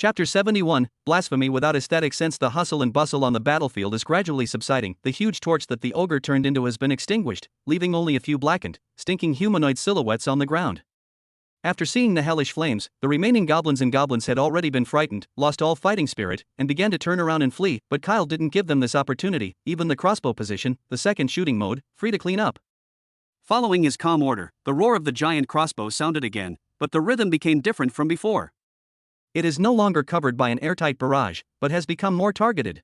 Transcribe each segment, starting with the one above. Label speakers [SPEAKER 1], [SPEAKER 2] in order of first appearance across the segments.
[SPEAKER 1] Chapter 71, Blasphemy without aesthetic. Since the hustle and bustle on the battlefield is gradually subsiding, the huge torch that the ogre turned into has been extinguished, leaving only a few blackened, stinking humanoid silhouettes on the ground. After seeing the hellish flames, the remaining goblins and goblins had already been frightened, lost all fighting spirit, and began to turn around and flee, but Kyle didn't give them this opportunity. Even the crossbow position, the second shooting mode, free to clean up. Following his calm order, the roar of the giant crossbow sounded again, but the rhythm became different from before. It is no longer covered by an airtight barrage, but has become more targeted.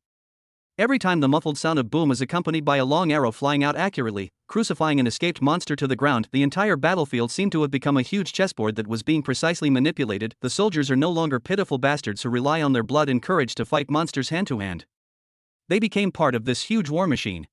[SPEAKER 1] Every time the muffled sound of boom is accompanied by a long arrow flying out accurately, crucifying an escaped monster to the ground. The entire battlefield seemed to have become a huge chessboard that was being precisely manipulated. The soldiers are no longer pitiful bastards who rely on their blood and courage to fight monsters hand to hand. They became part of this huge war machine.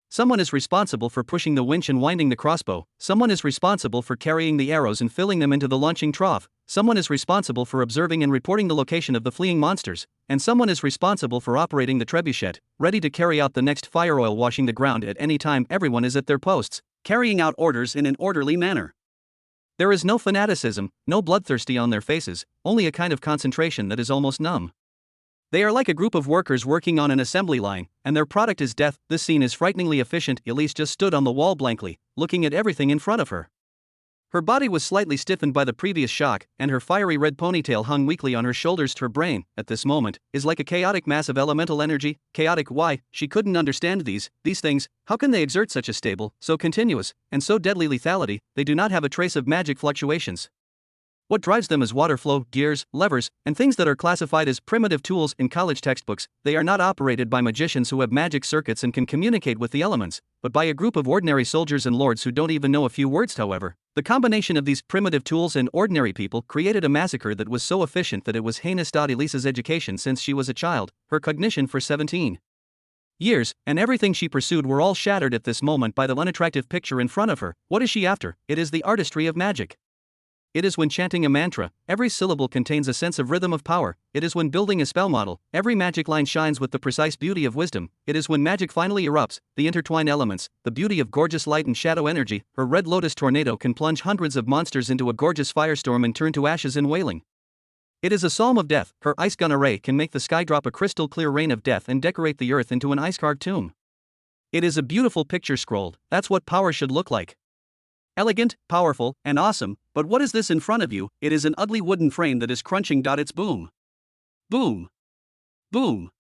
[SPEAKER 1] Someone is responsible for pushing the winch and winding the crossbow, someone is responsible for carrying the arrows and filling them into the launching trough, someone is responsible for observing and reporting the location of the fleeing monsters, and someone is responsible for operating the trebuchet, ready to carry out the next fire oil washing the ground at any time. Everyone is at their posts, carrying out orders in an orderly manner. There is no fanaticism, no bloodthirsty on their faces, only a kind of concentration that is almost numb. They are like a group of workers working on an assembly line, and their product is death. This scene is frighteningly efficient. Elise just stood on the wall blankly, looking at everything in front of her. Her body was slightly stiffened by the previous shock, and her fiery red ponytail hung weakly on her shoulders. Her brain, at this moment, is like a chaotic mass of elemental energy. Chaotic? Why? She couldn't understand these things. How can they exert such a stable, so continuous, and so deadly lethality? They do not have a trace of magic fluctuations. What drives them is water flow, gears, levers, and things that are classified as primitive tools in college textbooks. They are not operated by magicians who have magic circuits and can communicate with the elements, but by a group of ordinary soldiers and lords who don't even know a few words. However, the combination of these primitive tools and ordinary people created a massacre that was so efficient that it was heinous. Elisa's education since she was a child, her cognition for 17 years, and everything she pursued were all shattered at this moment by the unattractive picture in front of her. What is she after? It is the artistry of magic. It is when chanting a mantra, every syllable contains a sense of rhythm of power. It is when building a spell model, every magic line shines with the precise beauty of wisdom. It is when magic finally erupts, the intertwined elements, the beauty of gorgeous light and shadow energy. Her red lotus tornado can plunge hundreds of monsters into a gorgeous firestorm and turn to ashes in wailing. It is a psalm of death. Her ice gun array can make the sky drop a crystal clear rain of death and decorate the earth into an ice-carved tomb. It is a beautiful picture scrolled. That's what power should look like. Elegant, powerful, and awesome. But what is this in front of you? It is an ugly wooden frame that is crunching. It's boom. Boom. Boom.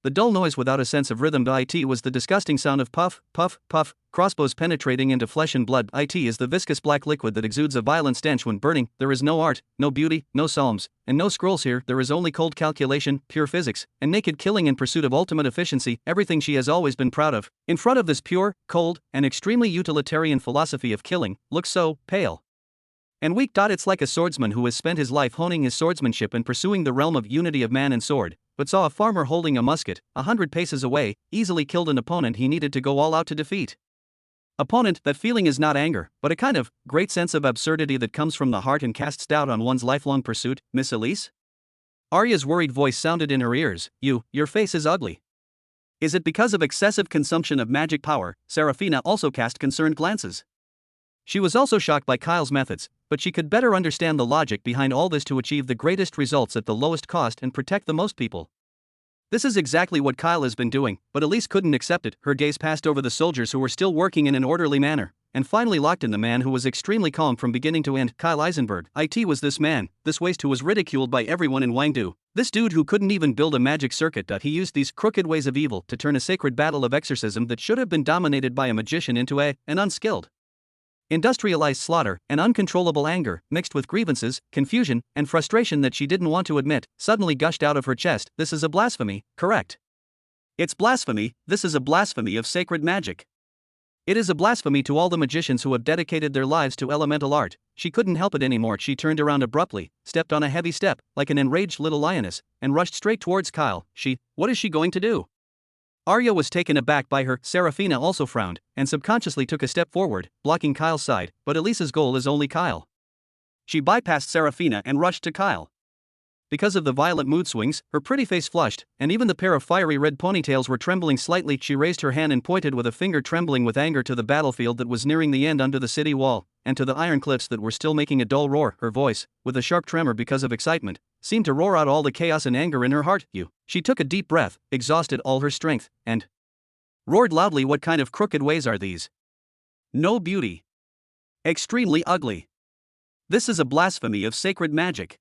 [SPEAKER 1] The dull noise without a sense of rhythm. It was the disgusting sound of puff, puff, puff, crossbows penetrating into flesh and blood. It is the viscous black liquid that exudes a violent stench when burning. There is no art, no beauty, no psalms, and no scrolls here. There is only cold calculation, pure physics, and naked killing in pursuit of ultimate efficiency, everything she has always been proud of. In front of this pure, cold, and extremely utilitarian philosophy of killing, looks so pale and weak. It's like a swordsman who has spent his life honing his swordsmanship and pursuing the realm of unity of man and sword, but saw a farmer holding a musket 100 paces away, easily killed an opponent he needed to go all out to defeat. Opponent, that feeling is not anger, but a kind of great sense of absurdity that comes from the heart and casts doubt on one's lifelong pursuit. Miss Elise? Arya's worried voice sounded in her ears. Your face is ugly. Is it because of excessive consumption of magic power? Serafina also cast concerned glances. She was also shocked by Kyle's methods, but she could better understand the logic behind all this to achieve the greatest results at the lowest cost and protect the most people. This is exactly what Kyle has been doing, but Elise couldn't accept it. Her gaze passed over the soldiers who were still working in an orderly manner, and finally locked in the man who was extremely calm from beginning to end. Kyle Eisenberg. It was this man, this waste who was ridiculed by everyone in Wangdu. This dude who couldn't even build a magic circuit. He used these crooked ways of evil to turn a sacred battle of exorcism that should have been dominated by a magician into an unskilled, industrialized slaughter. An uncontrollable anger, mixed with grievances, confusion, and frustration that she didn't want to admit, suddenly gushed out of her chest. This is a blasphemy, correct? It's blasphemy. This is a blasphemy of sacred magic. It is a blasphemy to all the magicians who have dedicated their lives to elemental art. She couldn't help it anymore. She turned around abruptly, stepped on a heavy step, like an enraged little lioness, and rushed straight towards Kyle. What is she going to do? Arya was taken aback by her. Serafina also frowned, and subconsciously took a step forward, blocking Kyle's side, but Elisa's goal is only Kyle. She bypassed Serafina and rushed to Kyle. Because of the violent mood swings, her pretty face flushed, and even the pair of fiery red ponytails were trembling slightly. She raised her hand and pointed with a finger trembling with anger to the battlefield that was nearing the end under the city wall, and to the iron cliffs that were still making a dull roar. Her voice, with a sharp tremor because of excitement, seemed to roar out all the chaos and anger in her heart. She took a deep breath, exhausted all her strength, and roared loudly, "What kind of crooked ways are these? No beauty. Extremely ugly. This is a blasphemy of sacred magic."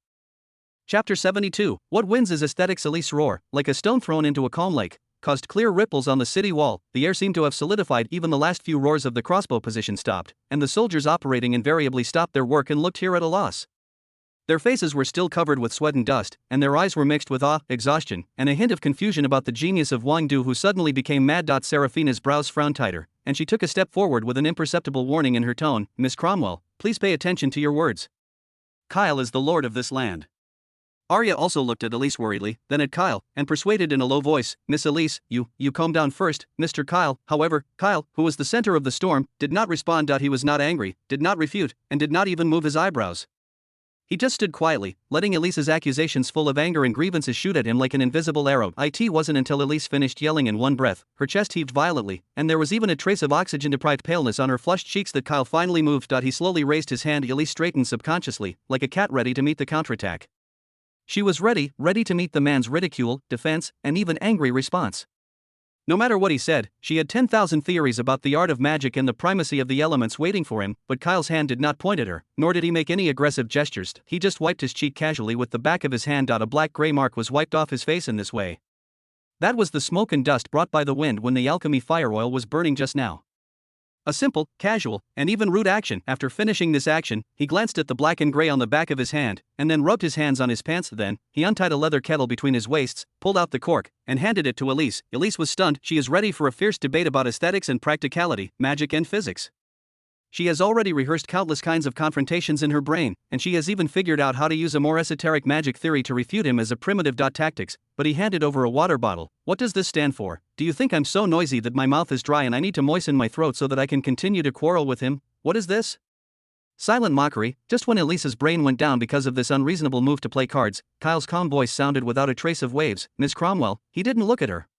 [SPEAKER 1] Chapter 72. What wins is aesthetics. Elise roar, like a stone thrown into a calm lake, caused clear ripples on the city wall. The air seemed to have solidified. Even the last few roars of the crossbow position stopped, and the soldiers operating invariably stopped their work and looked here at a loss. Their faces were still covered with sweat and dust, and their eyes were mixed with awe, exhaustion, and a hint of confusion about the genius of Wang Du, who suddenly became mad. Seraphina's brows frowned tighter, and she took a step forward with an imperceptible warning in her tone. "Miss Cromwell, please pay attention to your words. Kyle is the lord of this land." Arya also looked at Elise worriedly, then at Kyle, and persuaded in a low voice, "Miss Elise, you calm down first, Mr. Kyle." However, Kyle, who was the center of the storm, did not respond. He was not angry, did not refute, and did not even move his eyebrows. He just stood quietly, letting Elise's accusations full of anger and grievances shoot at him like an invisible arrow. It wasn't until Elise finished yelling in one breath, her chest heaved violently, and there was even a trace of oxygen-deprived paleness on her flushed cheeks, that Kyle finally moved. He slowly raised his hand. Elise straightened subconsciously, like a cat ready to meet the counterattack. She was ready to meet the man's ridicule, defense, and even angry response. No matter what he said, she had 10,000 theories about the art of magic and the primacy of the elements waiting for him, but Kyle's hand did not point at her, nor did he make any aggressive gestures. He just wiped his cheek casually with the back of his hand. A black-gray mark was wiped off his face in this way. That was the smoke and dust brought by the wind when the alchemy fire oil was burning just now. A simple, casual, and even rude action. After finishing this action, he glanced at the black and gray on the back of his hand, and then rubbed his hands on his pants. Then, he untied a leather kettle between his waists, pulled out the cork, and handed it to Elise. Elise was stunned. She is ready for a fierce debate about aesthetics and practicality, magic and physics. She has already rehearsed countless kinds of confrontations in her brain, and she has even figured out how to use a more esoteric magic theory to refute him as a primitive. Tactics, but he handed over a water bottle. "What does this stand for? Do you think I'm so noisy that my mouth is dry and I need to moisten my throat so that I can continue to quarrel with him? What is this?" Silent mockery. Just when Elise's brain went down because of this unreasonable move to play cards, Kyle's calm voice sounded without a trace of waves. "Miss Cromwell." He didn't look at her.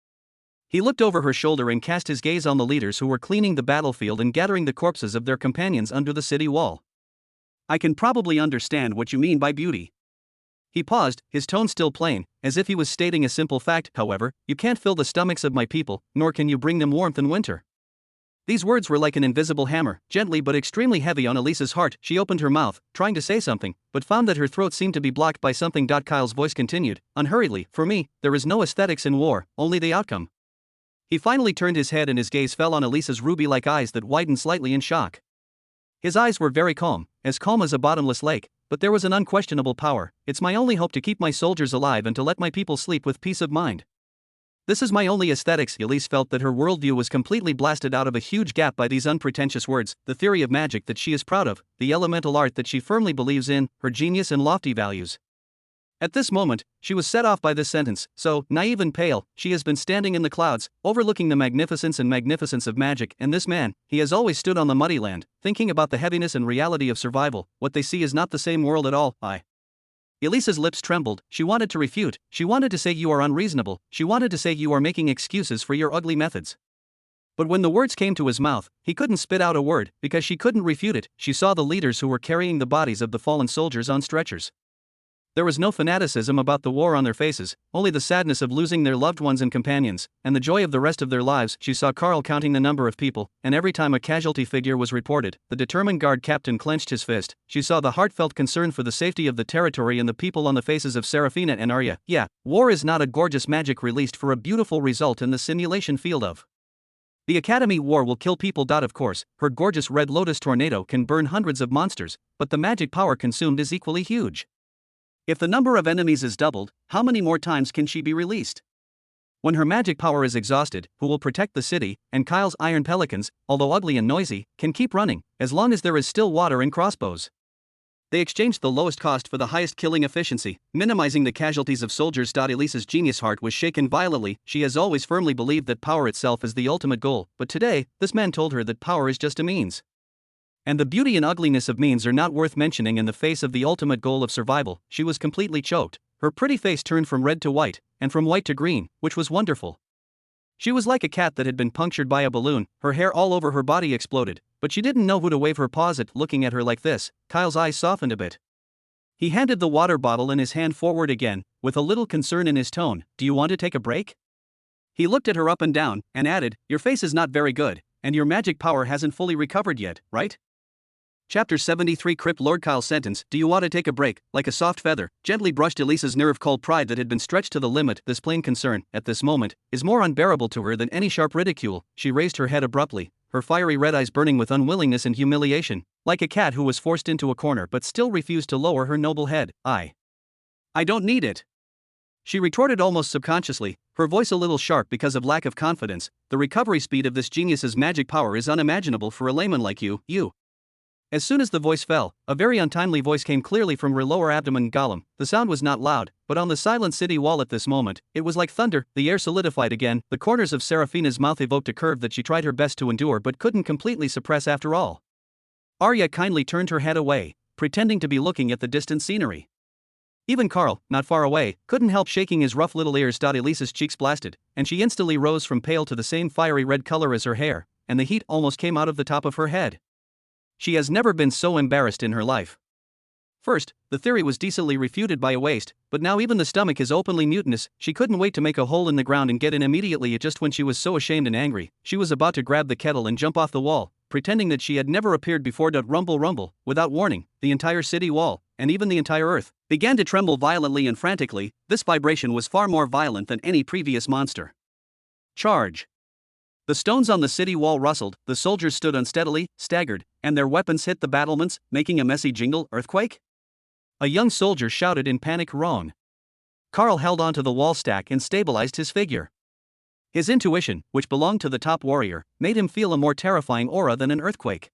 [SPEAKER 1] He looked over her shoulder and cast his gaze on the leaders who were cleaning the battlefield and gathering the corpses of their companions under the city wall. "I can probably understand what you mean by beauty." He paused, his tone still plain, as if he was stating a simple fact. "However, you can't fill the stomachs of my people, nor can you bring them warmth in winter." These words were like an invisible hammer, gently but extremely heavy on Elise's heart. She opened her mouth, trying to say something, but found that her throat seemed to be blocked by something. Kyle's voice continued, unhurriedly, "For me, there is no aesthetics in war, only the outcome." He finally turned his head and his gaze fell on Elise's ruby-like eyes that widened slightly in shock. His eyes were very calm as a bottomless lake, but there was an unquestionable power. "It's my only hope to keep my soldiers alive and to let my people sleep with peace of mind. This is my only aesthetics." Elise felt that her worldview was completely blasted out of a huge gap by these unpretentious words. The theory of magic that she is proud of, the elemental art that she firmly believes in, her genius and lofty values. At this moment, she was set off by this sentence. So, naive and pale, she has been standing in the clouds, overlooking the magnificence of magic, and this man, he has always stood on the muddy land, thinking about the heaviness and reality of survival. What they see is not the same world at all. Elise's lips trembled. She wanted to refute, she wanted to say you are unreasonable, she wanted to say you are making excuses for your ugly methods. But when the words came to his mouth, he couldn't spit out a word, because she couldn't refute it. She saw the leaders who were carrying the bodies of the fallen soldiers on stretchers. There was no fanaticism about the war on their faces, only the sadness of losing their loved ones and companions, and the joy of the rest of their lives. She saw Carl counting the number of people, and every time a casualty figure was reported, the determined guard captain clenched his fist. She saw the heartfelt concern for the safety of the territory and the people on the faces of Seraphina and Arya. Yeah, war is not a gorgeous magic released for a beautiful result in the simulation field of the Academy. War will kill people. Of course, her gorgeous red lotus tornado can burn hundreds of monsters, but the magic power consumed is equally huge. If the number of enemies is doubled, how many more times can she be released? When her magic power is exhausted, who will protect the city? And Kyle's iron pelicans, although ugly and noisy, can keep running, as long as there is still water and crossbows. They exchanged the lowest cost for the highest killing efficiency, minimizing the casualties of soldiers. Elise's genius heart was shaken violently. She has always firmly believed that power itself is the ultimate goal, but today, this man told her that power is just a means. And the beauty and ugliness of means are not worth mentioning in the face of the ultimate goal of survival. She was completely choked. Her pretty face turned from red to white, and from white to green, which was wonderful. She was like a cat that had been punctured by a balloon. Her hair all over her body exploded, but she didn't know who to wave her paws at. Looking at her like this, Kyle's eyes softened a bit. He handed the water bottle in his hand forward again, with a little concern in his tone. Do you want to take a break? He looked at her up and down, and added, your face is not very good, and your magic power hasn't fully recovered yet, right? Chapter 73 Crypt Lord Kyle's sentence, do you want to take a break, like a soft feather, gently brushed Elisa's nerve-cold pride that had been stretched to the limit. This plain concern, at this moment, is more unbearable to her than any sharp ridicule. She raised her head abruptly, her fiery red eyes burning with unwillingness and humiliation, like a cat who was forced into a corner but still refused to lower her noble head. I don't need it, she retorted almost subconsciously, her voice a little sharp because of lack of confidence. The recovery speed of this genius's magic power is unimaginable for a layman like you. As soon as the voice fell, a very untimely voice came clearly from her lower abdomen. Gollum. The sound was not loud, but on the silent city wall at this moment, it was like thunder. The air solidified again. The corners of Seraphina's mouth evoked a curve that she tried her best to endure but couldn't completely suppress after all. Arya kindly turned her head away, pretending to be looking at the distant scenery. Even Carl, not far away, couldn't help shaking his rough little ears. Elisa's cheeks blasted, and she instantly rose from pale to the same fiery red color as her hair, and the heat almost came out of the top of her head. She has never been so embarrassed in her life. First, the theory was decently refuted by a waste, but now even the stomach is openly mutinous. She couldn't wait to make a hole in the ground and get in immediately. Just when she was so ashamed and angry, she was about to grab the kettle and jump off the wall, pretending that she had never appeared before. Rumble rumble, without warning, the entire city wall, and even the entire earth, began to tremble violently and frantically. This vibration was far more violent than any previous monster. Charge! The stones on the city wall rustled, the soldiers stood unsteadily, staggered, and their weapons hit the battlements, making a messy jingle. Earthquake? A young soldier shouted in panic. Wrong. Carl held onto the wall stack and stabilized his figure. His intuition, which belonged to the top warrior, made him feel a more terrifying aura than an earthquake.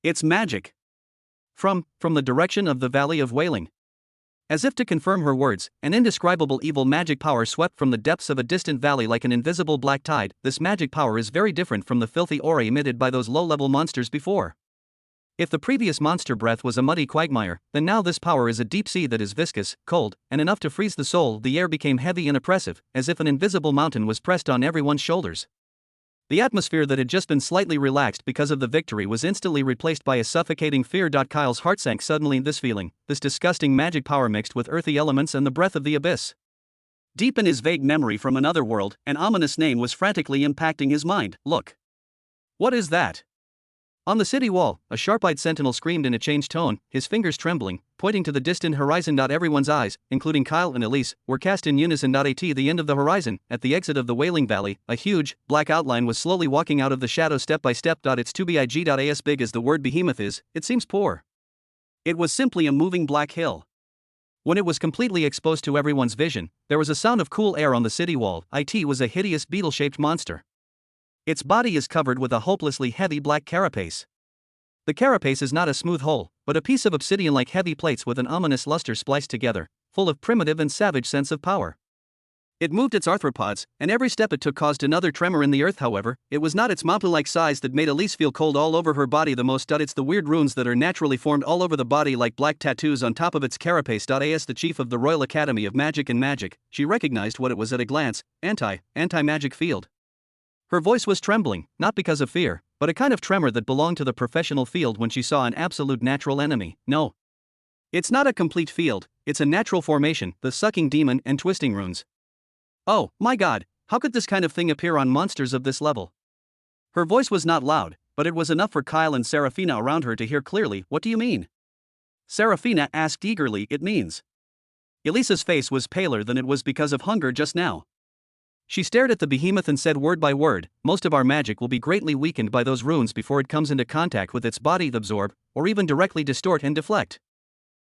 [SPEAKER 1] It's magic. From the direction of the Valley of Wailing. As if to confirm her words, an indescribable evil magic power swept from the depths of a distant valley like an invisible black tide. This magic power is very different from the filthy aura emitted by those low-level monsters before. If the previous monster breath was a muddy quagmire, then now this power is a deep sea that is viscous, cold, and enough to freeze the soul. The air became heavy and oppressive, as if an invisible mountain was pressed on everyone's shoulders. The atmosphere that had just been slightly relaxed because of the victory was instantly replaced by a suffocating fear. Kyle's heart sank suddenly. This feeling, this disgusting magic power mixed with earthy elements and the breath of the abyss. Deep in his vague memory from another world, an ominous name was frantically impacting his mind. Look. What is that? On the city wall, a sharp-eyed sentinel screamed in a changed tone, his fingers trembling, pointing to the distant horizon. Everyone's eyes, including Kyle and Elise, were cast in unison. At the end of the horizon, at the exit of the Wailing Valley, a huge, black outline was slowly walking out of the shadow step by step. It's too big. As big as the word behemoth is, it seems poor. It was simply a moving black hill. When it was completely exposed to everyone's vision, there was a sound of cool air on the city wall. It was a hideous beetle-shaped monster. Its body is covered with a hopelessly heavy black carapace. The carapace is not a smooth hole, but a piece of obsidian-like heavy plates with an ominous luster spliced together, full of primitive and savage sense of power. It moved its arthropods, and every step it took caused another tremor in the earth. However, it was not its mountain-like size that made Elise feel cold all over her body the most. It's the weird runes that are naturally formed all over the body like black tattoos on top of its carapace. As the chief of the Royal Academy of Magic and Magic, she recognized what it was at a glance: anti-magic field. Her voice was trembling, not because of fear, but a kind of tremor that belonged to the professional field when she saw an absolute natural enemy. No. It's not a complete field, it's a natural formation, the sucking demon and twisting runes. Oh, my god, how could this kind of thing appear on monsters of this level? Her voice was not loud, but it was enough for Kyle and Seraphina around her to hear clearly. What do you mean? Seraphina asked eagerly. It means. Elisa's face was paler than it was because of hunger just now. She stared at the behemoth and said word by word, most of our magic will be greatly weakened by those runes before it comes into contact with its body. Absorb, or even directly distort and deflect.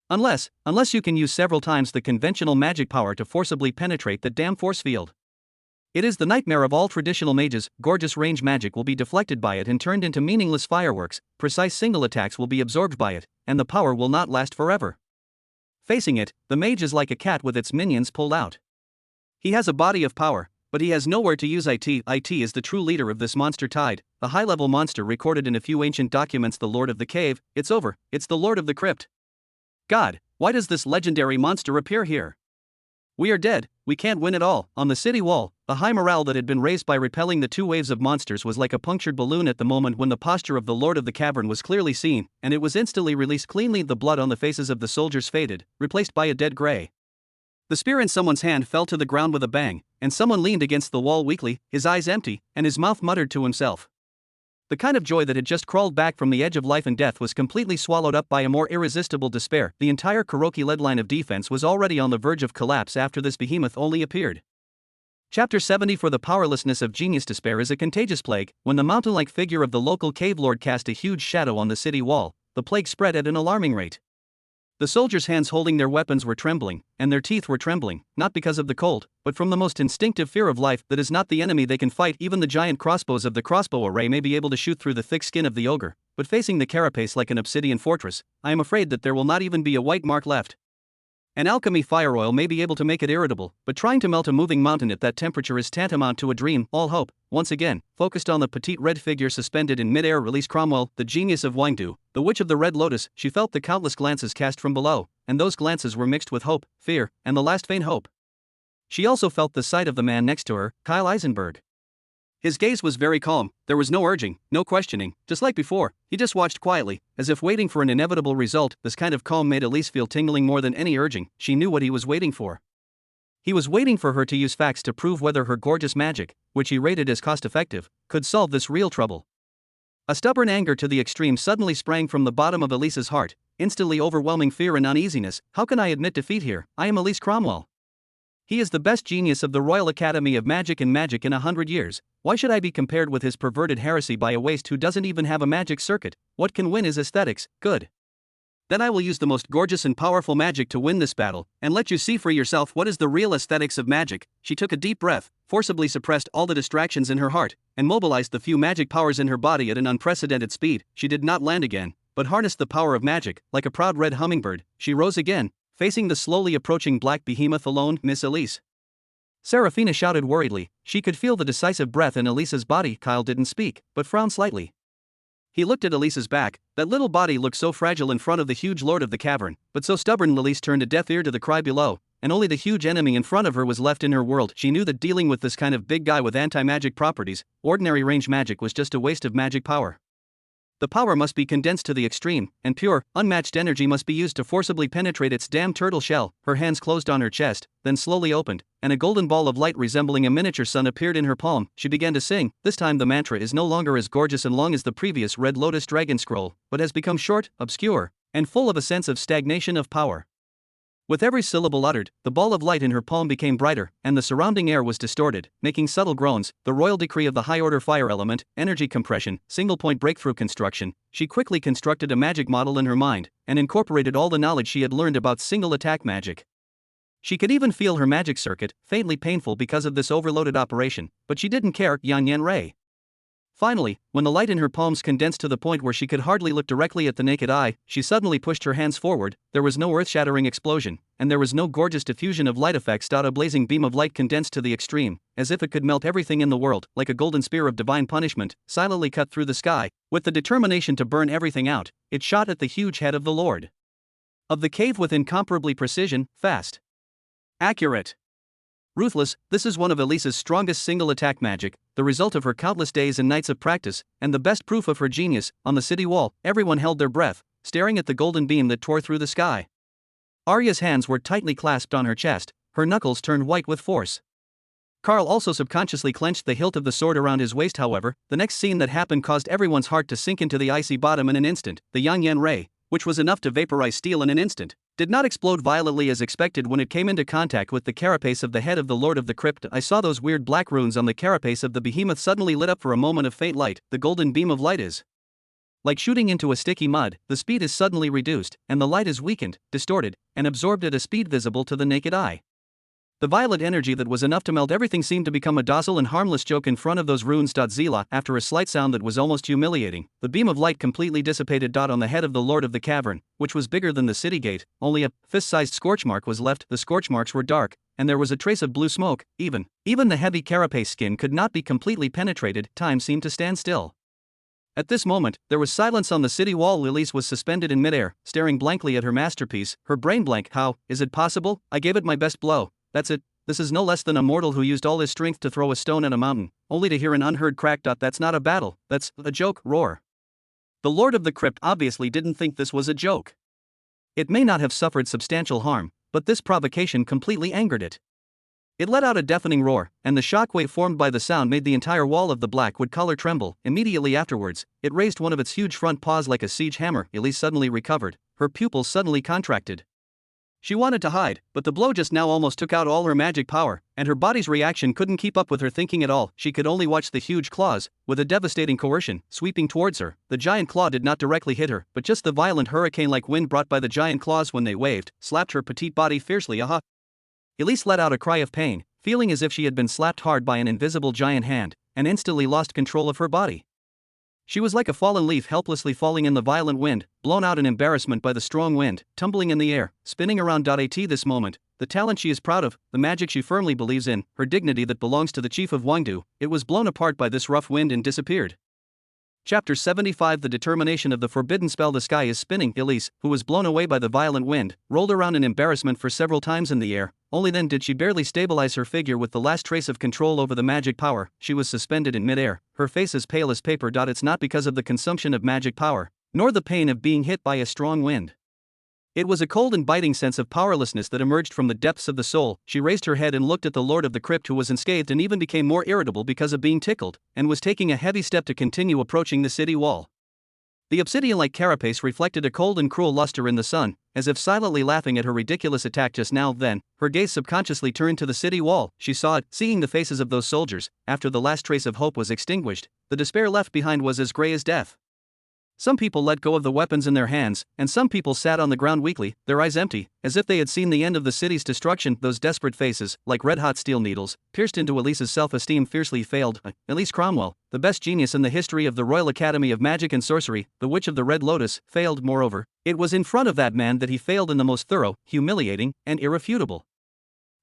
[SPEAKER 1] Unless you can use several times the conventional magic power to forcibly penetrate the damn force field. It is the nightmare of all traditional mages. Gorgeous range magic will be deflected by it and turned into meaningless fireworks, precise single attacks will be absorbed by it, and the power will not last forever. Facing it, the mage is like a cat with its minions pulled out. He has a body of power, but he has nowhere to use it. It is the true leader of this monster tide, a high-level monster recorded in a few ancient documents. The Lord of the Cave, it's over, it's the Lord of the Crypt. God, why does this legendary monster appear here? We are dead, we can't win at all. On the city wall, the high morale that had been raised by repelling the two waves of monsters was like a punctured balloon at the moment when the posture of the Lord of the Cavern was clearly seen, and it was instantly released cleanly. The blood on the faces of the soldiers faded, replaced by a dead gray. The spear in someone's hand fell to the ground with a bang, and someone leaned against the wall weakly, his eyes empty, and his mouth muttered to himself. The kind of joy that had just crawled back from the edge of life and death was completely swallowed up by a more irresistible despair. The entire Kuroki-led line of defense was already on the verge of collapse after this behemoth only appeared. Chapter 70. For the powerlessness of genius, despair is a contagious plague. When the mountain-like figure of the local cave lord cast a huge shadow on the city wall, the plague spread at an alarming rate. The soldiers' hands holding their weapons were trembling, and their teeth were trembling, not because of the cold, but from the most instinctive fear of life that is not the enemy they can fight. Even the giant crossbows of the crossbow array may be able to shoot through the thick skin of the ogre, but facing the carapace like an obsidian fortress, I am afraid that there will not even be a white mark left. An alchemy fire oil may be able to make it irritable, but trying to melt a moving mountain at that temperature is tantamount to a dream. All hope, once again, focused on the petite red figure suspended in mid-air. Release Cromwell, the genius of Wangdu, the witch of the Red Lotus. She felt the countless glances cast from below, and those glances were mixed with hope, fear, and the last faint hope. She also felt the sight of the man next to her, Kyle Eisenberg. His gaze was very calm, there was no urging, no questioning, just like before, he just watched quietly, as if waiting for an inevitable result. This kind of calm made Elise feel tingling more than any urging. She knew what he was waiting for. He was waiting for her to use facts to prove whether her gorgeous magic, which he rated as cost-effective, could solve this real trouble. A stubborn anger to the extreme suddenly sprang from the bottom of Elise's heart, instantly overwhelming fear and uneasiness. How can I admit defeat here? I am Elise Cromwell. He is the best genius of the Royal Academy of Magic and Magic in 100 years. Why should I be compared with his perverted heresy by a waste who doesn't even have a magic circuit? What can win is aesthetics. Good. Then I will use the most gorgeous and powerful magic to win this battle, and let you see for yourself what is the real aesthetics of magic. She took a deep breath, forcibly suppressed all the distractions in her heart, and mobilized the few magic powers in her body at an unprecedented speed. She did not land again, but harnessed the power of magic. Like a proud red hummingbird, she rose again, facing the slowly approaching black behemoth alone. Miss Elise. Serafina shouted worriedly. She could feel the decisive breath in Elise's body. Kyle didn't speak, but frowned slightly. He looked at Elise's back. That little body looked so fragile in front of the huge lord of the cavern, but so stubborn. Elise turned a deaf ear to the cry below, and only the huge enemy in front of her was left in her world. She knew that dealing with this kind of big guy with anti-magic properties, ordinary range magic, was just a waste of magic power. The power must be condensed to the extreme, and pure, unmatched energy must be used to forcibly penetrate its damn turtle shell. Her hands closed on her chest, then slowly opened, and a golden ball of light resembling a miniature sun appeared in her palm. She began to sing. This time the mantra is no longer as gorgeous and long as the previous Red Lotus Dragon Scroll, but has become short, obscure, and full of a sense of stagnation of power. With every syllable uttered, the ball of light in her palm became brighter, and the surrounding air was distorted, making subtle groans. The royal decree of the high-order fire element, energy compression, single-point breakthrough construction. She quickly constructed a magic model in her mind, and incorporated all the knowledge she had learned about single-attack magic. She could even feel her magic circuit, faintly painful because of this overloaded operation, but she didn't care. Yan Yan Ray. Finally, when the light in her palms condensed to the point where she could hardly look directly at the naked eye, she suddenly pushed her hands forward. There was no earth-shattering explosion, and there was no gorgeous diffusion of light effects. A blazing beam of light condensed to the extreme, as if it could melt everything in the world, like a golden spear of divine punishment, silently cut through the sky. With the determination to burn everything out, it shot at the huge head of the Lord of the cave with incomparably precision, fast, accurate, ruthless. This is one of Elise's strongest single-attack magic, the result of her countless days and nights of practice, and the best proof of her genius. On the city wall, everyone held their breath, staring at the golden beam that tore through the sky. Arya's hands were tightly clasped on her chest, her knuckles turned white with force. Carl also subconsciously clenched the hilt of the sword around his waist. However, the next scene that happened caused everyone's heart to sink into the icy bottom in an instant. The Yan Yan Ray, which was enough to vaporize steel in an instant, did not explode violently as expected when it came into contact with the carapace of the head of the Lord of the Crypt. I saw those weird black runes on the carapace of the behemoth suddenly lit up for a moment of faint light. The golden beam of light is like shooting into a sticky mud. The speed is suddenly reduced, and the light is weakened, distorted, and absorbed at a speed visible to the naked eye. The violet energy that was enough to melt everything seemed to become a docile and harmless joke in front of those runes. Zila, after a slight sound that was almost humiliating, the beam of light completely dissipated. On the head of the Lord of the Cavern, which was bigger than the city gate, only a fist-sized scorch mark was left. The scorch marks were dark, and there was a trace of blue smoke. Even the heavy carapace skin could not be completely penetrated. Time seemed to stand still. At this moment, there was silence on the city wall. Elise was suspended in midair, staring blankly at her masterpiece, her brain blank. How is it possible? I gave it my best blow, That's it. This is no less than a mortal who used all his strength to throw a stone at a mountain, only to hear an unheard crack. That's not a battle, that's a joke, roar. The Lord of the Crypt obviously didn't think this was a joke. It may not have suffered substantial harm, but this provocation completely angered it. It let out a deafening roar, and the shockwave formed by the sound made the entire wall of the Blackwood collar tremble. Immediately afterwards, it raised one of its huge front paws like a siege hammer. Elise suddenly recovered, her pupils suddenly contracted. She wanted to hide, but the blow just now almost took out all her magic power, and her body's reaction couldn't keep up with her thinking at all. She could only watch the huge claws, with a devastating coercion, sweeping towards her. The giant claw did not directly hit her, but just the violent hurricane-like wind brought by the giant claws when they waved, slapped her petite body fiercely. Aha! Elise let out a cry of pain, feeling as if she had been slapped hard by an invisible giant hand, and instantly lost control of her body. She was like a fallen leaf helplessly falling in the violent wind, blown out in embarrassment by the strong wind, tumbling in the air, spinning around. At this moment, the talent she is proud of, the magic she firmly believes in, her dignity that belongs to the chief of Wangdu, it was blown apart by this rough wind and disappeared. Chapter 75 The determination of the forbidden spell. The sky is spinning. Elise, who was blown away by the violent wind, rolled around in embarrassment for several times in the air. Only then did she barely stabilize her figure with the last trace of control over the magic power. She was suspended in midair, her face as pale as paper. It's not because of the consumption of magic power, nor the pain of being hit by a strong wind. It was a cold and biting sense of powerlessness that emerged from the depths of the soul. She raised her head and looked at the Lord of the Crypt, who was unscathed and even became more irritable because of being tickled, and was taking a heavy step to continue approaching the city wall. The obsidian-like carapace reflected a cold and cruel luster in the sun, as if silently laughing at her ridiculous attack just now. Then, her gaze subconsciously turned to the city wall. She saw it, seeing the faces of those soldiers. After the last trace of hope was extinguished, the despair left behind was as gray as death. Some people let go of the weapons in their hands, and some people sat on the ground weakly, their eyes empty, as if they had seen the end of the city's destruction. Those desperate faces, like red-hot steel needles, pierced into Elise's self-esteem. Fiercely failed. Elise Cromwell, the best genius in the history of the Royal Academy of Magic and Sorcery, the Witch of the Red Lotus, failed. Moreover, it was in front of that man that he failed in the most thorough, humiliating, and irrefutable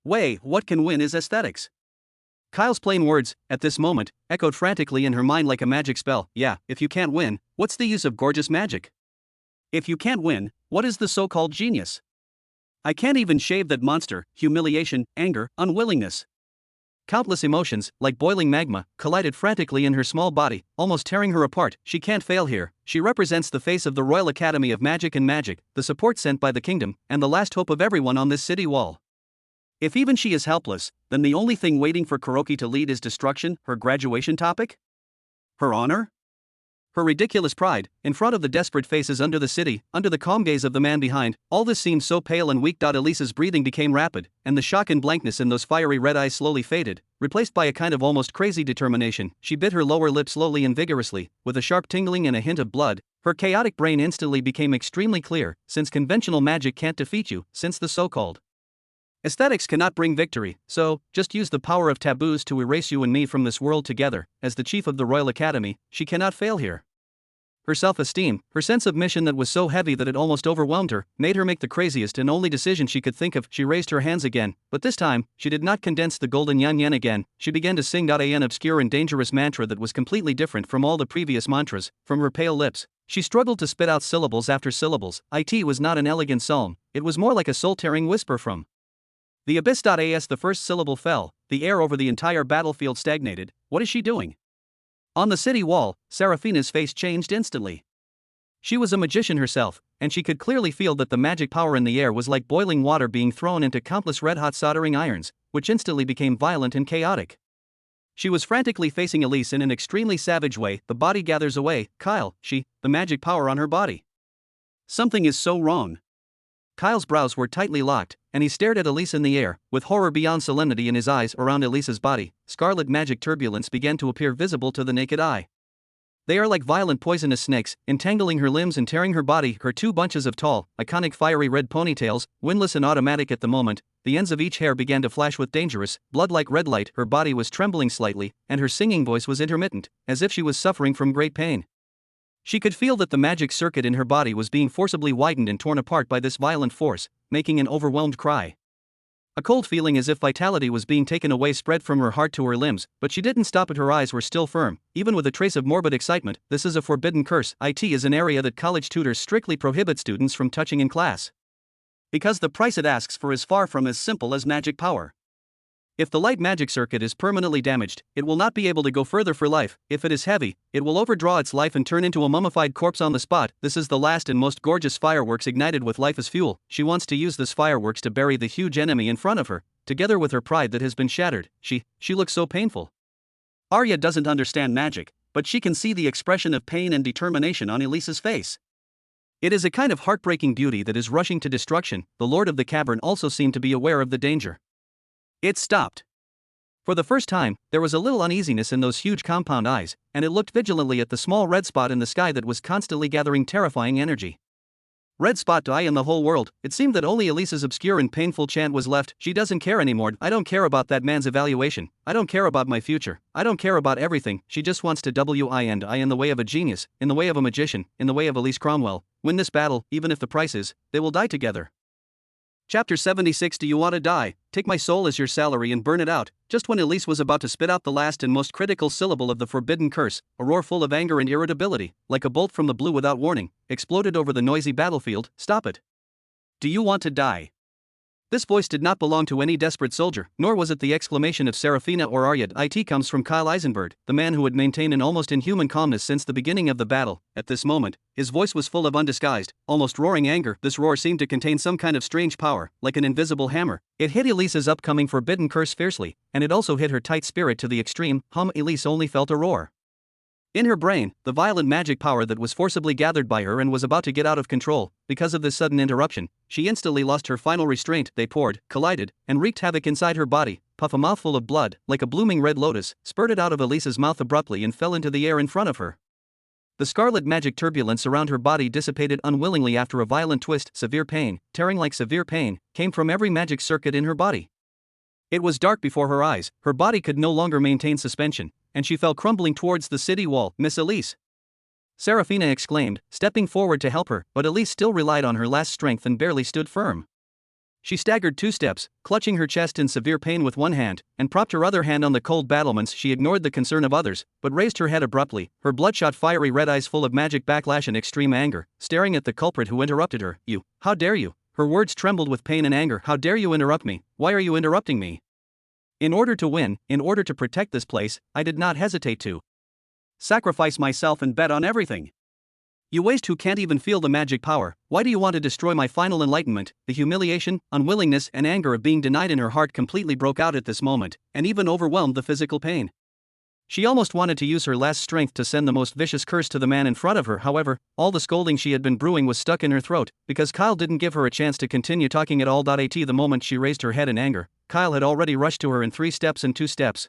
[SPEAKER 1] way. What can win is aesthetics. Kyle's plain words, at this moment, echoed frantically in her mind like a magic spell. Yeah, if you can't win, what's the use of gorgeous magic? If you can't win, what is the so-called genius? I can't even shave that monster. Humiliation, anger, unwillingness. Countless emotions, like boiling magma, collided frantically in her small body, almost tearing her apart. She can't fail here. She represents the face of the Royal Academy of Magic and Magic, the support sent by the kingdom, and the last hope of everyone on this city wall. If even she is helpless, then the only thing waiting for Kuroki to lead is destruction. Her graduation topic? Her honor? Her ridiculous pride, in front of the desperate faces under the city, under the calm gaze of the man behind. All this seemed so pale and weak. Elise's breathing became rapid, and the shock and blankness in those fiery red eyes slowly faded, replaced by a kind of almost crazy determination. She bit her lower lip slowly and vigorously, with a sharp tingling and a hint of blood. Her chaotic brain instantly became extremely clear. Since conventional magic can't defeat you, since the so-called aesthetics cannot bring victory, so, just use the power of taboos to erase you and me from this world together. As the chief of the Royal Academy, she cannot fail here. Her self-esteem, her sense of mission that was so heavy that it almost overwhelmed her, made her make the craziest and only decision she could think of. She raised her hands again, but this time, she did not condense the golden yan again. She began to sing an obscure and dangerous mantra that was completely different from all the previous mantras. From her pale lips, she struggled to spit out syllables after syllables. It was not an elegant psalm, it was more like a soul-tearing whisper from the abyss. As the first syllable fell, the air over the entire battlefield stagnated. What is she doing? On the city wall, Seraphina's face changed instantly. She was a magician herself, and she could clearly feel that the magic power in the air was like boiling water being thrown into countless red-hot soldering irons, which instantly became violent and chaotic. She was frantically facing Elise in an extremely savage way. The body gathers away. Kyle, the magic power on her body. Something is so wrong. Kyle's brows were tightly locked, and he stared at Elise in the air, with horror beyond solemnity in his eyes. Around Elise's body, scarlet magic turbulence began to appear visible to the naked eye. They are like violent poisonous snakes, entangling her limbs and tearing her body. Her two bunches of tall, iconic fiery red ponytails, windless and automatic at the moment, the ends of each hair began to flash with dangerous, blood-like red light. Her body was trembling slightly, and her singing voice was intermittent, as if she was suffering from great pain. She could feel that the magic circuit in her body was being forcibly widened and torn apart by this violent force, making an overwhelmed cry. A cold feeling as if vitality was being taken away spread from her heart to her limbs, but she didn't stop it. Her eyes were still firm, even with a trace of morbid excitement. This is a forbidden curse. It is an area that college tutors strictly prohibit students from touching in class, because the price it asks for is far from as simple as magic power. If the light magic circuit is permanently damaged, it will not be able to go further for life. If it is heavy, it will overdraw its life and turn into a mummified corpse on the spot. This is the last and most gorgeous fireworks ignited with life as fuel. She wants to use this fireworks to bury the huge enemy in front of her, together with her pride that has been shattered. She looks so painful. Arya doesn't understand magic, but she can see the expression of pain and determination on Elisa's face. It is a kind of heartbreaking beauty that is rushing to destruction. The Lord of the Cavern also seemed to be aware of the danger. It stopped. For the first time, there was a little uneasiness in those huge compound eyes, and it looked vigilantly at the small red spot in the sky that was constantly gathering terrifying energy. Red spot die in the whole world. It seemed that only Elisa's obscure and painful chant was left. She doesn't care anymore. I don't care about that man's evaluation. I don't care about my future. I don't care about everything. She just wants to win in the way of a genius, in the way of a magician, in the way of Elise Cromwell. Win this battle, even if the price is, they will die together. Chapter 76. Do you want to die? Take my soul as your salary and burn it out. Just when Elise was about to spit out the last and most critical syllable of the forbidden curse, a roar full of anger and irritability, like a bolt from the blue without warning, exploded over the noisy battlefield. Stop it. Do you want to die? This voice did not belong to any desperate soldier, nor was it the exclamation of Serafina or Arya. It comes from Kyle Eisenberg, the man who had maintained an almost inhuman calmness since the beginning of the battle. At this moment, his voice was full of undisguised, almost roaring anger. This roar seemed to contain some kind of strange power, like an invisible hammer. It hit Elisa's upcoming forbidden curse fiercely, and it also hit her tight spirit to the extreme. Elise only felt a roar. In her brain, the violent magic power that was forcibly gathered by her and was about to get out of control. Because of this sudden interruption, she instantly lost her final restraint. They poured, collided, and wreaked havoc inside her body. Puff, a mouthful of blood, like a blooming red lotus, spurted out of Elisa's mouth abruptly and fell into the air in front of her. The scarlet magic turbulence around her body dissipated unwillingly after a violent twist. Severe pain, tearing like severe pain, came from every magic circuit in her body. It was dark before her eyes, her body could no longer maintain suspension, and she fell crumbling towards the city wall. Miss Elise! Serafina exclaimed, stepping forward to help her, but Elise still relied on her last strength and barely stood firm. She staggered 2 steps, clutching her chest in severe pain with one hand, and propped her other hand on the cold battlements. She ignored the concern of others, but raised her head abruptly, her bloodshot fiery red eyes full of magic backlash and extreme anger, staring at the culprit who interrupted her. You, how dare you? Her words trembled with pain and anger. How dare you interrupt me? Why are you interrupting me? In order to win, in order to protect this place, I did not hesitate to sacrifice myself and bet on everything. You waste who can't even feel the magic power. Why do you want to destroy my final enlightenment? The humiliation, unwillingness, and anger of being denied in her heart completely broke out at this moment, and even overwhelmed the physical pain. She almost wanted to use her last strength to send the most vicious curse to the man in front of her. However, all the scolding she had been brewing was stuck in her throat, because Kyle didn't give her a chance to continue talking at all. The moment she raised her head in anger, Kyle had already rushed to her in 3 steps and 2 steps.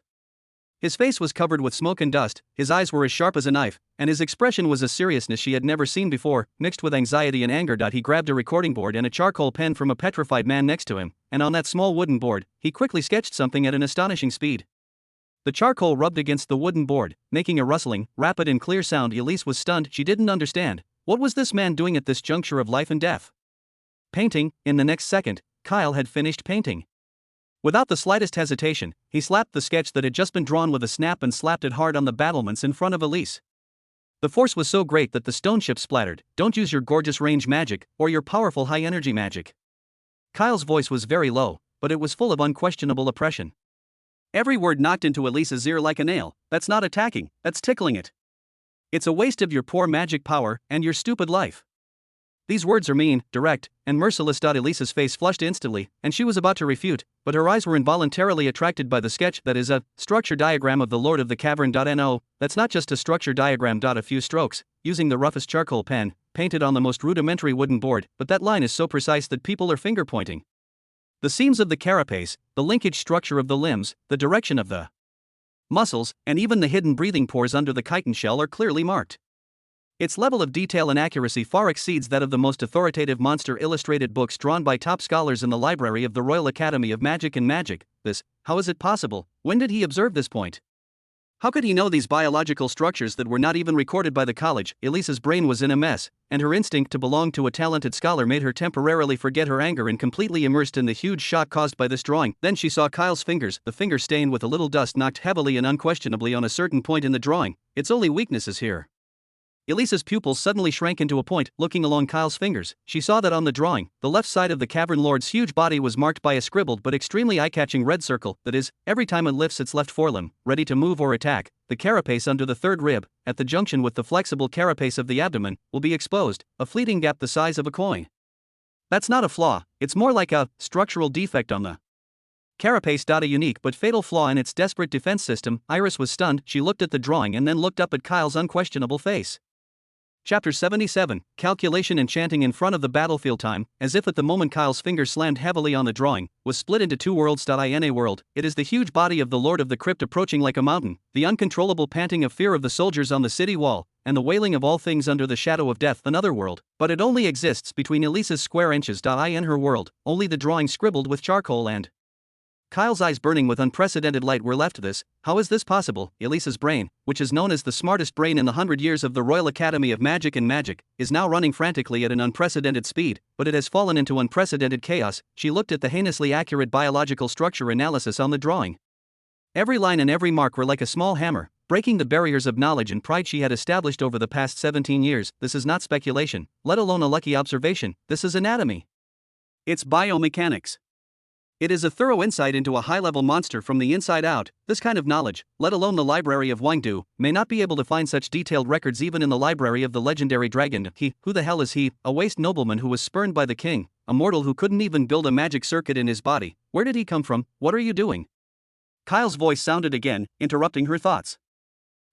[SPEAKER 1] His face was covered with smoke and dust, his eyes were as sharp as a knife, and his expression was a seriousness she had never seen before, mixed with anxiety and anger. He grabbed a recording board and a charcoal pen from a petrified man next to him, and on that small wooden board, he quickly sketched something at an astonishing speed. The charcoal rubbed against the wooden board, making a rustling, rapid and clear sound. Elise was stunned. She didn't understand. What was this man doing at this juncture of life and death? Painting. In the next second, Kyle had finished painting. Without the slightest hesitation, he slapped the sketch that had just been drawn with a snap and slapped it hard on the battlements in front of Elise. The force was so great that the stone ship splattered. Don't use your gorgeous range magic, or your powerful high-energy magic. Kyle's voice was very low, but it was full of unquestionable oppression. Every word knocked into Elisa's ear like a nail. That's not attacking, that's tickling it. It's a waste of your poor magic power, and your stupid life. These words are mean, direct, and merciless. Elisa's face flushed instantly, and she was about to refute, but her eyes were involuntarily attracted by the sketch. That is a structure diagram of the Lord of the Cavern. No, that's not just a structure diagram. A few strokes, using the roughest charcoal pen, painted on the most rudimentary wooden board, but that line is so precise that people are finger pointing. The seams of the carapace, the linkage structure of the limbs, the direction of the muscles, and even the hidden breathing pores under the chitin shell are clearly marked. Its level of detail and accuracy far exceeds that of the most authoritative monster illustrated books drawn by top scholars in the library of the Royal Academy of Magic and Magic. How is it possible? When did he observe this point? How could he know these biological structures that were not even recorded by the college? Elisa's brain was in a mess, and her instinct to belong to a talented scholar made her temporarily forget her anger and completely immersed in the huge shock caused by this drawing. Then she saw Kyle's fingers, the fingers stained with a little dust knocked heavily and unquestionably on a certain point in the drawing. Its only weakness is here. Elisa's pupils suddenly shrank into a point. Looking along Kyle's fingers, she saw that on the drawing, the left side of the cavern lord's huge body was marked by a scribbled but extremely eye-catching red circle, that is, every time it lifts its left forelimb, ready to move or attack, the carapace under the third rib, at the junction with the flexible carapace of the abdomen, will be exposed, a fleeting gap the size of a coin. That's not a flaw, it's more like a structural defect on the carapace. A unique but fatal flaw in its desperate defense system. Iris was stunned. She looked at the drawing and then looked up at Kyle's unquestionable face. Chapter 77, Calculation. Enchanting in front of the battlefield. Time, as if at the moment Kyle's finger slammed heavily on the drawing, was split into two worlds. In a world, it is the huge body of the Lord of the Crypt approaching like a mountain, the uncontrollable panting of fear of the soldiers on the city wall, and the wailing of all things under the shadow of death. Another world, but it only exists between Elisa's square inches. In her world, only the drawing scribbled with charcoal and Kyle's eyes burning with unprecedented light were left. How is this possible? Elisa's brain, which is known as the smartest brain in the 100 years of the Royal Academy of Magic and Magic, is now running frantically at an unprecedented speed, but it has fallen into unprecedented chaos. She looked at the heinously accurate biological structure analysis on the drawing. Every line and every mark were like a small hammer, breaking the barriers of knowledge and pride she had established over the past 17 years. This is not speculation, let alone a lucky observation, this is anatomy. It's biomechanics. It is a thorough insight into a high-level monster from the inside out. This kind of knowledge, let alone the library of Wangdu, may not be able to find such detailed records even in the library of the legendary dragon. Who the hell is he? A waste nobleman who was spurned by the king, a mortal who couldn't even build a magic circuit in his body. Where did he come from? What are you doing? Kyle's voice sounded again, interrupting her thoughts.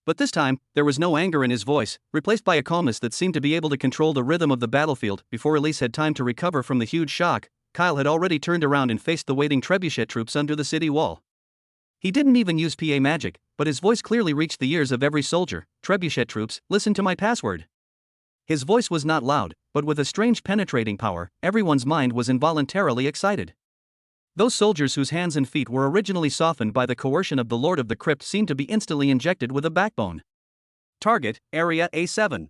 [SPEAKER 1] But this time, there was no anger in his voice, replaced by a calmness that seemed to be able to control the rhythm of the battlefield. Before Elise had time to recover from the huge shock, Kyle had already turned around and faced the waiting trebuchet troops under the city wall. He didn't even use PA magic, but his voice clearly reached the ears of every soldier. Trebuchet troops, listen to my password. His voice was not loud, but with a strange penetrating power. Everyone's mind was involuntarily excited. Those soldiers whose hands and feet were originally softened by the coercion of the Lord of the Crypt seemed to be instantly injected with a backbone. Target, Area A7.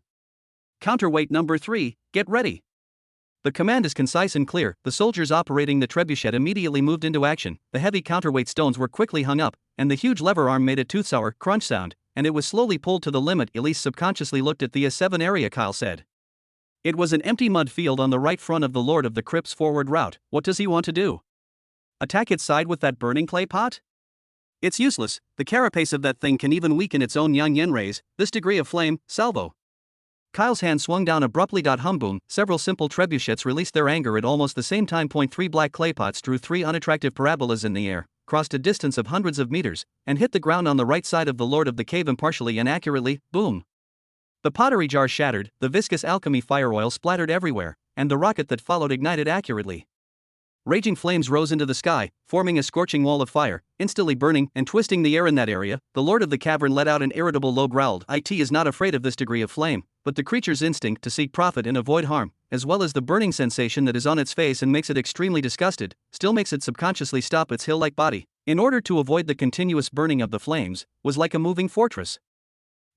[SPEAKER 1] Counterweight number 3, get ready. The command is concise and clear. The soldiers operating the trebuchet immediately moved into action. The heavy counterweight stones were quickly hung up, and the huge lever arm made a tooth-sour crunch sound, and it was slowly pulled to the limit. Elise subconsciously looked at the A7 area. Kyle said. It was an empty mud field on the right front of the Lord of the Crypt's forward route. What does he want to do? Attack its side with that burning clay pot? It's useless. The carapace of that thing can even weaken its own yang yen rays. This degree of flame, salvo. Kyle's hand swung down abruptly. Humboom, several simple trebuchets released their anger at almost the same time. 3 black claypots drew 3 unattractive parabolas in the air, crossed a distance of hundreds of meters, and hit the ground on the right side of the Lord of the Cave impartially and accurately. Boom! The pottery jar shattered, the viscous alchemy fire oil splattered everywhere, and the rocket that followed ignited accurately. Raging flames rose into the sky, forming a scorching wall of fire, instantly burning and twisting the air in that area. The Lord of the Cavern let out an irritable low growl. It is not afraid of this degree of flame, but the creature's instinct to seek profit and avoid harm, as well as the burning sensation that is on its face and makes it extremely disgusted, still makes it subconsciously stop its hill-like body, in order to avoid the continuous burning of the flames, was like a moving fortress.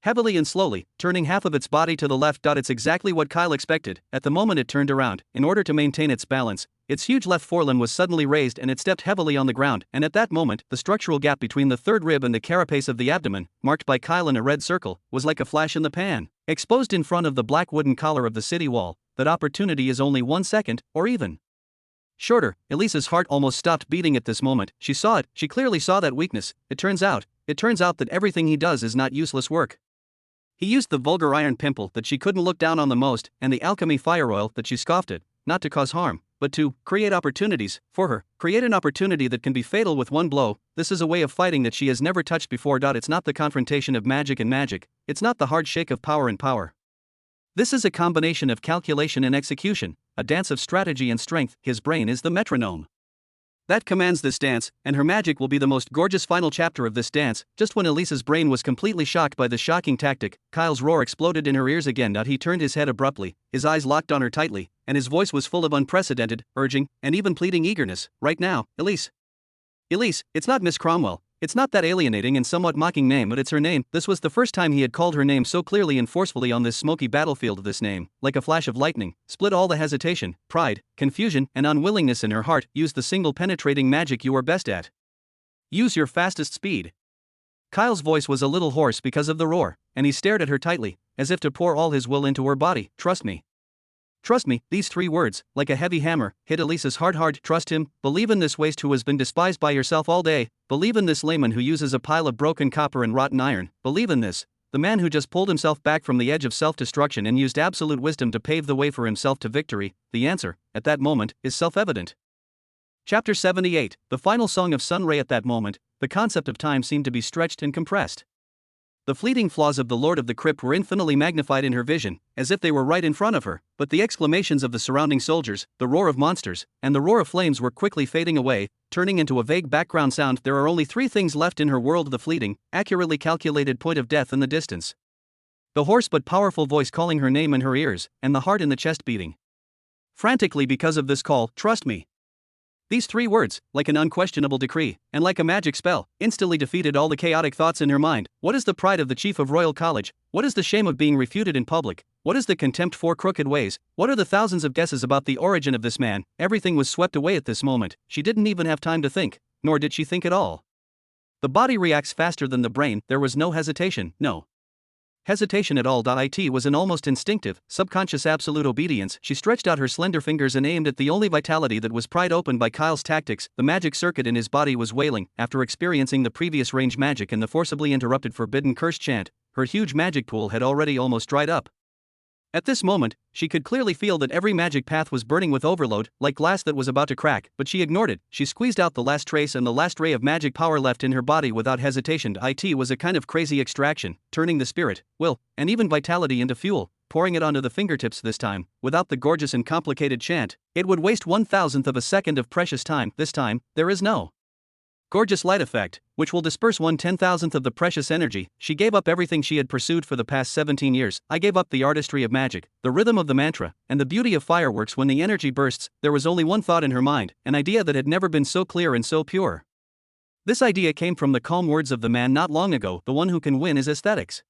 [SPEAKER 1] Heavily and slowly, turning half of its body to the left. It's exactly what Kyle expected. At the moment it turned around, in order to maintain its balance, its huge left forelimb was suddenly raised and it stepped heavily on the ground, and at that moment, the structural gap between the third rib and the carapace of the abdomen, marked by Kyle in a red circle, was like a flash in the pan. Exposed in front of the black wooden collar of the city wall, that opportunity is only 1 second, or even shorter. Elisa's heart almost stopped beating at this moment. She saw it, she clearly saw that weakness. It turns out that everything he does is not useless work. He used the vulgar iron pimple that she couldn't look down on the most, and the alchemy fire oil that she scoffed at, not to cause harm, but to create opportunities for her. Create an opportunity that can be fatal with one blow. This is a way of fighting that she has never touched before. It's not the confrontation of magic and magic, it's not the hard shake of power and power. This is a combination of calculation and execution, a dance of strategy and strength. His brain is the metronome that commands this dance, and her magic will be the most gorgeous final chapter of this dance. Just when Elisa's brain was completely shocked by the shocking tactic, Kyle's roar exploded in her ears again. He turned his head abruptly, his eyes locked on her tightly, and his voice was full of unprecedented, urging, and even pleading eagerness. Right now, Elise. Elise, it's not Miss Cromwell. It's not that alienating and somewhat mocking name, but it's her name. This was the first time he had called her name so clearly and forcefully on this smoky battlefield. This name, like a flash of lightning, split all the hesitation, pride, confusion, and unwillingness in her heart. Use the single penetrating magic you are best at. Use your fastest speed. Kyle's voice was a little hoarse because of the roar, and he stared at her tightly, as if to pour all his will into her body. Trust me. Trust me, these 3 words, like a heavy hammer, hit Elise's heart hard. Trust him, believe in this waste who has been despised by yourself all day, believe in this layman who uses a pile of broken copper and rotten iron, believe in this, the man who just pulled himself back from the edge of self-destruction and used absolute wisdom to pave the way for himself to victory. The answer, at that moment, is self-evident. Chapter 78, the final song of Sunray. At that moment, the concept of time seemed to be stretched and compressed. The fleeting flaws of the Lord of the Crypt were infinitely magnified in her vision, as if they were right in front of her, but the exclamations of the surrounding soldiers, the roar of monsters, and the roar of flames were quickly fading away, turning into a vague background sound. There are only 3 things left in her world: the fleeting, accurately calculated point of death in the distance, the hoarse but powerful voice calling her name in her ears, and the heart in the chest beating frantically because of this call. Trust me. These 3 words, like an unquestionable decree, and like a magic spell, instantly defeated all the chaotic thoughts in her mind. What is the pride of the chief of Royal College? What is the shame of being refuted in public? What is the contempt for crooked ways? What are the thousands of guesses about the origin of this man? Everything was swept away at this moment. She didn't even have time to think, nor did she think at all. The body reacts faster than the brain. There was no hesitation, no hesitation at all. It was an almost instinctive, subconscious absolute obedience. She stretched out her slender fingers and aimed at the only vitality that was pried open by Kyle's tactics. The magic circuit in his body was wailing. After experiencing the previous range magic and the forcibly interrupted forbidden curse chant, her huge magic pool had already almost dried up. At this moment, she could clearly feel that every magic path was burning with overload, like glass that was about to crack, but she ignored it. She squeezed out the last trace and the last ray of magic power left in her body without hesitation. It was a kind of crazy extraction, turning the spirit, will, and even vitality into fuel, pouring it onto the fingertips this time, without the gorgeous and complicated chant. It would waste 1,000th of a second of precious time. This time, there is no gorgeous light effect, which will disperse 1/10,000th of the precious energy. She gave up everything she had pursued for the past 17 years. I gave up the artistry of magic, the rhythm of the mantra, and the beauty of fireworks. When the energy bursts, there was only one thought in her mind, an idea that had never been so clear and so pure. This idea came from the calm words of the man not long ago: the one who can win is aesthetics.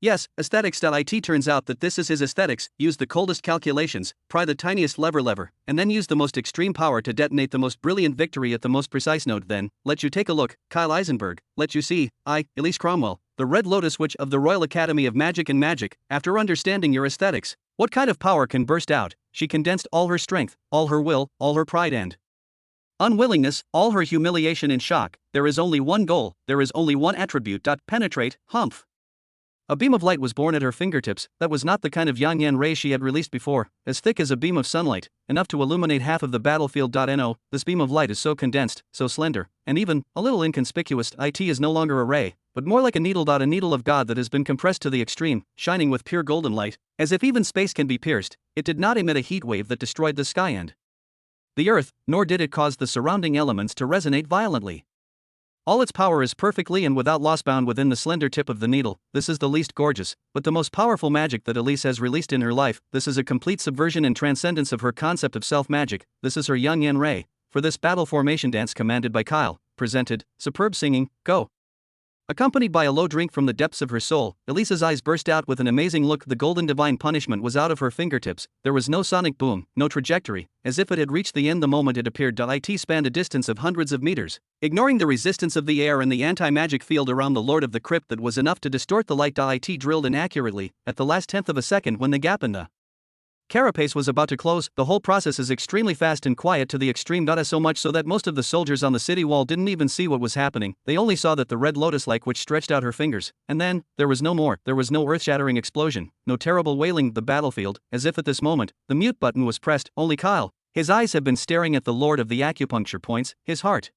[SPEAKER 1] Yes, aesthetics. It turns out that this is his aesthetics: use the coldest calculations, pry the tiniest lever, and then use the most extreme power to detonate the most brilliant victory at the most precise node. Then, let you take a look, Kyle Eisenberg, let you see, Elise Cromwell, the Red Lotus Witch of the Royal Academy of Magic and Magic. After understanding your aesthetics, what kind of power can burst out? She condensed all her strength, all her will, all her pride and unwillingness, all her humiliation and shock. There is only one goal, there is only one attribute. Penetrate, humph. A beam of light was born at her fingertips. That was not the kind of yang-yan ray she had released before, as thick as a beam of sunlight, enough to illuminate half of the battlefield. No, this beam of light is so condensed, so slender, and even a little inconspicuous. It is no longer a ray, but more like a needle. A needle of God that has been compressed to the extreme, shining with pure golden light, as if even space can be pierced. It did not emit a heat wave that destroyed the sky and the earth, nor did it cause the surrounding elements to resonate violently. All its power is perfectly and without loss bound within the slender tip of the needle. This is the least gorgeous, but the most powerful magic that Elise has released in her life. This is a complete subversion and transcendence of her concept of self-magic. This is her yang-yan ray. For this battle formation dance commanded by Kyle, presented, superb singing, go. Accompanied by a low drink from the depths of her soul, Elise's eyes burst out with an amazing look. The golden divine punishment was out of her fingertips. There was no sonic boom, no trajectory, as if it had reached the end the moment it appeared. It spanned a distance of hundreds of meters, ignoring the resistance of the air and the anti-magic field around the Lord of the Crypt that was enough to distort the light. It drilled inaccurately, at the last 10th of a second when the gap in the carapace was about to close. The whole process is extremely fast and quiet to the extreme. So much so that most of the soldiers on the city wall didn't even see what was happening. They only saw that the red lotus-like witch stretched out her fingers, and then, there was no more. There was no earth-shattering explosion, no terrible wailing. The battlefield, as if at this moment, the mute button was pressed. Only Kyle. His eyes have been staring at the Lord of the acupuncture points. His heart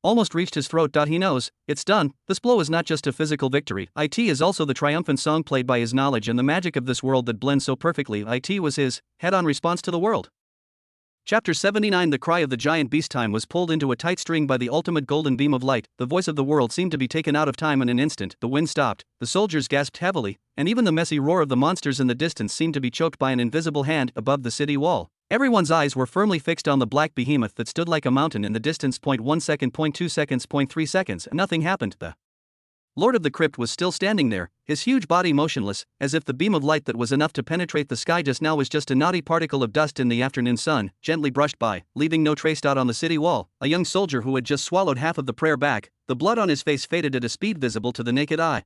[SPEAKER 1] almost reached his throat. He knows, it's done. This blow is not just a physical victory. It is also the triumphant song played by his knowledge and the magic of this world that blends so perfectly. It was his head-on response to the world. Chapter 79. The cry of the giant beast. Time was pulled into a tight string by the ultimate golden beam of light. The voice of the world seemed to be taken out of time in an instant. The wind stopped, the soldiers gasped heavily, and even the messy roar of the monsters in the distance seemed to be choked by an invisible hand above the city wall. Everyone's eyes were firmly fixed on the black behemoth that stood like a mountain in the distance. 1 second, 2 seconds, 3 seconds, and nothing happened. The Lord of the Crypt was still standing there, his huge body motionless, as if the beam of light that was enough to penetrate the sky just now was just a naughty particle of dust in the afternoon sun, gently brushed by, leaving no trace dot on the city wall. A young soldier who had just swallowed half of the prayer back, the blood on his face faded at a speed visible to the naked eye.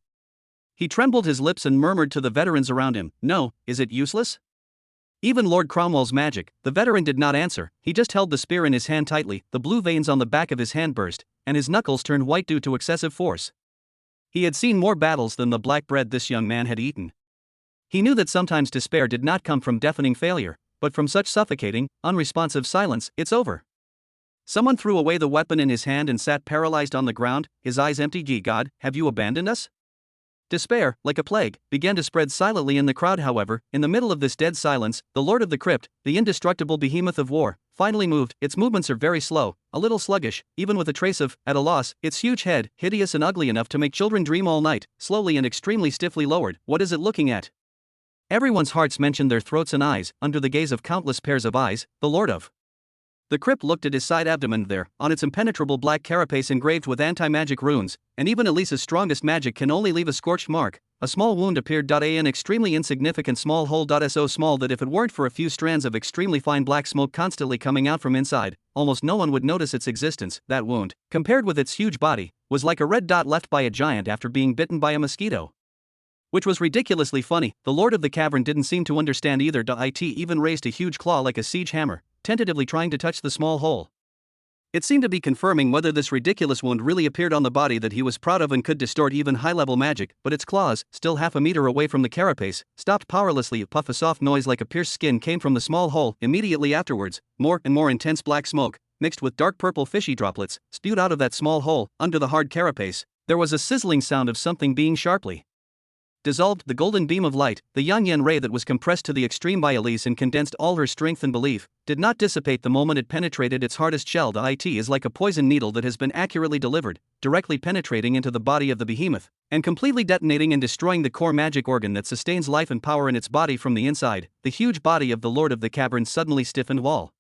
[SPEAKER 1] He trembled his lips and murmured to the veterans around him, "No, is it useless?" Even Lord Cromwell's magic, the veteran did not answer, he just held the spear in his hand tightly, the blue veins on the back of his hand burst, and his knuckles turned white due to excessive force. He had seen more battles than the black bread this young man had eaten. He knew that sometimes despair did not come from deafening failure, but from such suffocating, unresponsive silence. "It's over." Someone threw away the weapon in his hand and sat paralyzed on the ground, his eyes empty. "Ye God, have you abandoned us?" Despair, like a plague, began to spread silently in the crowd. However, in the middle of this dead silence, the Lord of the Crypt, the indestructible behemoth of war, finally moved. Its movements are very slow, a little sluggish, even with a trace of, at a loss, its huge head, hideous and ugly enough to make children dream all night, slowly and extremely stiffly lowered. What is it looking at? Everyone's hearts mentioned their throats and eyes. Under the gaze of countless pairs of eyes, the Lord of the Crypt looked at his side abdomen. There, on its impenetrable black carapace engraved with anti-magic runes, and even Elisa's strongest magic can only leave a scorched mark, a small wound appeared. An extremely insignificant small hole. So small that if it weren't for a few strands of extremely fine black smoke constantly coming out from inside, almost no one would notice its existence. That wound, compared with its huge body, was like a red dot left by a giant after being bitten by a mosquito. Which was ridiculously funny. The Lord of the Cavern didn't seem to understand either. It even raised a huge claw like a siege hammer, tentatively trying to touch the small hole. It seemed to be confirming whether this ridiculous wound really appeared on the body that he was proud of and could distort even high-level magic, but its claws, still half a meter away from the carapace, stopped powerlessly. A puff of soft noise like a pierced skin came from the small hole. Immediately afterwards, more and more intense black smoke, mixed with dark purple fishy droplets, spewed out of that small hole. Under the hard carapace, there was a sizzling sound of something being sharply dissolved. The golden beam of light, the Yang ray that was compressed to the extreme by Elise and condensed all her strength and belief, did not dissipate the moment it penetrated its hardest shell. It is like a poison needle that has been accurately delivered, directly penetrating into the body of the behemoth, and completely detonating and destroying the core magic organ that sustains life and power in its body from the inside. The huge body of the Lord of the Cavern suddenly stiffened wall.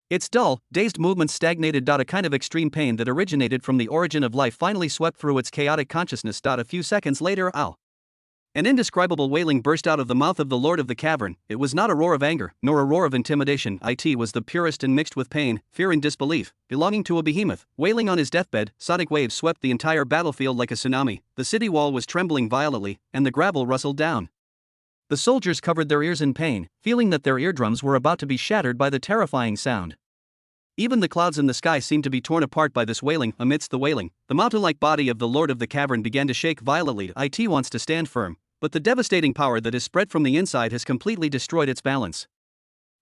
[SPEAKER 1] Its dull, dazed movements stagnated. A kind of extreme pain that originated from the origin of life finally swept through its chaotic consciousness. A few seconds later, an indescribable wailing burst out of the mouth of the Lord of the Cavern. It was not a roar of anger, nor a roar of intimidation. It was the purest and mixed with pain, fear and disbelief, belonging to a behemoth, wailing on his deathbed. Sonic waves swept the entire battlefield like a tsunami, the city wall was trembling violently, and the gravel rustled down. The soldiers covered their ears in pain, feeling that their eardrums were about to be shattered by the terrifying sound. Even the clouds in the sky seemed to be torn apart by this wailing. Amidst the wailing, the mountain-like body of the Lord of the Cavern began to shake violently. It wants to stand firm, but the devastating power that is spread from the inside has completely destroyed its balance.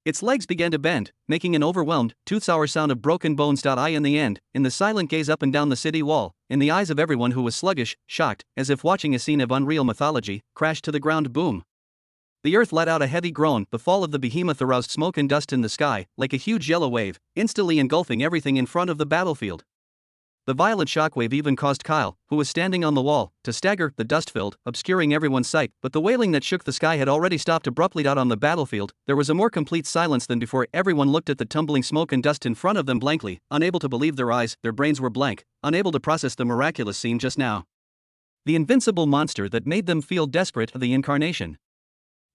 [SPEAKER 1] Its legs began to bend, making an overwhelmed, tooth-sour sound of broken bones. In the end, in the silent gaze up and down the city wall, in the eyes of everyone who was sluggish, shocked, as if watching a scene of unreal mythology, crashed to the ground. Boom. The earth let out a heavy groan. The fall of the behemoth aroused smoke and dust in the sky, like a huge yellow wave, instantly engulfing everything in front of the battlefield. The violent shockwave even caused Kyle, who was standing on the wall, to stagger. The dust filled, obscuring everyone's sight, but the wailing that shook the sky had already stopped abruptly. On the battlefield, there was a more complete silence than before. Everyone looked at the tumbling smoke and dust in front of them blankly, unable to believe their eyes. Their brains were blank, unable to process the miraculous scene just now. The invincible monster that made them feel desperate, the incarnation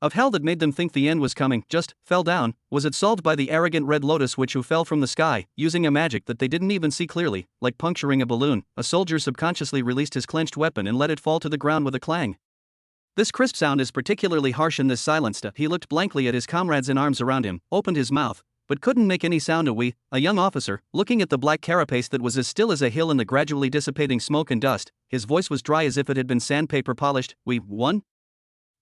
[SPEAKER 1] of hell that made them think the end was coming, just fell down. Was it solved by the arrogant Red Lotus witch who fell from the sky, using a magic that they didn't even see clearly? Like puncturing a balloon, a soldier subconsciously released his clenched weapon and let it fall to the ground with a clang. This crisp sound is particularly harsh in this silence. He looked blankly at his comrades in arms around him, opened his mouth, but couldn't make any sound. A young officer, looking at the black carapace that was as still as a hill in the gradually dissipating smoke and dust, his voice was dry as if it had been sandpaper polished. "We won?"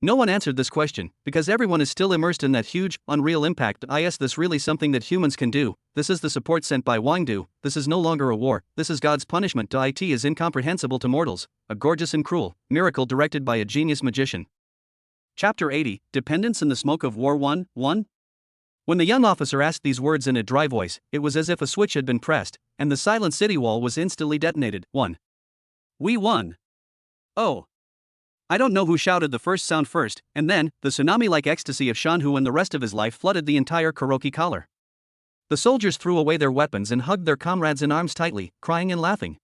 [SPEAKER 1] No one answered this question, because everyone is still immersed in that huge, unreal impact. Is this really something that humans can do? This is the support sent by Wangdu. This is no longer a war, this is God's punishment. It is incomprehensible to mortals, a gorgeous and cruel miracle directed by a genius magician. Chapter 80, Dependence in the Smoke of War 1. When the young officer asked these words in a dry voice, it was as if a switch had been pressed, and the silent city wall was instantly detonated. 1. We won. Oh. I don't know who shouted the first sound first, and then, the tsunami-like ecstasy of Shanhu and the rest of his life flooded the entire Kuroki collar. The soldiers threw away their weapons and hugged their comrades in arms tightly, crying and laughing.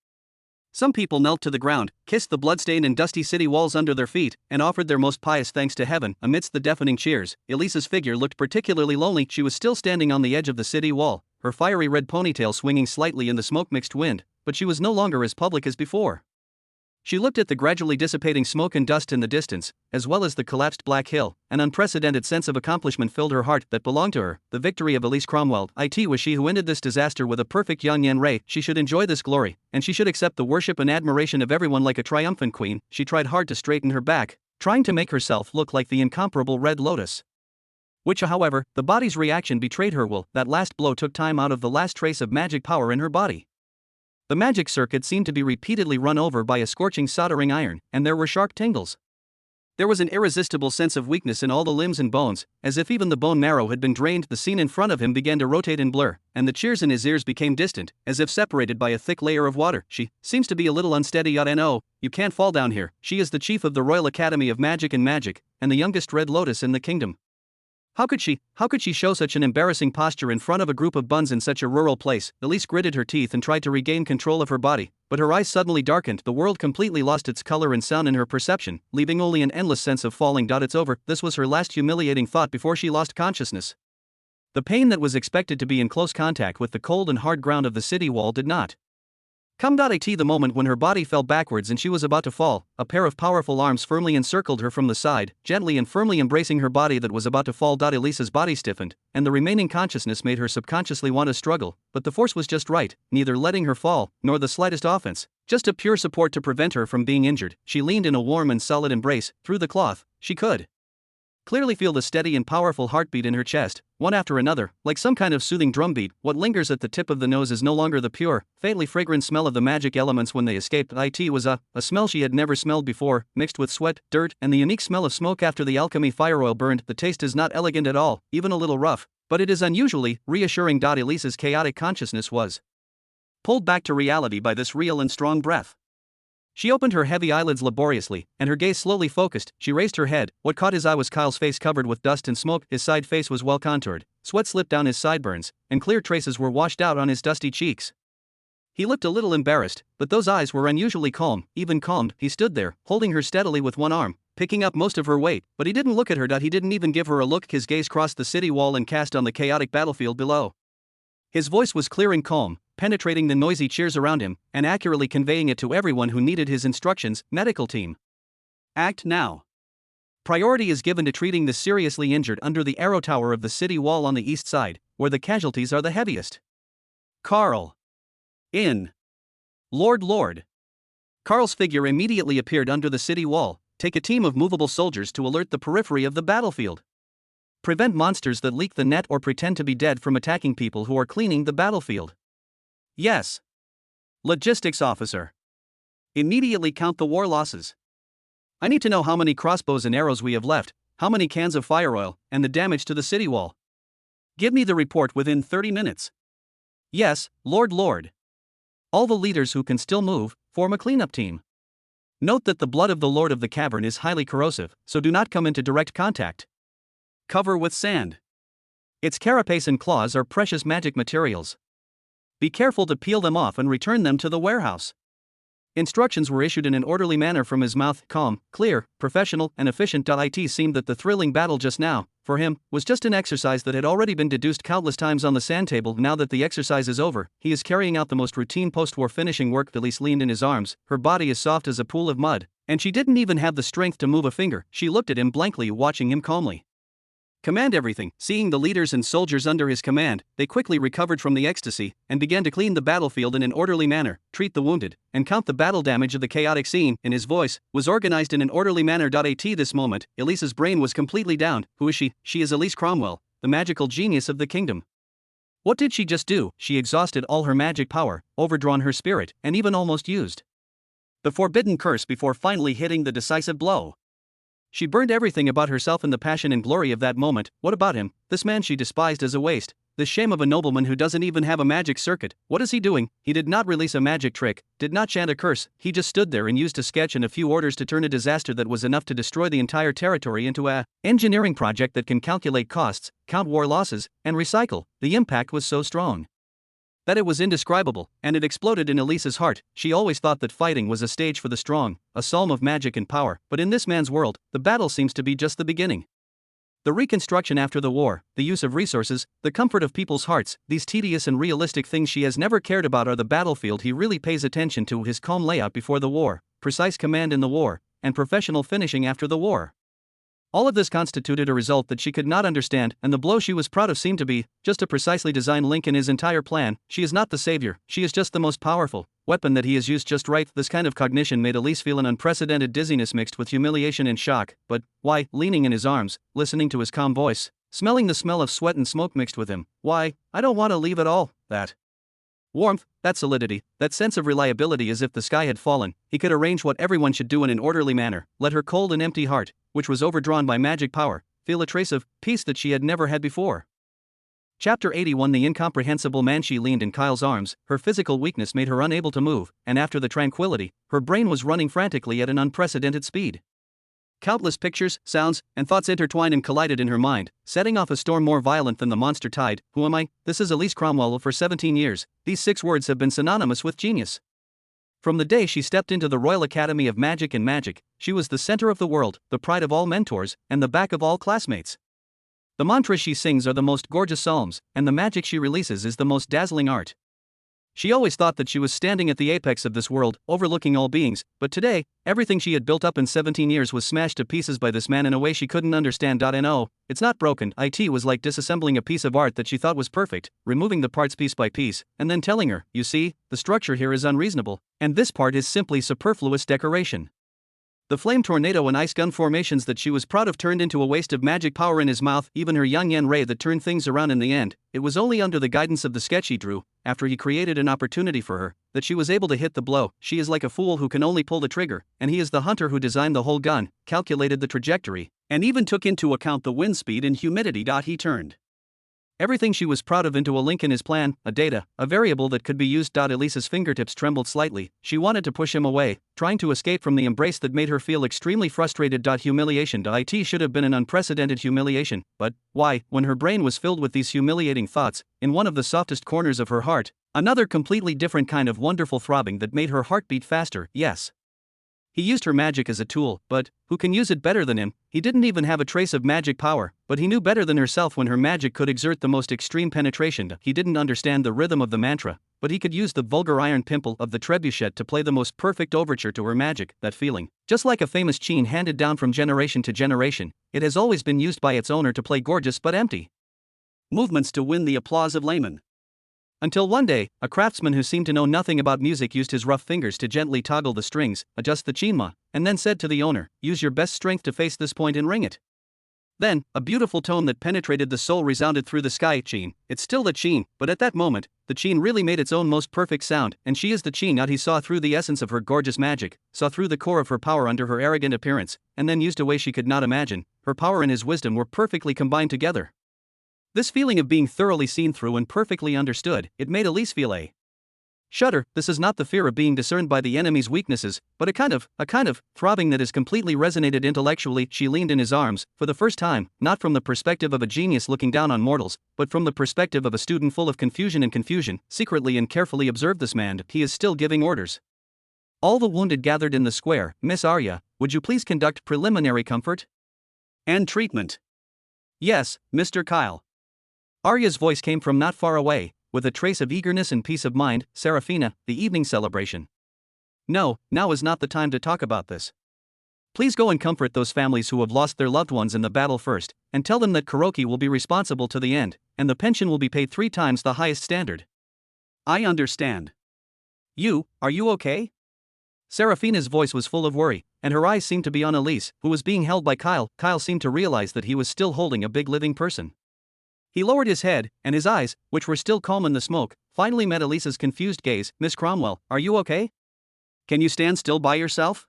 [SPEAKER 1] Some people knelt to the ground, kissed the bloodstained and dusty city walls under their feet, and offered their most pious thanks to heaven. Amidst the deafening cheers, Elisa's figure looked particularly lonely. She was still standing on the edge of the city wall, her fiery red ponytail swinging slightly in the smoke-mixed wind, but she was no longer as public as before. She looked at the gradually dissipating smoke and dust in the distance, as well as the collapsed Black Hill. An unprecedented sense of accomplishment filled her heart that belonged to her. The victory of Elise Cromwell. It was she who ended this disaster with a perfect Yan Ray. She should enjoy this glory, and she should accept the worship and admiration of everyone like a triumphant queen. She tried hard to straighten her back, trying to make herself look like the incomparable Red Lotus. Which, however, the body's reaction betrayed her will. That last blow took time out of the last trace of magic power in her body. The magic circuit seemed to be repeatedly run over by a scorching soldering iron, and there were sharp tingles. There was an irresistible sense of weakness in all the limbs and bones, as if even the bone marrow had been drained. The scene in front of him began to rotate and blur, and the cheers in his ears became distant, as if separated by a thick layer of water. She seems to be a little unsteady. No, you can't fall down here. She is the chief of the Royal Academy of Magic and the youngest Red Lotus in the kingdom. How could she show such an embarrassing posture in front of a group of buns in such a rural place? Elise gritted her teeth and tried to regain control of her body, but her eyes suddenly darkened. The world completely lost its color and sound in her perception, leaving only an endless sense of falling. It's over. This was her last humiliating thought before she lost consciousness. The pain that was expected to be in close contact with the cold and hard ground of the city wall did not come. The moment when her body fell backwards and she was about to fall, a pair of powerful arms firmly encircled her from the side, gently and firmly embracing her body that was about to fall. Elisa's body stiffened, and the remaining consciousness made her subconsciously want to struggle, but the force was just right, neither letting her fall, nor the slightest offense, just a pure support to prevent her from being injured. She leaned in a warm and solid embrace. Through the cloth, she could clearly feel the steady and powerful heartbeat in her chest, one after another, like some kind of soothing drumbeat. What lingers at the tip of the nose is no longer the pure, faintly fragrant smell of the magic elements when they escaped. It was a smell she had never smelled before, mixed with sweat, dirt, and the unique smell of smoke after the alchemy fire oil burned. The taste is not elegant at all, even a little rough, but it is unusually reassuring. Elisa's chaotic consciousness was pulled back to reality by this real and strong breath. She opened her heavy eyelids laboriously, and her gaze slowly focused. She raised her head. What caught his eye was Kyle's face covered with dust and smoke. His side face was well contoured, sweat slipped down his sideburns, and clear traces were washed out on his dusty cheeks. He looked a little embarrassed, but those eyes were unusually calm, even calmed. He stood there, holding her steadily with one arm, picking up most of her weight, but he didn't look at her. He didn't even give her a look. His gaze crossed the city wall and cast on the chaotic battlefield below. His voice was clear and calm, penetrating the noisy cheers around him, and accurately conveying it to everyone who needed his instructions. Medical team. Act now. Priority is given to treating the seriously injured under the arrow tower of the city wall on the east side, where the casualties are the heaviest. Carl. In. Lord. Carl's figure immediately appeared under the city wall. Take a team of movable soldiers to alert the periphery of the battlefield. Prevent monsters that leak the net or pretend to be dead from attacking people who are cleaning the battlefield. Yes. Logistics officer. Immediately count the war losses. I need to know how many crossbows and arrows we have left, how many cans of fire oil, and the damage to the city wall. Give me the report within 30 minutes. Yes, Lord. All the leaders who can still move, form a cleanup team. Note that the blood of the Lord of the Cavern is highly corrosive, so do not come into direct contact. Cover with sand. Its carapace and claws are precious magic materials. Be careful to peel them off and return them to the warehouse. Instructions were issued in an orderly manner from his mouth, calm, clear, professional, and efficient. It seemed that the thrilling battle just now, for him, was just an exercise that had already been deduced countless times on the sand table. Now that the exercise is over, he is carrying out the most routine post-war finishing work. Elise leaned in his arms, her body as soft as a pool of mud, and she didn't even have the strength to move a finger. She looked at him blankly, watching him calmly. Command everything. Seeing the leaders and soldiers under his command, they quickly recovered from the ecstasy and began to clean the battlefield in an orderly manner, treat the wounded, and count the battle damage of the chaotic scene. In his voice, was organized in an orderly manner. At this moment, Elisa's brain was completely down. Who is she? She is Elise Cromwell, the magical genius of the kingdom. What did she just do? She exhausted all her magic power, overdrawn her spirit, and even almost used the forbidden curse before finally hitting the decisive blow. She burned everything about herself in the passion and glory of that moment. What about him? This man she despised as a waste. The shame of a nobleman who doesn't even have a magic circuit. What is he doing? He did not release a magic trick, did not chant a curse. He just stood there and used a sketch and a few orders to turn a disaster that was enough to destroy the entire territory into a engineering project that can calculate costs, count war losses, and recycle. The impact was so strong. That it was indescribable, and it exploded in Elise's heart. She always thought that fighting was a stage for the strong, a psalm of magic and power, but in this man's world, the battle seems to be just the beginning. The reconstruction after the war, the use of resources, the comfort of people's hearts, these tedious and realistic things she has never cared about are the battlefield he really pays attention to. His calm layout before the war, precise command in the war, and professional finishing after the war. All of this constituted a result that she could not understand, and the blow she was proud of seemed to be just a precisely designed link in his entire plan. She is not the savior, she is just the most powerful weapon that he has used just right. This kind of cognition made Elise feel an unprecedented dizziness mixed with humiliation and shock. But why, leaning in his arms, listening to his calm voice, smelling the smell of sweat and smoke mixed with him, why, I don't want to leave at all. That warmth, that solidity, that sense of reliability, as if the sky had fallen. He could arrange what everyone should do in an orderly manner. Let her cold and empty heart, which was overdrawn by magic power, feel a trace of peace that she had never had before. Chapter 81. The incomprehensible man. She leaned in Kyle's arms, her physical weakness made her unable to move, and after the tranquility, her brain was running frantically at an unprecedented speed. Countless pictures, sounds, and thoughts intertwined and collided in her mind, setting off a storm more violent than the monster tide. Who am I? This is Elise Cromwell. For 17 years, these 6 words have been synonymous with genius. From the day she stepped into the Royal Academy of Magic and Magic, she was the center of the world, the pride of all mentors, and the back of all classmates. The mantras she sings are the most gorgeous psalms, and the magic she releases is the most dazzling art. She always thought that she was standing at the apex of this world, overlooking all beings, but today, everything she had built up in 17 years was smashed to pieces by this man in a way she couldn't understand. No, it's not broken. It was like disassembling a piece of art that she thought was perfect, removing the parts piece by piece, and then telling her, you see, the structure here is unreasonable, and this part is simply superfluous decoration. The flame tornado and ice gun formations that she was proud of turned into a waste of magic power in his mouth. Even her young yen ray that turned things around in the end. It was only under the guidance of the sketch he drew, after he created an opportunity for her, that she was able to hit the blow. She is like a fool who can only pull the trigger, and he is the hunter who designed the whole gun, calculated the trajectory, and even took into account the wind speed and humidity. He turned everything she was proud of into a link in his plan, a data, a variable that could be used. Elise's fingertips trembled slightly. She wanted to push him away, trying to escape from the embrace that made her feel extremely frustrated. Humiliation. It should have been an unprecedented humiliation, but why, when her brain was filled with these humiliating thoughts, in one of the softest corners of her heart, another completely different kind of wonderful throbbing that made her heart beat faster. Yes. He used her magic as a tool, but who can use it better than him? He didn't even have a trace of magic power, but he knew better than herself when her magic could exert the most extreme penetration. He didn't understand the rhythm of the mantra, but he could use the vulgar iron pimple of the trebuchet to play the most perfect overture to her magic. That feeling, just like a famous chain handed down from generation to generation, it has always been used by its owner to play gorgeous but empty movements to win the applause of laymen. Until one day, a craftsman who seemed to know nothing about music used his rough fingers to gently toggle the strings, adjust the chinma, and then said to the owner, use your best strength to face this point and ring it. Then, a beautiful tone that penetrated the soul resounded through the sky. Chin, it's still the chin, but at that moment, the chin really made its own most perfect sound, and she is the chin. He saw through the essence of her gorgeous magic, saw through the core of her power under her arrogant appearance, and then used a way she could not imagine. Her power and his wisdom were perfectly combined together. This feeling of being thoroughly seen through and perfectly understood, it made Elise feel a shudder. This is not the fear of being discerned by the enemy's weaknesses, but a kind of throbbing that has completely resonated intellectually. She leaned in his arms, for the first time, not from the perspective of a genius looking down on mortals, but from the perspective of a student full of confusion, secretly and carefully observed this man. He is still giving orders. All the wounded gathered in the square. Miss Arya, would you please conduct preliminary comfort and treatment? Yes, Mr. Kyle. Arya's voice came from not far away, with a trace of eagerness and peace of mind. Serafina, the evening celebration. No, now is not the time to talk about this. Please go and comfort those families who have lost their loved ones in the battle first, and tell them that Kuroki will be responsible to the end, and the pension will be paid 3 times the highest standard. I understand. Are you okay? Serafina's voice was full of worry, and her eyes seemed to be on Elise, who was being held by Kyle. Kyle seemed to realize that he was still holding a big living person. He lowered his head, and his eyes, which were still calm in the smoke, finally met Elise's confused gaze. Miss Cromwell, are you okay? Can you stand still by yourself?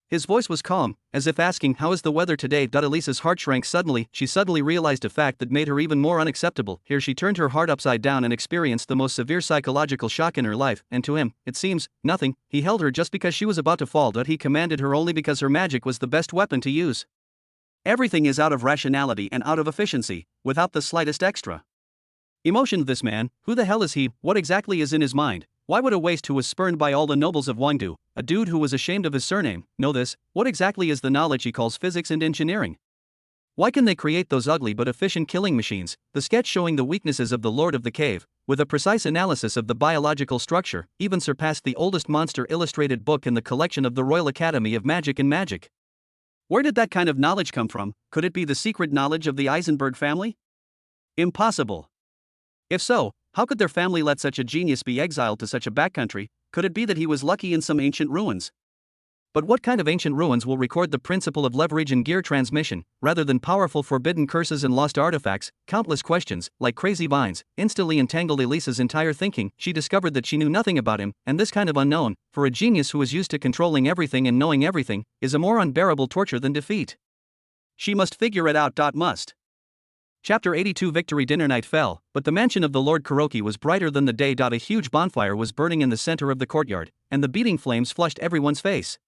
[SPEAKER 1] His voice was calm, as if asking, how is the weather today? Elise's heart shrank suddenly. She suddenly realized a fact that made her even more unacceptable. Here she turned her heart upside down and experienced the most severe psychological shock in her life, and to him, it seems, nothing. He held her just because she was about to fall. He commanded her only because her magic was the best weapon to use. Everything is out of rationality and out of efficiency, without the slightest extra Emotioned this man, who the hell is he, what exactly is in his mind? Why would a waste who was spurned by all the nobles of Wangdu, a dude who was ashamed of his surname, know this? What exactly is the knowledge he calls physics and engineering? Why can they create those ugly but efficient killing machines? The sketch showing the weaknesses of the Lord of the Cave, with a precise analysis of the biological structure, even surpassed the oldest monster illustrated book in the collection of the Royal Academy of Magic and Magic. Where did that kind of knowledge come from? Could it be the secret knowledge of the Eisenberg family? Impossible. If so, how could their family let such a genius be exiled to such a backcountry? Could it be that he was lucky in some ancient ruins? But what kind of ancient ruins will record the principle of leverage and gear transmission, rather than powerful forbidden curses and lost artifacts? Countless questions, like crazy vines, instantly entangled Elisa's entire thinking. She discovered that she knew nothing about him, and this kind of unknown, for a genius who is used to controlling everything and knowing everything, is a more unbearable torture than defeat. She must figure it out. Must. Chapter 82. Victory. Dinner night fell, but the mansion of the Lord Kuroki was brighter than the day. A huge bonfire was burning in the center of the courtyard, and the beating flames flushed everyone's face.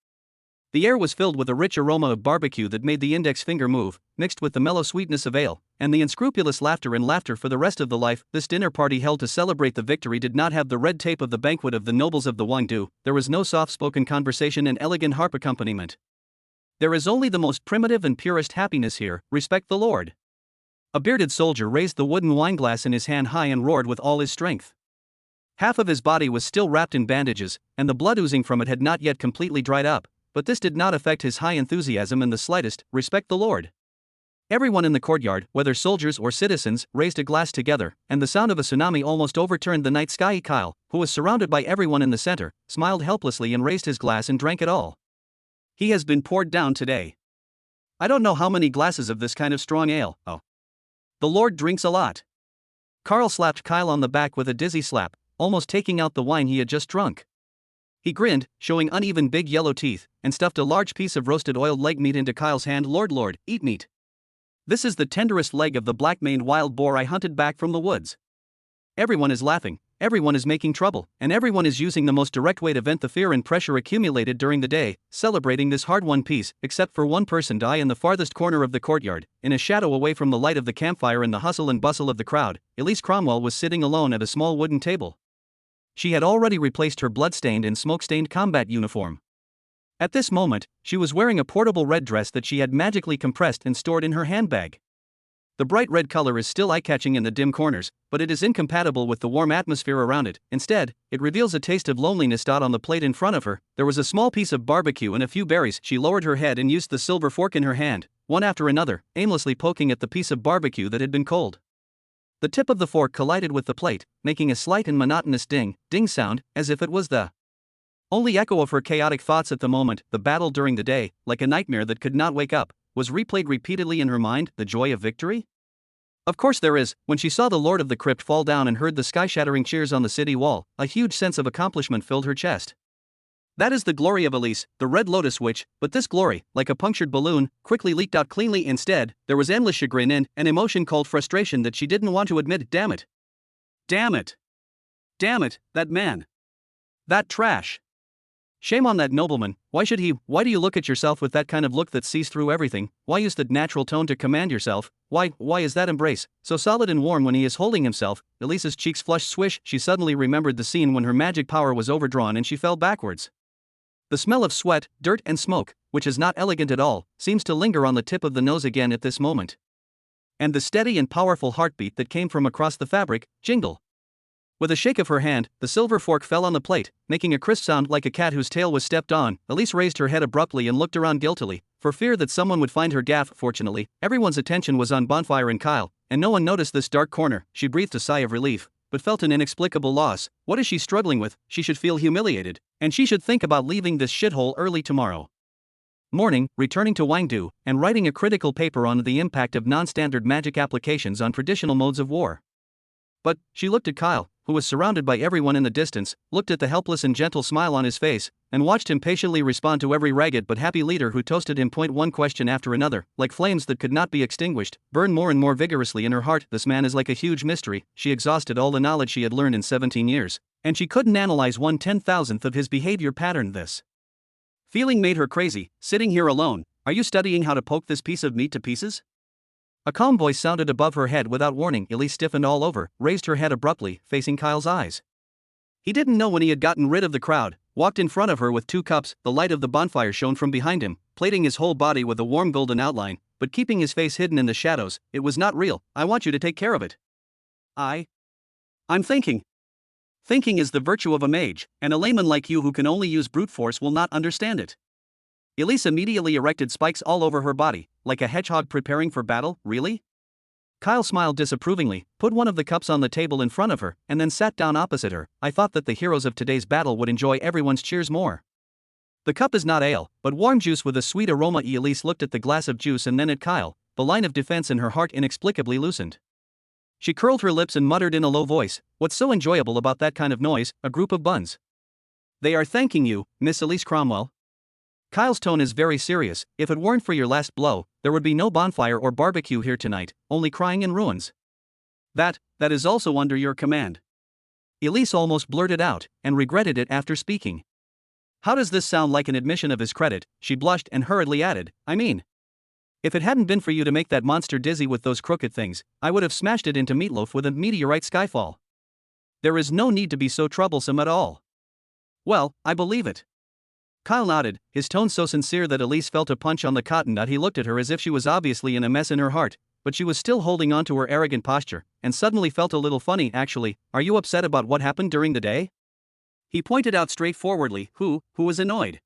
[SPEAKER 1] The air was filled with a rich aroma of barbecue that made the index finger move, mixed with the mellow sweetness of ale, and the unscrupulous laughter for the rest of the life. This dinner party held to celebrate the victory did not have the red tape of the banquet of the nobles of the Wangdu. There was no soft-spoken conversation and elegant harp accompaniment. There is only the most primitive and purest happiness here. Respect the Lord. A bearded soldier raised the wooden wineglass in his hand high and roared with all his strength. Half of his body was still wrapped in bandages, and the blood oozing from it had not yet completely dried up. But this did not affect his high enthusiasm in the slightest. Respect the Lord. Everyone in the courtyard, whether soldiers or citizens, raised a glass together, and the sound of a tsunami almost overturned the night sky. Kyle, who was surrounded by everyone in the center, smiled helplessly and raised his glass and drank it all. He has been poured down today. I don't know how many glasses of this kind of strong ale. Oh. The Lord drinks a lot. Carl slapped Kyle on the back with a dizzy slap, almost taking out the wine he had just drunk. He grinned, showing uneven big yellow teeth, and stuffed a large piece of roasted oiled leg meat into Kyle's hand. Lord, eat meat. This is the tenderest leg of the black-maned wild boar I hunted back from the woods. Everyone is laughing, everyone is making trouble, and everyone is using the most direct way to vent the fear and pressure accumulated during the day, celebrating this hard-won peace, except for one person. In the farthest corner of the courtyard, in a shadow away from the light of the campfire and the hustle and bustle of the crowd, Elise Cromwell was sitting alone at a small wooden table. She had already replaced her blood-stained and smoke-stained combat uniform. At this moment, she was wearing a portable red dress that she had magically compressed and stored in her handbag. The bright red color is still eye-catching in the dim corners, but it is incompatible with the warm atmosphere around it. Instead, it reveals a taste of loneliness. On the plate in front of her, there was a small piece of barbecue and a few berries. She lowered her head and used the silver fork in her hand, one after another, aimlessly poking at the piece of barbecue that had been cold. The tip of the fork collided with the plate, making a slight and monotonous ding sound, as if it was the only echo of her chaotic thoughts at the moment. The battle during the day, like a nightmare that could not wake up, was replayed repeatedly in her mind. The joy of victory? Of course there is. When she saw the Lord of the Crypt fall down and heard the sky-shattering cheers on the city wall, a huge sense of accomplishment filled her chest. That is the glory of Elise, the Red Lotus Witch, but this glory, like a punctured balloon, quickly leaked out cleanly. Instead, there was endless chagrin and an emotion called frustration that she didn't want to admit. Damn it! Damn it! Damn it, that man! That trash! Shame on that nobleman. Why should he? Why do you look at yourself with that kind of look that sees through everything? Why use that natural tone to command yourself? Why is that embrace so solid and warm when he is holding himself? Elisa's cheeks flushed. Swish, she suddenly remembered the scene when her magic power was overdrawn and she fell backwards. The smell of sweat, dirt and smoke, which is not elegant at all, seems to linger on the tip of the nose again at this moment. And the steady and powerful heartbeat that came from across the fabric, jingle. With a shake of her hand, the silver fork fell on the plate, making a crisp sound like a cat whose tail was stepped on. Elise raised her head abruptly and looked around guiltily, for fear that someone would find her gaffe. Fortunately, everyone's attention was on Bonfire and Kyle, and no one noticed this dark corner. She breathed a sigh of relief, but felt an inexplicable loss. What is she struggling with? She should feel humiliated, and she should think about leaving this shithole early tomorrow morning, returning to Wangdu, and writing a critical paper on the impact of non-standard magic applications on traditional modes of war. But she looked at Kyle, who was surrounded by everyone in the distance, looked at the helpless and gentle smile on his face, and watched him patiently respond to every ragged but happy leader who toasted him. One question after another, like flames that could not be extinguished, burned more and more vigorously in her heart. This man is like a huge mystery. She exhausted all the knowledge she had learned in 17 years, and she couldn't analyze 1/10,000th of his behavior pattern. This feeling made her crazy. Sitting here alone, are you studying how to poke this piece of meat to pieces? A calm voice sounded above her head without warning. Elise stiffened all over, raised her head abruptly, facing Kyle's eyes. He didn't know when he had gotten rid of the crowd, walked in front of her with 2 cups, the light of the bonfire shone from behind him, plating his whole body with a warm golden outline, but keeping his face hidden in the shadows. It was not real. I want you to take care of it. I'm thinking. Thinking is the virtue of a mage, and a layman like you who can only use brute force will not understand it. Elise immediately erected spikes all over her body, like a hedgehog preparing for battle. Really? Kyle smiled disapprovingly, put one of the cups on the table in front of her, and then sat down opposite her. I thought that the heroes of today's battle would enjoy everyone's cheers more. The cup is not ale, but warm juice with a sweet aroma. Elise looked at the glass of juice and then at Kyle, the line of defense in her heart inexplicably loosened. She curled her lips and muttered in a low voice, "What's so enjoyable about that kind of noise? A group of buns." "They are thanking you, Miss Elise Cromwell." Kyle's tone is very serious. "If it weren't for your last blow, there would be no bonfire or barbecue here tonight, only crying in ruins. That is also under your command." Elise almost blurted out, and regretted it after speaking. How does this sound like an admission of his credit? She blushed and hurriedly added, "I mean, if it hadn't been for you to make that monster dizzy with those crooked things, I would have smashed it into meatloaf with a meteorite skyfall. There is no need to be so troublesome at all." "Well, I believe it." Kyle nodded, his tone so sincere that Elise felt a punch on the cotton nut. He looked at her as if she was obviously in a mess in her heart, but she was still holding on to her arrogant posture, and suddenly felt a little funny. "Actually, are you upset about what happened during the day?" He pointed out straightforwardly. Who was annoyed?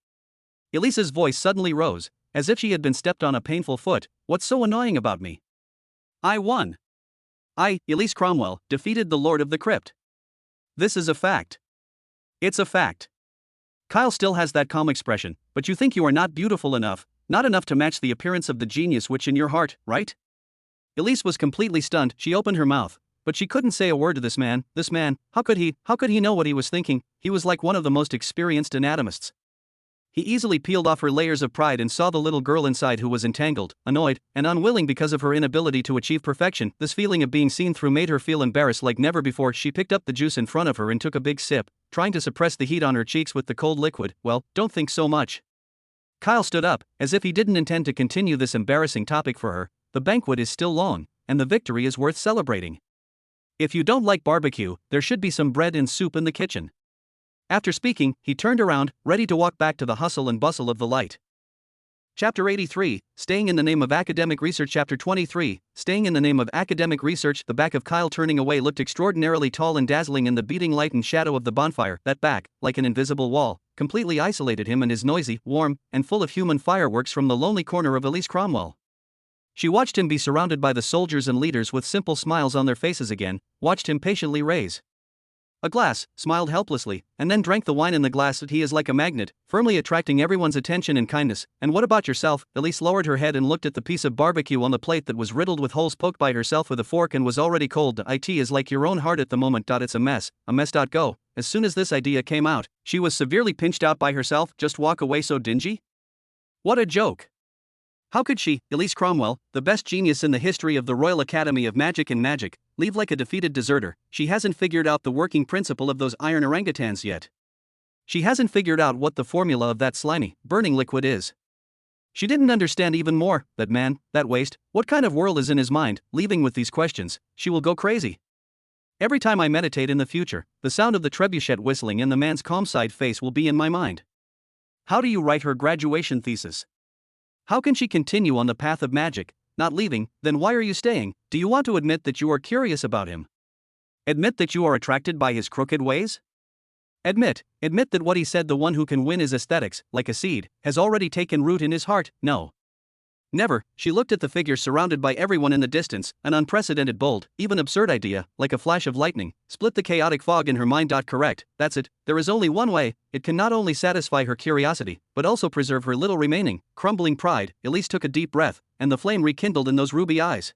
[SPEAKER 1] Elise's voice suddenly rose, as if she had been stepped on a painful foot. "What's so annoying about me? I won. Elise Cromwell, defeated the Lord of the Crypt. This is a fact. It's a fact." Kyle still has that calm expression. "But you think you are not beautiful enough, not enough to match the appearance of the genius which in your heart, right?" Elise was completely stunned. She opened her mouth, but she couldn't say a word to this man. How could he know what he was thinking? He was like one of the most experienced anatomists. He easily peeled off her layers of pride and saw the little girl inside who was entangled, annoyed, and unwilling because of her inability to achieve perfection. This feeling of being seen through made her feel embarrassed like never before. She picked up the juice in front of her and took a big sip, trying to suppress the heat on her cheeks with the cold liquid. "Well, don't think so much." Kyle stood up, as if he didn't intend to continue this embarrassing topic for her. "The banquet is still long, and the victory is worth celebrating. If you don't like barbecue, there should be some bread and soup in the kitchen." After speaking, he turned around, ready to walk back to the hustle and bustle of the light. Chapter 83, Staying in the Name of Academic Research. Chapter 23, Staying in the Name of Academic Research. The back of Kyle turning away looked extraordinarily tall and dazzling in the beating light and shadow of the bonfire. That back, like an invisible wall, completely isolated him and his noisy, warm, and full of human fireworks from the lonely corner of Elise Cromwell. She watched him be surrounded by the soldiers and leaders with simple smiles on their faces again, watched him patiently raise a glass, smiled helplessly, and then drank the wine in the glass. That he is like a magnet, firmly attracting everyone's attention and kindness. "And what about yourself?" Elise lowered her head and looked at the piece of barbecue on the plate that was riddled with holes poked by herself with a fork and was already cold. "It is like your own heart at the moment. It's a mess. Go." As soon as this idea came out, she was severely pinched out by herself. Just walk away so dingy? What a joke. How could she, Elise Cromwell, the best genius in the history of the Royal Academy of Magic and Magic, leave like a defeated deserter? She hasn't figured out the working principle of those iron orangutans yet. She hasn't figured out what the formula of that slimy, burning liquid is. She didn't understand even more. That man, that waste, what kind of world is in his mind? Leaving with these questions, she will go crazy. Every time I meditate in the future, the sound of the trebuchet whistling and the man's calm-side face will be in my mind. How do you write her graduation thesis? How can she continue on the path of magic, not leaving? Then why are you staying? Do you want to admit that you are curious about him? Admit that you are attracted by his crooked ways? Admit that what he said, the one who can win is aesthetics, like a seed, has already taken root in his heart. No. Never. She looked at the figure surrounded by everyone in the distance, an unprecedented, bold, even absurd idea, like a flash of lightning, split the chaotic fog in her mind. Correct, that's it, there is only one way. It can not only satisfy her curiosity, but also preserve her little remaining, crumbling pride. Elise took a deep breath, and the flame rekindled in those ruby eyes.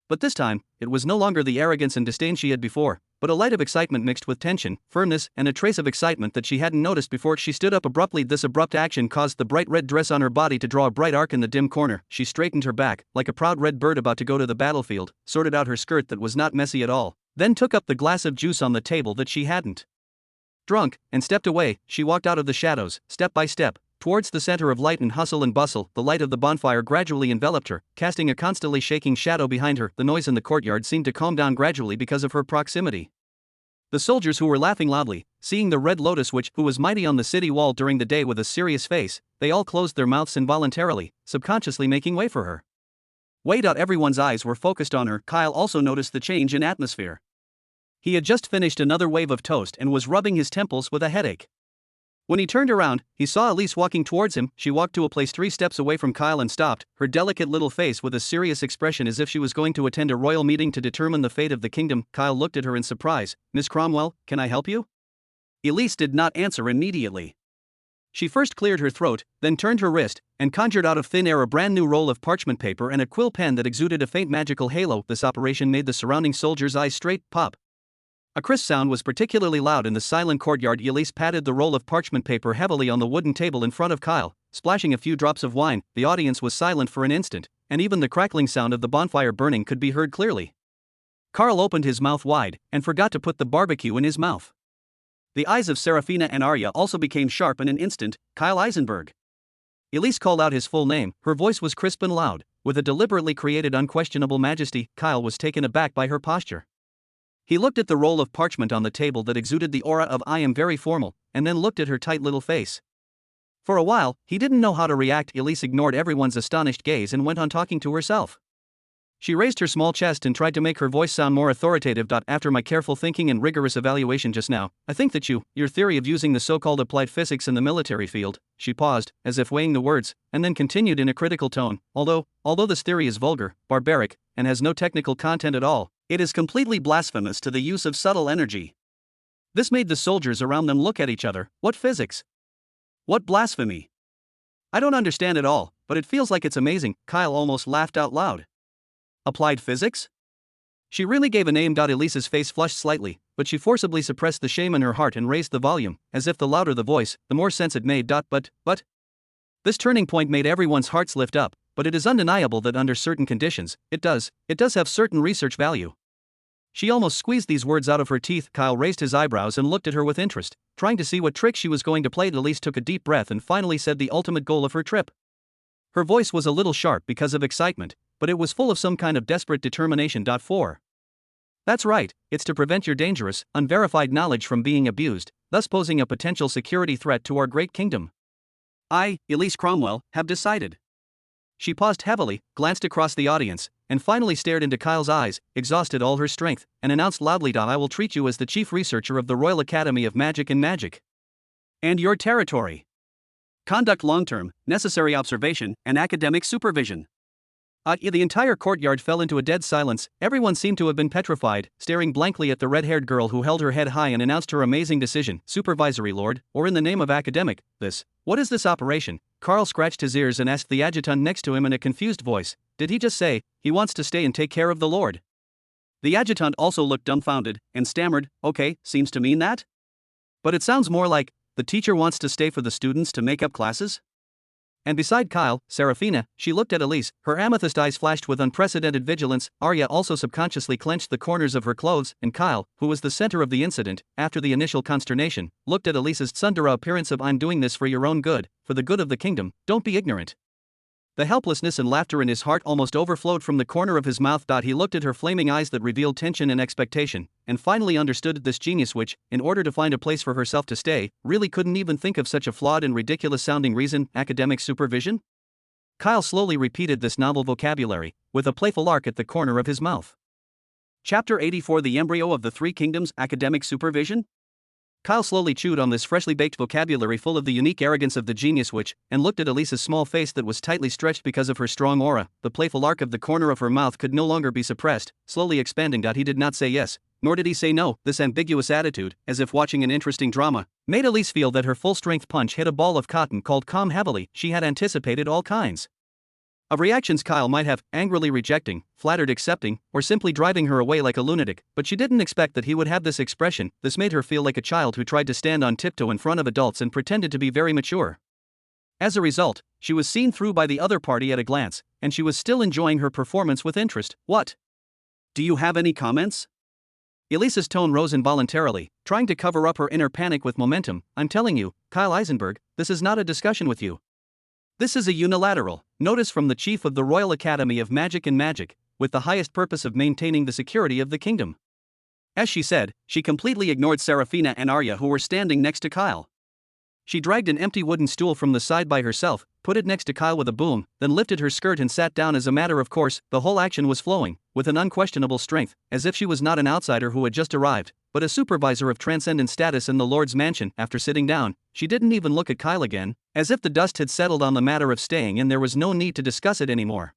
[SPEAKER 1] But this time, it was no longer the arrogance and disdain she had before, but a light of excitement mixed with tension, firmness, and a trace of excitement that she hadn't noticed before. She stood up abruptly. This abrupt action caused the bright red dress on her body to draw a bright arc in the dim corner. She straightened her back, like a proud red bird about to go to the battlefield, sorted out her skirt that was not messy at all, then took up the glass of juice on the table that she hadn't drunk, and stepped away. She walked out of the shadows, step by step, Towards the center of light and hustle and bustle, the light of the bonfire gradually enveloped her, casting a constantly shaking shadow behind her. The noise in the courtyard seemed to calm down gradually because of her proximity. The soldiers who were laughing loudly, seeing the red lotus witch who was mighty on the city wall during the day with a serious face, they all closed their mouths involuntarily, subconsciously making way for her. Everyone's eyes were focused on her. Kyle also noticed the change in atmosphere. He had just finished another wave of toast and was rubbing his temples with a headache. When he turned around, he saw Elise walking towards him. She walked to a place 3 steps away from Kyle and stopped, her delicate little face with a serious expression as if she was going to attend a royal meeting to determine the fate of the kingdom. Kyle looked at her in surprise. "Miss Cromwell, can I help you?" Elise did not answer immediately. She first cleared her throat, then turned her wrist, and conjured out of thin air a brand new roll of parchment paper and a quill pen that exuded a faint magical halo. This operation made the surrounding soldiers' eyes straight pop. A crisp sound was particularly loud in the silent courtyard. Elise patted the roll of parchment paper heavily on the wooden table in front of Kyle, splashing a few drops of wine. The audience was silent for an instant, and even the crackling sound of the bonfire burning could be heard clearly. Carl opened his mouth wide and forgot to put the barbecue in his mouth. The eyes of Serafina and Arya also became sharp in an instant. "Kyle Eisenberg." Elise called out his full name. Her voice was crisp and loud, with a deliberately created unquestionable majesty. Kyle was taken aback by her posture. He looked at the roll of parchment on the table that exuded the aura of "I am very formal," and then looked at her tight little face. For a while, he didn't know how to react. Elise ignored everyone's astonished gaze and went on talking to herself. She raised her small chest and tried to make her voice sound more authoritative. "After my careful thinking and rigorous evaluation just now, I think that your theory of using the so-called applied physics in the military field," she paused, as if weighing the words, and then continued in a critical tone, although this theory is vulgar, barbaric, and has no technical content at all, it is completely blasphemous to the use of subtle energy." This made the soldiers around them look at each other. What physics? What blasphemy? I don't understand at all, but it feels like it's amazing. Kyle almost laughed out loud. Applied physics? She really gave a name. Elise's face flushed slightly, but she forcibly suppressed the shame in her heart and raised the volume, as if the louder the voice, the more sense it made. But. This turning point made everyone's hearts lift up, but it is undeniable that under certain conditions, it does have certain research value. She almost squeezed these words out of her teeth. Kyle raised his eyebrows and looked at her with interest, trying to see what trick she was going to play. Elise took a deep breath and finally said the ultimate goal of her trip. Her voice was a little sharp because of excitement, but it was full of some kind of desperate determination. That's right, it's to prevent your dangerous, unverified knowledge from being abused, thus posing a potential security threat to our great kingdom. I, Elise Cromwell, have decided. She paused heavily, glanced across the audience, and finally stared into Kyle's eyes, exhausted all her strength, and announced loudly, "I will treat you as the chief researcher of the Royal Academy of Magic and Magic. And your territory. Conduct long-term, necessary observation, and academic supervision." The entire courtyard fell into a dead silence. Everyone seemed to have been petrified, staring blankly at the red-haired girl who held her head high and announced her amazing decision. "Supervisory lord, or in the name of academic, what is this operation?" Carl scratched his ears and asked the adjutant next to him in a confused voice, "Did he just say, he wants to stay and take care of the lord?" The adjutant also looked dumbfounded, and stammered, "Okay, seems to mean that? But it sounds more like, the teacher wants to stay for the students to make up classes?" And beside Kyle, Serafina, she looked at Elise, her amethyst eyes flashed with unprecedented vigilance. Arya also subconsciously clenched the corners of her clothes, and Kyle, who was the center of the incident, after the initial consternation, looked at Elise's tsundere appearance of "I'm doing this for your own good, for the good of the kingdom, don't be ignorant." The helplessness and laughter in his heart almost overflowed from the corner of his mouth. He looked at her flaming eyes that revealed tension and expectation, and finally understood this genius witch, in order to find a place for herself to stay, really couldn't even think of such a flawed and ridiculous-sounding reason: academic supervision? Kyle slowly repeated this novel vocabulary, with a playful arc at the corner of his mouth. Chapter 84: The Embryo of the Three Kingdoms, Academic Supervision? Kyle slowly chewed on this freshly baked vocabulary full of the unique arrogance of the genius witch, and looked at Elise's small face that was tightly stretched because of her strong aura. The playful arc of the corner of her mouth could no longer be suppressed, slowly expanding. He did not say yes, nor did he say no. This ambiguous attitude, as if watching an interesting drama, made Elise feel that her full-strength punch hit a ball of cotton called calm heavily. She had anticipated all kinds of reactions. Kyle might have, angrily rejecting, flattered accepting, or simply driving her away like a lunatic, but she didn't expect that he would have this expression. This made her feel like a child who tried to stand on tiptoe in front of adults and pretended to be very mature. As a result, she was seen through by the other party at a glance, and she was still enjoying her performance with interest. "What? Do you have any comments?" Elisa's tone rose involuntarily, trying to cover up her inner panic with momentum. I'm telling you, Kyle Eisenberg, this is not a discussion with you. This is a unilateral notice from the chief of the Royal Academy of Magic and Magic, with the highest purpose of maintaining the security of the kingdom. As she said, she completely ignored Serafina and Arya, who were standing next to Kyle. She dragged an empty wooden stool from the side by herself, put it next to Kyle with a boom, then lifted her skirt and sat down as a matter of course. The whole action was flowing, with an unquestionable strength, as if she was not an outsider who had just arrived, but a supervisor of transcendent status in the Lord's mansion. After sitting down, she didn't even look at Kyle again, as if the dust had settled on the matter of staying and there was no need to discuss it anymore.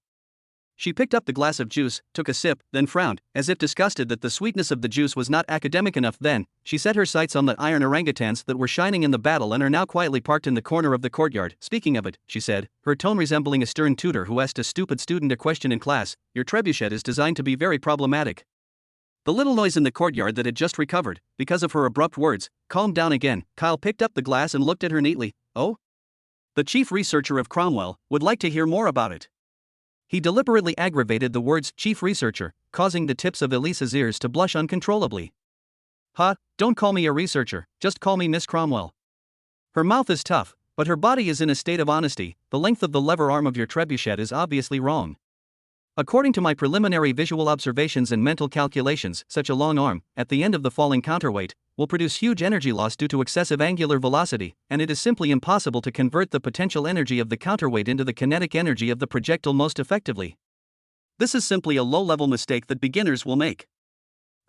[SPEAKER 1] She picked up the glass of juice, took a sip, then frowned, as if disgusted that the sweetness of the juice was not academic enough. Then, she set her sights on the iron orangutans that were shining in the battle and are now quietly parked in the corner of the courtyard. Speaking of it, she said, her tone resembling a stern tutor who asked a stupid student a question in class, your trebuchet is designed to be very problematic. The little noise in the courtyard that had just recovered, because of her abrupt words, calmed down again. Kyle picked up the glass and looked at her neatly. Oh? The chief researcher of Cromwell would like to hear more about it. He deliberately aggravated the words chief researcher, causing the tips of Elisa's ears to blush uncontrollably. Huh, don't call me a researcher, just call me Miss Cromwell. Her mouth is tough, but her body is in a state of honesty. The length of the lever arm of your trebuchet is obviously wrong. According to my preliminary visual observations and mental calculations, such a long arm, at the end of the falling counterweight, will produce huge energy loss due to excessive angular velocity, and it is simply impossible to convert the potential energy of the counterweight into the kinetic energy of the projectile most effectively. This is simply a low-level mistake that beginners will make.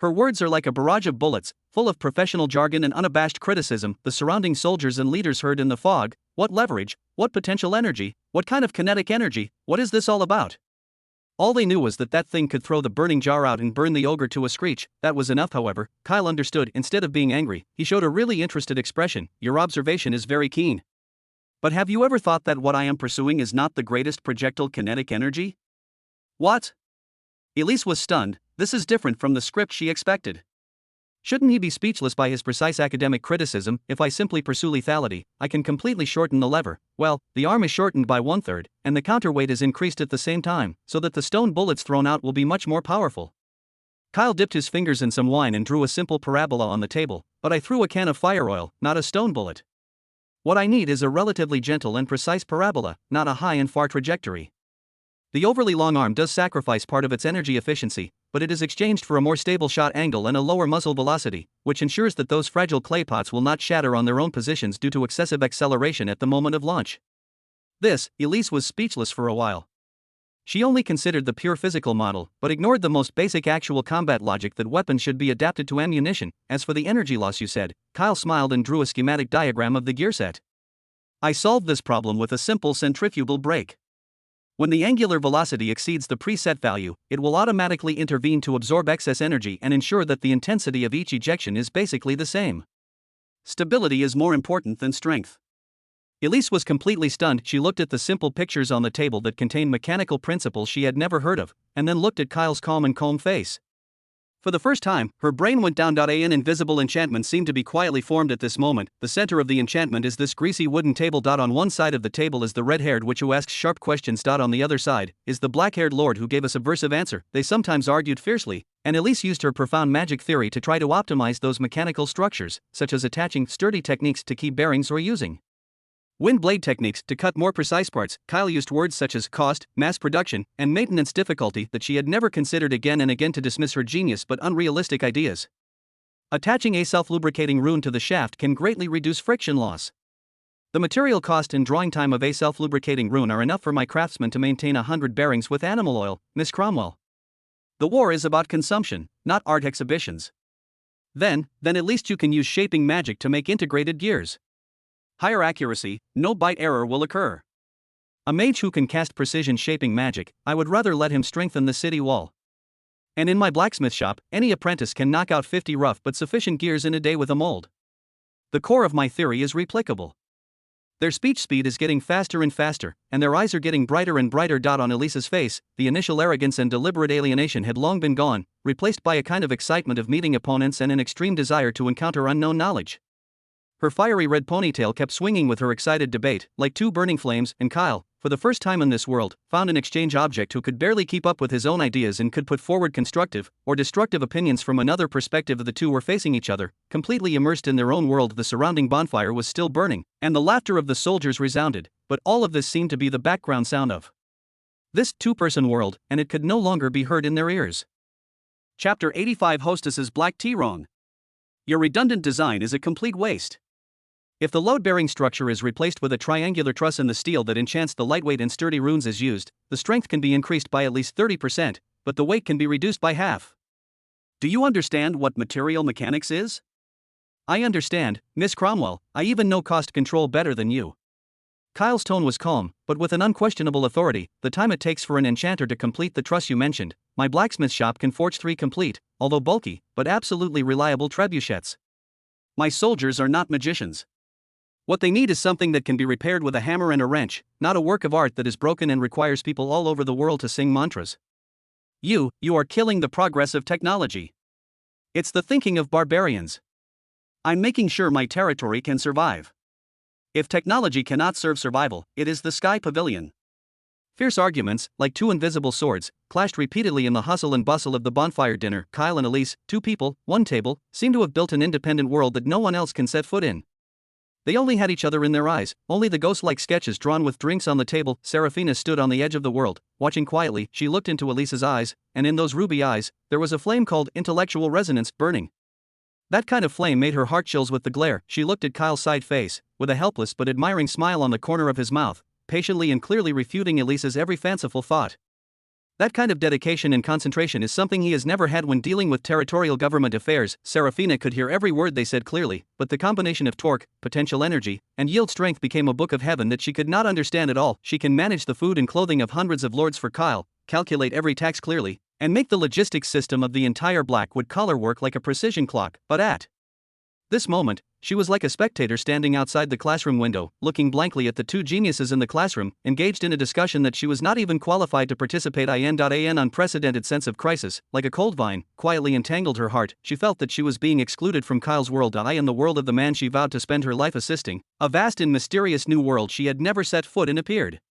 [SPEAKER 1] Her words are like a barrage of bullets, full of professional jargon and unabashed criticism. The surrounding soldiers and leaders heard in the fog. What leverage? What potential energy? What kind of kinetic energy? What is this all about? All they knew was that thing could throw the burning jar out and burn the ogre to a screech. That was enough, however. Kyle understood. Instead of being angry, he showed a really interested expression. Your observation is very keen. But have you ever thought that what I am pursuing is not the greatest projectile kinetic energy? What? Elise was stunned. This is different from the script she expected. Shouldn't he be speechless by his precise academic criticism? If I simply pursue lethality, I can completely shorten the lever. Well, the arm is shortened by 1/3, and the counterweight is increased at the same time, so that the stone bullets thrown out will be much more powerful. Kyle dipped his fingers in some wine and drew a simple parabola on the table. But I threw a can of fire oil, not a stone bullet. What I need is a relatively gentle and precise parabola, not a high and far trajectory. The overly long arm does sacrifice part of its energy efficiency, but it is exchanged for a more stable shot angle and a lower muzzle velocity, which ensures that those fragile clay pots will not shatter on their own positions due to excessive acceleration at the moment of launch. Elise was speechless for a while. She only considered the pure physical model, but ignored the most basic actual combat logic that weapons should be adapted to ammunition. As for the energy loss you said, Kyle smiled and drew a schematic diagram of the gear set. I solved this problem with a simple centrifugal brake. When the angular velocity exceeds the preset value, it will automatically intervene to absorb excess energy and ensure that the intensity of each ejection is basically the same. Stability is more important than strength. Elise was completely stunned. She looked at the simple pictures on the table that contained mechanical principles she had never heard of, and then looked at Kyle's calm and calm face. For the first time, her brain went down. An invisible enchantment seemed to be quietly formed at this moment. The center of the enchantment is this greasy wooden table. On one side of the table is the red-haired witch who asks sharp questions. On the other side is the black-haired lord who gave a subversive answer. They sometimes argued fiercely, and Elise used her profound magic theory to try to optimize those mechanical structures, such as attaching sturdy techniques to key bearings or using wind blade techniques to cut more precise parts. Kyle used words such as cost, mass production, and maintenance difficulty that she had never considered again and again to dismiss her genius but unrealistic ideas. Attaching a self-lubricating rune to the shaft can greatly reduce friction loss. The material cost and drawing time of a self-lubricating rune are enough for my craftsman to maintain 100 bearings with animal oil, Miss Cromwell. The war is about consumption, not art exhibitions. Then at least you can use shaping magic to make integrated gears. Higher accuracy, no bite error will occur. A mage who can cast precision shaping magic, I would rather let him strengthen the city wall. And in my blacksmith shop, any apprentice can knock out 50 rough but sufficient gears in a day with a mold. The core of my theory is replicable. Their speech speed is getting faster and faster, and their eyes are getting brighter and brighter. On Elisa's face, the initial arrogance and deliberate alienation had long been gone, replaced by a kind of excitement of meeting opponents and an extreme desire to encounter unknown knowledge. Her fiery red ponytail kept swinging with her excited debate, like two burning flames, and Kyle, for the first time in this world, found an exchange object who could barely keep up with his own ideas and could put forward constructive or destructive opinions from another perspective. The two were facing each other, completely immersed in their own world. The surrounding bonfire was still burning, and the laughter of the soldiers resounded, but all of this seemed to be the background sound of this two-person world, and it could no longer be heard in their ears. Chapter 85: Hostess's Black Tea. Wrong. Your redundant design is a complete waste. If the load-bearing structure is replaced with a triangular truss and the steel that enchants the lightweight and sturdy runes is used, the strength can be increased by at least 30%, but the weight can be reduced by half. Do you understand what material mechanics is? I understand, Miss Cromwell. I even know cost control better than you. Kyle's tone was calm, but with an unquestionable authority. The time it takes for an enchanter to complete the truss you mentioned, my blacksmith shop can forge 3 complete, although bulky, but absolutely reliable trebuchets. My soldiers are not magicians. What they need is something that can be repaired with a hammer and a wrench, not a work of art that is broken and requires people all over the world to sing mantras. You are killing the progress of technology. It's the thinking of barbarians. I'm making sure my territory can survive. If technology cannot serve survival, it is the Sky Pavilion. Fierce arguments, like two invisible swords, clashed repeatedly in the hustle and bustle of the bonfire dinner. Kyle and Elise, 2 people, 1 table, seem to have built an independent world that no one else can set foot in. They only had each other in their eyes, only the ghost-like sketches drawn with drinks on the table. Seraphina stood on the edge of the world, watching quietly. She looked into Elise's eyes, and in those ruby eyes, there was a flame called intellectual resonance, burning. That kind of flame made her heart chills with the glare. She looked at Kyle's side face, with a helpless but admiring smile on the corner of his mouth, patiently and clearly refuting Elise's every fanciful thought. That kind of dedication and concentration is something he has never had when dealing with territorial government affairs. Seraphina could hear every word they said clearly, but the combination of torque, potential energy, and yield strength became a book of heaven that she could not understand at all. She can manage the food and clothing of hundreds of lords for Kyle, calculate every tax clearly, and make the logistics system of the entire Blackwood collar work like a precision clock. But at this moment, she was like a spectator standing outside the classroom window, looking blankly at the two geniuses in the classroom, engaged in a discussion that she was not even qualified to participate in. An unprecedented sense of crisis, like a cold vine, quietly entangled her heart. She felt that she was being excluded from Kyle's world and the world of the man she vowed to spend her life assisting. A vast and mysterious new world she had never set foot in appeared.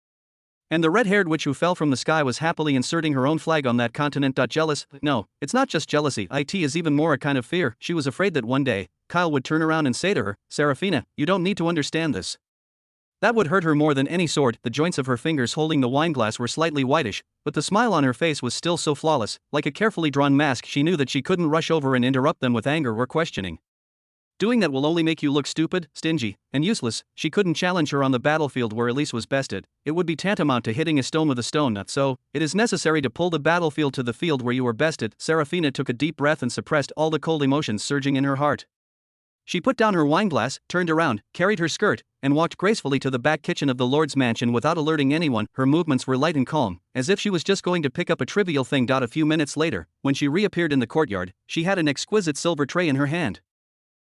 [SPEAKER 1] And the red-haired witch who fell from the sky was happily inserting her own flag on that continent. Jealous? No, it's not just jealousy. It is even more a kind of fear. She was afraid that one day, Kyle would turn around and say to her, "Seraphina, you don't need to understand this." That would hurt her more than any sword. The joints of her fingers holding the wineglass were slightly whitish, but the smile on her face was still so flawless, like a carefully drawn mask. She knew that she couldn't rush over and interrupt them with anger or questioning. Doing that will only make you look stupid, stingy, and useless. She couldn't challenge her on the battlefield where Elise was bested. It would be tantamount to hitting a stone with a stone. So, it is necessary to pull the battlefield to the field where you were bested. Seraphina took a deep breath and suppressed all the cold emotions surging in her heart. She put down her wineglass, turned around, carried her skirt, and walked gracefully to the back kitchen of the Lord's mansion without alerting anyone. Her movements were light and calm, as if she was just going to pick up a trivial thing. A few minutes later, when she reappeared in the courtyard, she had an exquisite silver tray in her hand.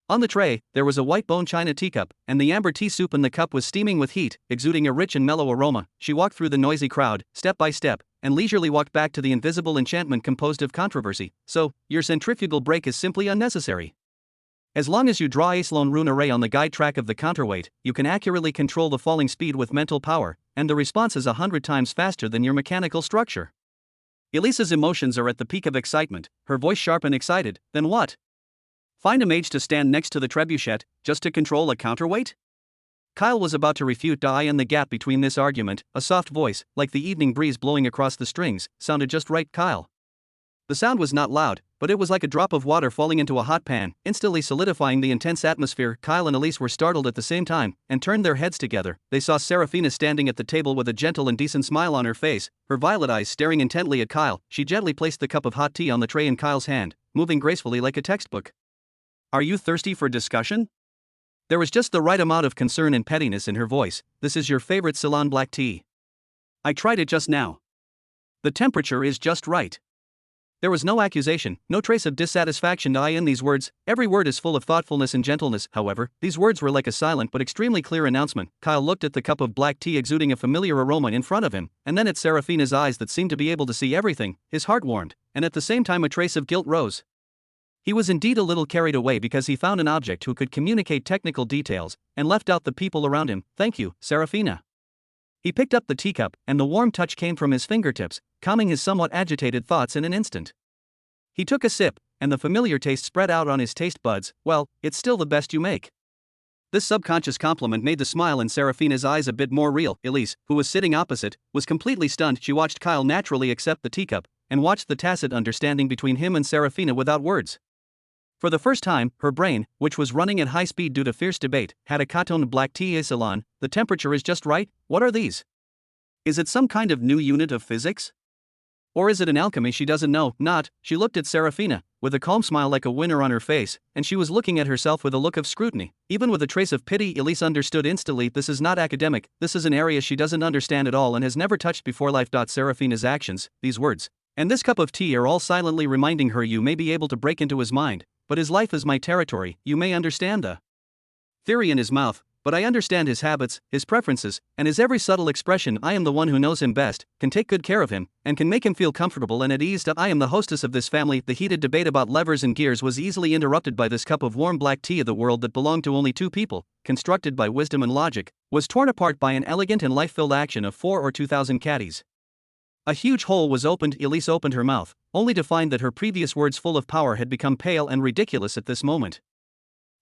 [SPEAKER 1] On the tray, there was a white bone china teacup, and the amber tea soup in the cup was steaming with heat, exuding a rich and mellow aroma. She walked through the noisy crowd, step by step, and leisurely walked back to the invisible enchantment composed of controversy. So, your centrifugal brake is simply unnecessary. As long as you draw a Sloan rune array on the guide track of the counterweight, you can accurately control the falling speed with mental power, and the response is 100 times faster than your mechanical structure. Elise's emotions are at the peak of excitement, her voice sharp and excited. Then what? Find a mage to stand next to the trebuchet, just to control a counterweight? Kyle was about to refute. In the gap between this argument, a soft voice, like the evening breeze blowing across the strings, sounded just right. Kyle. The sound was not loud, but it was like a drop of water falling into a hot pan, instantly solidifying the intense atmosphere. Kyle and Elise were startled at the same time, and turned their heads together. They saw Seraphina standing at the table with a gentle and decent smile on her face, her violet eyes staring intently at Kyle. She gently placed the cup of hot tea on the tray in Kyle's hand, moving gracefully like a textbook. Are you thirsty for discussion? There was just the right amount of concern and pettiness in her voice. This is your favorite Ceylon black tea. I tried it just now. The temperature is just right. There was no accusation, no trace of dissatisfaction in these words. Every word is full of thoughtfulness and gentleness. However, these words were like a silent but extremely clear announcement. Kyle looked at the cup of black tea exuding a familiar aroma in front of him, and then at Seraphina's eyes that seemed to be able to see everything. His heart warmed, and at the same time a trace of guilt rose. He was indeed a little carried away because he found an object who could communicate technical details, and left out the people around him. Thank you, Seraphina. He picked up the teacup, and the warm touch came from his fingertips, calming his somewhat agitated thoughts in an instant. He took a sip, and the familiar taste spread out on his taste buds. Well, it's still the best you make. This subconscious compliment made the smile in Serafina's eyes a bit more real. Elise, who was sitting opposite, was completely stunned. She watched Kyle naturally accept the teacup, and watched the tacit understanding between him and Serafina without words. For the first time, her brain, which was running at high speed due to fierce debate, had a catoned black tea salon. The temperature is just right. What are these? Is it some kind of new unit of physics? Or is it an alchemy she doesn't know? Not. She looked at Serafina, with a calm smile like a winner on her face, and she was looking at herself with a look of scrutiny. Even with a trace of pity, Elise understood instantly this is not academic, this is an area she doesn't understand at all and has never touched before. Life. Serafina's actions, these words, and this cup of tea are all silently reminding her you may be able to break into his mind, but his life is my territory. You may understand the theory in his mouth, but I understand his habits, his preferences, and his every subtle expression. I am the one who knows him best, can take good care of him, and can make him feel comfortable and at ease. I am the hostess of this family. The heated debate about levers and gears was easily interrupted by this cup of warm black tea. The world that belonged to only two people, constructed by wisdom and logic, was torn apart by an elegant and life-filled action of 4 or 2,000 caddies. A huge hole was opened. Elise opened her mouth, only to find that her previous words full of power had become pale and ridiculous at this moment.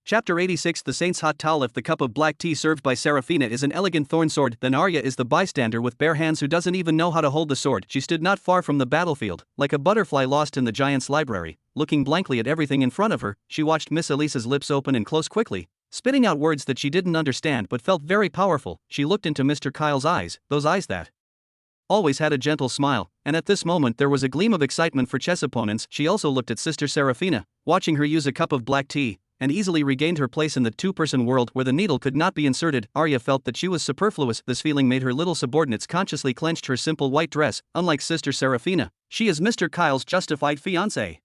[SPEAKER 1] Chapter 86. The Saint's Hot Towel. If the cup of black tea served by Serafina is an elegant thorn sword, then Arya is the bystander with bare hands who doesn't even know how to hold the sword. She stood not far from the battlefield, like a butterfly lost in the giant's library, looking blankly at everything in front of her. She watched Miss Elisa's lips open and close quickly, spitting out words that she didn't understand but felt very powerful. She looked into Mr. Kyle's eyes, those eyes that always had a gentle smile, and at this moment there was a gleam of excitement for chess opponents. She also looked at Sister Serafina, watching her use a cup of black tea, and easily regained her place in the two-person world where the needle could not be inserted. Arya felt that she was superfluous. This feeling made her little subordinates consciously clenched her simple white dress. Unlike Sister Serafina, she is Mr. Kyle's justified fiancé.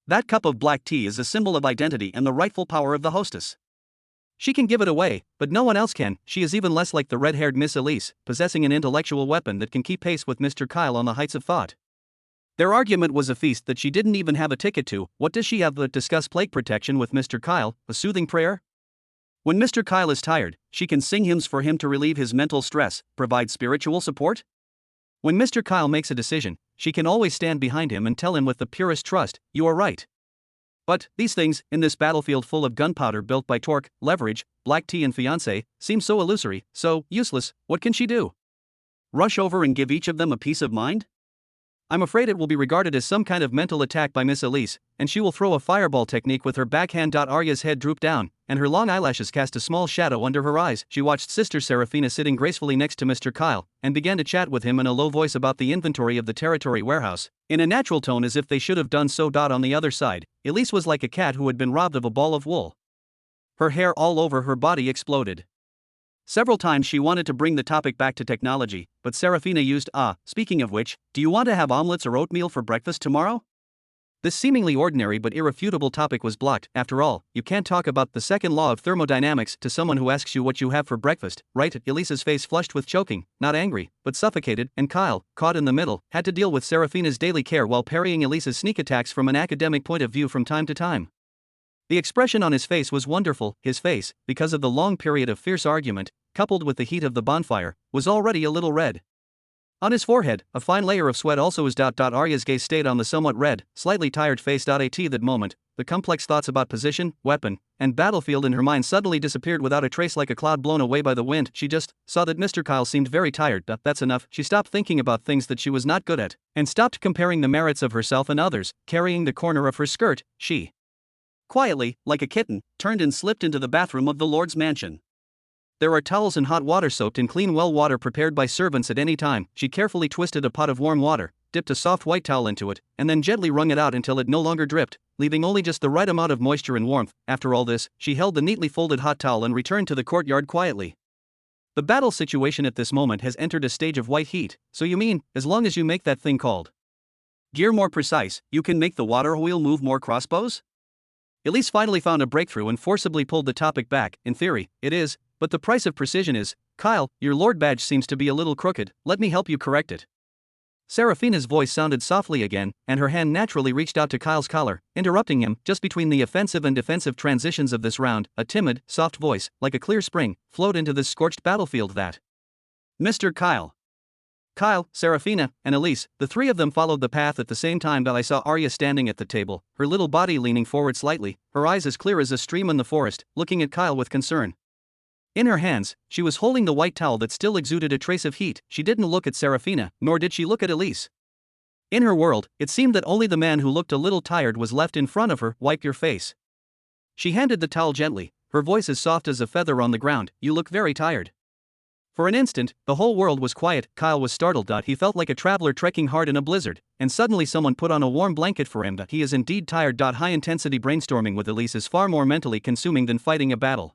[SPEAKER 1] That cup of black tea is a symbol of identity and the rightful power of the hostess. She can give it away, but no one else can. She is even less like the red-haired Miss Elise, possessing an intellectual weapon that can keep pace with Mr. Kyle on the heights of thought. Their argument was a feast that she didn't even have a ticket to. What does she have but discuss plague protection with Mr. Kyle, a soothing prayer? When Mr. Kyle is tired, she can sing hymns for him to relieve his mental stress, provide spiritual support. When Mr. Kyle makes a decision, she can always stand behind him and tell him with the purest trust, you are right. But these things, in this battlefield full of gunpowder built by torque, leverage, black tea and fiancé, seem so illusory, so useless. What can she do? Rush over and give each of them a peace of mind? I'm afraid it will be regarded as some kind of mental attack by Miss Elise, and she will throw a fireball technique with her backhand. Arya's head drooped down, and her long eyelashes cast a small shadow under her eyes. She watched Sister Serafina sitting gracefully next to Mr. Kyle, and began to chat with him in a low voice about the inventory of the territory warehouse, in a natural tone as if they should have done so. On the other side, Elise was like a cat who had been robbed of a ball of wool. Her hair all over her body exploded. Several times she wanted to bring the topic back to technology, but Serafina used, speaking of which, do you want to have omelets or oatmeal for breakfast tomorrow? This seemingly ordinary but irrefutable topic was blocked. After all, you can't talk about the second law of thermodynamics to someone who asks you what you have for breakfast, right? Elisa's face flushed with choking, not angry, but suffocated, and Kyle, caught in the middle, had to deal with Serafina's daily care while parrying Elisa's sneak attacks from an academic point of view from time to time. The expression on his face was wonderful. His face, because of the long period of fierce argument, coupled with the heat of the bonfire, was already a little red. On his forehead, a fine layer of sweat also was. Arya's gaze stayed on the somewhat red, slightly tired face. At that moment, the complex thoughts about position, weapon, and battlefield in her mind suddenly disappeared without a trace, like a cloud blown away by the wind. She just saw that Mr. Kyle seemed very tired. That's enough. She stopped thinking about things that she was not good at, and stopped comparing the merits of herself and others. Carrying the corner of her skirt, she quietly, like a kitten, turned and slipped into the bathroom of the Lord's mansion. There are towels and hot water soaked in clean well water prepared by servants at any time. She carefully twisted a pot of warm water, dipped a soft white towel into it, and then gently wrung it out until it no longer dripped, leaving only just the right amount of moisture and warmth. After all this, she held the neatly folded hot towel and returned to the courtyard quietly. The battle situation at this moment has entered a stage of white heat. So you mean, as long as you make that thing called gear more precise, you can make the water wheel move more crossbows? Elise finally found a breakthrough and forcibly pulled the topic back. In theory, it is, but the price of precision is, Kyle, your Lord badge seems to be a little crooked, let me help you correct it. Serafina's voice sounded softly again, and her hand naturally reached out to Kyle's collar, interrupting him. Just between the offensive and defensive transitions of this round, a timid, soft voice, like a clear spring, flowed into this scorched battlefield. That Mr. Kyle. Kyle, Serafina, and Elise, the three of them followed the path at the same time that I saw Arya standing at the table, her little body leaning forward slightly, her eyes as clear as a stream in the forest, looking at Kyle with concern. In her hands, she was holding the white towel that still exuded a trace of heat. She didn't look at Serafina, nor did she look at Elise. In her world, it seemed that only the man who looked a little tired was left in front of her. Wipe your face. She handed the towel gently, her voice as soft as a feather on the ground. You look very tired. For an instant, the whole world was quiet. Kyle was startled. He felt like a traveler trekking hard in a blizzard, and suddenly someone put on a warm blanket for him. He is indeed tired. High-intensity brainstorming with Elise is far more mentally consuming than fighting a battle.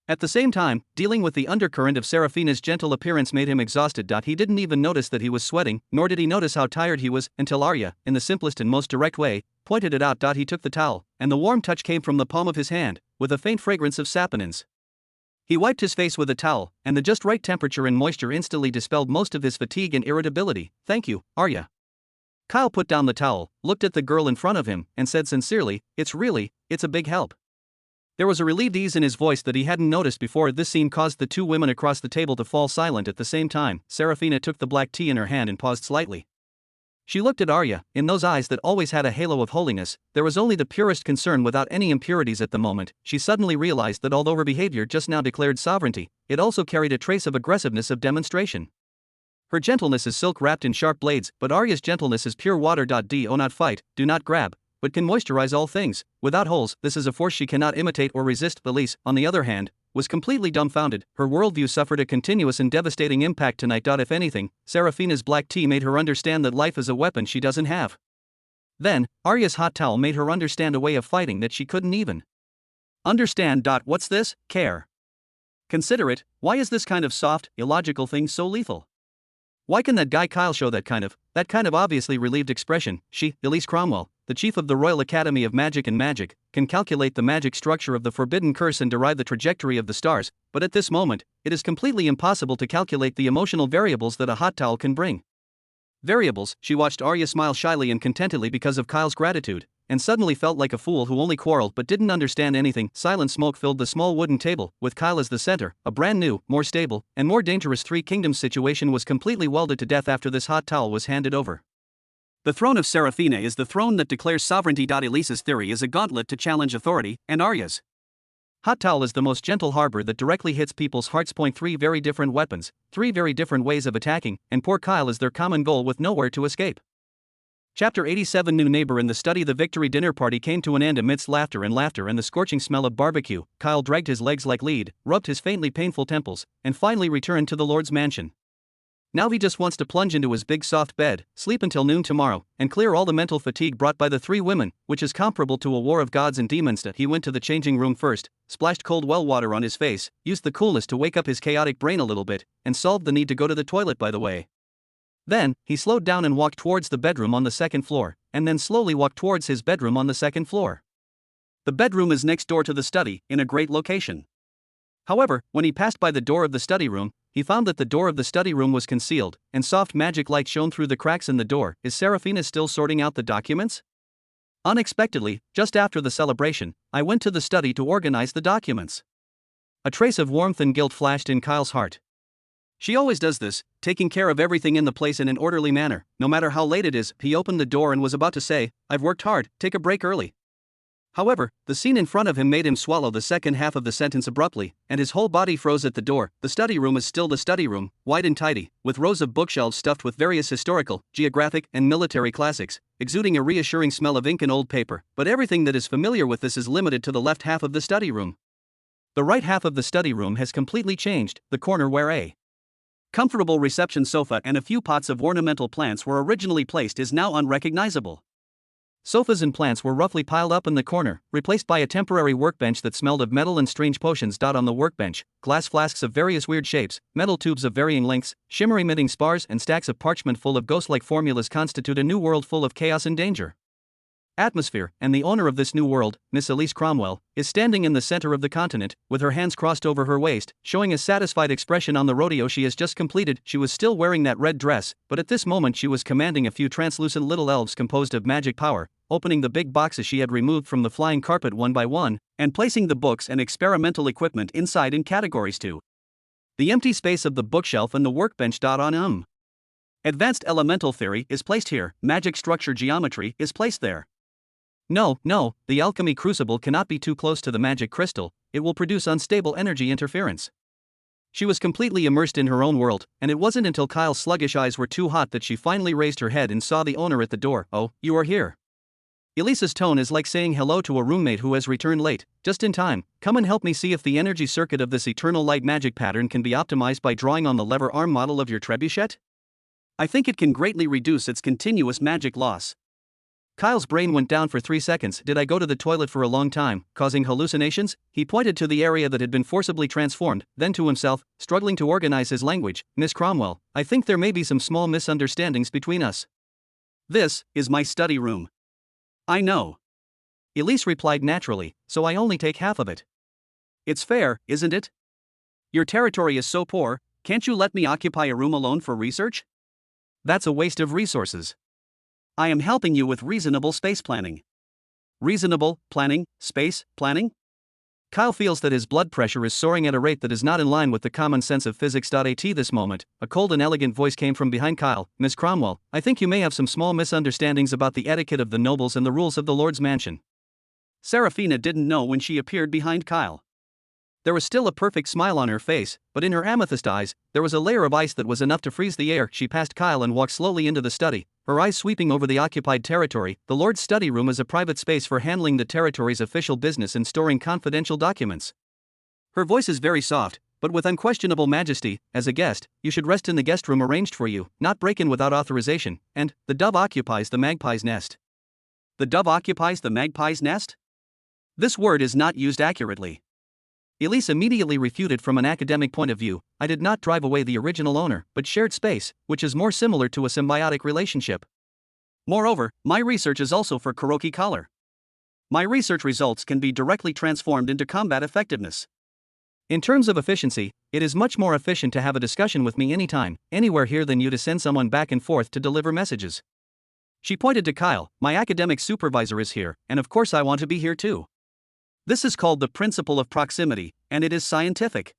[SPEAKER 1] At the same time, dealing with the undercurrent of Serafina's gentle appearance made him exhausted. He didn't even notice that he was sweating, nor did he notice how tired he was, until Arya, in the simplest and most direct way, pointed it out. He took the towel, and the warm touch came from the palm of his hand, with a faint fragrance of saponins. He wiped his face with a towel, and the just right temperature and moisture instantly dispelled most of his fatigue and irritability. Thank you, Arya. Kyle put down the towel, looked at the girl in front of him, and said sincerely, it's a big help. There was a relieved ease in his voice that he hadn't noticed before. This scene caused the two women across the table to fall silent at the same time. Serafina took the black tea in her hand and paused slightly. She looked at Arya. In those eyes that always had a halo of holiness, there was only the purest concern without any impurities. At the moment, she suddenly realized that although her behavior just now declared sovereignty, it also carried a trace of aggressiveness of demonstration. Her gentleness is silk wrapped in sharp blades, but Arya's gentleness is pure water. Do not fight, do not grab, but can moisturize all things, without holes. This is a force she cannot imitate or resist. Elise, on the other hand, was completely dumbfounded. Her worldview suffered a continuous and devastating impact tonight. If anything, Serafina's black tea made her understand that life is a weapon she doesn't have. Then, Arya's hot towel made her understand a way of fighting that she couldn't even understand. What's this? Care. Consider it. Why is this kind of soft, illogical thing so lethal? Why can that guy Kyle show that kind of obviously relieved expression? She, Elise Cromwell, the chief of the Royal Academy of Magic and Magic, can calculate the magic structure of the forbidden curse and derive the trajectory of the stars, but at this moment, it is completely impossible to calculate the emotional variables that a hot towel can bring. Variables. She watched Arya smile shyly and contentedly because of Kyle's gratitude, and suddenly felt like a fool who only quarreled but didn't understand anything. Silent smoke filled the small wooden table, with Kyle as the center. A brand new, more stable, and more dangerous Three Kingdoms situation was completely welded to death after this hot towel was handed over. The throne of Serafina is the throne that declares sovereignty. Elise's theory is a gauntlet to challenge authority, and Arya's hot towel is the most gentle harbor that directly hits people's hearts. Three very different weapons, three very different ways of attacking, and poor Kyle is their common goal with nowhere to escape. Chapter 87. New neighbor. In the study, the victory dinner party came to an end amidst laughter and the scorching smell of barbecue. Kyle dragged his legs like lead, rubbed his faintly painful temples, and finally returned to the Lord's mansion. Now he just wants to plunge into his big soft bed, sleep until noon tomorrow, and clear all the mental fatigue brought by the three women, which is comparable to a war of gods and demons. He went to the changing room first, splashed cold well water on his face, used the coolness to wake up his chaotic brain a little bit, and solved the need to go to the toilet by the way. Then, he slowed down and walked towards the bedroom on the second floor, and then slowly walked towards his bedroom on the second floor. The bedroom is next door to the study, in a great location. However, when he passed by the door of the study room, he found that the door of the study room was concealed, and soft magic light shone through the cracks in the door. Is Serafina still sorting out the documents? Unexpectedly, just after the celebration, I went to the study to organize the documents. A trace of warmth and guilt flashed in Kyle's heart. She always does this, taking care of everything in the place in an orderly manner, no matter how late it is. He opened the door and was about to say, I've worked hard, take a break early. However, the scene in front of him made him swallow the second half of the sentence abruptly, and his whole body froze at the door. The study room is still the study room, wide and tidy, with rows of bookshelves stuffed with various historical, geographic, and military classics, exuding a reassuring smell of ink and old paper, but everything that is familiar with this is limited to the left half of the study room. The right half of the study room has completely changed. The corner where a comfortable reception sofa and a few pots of ornamental plants were originally placed is now unrecognizable. Sofas and plants were roughly piled up in the corner, replaced by a temporary workbench that smelled of metal and strange potions. On the workbench, glass flasks of various weird shapes, metal tubes of varying lengths, shimmery emitting spars, and stacks of parchment full of ghost-like formulas constitute a new world full of chaos and danger. Atmosphere, and the owner of this new world, Miss Elise Cromwell, is standing in the center of the continent, with her hands crossed over her waist, showing a satisfied expression on the rodeo she has just completed. She was still wearing that red dress, but at this moment she was commanding a few translucent little elves composed of magic power, opening the big boxes she had removed from the flying carpet one by one, and placing the books and experimental equipment inside in categories 2, The empty space of the bookshelf and the workbench. On Advanced elemental theory is placed here, magic structure geometry is placed there. No, the alchemy crucible cannot be too close to the magic crystal, it will produce unstable energy interference. She was completely immersed in her own world, and it wasn't until Kyle's sluggish eyes were too hot that she finally raised her head and saw the owner at the door. Oh, you are here. Elisa's tone is like saying hello to a roommate who has returned late, just in time. Come and help me see if the energy circuit of this eternal light magic pattern can be optimized by drawing on the lever arm model of your trebuchet. I think it can greatly reduce its continuous magic loss. Kyle's brain went down for 3 seconds. Did I go to the toilet for a long time, causing hallucinations? He pointed to the area that had been forcibly transformed, then to himself, struggling to organize his language. Miss Cromwell, I think there may be some small misunderstandings between us. This is my study room. I know. Elise replied naturally, so I only take half of it. It's fair, isn't it? Your territory is so poor, can't you let me occupy a room alone for research? That's a waste of resources. I am helping you with reasonable space planning. Reasonable planning, space planning? Kyle feels that his blood pressure is soaring at a rate that is not in line with the common sense of physics. At this moment, a cold and elegant voice came from behind Kyle. Miss Cromwell, I think you may have some small misunderstandings about the etiquette of the nobles and the rules of the Lord's mansion. Serafina didn't know when she appeared behind Kyle. There was still a perfect smile on her face, but in her amethyst eyes, there was a layer of ice that was enough to freeze the air. She passed Kyle and walked slowly into the study, her eyes sweeping over the occupied territory. The Lord's study room is a private space for handling the territory's official business and storing confidential documents. Her voice is very soft, but with unquestionable majesty. As a guest, you should rest in the guest room arranged for you, not break in without authorization, and the dove occupies the magpie's nest. The dove occupies the magpie's nest? This word is not used accurately. Elise immediately refuted from an academic point of view. I did not drive away the original owner, but shared space, which is more similar to a symbiotic relationship. Moreover, my research is also for Kuroki Collar. My research results can be directly transformed into combat effectiveness. In terms of efficiency, it is much more efficient to have a discussion with me anytime, anywhere here than you to send someone back and forth to deliver messages. She pointed to Kyle. My academic supervisor is here, and of course I want to be here too. This is called the principle of proximity, and it is scientific.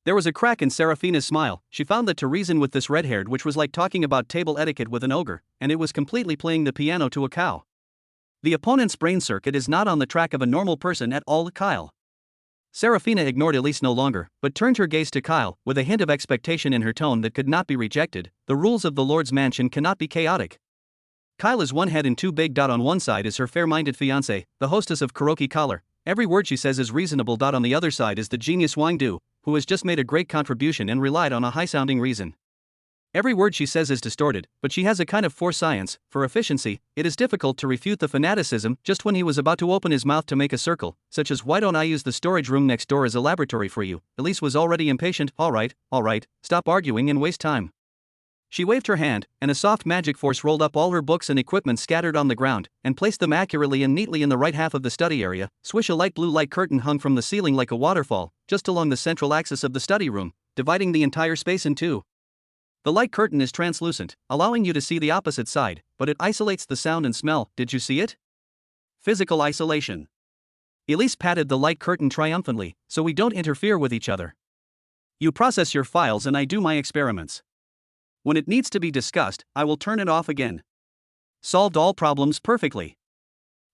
[SPEAKER 1] There was a crack in Serafina's smile. She found that to reason with this red-haired which was like talking about table etiquette with an ogre, and it was completely playing the piano to a cow. The opponent's brain circuit is not on the track of a normal person at all. Kyle. Serafina ignored Elise no longer, but turned her gaze to Kyle, with a hint of expectation in her tone that could not be rejected. The rules of the Lord's mansion cannot be chaotic. Kyle is one head and too big. On one side is her fair-minded fiancé, the hostess of Kuroki Collar. Every word she says is reasonable. On the other side is the genius Wang Du, who has just made a great contribution and relied on a high-sounding reason. Every word she says is distorted, but she has a kind of for science, for efficiency. It is difficult to refute the fanaticism. Just when he was about to open his mouth to make a circle, such as why don't I use the storage room next door as a laboratory for you, Elise was already impatient. All right, stop arguing and waste time. She waved her hand, and a soft magic force rolled up all her books and equipment scattered on the ground, and placed them accurately and neatly in the right half of the study area. Swish, a light blue light curtain hung from the ceiling like a waterfall, just along the central axis of the study room, dividing the entire space in two. The light curtain is translucent, allowing you to see the opposite side, but it isolates the sound and smell. Did you see it? Physical isolation. Elise patted the light curtain triumphantly, so we don't interfere with each other. You process your files and I do my experiments. When it needs to be discussed, I will turn it off again. Solved all problems perfectly.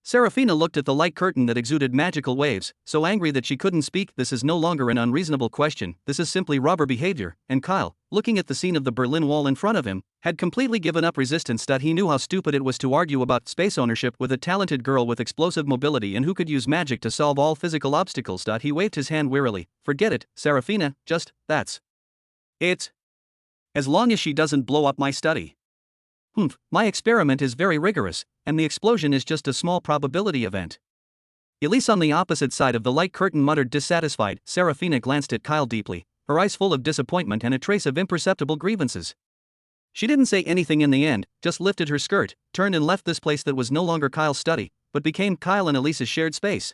[SPEAKER 1] Serafina looked at the light curtain that exuded magical waves, so angry that she couldn't speak. This is no longer an unreasonable question, this is simply robber behavior, and Kyle, looking at the scene of the Berlin Wall in front of him, had completely given up resistance. He knew how stupid it was to argue about space ownership with a talented girl with explosive mobility and who could use magic to solve all physical obstacles. He waved his hand wearily. Forget it, Serafina, that's it. As long as she doesn't blow up my study. My experiment is very rigorous, and the explosion is just a small probability event. Elise on the opposite side of the light curtain muttered dissatisfied. Serafina glanced at Kyle deeply, her eyes full of disappointment and a trace of imperceptible grievances. She didn't say anything in the end, just lifted her skirt, turned and left this place that was no longer Kyle's study, but became Kyle and Elise's shared space.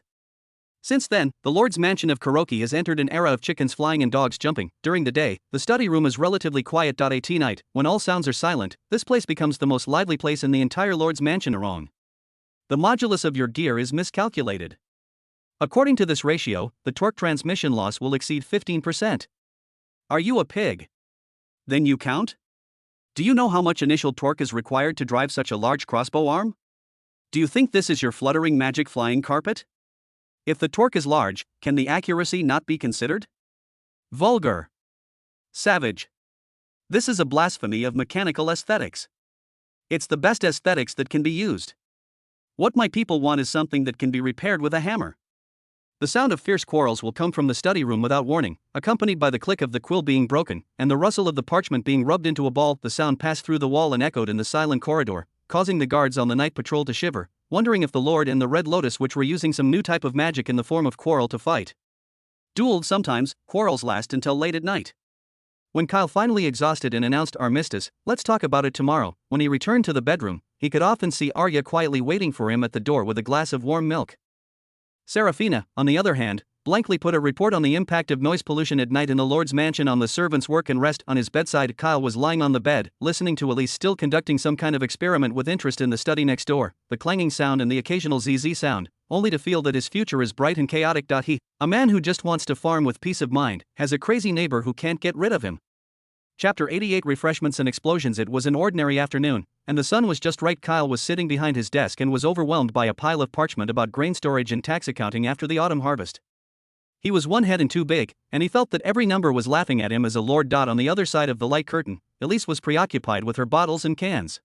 [SPEAKER 1] Since then, the Lord's mansion of Kuroki has entered an era of chickens flying and dogs jumping. During the day, the study room is relatively quiet. At night, when all sounds are silent, this place becomes the most lively place in the entire Lord's mansion. Wrong. The modulus of your gear is miscalculated. According to this ratio, the torque transmission loss will exceed 15%. Are you a pig? Then you count? Do you know how much initial torque is required to drive such a large crossbow arm? Do you think this is your fluttering magic flying carpet? If the torque is large, can the accuracy not be considered? Vulgar. Savage. This is a blasphemy of mechanical aesthetics. It's the best aesthetics that can be used. What my people want is something that can be repaired with a hammer. The sound of fierce quarrels will come from the study room without warning, accompanied by the click of the quill being broken, and the rustle of the parchment being rubbed into a ball. The sound passed through the wall and echoed in the silent corridor, causing the guards on the night patrol to shiver, wondering if the Lord and the Red Lotus Witch were using some new type of magic in the form of quarrel to fight. Dueled sometimes, quarrels last until late at night. When Kyle finally exhausted and announced armistice, let's talk about it tomorrow, when he returned to the bedroom, he could often see Arya quietly waiting for him at the door with a glass of warm milk. Serafina, on the other hand, blankly put a report on the impact of noise pollution at night in the Lord's mansion on the servants' work and rest. On his bedside, Kyle was lying on the bed, listening to Elise still conducting some kind of experiment with interest in the study next door, the clanging sound and the occasional ZZ sound, only to feel that his future is bright and chaotic. He, a man who just wants to farm with peace of mind, has a crazy neighbor who can't get rid of him. Chapter 88 Refreshments and Explosions. It was an ordinary afternoon, and the sun was just right. Kyle was sitting behind his desk and was overwhelmed by a pile of parchment about grain storage and tax accounting after the autumn harvest. He was one head and too big, and he felt that every number was laughing at him as a Lord. On the other side of the light curtain, Elise was preoccupied with her bottles and cans.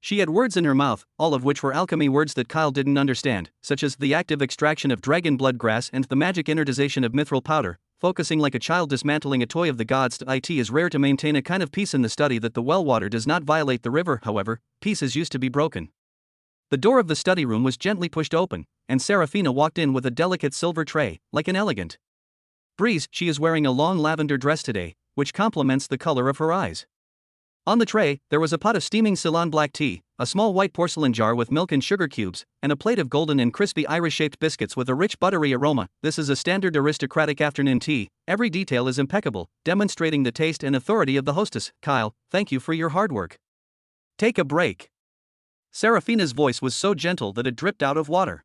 [SPEAKER 1] She had words in her mouth, all of which were alchemy words that Kyle didn't understand, such as the active extraction of dragon blood grass and the magic inordization of mithril powder, focusing like a child dismantling a toy of the gods. It is rare to maintain a kind of peace in the study that the well water does not violate the river. However, peace is used to be broken. The door of the study room was gently pushed open, and Serafina walked in with a delicate silver tray, like an elegant breeze. She is wearing a long lavender dress today, which complements the color of her eyes. On the tray, there was a pot of steaming Ceylon black tea, a small white porcelain jar with milk and sugar cubes, and a plate of golden and crispy iris-shaped biscuits with a rich buttery aroma. This is a standard aristocratic afternoon tea. Every detail is impeccable, demonstrating the taste and authority of the hostess. Kyle, thank you for your hard work. Take a break. Serafina's voice was so gentle that it dripped out of water.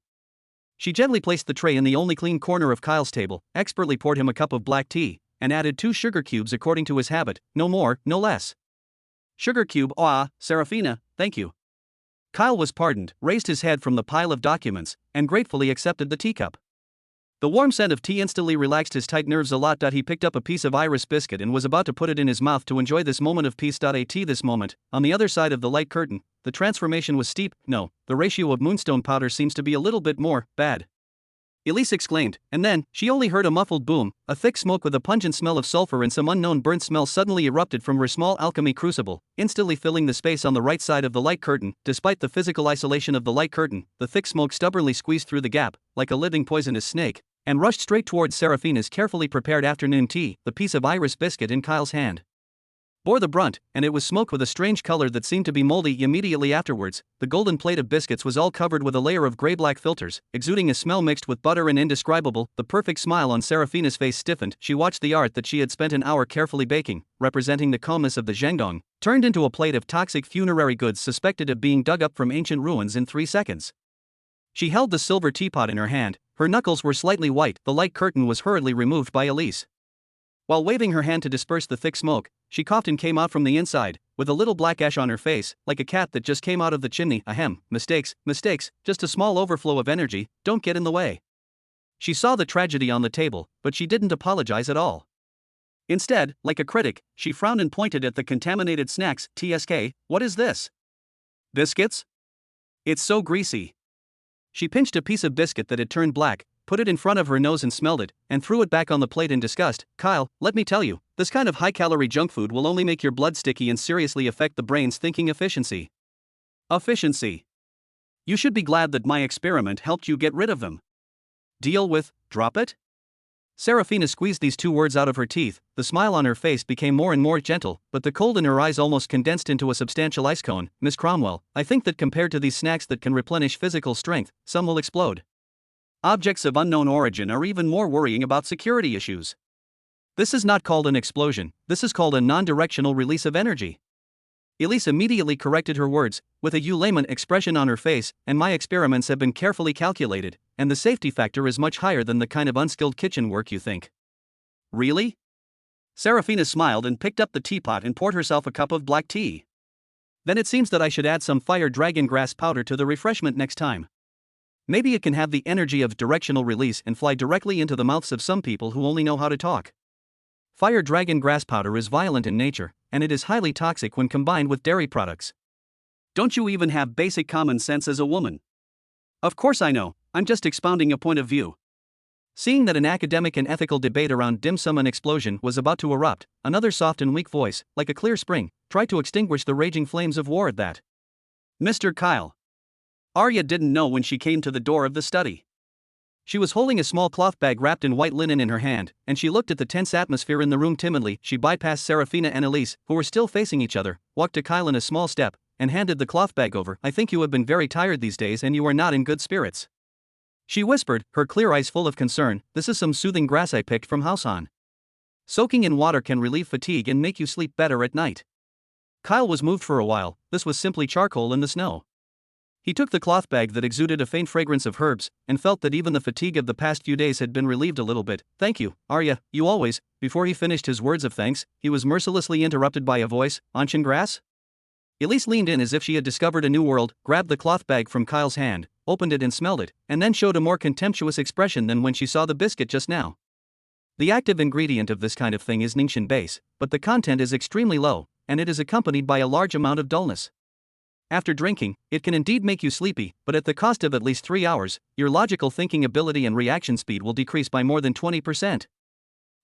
[SPEAKER 1] She gently placed the tray in the only clean corner of Kyle's table, expertly poured him a cup of black tea, and added 2 sugar cubes according to his habit, no more, no less. Sugar cube. Serafina, thank you. Kyle was pardoned, raised his head from the pile of documents, and gratefully accepted the teacup. The warm scent of tea instantly relaxed his tight nerves a lot. He picked up a piece of iris biscuit and was about to put it in his mouth to enjoy this moment of peace. This moment, on the other side of the light curtain, the transformation was steep. No, the ratio of moonstone powder seems to be a little bit more bad. Elise exclaimed, and then, she only heard a muffled boom. A thick smoke with a pungent smell of sulfur and some unknown burnt smell suddenly erupted from her small alchemy crucible, instantly filling the space on the right side of the light curtain. Despite the physical isolation of the light curtain, the thick smoke stubbornly squeezed through the gap, like a living poisonous snake, and rushed straight towards Serafina's carefully prepared afternoon tea. The piece of iris biscuit in Kyle's hand bore the brunt, and it was smoke with a strange color that seemed to be moldy. Immediately afterwards, the golden plate of biscuits was all covered with a layer of gray-black filters, exuding a smell mixed with butter and indescribable. The perfect smile on Serafina's face stiffened. She watched the art that she had spent an hour carefully baking, representing the calmness of the Zhendong, turned into a plate of toxic funerary goods suspected of being dug up from ancient ruins in 3 seconds. She held the silver teapot in her hand. Her knuckles were slightly white. The light curtain was hurriedly removed by Elise. While waving her hand to disperse the thick smoke, she coughed and came out from the inside, with a little black ash on her face, like a cat that just came out of the chimney. Ahem, mistakes, just a small overflow of energy, don't get in the way. She saw the tragedy on the table, but she didn't apologize at all. Instead, like a critic, she frowned and pointed at the contaminated snacks. TSK, what is this? Biscuits? It's so greasy. She pinched a piece of biscuit that had turned black, put it in front of her nose and smelled it, and threw it back on the plate in disgust. Kyle, let me tell you, this kind of high-calorie junk food will only make your blood sticky and seriously affect the brain's thinking efficiency. Efficiency. You should be glad that my experiment helped you get rid of them. Deal with, drop it? Serafina squeezed these 2 words out of her teeth. The smile on her face became more and more gentle, but the cold in her eyes almost condensed into a substantial ice cone. Miss Cromwell, I think that compared to these snacks that can replenish physical strength, some will explode. Objects of unknown origin are even more worrying about security issues. This is not called an explosion, this is called a non-directional release of energy. Elise immediately corrected her words, with a layman expression on her face, and my experiments have been carefully calculated, and the safety factor is much higher than the kind of unskilled kitchen work you think. Really? Serafina smiled and picked up the teapot and poured herself a cup of black tea. Then it seems that I should add some fire dragon grass powder to the refreshment next time. Maybe it can have the energy of directional release and fly directly into the mouths of some people who only know how to talk. Fire dragon grass powder is violent in nature, and it is highly toxic when combined with dairy products. Don't you even have basic common sense as a woman? Of course I know, I'm just expounding a point of view. Seeing that an academic and ethical debate around dim sum and explosion was about to erupt, another soft and weak voice, like a clear spring, tried to extinguish the raging flames of war at that. Mr. Kyle. Arya didn't know when she came to the door of the study. She was holding a small cloth bag wrapped in white linen in her hand, and she looked at the tense atmosphere in the room timidly. She bypassed Serafina and Elise, who were still facing each other, walked to Kyle in a small step, and handed the cloth bag over. I think you have been very tired these days and you are not in good spirits. She whispered, her clear eyes full of concern. This is some soothing grass I picked from Hausan. Soaking in water can relieve fatigue and make you sleep better at night. Kyle was moved for a while. This was simply charcoal in the snow. He took the cloth bag that exuded a faint fragrance of herbs, and felt that even the fatigue of the past few days had been relieved a little bit. Thank you, Arya, you always. Before he finished his words of thanks, he was mercilessly interrupted by a voice. Anshan grass? Elise leaned in as if she had discovered a new world, grabbed the cloth bag from Kyle's hand, opened it and smelled it, and then showed a more contemptuous expression than when she saw the biscuit just now. The active ingredient of this kind of thing is Ningxian base, but the content is extremely low, and it is accompanied by a large amount of dullness. After drinking, it can indeed make you sleepy, but at the cost of at least 3 hours, your logical thinking ability and reaction speed will decrease by more than 20%.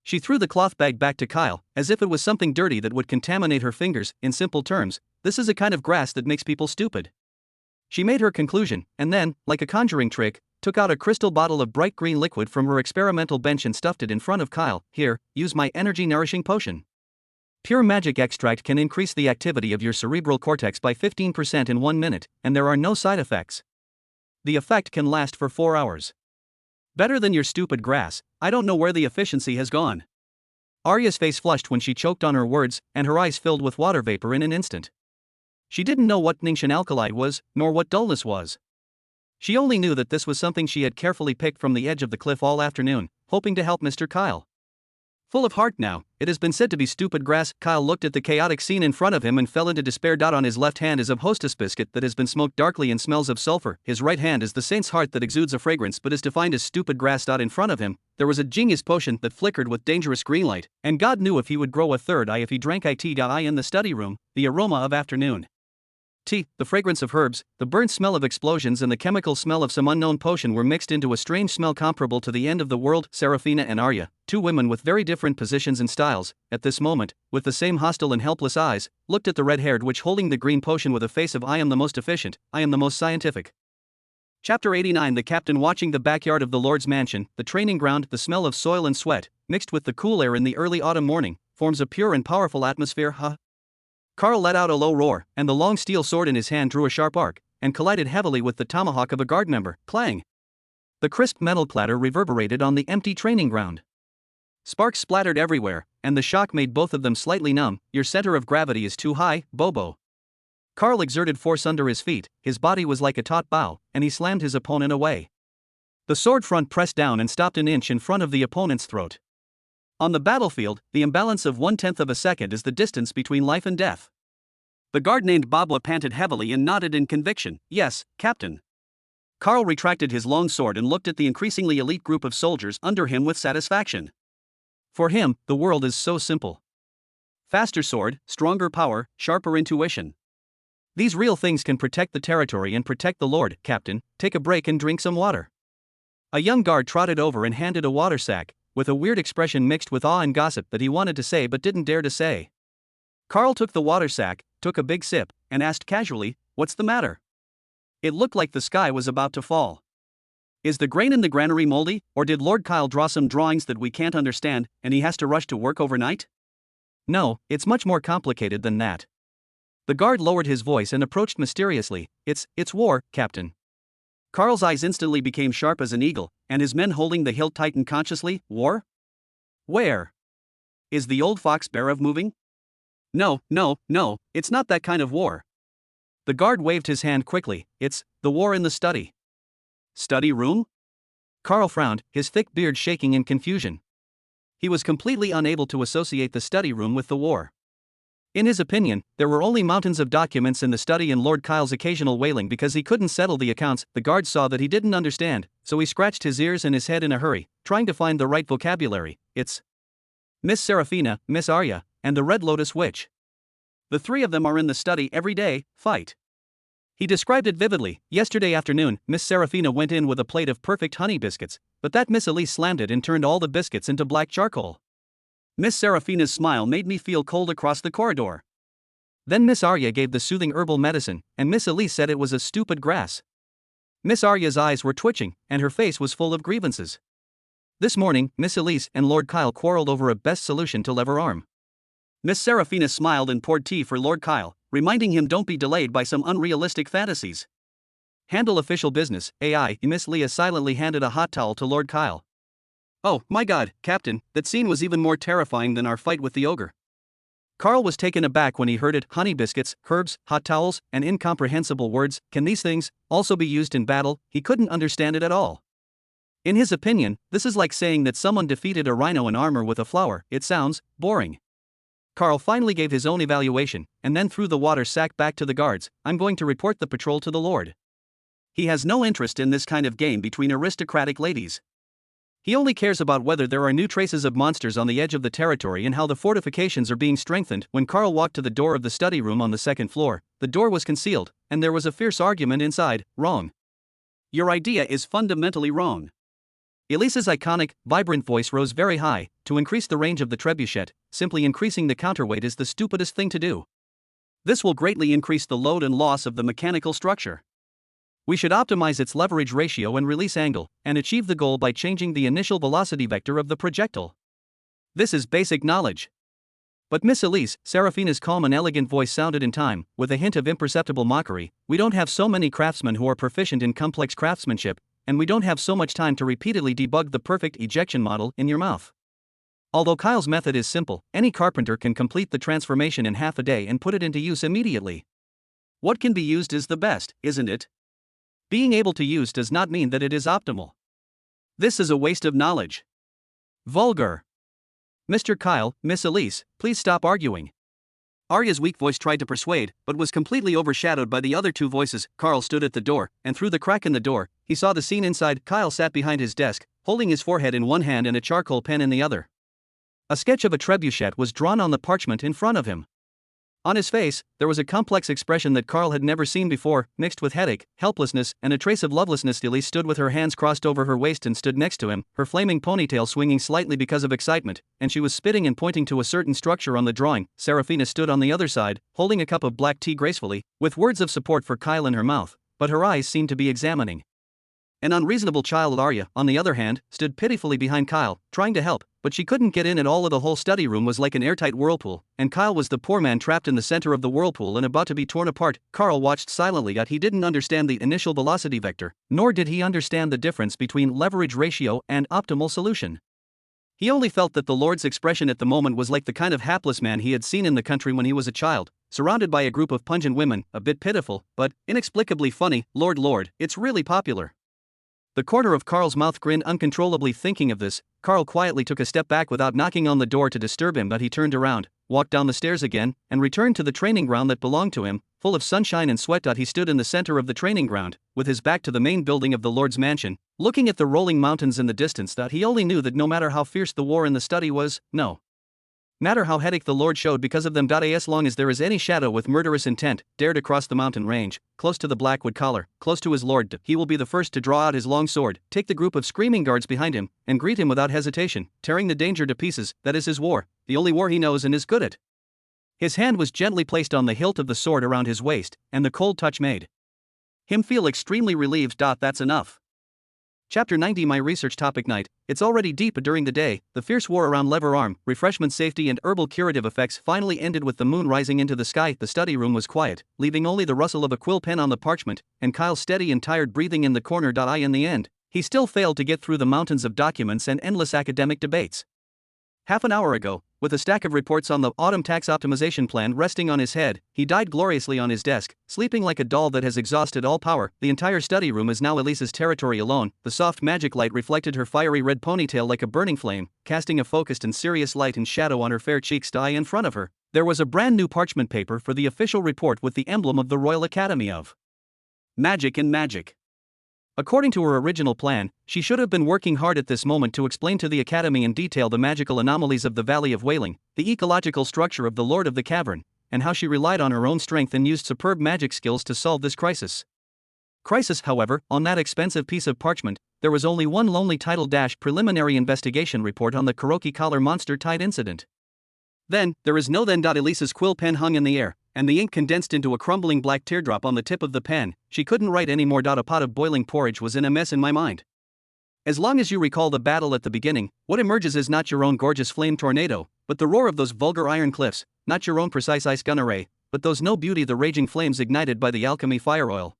[SPEAKER 1] She threw the cloth bag back to Kyle, as if it was something dirty that would contaminate her fingers. In simple terms, this is a kind of grass that makes people stupid. She made her conclusion, and then, like a conjuring trick, took out a crystal bottle of bright green liquid from her experimental bench and stuffed it in front of Kyle. Here, use my energy-nourishing potion. Pure magic extract can increase the activity of your cerebral cortex by 15% in 1 minute, and there are no side effects. The effect can last for 4 hours. Better than your stupid grass. I don't know where the efficiency has gone. Arya's face flushed when she choked on her words, and her eyes filled with water vapor in an instant. She didn't know what Ningxian alkali was, nor what dullness was. She only knew that this was something she had carefully picked from the edge of the cliff all afternoon, hoping to help Mr. Kyle. Full of heart now, it has been said to be stupid grass. Kyle looked at the chaotic scene in front of him and fell into despair. On his left hand is a hostess biscuit that has been smoked darkly and smells of sulfur. His right hand is the saint's heart that exudes a fragrance but is defined as stupid grass. In front of him, there was a genius potion that flickered with dangerous green light, and God knew if he would grow a third eye if he drank it. In the study room, the aroma of afternoon tea, the fragrance of herbs, the burnt smell of explosions and the chemical smell of some unknown potion were mixed into a strange smell comparable to the end of the world. Serafina and Arya, two women with very different positions and styles, at this moment, with the same hostile and helpless eyes, looked at the red-haired witch holding the green potion with a face of I am the most efficient, I am the most scientific. Chapter 89. The captain watching the backyard of the Lord's mansion, the training ground. The smell of soil and sweat, mixed with the cool air in the early autumn morning, forms a pure and powerful atmosphere. Carl let out a low roar, and the long steel sword in his hand drew a sharp arc, and collided heavily with the tomahawk of a guard member. Clang! The crisp metal clatter reverberated on the empty training ground. Sparks splattered everywhere, and the shock made both of them slightly numb. Your center of gravity is too high, Bobo. Carl exerted force under his feet, his body was like a taut bow, and he slammed his opponent away. The sword front pressed down and stopped an inch in front of the opponent's throat. On the battlefield, the imbalance of 1/10 of a second is the distance between life and death. The guard named Babwa panted heavily and nodded in conviction. Yes, Captain. Carl retracted his long sword and looked at the increasingly elite group of soldiers under him with satisfaction. For him, the world is so simple. Faster sword, stronger power, sharper intuition. These real things can protect the territory and protect the Lord. Captain, take a break and drink some water. A young guard trotted over and handed a water sack, with a weird expression mixed with awe and gossip that he wanted to say but didn't dare to say. Carl took the water sack, took a big sip, and asked casually, "What's the matter?" It looked like the sky was about to fall. Is the grain in the granary moldy, or did Lord Kyle draw some drawings that we can't understand, and he has to rush to work overnight? No, it's much more complicated than that. The guard lowered his voice and approached mysteriously. It's war, Captain. Carl's eyes instantly became sharp as an eagle, and his men holding the hilt tightened consciously. War? Where? Is the old fox Berev moving? No, it's not that kind of war. The guard waved his hand quickly. It's the war in the study. Study room? Carl frowned, his thick beard shaking in confusion. He was completely unable to associate the study room with the war. In his opinion, there were only mountains of documents in the study and Lord Kyle's occasional wailing because he couldn't settle the accounts. The guards saw that he didn't understand, so he scratched his ears and his head in a hurry, trying to find the right vocabulary. It's Miss Seraphina, Miss Arya, and the Red Lotus Witch. The three of them are in the study every day, fight. He described it vividly. Yesterday afternoon, Miss Seraphina went in with a plate of perfect honey biscuits, but that Miss Elise slammed it and turned all the biscuits into black charcoal. Miss Seraphina's smile made me feel cold across the corridor. Then Miss Arya gave the soothing herbal medicine, and Miss Elise said it was a stupid grass. Miss Arya's eyes were twitching, and her face was full of grievances. This morning, Miss Elise and Lord Kyle quarreled over a best solution to lever arm. Miss Seraphina smiled and poured tea for Lord Kyle, reminding him don't be delayed by some unrealistic fantasies. Handle official business, AI. Miss Leah silently handed a hot towel to Lord Kyle. Oh, my God, Captain, that scene was even more terrifying than our fight with the ogre. Carl was taken aback when he heard it. Honey biscuits, herbs, hot towels, and incomprehensible words. Can these things also be used in battle? He couldn't understand it at all. In his opinion, this is like saying that someone defeated a rhino in armor with a flower. It sounds boring. Carl finally gave his own evaluation, and then threw the water sack back to the guards. I'm going to report the patrol to the Lord. He has no interest in this kind of game between aristocratic ladies. He only cares about whether there are new traces of monsters on the edge of the territory and how the fortifications are being strengthened. When Carl walked to the door of the study room on the second floor, the door was concealed, and there was a fierce argument inside. Wrong. Your idea is fundamentally wrong. Elise's iconic, vibrant voice rose very high. To increase the range of the trebuchet, simply increasing the counterweight is the stupidest thing to do. This will greatly increase the load and loss of the mechanical structure. We should optimize its leverage ratio and release angle, and achieve the goal by changing the initial velocity vector of the projectile. This is basic knowledge. But Miss Elise, Seraphina's calm and elegant voice sounded in time, with a hint of imperceptible mockery. We don't have so many craftsmen who are proficient in complex craftsmanship, and we don't have so much time to repeatedly debug the perfect ejection model in your mouth. Although Kyle's method is simple, any carpenter can complete the transformation in half a day and put it into use immediately. What can be used is the best, isn't it? Being able to use does not mean that it is optimal. This is a waste of knowledge. Vulgar. Mr. Kyle, Miss Elise, please stop arguing. Arya's weak voice tried to persuade, but was completely overshadowed by the other two voices. Carl stood at the door, and through the crack in the door, he saw the scene inside. Kyle sat behind his desk, holding his forehead in one hand and a charcoal pen in the other. A sketch of a trebuchet was drawn on the parchment in front of him. On his face, there was a complex expression that Carl had never seen before, mixed with headache, helplessness, and a trace of lovelessness. Elise stood with her hands crossed over her waist and stood next to him, her flaming ponytail swinging slightly because of excitement, and she was spitting and pointing to a certain structure on the drawing. Seraphina stood on the other side, holding a cup of black tea gracefully, with words of support for Kyle in her mouth, but her eyes seemed to be examining. An unreasonable child Arya, on the other hand, stood pitifully behind Kyle, trying to help, but she couldn't get in at all. The whole study room was like an airtight whirlpool, and Kyle was the poor man trapped in the center of the whirlpool and about to be torn apart. Carl watched silently, yet he didn't understand the initial velocity vector, nor did he understand the difference between leverage ratio and optimal solution. He only felt that the Lord's expression at the moment was like the kind of hapless man he had seen in the country when he was a child, surrounded by a group of pungent women, a bit pitiful, but inexplicably funny. Lord, it's really popular. The corner of Carl's mouth grinned uncontrollably. Thinking of this, Carl quietly took a step back without knocking on the door to disturb him, but he turned around, walked down the stairs again, and returned to the training ground that belonged to him, full of sunshine and sweat. He stood in the center of the training ground, with his back to the main building of the Lord's mansion, looking at the rolling mountains in the distance. He only knew that no matter how fierce the war in the study was, no matter how headache the Lord showed because of them, as long as there is any shadow with murderous intent dare to cross the mountain range, close to the Blackwood collar, close to his lord, he will be the first to draw out his long sword, take the group of screaming guards behind him, and greet him without hesitation, tearing the danger to pieces. That is his war, the only war he knows and is good at. His hand was gently placed on the hilt of the sword around his waist, and the cold touch made him feel extremely relieved. That's enough. Chapter 90. My research topic. Night. It's already deep during the day. The fierce war around lever arm, refreshment, safety, and herbal curative effects finally ended with the moon rising into the sky. The study room was quiet, leaving only the rustle of a quill pen on the parchment, and Kyle's steady and tired breathing in the corner. In the end, he still failed to get through the mountains of documents and endless academic debates. Half an hour ago, With a stack of reports on the autumn tax optimization plan resting on his head, he died gloriously on his desk, sleeping like a doll that has exhausted all power. The entire study room is now Elise's territory alone. The soft magic light reflected her fiery red ponytail like a burning flame, casting a focused and serious light and shadow on her fair cheeks. In front of her, there was a brand new parchment paper for the official report with the emblem of the Royal Academy of Magic and Magic. According to her original plan, she should have been working hard at this moment to explain to the Academy in detail the magical anomalies of the Valley of Wailing, the ecological structure of the Lord of the Cavern, and how she relied on her own strength and used superb magic skills to solve this crisis. However, on that expensive piece of parchment, there was only one lonely title: preliminary investigation report on the Kuroki collar monster tide incident. Then, there is no then. Elise's quill pen hung in the air, and the ink condensed into a crumbling black teardrop on the tip of the pen. She couldn't write any more. A pot of boiling porridge was in a mess in my mind. As long as you recall the battle at the beginning, what emerges is not your own gorgeous flame tornado, but the roar of those vulgar iron cliffs, not your own precise ice gun array, but those no beauty the raging flames ignited by the alchemy fire oil.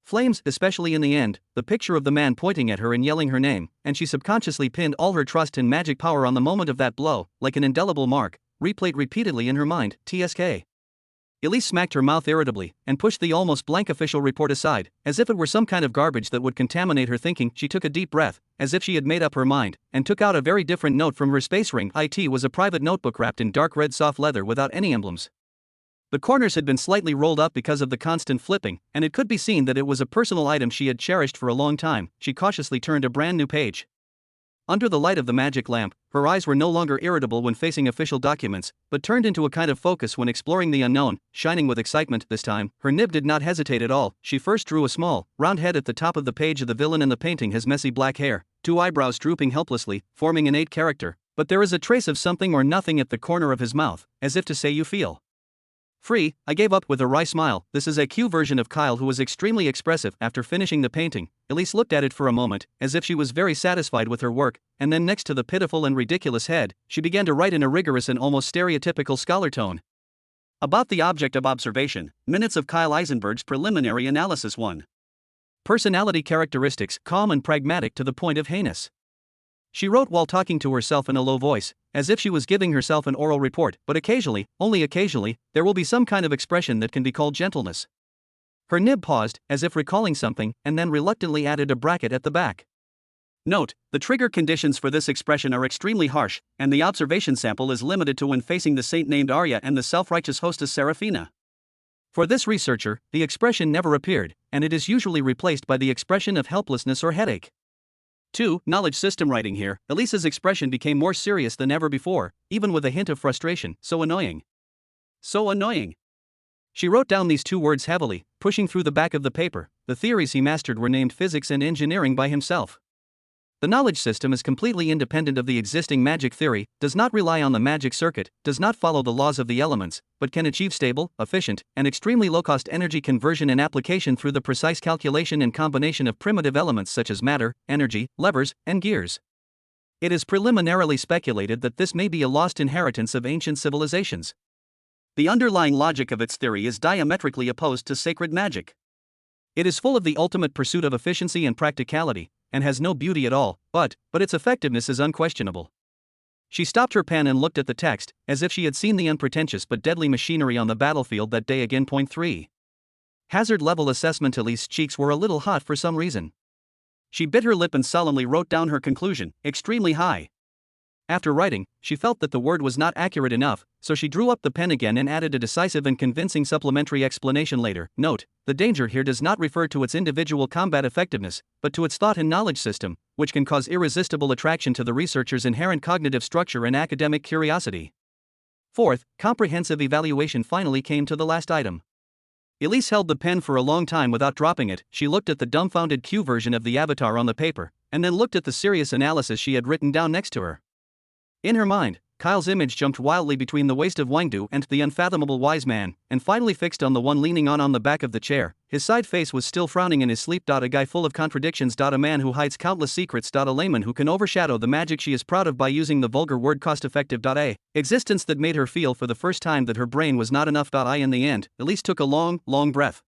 [SPEAKER 1] Flames, especially in the end, the picture of the man pointing at her and yelling her name, and she subconsciously pinned all her trust in magic power on the moment of that blow, like an indelible mark, replayed repeatedly in her mind. TSK. Elise smacked her mouth irritably and pushed the almost blank official report aside, as if it were some kind of garbage that would contaminate her thinking. She took a deep breath, as if she had made up her mind, and took out a very different note from her space ring. It was a private notebook wrapped in dark red soft leather without any emblems. The corners had been slightly rolled up because of the constant flipping, and it could be seen that it was a personal item she had cherished for a long time. She cautiously turned a brand new page. Under the light of the magic lamp, her eyes were no longer irritable when facing official documents, but turned into a kind of focus when exploring the unknown, shining with excitement. This time, her nib did not hesitate at all. She first drew a small, round head at the top of the page of the villain in the painting. His messy black hair, two eyebrows drooping helplessly, forming an 8 character, but there is a trace of something or nothing at the corner of his mouth, as if to say you feel free. I gave up with a wry smile. This is a Q version of Kyle, who was extremely expressive. After finishing the painting, Elise looked at it for a moment, as if she was very satisfied with her work, and then next to the pitiful and ridiculous head, she began to write in a rigorous and almost stereotypical scholar tone. About the object of observation, minutes of Kyle Eisenberg's preliminary analysis. 1. Personality characteristics: calm and pragmatic to the point of heinous. She wrote while talking to herself in a low voice, as if she was giving herself an oral report, but occasionally, only occasionally, there will be some kind of expression that can be called gentleness. Her nib paused, as if recalling something, and then reluctantly added a bracket at the back. Note: the trigger conditions for this expression are extremely harsh, and the observation sample is limited to when facing the saint named Arya and the self-righteous hostess Seraphina. For this researcher, the expression never appeared, and it is usually replaced by the expression of helplessness or headache. 2. Knowledge system writing. Here, Elise's expression became more serious than ever before, even with a hint of frustration. So annoying. So annoying. She wrote down these 2 words heavily, pushing through the back of the paper. The theories he mastered were named physics and engineering by himself. The knowledge system is completely independent of the existing magic theory, does not rely on the magic circuit, does not follow the laws of the elements, but can achieve stable, efficient, and extremely low-cost energy conversion and application through the precise calculation and combination of primitive elements such as matter, energy, levers, and gears. It is preliminarily speculated that this may be a lost inheritance of ancient civilizations. The underlying logic of its theory is diametrically opposed to sacred magic. It is full of the ultimate pursuit of efficiency and practicality, and has no beauty at all, but its effectiveness is unquestionable. She stopped her pen and looked at the text, as if she had seen the unpretentious but deadly machinery on the battlefield that day again. 3. Hazard level assessment. Elise's cheeks were a little hot for some reason. She bit her lip and solemnly wrote down her conclusion: extremely high. After writing, she felt that the word was not accurate enough, so she drew up the pen again and added a decisive and convincing supplementary explanation later. Note: the danger here does not refer to its individual combat effectiveness, but to its thought and knowledge system, which can cause irresistible attraction to the researcher's inherent cognitive structure and academic curiosity. 4th, comprehensive evaluation. Finally came to the last item. Elise held the pen for a long time without dropping it. She looked at the dumbfounded Q version of the avatar on the paper, and then looked at the serious analysis she had written down next to her. In her mind, Kyle's image jumped wildly between the waist of Wangdu and the unfathomable wise man, and finally fixed on the one leaning on the back of the chair. His side face was still frowning in his sleep. A guy full of contradictions. A man who hides countless secrets. A layman who can overshadow the magic she is proud of by using the vulgar word cost-effective. A existence that made her feel for the first time that her brain was not enough. In the end, Elise took a long, long breath.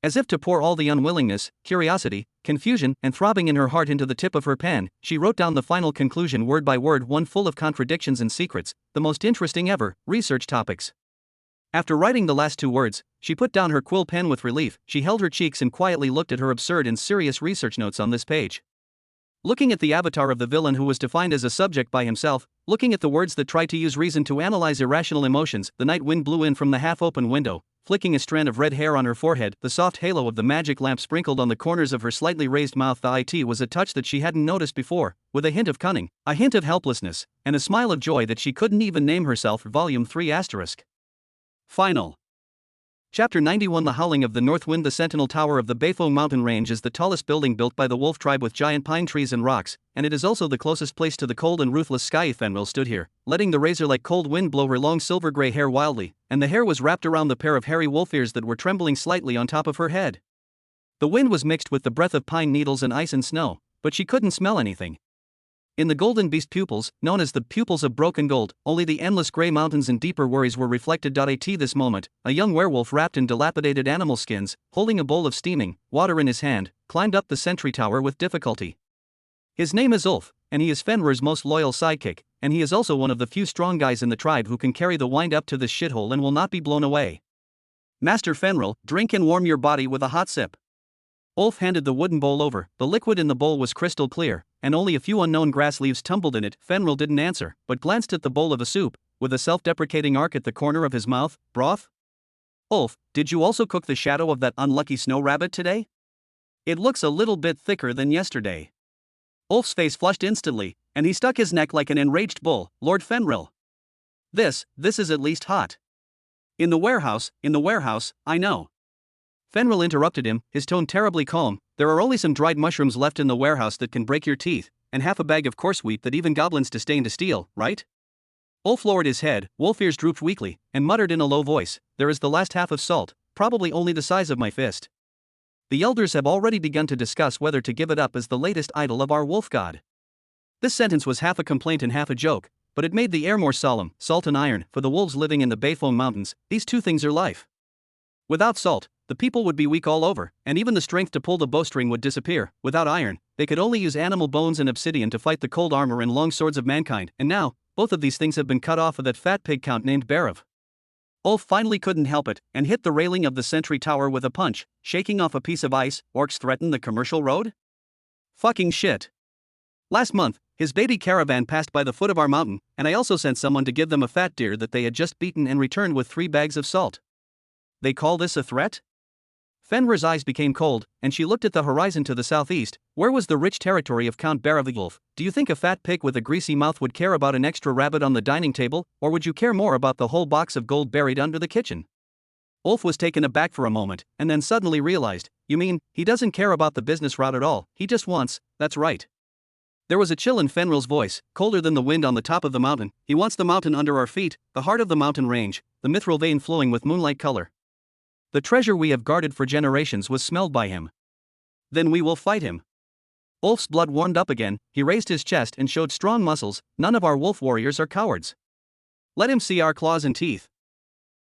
[SPEAKER 1] As if to pour all the unwillingness, curiosity, confusion, and throbbing in her heart into the tip of her pen, she wrote down the final conclusion word by word, one full of contradictions and secrets, the most interesting ever, research topics. After writing the last two words, she put down her quill pen with relief. She held her cheeks and quietly looked at her absurd and serious research notes on this page. Looking at the avatar of the villain who was defined as a subject by himself, looking at the words that tried to use reason to analyze irrational emotions, the night wind blew in from the half-open window, flicking a strand of red hair on her forehead, the soft halo of the magic lamp sprinkled on the corners of her slightly raised mouth. The it was a touch that she hadn't noticed before, with a hint of cunning, a hint of helplessness, and a smile of joy that she couldn't even name herself. Volume 3 *. Final. Chapter 91. The Howling of the North Wind. The Sentinel Tower of the Beifong mountain range is the tallest building built by the wolf tribe with giant pine trees and rocks, and it is also the closest place to the cold and ruthless sky. Fenrir stood here, letting the razor-like cold wind blow her long silver-gray hair wildly, and the hair was wrapped around the pair of hairy wolf ears that were trembling slightly on top of her head. The wind was mixed with the breath of pine needles and ice and snow, but she couldn't smell anything. In the golden beast pupils, known as the pupils of broken gold, only the endless gray mountains and deeper worries were reflected. At this moment, a young werewolf wrapped in dilapidated animal skins, holding a bowl of steaming water in his hand, climbed up the sentry tower with difficulty. His name is Ulf, and he is Fenrir's most loyal sidekick, and he is also one of the few strong guys in the tribe who can carry the wind up to this shithole and will not be blown away. Master Fenrir, drink and warm your body with a hot sip. Ulf handed the wooden bowl over. The liquid in the bowl was crystal clear, and only a few unknown grass leaves tumbled in it. Fenrir didn't answer, but glanced at the bowl of the soup, with a self-deprecating arc at the corner of his mouth. Broth? Ulf, did you also cook the shadow of that unlucky snow rabbit today? It looks a little bit thicker than yesterday. Ulf's face flushed instantly, and he stuck his neck like an enraged bull. Lord Fenrir. This is at least hot. In the warehouse, I know. Fenrir interrupted him, his tone terribly calm. There are only some dried mushrooms left in the warehouse that can break your teeth, and half a bag of coarse wheat that even goblins disdain to steal, right? Ulf lowered his head, wolf ears drooped weakly, and muttered in a low voice, there is the last half of salt, probably only the size of my fist. The elders have already begun to discuss whether to give it up as the latest idol of our wolf god. This sentence was half a complaint and half a joke, but it made the air more solemn. Salt and iron, for the wolves living in the Beifong mountains, these two things are life. Without salt, the people would be weak all over, and even the strength to pull the bowstring would disappear. Without iron, they could only use animal bones and obsidian to fight the cold armor and long swords of mankind, and now, both of these things have been cut off of that fat pig count named Barav. Ulf finally couldn't help it, and hit the railing of the sentry tower with a punch, shaking off a piece of ice. Orcs threaten the commercial road? Fucking shit. Last month, his baby caravan passed by the foot of our mountain, and I also sent someone to give them a fat deer that they had just beaten and returned with 3 bags of salt. They call this a threat? Fenrir's eyes became cold, and she looked at the horizon to the southeast. Where was the rich territory of Count Baravigulf? Do you think a fat pig with a greasy mouth would care about an extra rabbit on the dining table, or would you care more about the whole box of gold buried under the kitchen? Ulf was taken aback for a moment, and then suddenly realized, you mean, he doesn't care about the business route at all, he just wants, that's right. There was a chill in Fenrir's voice, colder than the wind on the top of the mountain. He wants the mountain under our feet, the heart of the mountain range, the mithril vein flowing with moonlight color. The treasure we have guarded for generations was smelled by him. Then we will fight him. Ulf's blood warmed up again, he raised his chest and showed strong muscles. None of our wolf warriors are cowards. Let him see our claws and teeth.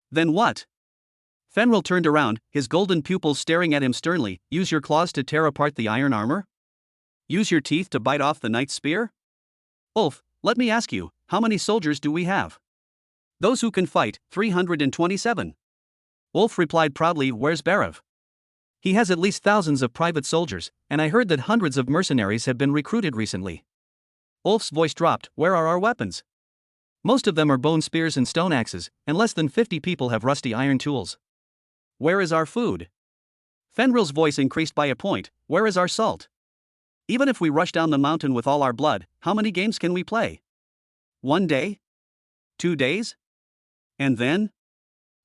[SPEAKER 1] Then what? Fenrir turned around, his golden pupils staring at him sternly. Use your claws to tear apart the iron armor? Use your teeth to bite off the knight's spear? Ulf, let me ask you, how many soldiers do we have? Those who can fight, 327. Ulf replied proudly, where's Barav? He has at least thousands of private soldiers, and I heard that hundreds of mercenaries have been recruited recently. Ulf's voice dropped, where are our weapons? Most of them are bone spears and stone axes, and less than 50 people have rusty iron tools. Where is our food? Fenrir's voice increased by a point, where is our salt? Even if we rush down the mountain with all our blood, how many games can we play? 1 day? 2 days? And then?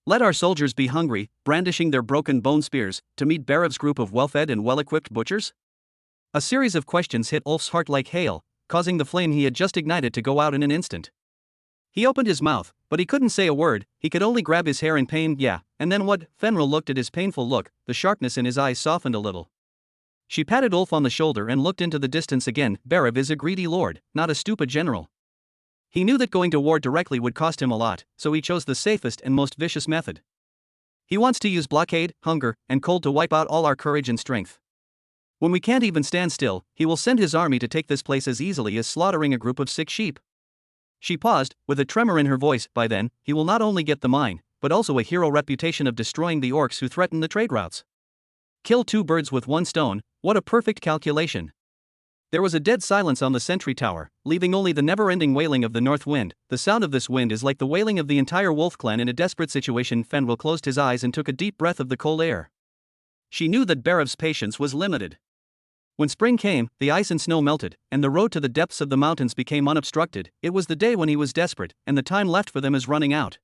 [SPEAKER 1] Let our soldiers be hungry, brandishing their broken bone spears, to meet Barav's group of well-fed and well-equipped butchers? A series of questions hit Ulf's heart like hail, causing the flame he had just ignited to go out in an instant. He opened his mouth, but he couldn't say a word. He could only grab his hair in pain. Yeah, and then what? Fenrir looked at his painful look, the sharpness in his eyes softened a little. She patted Ulf on the shoulder and looked into the distance again. Barav is a greedy lord, not a stupid general. He knew that going to war directly would cost him a lot, so he chose the safest and most vicious method. He wants to use blockade, hunger, and cold to wipe out all our courage and strength. When we can't even stand still, he will send his army to take this place as easily as slaughtering a group of sick sheep." She paused, with a tremor in her voice. "By then, he will not only get the mine, but also a hero reputation of destroying the orcs who threaten the trade routes. Kill two birds with one stone, what a perfect calculation." There was a dead silence on the sentry tower, leaving only the never-ending wailing of the north wind. "The sound of this wind is like the wailing of the entire wolf clan in a desperate situation." Fenrir closed his eyes and took a deep breath of the cold air. She knew that Barev's patience was limited. When spring came, the ice and snow melted, and the road to the depths of the mountains became unobstructed. It was the day when he was desperate, and the time left for them is running out.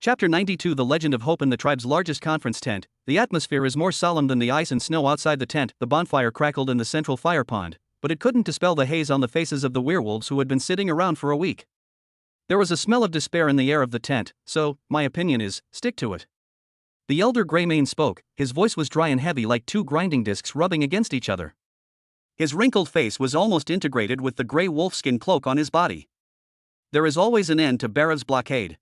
[SPEAKER 1] Chapter 92: The Legend of Hope. In the tribe's largest conference tent, the atmosphere is more solemn than the ice and snow outside the tent. The bonfire crackled in the central fire pond, but it couldn't dispel the haze on the faces of the werewolves who had been sitting around for a week. There was a smell of despair in the air of the tent, so, my opinion is, stick to it. The elder Greymane spoke. His voice was dry and heavy like two grinding discs rubbing against each other. His wrinkled face was almost integrated with the grey wolfskin cloak on his body. "There is always an end to Barev's blockade.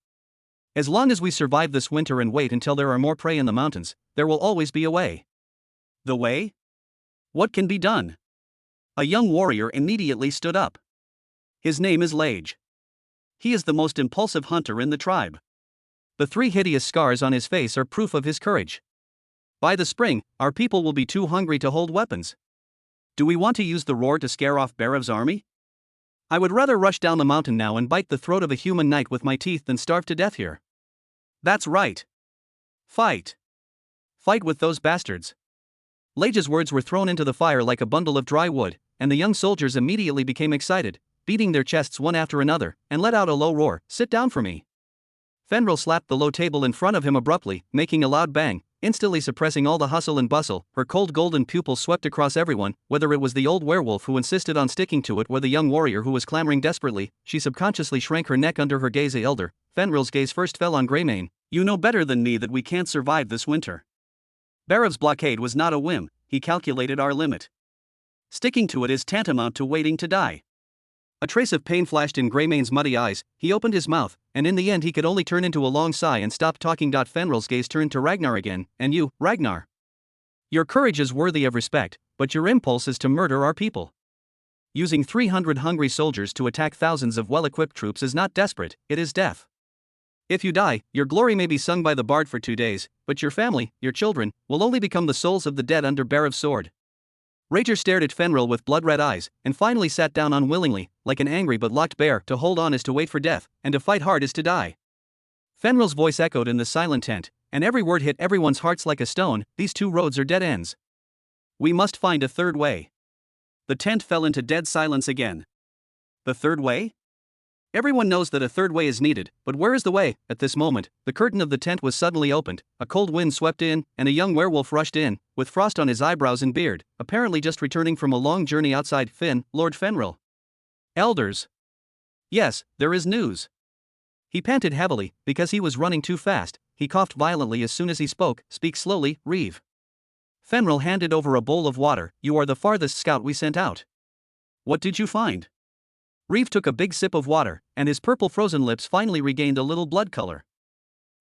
[SPEAKER 1] As long as we survive this winter and wait until there are more prey in the mountains, there will always be a way." "The way? What can be done?" A young warrior immediately stood up. "His name is Lage. He is the most impulsive hunter in the tribe. The 3 hideous scars on his face are proof of his courage. By the spring, our people will be too hungry to hold weapons. Do we want to use the roar to scare off Barev's army? I would rather rush down the mountain now and bite the throat of a human knight with my teeth than starve to death here." "That's right. Fight. Fight with those bastards." Lage's words were thrown into the fire like a bundle of dry wood, and the young soldiers immediately became excited, beating their chests one after another, and let out a low roar. "Sit down for me." Fenrir slapped the low table in front of him abruptly, making a loud bang, instantly suppressing all the hustle and bustle. Her cold golden pupils swept across everyone, whether it was the old werewolf who insisted on sticking to it or the young warrior who was clamoring desperately. She subconsciously shrank her neck under her gaze. Elder Fenrir's gaze first fell on Greymane. "You know better than me that we can't survive this winter. Barev's blockade was not a whim, he calculated our limit. Sticking to it is tantamount to waiting to die." A trace of pain flashed in Greymane's muddy eyes. He opened his mouth, and in the end he could only turn into a long sigh and stop talking. Fenrir's gaze turned to Ragnar again. "And you, Ragnar? Your courage is worthy of respect, but your impulse is to murder our people. Using 300 hungry soldiers to attack thousands of well-equipped troops is not desperate, it is death. If you die, your glory may be sung by the bard for 2 days, but your family, your children, will only become the souls of the dead under Barev's sword." Rager stared at Fenrir with blood-red eyes, and finally sat down unwillingly, like an angry but locked bear. "To hold on is to wait for death, and to fight hard is to die." Fenrir's voice echoed in the silent tent, and every word hit everyone's hearts like a stone. "These 2 roads are dead ends. We must find a third way." The tent fell into dead silence again. The third way? Everyone knows that a third way is needed, but where is the way? At this moment, the curtain of the tent was suddenly opened, a cold wind swept in, and a young werewolf rushed in, with frost on his eyebrows and beard, apparently just returning from a long journey outside. "Lord Fenrir." "Elders." "Yes, there is news." He panted heavily, because he was running too fast. He coughed violently as soon as he spoke. "Speak slowly, Reeve." Fenrir handed over a bowl of water. "You are the farthest scout we sent out. What did you find?" Reeve took a big sip of water, and his purple frozen lips finally regained a little blood color.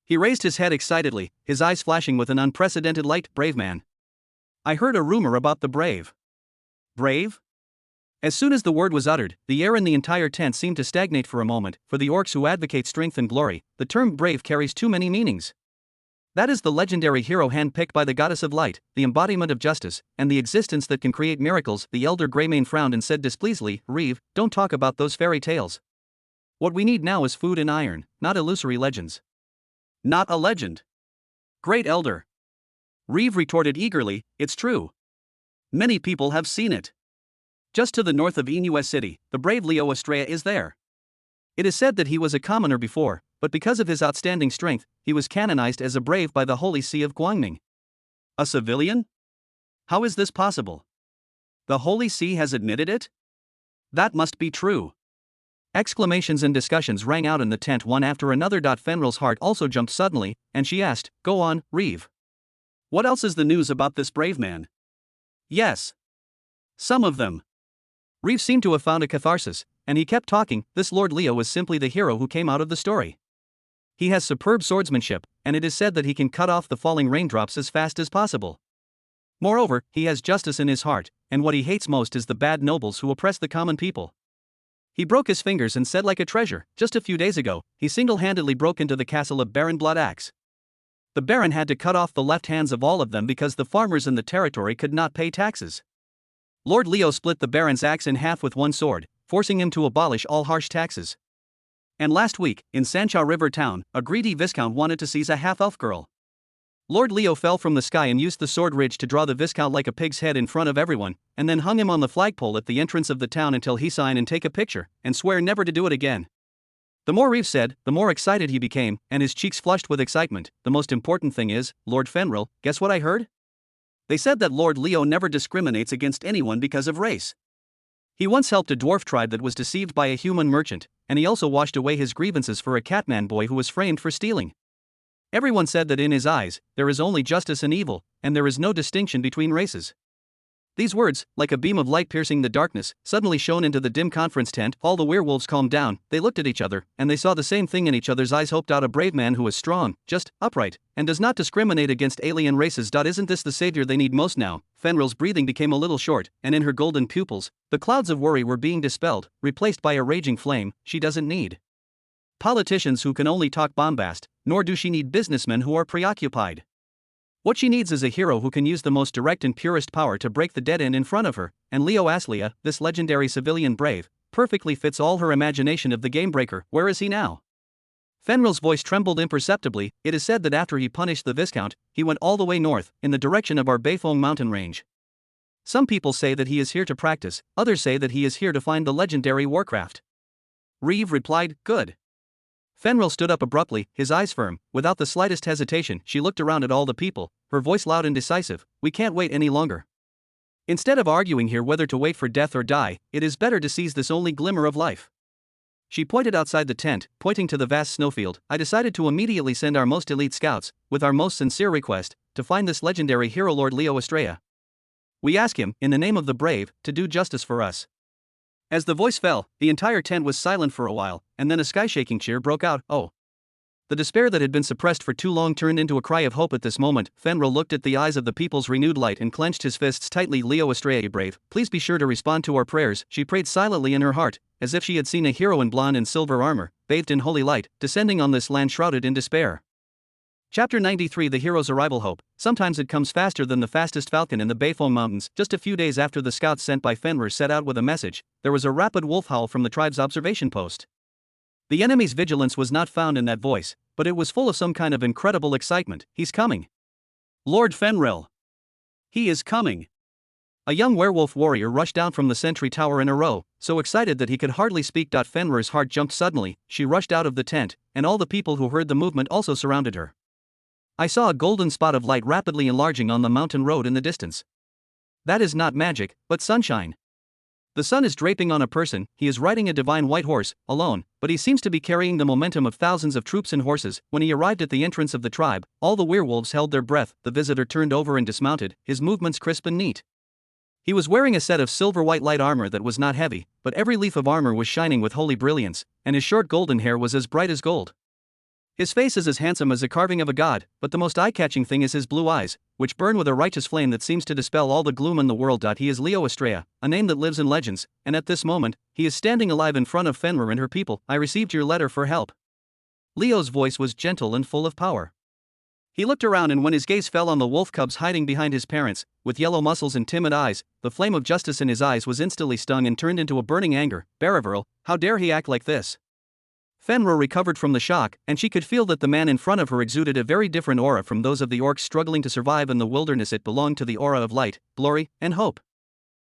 [SPEAKER 1] He raised his head excitedly, his eyes flashing with an unprecedented light. "Brave man. I heard a rumor about the brave." "Brave?" As soon as the word was uttered, the air in the entire tent seemed to stagnate for a moment. For the orcs who advocate strength and glory, the term brave carries too many meanings. That is the legendary hero handpicked by the goddess of light, the embodiment of justice, and the existence that can create miracles. The elder Greymane frowned and said displeasedly, "Reeve, don't talk about those fairy tales. What we need now is food and iron, not illusory legends." "Not a legend. Great elder." Reeve retorted eagerly, "It's true. Many people have seen it. Just to the north of Inua City, the brave Leo Estrella is there. It is said that he was a commoner before, but because of his outstanding strength, he was canonized as a brave by the Holy See of Guangming." "A civilian? How is this possible? The Holy See has admitted it? That must be true." Exclamations and discussions rang out in the tent one after another. Fenrir's heart also jumped suddenly, and she asked, "Go on, Reeve. What else is the news about this brave man?" "Yes. Some of them." Reeve seemed to have found a catharsis, and he kept talking. "This Lord Leo was simply the hero who came out of the story. He has superb swordsmanship, and it is said that he can cut off the falling raindrops as fast as possible. Moreover, he has justice in his heart, and what he hates most is the bad nobles who oppress the common people. He broke his fingers and said like a treasure, just a few days ago, he single-handedly broke into the castle of Baron Bloodaxe. The Baron had to cut off the left hands of all of them because the farmers in the territory could not pay taxes. Lord Leo split the Baron's axe in half with one sword, forcing him to abolish all harsh taxes. And last week, in Sancha River Town, a greedy viscount wanted to seize a half-elf girl. Lord Leo fell from the sky and used the sword ridge to draw the viscount like a pig's head in front of everyone, and then hung him on the flagpole at the entrance of the town until he sign and take a picture, and swear never to do it again. The more Reeves said, the more excited he became, and his cheeks flushed with excitement. The most important thing is, Lord Fenrir, guess what I heard? They said that Lord Leo never discriminates against anyone because of race. He once helped a dwarf tribe that was deceived by a human merchant, and he also washed away his grievances for a Catman boy who was framed for stealing. Everyone said that in his eyes, there is only justice and evil, and there is no distinction between races. These words, like a beam of light piercing the darkness, suddenly shone into the dim conference tent. All the werewolves calmed down, they looked at each other, and they saw the same thing in each other's eyes. Hoped out a brave man who is strong, just, upright, and does not discriminate against alien races. Isn't this the savior they need most now? Fenrir's breathing became a little short, and in her golden pupils, the clouds of worry were being dispelled, replaced by a raging flame. She doesn't need politicians who can only talk bombast, nor do she need businessmen who are preoccupied. What she needs is a hero who can use the most direct and purest power to break the dead end in front of her, and Leo Aslia, this legendary civilian brave, perfectly fits all her imagination of the gamebreaker. Where is he now? Fenrir's voice trembled imperceptibly. It is said that after he punished the Viscount, he went all the way north, in the direction of our Beifong mountain range. Some people say that he is here to practice, others say that he is here to find the legendary Warcraft. Reeve replied, good. Fenrir stood up abruptly, his eyes firm. Without the slightest hesitation, she looked around at all the people, her voice loud and decisive. We can't wait any longer. Instead of arguing here whether to wait for death or die, it is better to seize this only glimmer of life. She pointed outside the tent, pointing to the vast snowfield. I decided to immediately send our most elite scouts, with our most sincere request, to find this legendary hero Lord Leo Estrella. We ask him, in the name of the brave, to do justice for us. As the voice fell, the entire tent was silent for a while, and then a sky-shaking cheer broke out. Oh! The despair that had been suppressed for too long turned into a cry of hope at this moment. Fenrir looked at the eyes of the people's renewed light and clenched his fists tightly. Leo Estrella brave, please be sure to respond to our prayers. She prayed silently in her heart, as if she had seen a hero in blonde and silver armor, bathed in holy light, descending on this land shrouded in despair. Chapter 93 The Hero's Arrival. Hope. Sometimes it comes faster than the fastest falcon in the Beifong Mountains. Just a few days after the scouts sent by Fenrir set out with a message, there was a rapid wolf howl from the tribe's observation post. The enemy's vigilance was not found in that voice, but it was full of some kind of incredible excitement. He's coming. Lord Fenrir. He is coming. A young werewolf warrior rushed down from the sentry tower in a row, so excited that he could hardly speak. Fenrir's heart jumped suddenly. She rushed out of the tent, and all the people who heard the movement also surrounded her. I saw a golden spot of light rapidly enlarging on the mountain road in the distance. That is not magic, but sunshine. The sun is draping on a person. He is riding a divine white horse, alone, but he seems to be carrying the momentum of thousands of troops and horses. When he arrived at the entrance of the tribe, all the werewolves held their breath. The visitor turned over and dismounted, his movements crisp and neat. He was wearing a set of silver-white light armor that was not heavy, but every leaf of armor was shining with holy brilliance, and his short golden hair was as bright as gold. His face is as handsome as a carving of a god, but the most eye-catching thing is his blue eyes, which burn with a righteous flame that seems to dispel all the gloom in the world. He is Leo Estrella, a name that lives in legends, and at this moment, he is standing alive in front of Fenrir and her people. I received your letter for help. Leo's voice was gentle and full of power. He looked around, and when his gaze fell on the wolf cubs hiding behind his parents, with yellow muscles and timid eyes, the flame of justice in his eyes was instantly stung and turned into a burning anger. Baravirl, how dare he act like this? Fenrir recovered from the shock, and she could feel that the man in front of her exuded a very different aura from those of the orcs struggling to survive in the wilderness. It belonged to the aura of light, glory, and hope.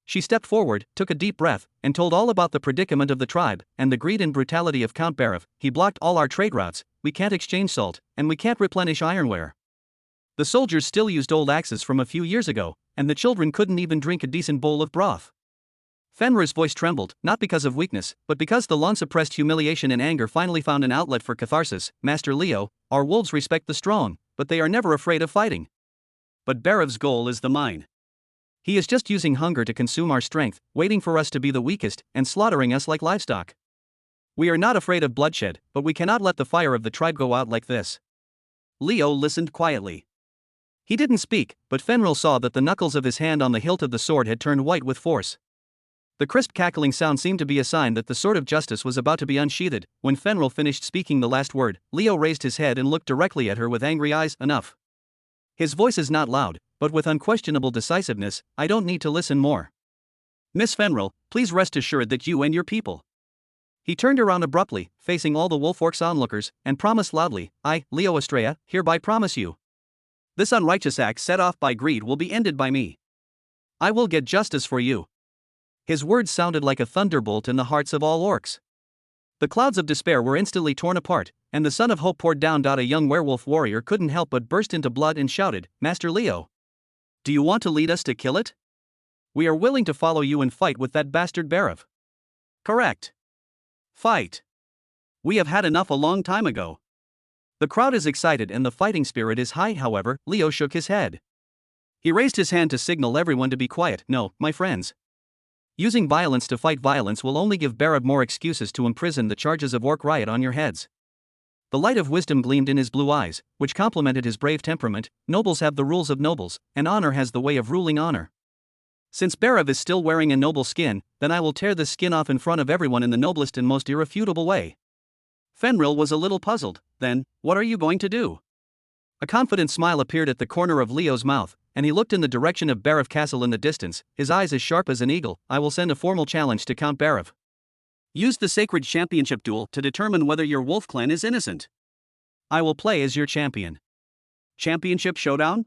[SPEAKER 1] She stepped forward, took a deep breath, and told all about the predicament of the tribe, and the greed and brutality of Count Barav. He blocked all our trade routes, we can't exchange salt, and we can't replenish ironware. The soldiers still used old axes from a few years ago, and the children couldn't even drink a decent bowl of broth. Fenrir's voice trembled, not because of weakness, but because the long-suppressed humiliation and anger finally found an outlet for catharsis. Master Leo, our wolves respect the strong, but they are never afraid of fighting. But Barav's goal is the mine. He is just using hunger to consume our strength, waiting for us to be the weakest, and slaughtering us like livestock. We are not afraid of bloodshed, but we cannot let the fire of the tribe go out like this. Leo listened quietly. He didn't speak, but Fenrir saw that the knuckles of his hand on the hilt of the sword had turned white with force. The crisp cackling sound seemed to be a sign that the sword of justice was about to be unsheathed. When Fenrir finished speaking the last word, Leo raised his head and looked directly at her with angry eyes. Enough. His voice is not loud, but with unquestionable decisiveness. I don't need to listen more. Miss Fenrir, please rest assured that you and your people. He turned around abruptly, facing all the Wolfork's onlookers, and promised loudly, I, Leo Estrella, hereby promise you. This unrighteous act set off by greed will be ended by me. I will get justice for you. His words sounded like a thunderbolt in the hearts of all orcs. The clouds of despair were instantly torn apart, and the sun of hope poured down. A young werewolf warrior couldn't help but burst into blood and shouted, Master Leo. Do you want to lead us to kill it? We are willing to follow you and fight with that bastard Barav. Correct. Fight. We have had enough a long time ago. The crowd is excited and the fighting spirit is high. However, Leo shook his head. He raised his hand to signal everyone to be quiet. No, my friends. Using violence to fight violence will only give Barav more excuses to imprison the charges of orc riot on your heads. The light of wisdom gleamed in his blue eyes, which complemented his brave temperament. Nobles have the rules of nobles, and honor has the way of ruling honor. Since Barav is still wearing a noble skin, then I will tear this skin off in front of everyone in the noblest and most irrefutable way. Fenrir was a little puzzled. Then, what are you going to do? A confident smile appeared at the corner of Leo's mouth, and he looked in the direction of Barav Castle in the distance, his eyes as sharp as an eagle. I will send a formal challenge to Count Barav. Use the sacred championship duel to determine whether your wolf clan is innocent. I will play as your champion. Championship showdown?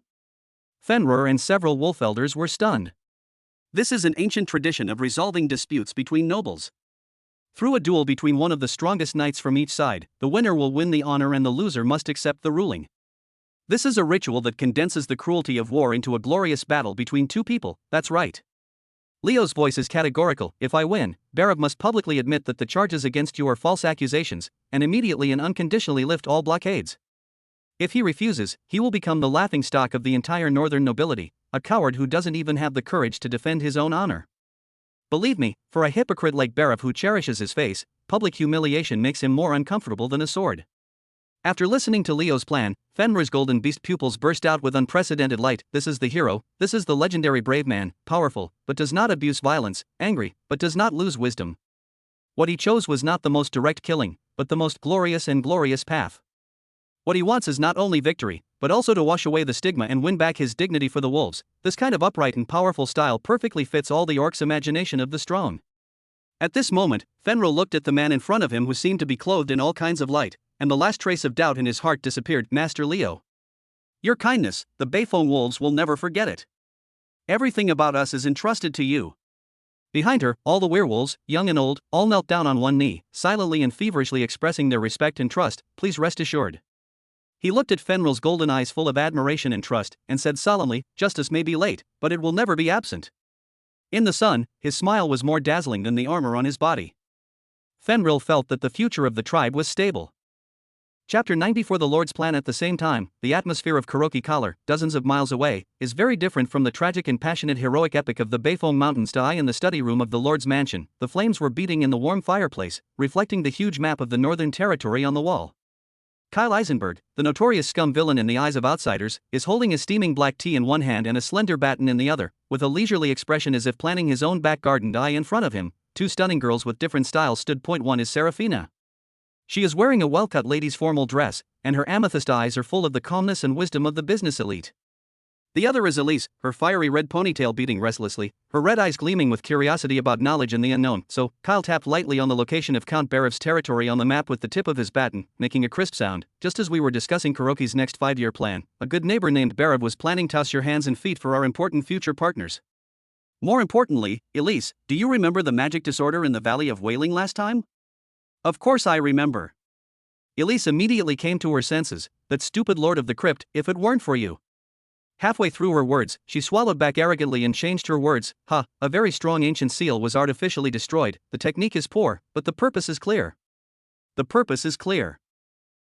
[SPEAKER 1] Fenrir and several wolf elders were stunned. This is an ancient tradition of resolving disputes between nobles. Through a duel between one of the strongest knights from each side, the winner will win the honor and the loser must accept the ruling. This is a ritual that condenses the cruelty of war into a glorious battle between two people. That's right. Leo's voice is categorical. If I win, Barav must publicly admit that the charges against you are false accusations, and immediately and unconditionally lift all blockades. If he refuses, he will become the laughingstock of the entire northern nobility, a coward who doesn't even have the courage to defend his own honor. Believe me, for a hypocrite like Barav who cherishes his face, public humiliation makes him more uncomfortable than a sword. After listening to Leo's plan, Fenrir's golden beast pupils burst out with unprecedented light. This is the hero, this is the legendary brave man, powerful, but does not abuse violence, angry, but does not lose wisdom. What he chose was not the most direct killing, but the most glorious and glorious path. What he wants is not only victory, but also to wash away the stigma and win back his dignity for the wolves. This kind of upright and powerful style perfectly fits all the orcs' imagination of the strong. At this moment, Fenrir looked at the man in front of him who seemed to be clothed in all kinds of light, and the last trace of doubt in his heart disappeared. Master Leo. Your kindness, the Bayfong wolves will never forget it. Everything about us is entrusted to you. Behind her, all the werewolves, young and old, all knelt down on one knee, silently and feverishly expressing their respect and trust. Please rest assured. He looked at Fenrir's golden eyes full of admiration and trust, and said solemnly, justice may be late, but it will never be absent. In the sun, his smile was more dazzling than the armor on his body. Fenrir felt that the future of the tribe was stable. Chapter 94. The Lord's plan. At the same time, the atmosphere of Kuroki Collar, dozens of miles away, is very different from the tragic and passionate heroic epic of the Bayfong Mountains. In the study room of the Lord's mansion, the flames were beating in the warm fireplace, reflecting the huge map of the Northern Territory on the wall. Kyle Eisenberg, the notorious scum villain in the eyes of outsiders, is holding a steaming black tea in one hand and a slender baton in the other, with a leisurely expression as if planning his own back garden. In front of him, two stunning girls with different styles stood. One is Serafina. She is wearing a well-cut lady's formal dress, and her amethyst eyes are full of the calmness and wisdom of the business elite. The other is Elise, her fiery red ponytail beating restlessly, her red eyes gleaming with curiosity about knowledge and the unknown. So, Kyle tapped lightly on the location of Count Barav's territory on the map with the tip of his baton, making a crisp sound. Just as we were discussing Kuroki's next 5-year plan, a good neighbor named Barav was planning to toss your hands and feet for our important future partners. More importantly, Elise, do you remember the magic disorder in the Valley of Wailing last time? Of course I remember. Elise immediately came to her senses. That stupid Lord of the Crypt, if it weren't for you. Halfway through her words, she swallowed back arrogantly and changed her words. A very strong ancient seal was artificially destroyed. The technique is poor, but the purpose is clear. The purpose is clear.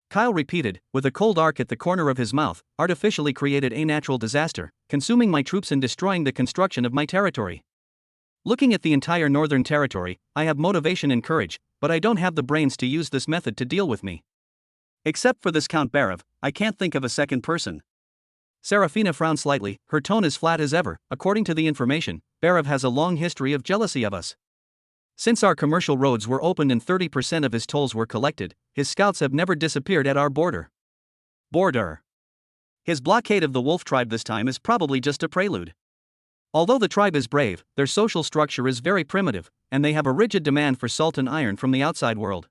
[SPEAKER 1] Kyle repeated, with a cold arc at the corner of his mouth, artificially created a natural disaster, consuming my troops and destroying the construction of my territory. Looking at the entire Northern Territory, I have motivation and courage, but I don't have the brains to use this method to deal with me. Except for this Count Barav, I can't think of a second person. Serafina frowned slightly, her tone as flat as ever. According to the information, Barav has a long history of jealousy of us. Since our commercial roads were opened and 30% of his tolls were collected, his scouts have never disappeared at our border. His blockade of the wolf tribe this time is probably just a prelude. Although the tribe is brave, their social structure is very primitive, and they have a rigid demand for salt and iron from the outside world.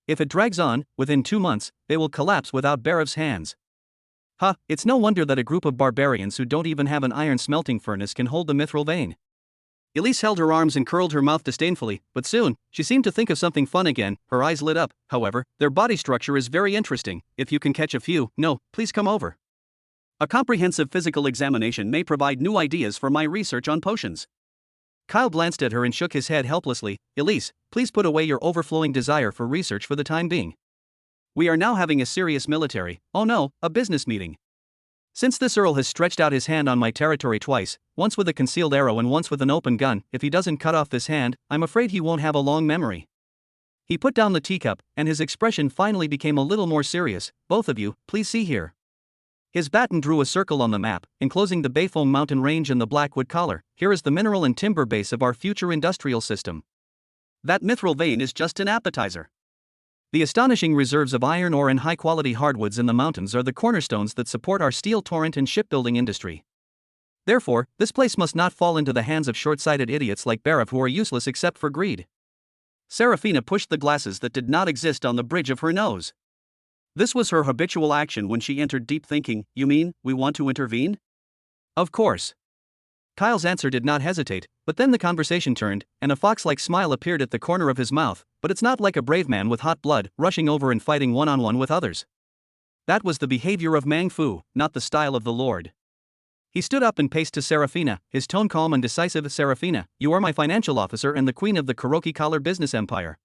[SPEAKER 1] If it drags on, within 2 months, they will collapse without Barav's hands. It's no wonder that a group of barbarians who don't even have an iron smelting furnace can hold the mithril vein. Elise held her arms and curled her mouth disdainfully, but soon, she seemed to think of something fun again. Her eyes lit up. However, their body structure is very interesting. If you can catch a few, no, please come over. A comprehensive physical examination may provide new ideas for my research on potions. Kyle glanced at her and shook his head helplessly. Elise, please put away your overflowing desire for research for the time being. We are now having a serious military, a business meeting. Since this Earl has stretched out his hand on my territory twice, once with a concealed arrow and once with an open gun, if he doesn't cut off this hand, I'm afraid he won't have a long memory. He put down the teacup, and his expression finally became a little more serious. Both of you, please see here. His baton drew a circle on the map, enclosing the Bayfong mountain range and the Blackwood collar. Here is the mineral and timber base of our future industrial system. That mithril vein is just an appetizer. The astonishing reserves of iron ore and high-quality hardwoods in the mountains are the cornerstones that support our steel torrent and shipbuilding industry. Therefore, this place must not fall into the hands of short-sighted idiots like Barav who are useless except for greed. Serafina pushed the glasses that did not exist on the bridge of her nose. This was her habitual action when she entered deep thinking. You mean, we want to intervene? Of course. Kyle's answer did not hesitate, but then the conversation turned, and a fox-like smile appeared at the corner of his mouth, but it's not like a brave man with hot blood, rushing over and fighting one-on-one with others. That was the behavior of Mang Fu, not the style of the Lord. He stood up and paced to Serafina, his tone calm and decisive. Serafina, you are my financial officer and the queen of the Kuroki Collar business empire.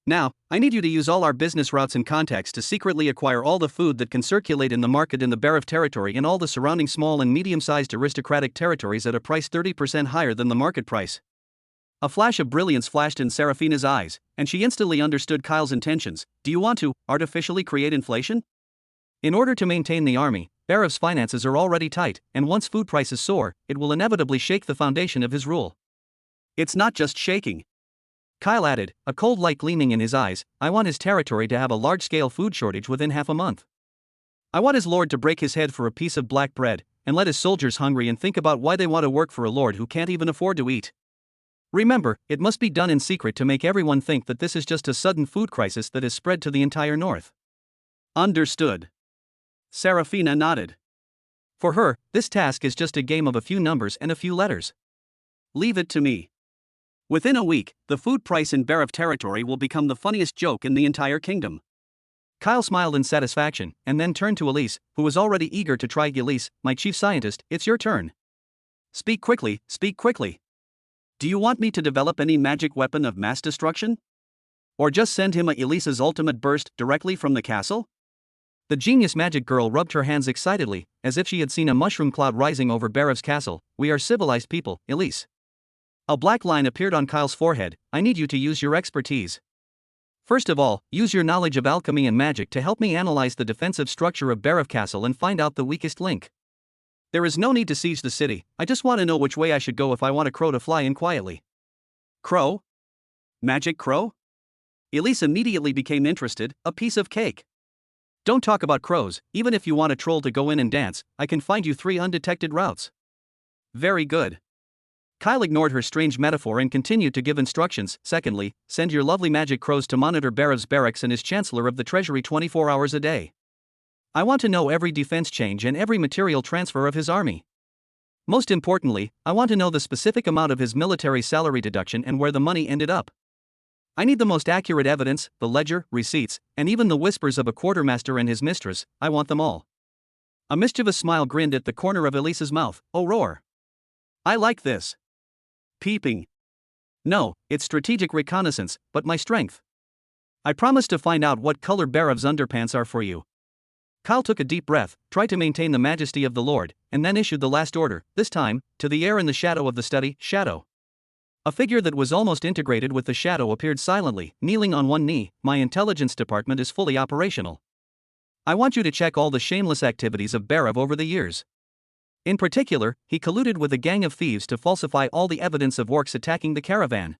[SPEAKER 1] Now, I need you to use all our business routes and contacts to secretly acquire all the food that can circulate in the market in the Barav territory and all the surrounding small and medium-sized aristocratic territories at a price 30% higher than the market price. A flash of brilliance flashed in Serafina's eyes, and she instantly understood Kyle's intentions. Do you want to artificially create inflation? In order to maintain the army, Barav's finances are already tight, and once food prices soar, it will inevitably shake the foundation of his rule. It's not just shaking. Kyle added, a cold light gleaming in his eyes, I want his territory to have a large-scale food shortage within half a month. I want his lord to break his head for a piece of black bread, and let his soldiers hungry and think about why they want to work for a lord who can't even afford to eat. Remember, it must be done in secret to make everyone think that this is just a sudden food crisis that has spread to the entire north. Understood. Serafina nodded. For her, this task is just a game of a few numbers and a few letters. Leave it to me. Within a week, the food price in Barav territory will become the funniest joke in the entire kingdom. Kyle smiled in satisfaction, and then turned to Elise, who was already eager to try. Elise, my chief scientist, it's your turn. Speak quickly, speak quickly. Do you want me to develop any magic weapon of mass destruction? Or just send him Elise's ultimate burst directly from the castle? The genius magic girl rubbed her hands excitedly, as if she had seen a mushroom cloud rising over Barav's castle. We are civilized people, Elise. A black line appeared on Kyle's forehead. I need you to use your expertise. First of all, use your knowledge of alchemy and magic to help me analyze the defensive structure of Barav Castle and find out the weakest link. There is no need to siege the city, I just want to know which way I should go if I want a crow to fly in quietly. Crow? Magic crow? Elise immediately became interested. A piece of cake. Don't talk about crows, even if you want a troll to go in and dance, I can find you 3 undetected routes. Very good. Kyle ignored her strange metaphor and continued to give instructions. Secondly, send your lovely magic crows to monitor Barav's barracks and his chancellor of the treasury 24 hours a day. I want to know every defense change and every material transfer of his army. Most importantly, I want to know the specific amount of his military salary deduction and where the money ended up. I need the most accurate evidence, the ledger, receipts, and even the whispers of a quartermaster and his mistress. I want them all. A mischievous smile grinned at the corner of Elise's mouth. Oh, roar. I like this. Peeping. No, it's strategic reconnaissance, but my strength. I promise to find out what color Barav's underpants are for you. Kyle took a deep breath, tried to maintain the majesty of the Lord, and then issued the last order, this time, to the air in the shadow of the study. Shadow. A figure that was almost integrated with the shadow appeared silently, kneeling on one knee. My intelligence department is fully operational. I want you to check all the shameless activities of Barav over the years. In particular, he colluded with a gang of thieves to falsify all the evidence of orcs attacking the caravan.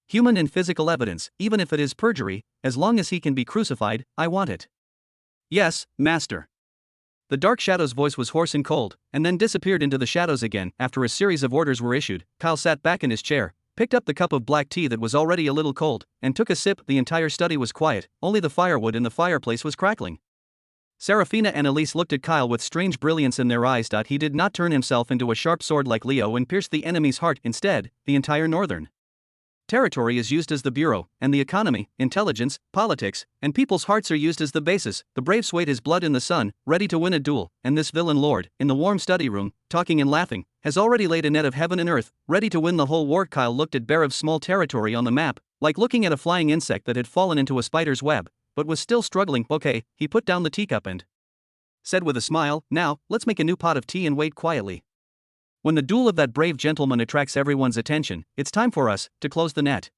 [SPEAKER 1] Human and physical evidence, even if it is perjury, as long as he can be crucified, I want it. Yes, master. The dark shadow's voice was hoarse and cold, and then disappeared into the shadows again. After a series of orders were issued, Kyle sat back in his chair, picked up the cup of black tea that was already a little cold, and took a sip. The entire study was quiet, only the firewood in the fireplace was crackling. Serafina and Elise looked at Kyle with strange brilliance in their eyes. He did not turn himself into a sharp sword like Leo and pierce the enemy's heart. Instead, the entire northern territory is used as the bureau, and the economy, intelligence, politics, and people's hearts are used as the basis. The brave swayed his blood in the sun, ready to win a duel, and this villain lord, in the warm study room, talking and laughing, has already laid a net of heaven and earth, ready to win the whole war. Kyle looked at Barav's small territory on the map, like looking at a flying insect that had fallen into a spider's web, but was still struggling. Okay, he put down the teacup and said with a smile, now, let's make a new pot of tea and wait quietly. When the duel of that brave gentleman attracts everyone's attention, it's time for us to close the net.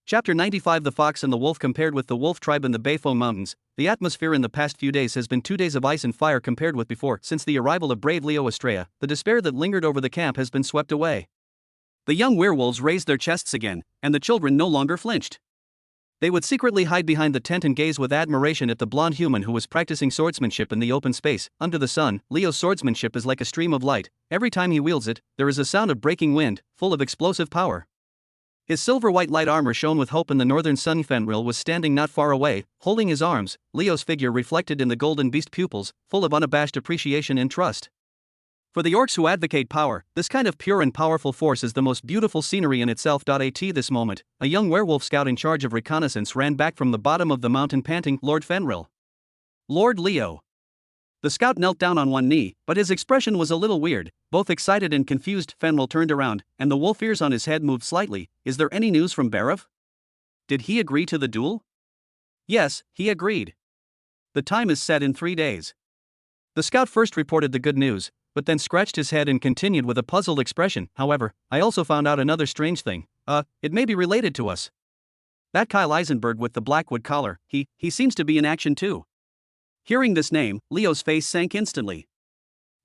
[SPEAKER 1] Chapter 95. The Fox and the Wolf. Compared with the wolf tribe in the Bayfo Mountains, the atmosphere in the past few days has been 2 days of ice and fire compared with before. Since the arrival of brave Leo Estrella, the despair that lingered over the camp has been swept away. The young werewolves raised their chests again, and the children no longer flinched. They would secretly hide behind the tent and gaze with admiration at the blonde human who was practicing swordsmanship in the open space. Under the sun, Leo's swordsmanship is like a stream of light. Every time he wields it, there is a sound of breaking wind, full of explosive power. His silver-white light armor shone with hope in the northern sun. Fenrir was standing not far away, holding his arms, Leo's figure reflected in the golden beast pupils, full of unabashed appreciation and trust. For the orcs who advocate power, this kind of pure and powerful force is the most beautiful scenery in itself. At this moment, a young werewolf scout in charge of reconnaissance ran back from the bottom of the mountain panting, Lord Fenrir. Lord Leo. The scout knelt down on one knee, but his expression was a little weird, both excited and confused. Fenrir turned around, and the wolf ears on his head moved slightly. Is there any news from Barav? Did he agree to the duel? Yes, he agreed. The time is set in 3 days. The scout first reported the good news, but then scratched his head and continued with a puzzled expression. However, I also found out another strange thing. It may be related to us. That Kyle Eisenberg with the blackwood collar, he seems to be in action too. Hearing this name, Leo's face sank instantly.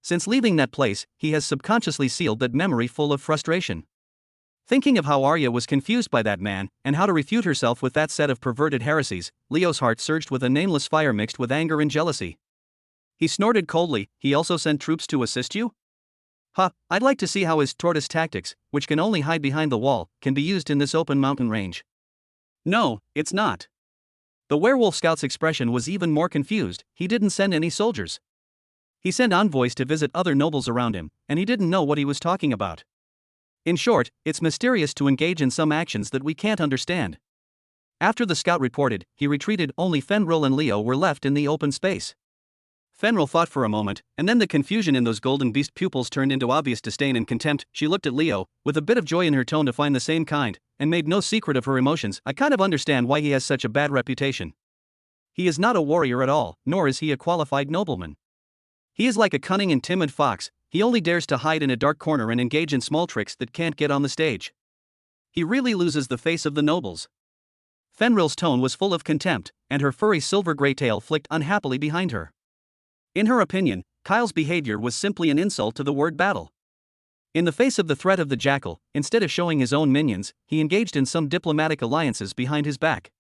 [SPEAKER 1] Since leaving that place, he has subconsciously sealed that memory full of frustration. Thinking of how Arya was confused by that man, and how to refute herself with that set of perverted heresies, Leo's heart surged with a nameless fire mixed with anger and jealousy. He snorted coldly. He also sent troops to assist you? I'd like to see how his tortoise tactics, which can only hide behind the wall, can be used in this open mountain range. No, it's not. The werewolf scout's expression was even more confused. He didn't send any soldiers. He sent envoys to visit other nobles around him, and he didn't know what he was talking about. In short, it's mysterious to engage in some actions that we can't understand. After the scout reported, he retreated. Only Fenrir and Leo were left in the open space. Fenrir thought for a moment, and then the confusion in those golden beast pupils turned into obvious disdain and contempt. She looked at Leo, with a bit of joy in her tone to find the same kind, and made no secret of her emotions. I kind of understand why he has such a bad reputation. He is not a warrior at all, nor is he a qualified nobleman. He is like a cunning and timid fox. He only dares to hide in a dark corner and engage in small tricks that can't get on the stage. He really loses the face of the nobles. Fenrir's tone was full of contempt, and her furry silver-gray tail flicked unhappily behind her. In her opinion, Kyle's behavior was simply an insult to the word battle. In the face of the threat of the jackal, instead of showing his own minions, he engaged in some diplomatic alliances behind his back.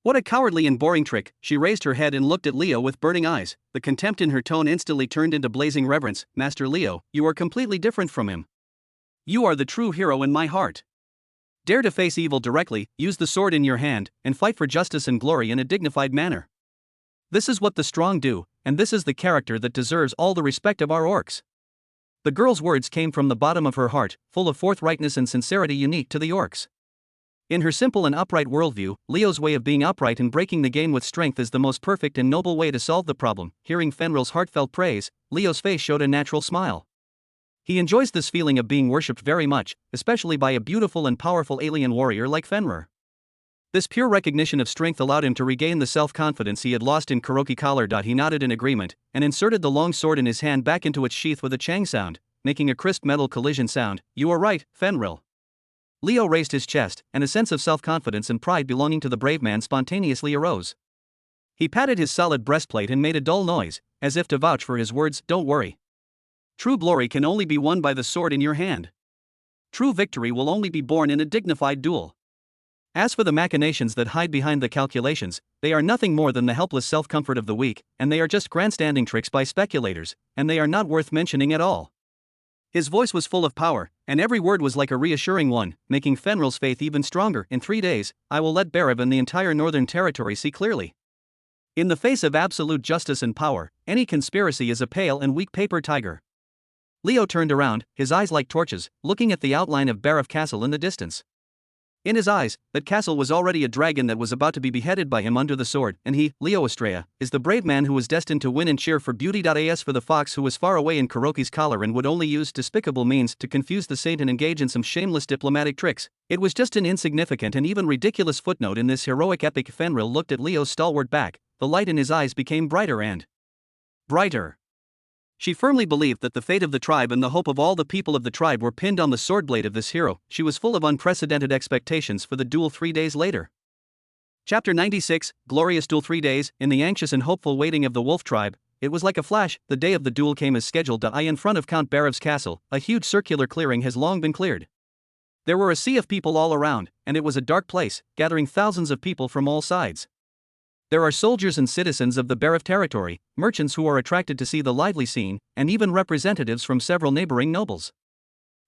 [SPEAKER 1] What a cowardly and boring trick. She raised her head and looked at Leo with burning eyes. The contempt in her tone instantly turned into blazing reverence. Master Leo, you are completely different from him. You are the true hero in my heart. Dare to face evil directly, use the sword in your hand, and fight for justice and glory in a dignified manner. This is what the strong do, and this is the character that deserves all the respect of our orcs. The girl's words came from the bottom of her heart, full of forthrightness and sincerity unique to the orcs. In her simple and upright worldview, Leo's way of being upright and breaking the game with strength is the most perfect and noble way to solve the problem. Hearing Fenrir's heartfelt praise, Leo's face showed a natural smile. He enjoys this feeling of being worshipped very much, especially by a beautiful and powerful alien warrior like Fenrir. This pure recognition of strength allowed him to regain the self-confidence he had lost in Kuroki collar. He nodded in agreement, and inserted the long sword in his hand back into its sheath with a chang sound, making a crisp metal collision sound. You are right, Fenrir. Leo raised his chest, and a sense of self-confidence and pride belonging to the brave man spontaneously arose. He patted his solid breastplate and made a dull noise, as if to vouch for his words. Don't worry. True glory can only be won by the sword in your hand. True victory will only be born in a dignified duel. As for the machinations that hide behind the calculations, they are nothing more than the helpless self-comfort of the weak, and they are just grandstanding tricks by speculators, and they are not worth mentioning at all. His voice was full of power, and every word was like a reassuring one, making Fenrir's faith even stronger. In 3 days, I will let Berev and the entire Northern Territory see clearly. In the face of absolute justice and power, any conspiracy is a pale and weak paper tiger. Leo turned around, his eyes like torches, looking at the outline of Berev Castle in the distance. In his eyes, that castle was already a dragon that was about to be beheaded by him under the sword, and he, Leo Estrella, is the brave man who was destined to win and cheer for beauty.as for the fox who was far away in Kuroki's collar and would only use despicable means to confuse the saint and engage in some shameless diplomatic tricks. It was just an insignificant and even ridiculous footnote in this heroic epic. Fenrir looked at Leo's stalwart back, the light in his eyes became brighter and brighter. She firmly believed that the fate of the tribe and the hope of all the people of the tribe were pinned on the sword blade of this hero. She was full of unprecedented expectations for the duel 3 days later. Chapter 96, Glorious Duel. 3 days, in the anxious and hopeful waiting of the wolf tribe, it was like a flash. The day of the duel came as scheduled. In front of Count Berev's castle, a huge circular clearing has long been cleared. There were a sea of people all around, and it was a dark place, gathering thousands of people from all sides. There are soldiers and citizens of the Berev territory, merchants who are attracted to see the lively scene, and even representatives from several neighboring nobles.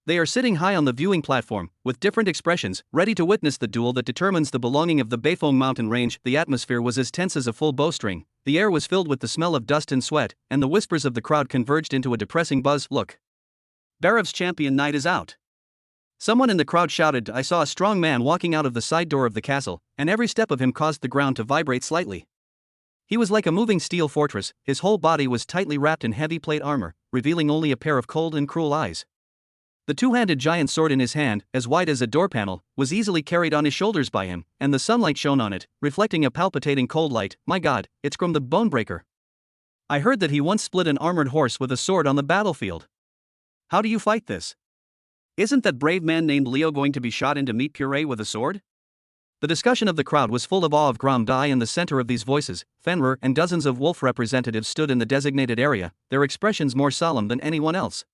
[SPEAKER 1] They are sitting high on the viewing platform, with different expressions, ready to witness the duel that determines the belonging of the Beifong mountain range. The atmosphere was as tense as a full bowstring, the air was filled with the smell of dust and sweat, and the whispers of the crowd converged into a depressing buzz. Look! Berev's champion knight is out. Someone in the crowd shouted. I saw a strong man walking out of the side door of the castle, and every step of him caused the ground to vibrate slightly. He was like a moving steel fortress, his whole body was tightly wrapped in heavy plate armor, revealing only a pair of cold and cruel eyes. The two-handed giant sword in his hand, as wide as a door panel, was easily carried on his shoulders by him, and the sunlight shone on it, reflecting a palpitating cold light. My God, it's Grom the Bonebreaker. I heard that he once split an armored horse with a sword on the battlefield. How do you fight this? Isn't that brave man named Leo going to be shot into meat puree with a sword? The discussion of the crowd was full of awe of Grom. In the center of these voices, Fenrir and dozens of wolf representatives stood in the designated area, their expressions more solemn than anyone else.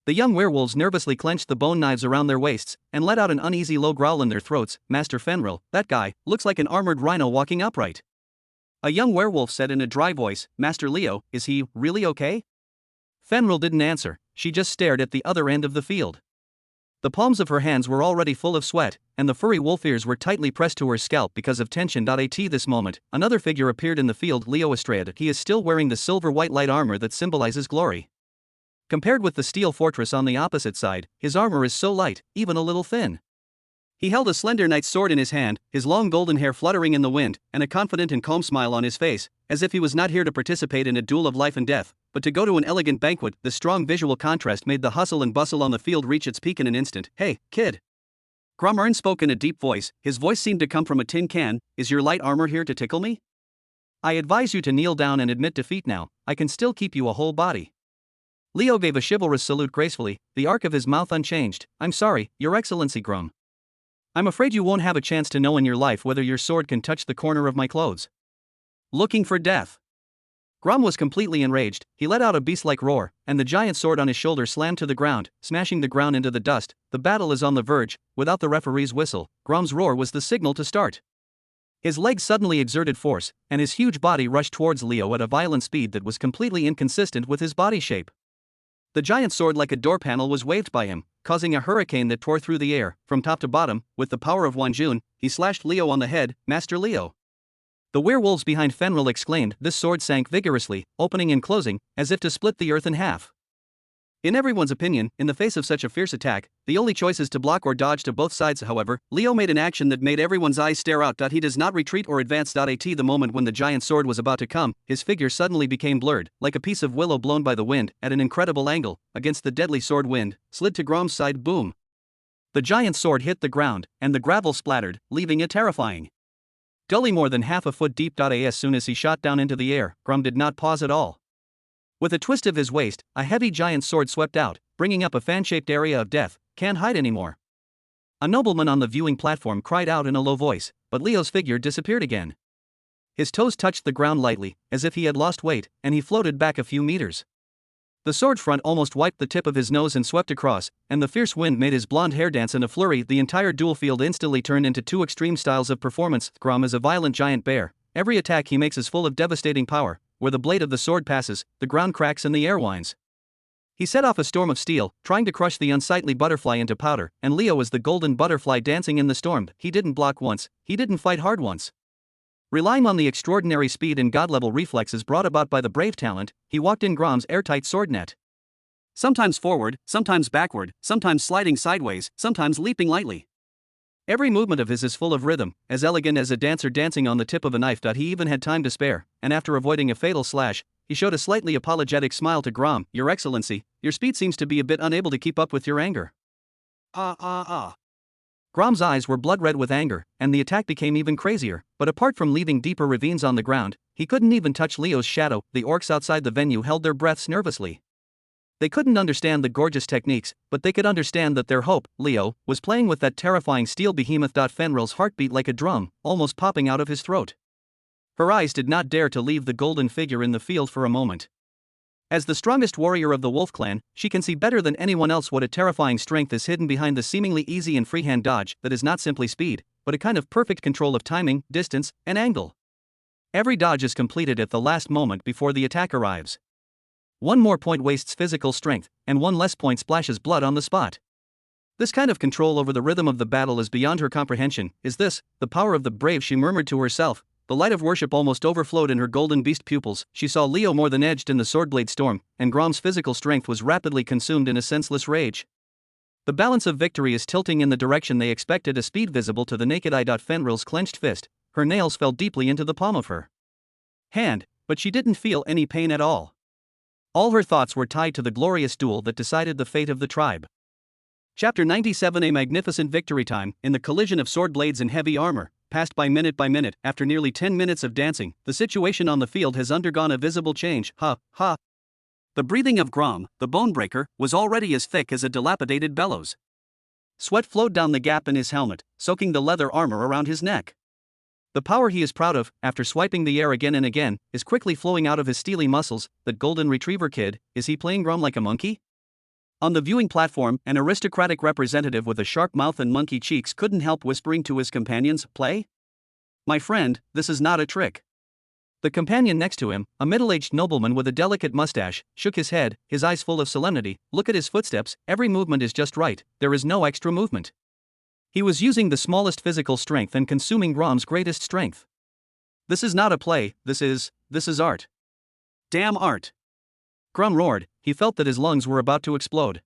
[SPEAKER 1] The young werewolves nervously clenched the bone knives around their waists, and let out an uneasy low growl in their throats. Master Fenrir, that guy looks like an armored rhino walking upright. A young werewolf said in a dry voice, Master Leo, is he really okay? Fenrir didn't answer, she just stared at the other end of the field. The palms of her hands were already full of sweat, and the furry wolf ears were tightly pressed to her scalp because of tension. At this moment, another figure appeared in the field. Leo Estrella. He is still wearing the silver-white light armor that symbolizes glory. Compared with the steel fortress on the opposite side, his armor is so light, even a little thin. He held a slender knight's sword in his hand, his long golden hair fluttering in the wind, and a confident and calm smile on his face, as if he was not here to participate in a duel of life and death, but to go to an elegant banquet. The strong visual contrast made the hustle and bustle on the field reach its peak in an instant. Hey, kid! Grom spoke in a deep voice, his voice seemed to come from a tin can. Is your light armor here to tickle me? I advise you to kneel down and admit defeat now, I can still keep you a whole body. Leo gave a chivalrous salute gracefully, the arc of his mouth unchanged. I'm sorry, Your Excellency Grom. I'm afraid you won't have a chance to know in your life whether your sword can touch the corner of my clothes. Looking for death. Grom was completely enraged, he let out a beast-like roar, and the giant sword on his shoulder slammed to the ground, smashing the ground into the dust. The battle is on the verge. Without the referee's whistle, Grom's roar was the signal to start. His legs suddenly exerted force, and his huge body rushed towards Leo at a violent speed that was completely inconsistent with his body shape. The giant sword like a door panel was waved by him, causing a hurricane that tore through the air. From top to bottom, with the power of Wanjun, he slashed Leo on the head. Master Leo! The werewolves behind Fenrir exclaimed. This sword sank vigorously, opening and closing, as if to split the earth in half. In everyone's opinion, in the face of such a fierce attack, the only choice is to block or dodge to both sides. However, Leo made an action that made everyone's eyes stare out. He does not retreat or advance. The moment when the giant sword was about to come, his figure suddenly became blurred, like a piece of willow blown by the wind, at an incredible angle, against the deadly sword wind, slid to Grom's side. Boom! The giant sword hit the ground, and the gravel splattered, leaving it terrifying. Dully more than half a foot deep. As soon as he shot down into the air, Grom did not pause at all. With a twist of his waist, a heavy giant sword swept out, bringing up a fan-shaped area of death. Can't hide anymore. A nobleman on the viewing platform cried out in a low voice, but Leo's figure disappeared again. His toes touched the ground lightly, as if he had lost weight, and he floated back a few meters. The sword front almost wiped the tip of his nose and swept across, and the fierce wind made his blonde hair dance in a flurry. The entire duel field instantly turned into two extreme styles of performance. Grom is a violent giant bear. Every attack he makes is full of devastating power. Where the blade of the sword passes, the ground cracks and the air whines. He set off a storm of steel, trying to crush the unsightly butterfly into powder, and Leo was the golden butterfly dancing in the storm. He didn't block once, he didn't fight hard once. Relying on the extraordinary speed and god-level reflexes brought about by the brave talent, he walked in Grom's airtight sword net. Sometimes forward, sometimes backward, sometimes sliding sideways, sometimes leaping lightly. Every movement of his is full of rhythm, as elegant as a dancer dancing on the tip of a knife. He even had time to spare, and after avoiding a fatal slash, he showed a slightly apologetic smile to Grom. "Your Excellency, your speed seems to be a bit unable to keep up with your anger." Grom's eyes were blood red with anger, and the attack became even crazier, but apart from leaving deeper ravines on the ground, he couldn't even touch Leo's shadow. The orcs outside the venue held their breaths nervously. They couldn't understand the gorgeous techniques, but they could understand that their hope, Leo, was playing with that terrifying steel behemoth. Fenrir's heart beat like a drum, almost popping out of his throat. Her eyes did not dare to leave the golden figure in the field for a moment. As the strongest warrior of the Wolf clan, she can see better than anyone else what a terrifying strength is hidden behind the seemingly easy and freehand dodge that is not simply speed, but a kind of perfect control of timing, distance, and angle. Every dodge is completed at the last moment before the attack arrives. One more point wastes physical strength, and one less point splashes blood on the spot. This kind of control over the rhythm of the battle is beyond her comprehension. Is this the power of the brave? She murmured to herself. The light of worship almost overflowed in her golden beast pupils. She saw Leo more than edged in the swordblade storm, and Grom's physical strength was rapidly consumed in a senseless rage. The balance of victory is tilting in the direction they expected, a speed visible to the naked eye. Fenrir's clenched fist, her nails fell deeply into the palm of her hand, but she didn't feel any pain at all. All her thoughts were tied to the glorious duel that decided the fate of the tribe. Chapter 97. A magnificent victory time. In the collision of sword blades and heavy armor, passed by minute, after nearly 10 minutes of dancing, the situation on the field has undergone a visible change. The breathing of Grom, the bonebreaker, was already as thick as a dilapidated bellows. Sweat flowed down the gap in his helmet, soaking the leather armor around his neck. The power he is proud of, after swiping the air again and again, is quickly flowing out of his steely muscles. That golden retriever kid, is he playing Grom like a monkey? On the viewing platform, an aristocratic representative with a sharp mouth and monkey cheeks couldn't help whispering to his companions, "Play? My friend, this is not a trick." The companion next to him, a middle-aged nobleman with a delicate mustache, shook his head, his eyes full of solemnity. "Look at his footsteps, every movement is just right, there is no extra movement." He was using the smallest physical strength and consuming Grom's greatest strength. "This is not a play, this is art. Damn art." Grom roared. He felt that his lungs were about to explode.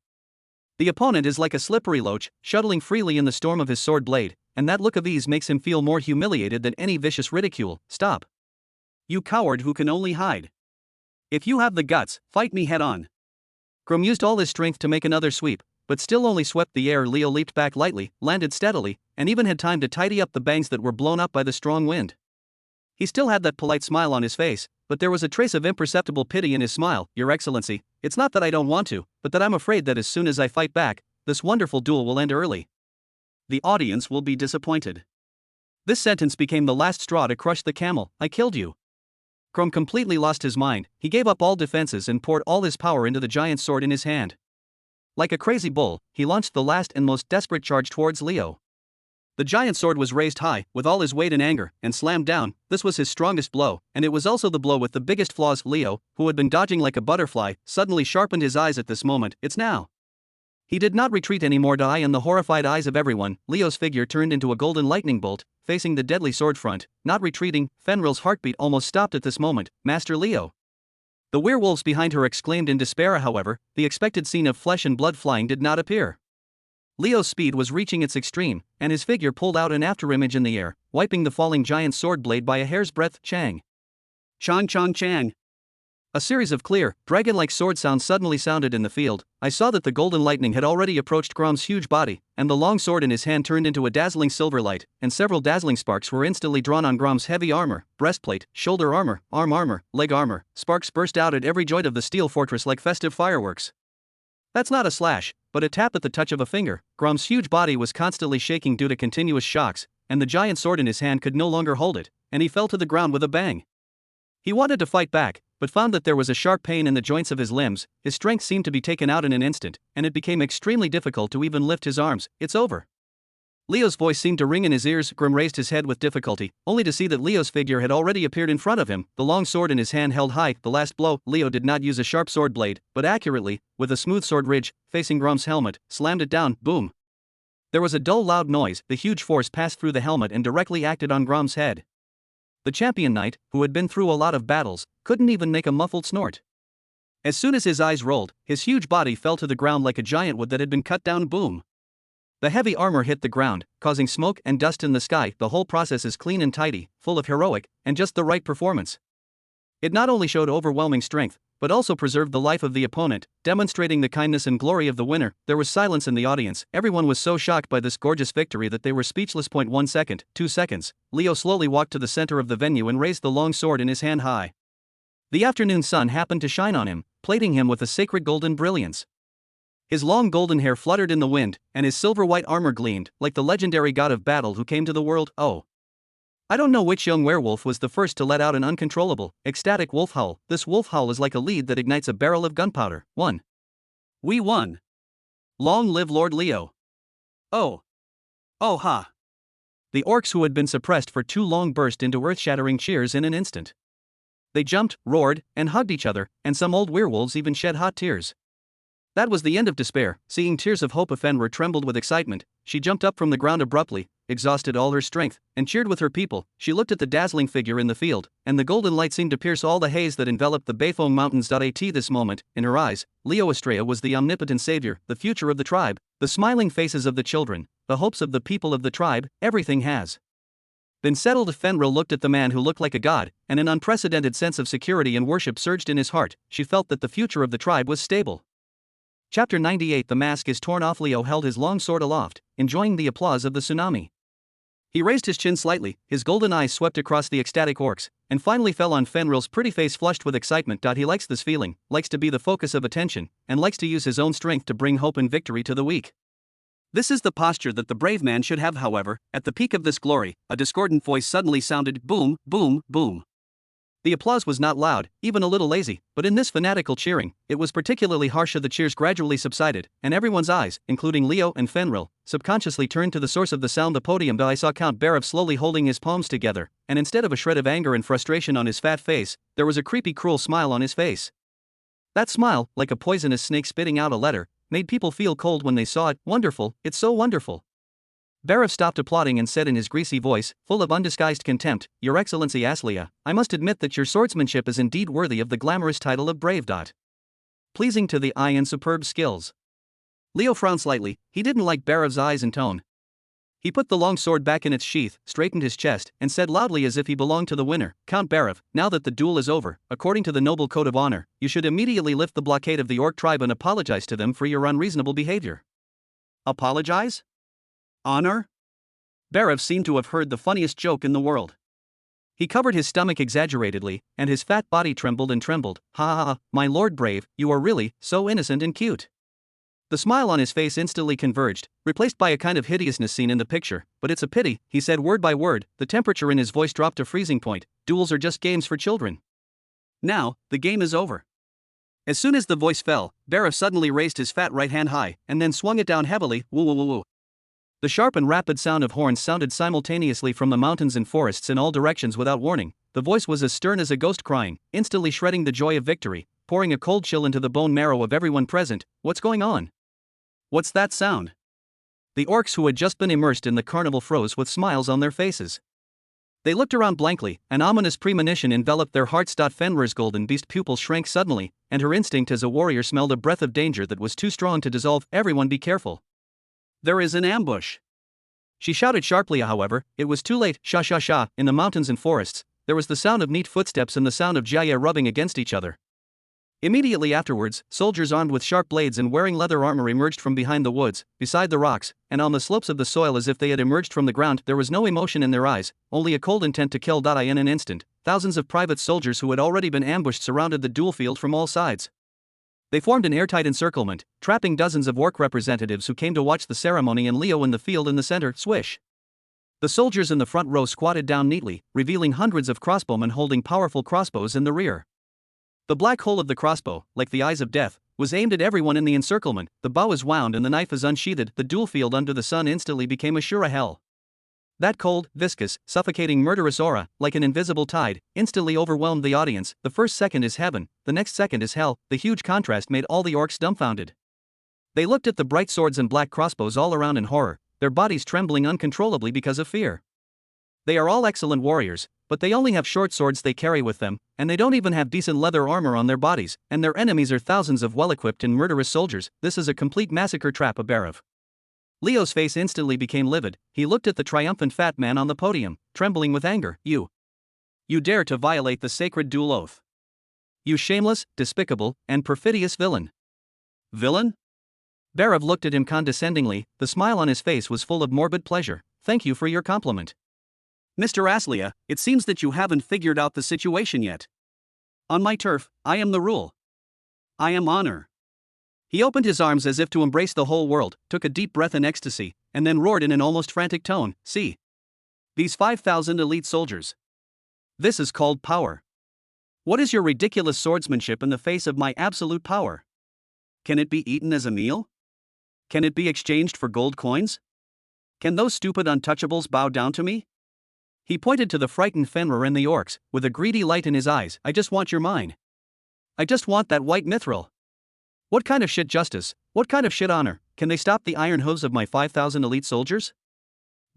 [SPEAKER 1] The opponent is like a slippery loach, shuttling freely in the storm of his sword blade, and that look of ease makes him feel more humiliated than any vicious ridicule. "Stop. You coward who can only hide. If you have the guts, fight me head on." Grom used all his strength to make another sweep, but still only swept the air. Leo leaped back lightly, landed steadily, and even had time to tidy up the bangs that were blown up by the strong wind. He still had that polite smile on his face, but there was a trace of imperceptible pity in his smile. "Your Excellency, it's not that I don't want to, but that I'm afraid that as soon as I fight back, this wonderful duel will end early. The audience will be disappointed." This sentence became the last straw to crush the camel. "I killed you." Grom completely lost his mind. He gave up all defenses and poured all his power into the giant sword in his hand. Like a crazy bull, he launched the last and most desperate charge towards Leo. The giant sword was raised high, with all his weight in anger, and slammed down. This was his strongest blow, and it was also the blow with the biggest flaws. Leo, who had been dodging like a butterfly, suddenly sharpened his eyes at this moment. "It's now." He did not retreat anymore. In the horrified eyes of everyone, Leo's figure turned into a golden lightning bolt, facing the deadly sword front, not retreating. Fenrir's heartbeat almost stopped at this moment. "Master Leo." The werewolves behind her exclaimed in despair. However, the expected scene of flesh and blood flying did not appear. Leo's speed was reaching its extreme, and his figure pulled out an afterimage in the air, wiping the falling giant sword blade by a hair's breadth. Chang. Chong chong chang. A series of clear, dragon-like sword sounds suddenly sounded in the field. I saw that the golden lightning had already approached Grom's huge body, and the long sword in his hand turned into a dazzling silver light, and several dazzling sparks were instantly drawn on Grom's heavy armor, breastplate, shoulder armor, arm armor, leg armor. Sparks burst out at every joint of the steel fortress like festive fireworks. That's not a slash, but a tap at the touch of a finger. Grom's huge body was constantly shaking due to continuous shocks, and the giant sword in his hand could no longer hold it, and he fell to the ground with a bang. He wanted to fight back, but found that there was a sharp pain in the joints of his limbs, his strength seemed to be taken out in an instant, and it became extremely difficult to even lift his arms. It's over. Leo's voice seemed to ring in his ears. Grom raised his head with difficulty, only to see that Leo's figure had already appeared in front of him, the long sword in his hand held high. The last blow, Leo did not use a sharp sword blade, but accurately, with a smooth sword ridge, facing Grom's helmet, slammed it down. Boom. There was a dull loud noise. The huge force passed through the helmet and directly acted on Grom's head. The champion knight, who had been through a lot of battles, couldn't even make a muffled snort. As soon as his eyes rolled, his huge body fell to the ground like a giant wood that had been cut down. Boom. The heavy armor hit the ground, causing smoke and dust in the sky. The whole process is clean and tidy, full of heroic, and just the right performance. It not only showed overwhelming strength, but also preserved the life of the opponent, demonstrating the kindness and glory of the winner. There was silence in the audience. Everyone was so shocked by this gorgeous victory that they were speechless. 1 second, 2 seconds. Leo slowly walked to the center of the venue and raised the long sword in his hand high. The afternoon sun happened to shine on him, plating him with a sacred golden brilliance. His long golden hair fluttered in the wind, and his silver-white armor gleamed, like the legendary god of battle who came to the world. Oh. I don't know which young werewolf was the first to let out an uncontrollable, ecstatic wolf howl. This wolf howl is like a lead that ignites a barrel of gunpowder. 1. We won. Long live Lord Leo. Oh. Oh ha. The orcs who had been suppressed for too long burst into earth-shattering cheers in an instant. They jumped, roared, and hugged each other, and some old werewolves even shed hot tears. That was the end of despair. Seeing tears of hope, Fenrir trembled with excitement. She jumped up from the ground abruptly, exhausted all her strength, and cheered with her people. She looked at the dazzling figure in the field, and the golden light seemed to pierce all the haze that enveloped the Bayfong Mountains. At this moment, in her eyes, Leo Estrella was the omnipotent savior, the future of the tribe, the smiling faces of the children, the hopes of the people of the tribe. Everything has been settled. Fenrir looked at the man who looked like a god, and an unprecedented sense of security and worship surged in his heart. She felt that the future of the tribe was stable. Chapter 98. The mask is torn off. Leo held his long sword aloft, enjoying the applause of the tsunami. He raised his chin slightly, his golden eyes swept across the ecstatic orcs, and finally fell on Fenrir's pretty face flushed with excitement. He likes this feeling, likes to be the focus of attention, and likes to use his own strength to bring hope and victory to the weak. This is the posture that the brave man should have. However, at the peak of this glory, a discordant voice suddenly sounded. Boom, boom, boom. The applause was not loud, even a little lazy, but in this fanatical cheering, it was particularly harsh. The cheers gradually subsided, and everyone's eyes, including Leo and Fenrir, subconsciously turned to the source of the sound, the podium. I saw Count Barav slowly holding his palms together, and instead of a shred of anger and frustration on his fat face, there was a creepy, cruel smile on his face. That smile, like a poisonous snake spitting out a letter, made people feel cold when they saw it. Wonderful, it's so wonderful. Barav stopped applauding and said in his greasy voice, full of undisguised contempt, Your Excellency Aslia, I must admit that your swordsmanship is indeed worthy of the glamorous title of brave. Pleasing to the eye and superb skills. Leo frowned slightly. He didn't like Barav's eyes and tone. He put the long sword back in its sheath, straightened his chest, and said loudly as if he belonged to the winner, Count Barav, now that the duel is over, according to the noble code of honor, you should immediately lift the blockade of the orc tribe and apologize to them for your unreasonable behavior. Apologize? Honor? Barav seemed to have heard the funniest joke in the world. He covered his stomach exaggeratedly, and his fat body trembled and trembled. Ha ha ha, my lord brave, you are really so innocent and cute. The smile on his face instantly converged, replaced by a kind of hideousness seen in the picture. But it's a pity, he said word by word. The temperature in his voice dropped to freezing point. Duels are just games for children. Now, the game is over. As soon as the voice fell, Barav suddenly raised his fat right hand high, and then swung it down heavily. Woo woo woo woo. The sharp and rapid sound of horns sounded simultaneously from the mountains and forests in all directions without warning. The voice was as stern as a ghost crying, instantly shredding the joy of victory, pouring a cold chill into the bone marrow of everyone present. What's going on? What's that sound? The orcs who had just been immersed in the carnival froze with smiles on their faces. They looked around blankly, an ominous premonition enveloped their hearts. Fenrir's golden beast pupils shrank suddenly, and her instinct as a warrior smelled a breath of danger that was too strong to dissolve. Everyone be careful. There is an ambush. She shouted sharply, however, it was too late. Sha sha sha, in the mountains and forests, there was the sound of neat footsteps and the sound of Jaya rubbing against each other. Immediately afterwards, soldiers armed with sharp blades and wearing leather armor emerged from behind the woods, beside the rocks, and on the slopes of the soil as if they had emerged from the ground. There was no emotion in their eyes, only a cold intent to kill. In an instant, thousands of private soldiers who had already been ambushed surrounded the duel field from all sides. They formed an airtight encirclement, trapping dozens of orc representatives who came to watch the ceremony, and Leo in the field in the center. Swish. The soldiers in the front row squatted down neatly, revealing hundreds of crossbowmen holding powerful crossbows in the rear. The black hole of the crossbow, like the eyes of death, was aimed at everyone in the encirclement. The bow is wound and the knife is unsheathed. The duel field under the sun instantly became a sure hell. That cold, viscous, suffocating, murderous aura, like an invisible tide, instantly overwhelmed the audience. The first second is heaven, the next second is hell. The huge contrast made all the orcs dumbfounded. They looked at the bright swords and black crossbows all around in horror, their bodies trembling uncontrollably because of fear. They are all excellent warriors, but they only have short swords they carry with them, and they don't even have decent leather armor on their bodies, and their enemies are thousands of well-equipped and murderous soldiers. This is a complete massacre trap. A Barav. Leo's face instantly became livid. He looked at the triumphant fat man on the podium, trembling with anger. You dare to violate the sacred duel oath. You shameless, despicable, and perfidious villain. Villain? Barav looked at him condescendingly. The smile on his face was full of morbid pleasure. Thank you for your compliment. Mr. Aslia, it seems that you haven't figured out the situation yet. On my turf, I am the rule. I am honor. He opened his arms as if to embrace the whole world, took a deep breath in ecstasy, and then roared in an almost frantic tone, "See! These 5,000 elite soldiers. This is called power. What is your ridiculous swordsmanship in the face of my absolute power? Can it be eaten as a meal? Can it be exchanged for gold coins? Can those stupid untouchables bow down to me?" He pointed to the frightened Fenrir and the orcs, with a greedy light in his eyes. I just want your mine. I just want that white mithril. What kind of shit justice, what kind of shit honor, can they stop the iron hooves of my 5,000 elite soldiers?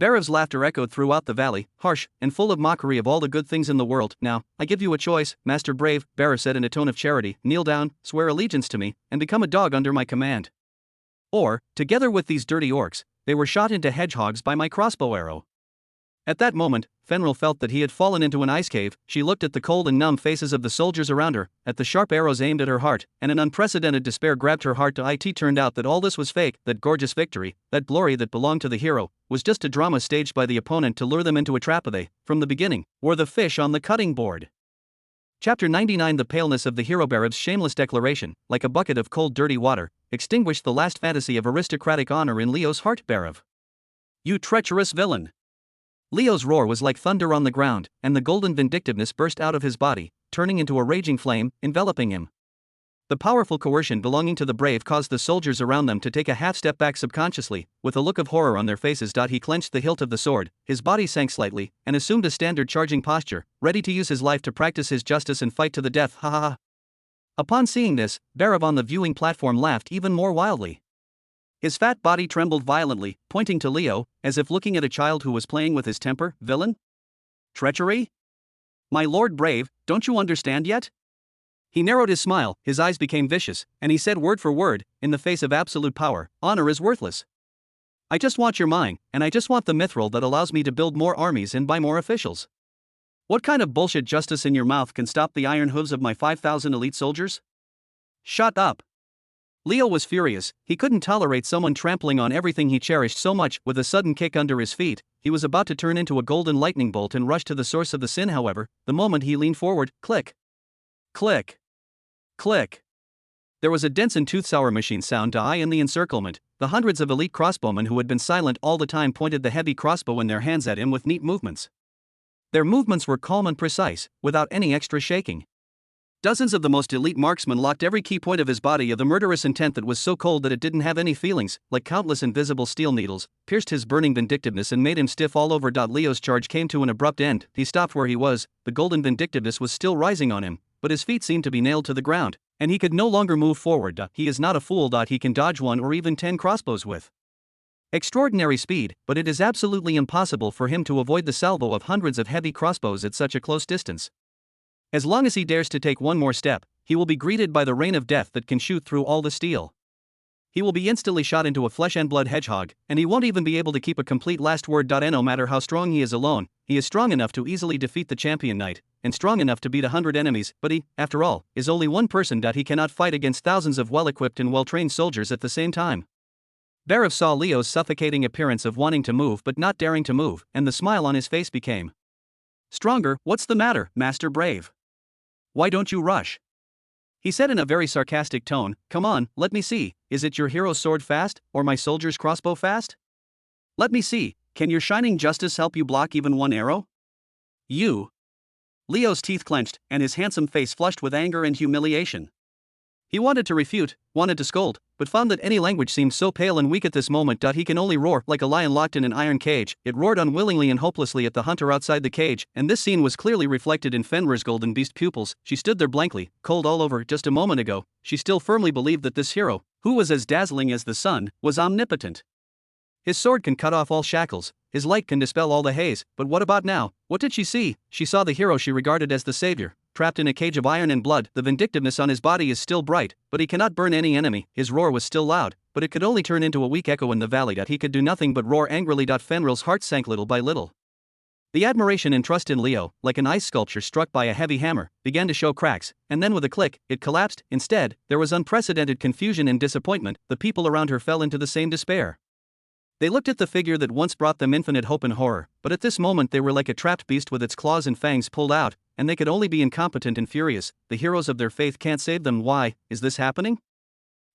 [SPEAKER 1] Barav's laughter echoed throughout the valley, harsh and full of mockery of all the good things in the world. Now, I give you a choice, Master Brave, Barav said in a tone of charity. Kneel down, swear allegiance to me, and become a dog under my command. Or, together with these dirty orcs, they were shot into hedgehogs by my crossbow arrow. At that moment, Fenrir felt that he had fallen into an ice cave. She looked at the cold and numb faces of the soldiers around her, at the sharp arrows aimed at her heart, and an unprecedented despair grabbed her heart. It turned out that all this was fake, that gorgeous victory, that glory that belonged to the hero, was just a drama staged by the opponent to lure them into a trap. They, from the beginning, were the fish on the cutting board. Chapter 99. The paleness of the hero. Barav's shameless declaration, like a bucket of cold dirty water, extinguished the last fantasy of aristocratic honor in Leo's heart. Barav, you treacherous villain! Leo's roar was like thunder on the ground, and the golden vindictiveness burst out of his body, turning into a raging flame, enveloping him. The powerful coercion belonging to the brave caused the soldiers around them to take a half step back subconsciously, with a look of horror on their faces. He clenched the hilt of the sword, his body sank slightly, and assumed a standard charging posture, ready to use his life to practice his justice and fight to the death. Ha ha ha. Upon seeing this, Barav on the viewing platform laughed even more wildly. His fat body trembled violently, pointing to Leo, as if looking at a child who was playing with his temper. Villain? Treachery? My Lord Brave, don't you understand yet? He narrowed his smile, his eyes became vicious, and he said word for word, in the face of absolute power, honor is worthless. I just want your mine, and I just want the mithril that allows me to build more armies and buy more officials. What kind of bullshit justice in your mouth can stop the iron hooves of my 5,000 elite soldiers? Shut up. Leo was furious. He couldn't tolerate someone trampling on everything he cherished so much. With a sudden kick under his feet, he was about to turn into a golden lightning bolt and rush to the source of the sin. However, the moment he leaned forward, click, click, click. There was a dense and tooth-sour machine sound in the encirclement. The hundreds of elite crossbowmen who had been silent all the time pointed the heavy crossbow in their hands at him with neat movements. Their movements were calm and precise, without any extra shaking. Dozens of the most elite marksmen locked every key point of his body of the murderous intent that was so cold that it didn't have any feelings, like countless invisible steel needles, pierced his burning vindictiveness and made him stiff all over. Leo's charge came to an abrupt end. He stopped where he was. The golden vindictiveness was still rising on him, but his feet seemed to be nailed to the ground, and he could no longer move forward. He is not a fool. He can dodge 1 or even 10 crossbows with extraordinary speed, but it is absolutely impossible for him to avoid the salvo of hundreds of heavy crossbows at such a close distance. As long as he dares to take one more step, he will be greeted by the rain of death that can shoot through all the steel. He will be instantly shot into a flesh and blood hedgehog, and he won't even be able to keep a complete last word. No matter how strong he is alone, he is strong enough to easily defeat the champion knight, and strong enough to beat 100 enemies, but he, after all, is only one person. He cannot fight against thousands of well-equipped and well-trained soldiers at the same time. Barav saw Leo's suffocating appearance of wanting to move but not daring to move, and the smile on his face became stronger. What's the matter, Master Brave? Why don't you rush? He said in a very sarcastic tone, "Come on, let me see, is it your hero's sword fast, or my soldier's crossbow fast? Let me see, can your shining justice help you block even one arrow? You." Leo's teeth clenched, and his handsome face flushed with anger and humiliation. He wanted to refute, wanted to scold, but found that any language seemed so pale and weak at this moment. He can only roar like a lion locked in an iron cage. It roared unwillingly and hopelessly at the hunter outside the cage, and this scene was clearly reflected in Fenrir's golden beast pupils. She stood there blankly, cold all over. Just a moment ago, she still firmly believed that this hero, who was as dazzling as the sun, was omnipotent. His sword can cut off all shackles, his light can dispel all the haze, but what about now? What did she see? She saw the hero she regarded as the savior, trapped in a cage of iron and blood. The vindictiveness on his body is still bright, but he cannot burn any enemy. His roar was still loud, but it could only turn into a weak echo in the valley. He could do nothing but roar angrily. Fenrir's heart sank little by little. The admiration and trust in Leo, like an ice sculpture struck by a heavy hammer, began to show cracks, and then with a click, it collapsed. Instead, there was unprecedented confusion and disappointment. The people around her fell into the same despair. They looked at the figure that once brought them infinite hope and horror, but at this moment they were like a trapped beast with its claws and fangs pulled out, and they could only be incompetent and furious. The heroes of their faith can't save them. Why is this happening?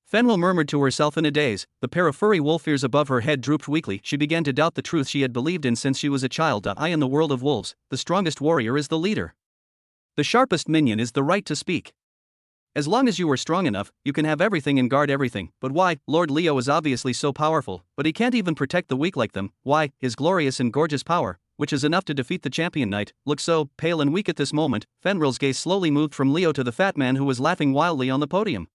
[SPEAKER 1] Fenrir murmured to herself in a daze. The pair of furry wolf ears above her head drooped weakly. She began to doubt the truth she had believed in since she was a child. In the world of wolves, the strongest warrior is the leader. The sharpest minion is the right to speak. As long as you are strong enough, you can have everything and guard everything. But why? Lord Leo is obviously so powerful, but he can't even protect the weak like them. Why? His glorious and gorgeous power, which is enough to defeat the champion knight, looks so pale and weak at this moment. Fenrir's gaze slowly moved from Leo to the fat man who was laughing wildly on the podium.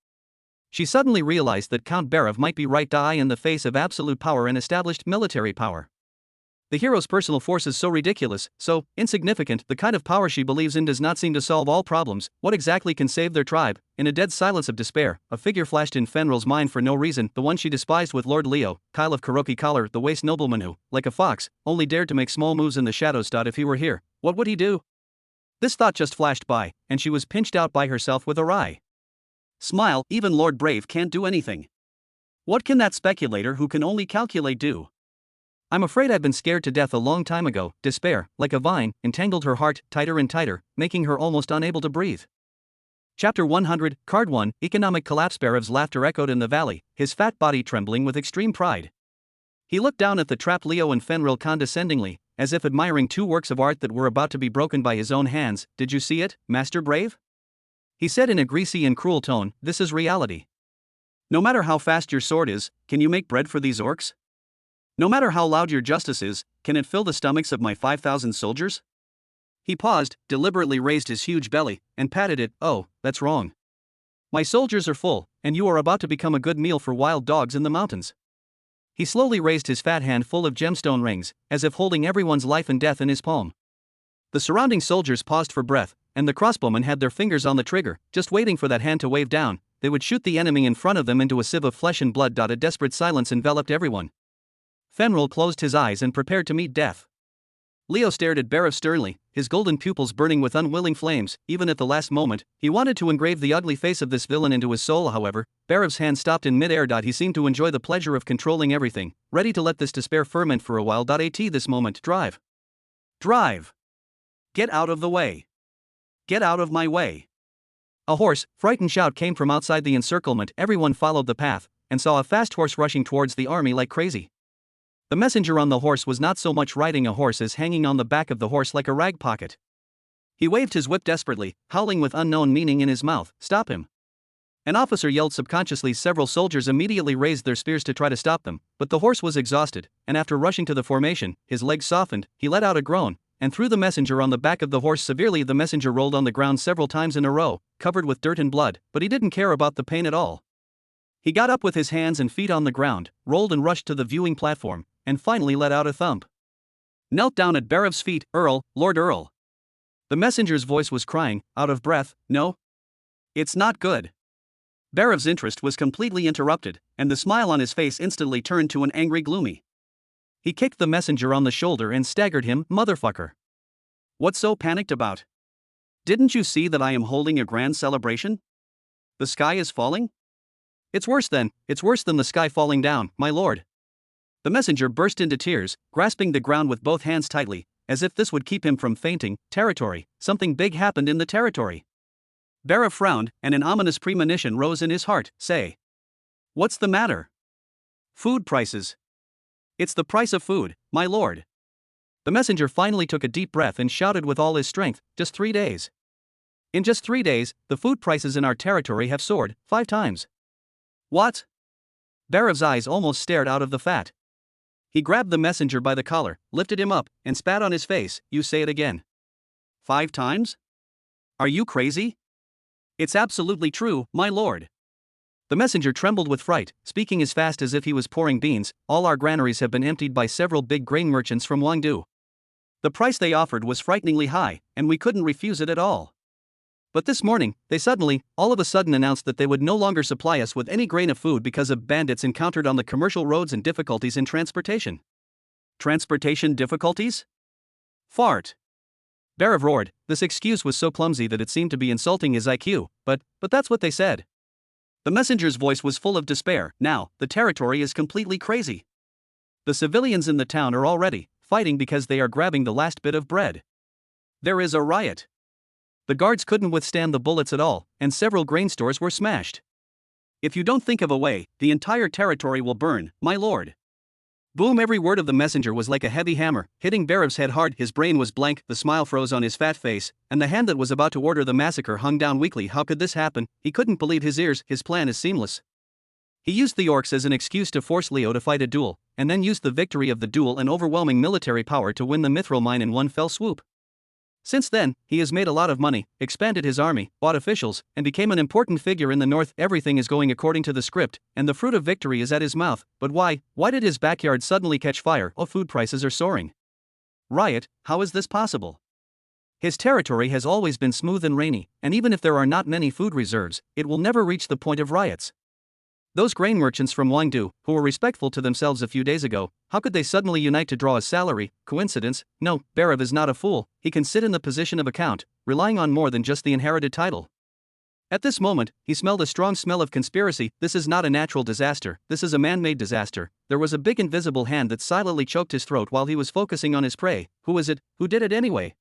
[SPEAKER 1] She suddenly realized that Count Berev might be right. In the face of absolute power and established military power, the hero's personal force is so ridiculous, so insignificant. The kind of power she believes in does not seem to solve all problems. What exactly can save their tribe? In a dead silence of despair, a figure flashed in Fenrir's mind for no reason, the one she despised with Lord Leo, Kyle of Kuroki Collar, the waste nobleman who, like a fox, only dared to make small moves in the shadows. If he were here, what would he do? This thought just flashed by, and she was pinched out by herself with a wry smile. Even Lord Brave can't do anything. What can that speculator who can only calculate do? I'm afraid I've been scared to death a long time ago. Despair, like a vine, entangled her heart tighter and tighter, making her almost unable to breathe. Chapter 100, Card 1, Economic Collapse. Berev's laughter echoed in the valley, his fat body trembling with extreme pride. He looked down at the trapped Leo and Fenrir condescendingly, as if admiring two works of art that were about to be broken by his own hands. Did you see it, Master Brave? He said in a greasy and cruel tone, this is reality. No matter how fast your sword is, can you make bread for these orcs? No matter how loud your justice is, can it fill the stomachs of my 5,000 soldiers? He paused, deliberately raised his huge belly, and patted it. Oh, that's wrong. My soldiers are full, and you are about to become a good meal for wild dogs in the mountains. He slowly raised his fat hand full of gemstone rings, as if holding everyone's life and death in his palm. The surrounding soldiers paused for breath, and the crossbowmen had their fingers on the trigger, just waiting for that hand to wave down. They would shoot the enemy in front of them into a sieve of flesh and blood. A desperate silence enveloped everyone. Fenrir closed his eyes and prepared to meet death. Leo stared at Berev sternly, his golden pupils burning with unwilling flames. Even at the last moment, he wanted to engrave the ugly face of this villain into his soul. However, Berev's hand stopped in mid-air. He seemed to enjoy the pleasure of controlling everything, ready to let this despair ferment for a while. At this moment, drive. Drive. Get out of the way. Get out of my way. A hoarse, frightened shout came from outside the encirclement. Everyone followed the path, and saw a fast horse rushing towards the army like crazy. The messenger on the horse was not so much riding a horse as hanging on the back of the horse like a rag pocket. He waved his whip desperately, howling with unknown meaning in his mouth. Stop him. An officer yelled subconsciously. Several soldiers immediately raised their spears to try to stop them, but the horse was exhausted, and after rushing to the formation, his legs softened, he let out a groan, and threw the messenger on the back of the horse severely. The messenger rolled on the ground several times in a row, covered with dirt and blood, but he didn't care about the pain at all. He got up with his hands and feet on the ground, rolled and rushed to the viewing platform, and finally let out a thump. Knelt down at Berev's feet. Earl, Lord Earl. The messenger's voice was crying, out of breath. No. It's not good. Berev's interest was completely interrupted, and the smile on his face instantly turned to an angry gloomy. He kicked the messenger on the shoulder and staggered him. Motherfucker. What's so panicked about? Didn't you see that I am holding a grand celebration? The sky is falling? It's worse than the sky falling down, my lord. The messenger burst into tears, grasping the ground with both hands tightly, as if this would keep him from fainting. Territory. Something big happened in the territory. Berav frowned, and an ominous premonition rose in his heart. Say. What's the matter? Food prices. It's the price of food, my lord. The messenger finally took a deep breath and shouted with all his strength, just 3 days. In just 3 days, the food prices in our territory have soared 5 times. What? Barav's eyes almost stared out of the fat. He grabbed the messenger by the collar, lifted him up, and spat on his face. You say it again. 5 times? Are you crazy? It's absolutely true, my lord. The messenger trembled with fright, speaking as fast as if he was pouring beans. All our granaries have been emptied by several big grain merchants from Wangdu. The price they offered was frighteningly high, and we couldn't refuse it at all. But this morning, they suddenly, all of a sudden announced that they would no longer supply us with any grain of food because of bandits encountered on the commercial roads and difficulties in transportation. Transportation difficulties? Fart. Barav roared. This excuse was so clumsy that it seemed to be insulting his IQ, but that's what they said. The messenger's voice was full of despair. Now, the territory is completely crazy. The civilians in the town are already fighting because they are grabbing the last bit of bread. There is a riot. The guards couldn't withstand the bullets at all, and several grain stores were smashed. If you don't think of a way, the entire territory will burn, my lord. Boom! Every word of the messenger was like a heavy hammer, hitting Barav's head hard. His brain was blank, the smile froze on his fat face, and the hand that was about to order the massacre hung down weakly. How could this happen? He couldn't believe his ears. His plan is seamless. He used the orcs as an excuse to force Leo to fight a duel, and then used the victory of the duel and overwhelming military power to win the mithril mine in one fell swoop. Since then, he has made a lot of money, expanded his army, bought officials, and became an important figure in the north. Everything is going according to the script, and the fruit of victory is at his mouth. But why did his backyard suddenly catch fire? Oh, food prices are soaring. Riot, how is this possible? His territory has always been smooth and rainy, and even if there are not many food reserves, it will never reach the point of riots. Those grain merchants from Wangdu, who were respectful to themselves a few days ago, how could they suddenly unite to draw a salary? Coincidence? No, Barav is not a fool. He can sit in the position of a count, relying on more than just the inherited title. At this moment, he smelled a strong smell of conspiracy. This is not a natural disaster, this is a man-made disaster. There was a big invisible hand that silently choked his throat while he was focusing on his prey. Who is it? Who did it anyway?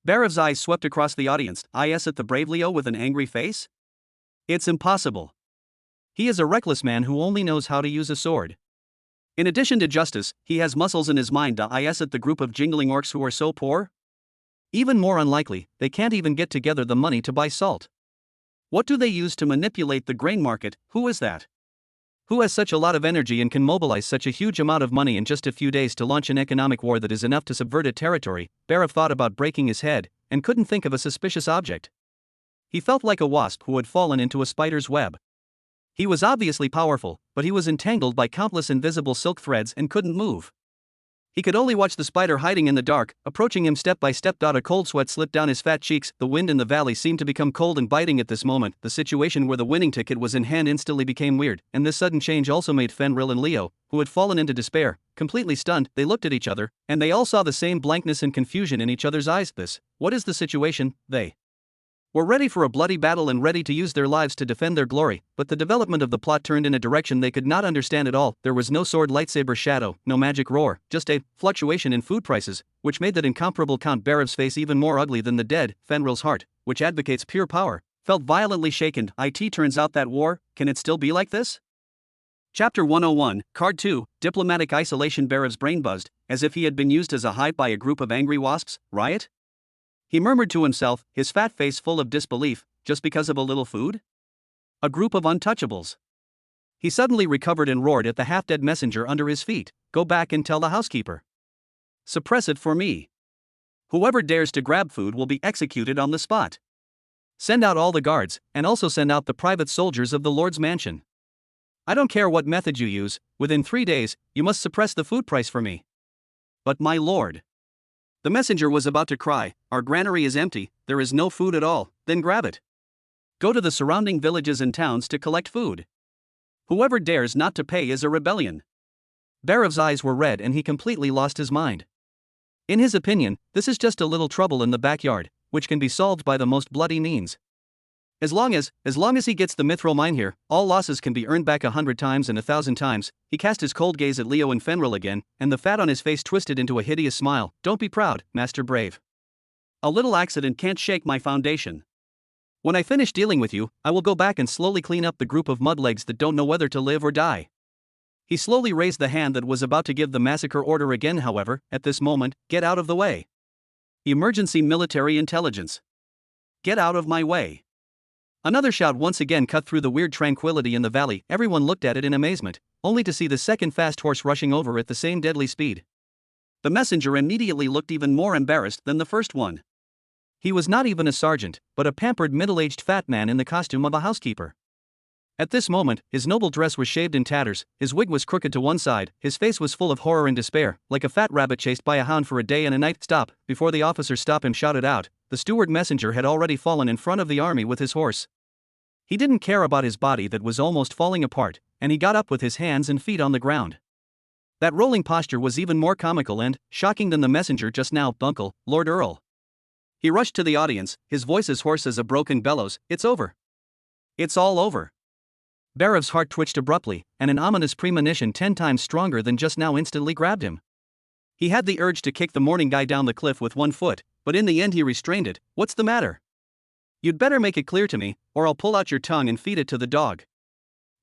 [SPEAKER 1] Barav's eyes swept across the audience. Is it the brave Leo with an angry face? It's impossible. He is a reckless man who only knows how to use a sword. In addition to justice, he has muscles in his mind. Is it the group of jingling orcs who are so poor? Even more unlikely, they can't even get together the money to buy salt. What do they use to manipulate the grain market? Who is that? Who has such a lot of energy and can mobilize such a huge amount of money in just a few days to launch an economic war that is enough to subvert a territory? Barav thought about breaking his head, and couldn't think of a suspicious object. He felt like a wasp who had fallen into a spider's web. He was obviously powerful, but he was entangled by countless invisible silk threads and couldn't move. He could only watch the spider hiding in the dark, approaching him step by step. A cold sweat slipped down his fat cheeks. The wind in the valley seemed to become cold and biting at this moment. The situation where the winning ticket was in hand instantly became weird, and this sudden change also made Fenrir and Leo, who had fallen into despair, completely stunned. They looked at each other, and they all saw the same blankness and confusion in each other's eyes. What is the situation? They were ready for a bloody battle and ready to use their lives to defend their glory, but the development of the plot turned in a direction they could not understand at all. There was no sword lightsaber shadow, no magic roar, just a fluctuation in food prices, which made that incomparable Count Barav's face even more ugly than the dead. Fenrir's heart, which advocates pure power, felt violently shaken. It turns out that war, can it still be like this? Chapter 101, Card 2, Diplomatic Isolation. Barav's brain buzzed, as if he had been used as a hive by a group of angry wasps. Riot? He murmured to himself, his fat face full of disbelief. Just because of a little food? A group of untouchables. He suddenly recovered and roared at the half-dead messenger under his feet. Go back and tell the housekeeper. Suppress it for me. Whoever dares to grab food will be executed on the spot. Send out all the guards, and also send out the private soldiers of the Lord's mansion. I don't care what method you use, within 3 days, you must suppress the food price for me. But my lord. The messenger was about to cry, our granary is empty, there is no food at all. Then grab it. Go to the surrounding villages and towns to collect food. Whoever dares not to pay is a rebellion. Barav's eyes were red and he completely lost his mind. In his opinion, this is just a little trouble in the backyard, which can be solved by the most bloody means. As long as he gets the mithril mine here, all losses can be earned back 100 times and 1,000 times. He cast his cold gaze at Leo and Fenrir again, and the fat on his face twisted into a hideous smile. Don't be proud, Master Brave. A little accident can't shake my foundation. When I finish dealing with you, I will go back and slowly clean up the group of mudlegs that don't know whether to live or die. He slowly raised the hand that was about to give the massacre order again, however, at this moment, get out of the way. Emergency military intelligence. Get out of my way. Another shout once again cut through the weird tranquility in the valley. Everyone looked at it in amazement, only to see the second fast horse rushing over at the same deadly speed. The messenger immediately looked even more embarrassed than the first one. He was not even a sergeant, but a pampered middle-aged fat man in the costume of a housekeeper. At this moment, his noble dress was shaved in tatters, his wig was crooked to one side, his face was full of horror and despair, like a fat rabbit chased by a hound for a day and a night. Stop! Before the officer stopped him shouted out, the steward messenger had already fallen in front of the army with his horse. He didn't care about his body that was almost falling apart, and he got up with his hands and feet on the ground. That rolling posture was even more comical and shocking than the messenger just now. Uncle, Lord Earl. He rushed to the audience, his voice as hoarse as a broken bellows. It's over. It's all over. Barev's heart twitched abruptly, and an ominous premonition 10 times stronger than just now instantly grabbed him. He had the urge to kick the morning guy down the cliff with one foot, but in the end he restrained it. What's the matter? You'd better make it clear to me, or I'll pull out your tongue and feed it to the dog.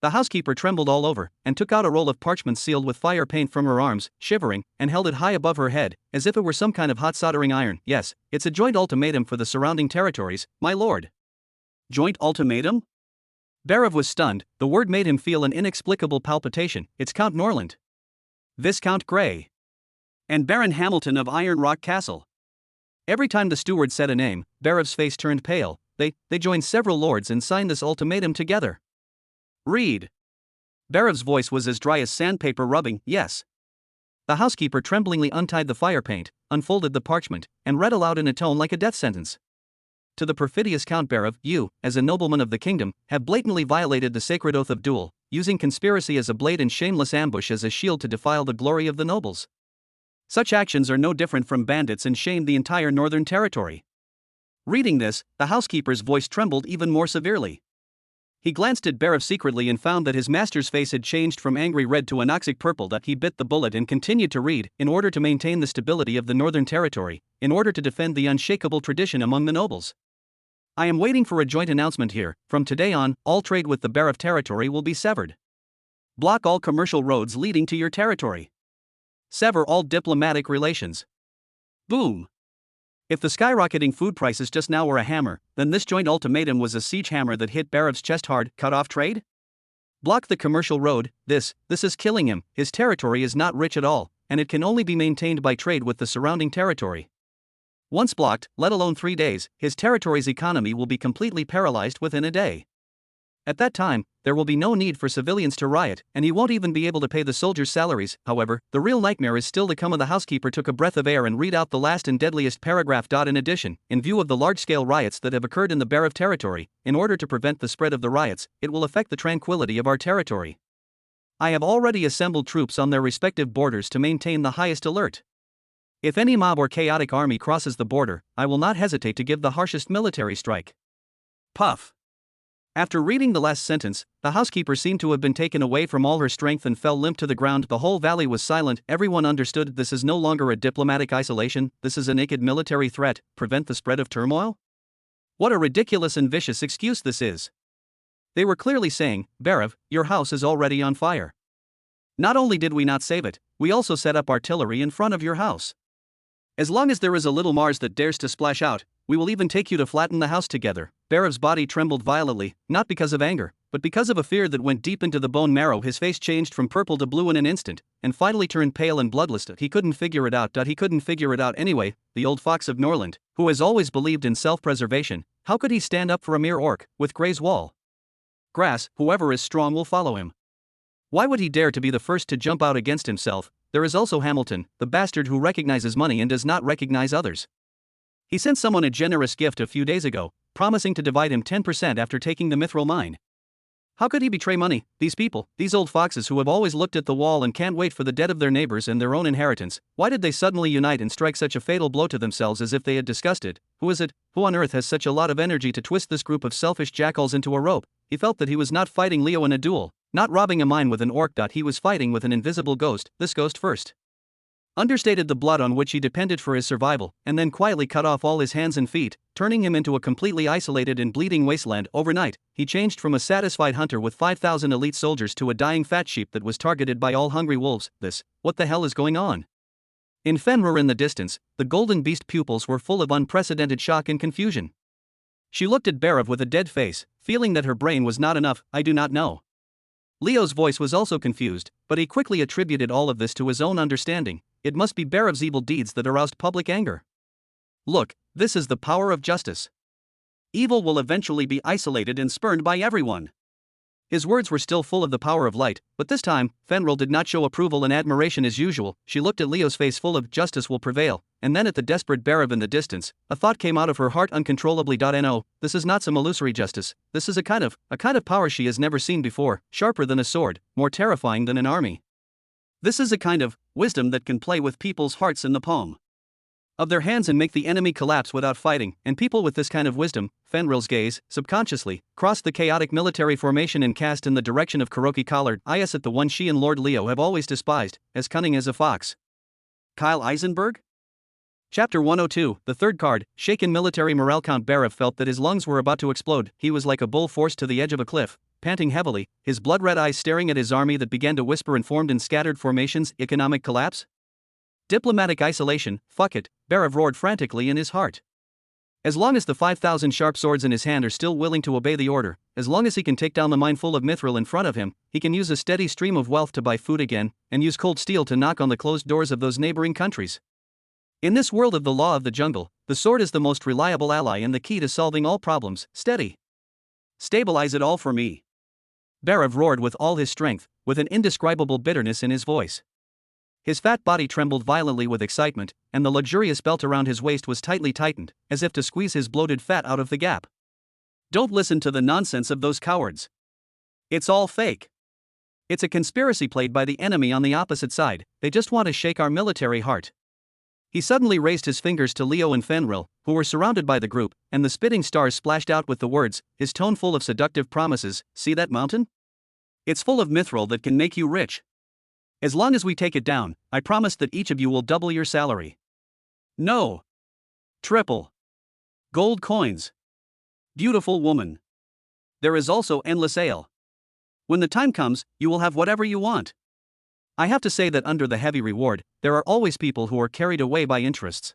[SPEAKER 1] The housekeeper trembled all over, and took out a roll of parchment sealed with fire paint from her arms, shivering, and held it high above her head, as if it were some kind of hot soldering iron. Yes, it's a joint ultimatum for the surrounding territories, my lord. Joint ultimatum? Barev was stunned. The word made him feel an inexplicable palpitation. It's Count Norland. Viscount Grey. And Baron Hamilton of Iron Rock Castle. Every time the steward said a name, Barev's face turned pale. They joined several lords and signed this ultimatum together. Read. Barev's voice was as dry as sandpaper rubbing. Yes. The housekeeper tremblingly untied the fire paint, unfolded the parchment, and read aloud in a tone like a death sentence. To the perfidious Count Barev, you, as a nobleman of the kingdom, have blatantly violated the sacred oath of duel, using conspiracy as a blade and shameless ambush as a shield to defile the glory of the nobles. Such actions are no different from bandits and shame the entire northern territory. Reading this, the housekeeper's voice trembled even more severely. He glanced at Barev secretly and found that his master's face had changed from angry red to anoxic purple. That he bit the bullet and continued to read, in order to maintain the stability of the northern territory, in order to defend the unshakable tradition among the nobles. I am waiting for a joint announcement here. From today on, all trade with the Barev territory will be severed. Block all commercial roads leading to your territory. Sever all diplomatic relations. Boom. If the skyrocketing food prices just now were a hammer, then this joint ultimatum was a siege hammer that hit Barev's chest hard. Cut off trade? Block the commercial road. This is killing him. His territory is not rich at all, and it can only be maintained by trade with the surrounding territory. Once blocked, let alone 3 days, his territory's economy will be completely paralyzed within a day. At that time, there will be no need for civilians to riot, and he won't even be able to pay the soldiers' salaries. However, the real nightmare is still to come. The housekeeper took a breath of air and read out the last and deadliest paragraph. In addition, in view of the large-scale riots that have occurred in the Barev territory, in order to prevent the spread of the riots, it will affect the tranquility of our territory. I have already assembled troops on their respective borders to maintain the highest alert. If any mob or chaotic army crosses the border, I will not hesitate to give the harshest military strike. Puff. After reading the last sentence, the housekeeper seemed to have been taken away from all her strength and fell limp to the ground. The whole valley was silent. Everyone understood this is no longer a diplomatic isolation, this is a naked military threat. Prevent the spread of turmoil? What a ridiculous and vicious excuse this is. They were clearly saying, Barev, your house is already on fire. Not only did we not save it, we also set up artillery in front of your house. As long as there is a little Mars that dares to splash out, we will even take you to flatten the house together. Barev's body trembled violently, not because of anger, but because of a fear that went deep into the bone marrow. His face changed from purple to blue in an instant, and finally turned pale and bloodless. He couldn't figure it out. He couldn't figure it out anyway. The old fox of Norland, who has always believed in self-preservation, how could he stand up for a mere orc, with Grey's wall? Grass, whoever is strong will follow him. Why would he dare to be the first to jump out against himself? There is also Hamilton, the bastard who recognizes money and does not recognize others. He sent someone a generous gift a few days ago, promising to divide him 10% after taking the mithril mine. How could he betray money? These people, these old foxes who have always looked at the wall and can't wait for the death of their neighbors and their own inheritance, why did they suddenly unite and strike such a fatal blow to themselves as if they had discussed it? Who is it? Who on earth has such a lot of energy to twist this group of selfish jackals into a rope? He felt that he was not fighting Leo in a duel, not robbing a mine with an orc. He was fighting with an invisible ghost, this ghost first. understated the blood on which he depended for his survival, and then quietly cut off all his hands and feet, turning him into a completely isolated and bleeding wasteland. Overnight, he changed from a satisfied hunter with 5,000 elite soldiers to a dying fat sheep that was targeted by all hungry wolves. What the hell is going on? In Fenrir in the distance, the golden beast pupils were full of unprecedented shock and confusion. She looked at Barav with a dead face, feeling that her brain was not enough. I do not know. Leo's voice was also confused, but he quickly attributed all of this to his own understanding. It must be Barav's evil deeds that aroused public anger. Look, this is the power of justice. Evil will eventually be isolated and spurned by everyone. His words were still full of the power of light, but this time, Fenrir did not show approval and admiration as usual. She looked at Leo's face full of justice will prevail, and then at the desperate Barav in the distance, a thought came out of her heart uncontrollably. No, this is not some illusory justice, this is a kind of power she has never seen before, sharper than a sword, more terrifying than an army. This is a kind of wisdom that can play with people's hearts in the palm of their hands and make the enemy collapse without fighting, and people with this kind of wisdom. Fenrir's gaze, subconsciously, crossed the chaotic military formation and cast in the direction of Kuroki Collard, at the one she and Lord Leo have always despised, as cunning as a fox. Kyle Eisenberg? Chapter 102, the third card, shaken military morale. Count Barav felt that his lungs were about to explode. He was like a bull forced to the edge of a cliff, panting heavily, his blood-red eyes staring at his army that began to whisper and formed in scattered formations. Economic collapse? Diplomatic isolation, fuck it, Barav roared frantically in his heart. As long as the 5,000 sharp swords in his hand are still willing to obey the order, as long as he can take down the mine full of mithril in front of him, he can use a steady stream of wealth to buy food again, and use cold steel to knock on the closed doors of those neighboring countries. In this world of the law of the jungle, the sword is the most reliable ally and the key to solving all problems. Steady. Stabilize it all for me. Barav roared with all his strength, with an indescribable bitterness in his voice. His fat body trembled violently with excitement, and the luxurious belt around his waist was tightly tightened, as if to squeeze his bloated fat out of the gap. Don't listen to the nonsense of those cowards. It's all fake. It's a conspiracy played by the enemy on the opposite side. They just want to shake our military heart. He suddenly raised his fingers to Leo and Fenrir, who were surrounded by the group, and the spitting stars splashed out with the words, his tone full of seductive promises. See that mountain? It's full of mithril that can make you rich. As long as we take it down, I promise that each of you will double your salary. No. Triple. Gold coins. Beautiful woman. There is also endless ale. When the time comes, you will have whatever you want. I have to say that under the heavy reward, there are always people who are carried away by interests.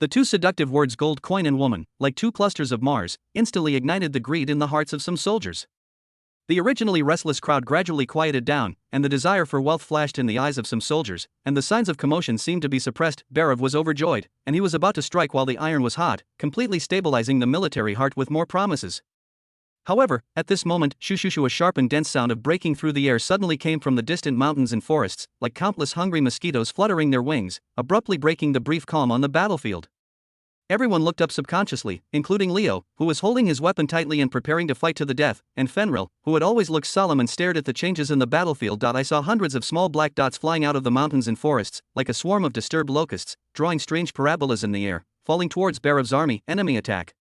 [SPEAKER 1] The two seductive words gold coin and woman, like two clusters of Mars, instantly ignited the greed in the hearts of some soldiers. The originally restless crowd gradually quieted down, and the desire for wealth flashed in the eyes of some soldiers, and the signs of commotion seemed to be suppressed. Barav was overjoyed, and he was about to strike while the iron was hot, completely stabilizing the military heart with more promises. However, at this moment, shoo-shoo-shoo, a sharp and dense sound of breaking through the air suddenly came from the distant mountains and forests, like countless hungry mosquitoes fluttering their wings, abruptly breaking the brief calm on the battlefield. Everyone looked up subconsciously, including Leo, who was holding his weapon tightly and preparing to fight to the death, and Fenrir, who had always looked solemn and stared at the changes in the battlefield. I saw hundreds of small black dots flying out of the mountains and forests, like a swarm of disturbed locusts, drawing strange parabolas in the air, falling towards Barav's army. Enemy attack.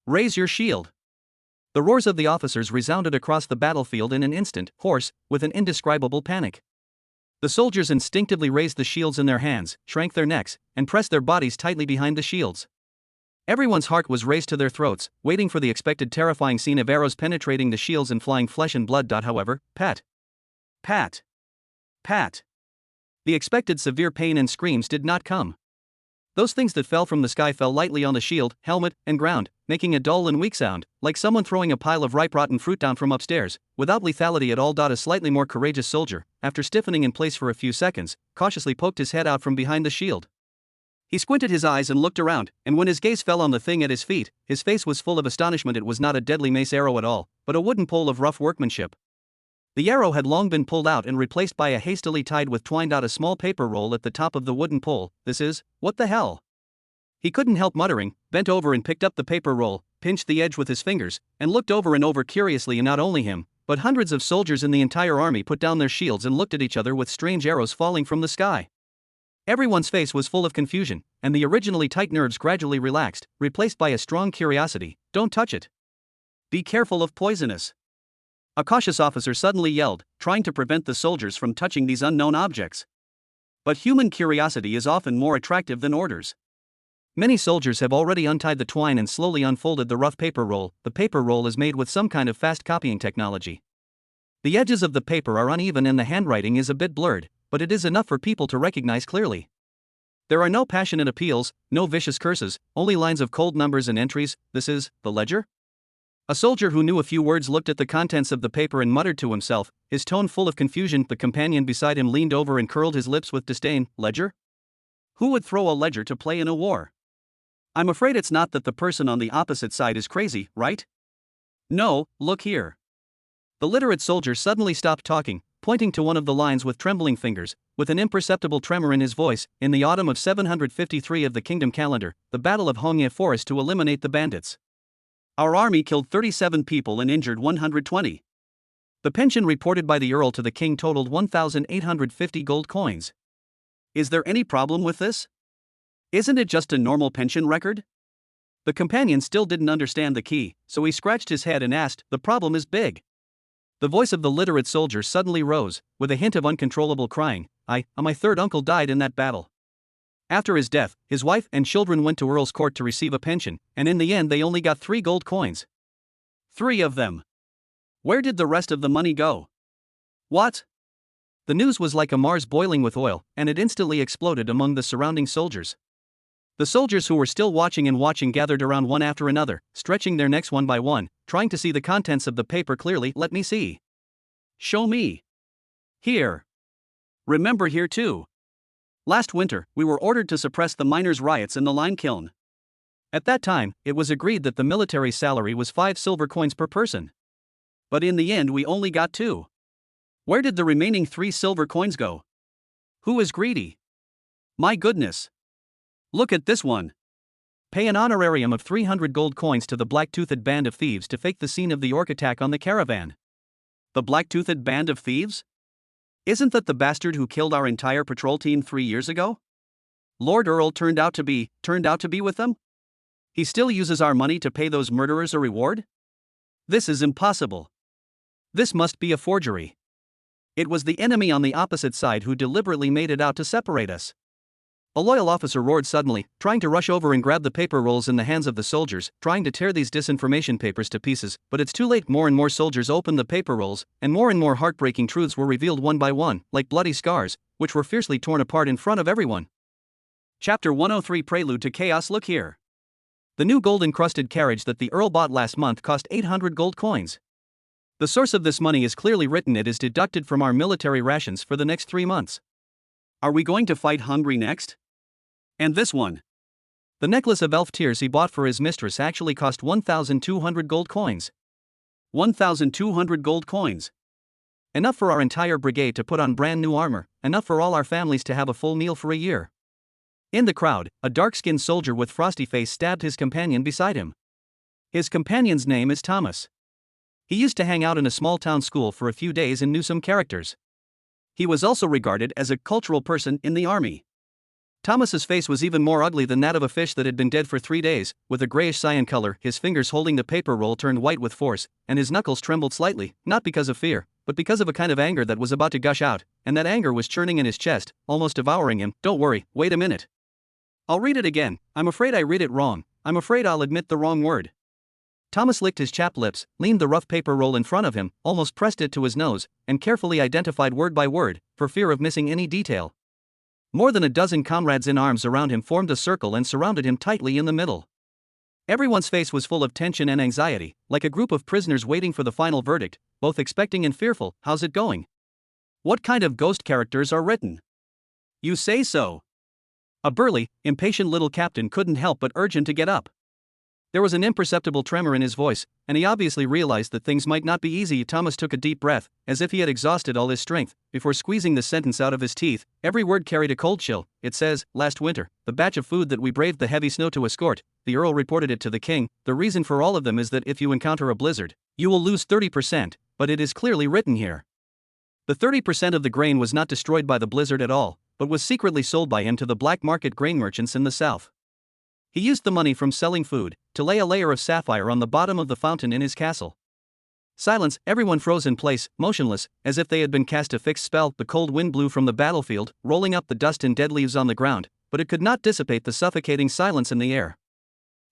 [SPEAKER 1] Raise your shield. The roars of the officers resounded across the battlefield in an instant, hoarse, with an indescribable panic. The soldiers instinctively raised the shields in their hands, shrank their necks, and pressed their bodies tightly behind the shields. Everyone's heart was raised to their throats, waiting for the expected terrifying scene of arrows penetrating the shields and flying flesh and blood. However, pat. Pat. Pat. The expected severe pain and screams did not come. Those things that fell from the sky fell lightly on the shield, helmet, and ground, making a dull and weak sound, like someone throwing a pile of ripe rotten fruit down from upstairs, without lethality at all. A slightly more courageous soldier, after stiffening in place for a few seconds, cautiously poked his head out from behind the shield. He squinted his eyes and looked around, and when his gaze fell on the thing at his feet, his face was full of astonishment. It was not a deadly mace arrow at all, but a wooden pole of rough workmanship. The arrow had long been pulled out and replaced by a hastily tied with twined out a small paper roll at the top of the wooden pole. This is, what the hell? He couldn't help muttering, bent over and picked up the paper roll, pinched the edge with his fingers, and looked over and over curiously. And not only him, but hundreds of soldiers in the entire army put down their shields and looked at each other with strange arrows falling from the sky. Everyone's face was full of confusion, and the originally tight nerves gradually relaxed, replaced by a strong curiosity. Don't touch it. Be careful of poisonous. A cautious officer suddenly yelled, trying to prevent the soldiers from touching these unknown objects. But human curiosity is often more attractive than orders. Many soldiers have already untied the twine and slowly unfolded the rough paper roll. The paper roll is made with some kind of fast copying technology. The edges of the paper are uneven and the handwriting is a bit blurred, but it is enough for people to recognize clearly. There are no passionate appeals, no vicious curses, only lines of cold numbers and entries. This is the ledger? A soldier who knew a few words looked at the contents of the paper and muttered to himself, his tone full of confusion. The companion beside him leaned over and curled his lips with disdain. Ledger? Who would throw a ledger to play in a war? I'm afraid it's not that the person on the opposite side is crazy, right? No, look here. The literate soldier suddenly stopped talking, pointing to one of the lines with trembling fingers, with an imperceptible tremor in his voice. In the autumn of 753 of the kingdom calendar, the Battle of Hongye Forest to eliminate the bandits. Our army killed 37 people and injured 120. The pension reported by the Earl to the king totaled 1,850 gold coins. Is there any problem with this? Isn't it just a normal pension record? The companion still didn't understand the key, so he scratched his head and asked, the problem is big. The voice of the literate soldier suddenly rose, with a hint of uncontrollable crying. My third uncle died in that battle. After his death, his wife and children went to Earl's court to receive a pension, and in the end they only got 3 gold coins. 3 of them. Where did the rest of the money go? What? The news was like a Mars boiling with oil, and it instantly exploded among the surrounding soldiers. The soldiers who were still watching gathered around one after another, stretching their necks one by one, trying to see the contents of the paper clearly. Let me see. Show me. Here. Remember here too. Last winter, we were ordered to suppress the miners' riots in the lime kiln. At that time, it was agreed that the military salary was 5 silver coins per person. But in the end we only got 2. Where did the remaining 3 silver coins go? Who is greedy? My goodness. Look at this one. Pay an honorarium of 300 gold coins to the black-toothed band of thieves to fake the scene of the orc attack on the caravan. The black-toothed band of thieves? Isn't that the bastard who killed our entire patrol team 3 years ago? Lord Earl turned out to be with them? He still uses our money to pay those murderers a reward? This is impossible. This must be a forgery. It was the enemy on the opposite side who deliberately made it out to separate us. A loyal officer roared suddenly, trying to rush over and grab the paper rolls in the hands of the soldiers, trying to tear these disinformation papers to pieces, but it's too late. More and more soldiers opened the paper rolls, and more heartbreaking truths were revealed one by one, like bloody scars, which were fiercely torn apart in front of everyone. Chapter 103 Prelude to Chaos. Look here. The new gold-encrusted carriage that the Earl bought last month cost 800 gold coins. The source of this money is clearly written. It is deducted from our military rations for the next 3 months. Are we going to fight hungry next? And this one. The necklace of elf tears he bought for his mistress actually cost 1,200 gold coins. 1,200 gold coins. Enough for our entire brigade to put on brand new armor, enough for all our families to have a full meal for a year. In the crowd, a dark-skinned soldier with frosty face stabbed his companion beside him. His companion's name is Thomas. He used to hang out in a small-town school for a few days and knew some characters. He was also regarded as a cultural person in the army. Thomas's face was even more ugly than that of a fish that had been dead for 3 days, with a grayish cyan color. His fingers holding the paper roll turned white with force, and his knuckles trembled slightly, not because of fear, but because of a kind of anger that was about to gush out, and that anger was churning in his chest, almost devouring him. Don't worry, wait a minute. I'll read it again. I'm afraid I read it wrong. I'm afraid I'll admit the wrong word. Thomas licked his chapped lips, leaned the rough paper roll in front of him, almost pressed it to his nose, and carefully identified word by word, for fear of missing any detail. More than a dozen comrades in arms around him formed a circle and surrounded him tightly in the middle. Everyone's face was full of tension and anxiety, like a group of prisoners waiting for the final verdict, both expecting and fearful. How's it going? What kind of ghost characters are written? You say so. A burly, impatient little captain couldn't help but urge him to get up. There was an imperceptible tremor in his voice, and he obviously realized that things might not be easy. Thomas took a deep breath, as if he had exhausted all his strength, before squeezing the sentence out of his teeth. Every word carried a cold chill. It says, last winter, the batch of food that we braved the heavy snow to escort, the Earl reported it to the king. The reason for all of them is that if you encounter a blizzard, you will lose 30%, but it is clearly written here. The 30% of the grain was not destroyed by the blizzard at all, but was secretly sold by him to the black market grain merchants in the south. He used the money from selling food to lay a layer of sapphire on the bottom of the fountain in his castle. Silence, everyone froze in place, motionless, as if they had been cast a fixed spell. The cold wind blew from the battlefield, rolling up the dust and dead leaves on the ground, but it could not dissipate the suffocating silence in the air.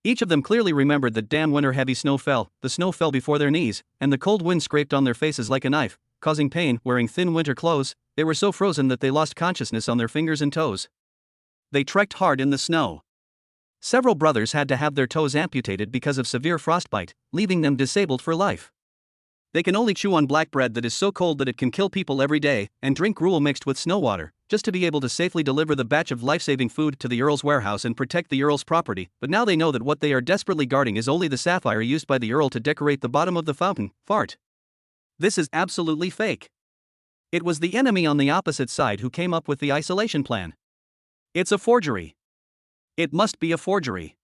[SPEAKER 1] Each of them clearly remembered that damn winter heavy snow fell, the snow fell before their knees, and the cold wind scraped on their faces like a knife, causing pain. Wearing thin winter clothes, they were so frozen that they lost consciousness on their fingers and toes. They trekked hard in the snow. Several brothers had to have their toes amputated because of severe frostbite, leaving them disabled for life. They can only chew on black bread that is so cold that it can kill people every day, and drink gruel mixed with snow water, just to be able to safely deliver the batch of life-saving food to the Earl's warehouse and protect the Earl's property. But now they know that what they are desperately guarding is only the sapphire used by the Earl to decorate the bottom of the fountain. Fart. This is absolutely fake. It was the enemy on the opposite side who came up with the isolation plan. It's a forgery. It must be a forgery.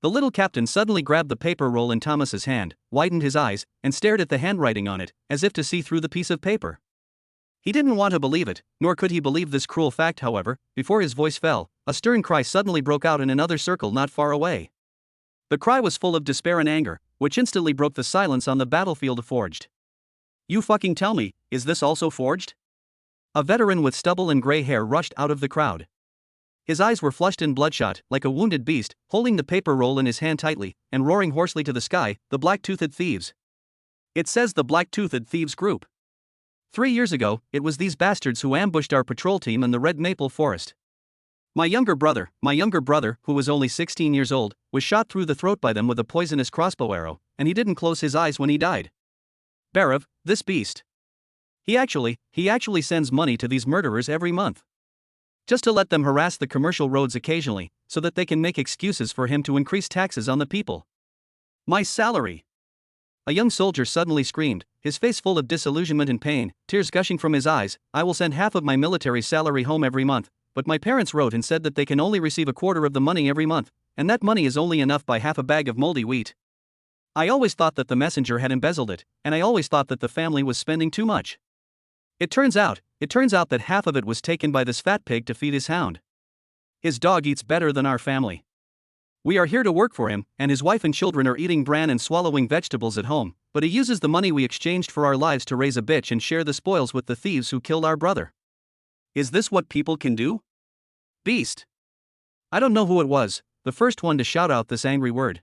[SPEAKER 1] The little captain suddenly grabbed the paper roll in Thomas's hand, widened his eyes, and stared at the handwriting on it, as if to see through the piece of paper. He didn't want to believe it, nor could he believe this cruel fact. However, before his voice fell, a stern cry suddenly broke out in another circle not far away. The cry was full of despair and anger, which instantly broke the silence on the battlefield. Forged. You fucking tell me, is this also forged? A veteran with stubble and gray hair rushed out of the crowd. His eyes were flushed and bloodshot, like a wounded beast, holding the paper roll in his hand tightly, and roaring hoarsely to the sky, "The Black-Toothed Thieves! It says the Black-Toothed Thieves Group! 3 years ago, it was these bastards who ambushed our patrol team in the Red Maple Forest. My younger brother, who was only 16 years old, was shot through the throat by them with a poisonous crossbow arrow, and he didn't close his eyes when he died. Barav, this beast. He actually sends money to these murderers every month. Just to let them harass the commercial roads occasionally, so that they can make excuses for him to increase taxes on the people. My salary!" A young soldier suddenly screamed, his face full of disillusionment and pain, tears gushing from his eyes. "I will send half of my military salary home every month, but my parents wrote and said that they can only receive a quarter of the money every month, and that money is only enough to buy half a bag of moldy wheat. I always thought that the messenger had embezzled it, and I always thought that the family was spending too much. It turns out that half of it was taken by this fat pig to feed his hound. His dog eats better than our family. We are here to work for him, and his wife and children are eating bran and swallowing vegetables at home, but he uses the money we exchanged for our lives to raise a bitch and share the spoils with the thieves who killed our brother. Is this what people can do? Beast!" I don't know who it was, the first one to shout out this angry word.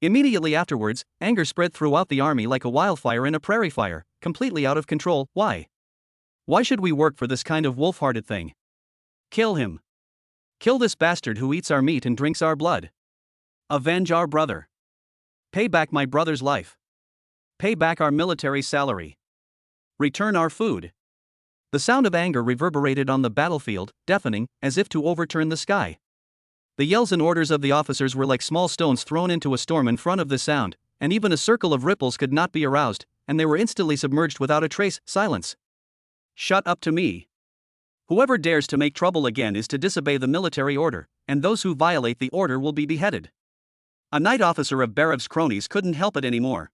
[SPEAKER 1] Immediately afterwards, anger spread throughout the army like a wildfire in a prairie fire, completely out of control. Why? Why should we work for this kind of wolf-hearted thing? Kill him. Kill this bastard who eats our meat and drinks our blood. Avenge our brother. Pay back my brother's life. Pay back our military salary. Return our food. The sound of anger reverberated on the battlefield, deafening, as if to overturn the sky. The yells and orders of the officers were like small stones thrown into a storm in front of the sound, and even a circle of ripples could not be aroused, and they were instantly submerged without a trace. Silence. Shut up to me. Whoever dares to make trouble again is to disobey the military order, and those who violate the order will be beheaded. A night officer of Barav's cronies couldn't help it anymore.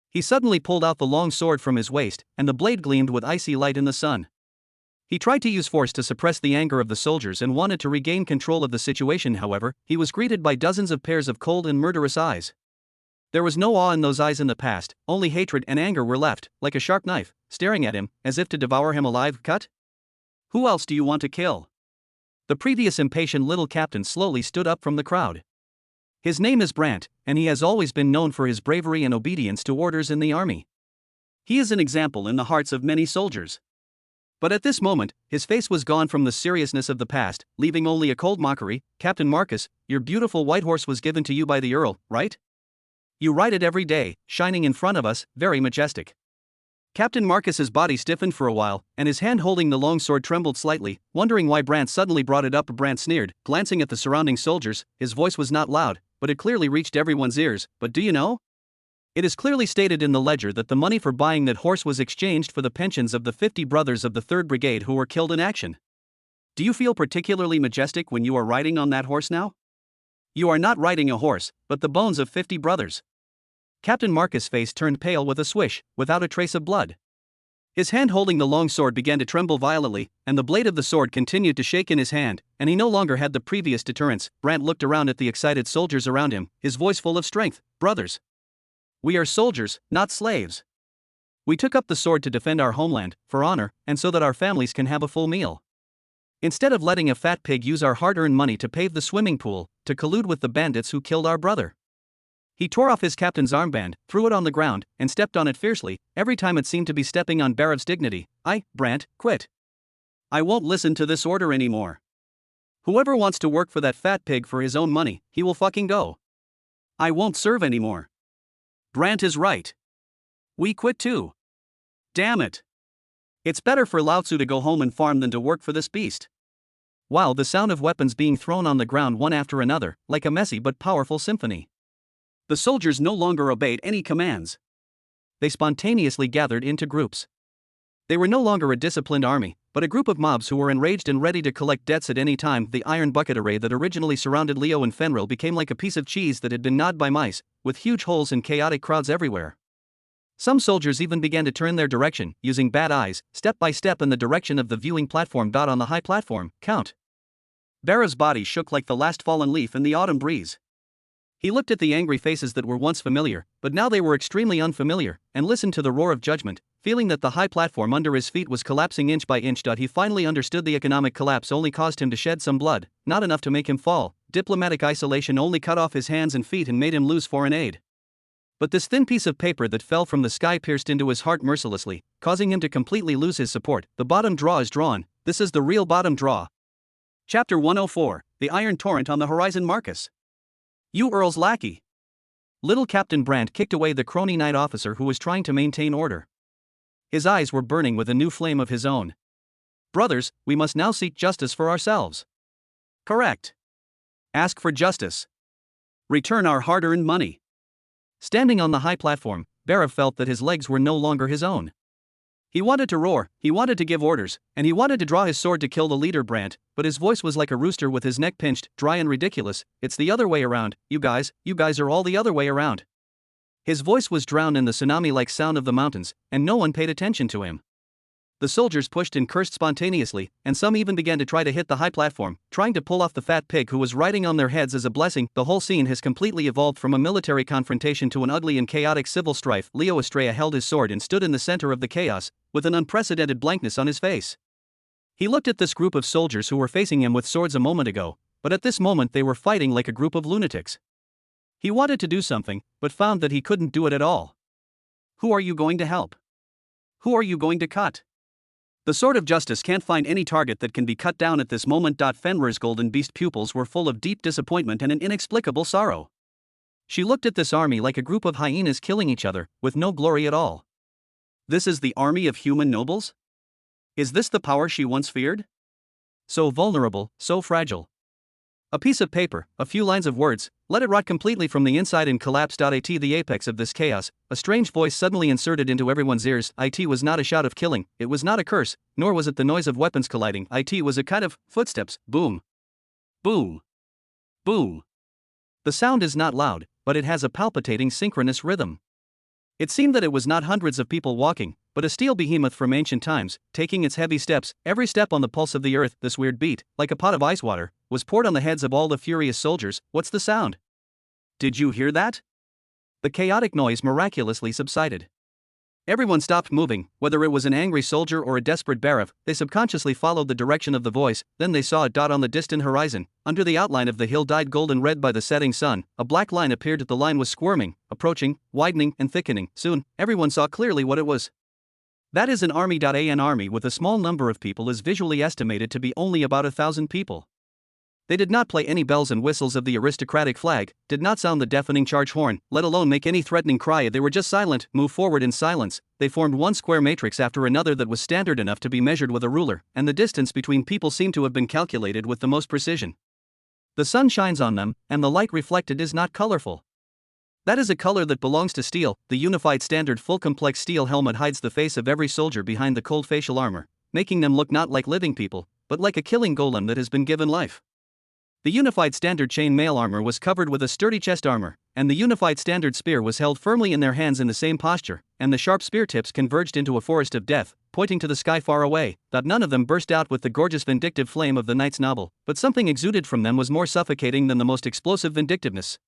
[SPEAKER 1] He suddenly pulled out the long sword from his waist, and the blade gleamed with icy light in the sun. He tried to use force to suppress the anger of the soldiers and wanted to regain control of the situation. However, he was greeted by dozens of pairs of cold and murderous eyes. There was no awe in those eyes in the past, only hatred and anger were left, like a sharp knife, staring at him, as if to devour him alive. Cut? Who else do you want to kill? The previous impatient little captain slowly stood up from the crowd. His name is Brant, and he has always been known for his bravery and obedience to orders in the army. He is an example in the hearts of many soldiers. But at this moment, his face was gone from the seriousness of the past, leaving only a cold mockery. "Captain Marcus, your beautiful white horse was given to you by the Earl, right? You ride it every day, shining in front of us, very majestic." Captain Marcus's body stiffened for a while, and his hand holding the long sword trembled slightly, wondering why Brant suddenly brought it up. Brant sneered, glancing at the surrounding soldiers. His voice was not loud, but it clearly reached everyone's ears. "But do you know? It is clearly stated in the ledger that the money for buying that horse was exchanged for the pensions of the 50 brothers of the 3rd Brigade who were killed in action. Do you feel particularly majestic when you are riding on that horse now? You are not riding a horse, but the bones of 50 brothers." Captain Marcus' face turned pale with a swish, without a trace of blood. His hand holding the long sword began to tremble violently, and the blade of the sword continued to shake in his hand, and he no longer had the previous deterrence. Brant looked around at the excited soldiers around him, his voice full of strength. "Brothers. We are soldiers, not slaves. We took up the sword to defend our homeland, for honor, and so that our families can have a full meal. Instead of letting a fat pig use our hard-earned money to pave the swimming pool, to collude with the bandits who killed our brother. He tore off his captain's armband, threw it on the ground, and stepped on it fiercely. Every time it seemed to be stepping on Barev's dignity. Brant, quit. I won't listen to this order anymore. Whoever wants to work for that fat pig for his own money, he will fucking go. I won't serve anymore. Brant is right. We quit too. Damn it. It's better for Lao Tzu to go home and farm than to work for this beast. Wow, the sound of weapons being thrown on the ground one after another, like a messy but powerful symphony. The soldiers no longer obeyed any commands. They spontaneously gathered into groups. They were no longer a disciplined army, but a group of mobs who were enraged and ready to collect debts at any time. The iron bucket array that originally surrounded Leo and Fenrir became like a piece of cheese that had been gnawed by mice, with huge holes and chaotic crowds everywhere. Some soldiers even began to turn their direction, using bad eyes, step by step in the direction of the viewing platform. On the high platform, Count Barev's body shook like the last fallen leaf in the autumn breeze. He looked at the angry faces that were once familiar, but now they were extremely unfamiliar, and listened to the roar of judgment, feeling that the high platform under his feet was collapsing inch by inch. He finally understood the economic collapse only caused him to shed some blood, not enough to make him fall. Diplomatic isolation only cut off his hands and feet and made him lose foreign aid. But this thin piece of paper that fell from the sky pierced into his heart mercilessly, causing him to completely lose his support. The bottom draw is drawn. This is the real bottom draw. Chapter 104, The Iron Torrent on the Horizon. Marcus. You Earl's lackey. Little Captain Brant kicked away the crony knight officer who was trying to maintain order. His eyes were burning with a new flame of his own. Brothers, we must now seek justice for ourselves. Correct. Ask for justice. Return our hard-earned money. Standing on the high platform, Barev felt that his legs were no longer his own. He wanted to roar, he wanted to give orders, and he wanted to draw his sword to kill the leader Brant, but his voice was like a rooster with his neck pinched, dry and ridiculous. It's the other way around, you guys are all the other way around. His voice was drowned in the tsunami-like sound of the mountains, and no one paid attention to him. The soldiers pushed and cursed spontaneously, and some even began to try to hit the high platform, trying to pull off the fat pig who was riding on their heads as a blessing. The whole scene has completely evolved from a military confrontation to an ugly and chaotic civil strife. Leo Estrella held his sword and stood in the center of the chaos, with an unprecedented blankness on his face. He looked at this group of soldiers who were facing him with swords a moment ago, but at this moment they were fighting like a group of lunatics. He wanted to do something, but found that he couldn't do it at all. Who are you going to help? Who are you going to cut? The sword of justice can't find any target that can be cut down at this moment. Fenrir's golden beast pupils were full of deep disappointment and an inexplicable sorrow. She looked at this army like a group of hyenas killing each other, with no glory at all. This is the army of human nobles? Is this the power she once feared? So vulnerable, so fragile. A piece of paper, a few lines of words, let it rot completely from the inside and collapse. At the apex of this chaos, a strange voice suddenly inserted into everyone's ears. It was not a shout of killing, it was not a curse, nor was it the noise of weapons colliding. It was a kind of footsteps, boom. Boom. Boom. The sound is not loud, but it has a palpitating synchronous rhythm. It seemed that it was not hundreds of people walking, but a steel behemoth from ancient times, taking its heavy steps, every step on the pulse of the earth. This weird beat, like a pot of ice water, was poured on the heads of all the furious soldiers. What's the sound? Did you hear that? The chaotic noise miraculously subsided. Everyone stopped moving, whether it was an angry soldier or a desperate Barev. They subconsciously followed the direction of the voice. Then they saw a dot on the distant horizon. Under the outline of the hill dyed golden red by the setting sun, a black line appeared. The line was squirming, approaching, widening and thickening. Soon, everyone saw clearly what it was. That is an army. An army with a small number of people is visually estimated to be only about 1,000 people. They did not play any bells and whistles of the aristocratic flag, did not sound the deafening charge horn, let alone make any threatening cry. They were just silent, move forward in silence. They formed one square matrix after another that was standard enough to be measured with a ruler, and the distance between people seemed to have been calculated with the most precision. The sun shines on them, and the light reflected is not colorful. That is a color that belongs to steel. The unified standard full complex steel helmet hides the face of every soldier behind the cold facial armor, making them look not like living people, but like a killing golem that has been given life. The unified standard chain mail armor was covered with a sturdy chest armor, and the unified standard spear was held firmly in their hands in the same posture, and the sharp spear tips converged into a forest of death, pointing to the sky far away. None of them burst out with the gorgeous vindictive flame of the knight's novel, but something exuded from them was more suffocating than the most explosive vindictiveness.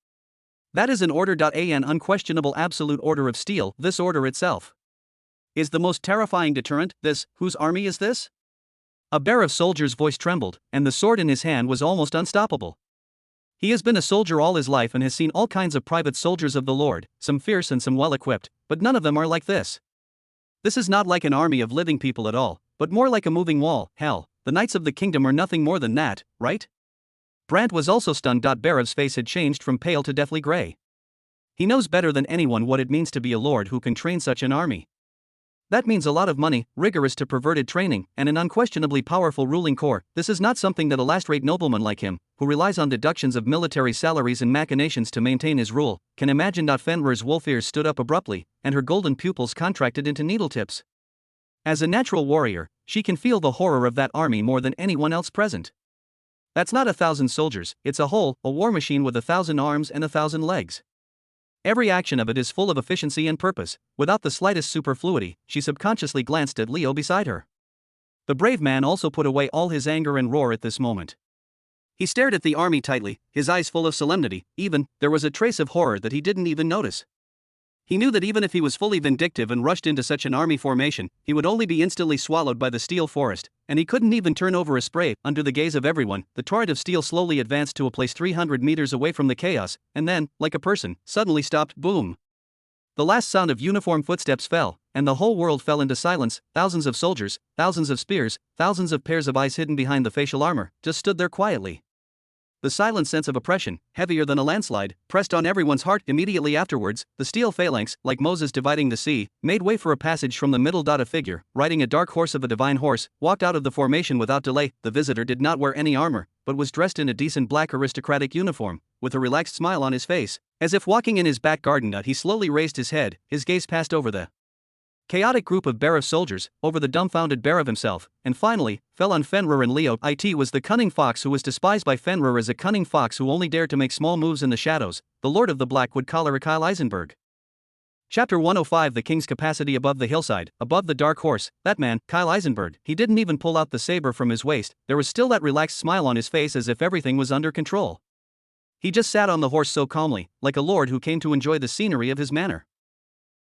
[SPEAKER 1] That is an order. An unquestionable absolute order of steel. This order itself is the most terrifying deterrent. This, whose army is this? A bear of soldiers' voice trembled, and the sword in his hand was almost unstoppable. He has been a soldier all his life and has seen all kinds of private soldiers of the Lord, some fierce and some well-equipped, but none of them are like this. This is not like an army of living people at all, but more like a moving wall. Hell, the knights of the kingdom are nothing more than that, right? Brant was also stunned. Barev's face had changed from pale to deathly gray. He knows better than anyone what it means to be a lord who can train such an army. That means a lot of money, rigorous to perverted training, and an unquestionably powerful ruling corps. This is not something that a last-rate nobleman like him, who relies on deductions of military salaries and machinations to maintain his rule, can imagine. Fenrir's wolf ears stood up abruptly, and her golden pupils contracted into needle tips. As a natural warrior, she can feel the horror of that army more than anyone else present. That's not 1,000 soldiers, it's a war machine with 1,000 arms and 1,000 legs. Every action of it is full of efficiency and purpose. Without the slightest superfluity, she subconsciously glanced at Leo beside her. The brave man also put away all his anger and roar at this moment. He stared at the army tightly, his eyes full of solemnity. There was a trace of horror that he didn't even notice. He knew that even if he was fully vindictive and rushed into such an army formation, he would only be instantly swallowed by the steel forest, and he couldn't even turn over a spray. Under the gaze of everyone, the torrent of steel slowly advanced to a place 300 meters away from the chaos, and then, like a person, suddenly stopped. Boom! The last sound of uniform footsteps fell, and the whole world fell into silence. Thousands of soldiers, thousands of spears, thousands of pairs of eyes hidden behind the facial armor, just stood there quietly. The silent sense of oppression, heavier than a landslide, pressed on everyone's heart. Immediately afterwards, the steel phalanx, like Moses dividing the sea, made way for a passage from the middle. A figure, riding a dark horse of a divine horse, walked out of the formation without delay. The visitor did not wear any armor, but was dressed in a decent black aristocratic uniform, with a relaxed smile on his face, as if walking in his back garden. He slowly raised his head, his gaze passed over the chaotic group of Barev soldiers, over the dumbfounded Barev himself, and finally, fell on Fenrir and Leo. It was the cunning fox who was despised by Fenrir as a cunning fox who only dared to make small moves in the shadows, the lord of the Black Wood-Collar Kyle Eisenberg. Chapter 105. The king's capacity. Above the hillside, above the dark horse, that man, Kyle Eisenberg, he didn't even pull out the saber from his waist. There was still that relaxed smile on his face as if everything was under control. He just sat on the horse so calmly, like a lord who came to enjoy the scenery of his manor.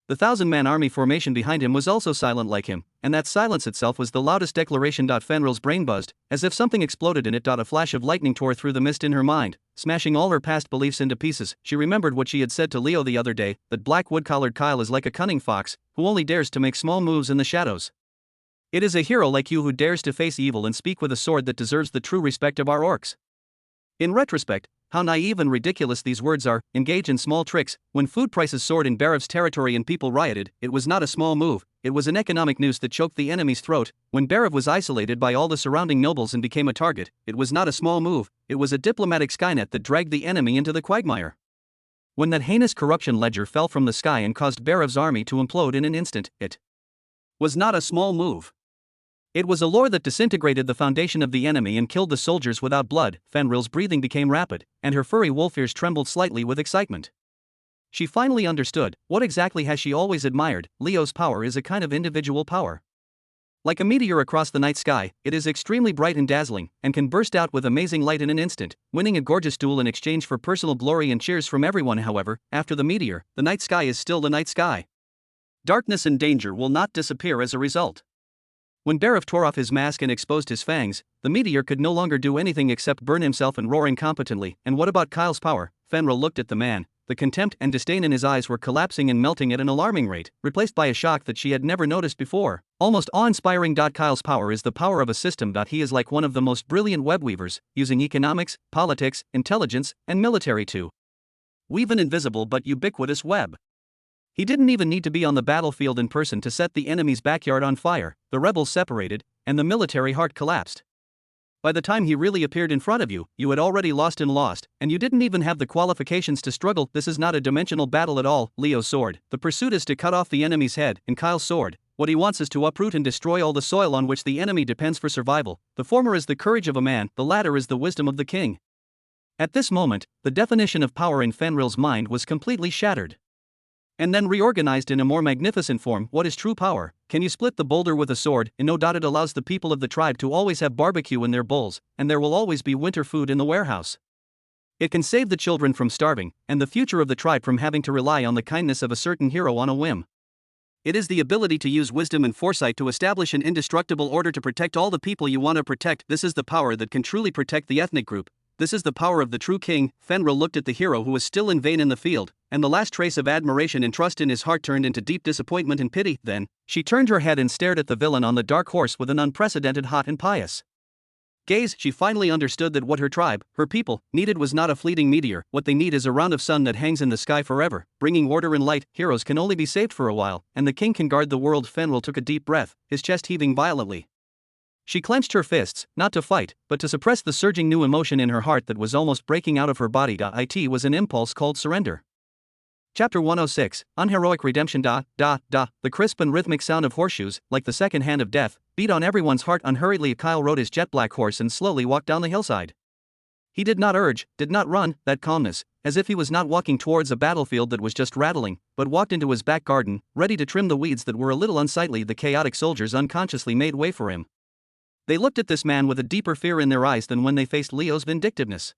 [SPEAKER 1] The 1,000-man army formation behind him was also silent like him, and that silence itself was the loudest declaration. Fenrir's brain buzzed, as if something exploded in it. A flash of lightning tore through the mist in her mind, smashing all her past beliefs into pieces. She remembered what she had said to Leo the other day, that Black Wood-Collared Kyle is like a cunning fox, who only dares to make small moves in the shadows. It is a hero like you who dares to face evil and speak with a sword that deserves the true respect of our orcs. In retrospect, how naive and ridiculous these words are. Engage in small tricks. When food prices soared in Barev's territory and people rioted, it was not a small move, it was an economic noose that choked the enemy's throat. When Barev was isolated by all the surrounding nobles and became a target, it was not a small move, it was a diplomatic skynet that dragged the enemy into the quagmire. When that heinous corruption ledger fell from the sky and caused Barev's army to implode in an instant, it was not a small move. It was a lore that disintegrated the foundation of the enemy and killed the soldiers without blood. Fenrir's breathing became rapid, and her furry wolf ears trembled slightly with excitement. She finally understood. What exactly has she always admired? Leo's power is a kind of individual power. Like a meteor across the night sky, it is extremely bright and dazzling, and can burst out with amazing light in an instant, winning a gorgeous duel in exchange for personal glory and cheers from everyone. However, after the meteor, the night sky is still the night sky. Darkness and danger will not disappear as a result. When Barev tore off his mask and exposed his fangs, the meteor could no longer do anything except burn himself and roar incompetently. And what about Kyle's power? Fenrir looked at the man. The contempt and disdain in his eyes were collapsing and melting at an alarming rate, replaced by a shock that she had never noticed before. Almost awe-inspiring. Kyle's power is the power of a system. He is like one of the most brilliant web-weavers, using economics, politics, intelligence, and military to weave an invisible but ubiquitous web. He didn't even need to be on the battlefield in person to set the enemy's backyard on fire. The rebels separated, and the military heart collapsed. By the time he really appeared in front of you, you had already lost, and you didn't even have the qualifications to struggle. This is not a dimensional battle at all. Leo's sword, the pursuit is to cut off the enemy's head, and Kyle's sword, what he wants is to uproot and destroy all the soil on which the enemy depends for survival. The former is the courage of a man, the latter is the wisdom of the king. At this moment, the definition of power in Fenrir's mind was completely shattered. And then reorganized in a more magnificent form. What is true power? Can you split the boulder with a sword? And no doubt it allows the people of the tribe to always have barbecue in their bowls, and there will always be winter food in the warehouse. It can save the children from starving, and the future of the tribe from having to rely on the kindness of a certain hero on a whim. It is the ability to use wisdom and foresight to establish an indestructible order to protect all the people you want to protect. This is the power that can truly protect the ethnic group. This is the power of the true king. Fenrir looked at the hero who was still in vain in the field, and the last trace of admiration and trust in his heart turned into deep disappointment and pity. Then, she turned her head and stared at the villain on the dark horse with an unprecedented hot and pious gaze. She finally understood that what her tribe, her people, needed was not a fleeting meteor. What they need is a round of sun that hangs in the sky forever, bringing order and light. Heroes can only be saved for a while, and the king can guard the world. Fenrir took a deep breath, his chest heaving violently. She clenched her fists, not to fight, but to suppress the surging new emotion in her heart that was almost breaking out of her body. It was an impulse called surrender. Chapter 106, Unheroic Redemption. The crisp and rhythmic sound of horseshoes, like the second hand of death, beat on everyone's heart. Unhurriedly Kyle rode his jet-black horse and slowly walked down the hillside. He did not urge, did not run, that calmness, as if he was not walking towards a battlefield that was just rattling, but walked into his back garden, ready to trim the weeds that were a little unsightly. The chaotic soldiers unconsciously made way for him. They looked at this man with a deeper fear in their eyes than when they faced Leo's vindictiveness.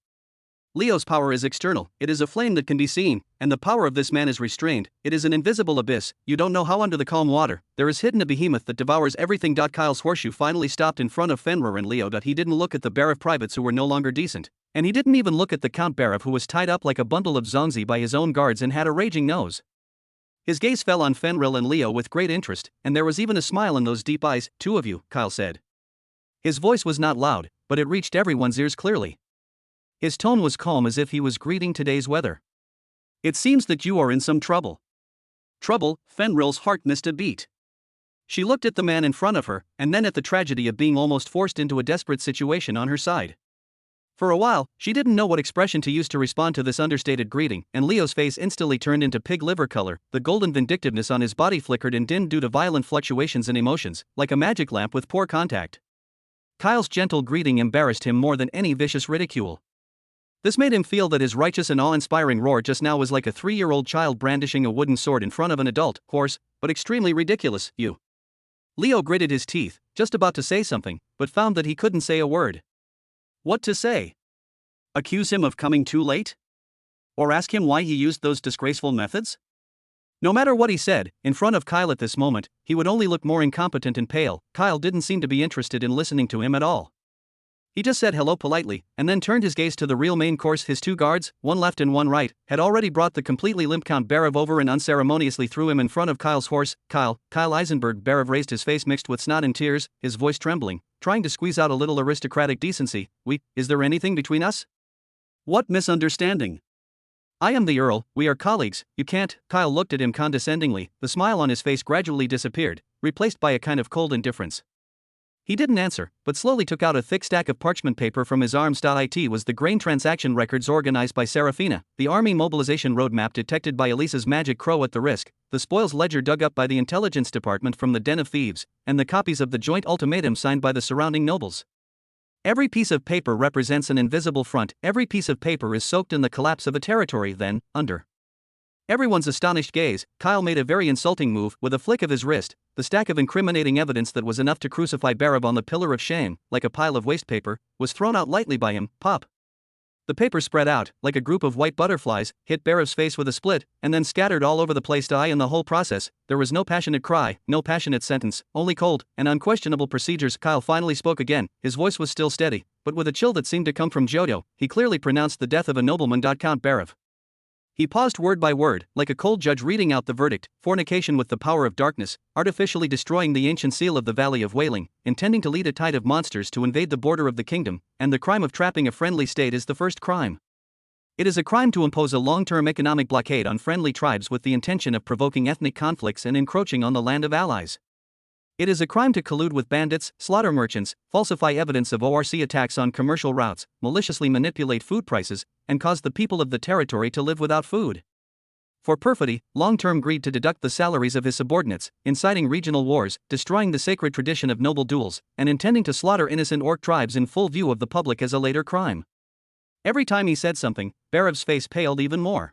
[SPEAKER 1] Leo's power is external, it is a flame that can be seen, and the power of this man is restrained. It is an invisible abyss. You don't know how under the calm water there is hidden a behemoth that devours everything. Kyle's horseshoe finally stopped in front of Fenrir and Leo. He didn't look at the Barav privates who were no longer decent, and he didn't even look at the Count Barav who was tied up like a bundle of zongzi by his own guards and had a raging nose. His gaze fell on Fenrir and Leo with great interest, and there was even a smile in those deep eyes. "Two of you," Kyle said. His voice was not loud, but it reached everyone's ears clearly. His tone was calm as if he was greeting today's weather. "It seems that you are in some trouble." Trouble? Fenrir's heart missed a beat. She looked at the man in front of her, and then at the tragedy of being almost forced into a desperate situation on her side. For a while, she didn't know what expression to use to respond to this understated greeting, and Leo's face instantly turned into pig liver color. The golden vindictiveness on his body flickered and dimmed due to violent fluctuations in emotions, like a magic lamp with poor contact. Kyle's gentle greeting embarrassed him more than any vicious ridicule. This made him feel that his righteous and awe-inspiring roar just now was like a 3-year-old child brandishing a wooden sword in front of an adult, hoarse, but extremely ridiculous. "You." Leo gritted his teeth, just about to say something, but found that he couldn't say a word. What to say? Accuse him of coming too late? Or ask him why he used those disgraceful methods? No matter what he said, in front of Kyle at this moment, he would only look more incompetent and pale. Kyle didn't seem to be interested in listening to him at all. He just said hello politely, and then turned his gaze to the real main course. His two guards, one left and one right, had already brought the completely limp Count Barav over and unceremoniously threw him in front of Kyle's horse. Kyle Eisenberg. Barav raised his face mixed with snot and tears, his voice trembling, trying to squeeze out a little aristocratic decency. Is there anything between us? What misunderstanding? I am the Earl, we are colleagues, you can't. Kyle looked at him condescendingly, the smile on his face gradually disappeared, replaced by a kind of cold indifference. He didn't answer, but slowly took out a thick stack of parchment paper from his arms. It was the grain transaction records organized by Serafina, the army mobilization roadmap detected by Elisa's magic crow at the risk, the spoils ledger dug up by the intelligence department from the den of thieves, and the copies of the joint ultimatum signed by the surrounding nobles. Every piece of paper represents an invisible front. Every piece of paper is soaked in the collapse of a territory. Then, under everyone's astonished gaze, Kyle made a very insulting move. With a flick of his wrist, the stack of incriminating evidence that was enough to crucify Barav on the pillar of shame, like a pile of waste paper, was thrown out lightly by him. Pop! The paper spread out, like a group of white butterflies, hit Barav's face with a split, and then scattered all over the place. In the whole process, there was no passionate cry, no passionate sentence, only cold and unquestionable procedures. Kyle finally spoke again. His voice was still steady, but with a chill that seemed to come from Jodo. He clearly pronounced the death of a nobleman. Count Barav. He paused word by word, like a cold judge reading out the verdict: fornication with the power of darkness, artificially destroying the ancient seal of the Valley of Wailing, intending to lead a tide of monsters to invade the border of the kingdom, and the crime of trapping a friendly state is the first crime. It is a crime to impose a long-term economic blockade on friendly tribes with the intention of provoking ethnic conflicts and encroaching on the land of allies. It is a crime to collude with bandits, slaughter merchants, falsify evidence of ORC attacks on commercial routes, maliciously manipulate food prices, and cause the people of the territory to live without food. For perfidy, long-term greed to deduct the salaries of his subordinates, inciting regional wars, destroying the sacred tradition of noble duels, and intending to slaughter innocent orc tribes in full view of the public as a later crime. Every time he said something, Barav's face paled even more.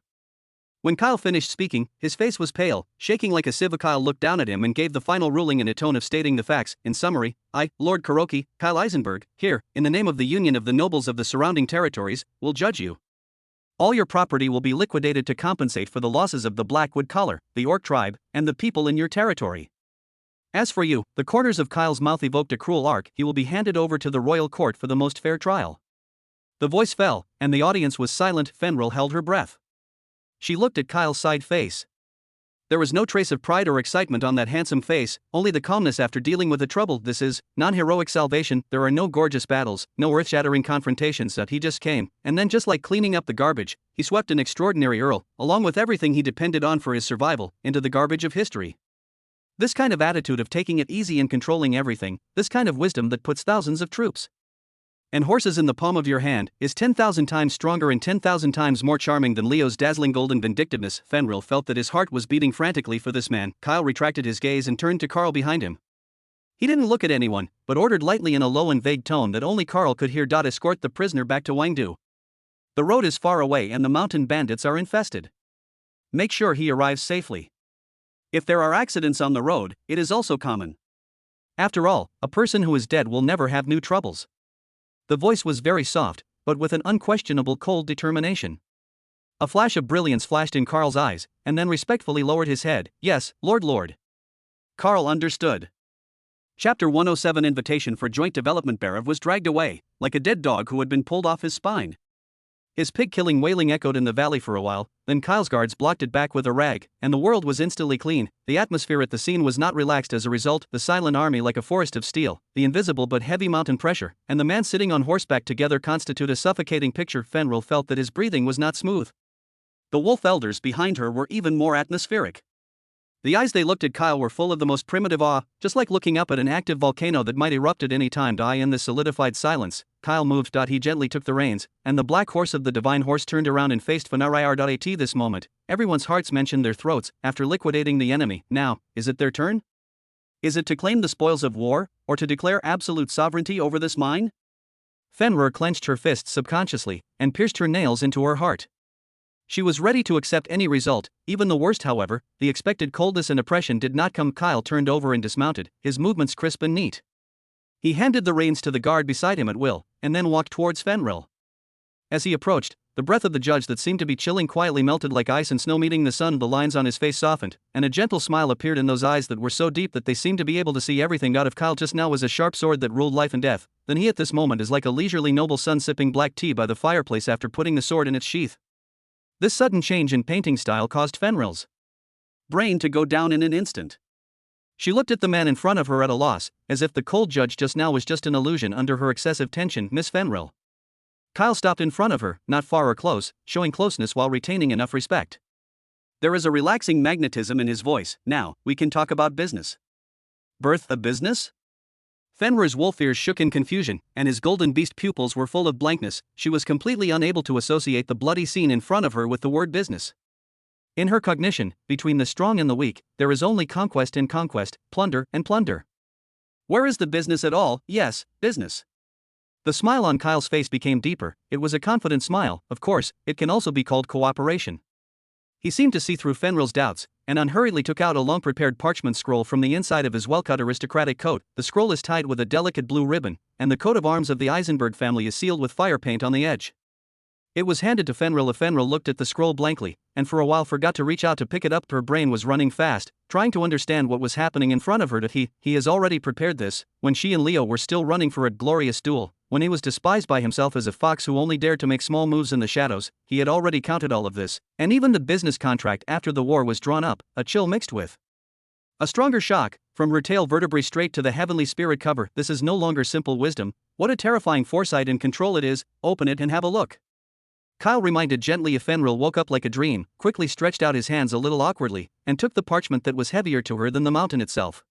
[SPEAKER 1] When Kyle finished speaking, his face was pale, shaking like a sieve. Kyle looked down at him and gave the final ruling in a tone of stating the facts. In summary, I, Lord Kuroki, Kyle Eisenberg, here, in the name of the Union of the Nobles of the surrounding territories, will judge you. All your property will be liquidated to compensate for the losses of the Blackwood collar, the Orc tribe, and the people in your territory. As for you, the corners of Kyle's mouth evoked a cruel arc. He will be handed over to the royal court for the most fair trial. The voice fell, and the audience was silent. Fenrir held her breath. She looked at Kyle's side face. There was no trace of pride or excitement on that handsome face, only the calmness after dealing with the trouble. This is non-heroic salvation. There are no gorgeous battles, no earth-shattering confrontations. That he just came, and then just like cleaning up the garbage, he swept an extraordinary earl, along with everything he depended on for his survival, into the garbage of history. This kind of attitude of taking it easy and controlling everything, this kind of wisdom that puts thousands of troops and horses in the palm of your hand, is 10,000 times stronger and 10,000 times more charming than Leo's dazzling golden vindictiveness. Fenrir felt that his heart was beating frantically for this man. Kyle retracted his gaze and turned to Carl behind him. He didn't look at anyone, but ordered lightly in a low and vague tone that only Carl could hear. Escort the prisoner back to Wangdu. The road is far away and the mountain bandits are infested. Make sure he arrives safely. If there are accidents on the road, it is also common. After all, a person who is dead will never have new troubles. The voice was very soft, but with an unquestionable cold determination. A flash of brilliance flashed in Carl's eyes, and then respectfully lowered his head. Yes, Lord. Carl understood. Chapter 107. Invitation for joint development. Barav was dragged away, like a dead dog who had been pulled off his spine. His pig-killing wailing echoed in the valley for a while, then Kyle's guards blocked it back with a rag, and the world was instantly clean. The atmosphere at the scene was not relaxed as a result. The silent army like a forest of steel, the invisible but heavy mountain pressure, and the man sitting on horseback together constitute a suffocating picture. Fenrir felt that his breathing was not smooth. The wolf elders behind her were even more atmospheric. The eyes they looked at Kyle were full of the most primitive awe, just like looking up at an active volcano that might erupt at any time. In the solidified silence, Kyle moved. He gently took the reins, and the black horse of the divine horse turned around and faced Fenrir. At this moment, everyone's hearts mentioned their throats. After liquidating the enemy, now, is it their turn? Is it to claim the spoils of war, or to declare absolute sovereignty over this mine? Fenrir clenched her fists subconsciously, and pierced her nails into her heart. She was ready to accept any result, even the worst. However, the expected coldness and oppression did not come. Kyle turned over and dismounted, his movements crisp and neat. He handed the reins to the guard beside him at will, and then walked towards Fenrir. As he approached, the breath of the judge that seemed to be chilling quietly melted like ice and snow meeting the sun. The lines on his face softened, and a gentle smile appeared in those eyes that were so deep that they seemed to be able to see everything. Out of Kyle just now was a sharp sword that ruled life and death. Then he at this moment is like a leisurely noble son sipping black tea by the fireplace after putting the sword in its sheath. This sudden change in painting style caused Fenrir's brain to go down in an instant. She looked at the man in front of her at a loss, as if the cold judge just now was just an illusion under her excessive tension. Miss Fenrir. Kyle stopped in front of her, not far or close, showing closeness while retaining enough respect. There is a relaxing magnetism in his voice. Now, we can talk about business. Birth of business? Fenrir's wolf ears shook in confusion, and his golden beast pupils were full of blankness. She was completely unable to associate the bloody scene in front of her with the word business. In her cognition, between the strong and the weak, there is only conquest and conquest, plunder and plunder. Where is the business at all? Yes, business. The smile on Kyle's face became deeper. It was a confident smile. Of course, it can also be called cooperation. He seemed to see through Fenrir's doubts, and unhurriedly took out a long-prepared parchment scroll from the inside of his well-cut aristocratic coat. The scroll is tied with a delicate blue ribbon, and the coat of arms of the Eisenberg family is sealed with fire paint on the edge. It was handed to Fenrir. Fenrir looked at the scroll blankly, and for a while forgot to reach out to pick it up. Her brain was running fast, trying to understand what was happening in front of her. He has already prepared this, when she and Leo were still running for a glorious duel, when he was despised by himself as a fox who only dared to make small moves in the shadows. He had already counted all of this, and even the business contract after the war was drawn up, a chill mixed with a stronger shock, from her tail vertebrae straight to the heavenly spirit cover. This is no longer simple wisdom. What a terrifying foresight and control it is. Open it and have a look. Kyle reminded gently. Fenrir woke up like a dream, quickly stretched out his hands a little awkwardly, and took the parchment that was heavier to her than the mountain itself.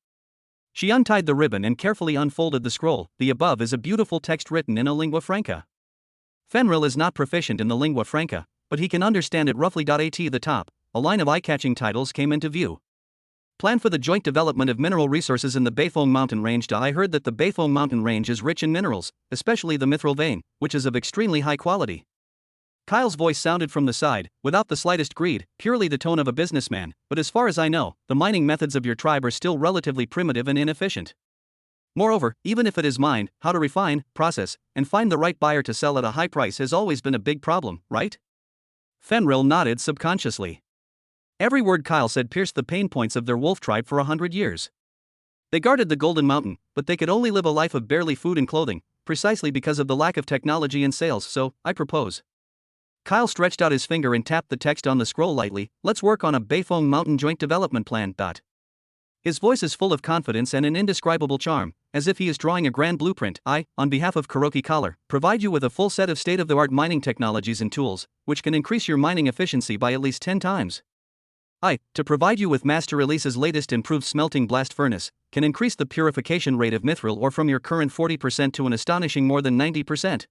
[SPEAKER 1] She untied the ribbon and carefully unfolded the scroll. The above is a beautiful text written in a lingua franca. Fenrir is not proficient in the lingua franca, but he can understand it roughly. At the top, a line of eye-catching titles came into view. Plan for the joint development of mineral resources in the Beifong mountain range. I heard that the Beifong mountain range is rich in minerals, especially the mithril vein, which is of extremely high quality. Kyle's voice sounded from the side, without the slightest greed, purely the tone of a businessman. But as far as I know, the mining methods of your tribe are still relatively primitive and inefficient. Moreover, even if it is mined, how to refine, process, and find the right buyer to sell at a high price has always been a big problem, right? Fenrir nodded subconsciously. Every word Kyle said pierced the pain points of their wolf tribe for 100 years. They guarded the Golden Mountain, but they could only live a life of barely food and clothing, precisely because of the lack of technology and sales. So, I propose. Kyle stretched out his finger and tapped the text on the scroll lightly. Let's work on a Beifong Mountain Joint Development Plan. His voice is full of confidence and an indescribable charm, as if he is drawing a grand blueprint. I, on behalf of Kuroki Collar, provide you with a full set of state-of-the-art mining technologies and tools, which can increase your mining efficiency by at least 10 times. I, to provide you with Master Release's latest improved smelting blast furnace, can increase the purification rate of mithril ore from your current 40% to an astonishing more than 90%.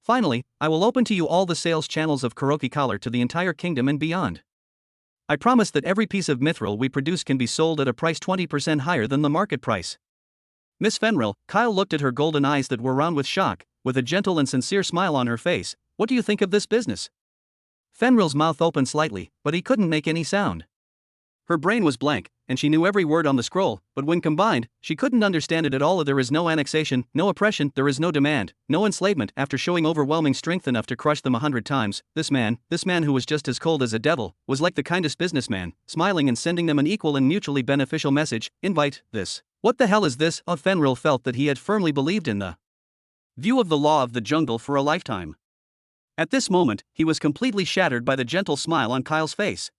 [SPEAKER 1] Finally, I will open to you all the sales channels of Kuroki Collar to the entire kingdom and beyond. I promise that every piece of mithril we produce can be sold at a price 20% higher than the market price. Miss Fenrir, Kyle looked at her golden eyes that were round with shock, with a gentle and sincere smile on her face. What do you think of this business? Fenrir's mouth opened slightly, but he couldn't make any sound. Her brain was blank, and she knew every word on the scroll, but when combined, she couldn't understand it at all. There is no annexation, no oppression, there is no demand, no enslavement. After showing overwhelming strength enough to crush them 100 times, this man who was just as cold as a devil, was like the kindest businessman, smiling and sending them an equal and mutually beneficial message. Invite this. What the hell is this? Fenrir felt that he had firmly believed in the view of the law of the jungle for a lifetime. At this moment, he was completely shattered by the gentle smile on Kyle's face.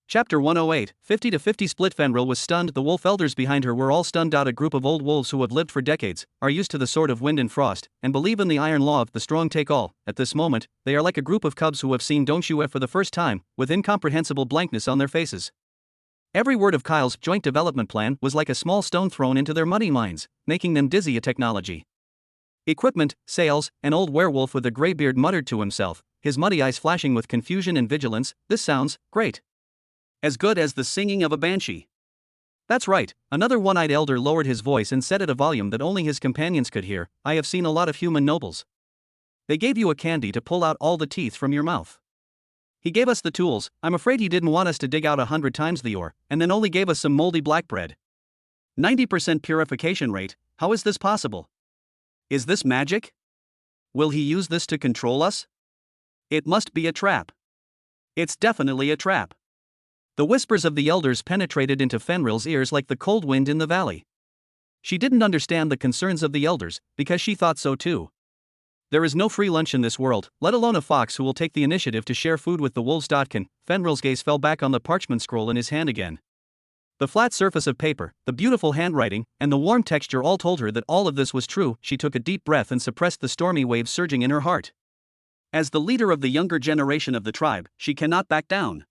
[SPEAKER 1] Chapter 108, 50 to 50 split. Fenrir was stunned. The wolf elders behind her were all stunned out. A group of old wolves who have lived for decades, are used to the sword of wind and frost, and believe in the iron law of the strong take all. At this moment, they are like a group of cubs who have seen Don't You for the first time, with incomprehensible blankness on their faces. Every word of Kyle's joint development plan was like a small stone thrown into their money minds, making them dizzy at technology. Equipment, sales. An old werewolf with a gray beard muttered to himself, his muddy eyes flashing with confusion and vigilance. This sounds great. As good as the singing of a banshee. That's right, another one-eyed elder lowered his voice and said at a volume that only his companions could hear. I have seen a lot of human nobles. They gave you a candy to pull out all the teeth from your mouth. He gave us the tools. I'm afraid he didn't want us to dig out 100 times the ore, and then only gave us some moldy black bread. 90% purification rate. How is this possible? Is this magic? Will he use this to control us? It must be a trap. It's definitely a trap. The whispers of the elders penetrated into Fenrir's ears like the cold wind in the valley. She didn't understand the concerns of the elders, because she thought so too. There is no free lunch in this world, let alone a fox who will take the initiative to share food with the wolves. Can Fenrir's gaze fell back on the parchment scroll in his hand again. The flat surface of paper, the beautiful handwriting, and the warm texture all told her that all of this was true. She took a deep breath and suppressed the stormy waves surging in her heart. As the leader of the younger generation of the tribe, she cannot back down.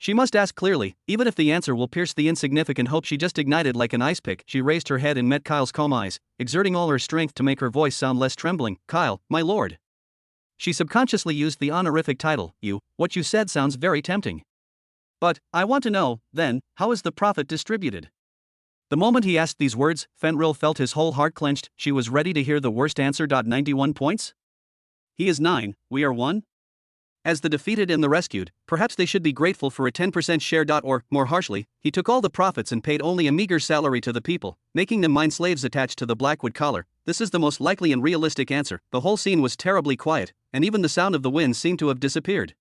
[SPEAKER 1] She must ask clearly, even if the answer will pierce the insignificant hope she just ignited like an ice pick. She raised her head and met Kyle's calm eyes, exerting all her strength to make her voice sound less trembling. Kyle, my lord. She subconsciously used the honorific title. What you said sounds very tempting. But, I want to know, then, how is the profit distributed? The moment he asked these words, Fenrir felt his whole heart clenched. She was ready to hear the worst answer. 91 points? He is 9, we are 1? As the defeated and the rescued, perhaps they should be grateful for a 10% share. Or, more harshly, he took all the profits and paid only a meager salary to the people, making them mine slaves attached to the Blackwood collar. This is the most likely and realistic answer. The whole scene was terribly quiet, and even the sound of the wind seemed to have disappeared.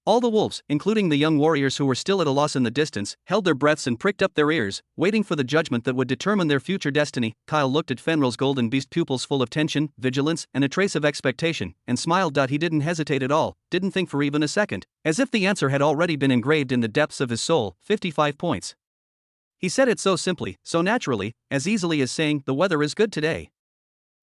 [SPEAKER 1] All the wolves, including the young warriors who were still at a loss in the distance, held their breaths and pricked up their ears, waiting for the judgment that would determine their future destiny. Kyle looked at Fenrir's golden beast pupils full of tension, vigilance, and a trace of expectation, and smiled. He didn't hesitate at all, didn't think for even a second, as if the answer had already been engraved in the depths of his soul. 55 points. He said it so simply, so naturally, as easily as saying, the weather is good today.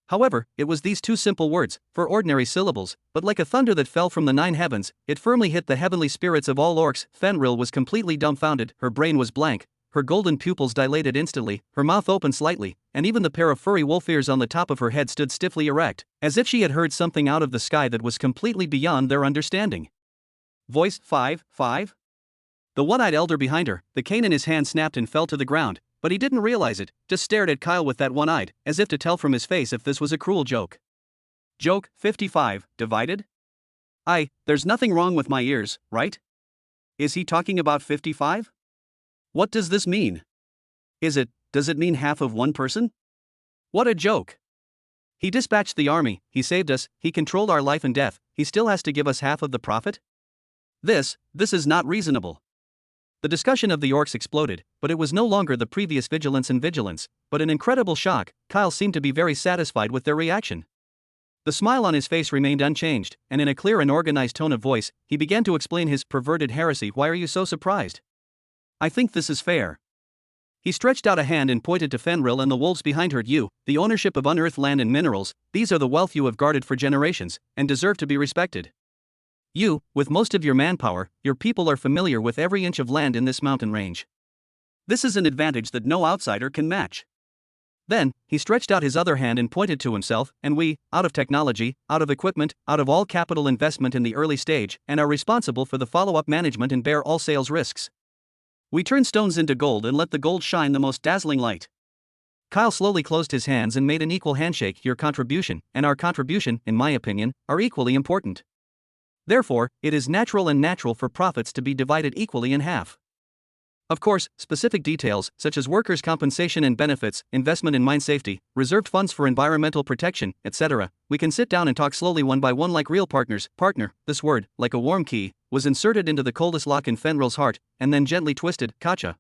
[SPEAKER 1] However, it was these two simple words, for ordinary syllables, but like a thunder that fell from the 9 heavens, it firmly hit the heavenly spirits of all orcs. Fenrir was completely dumbfounded, her brain was blank, her golden pupils dilated instantly, her mouth opened slightly, and even the pair of furry wolf ears on the top of her head stood stiffly erect, as if she had heard something out of the sky that was completely beyond their understanding. Voice 5. The one-eyed elder behind her, the cane in his hand snapped and fell to the ground. But he didn't realize it, just stared at Kyle with that one-eyed, as if to tell from his face if this was a cruel joke. Joke, 55, divided? There's nothing wrong with my ears, right? Is he talking about 55? What does this mean? Does it mean half of one person? What a joke! He dispatched the army, he saved us, he controlled our life and death, he still has to give us half of the profit? This is not reasonable. The discussion of the orcs exploded, but it was no longer the previous vigilance, but an incredible shock. Kyle seemed to be very satisfied with their reaction. The smile on his face remained unchanged, and in a clear and organized tone of voice, he began to explain his perverted heresy. Why are you so surprised? I think this is fair. He stretched out a hand and pointed to Fenrir and the wolves behind her. You, the ownership of unearthed land and minerals, these are the wealth you have guarded for generations, and deserve to be respected. You, with most of your manpower, your people are familiar with every inch of land in this mountain range. This is an advantage that no outsider can match. Then, he stretched out his other hand and pointed to himself, and we, out of technology, out of equipment, out of all capital investment in the early stage, and are responsible for the follow-up management and bear all sales risks. We turn stones into gold and let the gold shine the most dazzling light. Kyle slowly closed his hands and made an equal handshake. Your contribution, and our contribution, in my opinion, are equally important. Therefore, it is natural for profits to be divided equally in half. Of course, specific details, such as workers' compensation and benefits, investment in mine safety, reserved funds for environmental protection, etc., we can sit down and talk slowly one by one like real partners. Partner, this word, like a warm key, was inserted into the coldest lock in Fenrir's heart, and then gently twisted. Kacha.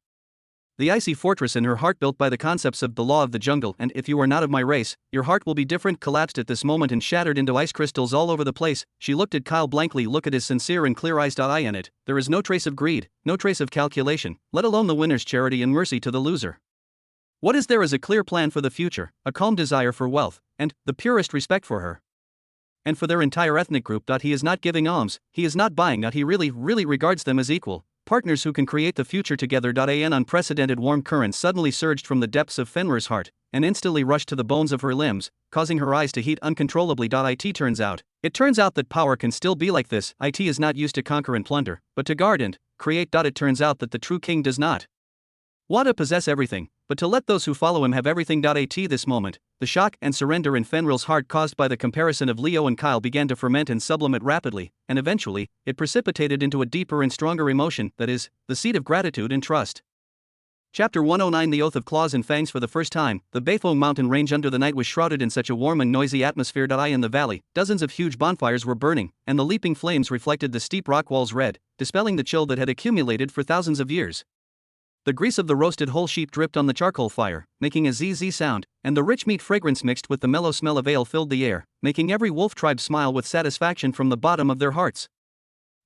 [SPEAKER 1] The icy fortress in her heart, built by the concepts of the law of the jungle, and if you are not of my race, your heart will be different, collapsed at this moment and shattered into ice crystals all over the place. She looked at Kyle blankly. Look at his sincere and clear eyes. I in it, there is no trace of greed, no trace of calculation, let alone the winner's charity and mercy to the loser. What is there is a clear plan for the future, a calm desire for wealth, and the purest respect for her. And for their entire ethnic group. He is not giving alms, he is not buying. He really regards them as equal. Partners who can create the future together. An unprecedented warm current suddenly surged from the depths of Fenrir's heart, and instantly rushed to the bones of her limbs, causing her eyes to heat uncontrollably. It turns out that power can still be like this. It is not used to conquer and plunder, but to guard and create. It turns out that the true king does not want to possess everything, but to let those who follow him have everything. This moment, the shock and surrender in Fenrir's heart caused by the comparison of Leo and Kyle began to ferment and sublimate rapidly, and eventually, it precipitated into a deeper and stronger emotion, that is, the seed of gratitude and trust. Chapter 109. The Oath of Claws and Fangs. For the first time, the Beifong mountain range under the night was shrouded in such a warm and noisy atmosphere. In the valley, dozens of huge bonfires were burning, and the leaping flames reflected the steep rock walls red, dispelling the chill that had accumulated for thousands of years. The grease of the roasted whole sheep dripped on the charcoal fire, making a zzz sound, and the rich meat fragrance mixed with the mellow smell of ale filled the air, making every wolf tribe smile with satisfaction from the bottom of their hearts.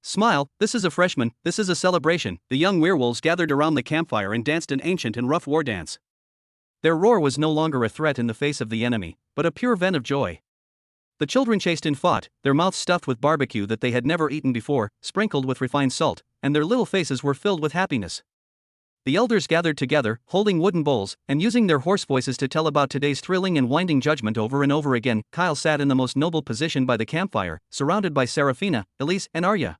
[SPEAKER 1] Smile, this is a freshman, this is a celebration. The young werewolves gathered around the campfire and danced an ancient and rough war dance. Their roar was no longer a threat in the face of the enemy, but a pure vent of joy. The children chased and fought, their mouths stuffed with barbecue that they had never eaten before, sprinkled with refined salt, and their little faces were filled with happiness. The elders gathered together, holding wooden bowls, and using their hoarse voices to tell about today's thrilling and winding judgment over and over again. Kyle sat in the most noble position by the campfire, surrounded by Serafina, Elise, and Arya.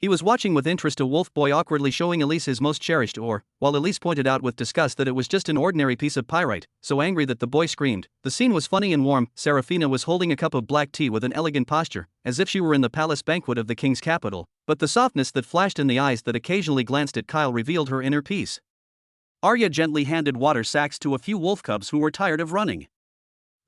[SPEAKER 1] He was watching with interest a wolf boy awkwardly showing Elise his most cherished ore, while Elise pointed out with disgust that it was just an ordinary piece of pyrite, so angry that the boy screamed. The scene was funny and warm. Serafina was holding a cup of black tea with an elegant posture, as if she were in the palace banquet of the king's capital, but the softness that flashed in the eyes that occasionally glanced at Kyle revealed her inner peace. Arya gently handed water sacks to a few wolf cubs who were tired of running.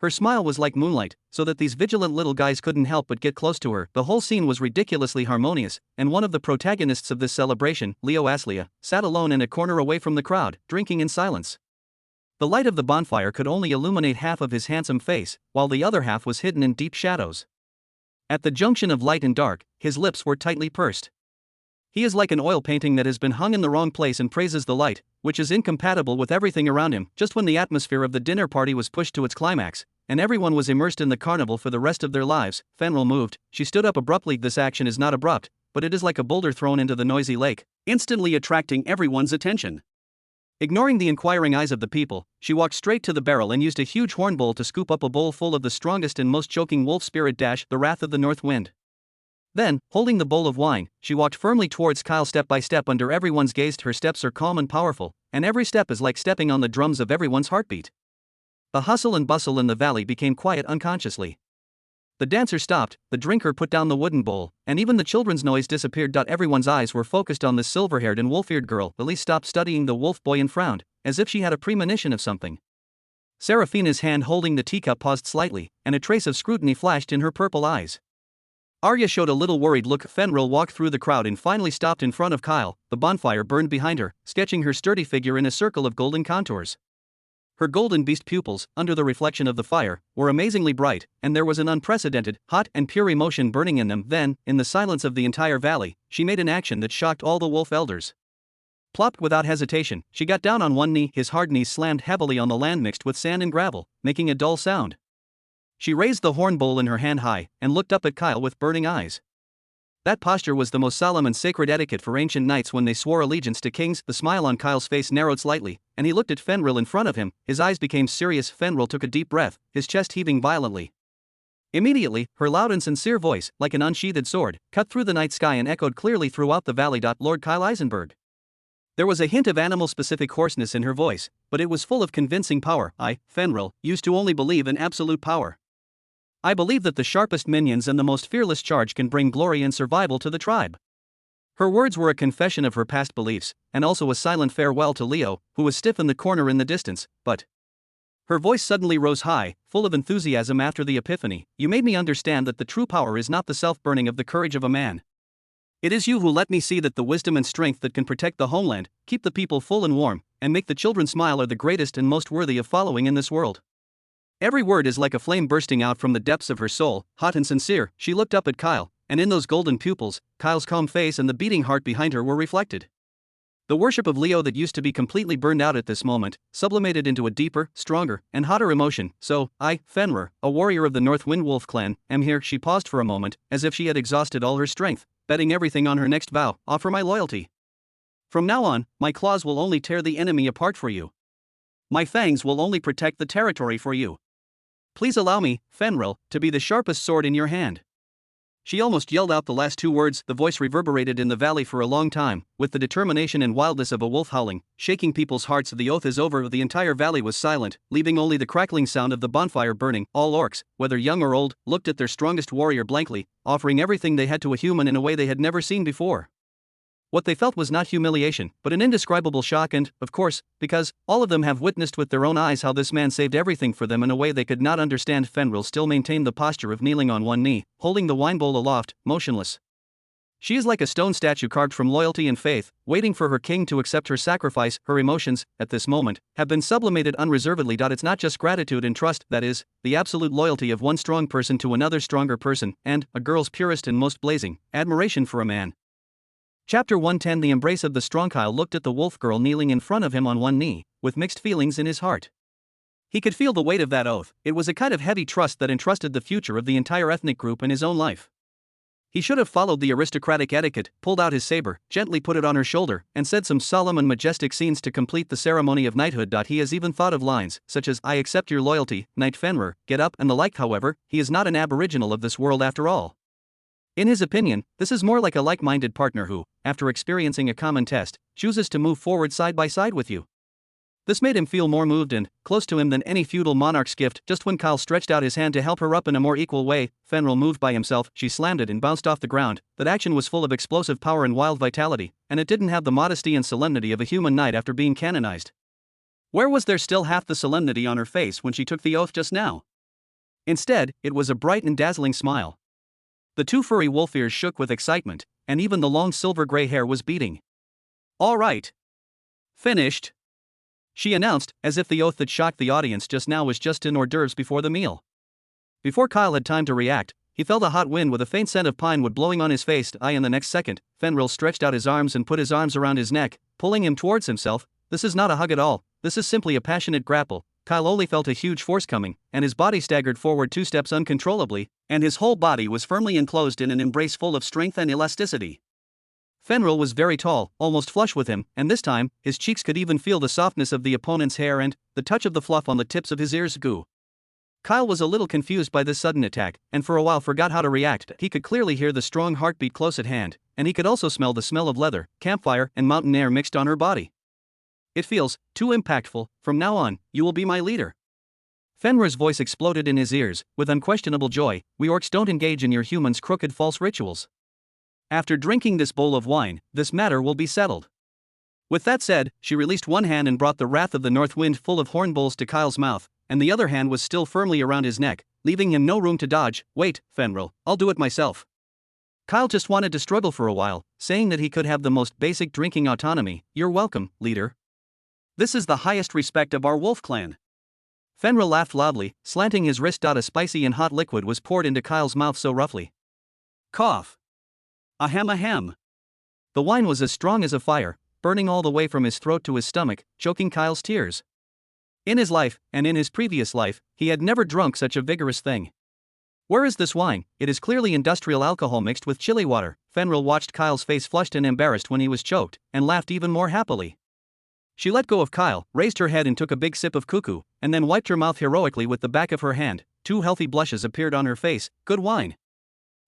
[SPEAKER 1] Her smile was like moonlight, so that these vigilant little guys couldn't help but get close to her. The whole scene was ridiculously harmonious, and one of the protagonists of this celebration, Leo Aslia, sat alone in a corner away from the crowd, drinking in silence. The light of the bonfire could only illuminate half of his handsome face, while the other half was hidden in deep shadows. At the junction of light and dark, his lips were tightly pursed. He is like an oil painting that has been hung in the wrong place and praises the light, which is incompatible with everything around him. Just when the atmosphere of the dinner party was pushed to its climax, and everyone was immersed in the carnival for the rest of their lives, Fenrir moved. She stood up abruptly. This action is not abrupt, but it is like a boulder thrown into the noisy lake, instantly attracting everyone's attention. Ignoring the inquiring eyes of the people, she walked straight to the barrel and used a huge horn bowl to scoop up a bowl full of the strongest and most choking wolf spirit, the wrath of the north wind. Then, holding the bowl of wine, she walked firmly towards Kyle step by step under everyone's gaze. Her steps are calm and powerful, and every step is like stepping on the drums of everyone's heartbeat. The hustle and bustle in the valley became quiet unconsciously. The dancer stopped, the drinker put down the wooden bowl, and even the children's noise disappeared. Everyone's eyes were focused on this silver-haired and wolf-eared girl. Elise stopped studying the wolf boy and frowned, as if she had a premonition of something. Seraphina's hand holding the teacup paused slightly, and a trace of scrutiny flashed in her purple eyes. Arya showed a little worried look. Fenrir walked through the crowd and finally stopped in front of Kyle. The bonfire burned behind her, sketching her sturdy figure in a circle of golden contours. Her golden beast pupils, under the reflection of the fire, were amazingly bright, and there was an unprecedented, hot and pure emotion burning in them. Then, in the silence of the entire valley, she made an action that shocked all the wolf elders. Plopped without hesitation, she got down on one knee. His hard knees slammed heavily on the land mixed with sand and gravel, making a dull sound. She raised the horn bowl in her hand high, and looked up at Kyle with burning eyes. That posture was the most solemn and sacred etiquette for ancient knights when they swore allegiance to kings. The smile on Kyle's face narrowed slightly, and he looked at Fenrir in front of him. His eyes became serious. Fenrir took a deep breath, his chest heaving violently. Immediately, her loud and sincere voice, like an unsheathed sword, cut through the night sky and echoed clearly throughout the valley. Lord Kyle Eisenberg. There was a hint of animal-specific hoarseness in her voice, but it was full of convincing power. I, Fenrir, used to only believe in absolute power. I believe that the sharpest minions and the most fearless charge can bring glory and survival to the tribe. Her words were a confession of her past beliefs, and also a silent farewell to Leo, who was stiff in the corner in the distance, but... Her voice suddenly rose high, full of enthusiasm after the epiphany. You made me understand that the true power is not the self-burning of the courage of a man. It is you who let me see that the wisdom and strength that can protect the homeland, keep the people full and warm, and make the children smile are the greatest and most worthy of following in this world. Every word is like a flame bursting out from the depths of her soul, hot and sincere. She looked up at Kyle, and in those golden pupils, Kyle's calm face and the beating heart behind her were reflected. The worship of Leo that used to be completely burned out at this moment, sublimated into a deeper, stronger, and hotter emotion. So, I, Fenrir, a warrior of the North Wind Wolf clan, am here. She paused for a moment, as if she had exhausted all her strength, betting everything on her next vow. Offer my loyalty. From now on, my claws will only tear the enemy apart for you. My fangs will only protect the territory for you. Please allow me, Fenrir, to be the sharpest sword in your hand. She almost yelled out the last two words. The voice reverberated in the valley for a long time, with the determination and wildness of a wolf howling, shaking people's hearts. The oath is over. The entire valley was silent, leaving only the crackling sound of the bonfire burning. All orcs, whether young or old, looked at their strongest warrior blankly, offering everything they had to a human in a way they had never seen before. What they felt was not humiliation, but an indescribable shock and, of course, because all of them have witnessed with their own eyes how this man saved everything for them in a way they could not understand. Fenrir still maintained the posture of kneeling on one knee, holding the wine bowl aloft, motionless. She is like a stone statue carved from loyalty and faith, waiting for her king to accept her sacrifice. Her emotions, at this moment, have been sublimated unreservedly. It's not just gratitude and trust, that is, the absolute loyalty of one strong person to another stronger person, and, a girl's purest and most blazing, admiration for a man. Chapter 110. The embrace of the strong. Kyle looked at the wolf girl kneeling in front of him on one knee, with mixed feelings in his heart. He could feel the weight of that oath. It was a kind of heavy trust that entrusted the future of the entire ethnic group in his own life. He should have followed the aristocratic etiquette, pulled out his saber, gently put it on her shoulder, and said some solemn and majestic scenes to complete the ceremony of knighthood. He has even thought of lines, such as, I accept your loyalty, Knight Fenrir, get up, and the like. However, he is not an aboriginal of this world after all. In his opinion, this is more like a like-minded partner who, after experiencing a common test, chooses to move forward side by side with you. This made him feel more moved and close to him than any feudal monarch's gift. Just when Kyle stretched out his hand to help her up in a more equal way, Fenrir moved by himself. She slammed it and bounced off the ground. That action was full of explosive power and wild vitality, and it didn't have the modesty and solemnity of a human knight after being canonized. Where was there still half the solemnity on her face when she took the oath just now? Instead, it was a bright and dazzling smile. The two furry wolf ears shook with excitement, and even the long silver-gray hair was beating. All right. Finished, she announced, as if the oath that shocked the audience just now was just an hors d'oeuvres before the meal. Before Kyle had time to react, he felt a hot wind with a faint scent of pine wood blowing on his face. In the next second, Fenrir stretched out his arms and put his arms around his neck, pulling him towards himself. This is not a hug at all, this is simply a passionate grapple. Kyle only felt a huge force coming, and his body staggered forward 2 steps uncontrollably, and his whole body was firmly enclosed in an embrace full of strength and elasticity. Fenrir was very tall, almost flush with him, and this time, his cheeks could even feel the softness of the opponent's hair and the touch of the fluff on the tips of his ears. Goo. Kyle was a little confused by this sudden attack, and for a while forgot how to react. He could clearly hear the strong heartbeat close at hand, and he could also smell the smell of leather, campfire, and mountain air mixed on her body. It feels too impactful. From now on, you will be my leader. Fenrir's voice exploded in his ears, with unquestionable joy. We orcs don't engage in your humans' crooked false rituals. After drinking this bowl of wine, this matter will be settled. With that said, she released one hand and brought the wrath of the north wind full of horn bowls to Kyle's mouth. and the other hand was still firmly around his neck, leaving him no room to dodge. "Wait, Fenrir, I'll do it myself." Kyle just wanted to struggle for a while, saying that he could have the most basic drinking autonomy. "You're welcome, leader. This is the highest respect of our wolf clan." Fenrir laughed loudly, slanting his wrist. A spicy and hot liquid was poured into Kyle's mouth so roughly. Cough. Ahem ahem. The wine was as strong as a fire, burning all the way from his throat to his stomach, choking Kyle's tears. In his life, and in his previous life, he had never drunk such a vigorous thing. "Where is this wine? It is clearly industrial alcohol mixed with chili water." Fenrir watched Kyle's face flushed and embarrassed when he was choked, and laughed even more happily. She let go of Kyle, raised her head and took a big sip of cuckoo, and then wiped her mouth heroically with the back of her hand. 2 healthy blushes appeared on her face. "Good wine.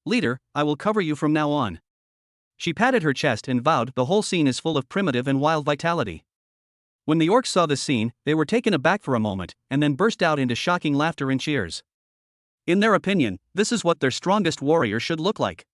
[SPEAKER 1] Leader, I will cover you from now on." She patted her chest and vowed, "The whole scene is full of primitive and wild vitality." When the orcs saw this scene, they were taken aback for a moment, and then burst out into shocking laughter and cheers. In their opinion, this is what their strongest warrior should look like.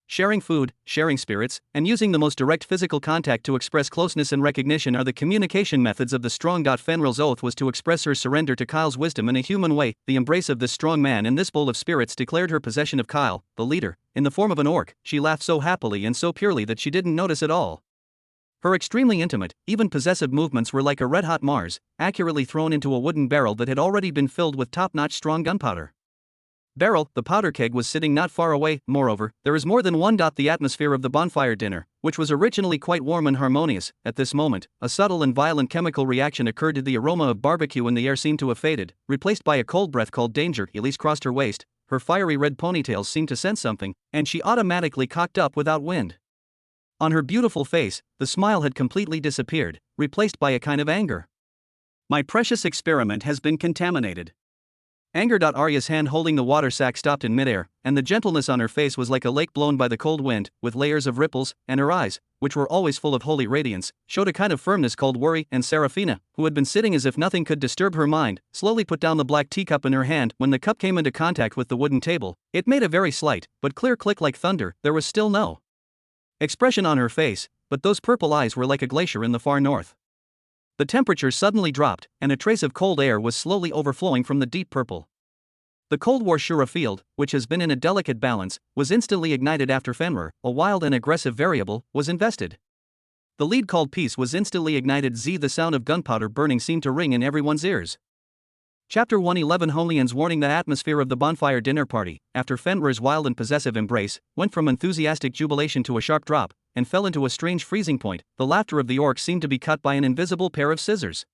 [SPEAKER 1] Sharing food, sharing spirits, and using the most direct physical contact to express closeness and recognition are the communication methods of the strong. Fenrir's oath was to express her surrender to Kyle's wisdom in a human way. The embrace of this strong man in this bowl of spirits declared her possession of Kyle, the leader, in the form of an orc. She laughed so happily and so purely that she didn't notice at all. Her extremely intimate, even possessive movements were like a red-hot Mars, accurately thrown into a wooden barrel that had already been filled with top-notch strong gunpowder. Barrel, the powder keg was sitting not far away. Moreover, there is more than one. The atmosphere of the bonfire dinner, which was originally quite warm and harmonious, at this moment, a subtle and violent chemical reaction occurred. The aroma of barbecue in the air seemed to have faded, replaced by a cold breath called danger. Elise crossed her waist, her fiery red ponytails seemed to sense something, and she automatically cocked up without wind. On her beautiful face, the smile had completely disappeared, replaced by a kind of anger. "My precious experiment has been contaminated." Anger. Arya's hand holding the water sack stopped in midair, and the gentleness on her face was like a lake blown by the cold wind, with layers of ripples, and her eyes, which were always full of holy radiance, showed a kind of firmness called worry. And Seraphina, who had been sitting as if nothing could disturb her mind, slowly put down the black teacup in her hand. When the cup came into contact with the wooden table, it made a very slight, but clear click like thunder. There was still no expression on her face, but those purple eyes were like a glacier in the far north. The temperature suddenly dropped, and a trace of cold air was slowly overflowing from the deep purple. The Cold War Shura field, which has been in a delicate balance, was instantly ignited after Fenrir, a wild and aggressive variable, was invested. The lead called peace was instantly ignited. The sound of gunpowder burning seemed to ring in everyone's ears. Chapter 111 Holian's warning. The atmosphere of the bonfire dinner party, after Fenrir's wild and possessive embrace, went from enthusiastic jubilation to a sharp drop, and fell into a strange freezing point. The laughter of the orcs seemed to be cut by an invisible pair of scissors.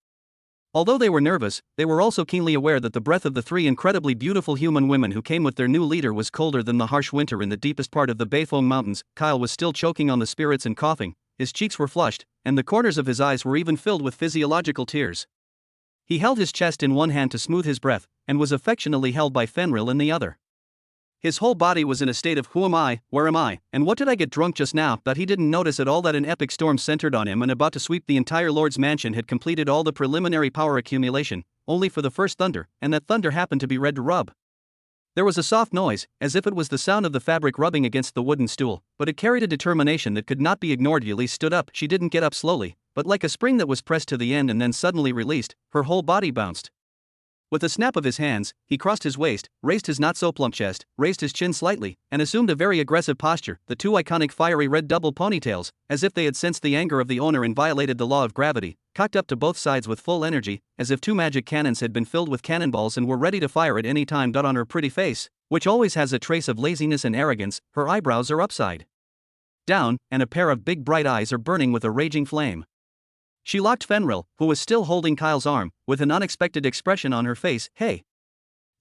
[SPEAKER 1] Although they were nervous, they were also keenly aware that the breath of the 3 incredibly beautiful human women who came with their new leader was colder than the harsh winter in the deepest part of the Beifong Mountains. Kyle was still choking on the spirits and coughing, his cheeks were flushed, and the corners of his eyes were even filled with physiological tears. He held his chest in one hand to smooth his breath, and was affectionately held by Fenrir in the other. His whole body was in a state of who am I, where am I, and what did I get drunk just now? That he didn't notice at all that an epic storm centered on him and about to sweep the entire Lord's mansion had completed all the preliminary power accumulation, only for the first thunder, and that thunder happened to be red to rub. There was a soft noise, as if it was the sound of the fabric rubbing against the wooden stool, but it carried a determination that could not be ignored. Elise stood up. She didn't get up slowly, but like a spring that was pressed to the end and then suddenly released, her whole body bounced. With a snap of his hands, he crossed his waist, raised his not-so-plump chest, raised his chin slightly, and assumed a very aggressive posture. The 2 iconic fiery red double ponytails, as if they had sensed the anger of the owner and violated the law of gravity, cocked up to both sides with full energy, as if 2 magic cannons had been filled with cannonballs and were ready to fire at any time. On her pretty face, which always has a trace of laziness and arrogance, her eyebrows are upside down, and a pair of big bright eyes are burning with a raging flame. She locked Fenrir, who was still holding Kyle's arm, with an unexpected expression on her face. "Hey."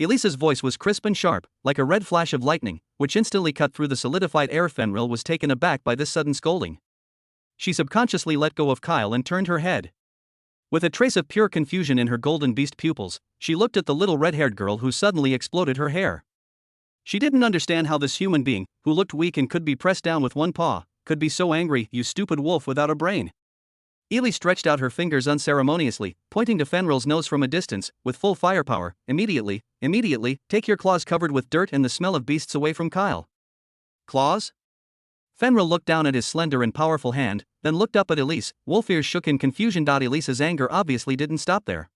[SPEAKER 1] Elise's voice was crisp and sharp, like a red flash of lightning, which instantly cut through the solidified air. Fenrir was taken aback by this sudden scolding. She subconsciously let go of Kyle and turned her head. With a trace of pure confusion in her golden beast pupils, she looked at the little red-haired girl who suddenly exploded her hair. She didn't understand how this human being, who looked weak and could be pressed down with one paw, could be so angry. "You stupid wolf without a brain." Elise stretched out her fingers unceremoniously, pointing to Fenrir's nose from a distance, with full firepower. Immediately, take your claws covered with dirt and the smell of beasts away from Kyle." "Claws?" Fenrir looked down at his slender and powerful hand, then looked up at Elise. Wolf ears shook in confusion. Elise's anger obviously didn't stop there.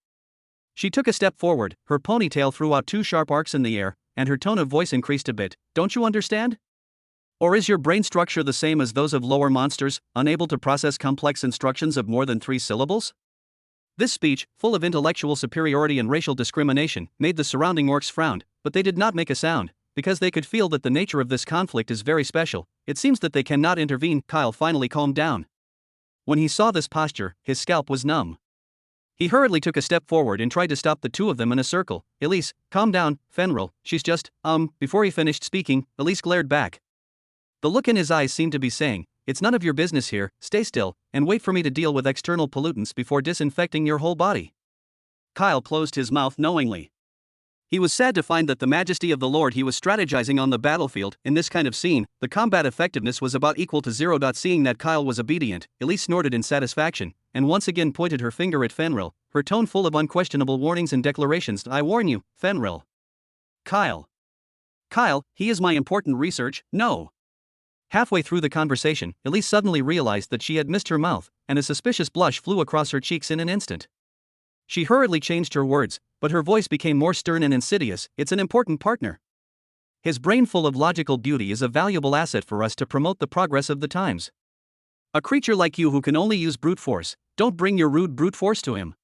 [SPEAKER 1] She took a step forward, her ponytail threw out two sharp arcs in the air, and her tone of voice increased a bit. Don't you understand? Or is your brain structure the same as those of lower monsters, unable to process complex instructions of more than 3 syllables? This speech, full of intellectual superiority and racial discrimination, made the surrounding orcs frown, but they did not make a sound, because they could feel that the nature of this conflict is very special. It seems that they cannot intervene. Kyle finally calmed down. When he saw this posture, his scalp was numb. He hurriedly took a step forward and tried to stop the two of them in a circle. Elise, calm down, Fenrir, she's just, Before he finished speaking, Elise glared back. The look in his eyes seemed to be saying, it's none of your business here, stay still, and wait for me to deal with external pollutants before disinfecting your whole body. Kyle closed his mouth knowingly. He was sad to find that the majesty of the Lord he was strategizing on the battlefield. In this kind of scene, the combat effectiveness was about equal to 0. Seeing that Kyle was obedient, Elise snorted in satisfaction, and once again pointed her finger at Fenrir, her tone full of unquestionable warnings and declarations. I warn you, Fenrir. Kyle, he is my important research, no. Halfway through the conversation, Elise suddenly realized that she had missed her mouth, and a suspicious blush flew across her cheeks in an instant. She hurriedly changed her words, but her voice became more stern and insidious. It's an important partner. His brain full of logical beauty is a valuable asset for us to promote the progress of the times. A creature like you who can only use brute force, don't bring your rude brute force to him.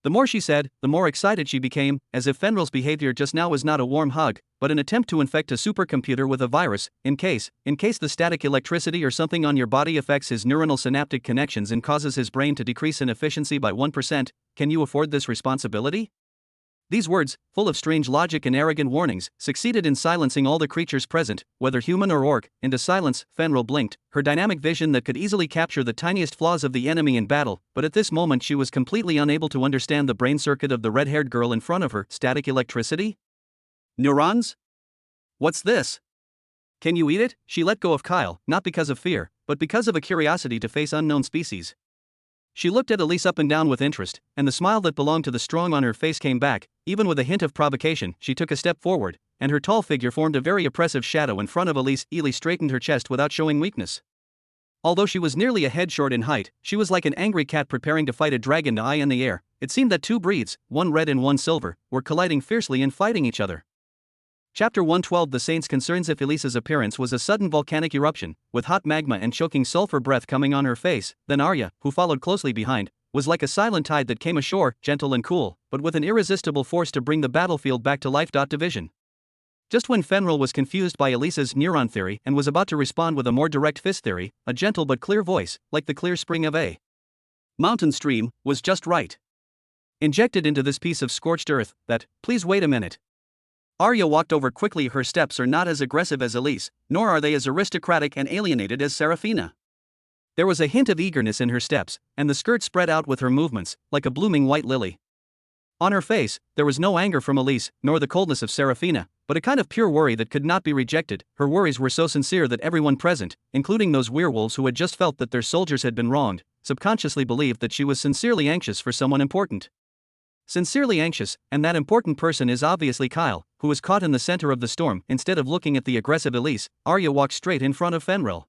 [SPEAKER 1] The more she said, the more excited she became, as if Fenrir's behavior just now was not a warm hug, but an attempt to infect a supercomputer with a virus, in case the static electricity or something on your body affects his neuronal synaptic connections and causes his brain to decrease in efficiency by 1%, can you afford this responsibility? These words, full of strange logic and arrogant warnings, succeeded in silencing all the creatures present, whether human or orc, into silence. Fenrir blinked, her dynamic vision that could easily capture the tiniest flaws of the enemy in battle, but at this moment she was completely unable to understand the brain circuit of the red-haired girl in front of her. Static electricity? Neurons? What's this? Can you eat it? She let go of Kyle, not because of fear, but because of a curiosity to face unknown species. She looked at Elise up and down with interest, and the smile that belonged to the strong on her face came back. Even with a hint of provocation, she took a step forward, and her tall figure formed a very oppressive shadow in front of Elise. Elise straightened her chest without showing weakness. Although she was nearly a head short in height, she was like an angry cat preparing to fight a dragon high in the air. It seemed that two breeds, one red and one silver, were colliding fiercely and fighting each other. Chapter 112. The Saints concerns. If Elise's appearance was a sudden volcanic eruption, with hot magma and choking sulfur breath coming on her face, then Arya, who followed closely behind, was like a silent tide that came ashore, gentle and cool, but with an irresistible force to bring the battlefield back to life. Division. Just when Fenrir was confused by Elise's neuron theory and was about to respond with a more direct fist theory, a gentle but clear voice, like the clear spring of a mountain stream, was just right. Injected into this piece of scorched earth, that, please wait a minute. Arya walked over quickly. Her steps are not as aggressive as Elise, nor are they as aristocratic and alienated as Serafina. There was a hint of eagerness in her steps, and the skirt spread out with her movements, like a blooming white lily. On her face, there was no anger from Elise, nor the coldness of Serafina, but a kind of pure worry that could not be rejected. Her worries were so sincere that everyone present, including those werewolves who had just felt that their soldiers had been wronged, subconsciously believed that she was sincerely anxious for someone important. Sincerely anxious, and that important person is obviously Kyle, who was caught in the center of the storm. Instead of looking at the aggressive Elise, Arya walked straight in front of Fenrir.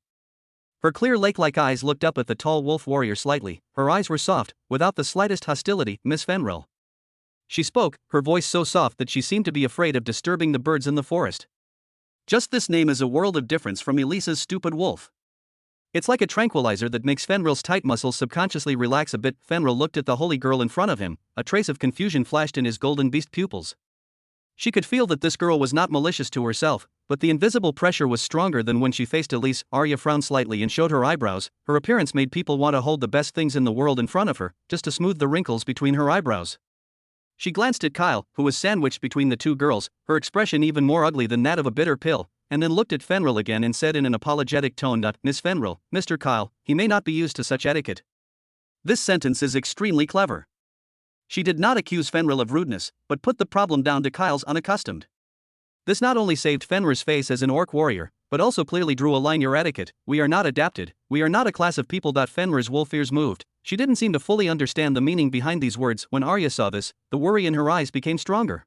[SPEAKER 1] Her clear lake-like eyes looked up at the tall wolf warrior slightly. Her eyes were soft, without the slightest hostility. Miss Fenrir. She spoke, her voice so soft that she seemed to be afraid of disturbing the birds in the forest. Just this name is a world of difference from Elise's stupid wolf. It's like a tranquilizer that makes Fenrir's tight muscles subconsciously relax a bit. Fenrir looked at the holy girl in front of him, a trace of confusion flashed in his golden beast pupils. She could feel that this girl was not malicious to herself, but the invisible pressure was stronger than when she faced Elise. Arya frowned slightly and showed her eyebrows. Her appearance made people want to hold the best things in the world in front of her, just to smooth the wrinkles between her eyebrows. She glanced at Kyle, who was sandwiched between the two girls, her expression even more ugly than that of a bitter pill, and then looked at Fenrir again and said in an apologetic tone, Miss Fenrir, Mr. Kyle, he may not be used to such etiquette. This sentence is extremely clever. She did not accuse Fenrir of rudeness, but put the problem down to Kyle's unaccustomed. This not only saved Fenrir's face as an orc warrior, but also clearly drew a line. Your etiquette, we are not adapted, we are not a class of people. Fenrir's wolf ears moved. She didn't seem to fully understand the meaning behind these words. When Arya saw this, the worry in her eyes became stronger.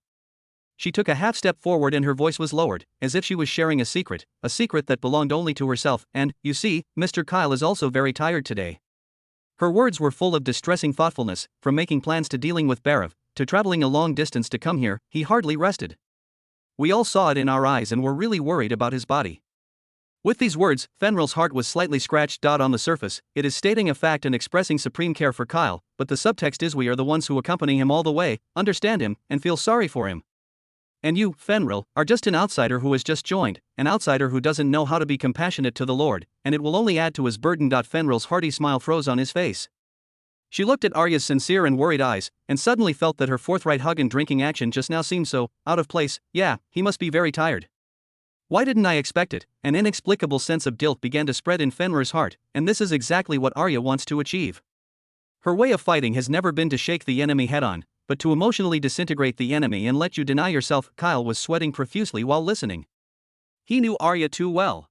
[SPEAKER 1] She took a half step forward and her voice was lowered, as if she was sharing a secret that belonged only to herself. And, you see, Mr. Kyle is also very tired today. Her words were full of distressing thoughtfulness, from making plans to dealing with Barav, to traveling a long distance to come here, he hardly rested. We all saw it in our eyes and were really worried about his body. With these words, Fenrir's heart was slightly scratched. On the surface, it is stating a fact and expressing supreme care for Kyle, but the subtext is we are the ones who accompany him all the way, understand him, and feel sorry for him. And you, Fenrir, are just an outsider who has just joined, an outsider who doesn't know how to be compassionate to the Lord, and it will only add to his burden. Fenrir's hearty smile froze on his face. She looked at Arya's sincere and worried eyes, and suddenly felt that her forthright hug and drinking action just now seemed so out of place. Yeah, he must be very tired. Why didn't I expect it? An inexplicable sense of guilt began to spread in Fenrir's heart, and this is exactly what Arya wants to achieve. Her way of fighting has never been to shake the enemy head-on, but to emotionally disintegrate the enemy and let you deny yourself. Kyle was sweating profusely while listening. He knew Arya too well.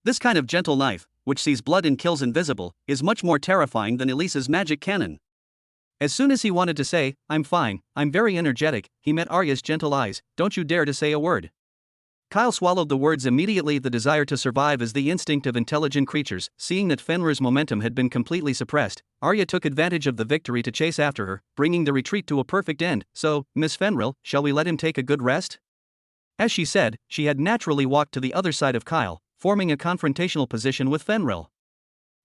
[SPEAKER 1] This kind of gentle knife, which sees blood and kills invisible, is much more terrifying than Elisa's magic cannon. As soon as he wanted to say, "I'm fine, I'm very energetic," he met Arya's gentle eyes. "Don't you dare to say a word." Kyle swallowed the words immediately. The desire to survive is the instinct of intelligent creatures. Seeing that Fenrir's momentum had been completely suppressed, Arya took advantage of the victory to chase after her, bringing the retreat to a perfect end. "So, Miss Fenrir, shall we let him take a good rest?" As she said, she had naturally walked to the other side of Kyle, forming a confrontational position with Fenrir.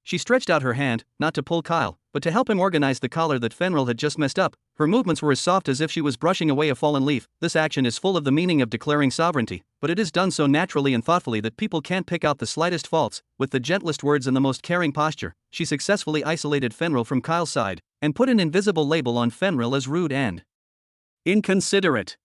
[SPEAKER 1] She stretched out her hand, not to pull Kyle, but to help him organize the collar that Fenrir had just messed up. Her movements were as soft as if she was brushing away a fallen leaf. This action is full of the meaning of declaring sovereignty, but it is done so naturally and thoughtfully that people can't pick out the slightest faults. With the gentlest words and the most caring posture, she successfully isolated Fenrir from Kyle's side, and put an invisible label on Fenrir as rude and inconsiderate.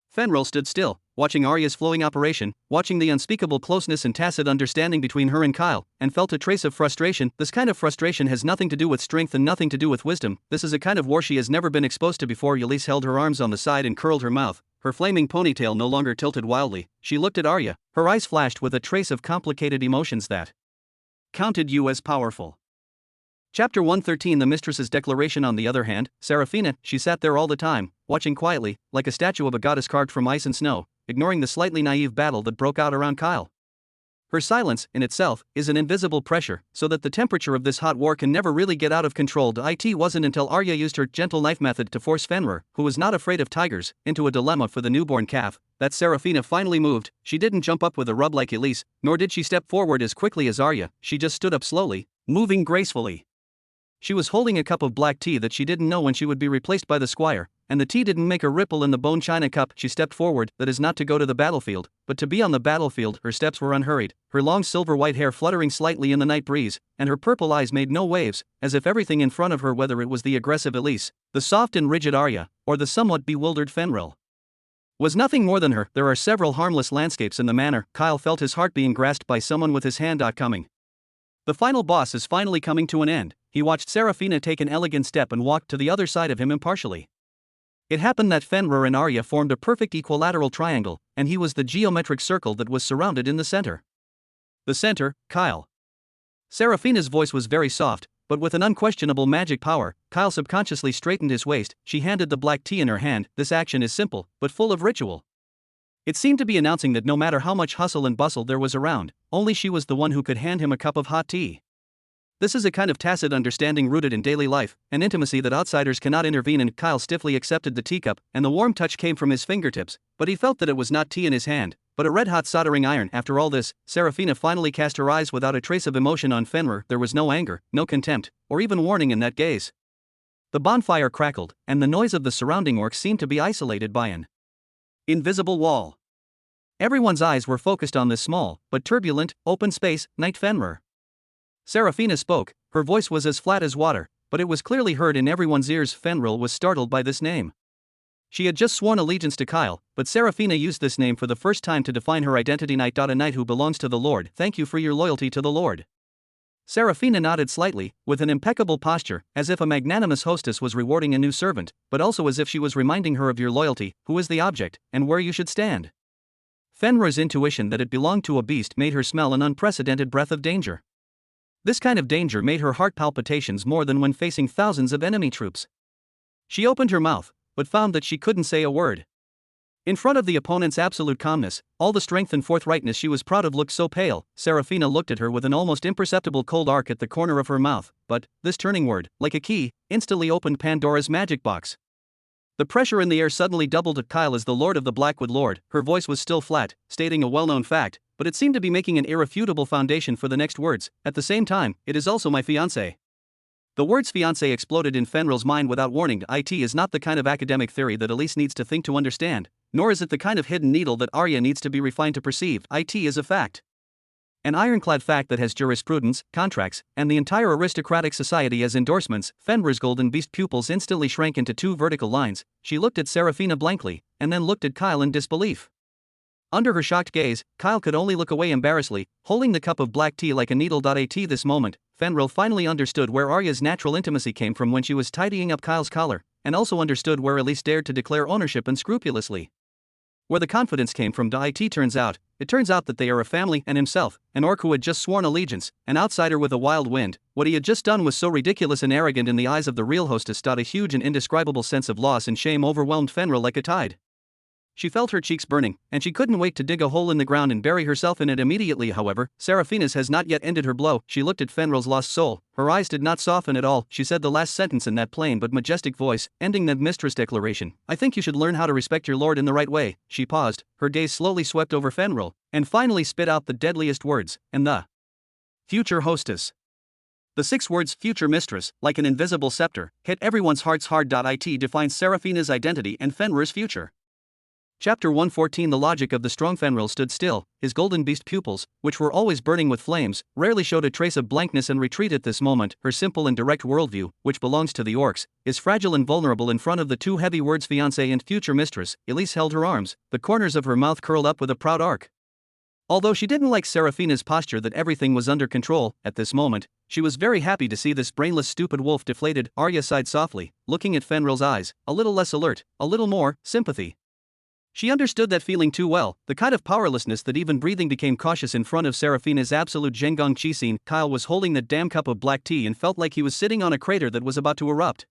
[SPEAKER 1] Fenrir stood still, watching Arya's flowing operation, watching the unspeakable closeness and tacit understanding between her and Kyle, and felt a trace of frustration. This kind of frustration has nothing to do with strength and nothing to do with wisdom. This is a kind of war she has never been exposed to before. Elise held her arms on the side and curled her mouth, her flaming ponytail no longer tilted wildly. She looked at Arya, her eyes flashed with a trace of complicated emotions that counted you as powerful. Chapter 113. The mistress's declaration. On the other hand, Seraphina, she sat there all the time, watching quietly, like a statue of a goddess carved from ice and snow, ignoring the slightly naive battle that broke out around Kyle. Her silence, in itself, is an invisible pressure, so that the temperature of this hot war can never really get out of control. It wasn't until Arya used her gentle knife method to force Fenrir, who was not afraid of tigers, into a dilemma for the newborn calf, that Seraphina finally moved. She didn't jump up with a rub like Elise, nor did she step forward as quickly as Arya. She just stood up slowly, moving gracefully. She was holding a cup of black tea that she didn't know when she would be replaced by the squire, and the tea didn't make a ripple in the bone china cup. She stepped forward, that is not to go to the battlefield, but to be on the battlefield. Her steps were unhurried, her long silver-white hair fluttering slightly in the night breeze, and her purple eyes made no waves, as if everything in front of her, whether it was the aggressive Elise, the soft and rigid Arya, or the somewhat bewildered Fenrir, was nothing more than her. There are several harmless landscapes in the manor. Kyle felt his heart being grasped by someone with his hand. Coming. The final boss is finally coming to an end. He watched Seraphina take an elegant step and walked to the other side of him impartially. It happened that Fenrir and Arya formed a perfect equilateral triangle, and he was the geometric circle that was surrounded in the center. The center, Kyle. Seraphina's voice was very soft, but with an unquestionable magic power. Kyle subconsciously straightened his waist. She handed the black tea in her hand. This action is simple, but full of ritual. It seemed to be announcing that no matter how much hustle and bustle there was around, only she was the one who could hand him a cup of hot tea. This is a kind of tacit understanding rooted in daily life, an intimacy that outsiders cannot intervene in. Kyle stiffly accepted the teacup, and the warm touch came from his fingertips, but he felt that it was not tea in his hand, but a red-hot soldering iron. After all this, Seraphina finally cast her eyes without a trace of emotion on Fenrir. There was no anger, no contempt, or even warning in that gaze. The bonfire crackled, and the noise of the surrounding orcs seemed to be isolated by an invisible wall. Everyone's eyes were focused on this small, but turbulent, open space. Knight Fenrir. Seraphina spoke. Her voice was as flat as water, but it was clearly heard in everyone's ears. Fenrir was startled by this name. She had just sworn allegiance to Kyle, but Seraphina used this name for the first time to define her identity. Knight. A knight who belongs to the Lord. Thank you for your loyalty to the Lord. Seraphina nodded slightly, with an impeccable posture, as if a magnanimous hostess was rewarding a new servant, but also as if she was reminding her of your loyalty, who is the object, and where you should stand. Fenrir's intuition that it belonged to a beast made her smell an unprecedented breath of danger. This kind of danger made her heart palpitations more than when facing thousands of enemy troops. She opened her mouth, but found that she couldn't say a word. In front of the opponent's absolute calmness, all the strength and forthrightness she was proud of looked so pale. Seraphina looked at her with an almost imperceptible cold arc at the corner of her mouth, but this turning word, like a key, instantly opened Pandora's magic box. The pressure in the air suddenly doubled at Kyle as the Lord of the Blackwood Lord. Her voice was still flat, stating a well-known fact, but it seemed to be making an irrefutable foundation for the next words. At the same time, it is also my fiancé. The words fiancé exploded in Fenrir's mind without warning. It is not the kind of academic theory that Elise needs to think to understand, nor is it the kind of hidden needle that Arya needs to be refined to perceive. It is a fact. An ironclad fact that has jurisprudence, contracts, and the entire aristocratic society as endorsements. Fenrir's golden beast pupils instantly shrank into two vertical lines. She looked at Serafina blankly, and then looked at Kyle in disbelief. Under her shocked gaze, Kyle could only look away embarrassedly, holding the cup of black tea like a needle. At this moment, Fenrir finally understood where Arya's natural intimacy came from when she was tidying up Kyle's collar, and also understood where Elise dared to declare ownership unscrupulously. Where the confidence came from. It turns out that they are a family, and himself, an orc who had just sworn allegiance, an outsider with a wild wind. What he had just done was so ridiculous and arrogant in the eyes of the real hostess. A huge and indescribable sense of loss and shame overwhelmed Fenrir like a tide. She felt her cheeks burning, and she couldn't wait to dig a hole in the ground and bury herself in it immediately. However, Serafina's has not yet ended her blow. She looked at Fenrir's lost soul. Her eyes did not soften at all. She said the last sentence in that plain but majestic voice, ending that mistress declaration. I think you should learn how to respect your lord in the right way. She paused, her gaze slowly swept over Fenrir, and finally spit out the deadliest words, and the future hostess. The 6 words, future mistress, like an invisible scepter, hit everyone's hearts hard. It defines Serafina's identity and Fenrir's future. Chapter 114. The logic of the strong. Fenrir stood still, his golden beast pupils, which were always burning with flames, rarely showed a trace of blankness and retreat at this moment. Her simple and direct worldview, which belongs to the orcs, is fragile and vulnerable in front of the two heavy words fiancé and future mistress. Elise held her arms, the corners of her mouth curled up with a proud arc. Although she didn't like Serafina's posture that everything was under control, at this moment, she was very happy to see this brainless stupid wolf deflated. Arya sighed softly, looking at Fenrir's eyes, a little less alert, a little more sympathy. She understood that feeling too well, the kind of powerlessness that even breathing became cautious in front of Serafina's absolute Zhengong Qi scene. Kyle was holding that damn cup of black tea and felt like he was sitting on a crater that was about to erupt.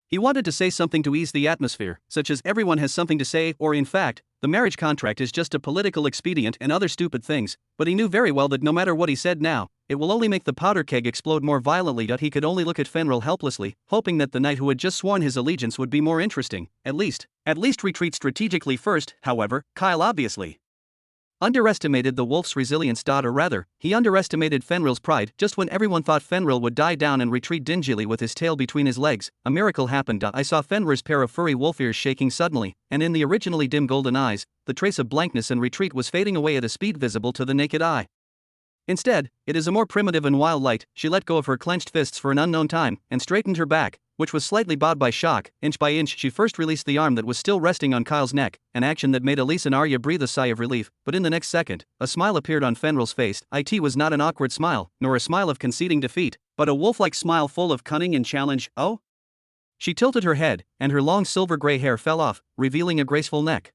[SPEAKER 1] He wanted to say something to ease the atmosphere, such as everyone has something to say, or in fact, the marriage contract is just a political expedient and other stupid things, but he knew very well that no matter what he said now, it will only make the powder keg explode more violently. He could only look at Fenrir helplessly, hoping that the knight who had just sworn his allegiance would be more interesting, at least retreat strategically first. However, Kyle obviously underestimated the wolf's resilience. Or rather, he underestimated Fenrir's pride. Just when everyone thought Fenrir would die down and retreat dingily with his tail between his legs, a miracle happened. I saw Fenrir's pair of furry wolf ears shaking suddenly, and in the originally dim golden eyes, the trace of blankness and retreat was fading away at a speed visible to the naked eye. Instead, it is a more primitive and wild light. She let go of her clenched fists for an unknown time, and straightened her back, which was slightly bowed by shock. Inch by inch she first released the arm that was still resting on Kyle's neck, an action that made Elise and Arya breathe a sigh of relief, but in the next second, a smile appeared on Fenrir's face. It was not an awkward smile, nor a smile of conceding defeat, but a wolf-like smile full of cunning and challenge. Oh? She tilted her head, and her long silver-gray hair fell off, revealing a graceful neck.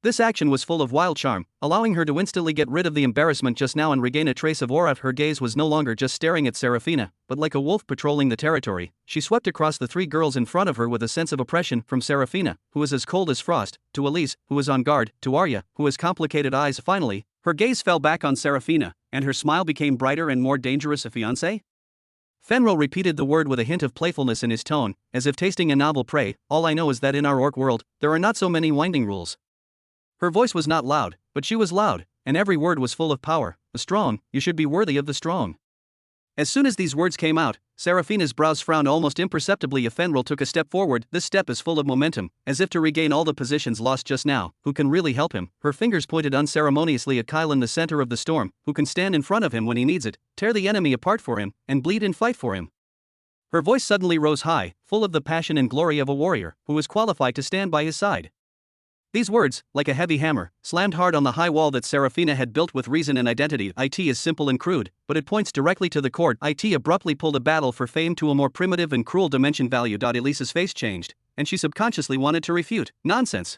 [SPEAKER 1] This action was full of wild charm, allowing her to instantly get rid of the embarrassment just now and regain a trace of aura. Her gaze was no longer just staring at Serafina, but like a wolf patrolling the territory. She swept across the 3 girls in front of her with a sense of oppression, from Serafina, who was as cold as frost, to Elise, who was on guard, to Arya, who has complicated eyes. Finally, her gaze fell back on Serafina, and her smile became brighter and more dangerous. A fiancé? Fenrir repeated the word with a hint of playfulness in his tone, as if tasting a novel prey. All I know is that in our orc world, there are not so many winding rules. Her voice was not loud, but she was loud, and every word was full of power. The strong, you should be worthy of the strong. As soon as these words came out, Serafina's brows frowned almost imperceptibly. Fenrir took a step forward. This step is full of momentum, as if to regain all the positions lost just now. Who can really help him? Her fingers pointed unceremoniously at Kyle in the center of the storm, who can stand in front of him when he needs it, tear the enemy apart for him, and bleed and fight for him. Her voice suddenly rose high, full of the passion and glory of a warrior, who was qualified to stand by his side. These words, like a heavy hammer, slammed hard on the high wall that Serafina had built with reason and identity. It is simple and crude, but it points directly to the core. It abruptly pulled a battle for fame to a more primitive and cruel dimension. Value. Elisa's face changed, and she subconsciously wanted to refute. Nonsense.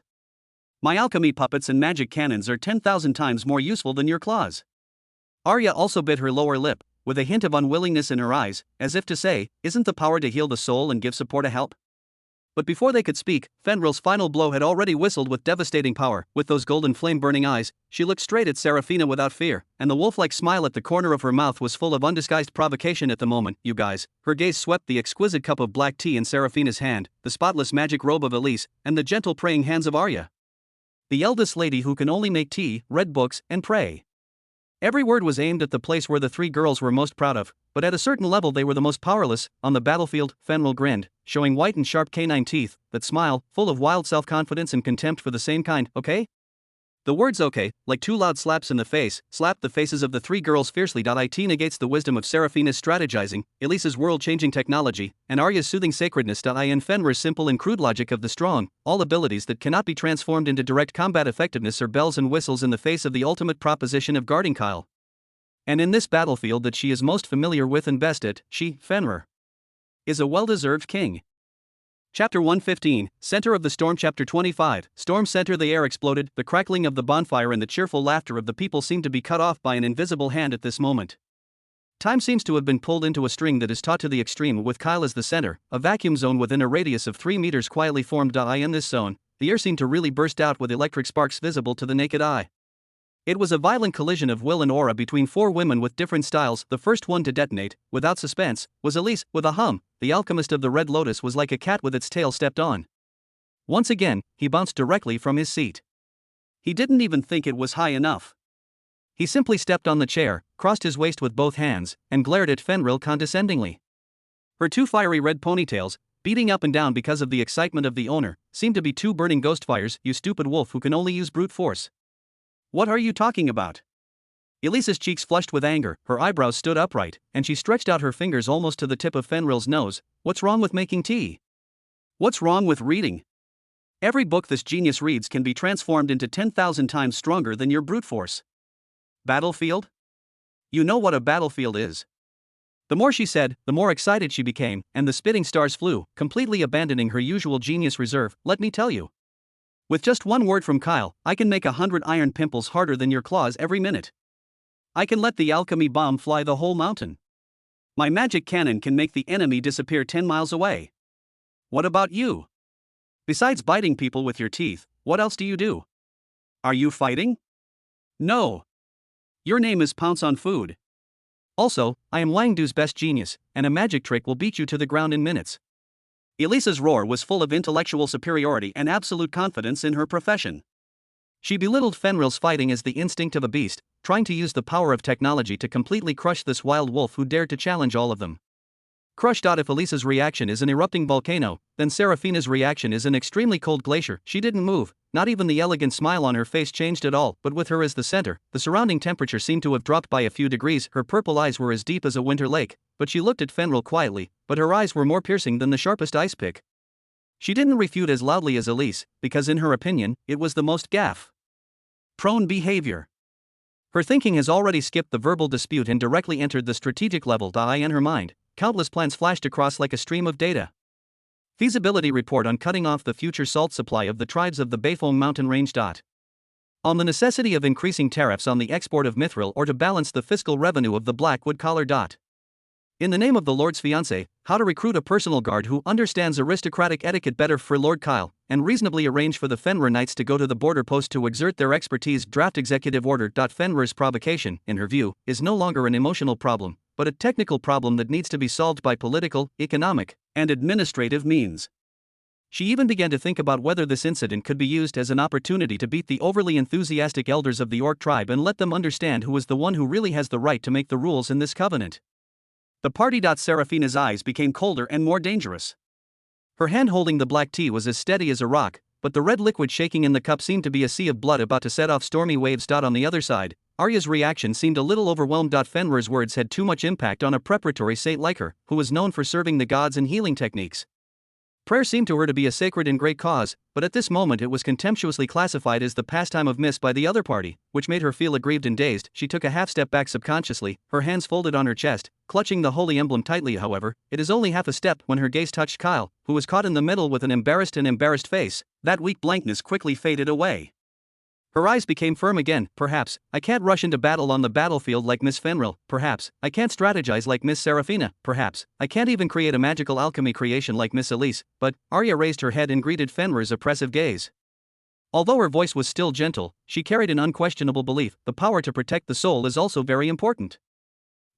[SPEAKER 1] My alchemy puppets and magic cannons are 10,000 times more useful than your claws. Arya also bit her lower lip, with a hint of unwillingness in her eyes, as if to say, isn't the power to heal the soul and give support a help? But before they could speak, Fenrir's final blow had already whistled with devastating power. With those golden flame-burning eyes, she looked straight at Serafina without fear, and the wolf-like smile at the corner of her mouth was full of undisguised provocation at the moment. You guys. Her gaze swept the exquisite cup of black tea in Serafina's hand, the spotless magic robe of Elise, and the gentle praying hands of Arya. The eldest lady who can only make tea, read books, and pray. Every word was aimed at the place where the three girls were most proud of, but at a certain level they were the most powerless. On the battlefield, Fenrir grinned, showing white and sharp canine teeth, that smile, full of wild self-confidence and contempt for the same kind. Okay? The words okay, like two loud slaps in the face, slapped the faces of the three girls fiercely. It negates the wisdom of Serafina's strategizing, Elisa's world-changing technology, and Arya's soothing sacredness. And Fenrir's simple and crude logic of the strong, all abilities that cannot be transformed into direct combat effectiveness are bells and whistles in the face of the ultimate proposition of guarding Kyle. And in this battlefield that she is most familiar with and best at, she, Fenrir, is a well-deserved king. Chapter 115, Center of the Storm. Chapter 25, Storm Center. The air exploded, the crackling of the bonfire and the cheerful laughter of the people seemed to be cut off by an invisible hand at this moment. Time seems to have been pulled into a string that is taut to the extreme, with Kyle as the center. A vacuum zone within a radius of 3 meters quietly formed. In this zone, the air seemed to really burst out with electric sparks visible to the naked eye. It was a violent collision of will and aura between four women with different styles. The first one to detonate, without suspense, was Elise, with a hum. The alchemist of the Red Lotus was like a cat with its tail stepped on. Once again, he bounced directly from his seat. He didn't even think it was high enough. He simply stepped on the chair, crossed his waist with both hands, and glared at Fenrir condescendingly. Her two fiery red ponytails, beating up and down because of the excitement of the owner, seemed to be two burning ghost fires. You stupid wolf who can only use brute force. What are you talking about? Elisa's cheeks flushed with anger, her eyebrows stood upright, and she stretched out her fingers almost to the tip of Fenrir's nose. What's wrong with making tea? What's wrong with reading? Every book this genius reads can be transformed into 10,000 times stronger than your brute force. Battlefield? You know what a battlefield is. The more she said, the more excited she became, and the spitting stars flew, completely abandoning her usual genius reserve. Let me tell you. With just one word from Kyle, I can make 100 iron pimples harder than your claws every minute. I can let the alchemy bomb fly the whole mountain. My magic cannon can make the enemy disappear 10 miles away. What about you? Besides biting people with your teeth, what else do you do? Are you fighting? No. Your name is Pounce on Food. Also, I am Langdu's best genius, and a magic trick will beat you to the ground in minutes. Elisa's roar was full of intellectual superiority and absolute confidence in her profession. She belittled Fenrir's fighting as the instinct of a beast, trying to use the power of technology to completely crush this wild wolf who dared to challenge all of them. Crushed. If Elisa's reaction is an erupting volcano, then Serafina's reaction is an extremely cold glacier. She didn't move, not even the elegant smile on her face changed at all, but with her as the center, the surrounding temperature seemed to have dropped by a few degrees. Her purple eyes were as deep as a winter lake, but she looked at Fenrir quietly, but her eyes were more piercing than the sharpest ice pick. She didn't refute as loudly as Elise, because in her opinion, it was the most prone behavior. Her thinking has already skipped the verbal dispute and directly entered the strategic level. In her mind, countless plans flashed across like a stream of data. Feasibility report on cutting off the future salt supply of the tribes of the Bayfong mountain range. On the necessity of increasing tariffs on the export of mithril or to balance the fiscal revenue of the black wood-collar. In the name of the Lord's fiancé, how to recruit a personal guard who understands aristocratic etiquette better for Lord Kyle, and reasonably arrange for the Fenrir Knights to go to the border post to exert their expertise. Draft Executive Order. Fenrir's provocation, in her view, is no longer an emotional problem, but a technical problem that needs to be solved by political, economic, and administrative means. She even began to think about whether this incident could be used as an opportunity to beat the overly enthusiastic elders of the Orc tribe and let them understand who is the one who really has the right to make the rules in this covenant. The party. Serafina's eyes became colder and more dangerous. Her hand holding the black tea was as steady as a rock, but the red liquid shaking in the cup seemed to be a sea of blood about to set off stormy waves. On the other side, Arya's reaction seemed a little overwhelmed. Fenrir's words had too much impact on a preparatory saint like her, who was known for serving the gods and healing techniques. Prayer seemed to her to be a sacred and great cause, but at this moment it was contemptuously classified as the pastime of miss by the other party, which made her feel aggrieved and dazed. She took a half step back subconsciously, her hands folded on her chest, clutching the holy emblem tightly. However, it is only half a step when her gaze touched Kyle, who was caught in the middle with an embarrassed face. That weak blankness quickly faded away. Her eyes became firm again. Perhaps I can't rush into battle on the battlefield like Miss Fenrir. Perhaps I can't strategize like Miss Seraphina. Perhaps I can't even create a magical alchemy creation like Miss Elise. But Arya raised her head and greeted Fenrir's oppressive gaze. Although her voice was still gentle, she carried an unquestionable belief: the power to protect the soul is also very important.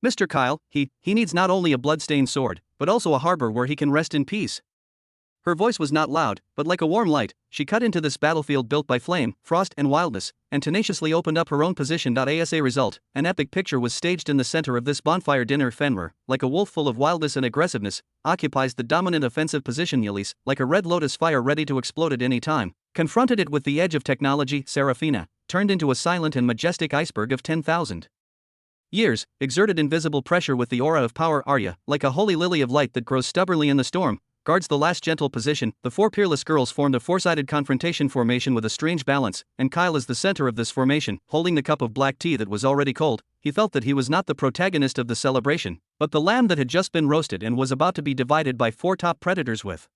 [SPEAKER 1] Mr. Kyle, he needs not only a blood-stained sword, but also a harbor where he can rest in peace. Her voice was not loud, but like a warm light, she cut into this battlefield built by flame, frost, and wildness, and tenaciously opened up her own position. As a result, an epic picture was staged in the center of this bonfire dinner. Fenrir, like a wolf full of wildness and aggressiveness, occupies the dominant offensive position. Elise, like a red lotus fire ready to explode at any time, confronted it with the edge of technology. Seraphina, turned into a silent and majestic iceberg of 10,000 years, exerted invisible pressure with the aura of power. Arya, like a holy lily of light that grows stubbornly in the storm, guards the last gentle position. The four peerless girls formed a four-sided confrontation formation with a strange balance, and Kyle is the center of this formation, holding the cup of black tea that was already cold. He felt that he was not the protagonist of the celebration, but the lamb that had just been roasted and was about to be divided by four top predators with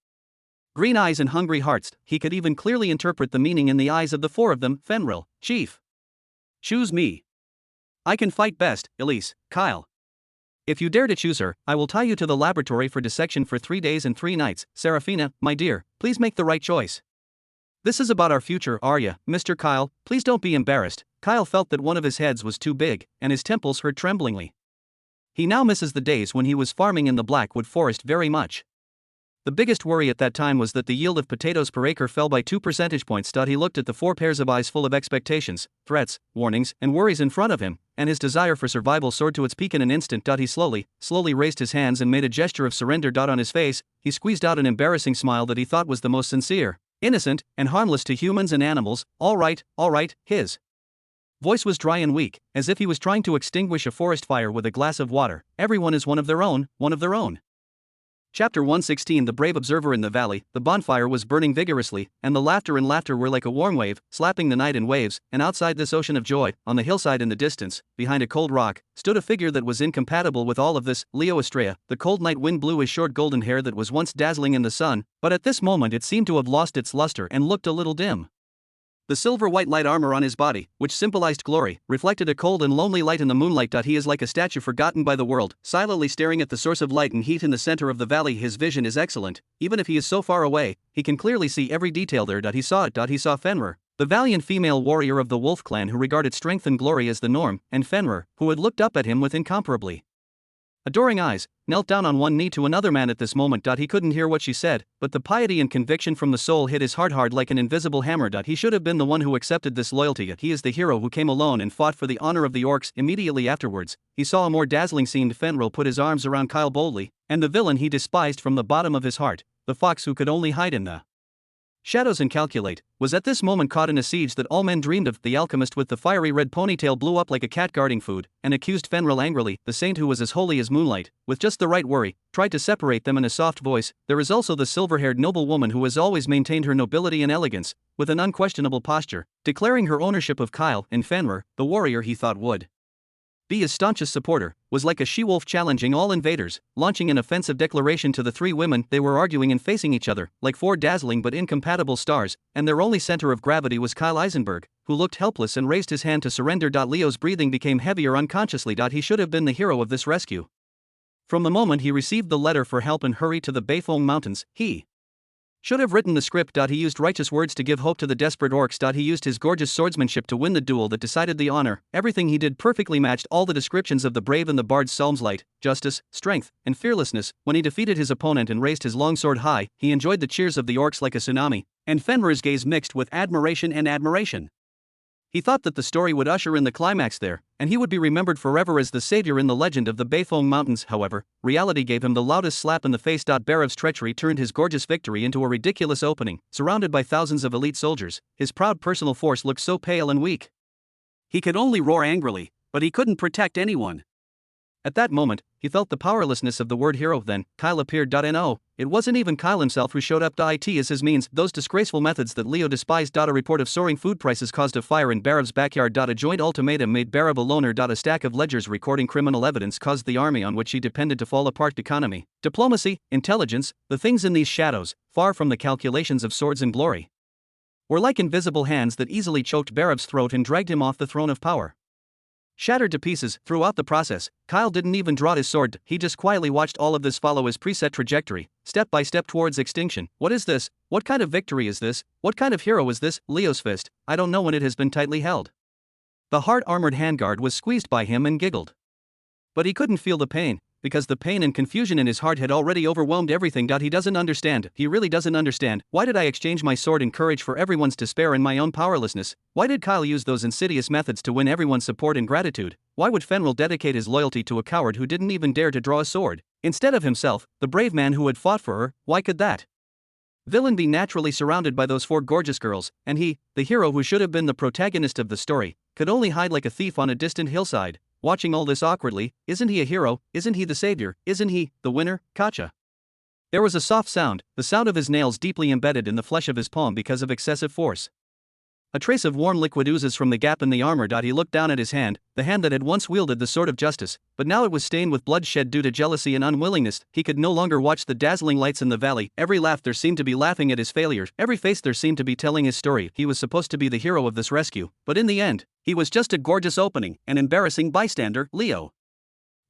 [SPEAKER 1] green eyes and hungry hearts. He could even clearly interpret the meaning in the eyes of the four of them. Fenrir, chief. Choose me. I can fight best. Elise, Kyle. If you dare to choose her, I will tie you to the laboratory for dissection for 3 days and 3 nights. Seraphina, my dear, please make the right choice. This is about our future. Arya, Mr. Kyle, please don't be embarrassed. Kyle felt that one of his heads was too big, and his temples hurt tremblingly. He now misses the days when he was farming in the Blackwood Forest very much. The biggest worry at that time was that the yield of potatoes per acre fell by 2 percentage points. He looked at the 4 pairs of eyes full of expectations, threats, warnings, and worries in front of him, and his desire for survival soared to its peak in an instant. He slowly raised his hands and made a gesture of surrender. On his face, he squeezed out an embarrassing smile that he thought was the most sincere, innocent, and harmless to humans and animals. All right, his voice was dry and weak, as if he was trying to extinguish a forest fire with a glass of water. Everyone is one of their own. Chapter 116. The brave observer in the valley. The bonfire was burning vigorously, and the laughter were like a warm wave, slapping the night in waves. And outside this ocean of joy, on the hillside in the distance, behind a cold rock, stood a figure that was incompatible with all of this. Leo Estrella. The cold night wind blew his short golden hair that was once dazzling in the sun, but at this moment it seemed to have lost its luster and looked a little dim. The silver-white light armor on his body, which symbolized glory, reflected a cold and lonely light in the moonlight. He is like a statue forgotten by the world, silently staring at the source of light and heat in the center of the valley. His vision is excellent. Even if he is so far away, he can clearly see every detail there. He saw Fenrir, the valiant female warrior of the Wolf clan who regarded strength and glory as the norm, and Fenrir, who had looked up at him with incomparably adoring eyes, knelt down on one knee to another man at this moment. He couldn't hear what she said, but the piety and conviction from the soul hit his heart hard like an invisible hammer. He should have been the one who accepted this loyalty, yet he is the hero who came alone and fought for the honor of the orcs. Immediately afterwards, he saw a more dazzling scene. Fenrir put his arms around Kyle boldly, and the villain he despised from the bottom of his heart, the fox who could only hide in the shadows and calculate, was at this moment caught in a siege that all men dreamed of. The alchemist with the fiery red ponytail blew up like a cat guarding food, and accused Fenrir angrily. The saint who was as holy as moonlight, with just the right worry, tried to separate them in a soft voice. There is also the silver-haired noble woman who has always maintained her nobility and elegance, with an unquestionable posture, declaring her ownership of Kyle. And Fenrir, the warrior he thought would be his staunchest supporter, was like a she-wolf challenging all invaders, launching an offensive declaration to the 3 women. They were arguing and facing each other, like 4 dazzling but incompatible stars, and their only center of gravity was Kyle Eisenberg, who looked helpless and raised his hand to surrender. Leo's breathing became heavier unconsciously. He should have been the hero of this rescue. From the moment he received the letter for help and hurry to the Beifong Mountains, he should have written the script. He used righteous words to give hope to the desperate orcs. He used his gorgeous swordsmanship to win the duel that decided the honor. Everything he did perfectly matched all the descriptions of the brave in the bard's psalms: light, justice, strength, and fearlessness. When he defeated his opponent and raised his long sword high, he enjoyed the cheers of the orcs like a tsunami, and Fenrir's gaze mixed with admiration and admiration. He thought that the story would usher in the climax there, and he would be remembered forever as the savior in the legend of the Beifong Mountains. However, reality gave him the loudest slap in the face. Barev's treachery turned his gorgeous victory into a ridiculous opening. Surrounded by thousands of elite soldiers, his proud personal force looked so pale and weak. He could only roar angrily, but he couldn't protect anyone. At that moment, he felt the powerlessness of the word hero. Then, Kyle appeared. No, it wasn't even Kyle himself who showed up. It is his means, those disgraceful methods that Leo despised. A report of soaring food prices caused a fire in Barev's backyard. A joint ultimatum made Barev a loner. A stack of ledgers recording criminal evidence caused the army on which he depended to fall apart. Economy, diplomacy, intelligence, the things in these shadows, far from the calculations of swords and glory. were like invisible hands that easily choked Barab's throat and dragged him off the throne of power. Shattered to pieces throughout the process, Kyle didn't even draw his sword, he just quietly watched all of this follow his preset trajectory, step by step towards extinction. What is this? What kind of victory is this? What kind of hero is this? Leo's fist, I don't know when it has been tightly held. The hard-armored handguard was squeezed by him and giggled. But he couldn't feel the pain, because the pain and confusion in his heart had already overwhelmed everything. He doesn't understand, he really doesn't understand. Why did I exchange my sword and courage for everyone's despair and my own powerlessness? Why did Kyle use those insidious methods to win everyone's support and gratitude? Why would Fenrir dedicate his loyalty to a coward who didn't even dare to draw a sword, instead of himself, the brave man who had fought for her? Why could that villain be naturally surrounded by those four gorgeous girls, and he, the hero who should have been the protagonist of the story, could only hide like a thief on a distant hillside, watching all this awkwardly? Isn't he a hero? Isn't he the savior? Isn't he the winner? Katja. There was a soft sound, the sound of his nails deeply embedded in the flesh of his palm because of excessive force. A trace of warm liquid oozes from the gap in the armor. He looked down at his hand, the hand that had once wielded the sword of justice, but now it was stained with bloodshed due to jealousy and unwillingness. He could no longer watch the dazzling lights in the valley. Every laugh there seemed to be laughing at his failures, every face there seemed to be telling his story. He was supposed to be the hero of this rescue, but in the end, he was just a gorgeous opening, an embarrassing bystander. Leo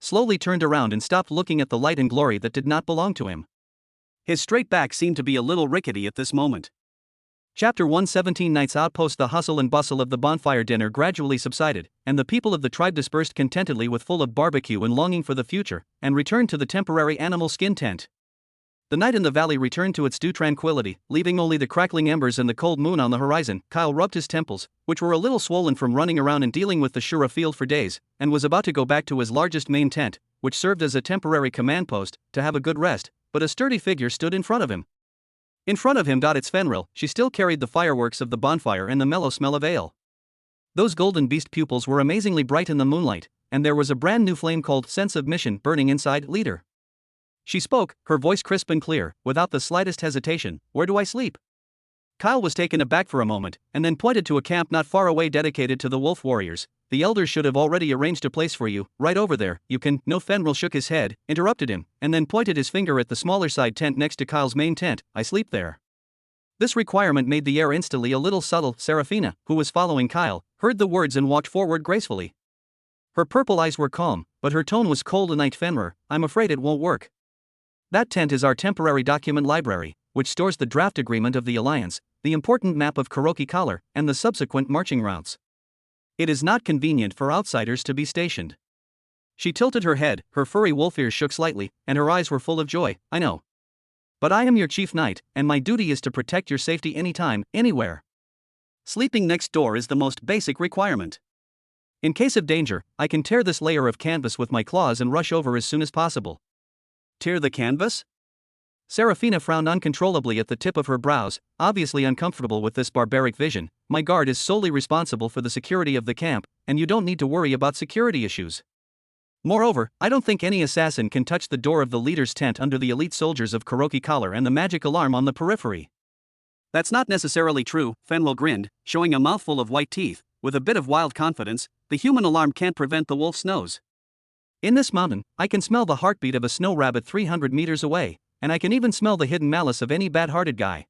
[SPEAKER 1] slowly turned around and stopped looking at the light and glory that did not belong to him. His straight back seemed to be a little rickety at this moment. Chapter 117 Night's outpost. The hustle and bustle of the bonfire dinner gradually subsided, and the people of the tribe dispersed contentedly with full of barbecue and longing for the future, and returned to the temporary animal skin tent. The night in the valley returned to its due tranquility, leaving only the crackling embers and the cold moon on the horizon. Kyle rubbed his temples, which were a little swollen from running around and dealing with the Shura field for days, and was about to go back to his largest main tent, which served as a temporary command post, to have a good rest, but a sturdy figure stood in front of him. In front of him, it's Fenrir. She still carried the fireworks of the bonfire and the mellow smell of ale. Those golden beast pupils were amazingly bright in the moonlight, and there was a brand new flame called sense of mission burning inside. Leader. She spoke, her voice crisp and clear, without the slightest hesitation. Where do I sleep? Kyle was taken aback for a moment, and then pointed to a camp not far away dedicated to the wolf warriors. The elders should have already arranged a place for you, right over there. You can. No. Fenrir shook his head, interrupted him, and then pointed his finger at the smaller side tent next to Kyle's main tent. I sleep there. This requirement made the air instantly a little subtle. Serafina, who was following Kyle, heard the words and walked forward gracefully. Her purple eyes were calm, but her tone was cold. A night. Fenrir, I'm afraid it won't work. That tent is our temporary document library, which stores the draft agreement of the Alliance, the important map of Kuroki Collar, and the subsequent marching routes. It is not convenient for outsiders to be stationed. She tilted her head, her furry wolf ears shook slightly, and her eyes were full of joy. I know. But I am your chief knight, and my duty is to protect your safety anytime, anywhere. Sleeping next door is the most basic requirement. In case of danger, I can tear this layer of canvas with my claws and rush over as soon as possible. Tear the canvas? Serafina frowned uncontrollably at the tip of her brows, obviously uncomfortable with this barbaric vision. My guard is solely responsible for the security of the camp, and you don't need to worry about security issues. Moreover, I don't think any assassin can touch the door of the leader's tent under the elite soldiers of Kuroki Collar and the magic alarm on the periphery. That's not necessarily true, Fenrir grinned, showing a mouthful of white teeth. With a bit of wild confidence, the human alarm can't prevent the wolf's nose. In this mountain, I can smell the heartbeat of a snow rabbit 300 meters away, and I can even smell the hidden malice of any bad-hearted guy.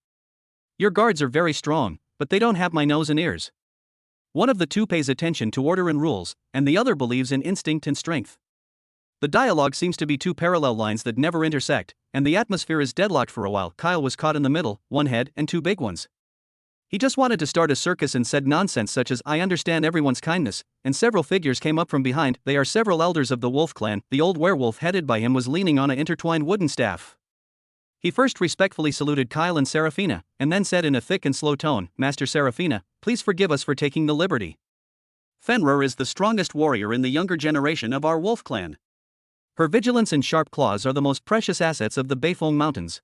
[SPEAKER 1] Your guards are very strong, but they don't have my nose and ears. One of the two pays attention to order and rules, and the other believes in instinct and strength. The dialogue seems to be two parallel lines that never intersect, and the atmosphere is deadlocked for a while. Kyle was caught in the middle, one head and two big ones. He just wanted to start a circus and said nonsense such as I understand everyone's kindness, and several figures came up from behind. They are several elders of the wolf clan. The old werewolf headed by him was leaning on an intertwined wooden staff. He first respectfully saluted Kyle and Serafina, and then said in a thick and slow tone, Master Serafina, please forgive us for taking the liberty. Fenrir is the strongest warrior in the younger generation of our wolf clan. Her vigilance and sharp claws are the most precious assets of the Beifong Mountains.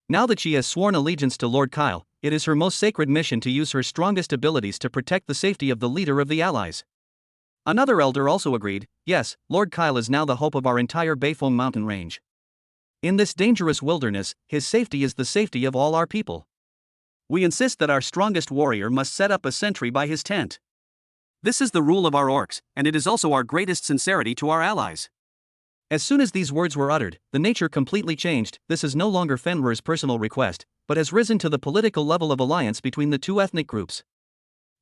[SPEAKER 1] Now that she has sworn allegiance to Lord Kyle, it is her most sacred mission to use her strongest abilities to protect the safety of the leader of the allies. Another elder also agreed, yes, Lord Kyle is now the hope of our entire Beifong mountain range. In this dangerous wilderness, his safety is the safety of all our people. We insist that our strongest warrior must set up a sentry by his tent. This is the rule of our orcs, and it is also our greatest sincerity to our allies. As soon as these words were uttered, the nature completely changed. This is no longer Fenrir's personal request, but has risen to the political level of alliance between the two ethnic groups.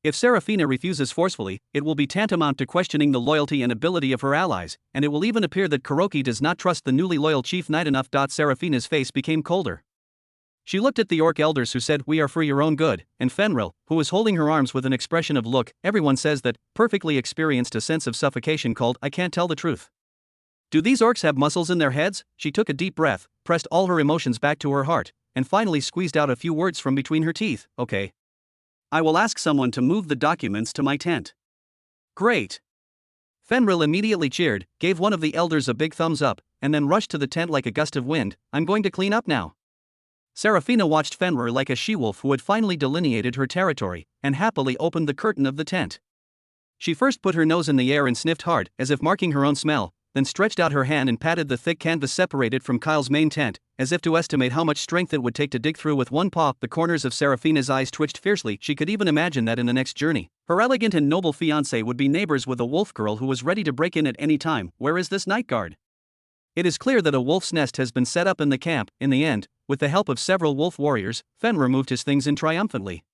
[SPEAKER 1] If Serafina refuses forcefully, it will be tantamount to questioning the loyalty and ability of her allies, and it will even appear that Kuroki does not trust the newly loyal chief knight enough. Serafina's face became colder. She looked at the orc elders who said, "We are for your own good," and Fenrir, who was holding her arms with an expression of "Look, everyone says that," perfectly experienced a sense of suffocation called, "I can't tell the truth. Do these orcs have muscles in their heads?" She took a deep breath, pressed all her emotions back to her heart, and finally squeezed out a few words from between her teeth. "Okay. I will ask someone to move the documents to my tent." "Great." Fenrir immediately cheered, gave one of the elders a big thumbs up, and then rushed to the tent like a gust of wind. "I'm going to clean up now." Serafina watched Fenrir like a she-wolf who had finally delineated her territory, and happily opened the curtain of the tent. She first put her nose in the air and sniffed hard, as if marking her own smell, then stretched out her hand and patted the thick canvas separated from Kyle's main tent, as if to estimate how much strength it would take to dig through with one paw. The corners of Serafina's eyes twitched fiercely. She could even imagine that in the next journey, her elegant and noble fiancé would be neighbors with a wolf girl who was ready to break in at any time. Where is this night guard? It is clear that a wolf's nest has been set up in the camp. In the end, with the help of several wolf warriors, Fenrir moved his things in triumphantly.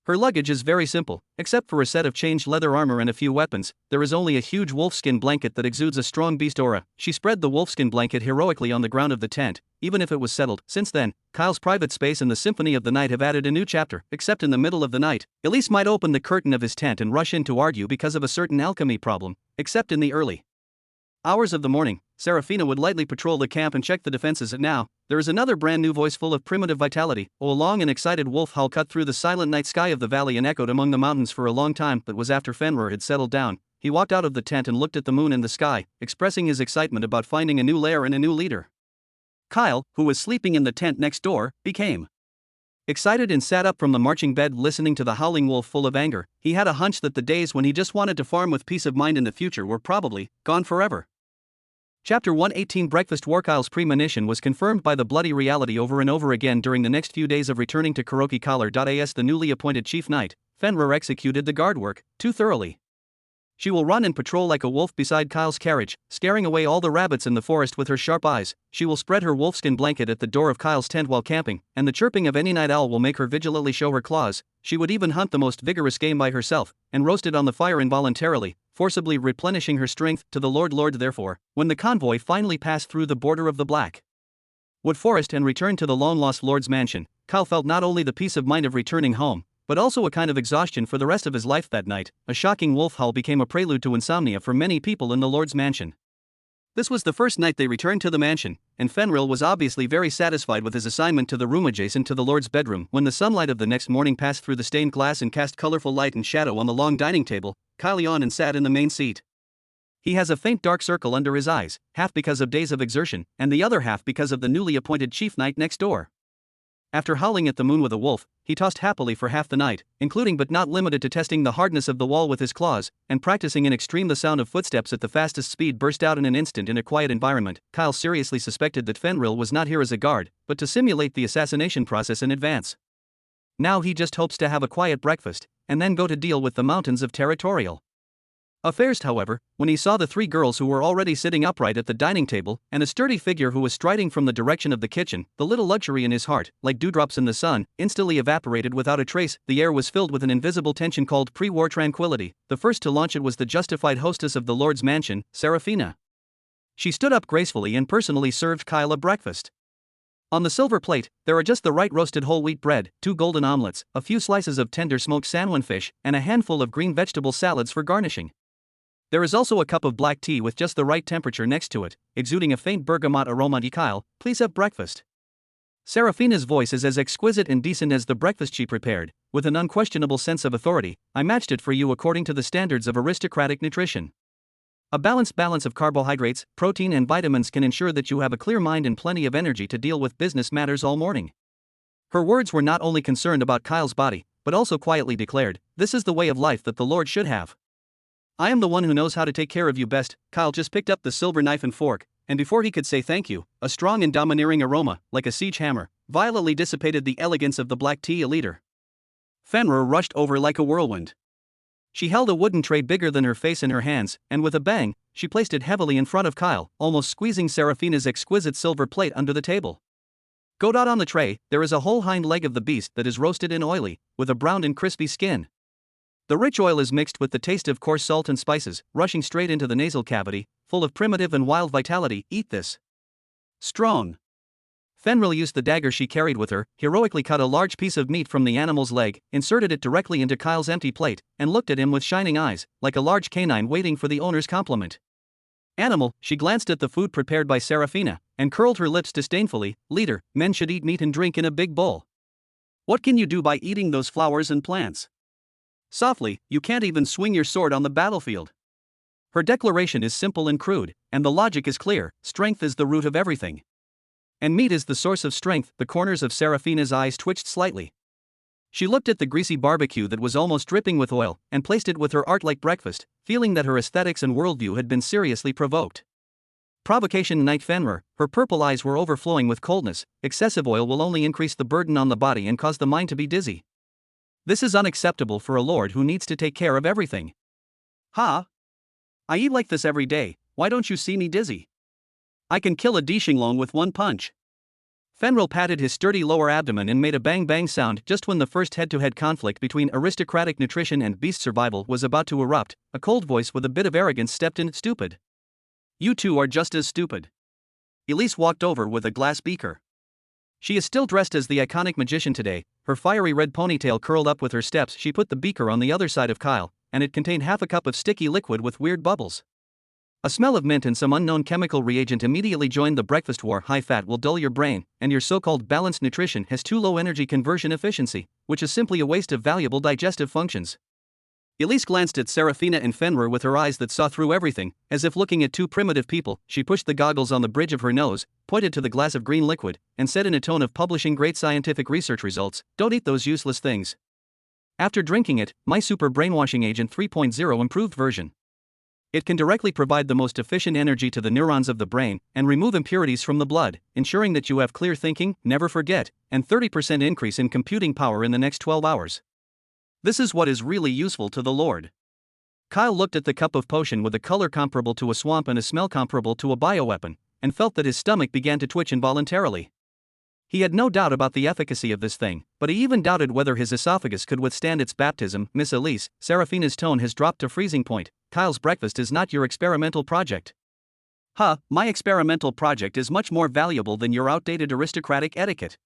[SPEAKER 1] Her luggage is very simple, except for a set of changed leather armor and a few weapons. There is only a huge wolfskin blanket that exudes a strong beast aura. She spread the wolfskin blanket heroically on the ground of the tent, even if it was settled. Since then, Kyle's private space and the Symphony of the Night have added a new chapter. Except in the middle of the night, Elise might open the curtain of his tent and rush in to argue because of a certain alchemy problem. Except in the early hours of the morning, Serafina would lightly patrol the camp and check the defenses. And now, there is another brand new voice full of primitive vitality. A long and excited wolf howl cut through the silent night sky of the valley and echoed among the mountains for a long time. But was after Fenrir had settled down, he walked out of the tent and looked at the moon and the sky, expressing his excitement about finding a new lair and a new leader. Kyle, who was sleeping in the tent next door, became excited and sat up from the marching bed listening to the howling wolf full of anger. He had a hunch that the days when he just wanted to farm with peace of mind in the future were probably gone forever. Chapter 118 Breakfast War. Kyle's premonition was confirmed by the bloody reality over and over again during the next few days of returning to Kuroki Collar. As the newly appointed chief knight, Fenrir executed the guard work too thoroughly. She will run and patrol like a wolf beside Kyle's carriage, scaring away all the rabbits in the forest with her sharp eyes. She will spread her wolfskin blanket at the door of Kyle's tent while camping, and the chirping of any night owl will make her vigilantly show her claws. She would even hunt the most vigorous game by herself, and roast it on the fire involuntarily, forcibly replenishing her strength to the Lord. Therefore, when the convoy finally passed through the border of the Black Wood Forest and returned to the long-lost Lord's mansion, Kyle felt not only the peace of mind of returning home, but also a kind of exhaustion for the rest of his life. That night, a shocking wolf howl became a prelude to insomnia for many people in the Lord's mansion. This was the first night they returned to the mansion, and Fenrir was obviously very satisfied with his assignment to the room adjacent to the Lord's bedroom. When the sunlight of the next morning passed through the stained glass and cast colorful light and shadow on the long dining table, Kyle yawned and sat in the main seat. He has a faint dark circle under his eyes, half because of days of exertion, and the other half because of the newly appointed chief knight next door. After howling at the moon with a wolf, he tossed happily for half the night, including but not limited to testing the hardness of the wall with his claws, and practicing in extreme the sound of footsteps at the fastest speed burst out in an instant in a quiet environment. Kyle seriously suspected that Fenrir was not here as a guard, but to simulate the assassination process in advance. Now he just hopes to have a quiet breakfast, and then go to deal with the mountains of territorial affairs. However, when he saw the three girls who were already sitting upright at the dining table, and a sturdy figure who was striding from the direction of the kitchen, the little luxury in his heart, like dewdrops in the sun, instantly evaporated without a trace. The air was filled with an invisible tension called pre-war tranquility. The first to launch it was the justified hostess of the Lord's mansion, Serafina. She stood up gracefully and personally served Kyle a breakfast. On the silver plate, there are just the right roasted whole wheat bread, 2 golden omelets, a few slices of tender smoked salmon fish, and a handful of green vegetable salads for garnishing. There is also a cup of black tea with just the right temperature next to it, exuding a faint bergamot aroma. Kyle, please have breakfast. Serafina's voice is as exquisite and decent as the breakfast she prepared, with an unquestionable sense of authority. I matched it for you according to the standards of aristocratic nutrition. A balanced balance of carbohydrates, protein and vitamins can ensure that you have a clear mind and plenty of energy to deal with business matters all morning. Her words were not only concerned about Kyle's body, but also quietly declared, this is the way of life that the Lord should have. I am the one who knows how to take care of you best. Kyle just picked up the silver knife and fork, and before he could say thank you, a strong and domineering aroma, like a siege hammer, violently dissipated the elegance of the black tea. A leader. Fenrir rushed over like a whirlwind. She held a wooden tray bigger than her face in her hands, and with a bang, she placed it heavily in front of Kyle, almost squeezing Seraphina's exquisite silver plate under the table. Go. On the tray, there is a whole hind leg of the beast that is roasted in oily, with a browned and crispy skin. The rich oil is mixed with the taste of coarse salt and spices, rushing straight into the nasal cavity, full of primitive and wild vitality. Eat this. Strong. Fenrir used the dagger she carried with her, heroically cut a large piece of meat from the animal's leg, inserted it directly into Kyle's empty plate, and looked at him with shining eyes, like a large canine waiting for the owner's compliment. Animal, she glanced at the food prepared by Seraphina, and curled her lips disdainfully. Leader, men should eat meat and drink in a big bowl. What can you do by eating those flowers and plants? Softly, you can't even swing your sword on the battlefield. Her declaration is simple and crude, and the logic is clear: strength is the root of everything. And meat is the source of strength. The corners of Seraphina's eyes twitched slightly. She looked at the greasy barbecue that was almost dripping with oil, and placed it with her art-like breakfast, feeling that her aesthetics and worldview had been seriously provoked. Provocation. Night. Fenrir, her purple eyes were overflowing with coldness. Excessive oil will only increase the burden on the body and cause the mind to be dizzy. This is unacceptable for a lord who needs to take care of everything. Ha! I eat like this every day. Why don't you see me dizzy? I can kill a Dishinglong with one punch. Fenrir patted his sturdy lower abdomen and made a bang-bang sound just when the first head-to-head conflict between aristocratic nutrition and beast survival was about to erupt. A cold voice with a bit of arrogance stepped in. Stupid. You two are just as stupid. Elise walked over with a glass beaker. She is still dressed as the iconic magician today, her fiery red ponytail curled up with her steps. She put the beaker on the other side of Kyle, and it contained half a cup of sticky liquid with weird bubbles. A smell of mint and some unknown chemical reagent immediately joined the breakfast war. High fat will dull your brain, and your so-called balanced nutrition has too low energy conversion efficiency, which is simply a waste of valuable digestive functions. Elise glanced at Seraphina and Fenrir with her eyes that saw through everything, as if looking at two primitive people. She pushed the goggles on the bridge of her nose, pointed to the glass of green liquid, and said in a tone of publishing great scientific research results, "Don't eat those useless things. After drinking it, my super brainwashing agent 3.0 improved version. It can directly provide the most efficient energy to the neurons of the brain and remove impurities from the blood, ensuring that you have clear thinking, never forget, and 30% increase in computing power in the next 12 hours. This is what is really useful to the Lord." Kyle looked at the cup of potion with a color comparable to a swamp and a smell comparable to a bioweapon, and felt that his stomach began to twitch involuntarily. He had no doubt about the efficacy of this thing, but he even doubted whether his esophagus could withstand its baptism. Miss Elise, Seraphina's tone has dropped to freezing point. Kyle's breakfast is not your experimental project. My experimental project is much more valuable than your outdated aristocratic etiquette.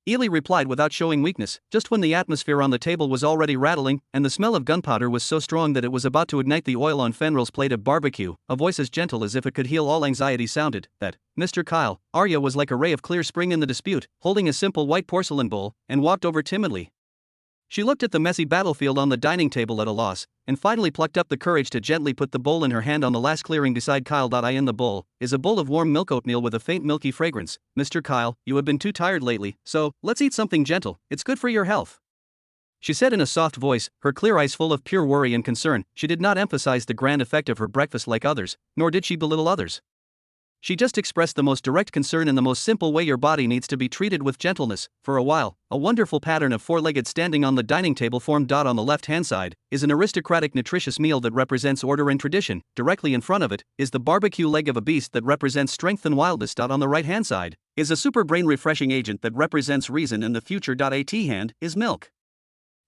[SPEAKER 1] Ely replied without showing weakness, just when the atmosphere on the table was already rattling, and the smell of gunpowder was so strong that it was about to ignite the oil on Fenrir's plate of barbecue. A voice as gentle as if it could heal all anxiety sounded, that, Mr. Kyle. Arya was like a ray of clear spring in the dispute, holding a simple white porcelain bowl, and walked over timidly. She looked at the messy battlefield on the dining table at a loss, and finally plucked up the courage to gently put the bowl in her hand on the last clearing beside Kyle. In the bowl is a bowl of warm milk oatmeal with a faint milky fragrance. Mr. Kyle, you have been too tired lately, so let's eat something gentle. It's good for your health, she said in a soft voice, her clear eyes full of pure worry and concern. She did not emphasize the grand effect of her breakfast like others, nor did she belittle others. She just expressed the most direct concern in the most simple way: your body needs to be treated with gentleness. For a while, a wonderful pattern of four-legged standing on the dining table formed. On the left-hand side is an aristocratic nutritious meal that represents order and tradition. Directly in front of it is the barbecue leg of a beast that represents strength and wildness. On the right-hand side is a super brain refreshing agent that represents reason and the future. At hand is milk.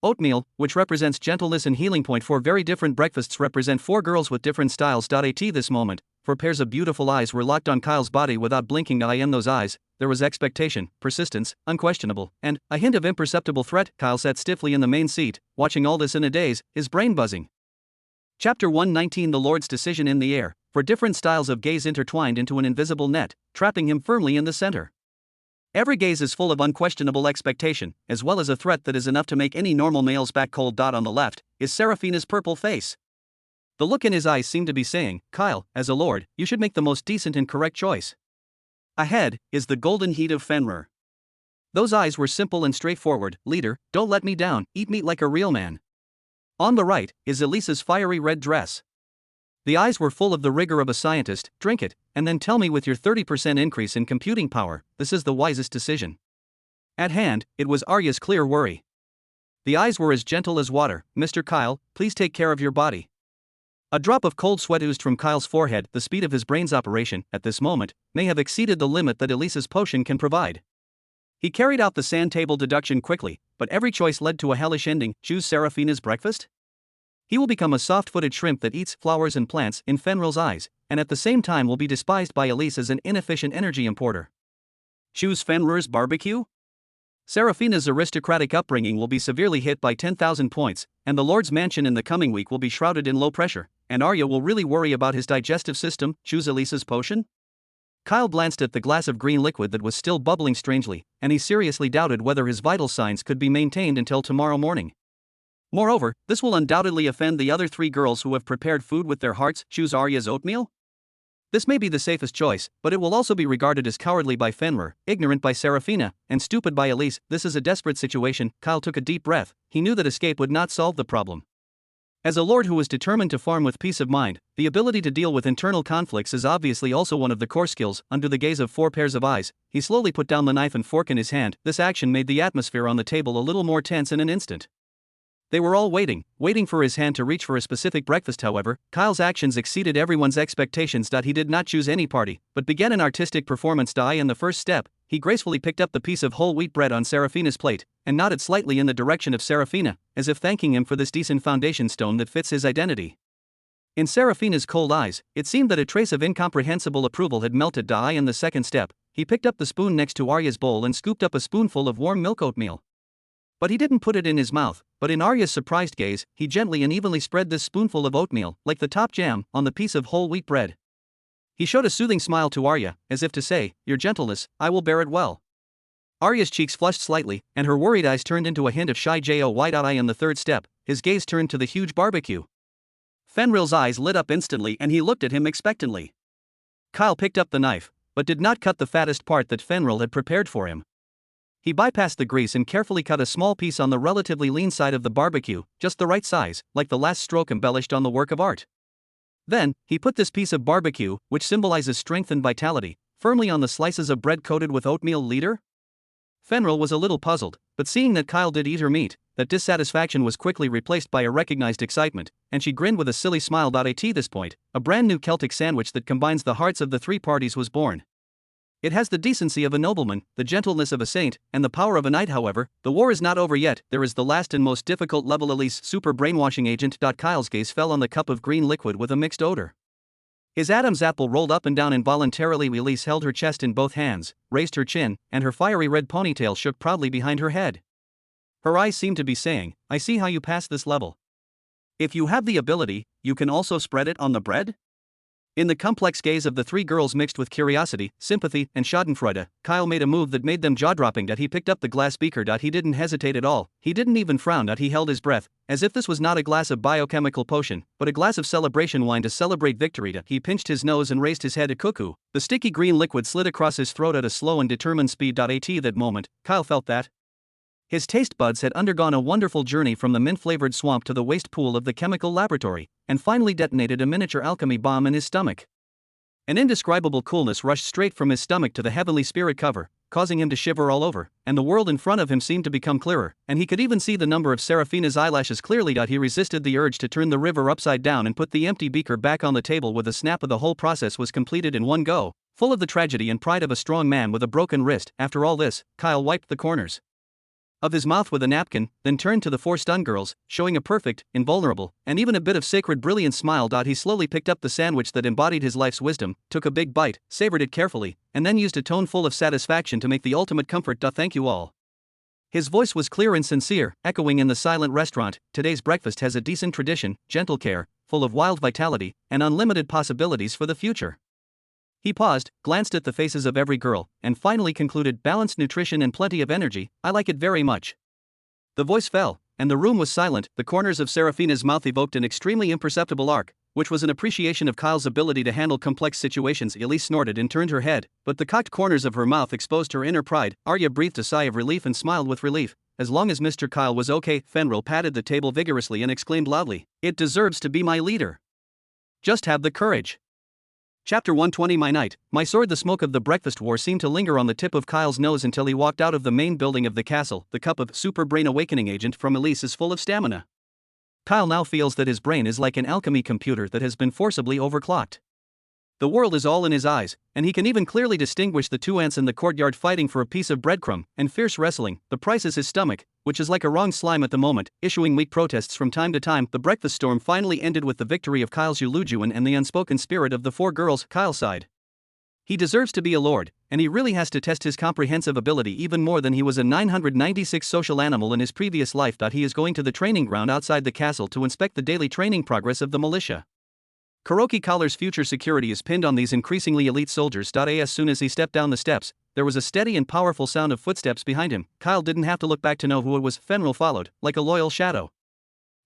[SPEAKER 1] Oatmeal, which represents gentleness and healing. Four very different breakfasts represent four girls with different styles. At this moment, four pairs of beautiful eyes were locked on Kyle's body without blinking. In those eyes, there was expectation, persistence, unquestionable, and a hint of imperceptible threat. Kyle sat stiffly in the main seat, watching all this in a daze, his brain buzzing. Chapter 119. The Lord's decision. In the air, for different styles of gaze intertwined into an invisible net, trapping him firmly in the center. Every gaze is full of unquestionable expectation, as well as a threat that is enough to make any normal male's back cold. On the left is Seraphina's purple face. The look in his eyes seemed to be saying, Kyle, as a lord, you should make the most decent and correct choice. Ahead is the golden heat of Fenrir. Those eyes were simple and straightforward. Leader, don't let me down, eat meat like a real man. On the right is Elisa's fiery red dress. The eyes were full of the rigor of a scientist. Drink it, and then tell me with your 30% increase in computing power, this is the wisest decision. At hand, it was Arya's clear worry. The eyes were as gentle as water. "Mr. Kyle, please take care of your body." A drop of cold sweat oozed from Kyle's forehead. The speed of his brain's operation, at this moment, may have exceeded the limit that Elisa's potion can provide. He carried out the sand table deduction quickly, but every choice led to a hellish ending. Choose Seraphina's breakfast? He will become a soft-footed shrimp that eats flowers and plants in Fenrir's eyes, and at the same time will be despised by Elise as an inefficient energy importer. Choose Fenrir's barbecue? Seraphina's aristocratic upbringing will be severely hit by 10,000 points, and the Lord's mansion in the coming week will be shrouded in low pressure, and Arya will really worry about his digestive system. Choose Elisa's potion? Kyle glanced at the glass of green liquid that was still bubbling strangely, and he seriously doubted whether his vital signs could be maintained until tomorrow morning. Moreover, this will undoubtedly offend the other 3 girls who have prepared food with their hearts. Choose Arya's oatmeal? This may be the safest choice, but it will also be regarded as cowardly by Fenrir, ignorant by Seraphina, and stupid by Elise. This is a desperate situation. Kyle took a deep breath. He knew that escape would not solve the problem. As a lord who was determined to farm with peace of mind, the ability to deal with internal conflicts is obviously also one of the core skills. Under the gaze of 4 pairs of eyes, he slowly put down the knife and fork in his hand. This action made the atmosphere on the table a little more tense in an instant. They were all waiting for his hand to reach for a specific breakfast. However, Kyle's actions exceeded everyone's expectations. He did not choose any party, but began an artistic performance. In the first step, he gracefully picked up the piece of whole wheat bread on Seraphina's plate, and nodded slightly in the direction of Seraphina, as if thanking him for this decent foundation stone that fits his identity. In Seraphina's cold eyes, it seemed that a trace of incomprehensible approval had melted. In the second step, he picked up the spoon next to Arya's bowl and scooped up a spoonful of warm milk oatmeal. But he didn't put it in his mouth, but in Arya's surprised gaze, he gently and evenly spread this spoonful of oatmeal, like the top jam, on the piece of whole wheat bread. He showed a soothing smile to Arya, as if to say, "Your gentleness, I will bear it well." Arya's cheeks flushed slightly, and her worried eyes turned into a hint of shy joy. In the third step, his gaze turned to the huge barbecue. Fenrir's eyes lit up instantly and he looked at him expectantly. Kyle picked up the knife, but did not cut the fattest part that Fenrir had prepared for him. He bypassed the grease and carefully cut a small piece on the relatively lean side of the barbecue, just the right size, like the last stroke embellished on the work of art. Then, he put this piece of barbecue, which symbolizes strength and vitality, firmly on the slices of bread coated with oatmeal. Leader? Fenrir was a little puzzled, but seeing that Kyle did eat her meat, that dissatisfaction was quickly replaced by a recognized excitement, and she grinned with a silly smile. At this point, a brand new Celtic sandwich that combines the hearts of the 3 parties was born. It has the decency of a nobleman, the gentleness of a saint, and the power of a knight. However, the war is not over yet. There is the last and most difficult level. Elise, super brainwashing agent. Kyle's gaze fell on the cup of green liquid with a mixed odor. His Adam's apple rolled up and down involuntarily. Elise held her chest in both hands, raised her chin, and her fiery red ponytail shook proudly behind her head. Her eyes seemed to be saying, "I see how you pass this level. If you have the ability, you can also spread it on the bread?" In the complex gaze of the 3 girls mixed with curiosity, sympathy, and schadenfreude, Kyle made a move that made them jaw-dropping. He picked up the glass beaker. He didn't hesitate at all, he didn't even frown. He held his breath, as if this was not a glass of biochemical potion, but a glass of celebration wine to celebrate victory. He pinched his nose and raised his head. A cuckoo. The sticky green liquid slid across his throat at a slow and determined speed. At that moment, Kyle felt that his taste buds had undergone a wonderful journey from the mint-flavored swamp to the waste pool of the chemical laboratory, and finally detonated a miniature alchemy bomb in his stomach. An indescribable coolness rushed straight from his stomach to the heavenly spirit cover, causing him to shiver all over, and the world in front of him seemed to become clearer, and he could even see the number of Seraphina's eyelashes clearly. He resisted the urge to turn the river upside down and put the empty beaker back on the table with a snap. The whole process was completed in one go, full of the tragedy and pride of a strong man with a broken wrist. After all this, Kyle wiped the corners of his mouth with a napkin, then turned to the 4 stunned girls, showing a perfect, invulnerable, and even a bit of sacred brilliance smile. He slowly picked up the sandwich that embodied his life's wisdom, took a big bite, savored it carefully, and then used a tone full of satisfaction to make the ultimate comfort. Thank you all. His voice was clear and sincere, echoing in the silent restaurant. Today's breakfast has a decent tradition, gentle care, full of wild vitality, and unlimited possibilities for the future. He paused, glanced at the faces of every girl, and finally concluded, balanced nutrition and plenty of energy. I like it very much. The voice fell, and the room was silent. The corners of Seraphina's mouth evoked an extremely imperceptible arc, which was an appreciation of Kyle's ability to handle complex situations. Elise snorted and turned her head, but the cocked corners of her mouth exposed her inner pride. Arya breathed a sigh of relief and smiled with relief. As long as Mr. Kyle was okay. Fenrir patted the table vigorously and exclaimed loudly, "It deserves to be my leader. Just have the courage." Chapter 120 My night, my sword. The smoke of the breakfast war seemed to linger on the tip of Kyle's nose until he walked out of the main building of the castle. The cup of super brain awakening agent from Elise is full of stamina. Kyle now feels that his brain is like an alchemy computer that has been forcibly overclocked. The world is all in his eyes, and he can even clearly distinguish the two ants in the courtyard fighting for a piece of breadcrumb, and fierce wrestling. The price is his stomach, which is like a wrong slime at the moment, issuing weak protests from time to time. The breakfast storm finally ended with the victory of Kyle's Yulujuan and the unspoken spirit of the four girls. Kyle sighed. He deserves to be a lord, and he really has to test his comprehensive ability even more than he was a 996 social animal in his previous life. He is going to the training ground outside the castle to inspect the daily training progress of the militia. Kuroki Collar's future security is pinned on these increasingly elite soldiers. As soon as he stepped down the steps, there was a steady and powerful sound of footsteps behind him. Kyle didn't have to look back to know who it was. Fenrir followed, like a loyal shadow.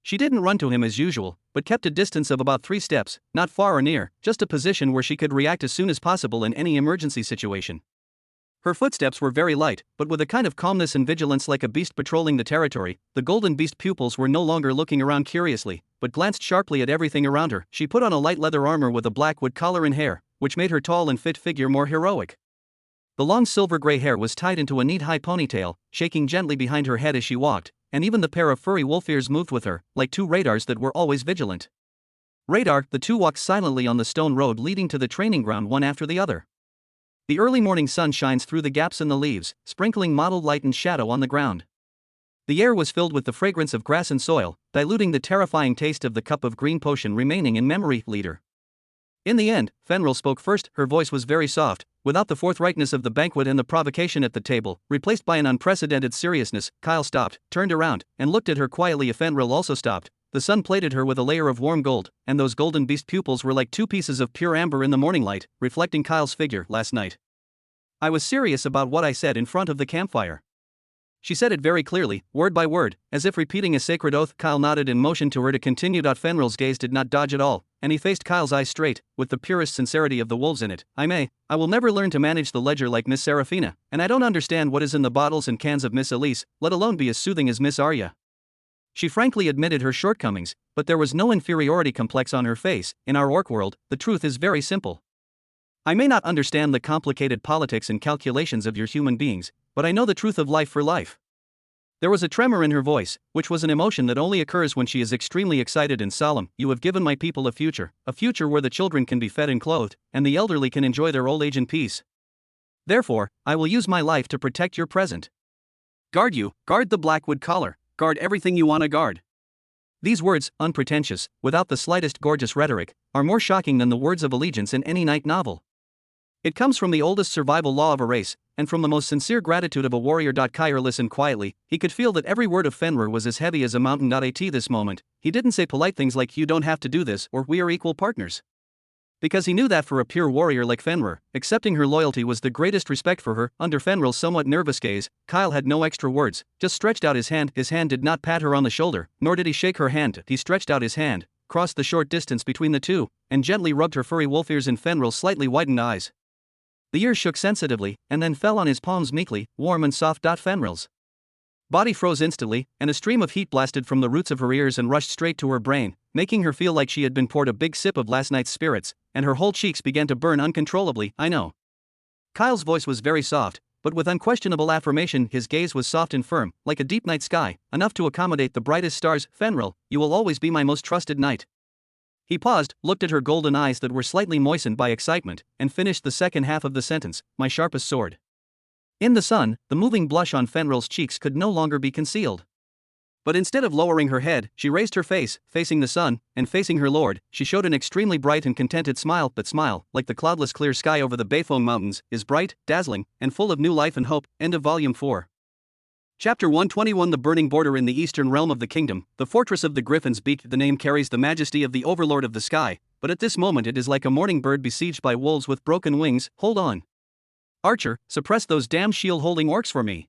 [SPEAKER 1] She didn't run to him as usual, but kept a distance of about 3 steps, not far or near, just a position where she could react as soon as possible in any emergency situation. Her footsteps were very light, but with a kind of calmness and vigilance like a beast patrolling the territory. The golden beast pupils were no longer looking around curiously, but glanced sharply at everything around her. She put on a light leather armor with a black wood collar and hair, which made her tall and fit figure more heroic. The long silver-gray hair was tied into a neat high ponytail, shaking gently behind her head as she walked, and even the pair of furry wolf ears moved with her, like two radars that were always vigilant. Radar. The two walked silently on the stone road leading to the training ground one after the other. The early morning sun shines through the gaps in the leaves, sprinkling mottled light and shadow on the ground. The air was filled with the fragrance of grass and soil, diluting the terrifying taste of the cup of green potion remaining in memory. Leader. In the end, Fenrir spoke first. Her voice was very soft, without the forthrightness of the banquet and the provocation at the table, replaced by an unprecedented seriousness. Kyle stopped, turned around, and looked at her quietly. If Fenrir also stopped, the sun plated her with a layer of warm gold, and those golden beast pupils were like 2 pieces of pure amber in the morning light, reflecting Kyle's figure. Last night, I was serious about what I said in front of the campfire. She said it very clearly, word by word, as if repeating a sacred oath. Kyle nodded and motioned to her to continue. Fenrir's gaze did not dodge at all, and he faced Kyle's eyes straight, with the purest sincerity of the wolves in it. I will never learn to manage the ledger like Miss Serafina, and I don't understand what is in the bottles and cans of Miss Elise, let alone be as soothing as Miss Arya. She frankly admitted her shortcomings, but there was no inferiority complex on her face. In our orc world, the truth is very simple. I may not understand the complicated politics and calculations of your human beings, but I know the truth of life for life. There was a tremor in her voice, which was an emotion that only occurs when she is extremely excited and solemn. You have given my people a future where the children can be fed and clothed, and the elderly can enjoy their old age in peace. Therefore, I will use my life to protect your present. Guard you, guard the Blackwood collar, guard everything you want to guard. These words, unpretentious, without the slightest gorgeous rhetoric, are more shocking than the words of allegiance in any knight novel. It comes from the oldest survival law of a race, and from the most sincere gratitude of a warrior. Kyr listened quietly. He could feel that every word of Fenrir was as heavy as a mountain. At this moment, he didn't say polite things like "you don't have to do this" or "we are equal partners." Because he knew that for a pure warrior like Fenrir, accepting her loyalty was the greatest respect for her. Under Fenrir's somewhat nervous gaze, Kyle had no extra words, just stretched out his hand. His hand did not pat her on the shoulder, nor did he shake her hand. He stretched out his hand, crossed the short distance between the two, and gently rubbed her furry wolf ears in Fenrir's slightly widened eyes. The ears shook sensitively, and then fell on his palms meekly, warm and soft. Fenrir's body froze instantly, and a stream of heat blasted from the roots of her ears and rushed straight to her brain, making her feel like she had been poured a big sip of last night's spirits, and her whole cheeks began to burn uncontrollably. I know. Kyle's voice was very soft, but with unquestionable affirmation. His gaze was soft and firm, like a deep night sky, enough to accommodate the brightest stars. Fenrir, you will always be my most trusted knight. He paused, looked at her golden eyes that were slightly moistened by excitement, and finished the second half of the sentence, my sharpest sword. In the sun, the moving blush on Fenrir's cheeks could no longer be concealed. But instead of lowering her head, she raised her face, facing the sun, and facing her lord. She showed an extremely bright and contented smile. That smile, like the cloudless clear sky over the Bayfone Mountains, is bright, dazzling, and full of new life and hope. End of Volume 4. Chapter 121 The Burning Border. In the eastern realm of the kingdom, the fortress of the Griffin's Beak. The name carries the majesty of the overlord of the sky, but at this moment it is like a morning bird besieged by wolves with broken wings. Hold on. Archer, suppress those damn shield-holding orcs for me.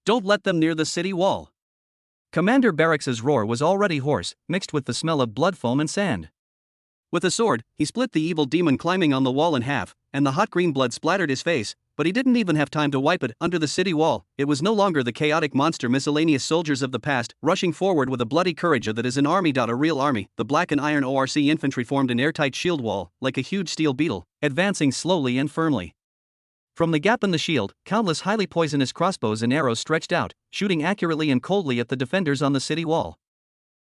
[SPEAKER 1] Don't let them near the city wall. Commander Barracks's roar was already hoarse, mixed with the smell of blood, foam and sand. With a sword, he split the evil demon climbing on the wall in half, and the hot green blood splattered his face, but he didn't even have time to wipe it under the city wall. It was no longer the chaotic monster miscellaneous soldiers of the past, rushing forward with a bloody courage that is an army. A real army. The black and iron ORC infantry formed an airtight shield wall, like a huge steel beetle, advancing slowly and firmly. From the gap in the shield, countless highly poisonous crossbows and arrows stretched out, shooting accurately and coldly at the defenders on the city wall.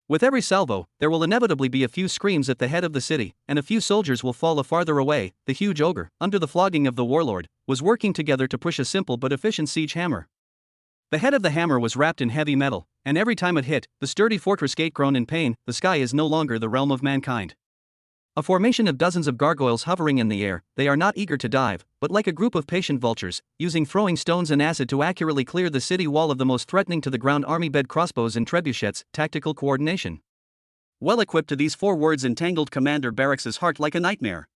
[SPEAKER 1] With every salvo, there will inevitably be a few screams at the head of the city, and a few soldiers will fall farther away. The huge ogre, under the flogging of the warlord, was working together to push a simple but efficient siege hammer. The head of the hammer was wrapped in heavy metal, and every time it hit, the sturdy fortress gate groaned in pain. The sky is no longer the realm of mankind. A formation of dozens of gargoyles hovering in the air, they are not eager to dive, but like a group of patient vultures, using throwing stones and acid to accurately clear the city wall of the most threatening to the ground army bed crossbows and trebuchets. Tactical coordination. Well equipped to these 4 words entangled Commander Barracks's heart like a nightmare.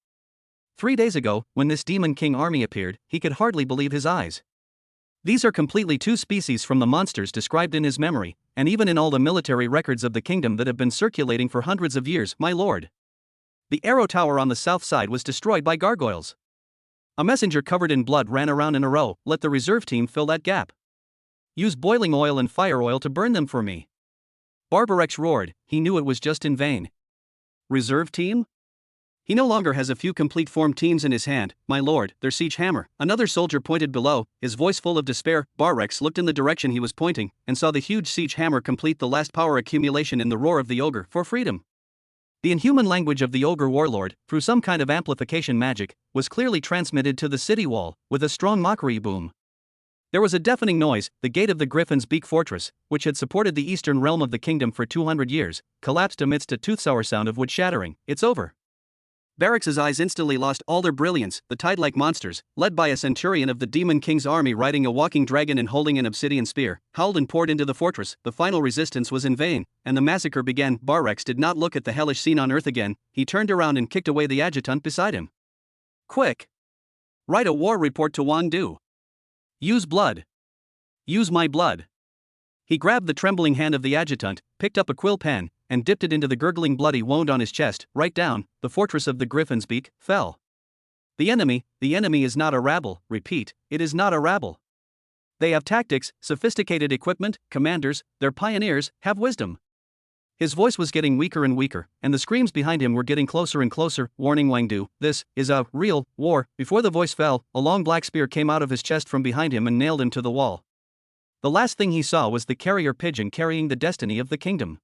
[SPEAKER 1] 3 days ago, when this Demon King army appeared, he could hardly believe his eyes. These are completely 2 species from the monsters described in his memory, and even in all the military records of the kingdom that have been circulating for hundreds of years, my lord. The arrow tower on the south side was destroyed by gargoyles. A messenger covered in blood ran around in a row. Let the reserve team fill that gap. Use boiling oil and fire oil to burn them for me. Barbarex roared. He knew it was just in vain. Reserve team? He no longer has a few complete formed teams in his hand, my lord, their siege hammer. Another soldier pointed below, his voice full of despair. Barbarex looked in the direction he was pointing, and saw the huge siege hammer complete the last power accumulation in the roar of the ogre for freedom. The inhuman language of the ogre warlord, through some kind of amplification magic, was clearly transmitted to the city wall, with a strong mockery boom. There was a deafening noise. The gate of the Griffin's Beak fortress, which had supported the eastern realm of the kingdom for 200 years, collapsed amidst a tooth-sour sound of wood shattering. It's over. Barracks's eyes instantly lost all their brilliance. The tide-like monsters, led by a centurion of the Demon King's army riding a walking dragon and holding an obsidian spear, howled and poured into the fortress. The final resistance was in vain, and the massacre began. Barracks did not look at the hellish scene on earth again. He turned around and kicked away the adjutant beside him. Quick! Write a war report to Wang Du. Use blood. Use my blood. He grabbed the trembling hand of the adjutant, picked up a quill pen, and dipped it into the gurgling bloody wound on his chest. Right down, the fortress of the Griffin's Beak fell. The enemy is not a rabble. Repeat, it is not a rabble. They have tactics, sophisticated equipment, commanders, they're pioneers, have wisdom. His voice was getting weaker and weaker, and the screams behind him were getting closer and closer. Warning Wang Du, this is a real war. Before the voice fell, a long black spear came out of his chest from behind him and nailed him to the wall. The last thing he saw was the carrier pigeon carrying the destiny of the kingdom.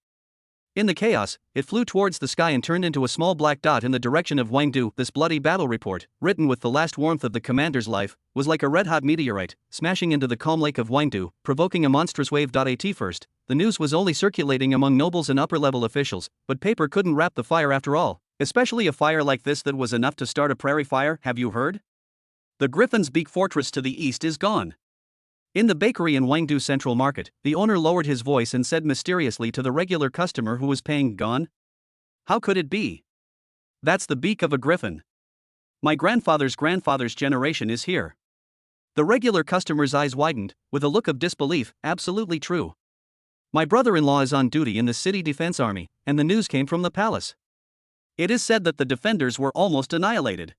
[SPEAKER 1] In the chaos, it flew towards the sky and turned into a small black dot in the direction of Wang Du. This bloody battle report, written with the last warmth of the commander's life, was like a red-hot meteorite, smashing into the calm lake of Wang Du, provoking a monstrous wave. At first, the news was only circulating among nobles and upper-level officials, but paper couldn't wrap the fire after all, especially a fire like this that was enough to start a prairie fire. Have you heard? The Griffin's Beak fortress to the east is gone. In the bakery in Wang Du Central Market, the owner lowered his voice and said mysteriously to the regular customer who was paying, "Gone? How could it be? That's the beak of a griffin. My grandfather's grandfather's generation is here." The regular customer's eyes widened, with a look of disbelief. Absolutely true. My brother-in-law is on duty in the city defense army, and the news came from the palace. It is said that the defenders were almost annihilated.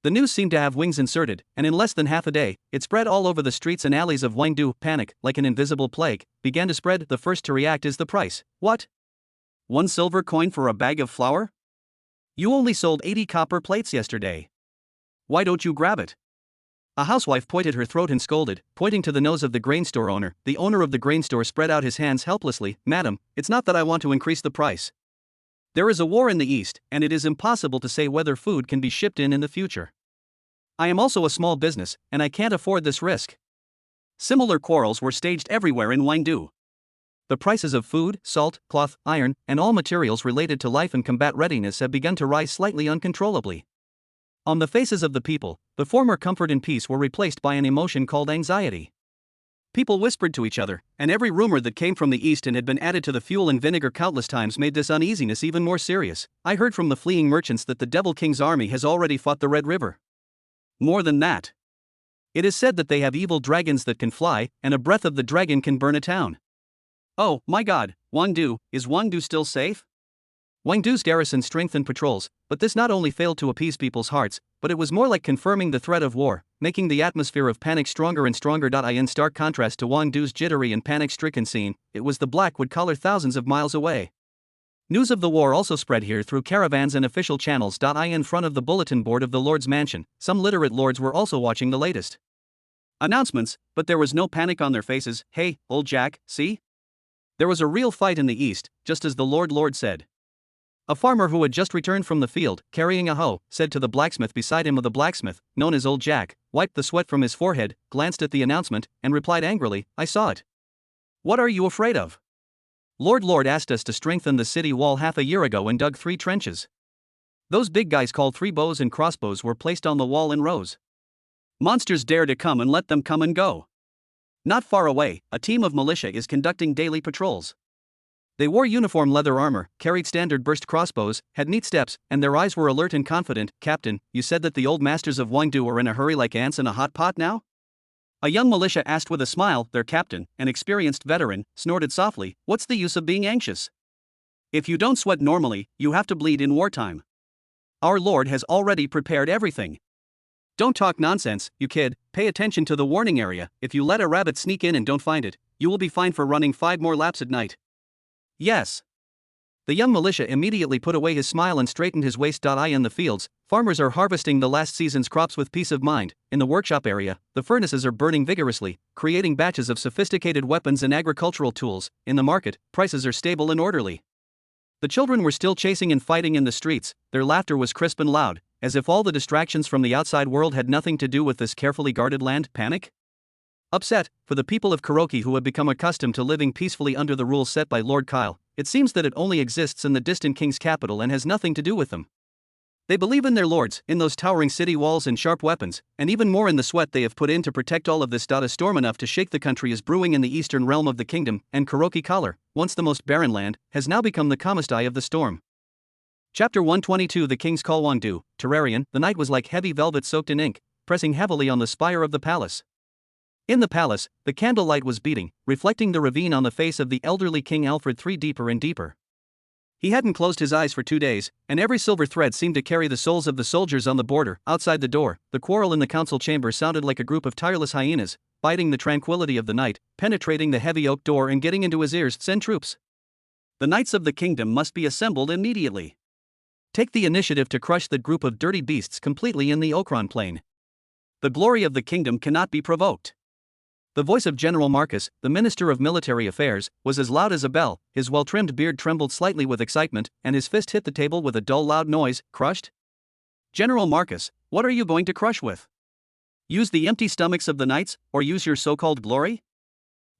[SPEAKER 1] The news seemed to have wings inserted, and in less than half a day, it spread all over the streets and alleys of Wang Du. Panic, like an invisible plague, began to spread. The first to react is the price. What? 1 silver coin for a bag of flour? You only sold 80 copper plates yesterday. Why don't you grab it? A housewife pointed her throat and scolded, pointing to the nose of the grain store owner. The owner of the grain store spread out his hands helplessly. Madam, it's not that I want to increase the price. There is a war in the East, and it is impossible to say whether food can be shipped in the future. I am also a small business, and I can't afford this risk. Similar quarrels were staged everywhere in Wang Du. The prices of food, salt, cloth, iron, and all materials related to life and combat readiness have begun to rise slightly uncontrollably. On the faces of the people, the former comfort and peace were replaced by an emotion called anxiety. People whispered to each other, and every rumor that came from the east and had been added to the fuel and vinegar countless times made this uneasiness even more serious. I heard from the fleeing merchants that the Devil King's army has already fought the Red River. More than that. It is said that they have evil dragons that can fly, and a breath of the dragon can burn a town. Oh, my God, Wang Du, is Wang Du still safe? Wangdu's garrison strengthened patrols, but this not only failed to appease people's hearts, but it was more like confirming the threat of war, making the atmosphere of panic stronger and stronger. In stark contrast to Wangdu's jittery and panic-stricken scene, it was the black wood collar thousands of miles away. News of the war also spread here through caravans and official channels. In front of the bulletin board of the Lord's mansion, some literate lords were also watching the latest announcements, but there was no panic on their faces. Hey, old Jack, see? There was a real fight in the east, just as the Lord said. A farmer who had just returned from the field, carrying a hoe, said to the blacksmith beside him. Of the blacksmith, known as Old Jack, wiped the sweat from his forehead, glanced at the announcement, and replied angrily, I saw it. What are you afraid of? Lord asked us to strengthen the city wall half a year ago and dug 3 trenches. Those big guys called 3 bows and crossbows were placed on the wall in rows. Monsters dare to come and let them come and go. Not far away, a team of militia is conducting daily patrols. They wore uniform leather armor, carried standard burst crossbows, had neat steps, and their eyes were alert and confident. Captain, you said that the old masters of Wangdu are in a hurry like ants in a hot pot now? A young militia asked with a smile. Their captain, an experienced veteran, snorted softly, what's the use of being anxious? If you don't sweat normally, you have to bleed in wartime. Our Lord has already prepared everything. Don't talk nonsense, you kid, pay attention to the warning area. If you let a rabbit sneak in and don't find it, you will be fined for running 5 more laps at night. Yes. The young militia immediately put away his smile and straightened his waist. In the fields, farmers are harvesting the last season's crops with peace of mind. In the workshop area, the furnaces are burning vigorously, creating batches of sophisticated weapons and agricultural tools. In the market, prices are stable and orderly. The children were still chasing and fighting in the streets. Their laughter was crisp and loud, as if all the distractions from the outside world had nothing to do with this carefully guarded land. Panic? Upset, for the people of Kuroki who have become accustomed to living peacefully under the rules set by Lord Kyle, it seems that it only exists in the distant king's capital and has nothing to do with them. They believe in their lords, in those towering city walls and sharp weapons, and even more in the sweat they have put in to protect all of this. A storm enough to shake the country is brewing in the eastern realm of the kingdom, and Kuroki Collar, once the most barren land, has now become the calmest eye of the storm. Chapter 122. The King's Call. Wangdu, Terrarian. The night was like heavy velvet soaked in ink, pressing heavily on the spire of the palace. In the palace, the candlelight was beating, reflecting the ravine on the face of the elderly King Alfred III deeper and deeper. He hadn't closed his eyes for 2 days, and every silver thread seemed to carry the souls of the soldiers on the border. Outside the door, the quarrel in the council chamber sounded like a group of tireless hyenas, biting the tranquility of the night, penetrating the heavy oak door and getting into his ears. Send troops. The knights of the kingdom must be assembled immediately. Take the initiative to crush that group of dirty beasts completely in the Okron plain. The glory of the kingdom cannot be provoked. The voice of General Marcus, the Minister of Military Affairs, was as loud as a bell. His well-trimmed beard trembled slightly with excitement, and his fist hit the table with a dull loud noise. Crushed? General Marcus, what are you going to crush with? Use the empty stomachs of the knights, or use your so-called glory?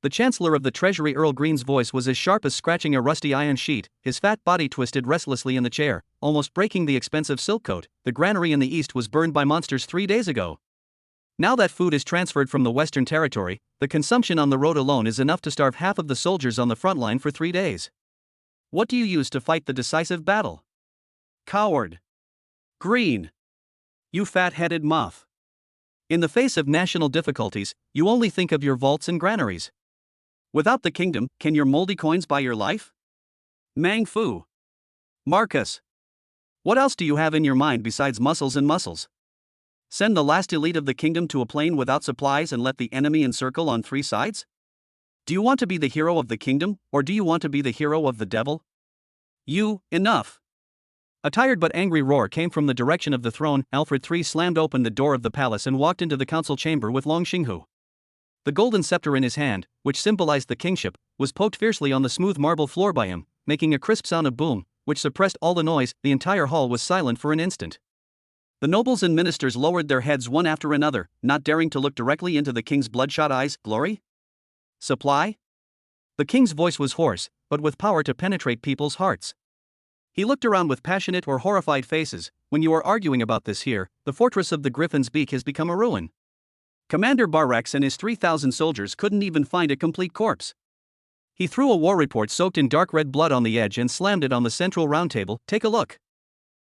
[SPEAKER 1] The Chancellor of the Treasury Earl Green's voice was as sharp as scratching a rusty iron sheet. His fat body twisted restlessly in the chair, almost breaking the expensive silk coat. The granary in the east was burned by monsters 3 days ago. Now that food is transferred from the Western Territory, the consumption on the road alone is enough to starve half of the soldiers on the front line for 3 days. What do you use to fight the decisive battle? Coward. Green. You fat-headed muff. In the face of national difficulties, you only think of your vaults and granaries. Without the kingdom, can your moldy coins buy your life? Mang Fu. Marcus. What else do you have in your mind besides muscles and muscles? Send the last elite of the kingdom to a plain without supplies and let the enemy encircle on 3 sides? Do you want to be the hero of the kingdom, or do you want to be the hero of the devil? Enough! A tired but angry roar came from the direction of the throne. Alfred III slammed open the door of the palace and walked into the council chamber with Long Xinghu. The golden scepter in his hand, which symbolized the kingship, was poked fiercely on the smooth marble floor by him, making a crisp sound of boom, which suppressed all the noise. The entire hall was silent for an instant. The nobles and ministers lowered their heads one after another, not daring to look directly into the king's bloodshot eyes. Glory? Supply? The king's voice was hoarse, but with power to penetrate people's hearts. He looked around with passionate or horrified faces. When you are arguing about this here, the fortress of the Griffin's Beak has become a ruin. Commander Barrex and his 3,000 soldiers couldn't even find a complete corpse. He threw a war report soaked in dark red blood on the edge and slammed it on the central round table. Take a look.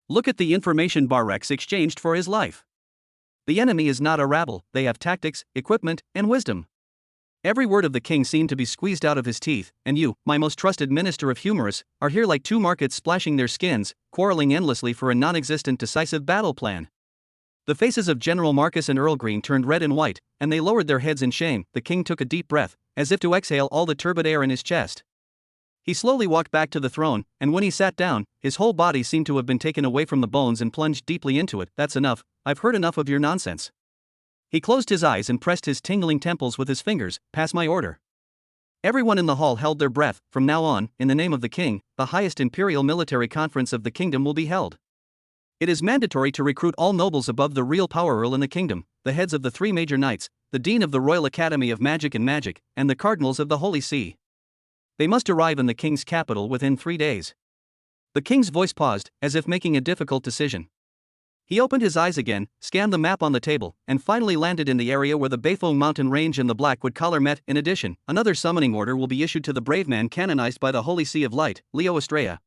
[SPEAKER 1] Look at the information Barrex exchanged for his life. The enemy is not a rabble, they have tactics, equipment, and wisdom. Every word of the king seemed to be squeezed out of his teeth, and you, my most trusted minister of humorous, are here like two markets splashing their skins, quarreling endlessly for a non-existent decisive battle plan. The faces of General Marcus and Earl Green turned red and white, and they lowered their heads in shame. The king took a deep breath, as if to exhale all the turbid air in his chest. He slowly walked back to the throne, and when he sat down, his whole body seemed to have been taken away from the bones and plunged deeply into it. That's enough, I've heard enough of your nonsense. He closed his eyes and pressed his tingling temples with his fingers. Pass my order. Everyone in the hall held their breath. From now on, in the name of the king, the highest imperial military conference of the kingdom will be held. It is mandatory to recruit all nobles above the real power earl in the kingdom, the heads of the 3 major knights, the dean of the Royal Academy of Magic and Magic, and the cardinals of the Holy See. They must arrive in the king's capital within 3 days. The king's voice paused, as if making a difficult decision. He opened his eyes again, scanned the map on the table, and finally landed in the area where the Beifong mountain range and the Blackwood collar met. In addition, another summoning order will be issued to the brave man canonized by the Holy See of Light, Leo Estrella.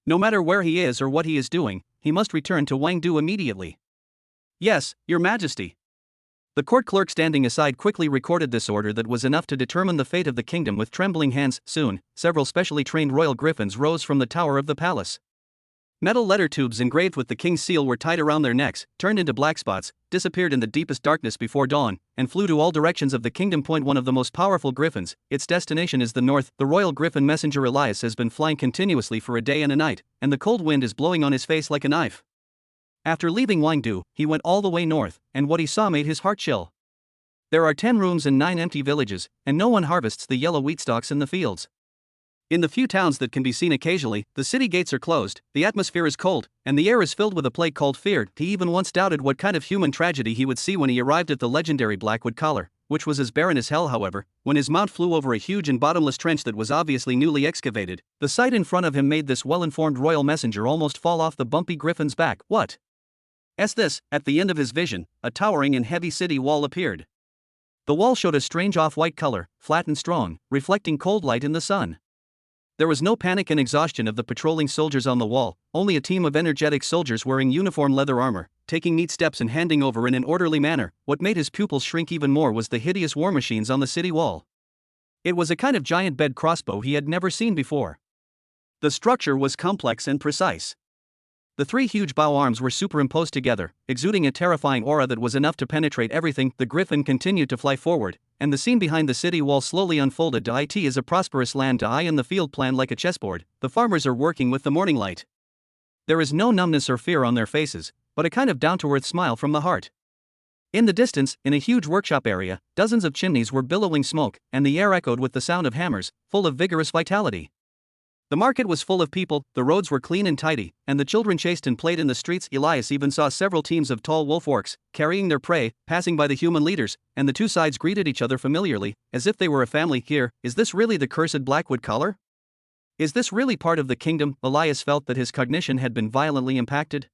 [SPEAKER 1] No matter where he is or what he is doing, he must return to Wangdu immediately. Yes, Your Majesty. The court clerk standing aside quickly recorded this order that was enough to determine the fate of the kingdom with trembling hands. Soon, several specially trained royal griffins rose from the tower of the palace. Metal letter tubes engraved with the king's seal were tied around their necks, turned into black spots, disappeared in the deepest darkness before dawn, and flew to all directions of the kingdom. One of the most powerful griffins, its destination is the north. The royal griffin messenger Elias has been flying continuously for a day and a night, and the cold wind is blowing on his face like a knife. After leaving Wangdu, he went all the way north, and what he saw made his heart chill. There are 10 rooms and 9 empty villages, and no one harvests the yellow wheat stalks in the fields. In the few towns that can be seen occasionally, the city gates are closed, the atmosphere is cold, and the air is filled with a plague called fear. He even once doubted what kind of human tragedy he would see when he arrived at the legendary Blackwood collar, which was as barren as hell. However, when his mount flew over a huge and bottomless trench that was obviously newly excavated, the sight in front of him made this well-informed royal messenger almost fall off the bumpy griffin's back. What? This, at the end of his vision, a towering and heavy city wall appeared. The wall showed a strange off-white color, flat and strong, reflecting cold light in the sun. There was no panic and exhaustion of the patrolling soldiers on the wall, only a team of energetic soldiers wearing uniform leather armor, taking neat steps and handing over in an orderly manner. What made his pupils shrink even more was the hideous war machines on the city wall. It was a kind of giant bed crossbow he had never seen before. The structure was complex and precise. The 3 huge bow arms were superimposed together, exuding a terrifying aura that was enough to penetrate everything. The griffin continued to fly forward, and the scene behind the city wall slowly unfolded. It is a prosperous land. In the field plan like a chessboard, the farmers are working with the morning light. There is no numbness or fear on their faces, but a kind of down-to-earth smile from the heart. In the distance, in a huge workshop area, dozens of chimneys were billowing smoke, and the air echoed with the sound of hammers, full of vigorous vitality. The market was full of people, the roads were clean and tidy, and the children chased and played in the streets. Elias even saw several teams of tall wolf orcs, carrying their prey, passing by the human leaders, and the 2 sides greeted each other familiarly, as if they were a family. Here, is this really the cursed Blackwood collar? Is this really part of the kingdom? Elias felt that his cognition had been violently impacted.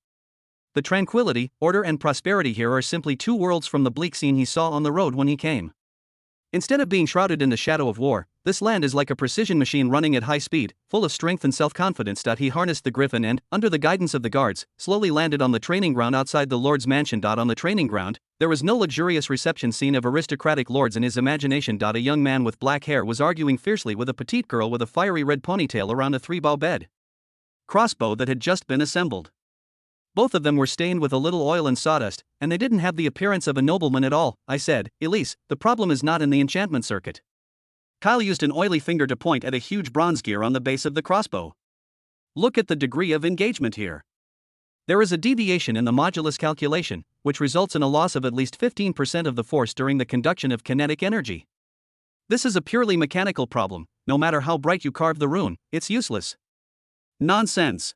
[SPEAKER 1] The tranquility, order and prosperity here are simply 2 worlds from the bleak scene he saw on the road when he came. Instead of being shrouded in the shadow of war, this land is like a precision machine running at high speed, full of strength and self-confidence. He harnessed the griffin and, under the guidance of the guards, slowly landed on the training ground outside the Lord's mansion. On the training ground, there was no luxurious reception scene of aristocratic lords in his imagination. A young man with black hair was arguing fiercely with a petite girl with a fiery red ponytail around a 3-bow bed crossbow that had just been assembled. Both of them were stained with a little oil and sawdust, and they didn't have the appearance of a nobleman at all. I said, Elise, the problem is not in the enchantment circuit. Kyle used an oily finger to point at a huge bronze gear on the base of the crossbow. Look at the degree of engagement here. There is a deviation in the modulus calculation, which results in a loss of at least 15% of the force during the conduction of kinetic energy. This is a purely mechanical problem. No matter how bright you carve the rune, it's useless. Nonsense.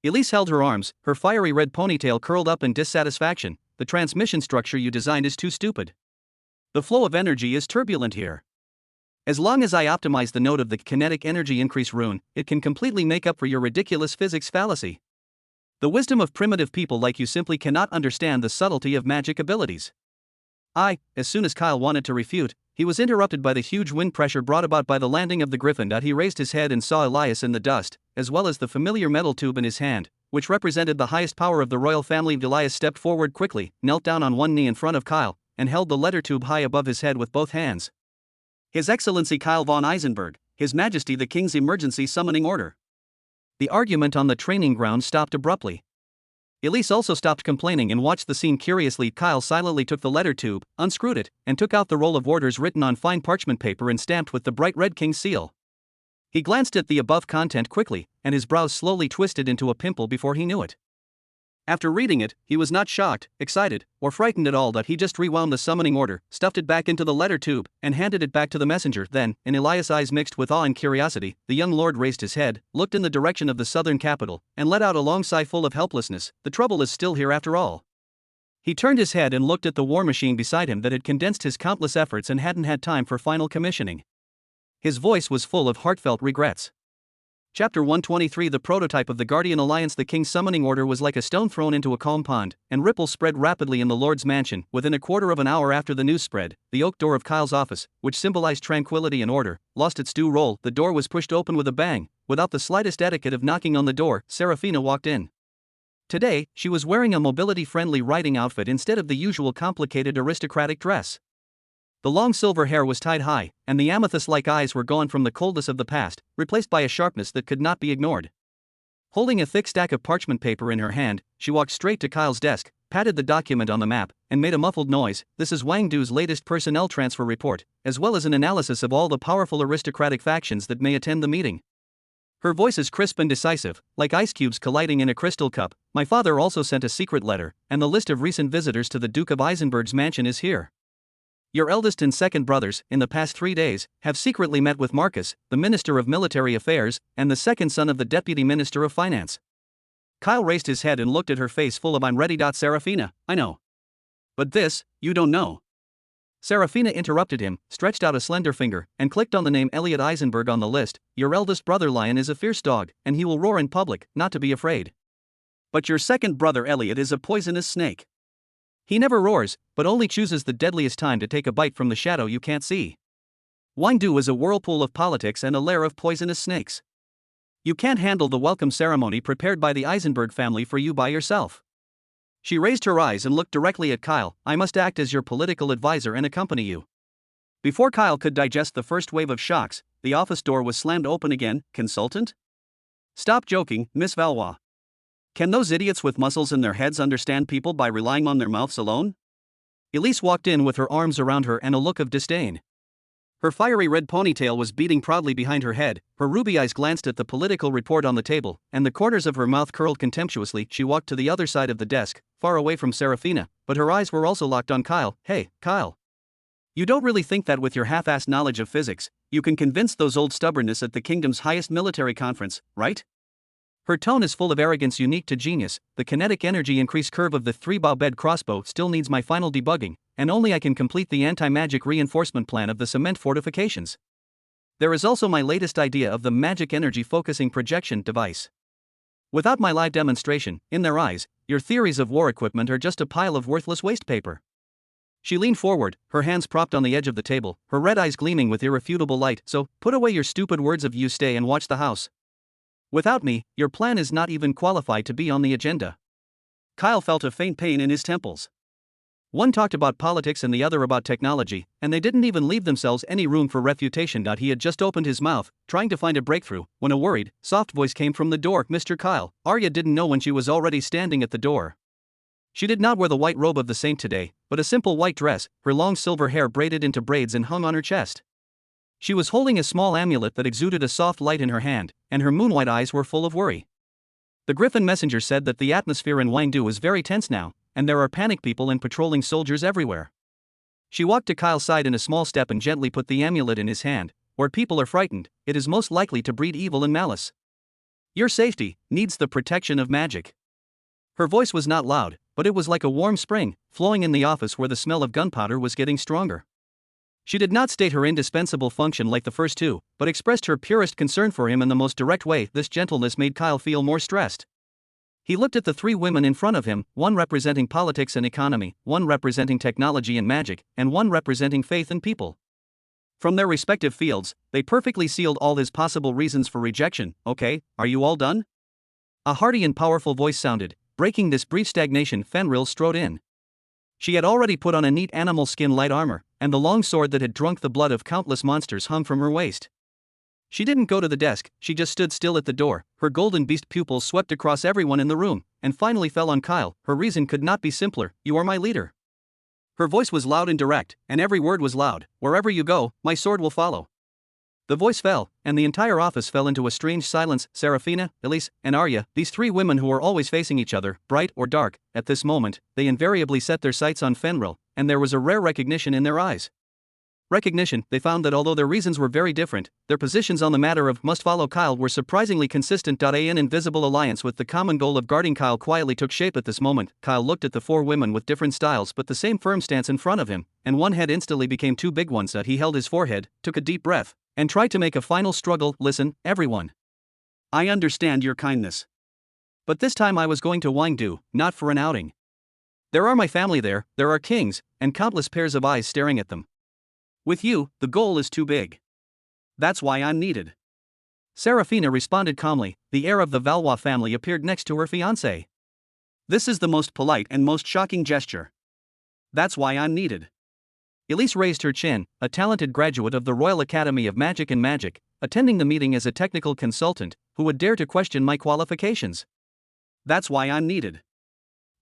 [SPEAKER 1] Elise held her arms, her fiery red ponytail curled up in dissatisfaction. The transmission structure you designed is too stupid. The flow of energy is turbulent here. As long as I optimize the node of the kinetic energy increase rune, it can completely make up for your ridiculous physics fallacy. The wisdom of primitive people like you simply cannot understand the subtlety of magic abilities. As soon as Kyle wanted to refute, he was interrupted by the huge wind pressure brought about by the landing of the griffin. He raised his head and saw Elias in the dust, as well as the familiar metal tube in his hand, which represented the highest power of the royal family. Elias stepped forward quickly, knelt down on one knee in front of Kyle, and held the letter tube high above his head with both hands. His Excellency Kyle von Eisenberg, His Majesty the King's emergency summoning order. The argument on the training ground stopped abruptly. Elise also stopped complaining and watched the scene curiously. Kyle silently took the letter tube, unscrewed it, and took out the roll of orders written on fine parchment paper and stamped with the bright red king's seal. He glanced at the above content quickly, and his brows slowly twisted into a pimple before he knew it. After reading it, he was not shocked, excited, or frightened at all. That he just rewound the summoning order, stuffed it back into the letter tube, and handed it back to the messenger. Then, in Elias' eyes mixed with awe and curiosity, the young lord raised his head, looked in the direction of the southern capital, and let out a long sigh full of helplessness. The trouble is still here after all. He turned his head and looked at the war machine beside him that had condensed his countless efforts and hadn't had time for final commissioning. His voice was full of heartfelt regrets. Chapter 123. The prototype of the Guardian Alliance. The King's summoning order was like a stone thrown into a calm pond, and ripples spread rapidly in the Lord's mansion. Within a quarter of an hour after the news spread, the oak door of Kyle's office, which symbolized tranquility and order, lost its due role. The door was pushed open with a bang. Without the slightest etiquette of knocking on the door, Serafina walked in. Today, she was wearing a mobility-friendly riding outfit instead of the usual complicated aristocratic dress. The long silver hair was tied high, and the amethyst-like eyes were gone from the coldness of the past, replaced by a sharpness that could not be ignored. Holding a thick stack of parchment paper in her hand, she walked straight to Kyle's desk, patted the document on the map, and made a muffled noise. This is Wang Du's latest personnel transfer report, as well as an analysis of all the powerful aristocratic factions that may attend the meeting. Her voice is crisp and decisive, like ice cubes colliding in a crystal cup. My father also sent a secret letter, and the list of recent visitors to the Duke of Eisenberg's mansion is here. Your eldest and second brothers, in the past 3 days, have secretly met with Marcus, the Minister of Military Affairs, and the second son of the Deputy Minister of Finance. Kyle raised his head and looked at her face full of "I'm ready." Serafina, I know. But this, you don't know. Serafina interrupted him, stretched out a slender finger, and clicked on the name Elliot Eisenberg on the list. Your eldest brother Lion is a fierce dog, and he will roar in public, not to be afraid. But your second brother Elliot is a poisonous snake. He never roars, but only chooses the deadliest time to take a bite from the shadow you can't see. Wang Du is a whirlpool of politics and a lair of poisonous snakes. You can't handle the welcome ceremony prepared by the Eisenberg family for you by yourself. She raised her eyes and looked directly at Kyle. I must act as your political advisor and accompany you. Before Kyle could digest the first wave of shocks, the office door was slammed open again. Consultant? Stop joking, Miss Valois. Can those idiots with muscles in their heads understand people by relying on their mouths alone? Elise walked in with her arms around her and a look of disdain. Her fiery red ponytail was beating proudly behind her head, her ruby eyes glanced at the political report on the table, and the corners of her mouth curled contemptuously. She walked to the other side of the desk, far away from Serafina, but her eyes were also locked on Kyle. Hey, Kyle. You don't really think that with your half-assed knowledge of physics, you can convince those old stubbornness at the kingdom's highest military conference, right? Her tone is full of arrogance unique to genius. The kinetic energy increase curve of the 3-bow bed crossbow still needs my final debugging, and only I can complete the anti-magic reinforcement plan of the cement fortifications. There is also my latest idea of the magic energy focusing projection device. Without my live demonstration, in their eyes, your theories of war equipment are just a pile of worthless waste paper. She leaned forward, her hands propped on the edge of the table, her red eyes gleaming with irrefutable light. So, put away your stupid words of you stay and watch the house. Without me, your plan is not even qualified to be on the agenda. Kyle felt a faint pain in his temples. One talked about politics and the other about technology, and they didn't even leave themselves any room for refutation. He had just opened his mouth, trying to find a breakthrough, when a worried, soft voice came from the door. Mr. Kyle. Arya didn't know when she was already standing at the door. She did not wear the white robe of the saint today, but a simple white dress, her long silver hair braided into braids and hung on her chest. She was holding a small amulet that exuded a soft light in her hand, and her moonwhite eyes were full of worry. The Griffin messenger said that the atmosphere in Wang Du is very tense now, and there are panic people and patrolling soldiers everywhere. She walked to Kyle's side in a small step and gently put the amulet in his hand. Where people are frightened, it is most likely to breed evil and malice. Your safety needs the protection of magic. Her voice was not loud, but it was like a warm spring, flowing in the office where the smell of gunpowder was getting stronger. She did not state her indispensable function like the first two, but expressed her purest concern for him in the most direct way. This gentleness made Kyle feel more stressed. He looked at the 3 women in front of him, one representing politics and economy, one representing technology and magic, and one representing faith and people. From their respective fields, they perfectly sealed all his possible reasons for rejection. Okay, are you all done? A hearty and powerful voice sounded. Breaking this brief stagnation, Fenrir strode in. She had already put on a neat animal skin light armor, and the long sword that had drunk the blood of countless monsters hung from her waist. She didn't go to the desk, she just stood still at the door, her golden beast pupils swept across everyone in the room, and finally fell on Kyle. Her reason could not be simpler: you are my leader. Her voice was loud and direct, and every word was loud: wherever you go, my sword will follow. The voice fell, and the entire office fell into a strange silence. Serafina, Elise, and Arya, these three women who were always facing each other, bright or dark, at this moment, they invariably set their sights on Fenrir, and there was a rare recognition in their eyes. Recognition. They found that although their reasons were very different, their positions on the matter of must follow Kyle were surprisingly consistent. An invisible alliance with the common goal of guarding Kyle quietly took shape at this moment. Kyle looked at the four women with different styles but the same firm stance in front of him, and one head instantly became two big ones. He held his forehead, took a deep breath, and tried to make a final struggle. Listen, everyone. I understand your kindness. But this time I was going to Wangdu, not for an outing. There are my family there, there are kings, and countless pairs of eyes staring at them. With you, the goal is too big. That's why I'm needed. Serafina responded calmly. The heir of the Valois family appeared next to her fiancé. This is the most polite and most shocking gesture. That's why I'm needed. Elise raised her chin, a talented graduate of the Royal Academy of Magic and Magic, attending the meeting as a technical consultant, who would dare to question my qualifications. That's why I'm needed.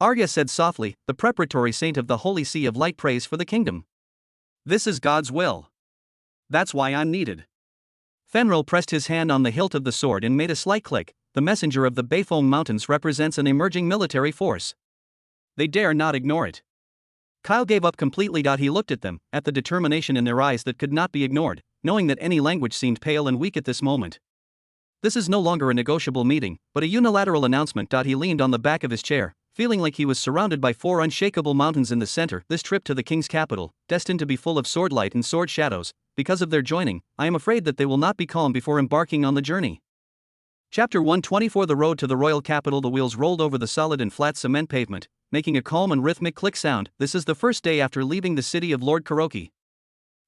[SPEAKER 1] Arya said softly, the preparatory saint of the Holy See of Light prays for the kingdom. This is God's will. That's why I'm needed. Fenrir pressed his hand on the hilt of the sword and made a slight click. The messenger of the Beifong Mountains represents an emerging military force. They dare not ignore it. Kyle gave up completely. He looked at them, at the determination in their eyes that could not be ignored, knowing that any language seemed pale and weak at this moment. This is no longer a negotiable meeting, but a unilateral announcement. He leaned on the back of his chair, feeling like he was surrounded by four unshakable mountains in the center. This trip to the king's capital, destined to be full of sword light and sword shadows, because of their joining, I am afraid that they will not be calm before embarking on the journey. Chapter 124. The road to the royal capital. The wheels rolled over the solid and flat cement pavement, making a calm and rhythmic click sound. This is the first day after leaving the city of Lord Kuroki.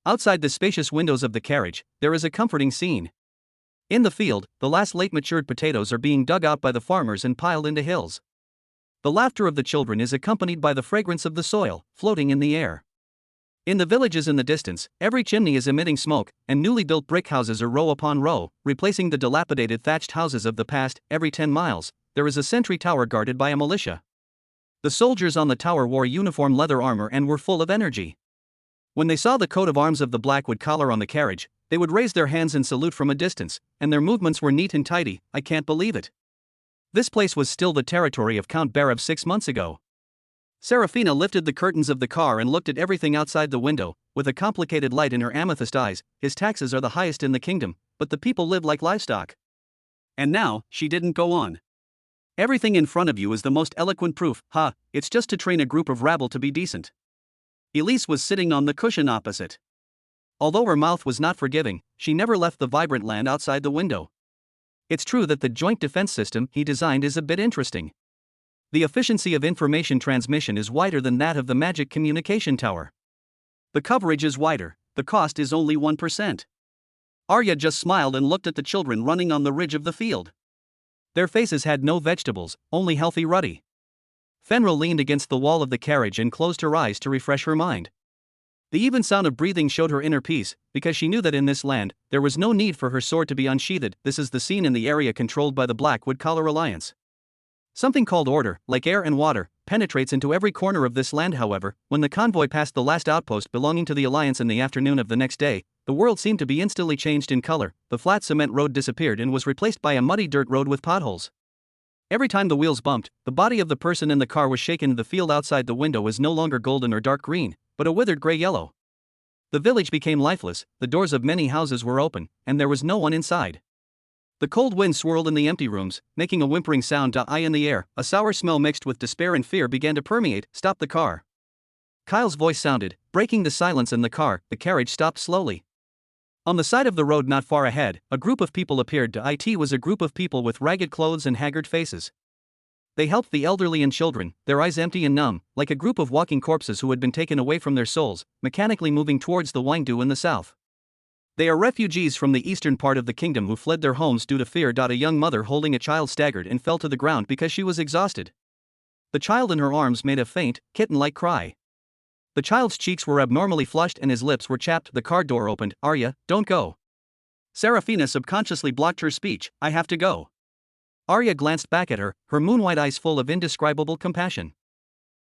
[SPEAKER 1] Outside the spacious windows of the carriage, there is a comforting scene. In the field, the last late matured potatoes are being dug out by the farmers and piled into hills. The laughter of the children is accompanied by the fragrance of the soil, floating in the air. In the villages in the distance, every chimney is emitting smoke, and newly built brick houses are row upon row, replacing the dilapidated thatched houses of the past. Every 10 miles, there is a sentry tower guarded by a militia. The soldiers on the tower wore uniform leather armor and were full of energy. When they saw the coat of arms of the Blackwood collar on the carriage, they would raise their hands in salute from a distance, and their movements were neat and tidy. I can't believe it. This place was still the territory of Count Barev 6 months ago. Serafina lifted the curtains of the car and looked at everything outside the window, with a complicated light in her amethyst eyes. His taxes are the highest in the kingdom, but the people live like livestock. And now, she didn't go on. Everything in front of you is the most eloquent proof. It's just to train a group of rabble to be decent. Elise was sitting on the cushion opposite. Although her mouth was not forgiving, she never left the vibrant land outside the window. It's true that the joint defense system he designed is a bit interesting. The efficiency of information transmission is wider than that of the magic communication tower. The coverage is wider, the cost is only 1%. Arya just smiled and looked at the children running on the ridge of the field. Their faces had no vegetables, only healthy ruddy. Fenrir leaned against the wall of the carriage and closed her eyes to refresh her mind. The even sound of breathing showed her inner peace, because she knew that in this land, there was no need for her sword to be unsheathed. This is the scene in the area controlled by the Blackwood Collar Alliance. Something called order, like air and water, penetrates into every corner of this land. However, when the convoy passed the last outpost belonging to the Alliance in the afternoon of the next day, the world seemed to be instantly changed in color. The flat cement road disappeared and was replaced by a muddy dirt road with potholes. Every time the wheels bumped, the body of the person in the car was shaken. The field outside the window was no longer golden or dark green, but a withered gray-yellow. The village became lifeless, the doors of many houses were open, and there was no one inside. The cold wind swirled in the empty rooms, making a whimpering sound. In the air, a sour smell mixed with despair and fear began to permeate. Stop the car. Kyle's voice sounded, breaking the silence in the car. The carriage stopped slowly. On the side of the road not far ahead, a group of people appeared. It was a group of people with ragged clothes and haggard faces. They helped the elderly and children, their eyes empty and numb, like a group of walking corpses who had been taken away from their souls, mechanically moving towards the Wangdu in the south. They are refugees from the eastern part of the kingdom who fled their homes due to fear. A young mother holding a child staggered and fell to the ground because she was exhausted. The child in her arms made a faint, kitten-like cry. The child's cheeks were abnormally flushed and his lips were chapped. The car door opened. Arya, don't go. Serafina subconsciously blocked her speech. I have to go. Arya glanced back at her, her moon-white eyes full of indescribable compassion.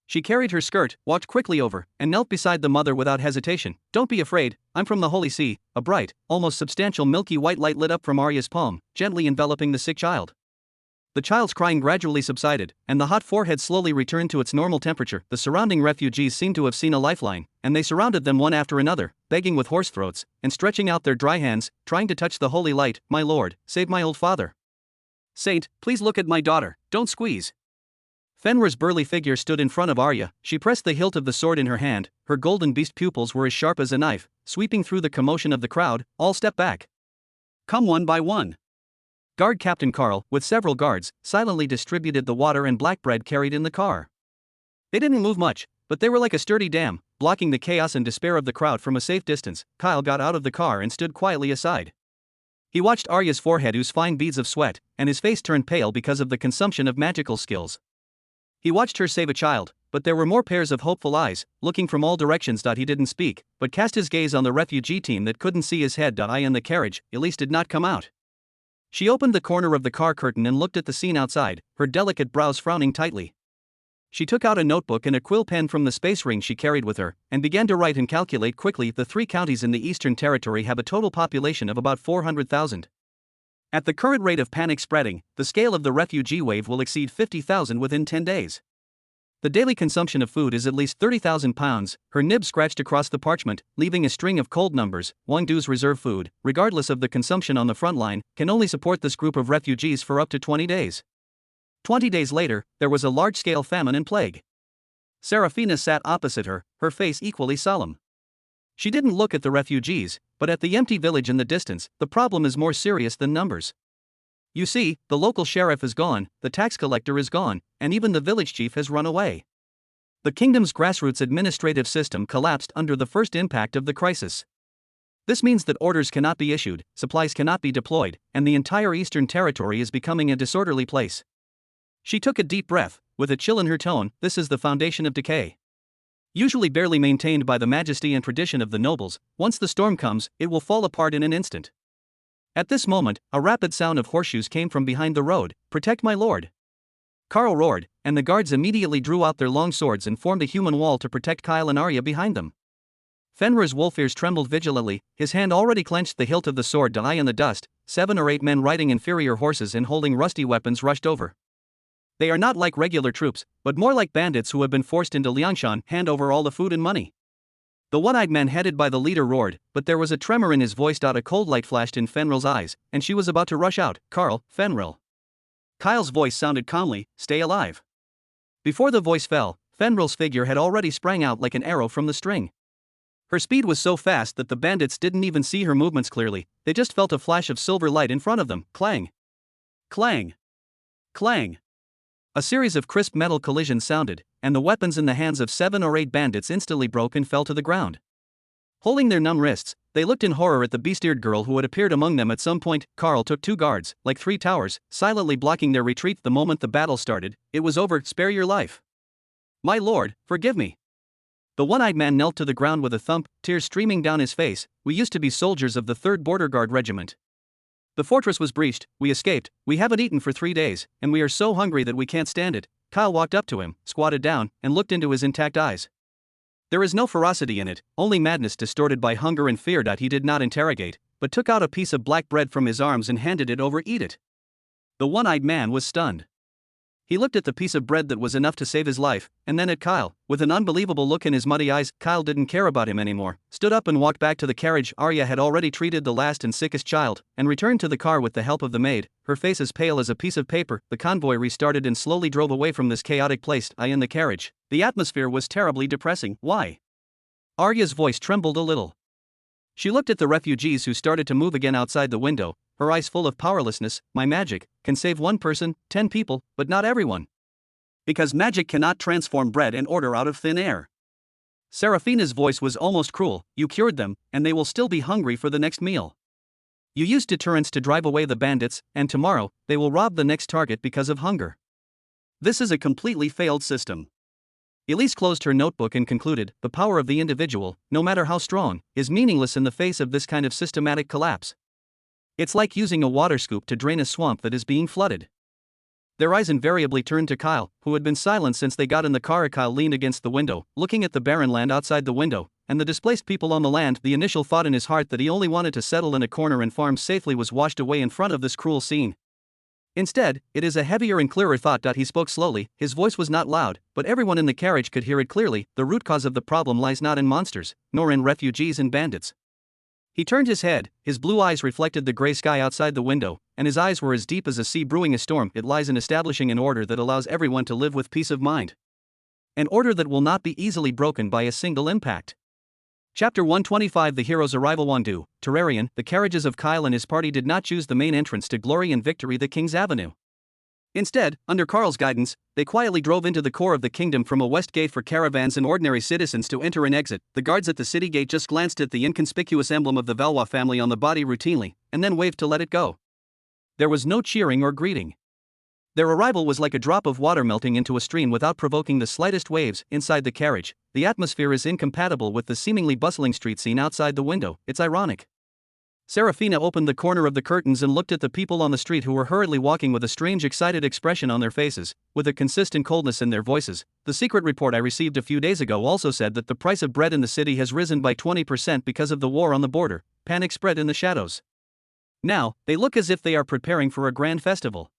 [SPEAKER 1] She carried her skirt, walked quickly over, and knelt beside the mother without hesitation. Don't be afraid, I'm from the Holy See. A bright, almost substantial milky white light lit up from Arya's palm, gently enveloping the sick child. The child's crying gradually subsided, and the hot forehead slowly returned to its normal temperature. The surrounding refugees seemed to have seen a lifeline, and they surrounded them one after another, begging with hoarse throats, and stretching out their dry hands, trying to touch the holy light. My lord, save my old father. Saint, please look at my daughter, don't squeeze. Fenrir's burly figure stood in front of Arya. She pressed the hilt of the sword in her hand, her golden beast pupils were as sharp as a knife, sweeping through the commotion of the crowd. All step back. Come one by one. Guard Captain Carl, with several guards, silently distributed the water and black bread carried in the car. They didn't move much, but they were like a sturdy dam, blocking the chaos and despair of the crowd from a safe distance. Kyle got out of the car and stood quietly aside. He watched Arya's forehead ooze fine beads of sweat, and his face turned pale because of the consumption of magical skills. He watched her save a child, but there were more pairs of hopeful eyes, looking from all directions. He didn't speak, but cast his gaze on the refugee team that couldn't see his head. I in the carriage, Elise did not come out. She opened the corner of the car curtain and looked at the scene outside, her delicate brows frowning tightly. She took out a notebook and a quill pen from the space ring she carried with her, and began to write and calculate quickly. The 3 counties in the Eastern Territory have a total population of about 400,000. At the current rate of panic spreading, the scale of the refugee wave will exceed 50,000 within 10 days. The daily consumption of food is at least 30,000 pounds. Her nib scratched across the parchment, leaving a string of cold numbers. Wangdu's reserve food, regardless of the consumption on the front line, can only support this group of refugees for up to 20 days. 20 days later, there was a large-scale famine and plague. Serafina sat opposite her, her face equally solemn. She didn't look at the refugees, but at the empty village in the distance. The problem is more serious than numbers. You see, the local sheriff is gone, the tax collector is gone, and even the village chief has run away. The kingdom's grassroots administrative system collapsed under the first impact of the crisis. This means that orders cannot be issued, supplies cannot be deployed, and the entire Eastern Territory is becoming a disorderly place. She took a deep breath, with a chill in her tone. This is the foundation of decay. Usually barely maintained by the majesty and tradition of the nobles, once the storm comes, it will fall apart in an instant. At this moment, a rapid sound of horseshoes came from behind the road. Protect my lord. Carl roared, and the guards immediately drew out their long swords and formed a human wall to protect Kyle and Arya behind them. Fenrir's wolf ears trembled vigilantly, his hand already clenched the hilt of the sword. Die in the dust. 7 or 8 men riding inferior horses and holding rusty weapons rushed over. They are not like regular troops, but more like bandits who have been forced into Liangshan. Hand over all the food and money. The one-eyed man headed by the leader roared, but there was a tremor in his voice. A cold light flashed in Fenrir's eyes, and she was about to rush out. Carl, Fenrir. Kyle's voice sounded calmly, stay alive. Before the voice fell, Fenrir's figure had already sprang out like an arrow from the string. Her speed was so fast that the bandits didn't even see her movements clearly, they just felt a flash of silver light in front of them. Clang! Clang! Clang! A series of crisp metal collisions sounded, and the weapons in the hands of 7 or 8 bandits instantly broke and fell to the ground. Holding their numb wrists, they looked in horror at the beast-eared girl who had appeared among them at some point. Carl took 2 guards, like 3 towers, silently blocking their retreat. The moment the battle started, it was over. Spare your life. My lord, forgive me. The one-eyed man knelt to the ground with a thump, tears streaming down his face. We used to be soldiers of the 3rd Border Guard Regiment. The fortress was breached, we escaped, we haven't eaten for 3 days, and we are so hungry that we can't stand it. Kyle walked up to him, squatted down, and looked into his intact eyes. There is no ferocity in it, only madness distorted by hunger and fear. He did not interrogate, but took out a piece of black bread from his arms and handed it over. Eat it. The one-eyed man was stunned. He looked at the piece of bread that was enough to save his life, and then at Kyle, with an unbelievable look in his muddy eyes. Kyle didn't care about him anymore, stood up and walked back to the carriage. Arya had already treated the last and sickest child, and returned to the car with the help of the maid, her face as pale as a piece of paper. The convoy restarted and slowly drove away from this chaotic place. I in the carriage. The atmosphere was terribly depressing. Why? Arya's voice trembled a little. She looked at the refugees who started to move again outside the window, her eyes full of powerlessness. My magic can save 1 person, 10 people, but not everyone. Because magic cannot transform bread and order out of thin air. Serafina's voice was almost cruel. You cured them, and they will still be hungry for the next meal. You used deterrence to drive away the bandits, and tomorrow, they will rob the next target because of hunger. This is a completely failed system. Elise closed her notebook and concluded, the power of the individual, no matter how strong, is meaningless in the face of this kind of systematic collapse. It's like using a water scoop to drain a swamp that is being flooded. Their eyes invariably turned to Kyle, who had been silent since they got in the car. Kyle leaned against the window, looking at the barren land outside the window, and the displaced people on the land. The initial thought in his heart that he only wanted to settle in a corner and farm safely was washed away in front of this cruel scene. Instead, it is a heavier and clearer thought. He spoke slowly, his voice was not loud, but everyone in the carriage could hear it clearly. The root cause of the problem lies not in monsters, nor in refugees and bandits. He turned his head, his blue eyes reflected the gray sky outside the window, and his eyes were as deep as a sea brewing a storm. It lies in establishing an order that allows everyone to live with peace of mind. An order that will not be easily broken by a single impact. Chapter 125. The hero's arrival. Wandu, Terrarian. The carriages of Kyle and his party did not choose the main entrance to glory and victory, the King's Avenue. Instead, under Carl's guidance, they quietly drove into the core of the kingdom from a west gate for caravans and ordinary citizens to enter and exit. The guards at the city gate just glanced at the inconspicuous emblem of the Valois family on the body routinely, and then waved to let it go. There was no cheering or greeting. Their arrival was like a drop of water melting into a stream without provoking the slightest waves. Inside the carriage, the atmosphere is incompatible with the seemingly bustling street scene outside the window. It's ironic. Serafina opened the corner of the curtains and looked at the people on the street who were hurriedly walking with a strange excited expression on their faces, with a consistent coldness in their voices. The secret report I received a few days ago also said that the price of bread in the city has risen by 20% because of the war on the border. Panic spread in the shadows. Now, they look as if they are preparing for a grand festival.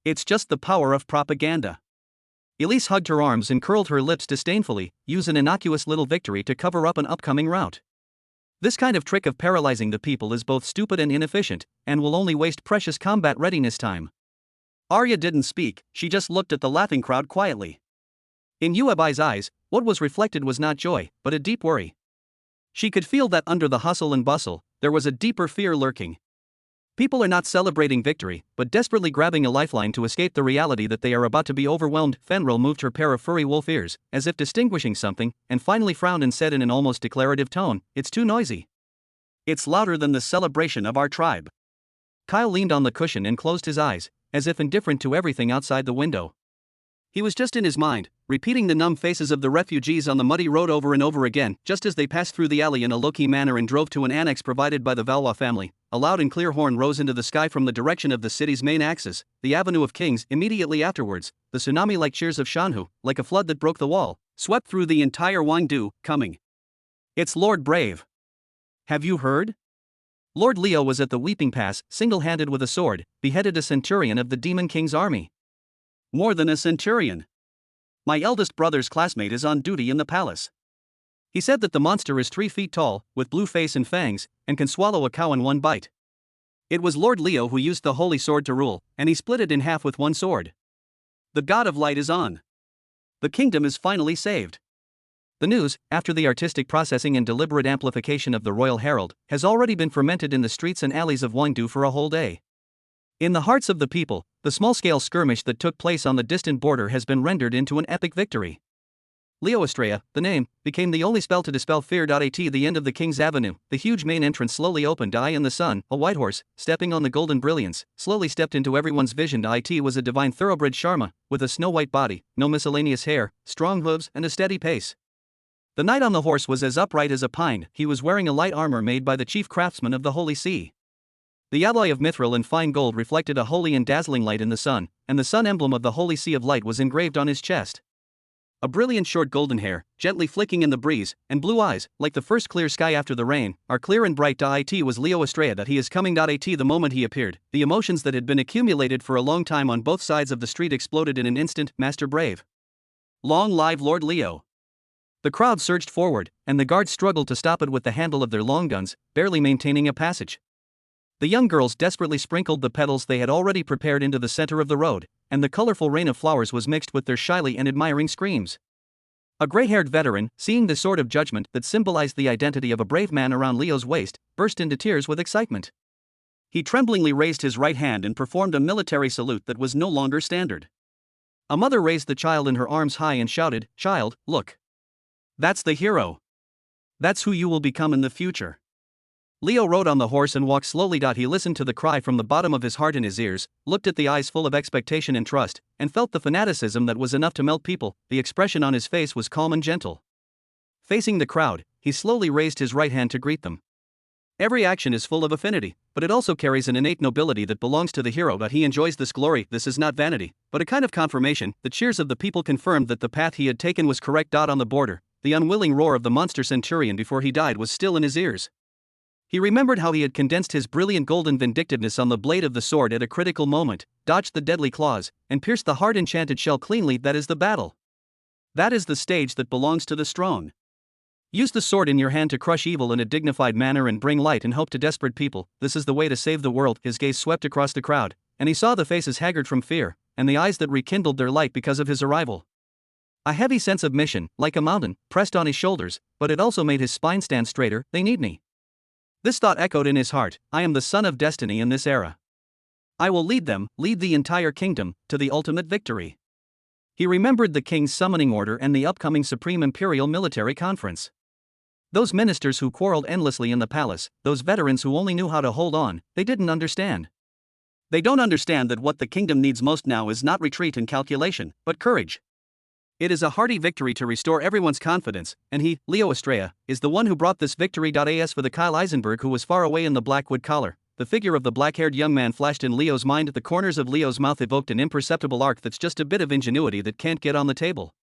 [SPEAKER 1] It's just the power of propaganda. Elise hugged her arms and curled her lips disdainfully. Use an innocuous little victory to cover up an upcoming rout. This kind of trick of paralyzing the people is both stupid and inefficient, and will only waste precious combat readiness time. Arya didn't speak, she just looked at the laughing crowd quietly. In Yuebai's eyes, what was reflected was not joy, but a deep worry. She could feel that under the hustle and bustle, there was a deeper fear lurking. People are not celebrating victory, but desperately grabbing a lifeline to escape the reality that they are about to be overwhelmed. Fenril moved her pair of furry wolf ears, as if distinguishing something, and finally frowned and said in an almost declarative tone, "It's too noisy. It's louder than the celebration of our tribe." Kyle leaned on the cushion and closed his eyes, as if indifferent to everything outside the window. He was just in his mind, repeating the numb faces of the refugees on the muddy road over and over again. Just as they passed through the alley in a low-key manner and drove to an annex provided by the Valois family, a loud and clear horn rose into the sky from the direction of the city's main axis, the Avenue of Kings. Immediately afterwards, the tsunami-like cheers of Shanhu, like a flood that broke the wall, swept through the entire Wandu. Coming. It's Lord Brave. Have you heard? Lord Leo was at the Weeping Pass, single-handed with a sword, beheaded a centurion of the Demon King's army. More than a centurion. My eldest brother's classmate is on duty in the palace. He said that the monster is 3 feet tall, with blue face and fangs, and can swallow a cow in one bite. It was Lord Leo who used the holy sword to rule, and he split it in half with one sword. The god of light is on. The kingdom is finally saved. The news, after the artistic processing and deliberate amplification of the Royal Herald, has already been fermented in the streets and alleys of Wandu for a whole day. In the hearts of the people, the small-scale skirmish that took place on the distant border has been rendered into an epic victory. Leo Estrella, the name, became the only spell to dispel fear. At the end of the King's Avenue, the huge main entrance slowly opened. In the sun, a white horse, stepping on the golden brilliance, slowly stepped into everyone's vision. It was a divine thoroughbred Sharma, with a snow-white body, no miscellaneous hair, strong hooves, and a steady pace. The knight on the horse was as upright as a pine. He was wearing a light armor made by the chief craftsman of the Holy See. The alloy of mithril and fine gold reflected a holy and dazzling light in the sun, and the sun emblem of the Holy See of Light was engraved on his chest. A brilliant short golden hair, gently flicking in the breeze, and blue eyes, like the first clear sky after the rain, are clear and bright. It was Leo Estrella. That he is coming. The moment he appeared, the emotions that had been accumulated for a long time on both sides of the street exploded in an instant. Master Brave. Long live Lord Leo. The crowd surged forward, and the guards struggled to stop it with the handle of their long guns, barely maintaining a passage. The young girls desperately sprinkled the petals they had already prepared into the center of the road, and the colorful rain of flowers was mixed with their shyly and admiring screams. A gray-haired veteran, seeing the sword of judgment that symbolized the identity of a brave man around Leo's waist, burst into tears with excitement. He tremblingly raised his right hand and performed a military salute that was no longer standard. A mother raised the child in her arms high and shouted, "Child, look. That's the hero. That's who you will become in the future." Leo rode on the horse and walked slowly. He listened to the cry from the bottom of his heart in his ears, looked at the eyes full of expectation and trust, and felt the fanaticism that was enough to melt people. The expression on his face was calm and gentle. Facing the crowd, he slowly raised his right hand to greet them. Every action is full of affinity, but it also carries an innate nobility that belongs to the hero. But he enjoys this glory. This is not vanity, but a kind of confirmation. The cheers of the people confirmed that the path he had taken was correct. On the border, the unwilling roar of the monster centurion before he died was still in his ears. He remembered how he had condensed his brilliant golden vindictiveness on the blade of the sword at a critical moment, dodged the deadly claws, and pierced the hard enchanted shell cleanly. That is the battle. That is the stage that belongs to the strong. Use the sword in your hand to crush evil in a dignified manner and bring light and hope to desperate people. This is the way to save the world. His gaze swept across the crowd, and he saw the faces haggard from fear, and the eyes that rekindled their light because of his arrival. A heavy sense of mission, like a mountain, pressed on his shoulders, but it also made his spine stand straighter. They need me. This thought echoed in his heart. I am the son of destiny in this era. I will lead them, lead the entire kingdom, to the ultimate victory. He remembered the king's summoning order and the upcoming Supreme Imperial Military Conference. Those ministers who quarreled endlessly in the palace, those veterans who only knew how to hold on, they didn't understand. They don't understand that what the kingdom needs most now is not retreat and calculation, but courage. It is a hearty victory to restore everyone's confidence, and he, Leo Estrella, is the one who brought this victory. As for the Kyle Eisenberg who was far away in the blackwood collar, the figure of the black-haired young man flashed in Leo's mind. The corners of Leo's mouth evoked an imperceptible arc that's just a bit of ingenuity that can't get on the table.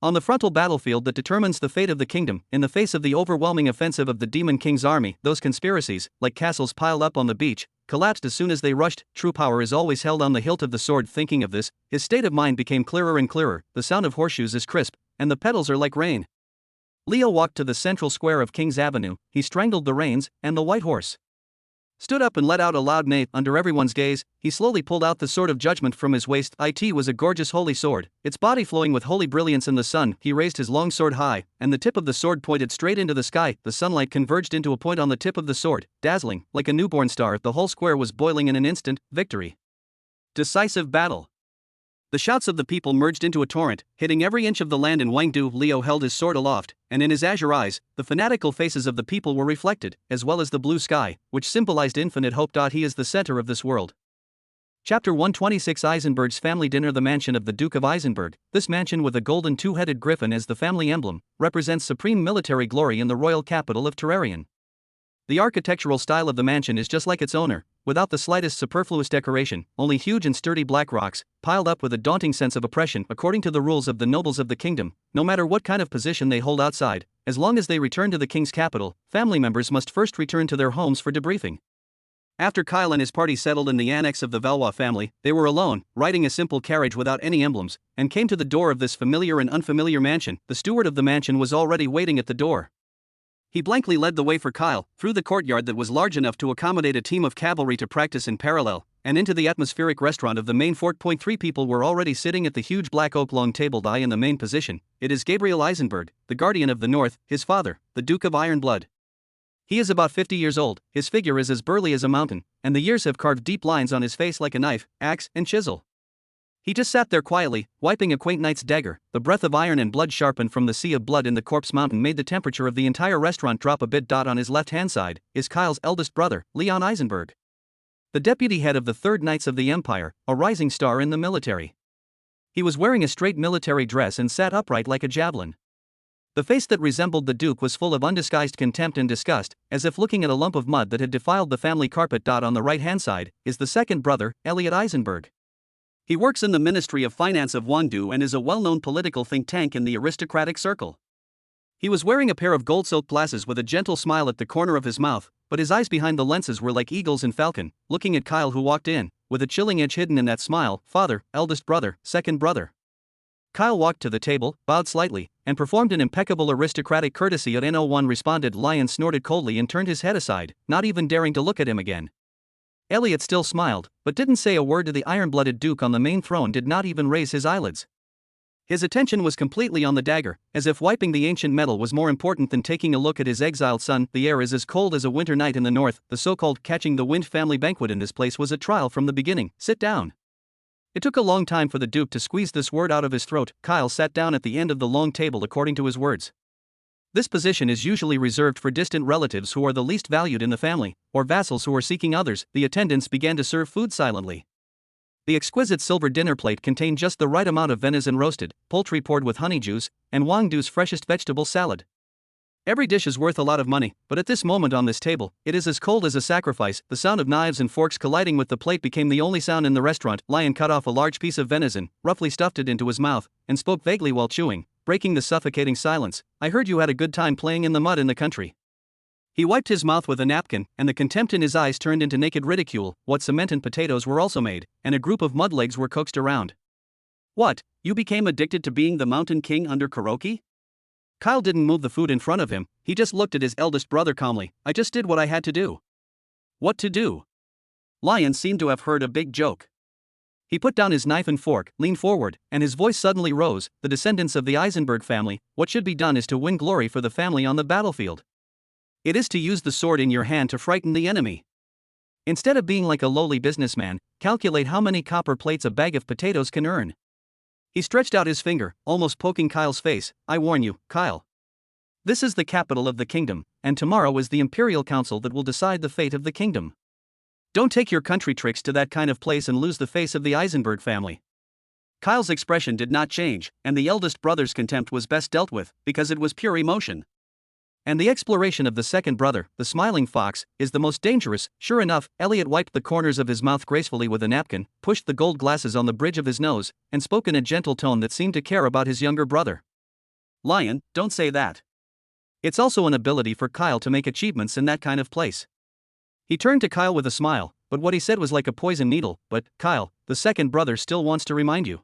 [SPEAKER 1] On the frontal battlefield that determines the fate of the kingdom, in the face of the overwhelming offensive of the Demon King's army, those conspiracies, like castles piled up on the beach, collapsed as soon as they rushed. True power is always held on the hilt of the sword. Thinking of this, his state of mind became clearer and clearer. The sound of horseshoes is crisp, and the pedals are like rain. Leo walked to the central square of King's Avenue. He strangled the reins, and the white horse stood up and let out a loud neigh. Under everyone's gaze, he slowly pulled out the sword of judgment from his waist. It was a gorgeous holy sword, its body flowing with holy brilliance in the sun. He raised his long sword high, and the tip of the sword pointed straight into the sky. The sunlight converged into a point on the tip of the sword, dazzling, like a newborn star. The whole square was boiling in an instant. Victory. Decisive battle. The shouts of the people merged into a torrent, hitting every inch of the land in Wangdu. Leo held his sword aloft, and in his azure eyes, the fanatical faces of the people were reflected, as well as the blue sky, which symbolized infinite hope. He is the center of this world. Chapter 126 Eisenberg's family dinner. The mansion of the Duke of Eisenberg, this mansion with a golden two-headed griffin as the family emblem, represents supreme military glory in the royal capital of Terrarion. The architectural style of the mansion is just like its owner, without the slightest superfluous decoration, only huge and sturdy black rocks, piled up with a daunting sense of oppression. According to the rules of the nobles of the kingdom, no matter what kind of position they hold outside, as long as they return to the king's capital, family members must first return to their homes for debriefing. After Kyle and his party settled in the annex of the Valois family, they were alone, riding a simple carriage without any emblems, and came to the door of this familiar and unfamiliar mansion. The steward of the mansion was already waiting at the door. He blankly led the way for Kyle, through the courtyard that was large enough to accommodate a team of cavalry to practice in parallel, and into the atmospheric restaurant of the main fort. 3 people were already sitting at the huge black oak long table. In the main position, it is Gabriel Eisenberg, the guardian of the North, his father, the Duke of Iron Blood. He is about 50 years old, his figure is as burly as a mountain, and the years have carved deep lines on his face like a knife, axe, and chisel. He just sat there quietly, wiping a quaint knight's dagger. The breath of iron and blood sharpened from the sea of blood in the corpse mountain made the temperature of the entire restaurant drop a bit. On his left-hand side is Kyle's eldest brother, Leon Eisenberg, the deputy head of the 3rd Knights of the Empire, a rising star in the military. He was wearing a straight military dress and sat upright like a javelin. The face that resembled the Duke was full of undisguised contempt and disgust, as if looking at a lump of mud that had defiled the family carpet. On the right-hand side is the second brother, Elliot Eisenberg. He works in the Ministry of Finance of Wangdu and is a well-known political think tank in the aristocratic circle. He was wearing a pair of gold silk glasses with a gentle smile at the corner of his mouth, but his eyes behind the lenses were like eagles and falcon, looking at Kyle who walked in, with a chilling edge hidden in that smile. Father, eldest brother, second brother. Kyle walked to the table, bowed slightly, and performed an impeccable aristocratic courtesy. At No one responded. Lion snorted coldly and turned his head aside, not even daring to look at him again. Elliot still smiled, but didn't say a word to the iron-blooded Duke on the main throne. Did not even raise his eyelids. His attention was completely on the dagger, as if wiping the ancient metal was more important than taking a look at his exiled son. The air is as cold as a winter night in the north. The so-called catching the wind family banquet in this place was a trial from the beginning. Sit down. It took a long time for the Duke to squeeze this word out of his throat. Kyle sat down at the end of the long table according to his words. This position is usually reserved for distant relatives who are the least valued in the family, or vassals who are seeking others. The attendants began to serve food silently. The exquisite silver dinner plate contained just the right amount of venison roasted, poultry poured with honey juice, and Wang Du's freshest vegetable salad. Every dish is worth a lot of money, but at this moment on this table, it is as cold as a sacrifice. The sound of knives and forks colliding with the plate became the only sound in the restaurant. Lion cut off a large piece of venison, roughly stuffed it into his mouth, and spoke vaguely while chewing, breaking the suffocating silence. I heard you had a good time playing in the mud in the country. He wiped his mouth with a napkin, and the contempt in his eyes turned into naked ridicule. What cement and potatoes were also made, and a group of mud legs were coaxed around. What, you became addicted to being the Mountain King under karaoke? Kyle didn't move the food in front of him, he just looked at his eldest brother calmly. I just did what I had to do. What to do? Lion seemed to have heard a big joke. He put down his knife and fork, leaned forward, and his voice suddenly rose. The descendants of the Eisenberg family, what should be done is to win glory for the family on the battlefield. It is to use the sword in your hand to frighten the enemy. Instead of being like a lowly businessman, calculate how many copper plates a bag of potatoes can earn. He stretched out his finger, almost poking Kyle's face. I warn you, Kyle. This is the capital of the kingdom, and tomorrow is the Imperial Council that will decide the fate of the kingdom. Don't take your country tricks to that kind of place and lose the face of the Eisenberg family. Kyle's expression did not change, and the eldest brother's contempt was best dealt with, because it was pure emotion. And the exploration of the second brother, the smiling fox, is the most dangerous. Sure enough, Elliot wiped the corners of his mouth gracefully with a napkin, pushed the gold glasses on the bridge of his nose, and spoke in a gentle tone that seemed to care about his younger brother. Lion, don't say that. It's also an ability for Kyle to make achievements in that kind of place. He turned to Kyle with a smile, but what he said was like a poison needle. But, Kyle, the second brother still wants to remind you.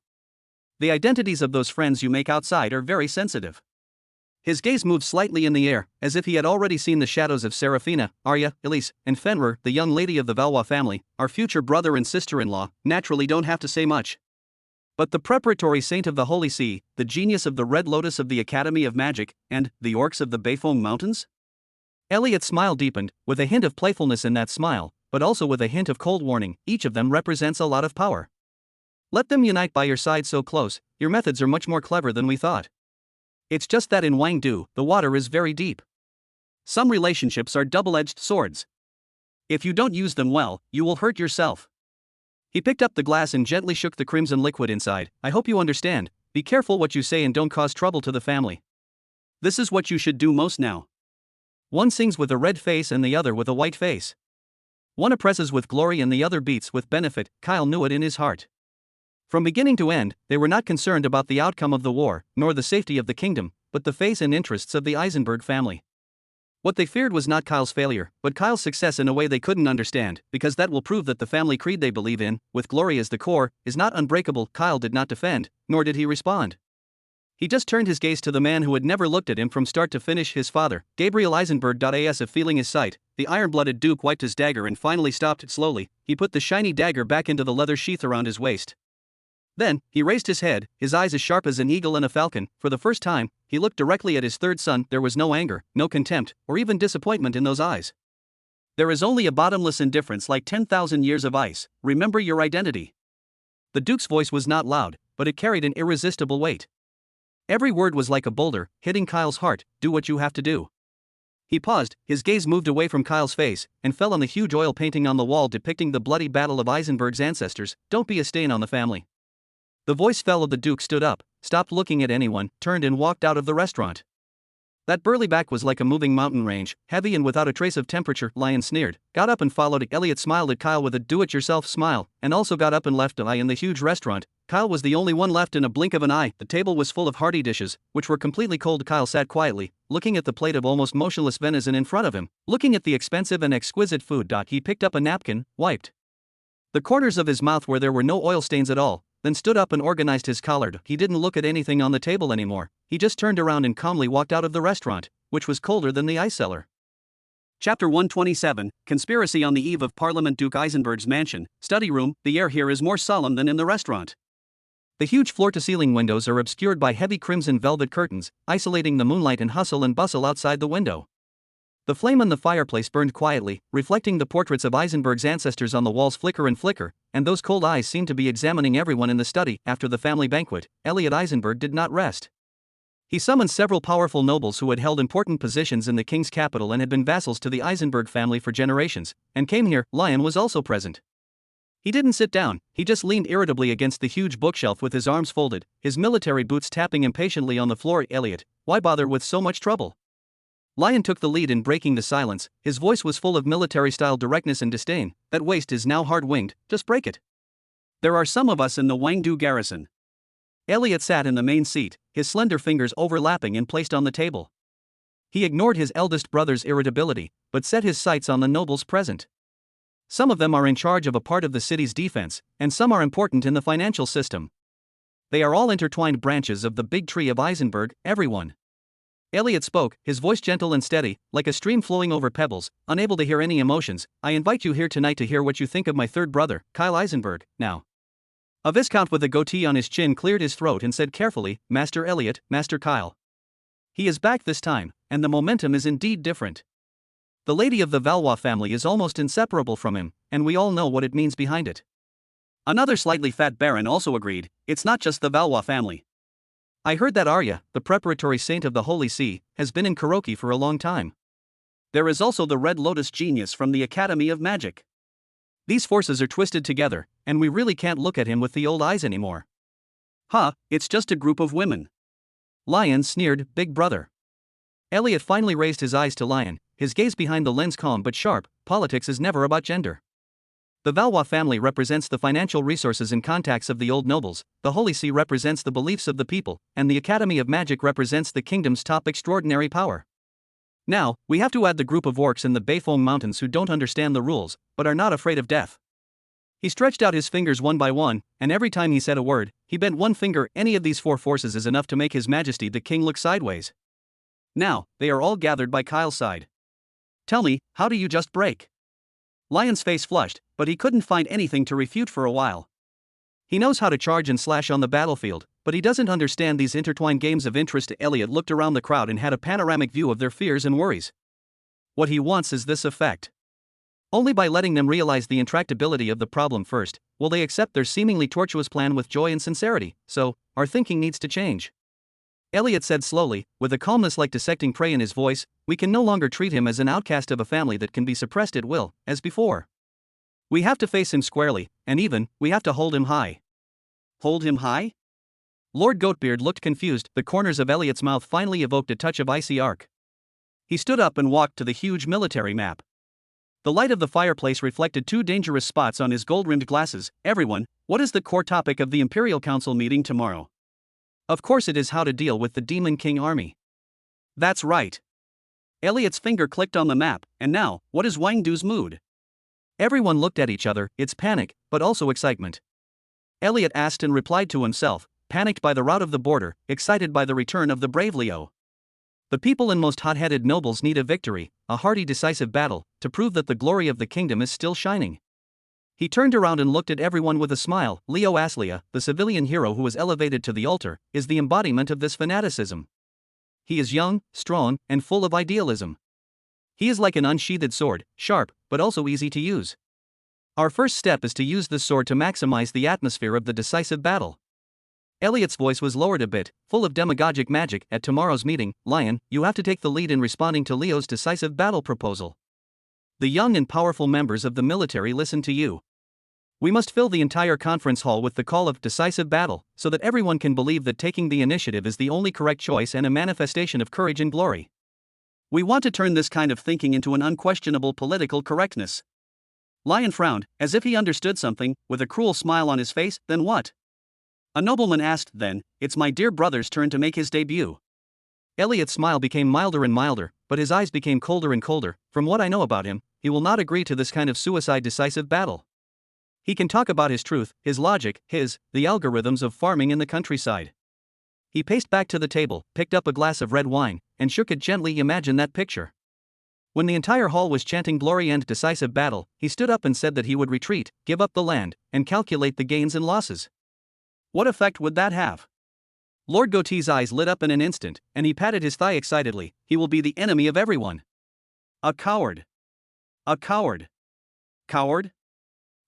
[SPEAKER 1] The identities of those friends you make outside are very sensitive. His gaze moved slightly in the air, as if he had already seen the shadows of Serafina, Arya, Elise, and Fenrir, the young lady of the Valois family, our future brother and sister-in-law. Naturally don't have to say much. But the preparatory saint of the Holy See, the genius of the Red Lotus of the Academy of Magic, and the orcs of the Beifong Mountains? Elliot's smile deepened, with a hint of playfulness in that smile, but also with a hint of cold warning. Each of them represents a lot of power. Let them unite by your side so close. Your methods are much more clever than we thought. It's just that in Wang Du, the water is very deep. Some relationships are double-edged swords. If you don't use them well, you will hurt yourself. He picked up the glass and gently shook the crimson liquid inside. I hope you understand. Be careful what you say and don't cause trouble to the family. This is what you should do most now. One sings with a red face and the other with a white face. One oppresses with glory and the other beats with benefit. Kyle knew it in his heart. From beginning to end, they were not concerned about the outcome of the war, nor the safety of the kingdom, but the face and interests of the Eisenberg family. What they feared was not Kyle's failure, but Kyle's success in a way they couldn't understand, because that will prove that the family creed they believe in, with glory as the core, is not unbreakable. Kyle did not defend, nor did he respond. He just turned his gaze to the man who had never looked at him from start to finish, his father, Gabriel Eisenberg. As if feeling his sight, the iron-blooded duke wiped his dagger and finally stopped. Slowly, he put the shiny dagger back into the leather sheath around his waist. Then, he raised his head, his eyes as sharp as an eagle and a falcon. For the first time, he looked directly at his third son. There was no anger, no contempt, or even disappointment in those eyes. There is only a bottomless indifference, like 10,000 years of ice. Remember your identity. The duke's voice was not loud, but it carried an irresistible weight. Every word was like a boulder, hitting Kyle's heart. Do what you have to do. He paused, his gaze moved away from Kyle's face, and fell on the huge oil painting on the wall depicting the bloody battle of Eisenberg's ancestors. Don't be a stain on the family. The voice fell of the duke stood up, stopped looking at anyone, turned and walked out of the restaurant. That burly back was like a moving mountain range, heavy and without a trace of temperature. Lion sneered, got up and followed. Elliot smiled at Kyle with a do-it-yourself smile, and also got up and left. In the huge restaurant, Kyle was the only one left. In a blink of an eye, the table was full of hearty dishes, which were completely cold. Kyle sat quietly, looking at the plate of almost motionless venison in front of him, looking at the expensive and exquisite food. He picked up a napkin, wiped the corners of his mouth where there were no oil stains at all, then stood up and organized his collar. He didn't look at anything on the table anymore. He just turned around and calmly walked out of the restaurant, which was colder than the ice cellar. Chapter 127, Conspiracy on the Eve of Parliament. Duke Eisenberg's mansion, study room. The air here is more solemn than in the restaurant. The huge floor-to-ceiling windows are obscured by heavy crimson velvet curtains, isolating the moonlight and hustle and bustle outside the window. The flame on the fireplace burned quietly, reflecting the portraits of Eisenberg's ancestors on the walls flicker and flicker, and those cold eyes seemed to be examining everyone in the study. After the family banquet, Elliot Eisenberg did not rest. He summoned several powerful nobles who had held important positions in the king's capital and had been vassals to the Eisenberg family for generations, and came here. Lion was also present. He didn't sit down, he just leaned irritably against the huge bookshelf with his arms folded, his military boots tapping impatiently on the floor. Elliot, why bother with so much trouble? Lion took the lead in breaking the silence, his voice was full of military-style directness and disdain. That waist is now hard-winged, just break it. There are some of us in the Wangdu garrison. Elliot sat in the main seat, his slender fingers overlapping and placed on the table. He ignored his eldest brother's irritability, but set his sights on the nobles present. Some of them are in charge of a part of the city's defense, and some are important in the financial system. They are all intertwined branches of the big tree of Eisenberg, everyone. Elliot spoke, his voice gentle and steady, like a stream flowing over pebbles, unable to hear any emotions. I invite you here tonight to hear what you think of my third brother, Kyle Eisenberg, now. A viscount with a goatee on his chin cleared his throat and said carefully, Master Elliot, Master Kyle. He is back this time, and the momentum is indeed different. The lady of the Valois family is almost inseparable from him, and we all know what it means behind it. Another slightly fat baron also agreed, it's not just the Valois family. I heard that Arya, the preparatory saint of the Holy See, has been in Kuroki for a long time. There is also the Red Lotus genius from the Academy of Magic. These forces are twisted together, and we really can't look at him with the old eyes anymore. It's just a group of women. Lion sneered, big brother. Elliot finally raised his eyes to Lion, his gaze behind the lens calm but sharp. Politics is never about gender. The Valois family represents the financial resources and contacts of the old nobles, the Holy See represents the beliefs of the people, and the Academy of Magic represents the kingdom's top extraordinary power. Now, we have to add the group of orcs in the Beifong Mountains who don't understand the rules, but are not afraid of death. He stretched out his fingers one by one, and every time he said a word, he bent one finger. Any of these four forces is enough to make His Majesty the King look sideways. Now, they are all gathered by Kyle's side. Tell me, how do you just break? Lion's face flushed, but he couldn't find anything to refute for a while. He knows how to charge and slash on the battlefield, but he doesn't understand these intertwined games of interest. Elliot looked around the crowd and had a panoramic view of their fears and worries. What he wants is this effect. Only by letting them realize the intractability of the problem first, will they accept their seemingly tortuous plan with joy and sincerity. So, our thinking needs to change. Elliot said slowly, with a calmness like dissecting prey in his voice, we can no longer treat him as an outcast of a family that can be suppressed at will, as before. We have to face him squarely, and even, we have to hold him high. Hold him high? Lord Goatbeard looked confused. The corners of Elliot's mouth finally evoked a touch of icy arc. He stood up and walked to the huge military map. The light of the fireplace reflected two dangerous spots on his gold-rimmed glasses. Everyone, what is the core topic of the Imperial Council meeting tomorrow? Of course it is how to deal with the Demon King army. That's right. Elliot's finger clicked on the map, and now, what is Wangdu's mood? Everyone looked at each other. It's panic, but also excitement. Elliot asked and replied to himself, panicked by the rout of the border, excited by the return of the brave Leo. The people and most hot-headed nobles need a victory, a hearty decisive battle, to prove that the glory of the kingdom is still shining. He turned around and looked at everyone with a smile. Leo Aslia, the civilian hero who was elevated to the altar, is the embodiment of this fanaticism. He is young, strong, and full of idealism. He is like an unsheathed sword, sharp, but also easy to use. Our first step is to use this sword to maximize the atmosphere of the decisive battle. Elliot's voice was lowered a bit, full of demagogic magic. At tomorrow's meeting, Lion, you have to take the lead in responding to Leo's decisive battle proposal. The young and powerful members of the military listen to you. We must fill the entire conference hall with the call of decisive battle, so that everyone can believe that taking the initiative is the only correct choice and a manifestation of courage and glory. We want to turn this kind of thinking into an unquestionable political correctness. Lion frowned, as if he understood something, with a cruel smile on his face. Then what? A nobleman asked. Then, it's my dear brother's turn to make his debut. Elliot's smile became milder and milder, but his eyes became colder and colder. From what I know about him, he will not agree to this kind of suicide decisive battle. He can talk about his truth, his logic, the algorithms of farming in the countryside. He paced back to the table, picked up a glass of red wine, and shook it gently. Imagine that picture. When the entire hall was chanting glory and decisive battle, he stood up and said that he would retreat, give up the land, and calculate the gains and losses. What effect would that have? Lord Goatee's eyes lit up in an instant, and he patted his thigh excitedly. He will be the enemy of everyone. A coward. A coward. Coward?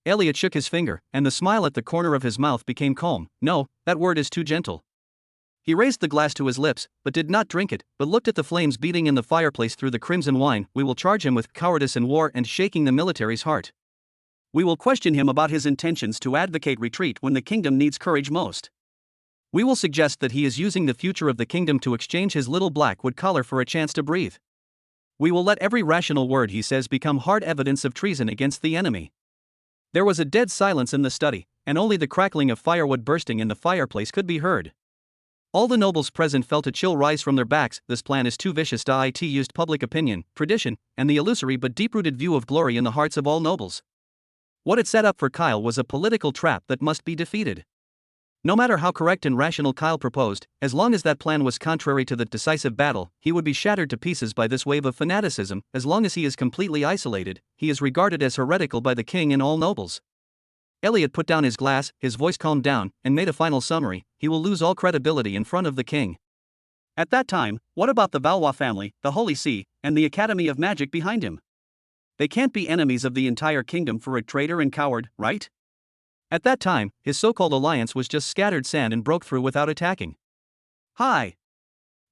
[SPEAKER 1] Elliot shook his finger, and the smile at the corner of his mouth became calm. No, that word is too gentle. He raised the glass to his lips, but did not drink it, but looked at the flames beating in the fireplace through the crimson wine. We will charge him with cowardice in war and shaking the military's heart. We will question him about his intentions to advocate retreat when the kingdom needs courage most. We will suggest that he is using the future of the kingdom to exchange his little black wood collar for a chance to breathe. We will let every rational word he says become hard evidence of treason against the enemy. There was a dead silence in the study, and only the crackling of firewood bursting in the fireplace could be heard. All the nobles present felt a chill rise from their backs. This plan is too vicious. It used public opinion, tradition, and the illusory but deep-rooted view of glory in the hearts of all nobles. What it set up for Kyle was a political trap that must be defeated. No matter how correct and rational Kyle proposed, as long as that plan was contrary to the decisive battle, he would be shattered to pieces by this wave of fanaticism. As long as he is completely isolated, he is regarded as heretical by the king and all nobles. Elliot put down his glass, his voice calmed down, and made a final summary. He will lose all credibility in front of the king. At that time, what about the Valois family, the Holy See, and the Academy of Magic behind him? They can't be enemies of the entire kingdom for a traitor and coward, right? At that time, his so-called alliance was just scattered sand and broke through without attacking. High.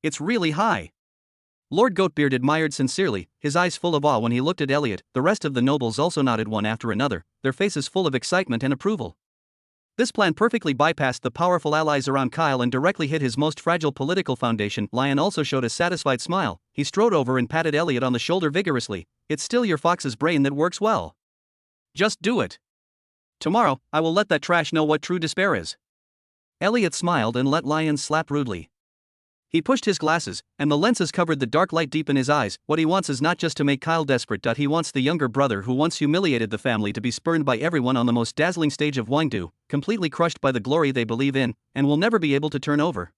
[SPEAKER 1] It's really high. Lord Goatbeard admired sincerely, his eyes full of awe when he looked at Elliot. The rest of the nobles also nodded one after another, their faces full of excitement and approval. This plan perfectly bypassed the powerful allies around Kyle and directly hit his most fragile political foundation. Lion also showed a satisfied smile. He strode over and patted Elliot on the shoulder vigorously. It's still your fox's brain that works well. Just do it. Tomorrow, I will let that trash know what true despair is. Elliot smiled and let Lion slap rudely. He pushed his glasses, and the lenses covered the dark light deep in his eyes. What he wants is not just to make Kyle desperate. He wants the younger brother who once humiliated the family to be spurned by everyone on the most dazzling stage of Wangdu, completely crushed by the glory they believe in, and will never be able to turn over.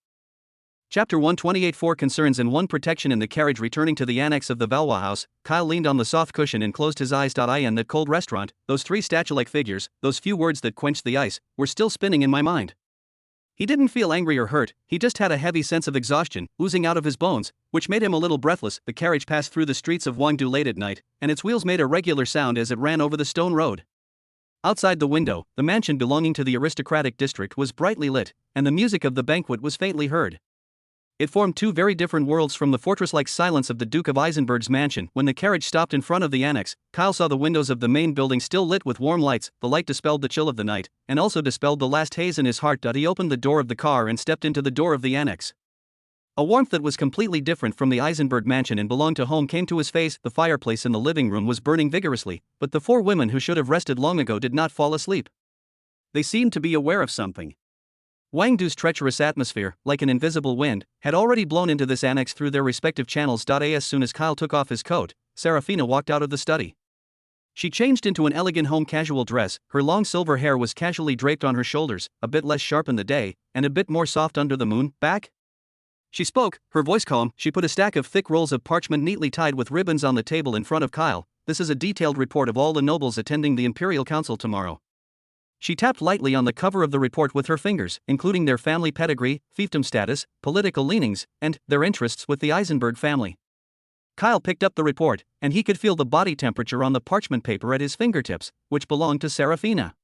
[SPEAKER 1] Chapter 128 4 Concerns and 1 Protection. In the carriage returning to the annex of the Valois house, Kyle leaned on the soft cushion and closed his eyes. In that cold restaurant, those 3 statue-like figures, those few words that quenched the ice, were still spinning in my mind. He didn't feel angry or hurt, he just had a heavy sense of exhaustion oozing out of his bones, which made him a little breathless. The carriage passed through the streets of Wangdu late at night, and its wheels made a regular sound as it ran over the stone road. Outside the window, the mansion belonging to the aristocratic district was brightly lit, and the music of the banquet was faintly heard. It formed 2 very different worlds from the fortress-like silence of the Duke of Eisenberg's mansion. When the carriage stopped in front of the annex, Kyle saw the windows of the main building still lit with warm lights. The light dispelled the chill of the night, and also dispelled the last haze in his heart. He opened the door of the car and stepped into the door of the annex. A warmth that was completely different from the Eisenberg mansion and belonged to home came to his face. The fireplace in the living room was burning vigorously, but the 4 women who should have rested long ago did not fall asleep. They seemed to be aware of something. Wangdu's treacherous atmosphere, like an invisible wind, had already blown into this annex through their respective channels. As soon as Kyle took off his coat, Serafina walked out of the study. She changed into an elegant home casual dress. Her long silver hair was casually draped on her shoulders, a bit less sharp in the day, and a bit more soft under the moon. Back? She spoke, her voice calm. She put a stack of thick rolls of parchment neatly tied with ribbons on the table in front of Kyle. This is a detailed report of all the nobles attending the Imperial Council tomorrow. She tapped lightly on the cover of the report with her fingers, including their family pedigree, fiefdom status, political leanings, and their interests with the Eisenberg family. Kyle picked up the report, and he could feel the body temperature on the parchment paper at his fingertips, which belonged to Serafina.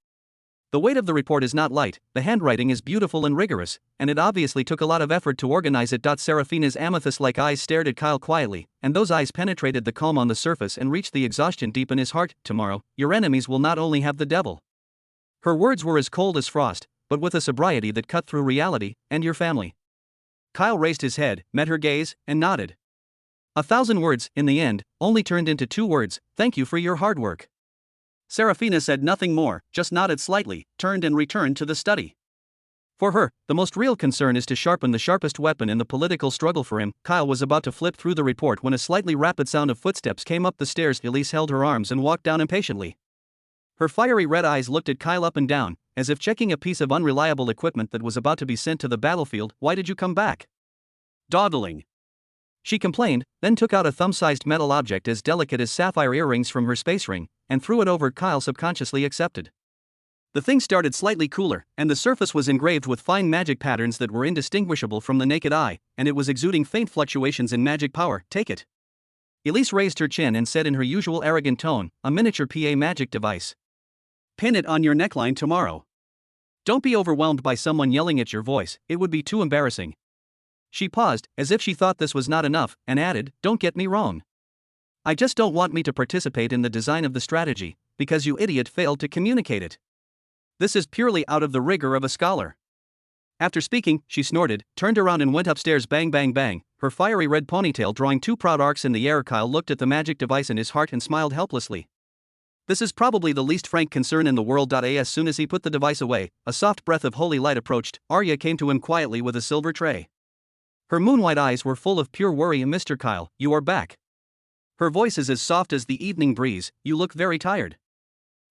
[SPEAKER 1] The weight of the report is not light, the handwriting is beautiful and rigorous, and it obviously took a lot of effort to organize it. Serafina's amethyst-like eyes stared at Kyle quietly, and those eyes penetrated the calm on the surface and reached the exhaustion deep in his heart. Tomorrow, your enemies will not only have the devil. Her words were as cold as frost, but with a sobriety that cut through reality, and your family. Kyle raised his head, met her gaze, and nodded. 1,000 words, in the end, only turned into 2 words, thank you for your hard work. Serafina said nothing more, just nodded slightly, turned and returned to the study. For her, the most real concern is to sharpen the sharpest weapon in the political struggle for him. Kyle was about to flip through the report when a slightly rapid sound of footsteps came up the stairs. Elise held her arms and walked down impatiently. Her fiery red eyes looked at Kyle up and down, as if checking a piece of unreliable equipment that was about to be sent to the battlefield. Why did you come back? Dawdling. She complained, then took out a thumb-sized metal object as delicate as sapphire earrings from her space ring, and threw it over. Kyle subconsciously accepted. The thing started slightly cooler, and the surface was engraved with fine magic patterns that were indistinguishable from the naked eye, and it was exuding faint fluctuations in magic power. Take it. Elise raised her chin and said in her usual arrogant tone, a miniature PA magic device. Pin it on your neckline tomorrow. Don't be overwhelmed by someone yelling at your voice, it would be too embarrassing. She paused, as if she thought this was not enough, and added, "Don't get me wrong. I just don't want me to participate in the design of the strategy, because you idiot failed to communicate it. This is purely out of the rigor of a scholar." After speaking, she snorted, turned around and went upstairs bang bang bang, her fiery red ponytail drawing two proud arcs in the air. Kyle looked at the magic device in his heart and smiled helplessly. This is probably the least frank concern in the world. As soon as he put the device away, a soft breath of holy light approached. Arya came to him quietly with a silver tray. Her moon-white eyes were full of pure worry. "Mr. Kyle, you are back." Her voice is as soft as the evening breeze. "You look very tired.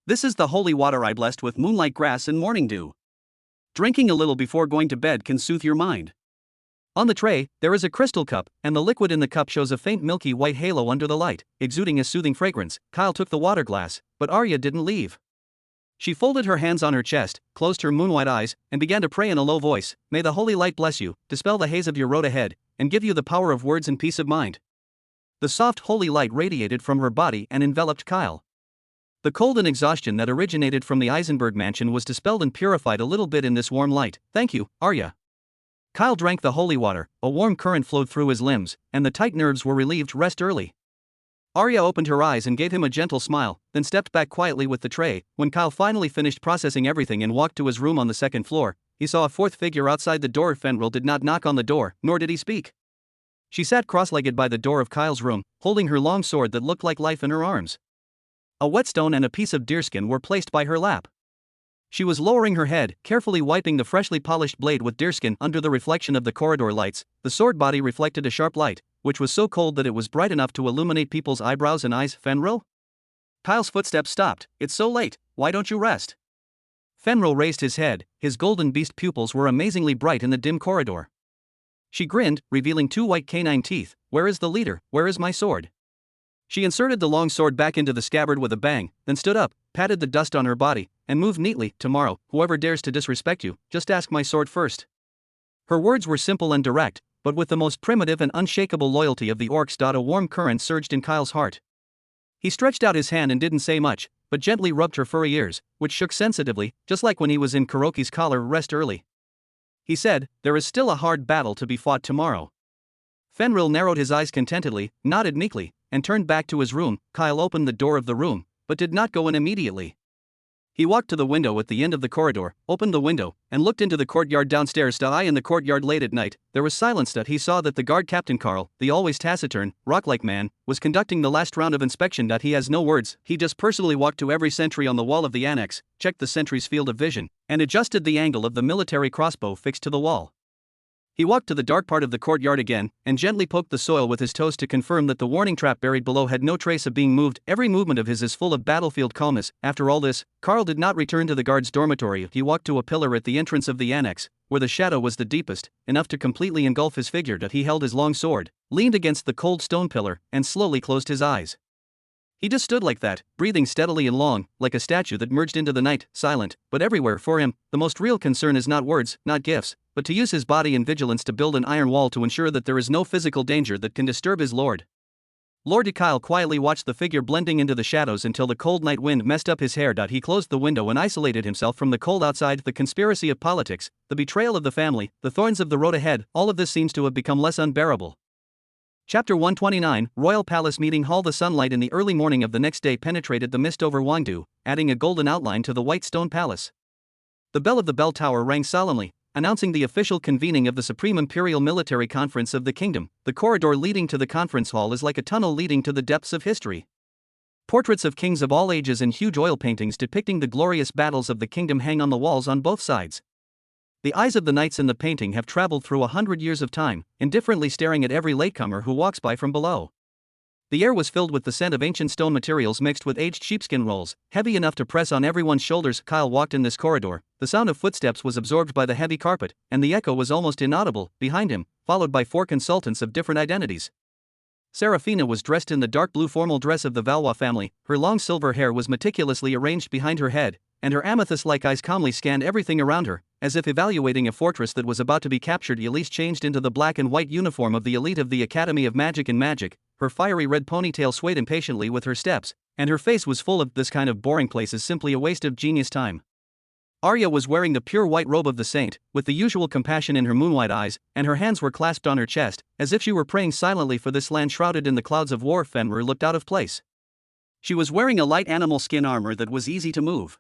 [SPEAKER 1] This is the holy water I blessed with moonlight grass and morning dew. Drinking a little before going to bed can soothe your mind." On the tray, there is a crystal cup, and the liquid in the cup shows a faint milky white halo under the light, exuding a soothing fragrance. Kyle took the water glass, but Arya didn't leave. She folded her hands on her chest, closed her moonwhite eyes, and began to pray in a low voice. "May the holy light bless you, dispel the haze of your road ahead, and give you the power of words and peace of mind." The soft holy light radiated from her body and enveloped Kyle. The cold and exhaustion that originated from the Eisenberg mansion was dispelled and purified a little bit in this warm light. "Thank you, Arya." Kyle drank the holy water, a warm current flowed through his limbs, and the tight nerves were relieved. "Rest early." Arya opened her eyes and gave him a gentle smile, then stepped back quietly with the tray. When Kyle finally finished processing everything and walked to his room on the second floor, he saw a fourth figure outside the door. Fenrir did not knock on the door, nor did he speak. She sat cross-legged by the door of Kyle's room, holding her long sword that looked like life in her arms. A whetstone and a piece of deerskin were placed by her lap. She was lowering her head, carefully wiping the freshly polished blade with deerskin. Under the reflection of the corridor lights, the sword body reflected a sharp light, which was so cold that it was bright enough to illuminate people's eyebrows and eyes. "Fenrir?" Kyle's footsteps stopped. "It's so late, why don't you rest?" Fenrir raised his head, his golden beast pupils were amazingly bright in the dim corridor. She grinned, revealing two white canine teeth. "Where is the leader? Where is my sword?" She inserted the long sword back into the scabbard with a bang, then stood up, patted the dust on her body, and moved neatly. "Tomorrow, whoever dares to disrespect you, just ask my sword first." Her words were simple and direct, but with the most primitive and unshakable loyalty of the orcs. A warm current surged in Kyle's heart. He stretched out his hand and didn't say much, but gently rubbed her furry ears, which shook sensitively, just like when he was in Kuroki's collar. "Rest early." He said, "There is still a hard battle to be fought tomorrow." Fenrir narrowed his eyes contentedly, nodded meekly, and turned back to his room. Kyle opened the door of the room, but did not go in immediately. He walked to the window at the end of the corridor, opened the window, and looked into the courtyard downstairs. In the courtyard late at night, there was silence. He saw that the guard captain Carl, the always taciturn, rock-like man, was conducting the last round of inspection. He has no words, he just personally walked to every sentry on the wall of the annex, checked the sentry's field of vision, and adjusted the angle of the military crossbow fixed to the wall. He walked to the dark part of the courtyard again, and gently poked the soil with his toes to confirm that the warning trap buried below had no trace of being moved. Every movement of his is full of battlefield calmness. After all this, Carl did not return to the guard's dormitory. He walked to a pillar at the entrance of the annex, where the shadow was the deepest, enough to completely engulf his figure. He held his long sword, leaned against the cold stone pillar, and slowly closed his eyes. He just stood like that, breathing steadily and long, like a statue that merged into the night, silent. But everywhere, for him, the most real concern is not words, not gifts, but to use his body and vigilance to build an iron wall to ensure that there is no physical danger that can disturb his lord. Lord Kyle quietly watched the figure blending into the shadows until the cold night wind messed up his hair. He closed the window and isolated himself from the cold outside. The conspiracy of politics, the betrayal of the family, the thorns of the road ahead, all of this seems to have become less unbearable. Chapter 129, Royal Palace Meeting Hall. The sunlight in the early morning of the next day penetrated the mist over Wangdu, adding a golden outline to the white stone palace. The bell of the bell tower rang solemnly, announcing the official convening of the Supreme Imperial Military Conference of the Kingdom. The corridor leading to the conference hall is like a tunnel leading to the depths of history. Portraits of kings of all ages and huge oil paintings depicting the glorious battles of the kingdom hang on the walls on both sides. The eyes of the knights in the painting have traveled through 100 years of time, indifferently staring at every latecomer who walks by from below. The air was filled with the scent of ancient stone materials mixed with aged sheepskin rolls, heavy enough to press on everyone's shoulders. Kyle walked in this corridor, the sound of footsteps was absorbed by the heavy carpet, and the echo was almost inaudible. Behind him, followed by 4 consultants of different identities. Serafina was dressed in the dark blue formal dress of the Valois family, her long silver hair was meticulously arranged behind her head, and her amethyst-like eyes calmly scanned everything around her, as if evaluating a fortress that was about to be captured. Elise changed into the black and white uniform of the elite of the Academy of Magic and Magic, her fiery red ponytail swayed impatiently with her steps, and her face was full of "this kind of boring place is simply a waste of genius time." Arya was wearing the pure white robe of the saint, with the usual compassion in her moonlight eyes, and her hands were clasped on her chest, as if she were praying silently for this land shrouded in the clouds of war. Fenrir looked out of place. She was wearing a light animal skin armor that was easy to move.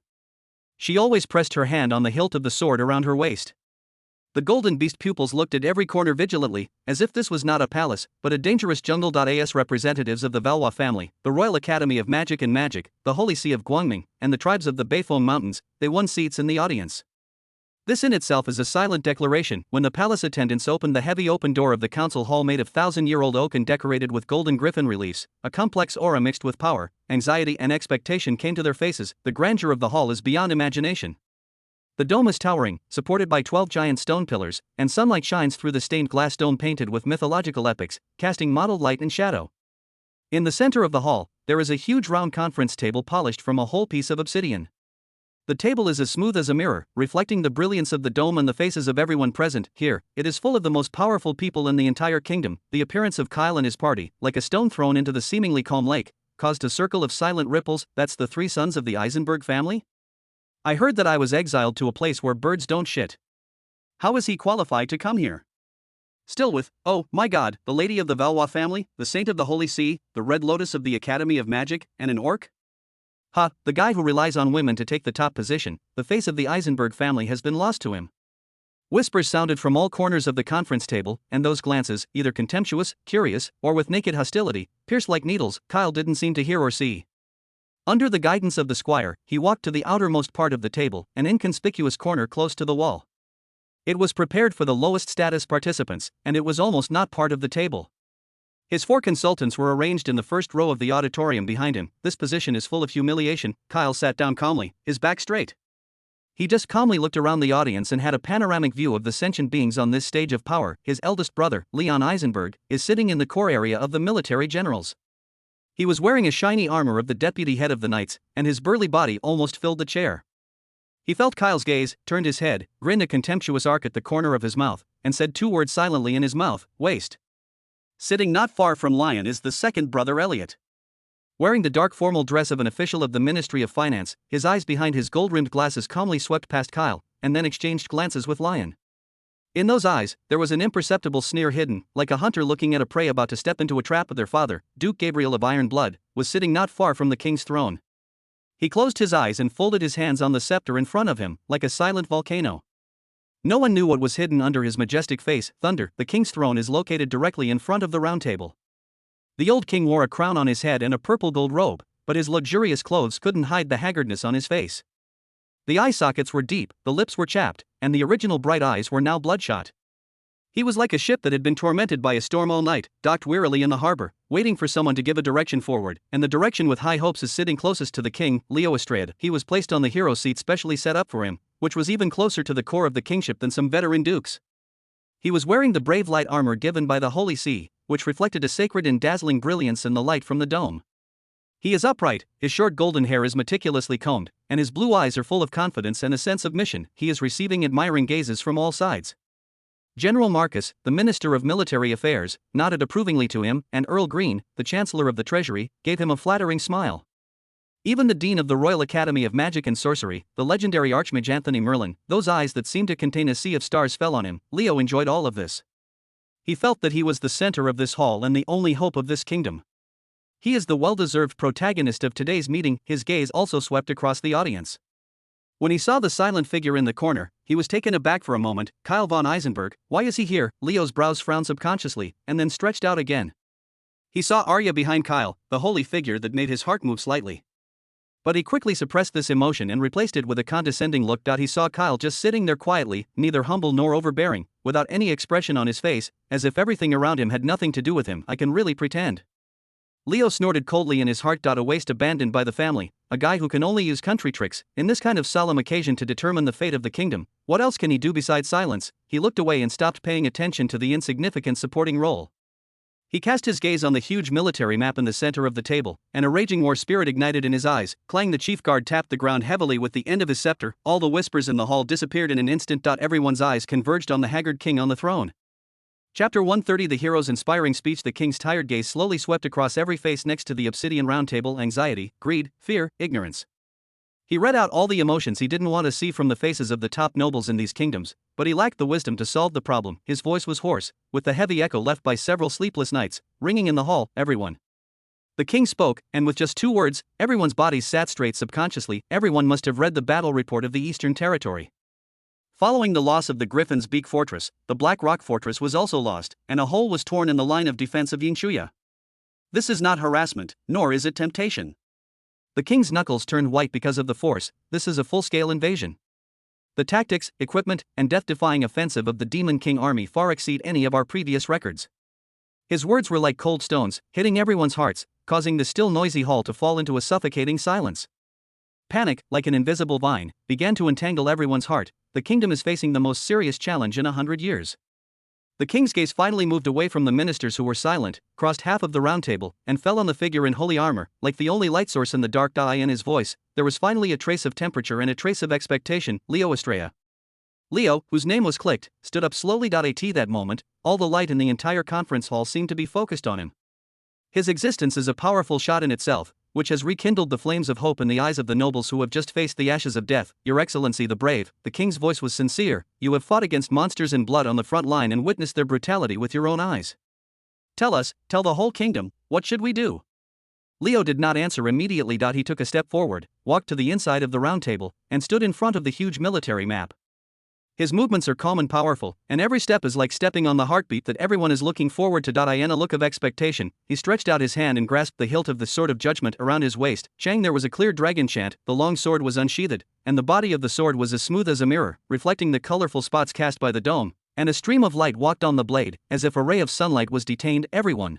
[SPEAKER 1] She always pressed her hand on the hilt of the sword around her waist. The golden beast pupils looked at every corner vigilantly, as if this was not a palace, but a dangerous jungle. As representatives of the Valois family, the Royal Academy of Magic and Magic, the Holy See of Guangming, and the tribes of the Beifeng Mountains, they won seats in the audience. This in itself is a silent declaration when the palace attendants opened the heavy open door of the council hall made of 1,000-year-old oak and decorated with golden griffin reliefs. A complex aura mixed with power, anxiety and expectation came to their faces. The grandeur of the hall is beyond imagination. The dome is towering, supported by 12 giant stone pillars, and sunlight shines through the stained glass dome painted with mythological epics, casting mottled light and shadow. In the center of the hall, there is a huge round conference table polished from a whole piece of obsidian. The table is as smooth as a mirror, reflecting the brilliance of the dome and the faces of everyone present. Here, it is full of the most powerful people in the entire kingdom. The appearance of Kyle and his party, like a stone thrown into the seemingly calm lake, caused a circle of silent ripples. That's the three sons of the Eisenberg family? I heard that I was exiled to a place where birds don't shit. How is he qualified to come here? Still with, oh my god, the lady of the Valois family, the saint of the Holy See, the Red Lotus of the Academy of Magic, and an orc? Ha, the guy who relies on women to take the top position. The face of the Eisenberg family has been lost to him. Whispers sounded from all corners of the conference table, and those glances, either contemptuous, curious, or with naked hostility, pierced like needles. Kyle didn't seem to hear or see. Under the guidance of the squire, he walked to the outermost part of the table, an inconspicuous corner close to the wall. It was prepared for the lowest status participants, and it was almost not part of the table. His 4 consultants were arranged in the first row of the auditorium behind him. This position is full of humiliation. Kyle sat down calmly, his back straight. He just calmly looked around the audience and had a panoramic view of the sentient beings on this stage of power. His eldest brother, Leon Eisenberg, is sitting in the core area of the military generals. He was wearing a shiny armor of the deputy head of the knights, and his burly body almost filled the chair. He felt Kyle's gaze, turned his head, grinned a contemptuous arc at the corner of his mouth, and said 2 words silently in his mouth, waste. Sitting not far from Lion is the second brother Elliot. Wearing the dark formal dress of an official of the Ministry of Finance, his eyes behind his gold-rimmed glasses calmly swept past Kyle, and then exchanged glances with Lion. In those eyes, there was an imperceptible sneer hidden, like a hunter looking at a prey about to step into a trap. Their father, Duke Gabriel of Iron Blood, was sitting not far from the king's throne. He closed his eyes and folded his hands on the scepter in front of him, like a silent volcano. No one knew what was hidden under his majestic face. Thunder, the king's throne is located directly in front of the round table. The old king wore a crown on his head and a purple gold robe, but his luxurious clothes couldn't hide the haggardness on his face. The eye sockets were deep, the lips were chapped, and the original bright eyes were now bloodshot. He was like a ship that had been tormented by a storm all night, docked wearily in the harbor, waiting for someone to give a direction forward, and the direction with high hopes is sitting closest to the king, Leo Estrade. He was placed on the hero seat specially set up for him, which was even closer to the core of the kingship than some veteran dukes. He was wearing the brave light armor given by the Holy See, which reflected a sacred and dazzling brilliance in the light from the dome. He is upright, his short golden hair is meticulously combed, and his blue eyes are full of confidence and a sense of mission. He is receiving admiring gazes from all sides. General Marcus, the Minister of Military Affairs, nodded approvingly to him, and Earl Green, the Chancellor of the Treasury, gave him a flattering smile. Even the Dean of the Royal Academy of Magic and Sorcery, the legendary Archmage Anthony Merlin, those eyes that seemed to contain a sea of stars fell on him. Leo enjoyed all of this. He felt that he was the center of this hall and the only hope of this kingdom. He is the well-deserved protagonist of today's meeting. His gaze also swept across the audience. When he saw the silent figure in the corner, he was taken aback for a moment. Kyle von Eisenberg, why is he here? Leo's brows frowned subconsciously, and then stretched out again. He saw Arya behind Kyle, the holy figure that made his heart move slightly. But he quickly suppressed this emotion and replaced it with a condescending look. He saw Kyle just sitting there quietly, neither humble nor overbearing, without any expression on his face, as if everything around him had nothing to do with him. I can really pretend. Leo snorted coldly in his heart. A waste abandoned by the family, a guy who can only use country tricks, in this kind of solemn occasion to determine the fate of the kingdom. What else can he do besides silence? He looked away and stopped paying attention to the insignificant supporting role. He cast his gaze on the huge military map in the center of the table, and a raging war spirit ignited in his eyes. Clang, the chief guard tapped the ground heavily with the end of his scepter. All the whispers in the hall disappeared in an instant. Everyone's eyes converged on the haggard king on the throne. Chapter 130. The hero's inspiring speech. The king's tired gaze slowly swept across every face next to the obsidian round table. Anxiety, greed, fear, ignorance. He read out all the emotions he didn't want to see from the faces of the top nobles in these kingdoms, but he lacked the wisdom to solve the problem. His voice was hoarse, with the heavy echo left by several sleepless nights, ringing in the hall. Everyone. The king spoke, and with just 2 words, everyone's bodies sat straight subconsciously. Everyone must have read the battle report of the Eastern Territory. Following the loss of the Griffin's Beak Fortress, the Black Rock Fortress was also lost, and a hole was torn in the line of defense of Yingshuya. This is not harassment, nor is it temptation. The king's knuckles turned white because of the force. This is a full-scale invasion. The tactics, equipment, and death-defying offensive of the Demon King army far exceed any of our previous records. His words were like cold stones, hitting everyone's hearts, causing the still noisy hall to fall into a suffocating silence. Panic, like an invisible vine, began to entangle everyone's heart. The kingdom is facing the most serious challenge in 100 years. The king's gaze finally moved away from the ministers who were silent, crossed half of the round table, and fell on the figure in holy armor. Like the only light source in the dark eye in his voice, there was finally a trace of temperature and a trace of expectation. Leo Estrella. Leo, whose name was clicked, stood up slowly. At that moment, all the light in the entire conference hall seemed to be focused on him. His existence is a powerful shot in itself, which has rekindled the flames of hope in the eyes of the nobles who have just faced the ashes of death. Your Excellency the Brave, the king's voice was sincere, you have fought against monsters in blood on the front line and witnessed their brutality with your own eyes. Tell us, tell the whole kingdom, what should we do? Leo did not answer immediately. He took a step forward, walked to the inside of the round table, and stood in front of the huge military map. His movements are calm and powerful, and every step is like stepping on the heartbeat that everyone is looking forward to. In a look of expectation, he stretched out his hand and grasped the hilt of the sword of judgment around his waist. Chang, there was a clear dragon chant. The long sword was unsheathed, and the body of the sword was as smooth as a mirror, reflecting the colorful spots cast by the dome, and a stream of light walked on the blade, as if a ray of sunlight was detained. Everyone's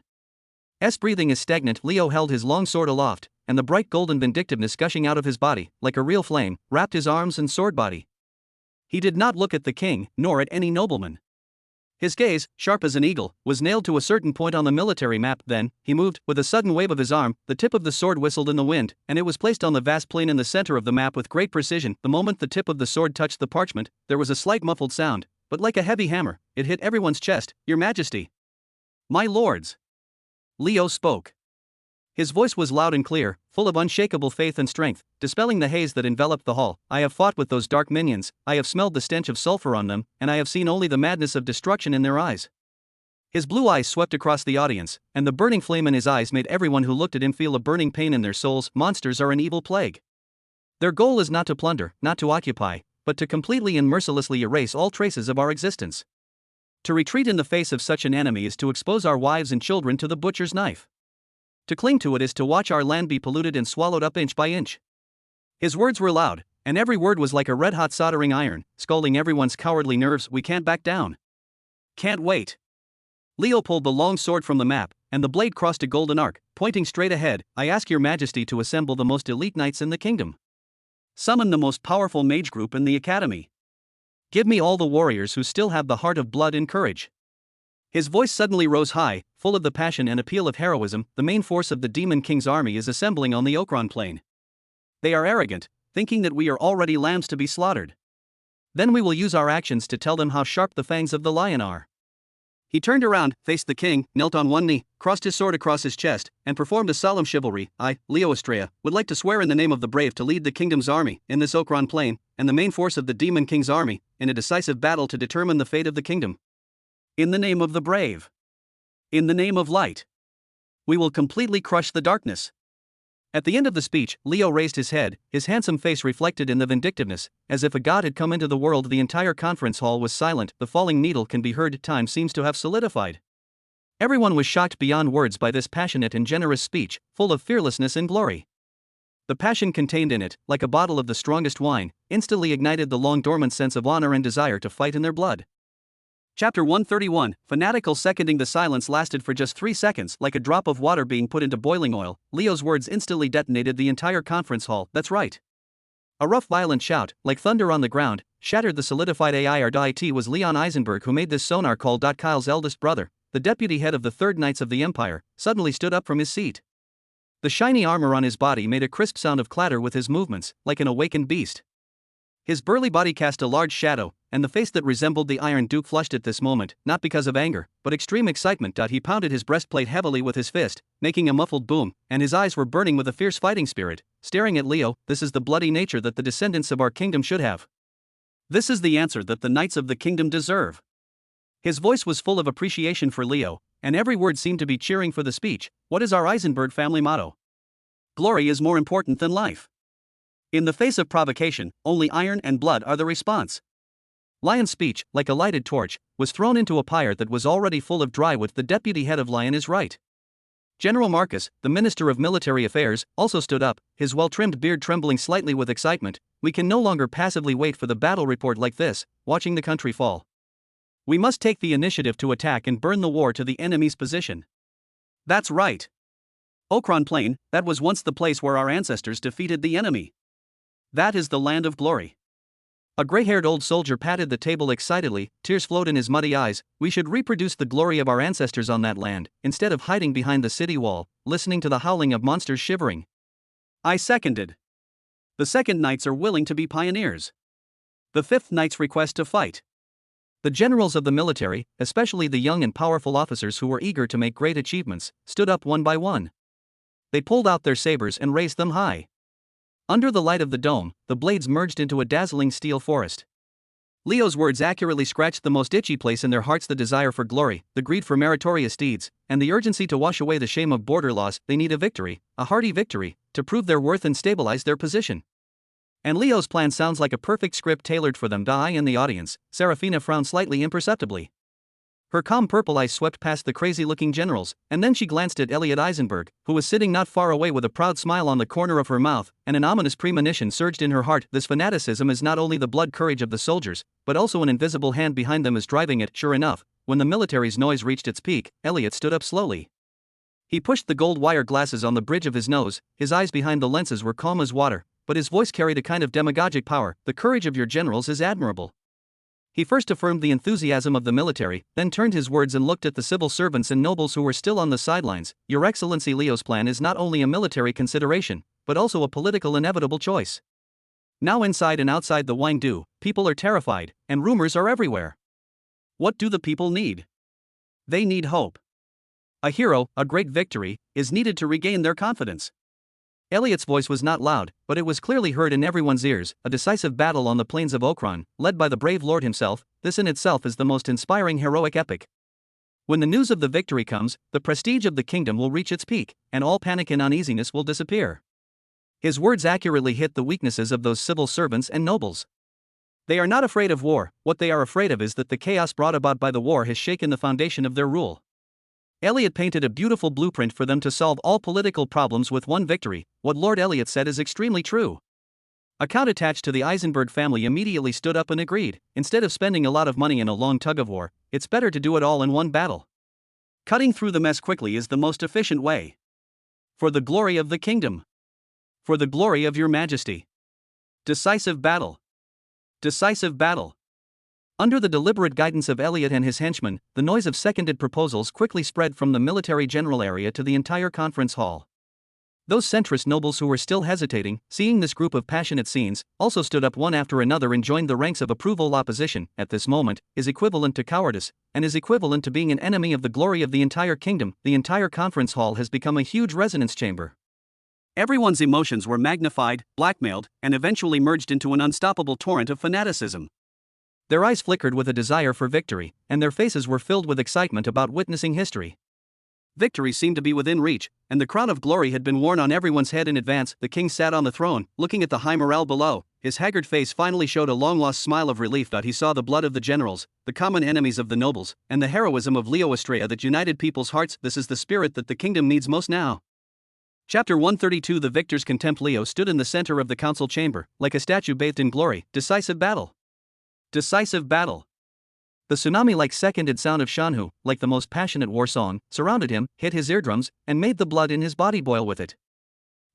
[SPEAKER 1] breathing is stagnant. Leo held his long sword aloft, and the bright golden vindictiveness gushing out of his body, like a real flame, wrapped his arms and sword body. He did not look at the king, nor at any nobleman. His gaze, sharp as an eagle, was nailed to a certain point on the military map. Then, he moved. With a sudden wave of his arm, the tip of the sword whistled in the wind, and it was placed on the vast plain in the center of the map with great precision. The moment the tip of the sword touched the parchment, there was a slight muffled sound, but like a heavy hammer, it hit everyone's chest. Your Majesty. My lords. Leo spoke. His voice was loud and clear, full of unshakable faith and strength, dispelling the haze that enveloped the hall. I have fought with those dark minions, I have smelled the stench of sulfur on them, and I have seen only the madness of destruction in their eyes. His blue eyes swept across the audience, and the burning flame in his eyes made everyone who looked at him feel a burning pain in their souls. Monsters are an evil plague. Their goal is not to plunder, not to occupy, but to completely and mercilessly erase all traces of our existence. To retreat in the face of such an enemy is to expose our wives and children to the butcher's knife. To cling to it is to watch our land be polluted and swallowed up inch by inch. His words were loud, and every word was like a red-hot soldering iron, scalding everyone's cowardly nerves. We can't back down. Can't wait. Leo pulled the long sword from the map, and the blade crossed a golden arc, pointing straight ahead. I ask your Majesty to assemble the most elite knights in the kingdom. Summon the most powerful mage group in the academy. Give me all the warriors who still have the heart of blood and courage. His voice suddenly rose high, full of the passion and appeal of heroism. The main force of the Demon King's army is assembling on the Okron plain. They are arrogant, thinking that we are already lambs to be slaughtered. Then we will use our actions to tell them how sharp the fangs of the lion are. He turned around, faced the king, knelt on one knee, crossed his sword across his chest, and performed a solemn chivalry. I, Leo Estrella, would like to swear in the name of the brave to lead the kingdom's army, in this Okron plain, and the main force of the Demon King's army, in a decisive battle to determine the fate of the kingdom. In the name of the brave. In the name of light. We will completely crush the darkness. At the end of the speech, Leo raised his head, his handsome face reflected in the vindictiveness, as if a god had come into the world. The entire conference hall was silent. The falling needle can be heard. Time seems to have solidified. Everyone was shocked beyond words by this passionate and generous speech, full of fearlessness and glory. The passion contained in it, like a bottle of the strongest wine, instantly ignited the long-dormant sense of honor and desire to fight in their blood. Chapter 131, fanatical seconding. The silence lasted for just 3 seconds, like a drop of water being put into boiling oil. Leo's words instantly detonated the entire conference hall. That's right. A rough violent shout, like thunder on the ground, shattered the solidified air. It was Leon Eisenberg who made this sonar call. Kyle's eldest brother, the deputy head of the Third Knights of the Empire, suddenly stood up from his seat. The shiny armor on his body made a crisp sound of clatter with his movements, like an awakened beast. His burly body cast a large shadow, and the face that resembled the Iron Duke flushed at this moment, not because of anger, but extreme excitement. He pounded his breastplate heavily with his fist, making a muffled boom, and his eyes were burning with a fierce fighting spirit, staring at Leo. This is the bloody nature that the descendants of our kingdom should have. This is the answer that the knights of the kingdom deserve. His voice was full of appreciation for Leo, and every word seemed to be cheering for the speech. What is our Eisenberg family motto? Glory is more important than life. In the face of provocation, only iron and blood are the response. Lion's speech, like a lighted torch, was thrown into a pyre that was already full of dry wood. The deputy head of Lion is right. General Marcus, the Minister of Military Affairs, also stood up, his well-trimmed beard trembling slightly with excitement. We can no longer passively wait for the battle report like this, watching the country fall. We must take the initiative to attack and burn the war to the enemy's position. That's right. Okron Plain, that was once the place where our ancestors defeated the enemy. That is the land of glory. A gray-haired old soldier patted the table excitedly, tears flowed in his muddy eyes. We should reproduce the glory of our ancestors on that land, instead of hiding behind the city wall, listening to the howling of monsters shivering. I seconded. The second knights are willing to be pioneers. The fifth knights request to fight. The generals of the military, especially the young and powerful officers who were eager to make great achievements, stood up one by one. They pulled out their sabers and raised them high. Under the light of the dome, the blades merged into a dazzling steel forest. Leo's words accurately scratched the most itchy place in their hearts: the desire for glory, the greed for meritorious deeds, and the urgency to wash away the shame of border laws. They need a victory, a hearty victory, to prove their worth and stabilize their position. And Leo's plan sounds like a perfect script tailored for them. I in the audience, Serafina frowned slightly imperceptibly. Her calm purple eyes swept past the crazy-looking generals, and then she glanced at Elliot Eisenberg, who was sitting not far away with a proud smile on the corner of her mouth, and an ominous premonition surged in her heart. This fanaticism is not only the blood courage of the soldiers, but also an invisible hand behind them is driving it. Sure enough, when the military's noise reached its peak, Elliot stood up slowly. He pushed the gold wire glasses on the bridge of his nose, his eyes behind the lenses were calm as water, but his voice carried a kind of demagogic power. The courage of your generals is admirable. He first affirmed the enthusiasm of the military, then turned his words and looked at the civil servants and nobles who were still on the sidelines. Your Excellency, Leo's plan is not only a military consideration, but also a political inevitable choice. Now inside and outside the Wangdu, people are terrified, and rumors are everywhere. What do the people need? They need hope. A hero, a great victory, is needed to regain their confidence. Elliot's voice was not loud, but it was clearly heard in everyone's ears. A decisive battle on the plains of Okron, led by the brave lord himself. This in itself is the most inspiring heroic epic. When the news of the victory comes, the prestige of the kingdom will reach its peak, and all panic and uneasiness will disappear. His words accurately hit the weaknesses of those civil servants and nobles. They are not afraid of war. What they are afraid of is that the chaos brought about by the war has shaken the foundation of their rule. Elliot painted a beautiful blueprint for them to solve all political problems with one victory. What Lord Elliot said is extremely true. A count attached to the Eisenberg family immediately stood up and agreed. Instead of spending a lot of money in a long tug-of-war, it's better to do it all in one battle. Cutting through the mess quickly is the most efficient way. For the glory of the kingdom. For the glory of your majesty. Decisive battle. Decisive battle. Under the deliberate guidance of Elliot and his henchmen, the noise of seconded proposals quickly spread from the military general area to the entire conference hall. Those centrist nobles who were still hesitating, seeing this group of passionate scenes, also stood up one after another and joined the ranks of approval. Opposition, at this moment, is equivalent to cowardice, and is equivalent to being an enemy of the glory of the entire kingdom. The entire conference hall has become a huge resonance chamber. Everyone's emotions were magnified, blackmailed, and eventually merged into an unstoppable torrent of fanaticism. Their eyes flickered with a desire for victory, and their faces were filled with excitement about witnessing history. Victory seemed to be within reach, and the crown of glory had been worn on everyone's head in advance. The king sat on the throne, looking at the high morale below. His haggard face finally showed a long-lost smile of relief that he saw the blood of the generals, the common enemies of the nobles, and the heroism of Leo Estrella that united people's hearts. This is the spirit that the kingdom needs most now. Chapter 132. The victor's contempt. Leo stood in the center of the council chamber, like a statue bathed in glory. Decisive battle. Decisive battle. The tsunami-like seconded sound of Shanhu, like the most passionate war song, surrounded him, hit his eardrums, and made the blood in his body boil with it.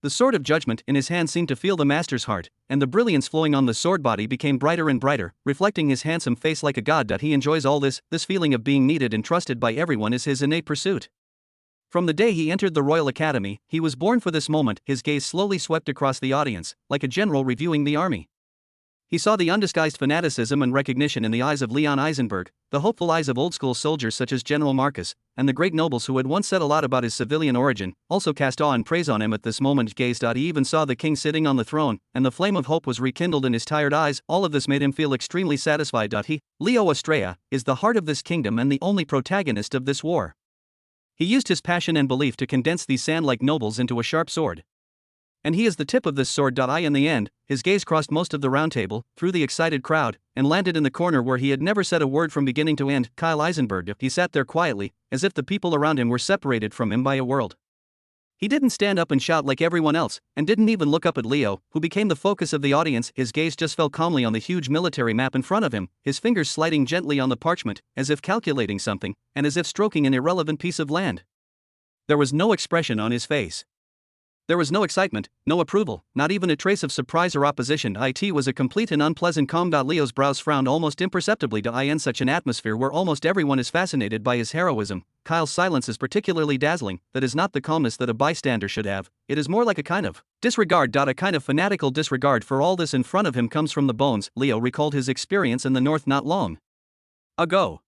[SPEAKER 1] The sword of judgment in his hand seemed to feel the master's heart, and the brilliance flowing on the sword body became brighter and brighter, reflecting his handsome face like a god. That he enjoys all this feeling of being needed and trusted by everyone is his innate pursuit. From the day he entered the Royal Academy, he was born for this moment. His gaze slowly swept across the audience, like a general reviewing the army. He saw the undisguised fanaticism and recognition in the eyes of Leon Eisenberg, the hopeful eyes of old-school soldiers such as General Marcus, and the great nobles who had once said a lot about his civilian origin, also cast awe and praise on him at this moment. He even saw the king sitting on the throne, and the flame of hope was rekindled in his tired eyes. All of this made him feel extremely satisfied. He, Leo Estrella, is the heart of this kingdom and the only protagonist of this war. He used his passion and belief to condense these sand-like nobles into a sharp sword. And he is the tip of this sword. In the end, his gaze crossed most of the round table, through the excited crowd, and landed in the corner where he had never said a word from beginning to end, Kyle Eisenberg. He sat there quietly, as if the people around him were separated from him by a world. He didn't stand up and shout like everyone else, and didn't even look up at Leo, who became the focus of the audience. His gaze just fell calmly on the huge military map in front of him, his fingers sliding gently on the parchment, as if calculating something, and as if stroking an irrelevant piece of land. There was no expression on his face. There was no excitement, no approval, not even a trace of surprise or opposition. It was a complete and unpleasant calm. Leo's brows frowned almost imperceptibly. In such an atmosphere where almost everyone is fascinated by his heroism, Kyle's silence is particularly dazzling. That is not the calmness that a bystander should have, it is more like a kind of disregard. A kind of fanatical disregard for all this in front of him comes from the bones. Leo recalled his experience in the north not long ago.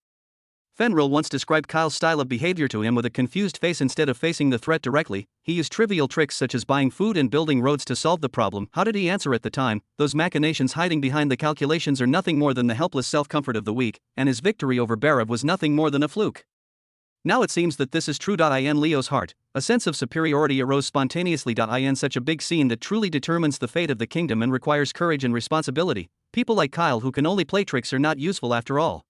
[SPEAKER 1] Fenrir once described Kyle's style of behavior to him with a confused face. Instead of facing the threat directly, he used trivial tricks such as buying food and building roads to solve the problem. How did he answer at the time? Those machinations hiding behind the calculations are nothing more than the helpless self-comfort of the weak, and his victory over Barav was nothing more than a fluke. Now it seems that this is true. In Leo's heart, a sense of superiority arose spontaneously. In such a big scene that truly determines the fate of the kingdom and requires courage and responsibility, people like Kyle who can only play tricks are not useful after all.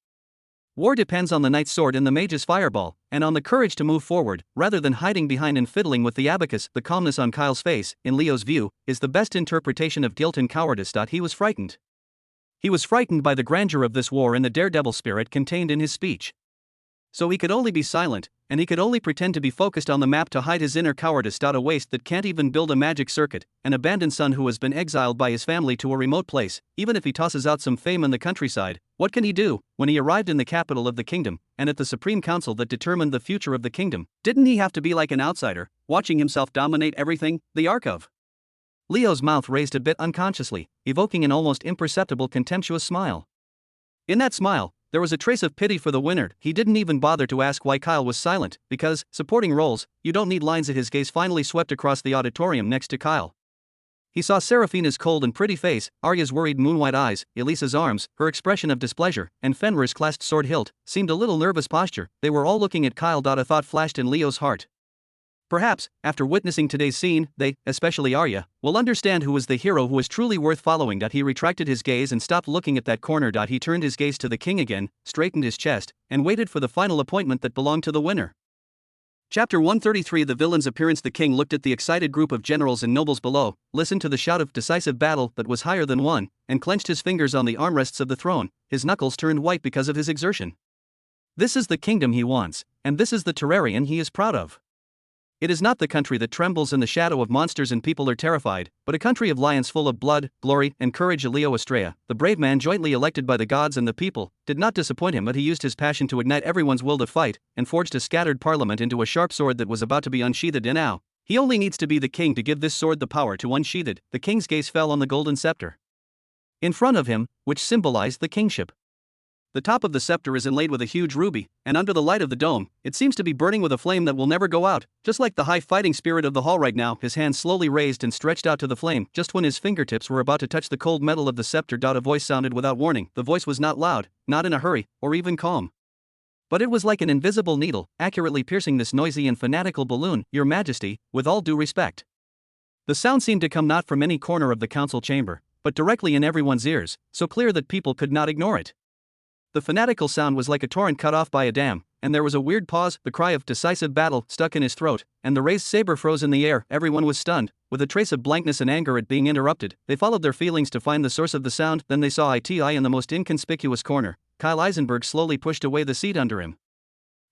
[SPEAKER 1] War depends on the knight's sword and the mage's fireball, and on the courage to move forward, rather than hiding behind and fiddling with the abacus. The calmness on Kyle's face, in Leo's view, is the best interpretation of guilt and cowardice. He was frightened. He was frightened by the grandeur of this war and the daredevil spirit contained in his speech. So he could only be silent, and he could only pretend to be focused on the map to hide his inner cowardice. A waste that can't even build a magic circuit, an abandoned son who has been exiled by his family to a remote place. Even if he tosses out some fame in the countryside, what can he do? When he arrived in the capital of the kingdom, and at the supreme council that determined the future of the kingdom, didn't he have to be like an outsider, watching himself dominate everything? The arc of Leo's mouth raised a bit unconsciously, evoking an almost imperceptible contemptuous smile. In that smile, there was a trace of pity for the winner. He didn't even bother to ask why Kyle was silent, because, supporting roles, you don't need lines. His gaze finally swept across the auditorium next to Kyle. He saw Seraphina's cold and pretty face, Arya's worried moonwhite eyes, Elisa's arms, her expression of displeasure, and Fenrir's clasped sword hilt, seemed a little nervous posture. They were all looking at Kyle. A thought flashed in Leo's heart. Perhaps, after witnessing today's scene, they, especially Arya, will understand who was the hero who was truly worth following. He retracted his gaze and stopped looking at that corner. He turned his gaze to the king again, straightened his chest, and waited for the final appointment that belonged to the winner. Chapter 133. The villain's appearance. The king looked at the excited group of generals and nobles below, listened to the shout of decisive battle that was higher than one, and clenched his fingers on the armrests of the throne. His knuckles turned white because of his exertion. This is the kingdom he wants, and this is the Terrarian he is proud of. It is not the country that trembles in the shadow of monsters and people are terrified, but a country of lions full of blood, glory, and courage. Leo Estrella, the brave man jointly elected by the gods and the people, did not disappoint him, but he used his passion to ignite everyone's will to fight, and forged a scattered parliament into a sharp sword that was about to be unsheathed. And now, he only needs to be the king to give this sword the power to unsheath it. The king's gaze fell on the golden scepter in front of him, which symbolized the kingship. The top of the scepter is inlaid with a huge ruby, and under the light of the dome, it seems to be burning with a flame that will never go out, just like the high fighting spirit of the hall right now. His hand slowly raised and stretched out to the flame. Just when his fingertips were about to touch the cold metal of the scepter, a voice sounded without warning. The voice was not loud, not in a hurry, or even calm. But it was like an invisible needle, accurately piercing this noisy and fanatical balloon. Your Majesty, with all due respect. The sound seemed to come not from any corner of the council chamber, but directly in everyone's ears, so clear that people could not ignore it. The fanatical sound was like a torrent cut off by a dam, and there was a weird pause. The cry of decisive battle stuck in his throat, and the raised saber froze in the air. Everyone was stunned, with a trace of blankness and anger at being interrupted. They followed their feelings to find the source of the sound. Then they saw Iti in the most inconspicuous corner. Kyle Eisenberg slowly pushed away the seat under him.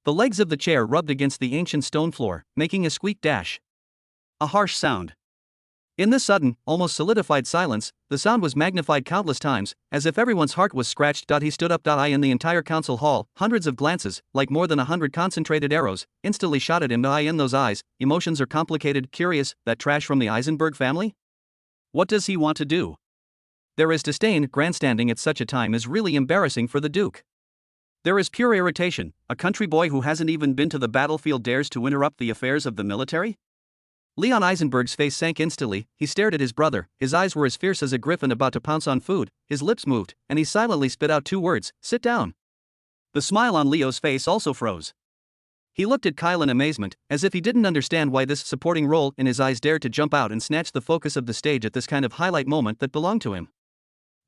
[SPEAKER 1] The legs of the chair rubbed against the ancient stone floor, making a squeak dash. A harsh sound. In this sudden, almost solidified silence, the sound was magnified countless times, as if everyone's heart was scratched. He stood up. In the entire council hall, hundreds of glances, like more than 100 concentrated arrows, instantly shot at him. In those eyes, emotions are complicated, curious. That trash from the Eisenberg family? What does he want to do? There is disdain. Grandstanding at such a time is really embarrassing for the Duke. There is pure irritation. A country boy who hasn't even been to the battlefield dares to interrupt the affairs of the military? Leon Eisenberg's face sank instantly. He stared at his brother, his eyes were as fierce as a griffin about to pounce on food, his lips moved, and he silently spit out 2 words, "Sit down." The smile on Leo's face also froze. He looked at Kyle in amazement, as if he didn't understand why this supporting role in his eyes dared to jump out and snatch the focus of the stage at this kind of highlight moment that belonged to him.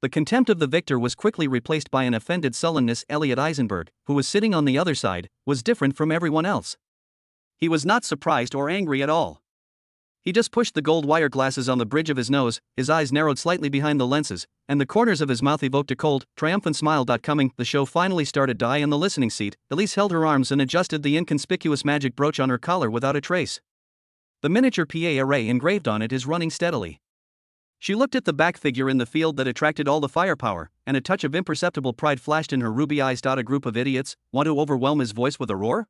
[SPEAKER 1] The contempt of the victor was quickly replaced by an offended sullenness. Elliot Eisenberg, who was sitting on the other side, was different from everyone else. He was not surprised or angry at all. He just pushed the gold wire glasses on the bridge of his nose, his eyes narrowed slightly behind the lenses, and the corners of his mouth evoked a cold, triumphant smile. Coming, the show finally started. In the listening seat, Elise held her arms and adjusted the inconspicuous magic brooch on her collar without a trace. The miniature PA array engraved on it is running steadily. She looked at the back figure in the field that attracted all the firepower, and a touch of imperceptible pride flashed in her ruby eyes. A group of idiots want to overwhelm his voice with a roar?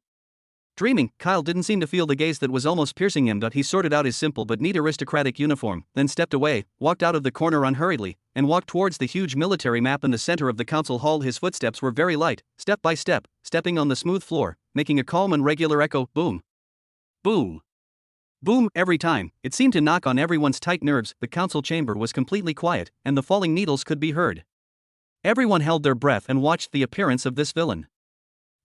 [SPEAKER 1] Dreaming, Kyle didn't seem to feel the gaze that was almost piercing him. He sorted out his simple but neat aristocratic uniform, then stepped away, walked out of the corner unhurriedly, and walked towards the huge military map in the center of the council hall. His footsteps were very light, step by step, stepping on the smooth floor, making a calm and regular echo. Boom. Boom. Boom. Every time, it seemed to knock on everyone's tight nerves. The council chamber was completely quiet, and the falling needles could be heard. Everyone held their breath and watched the appearance of this villain.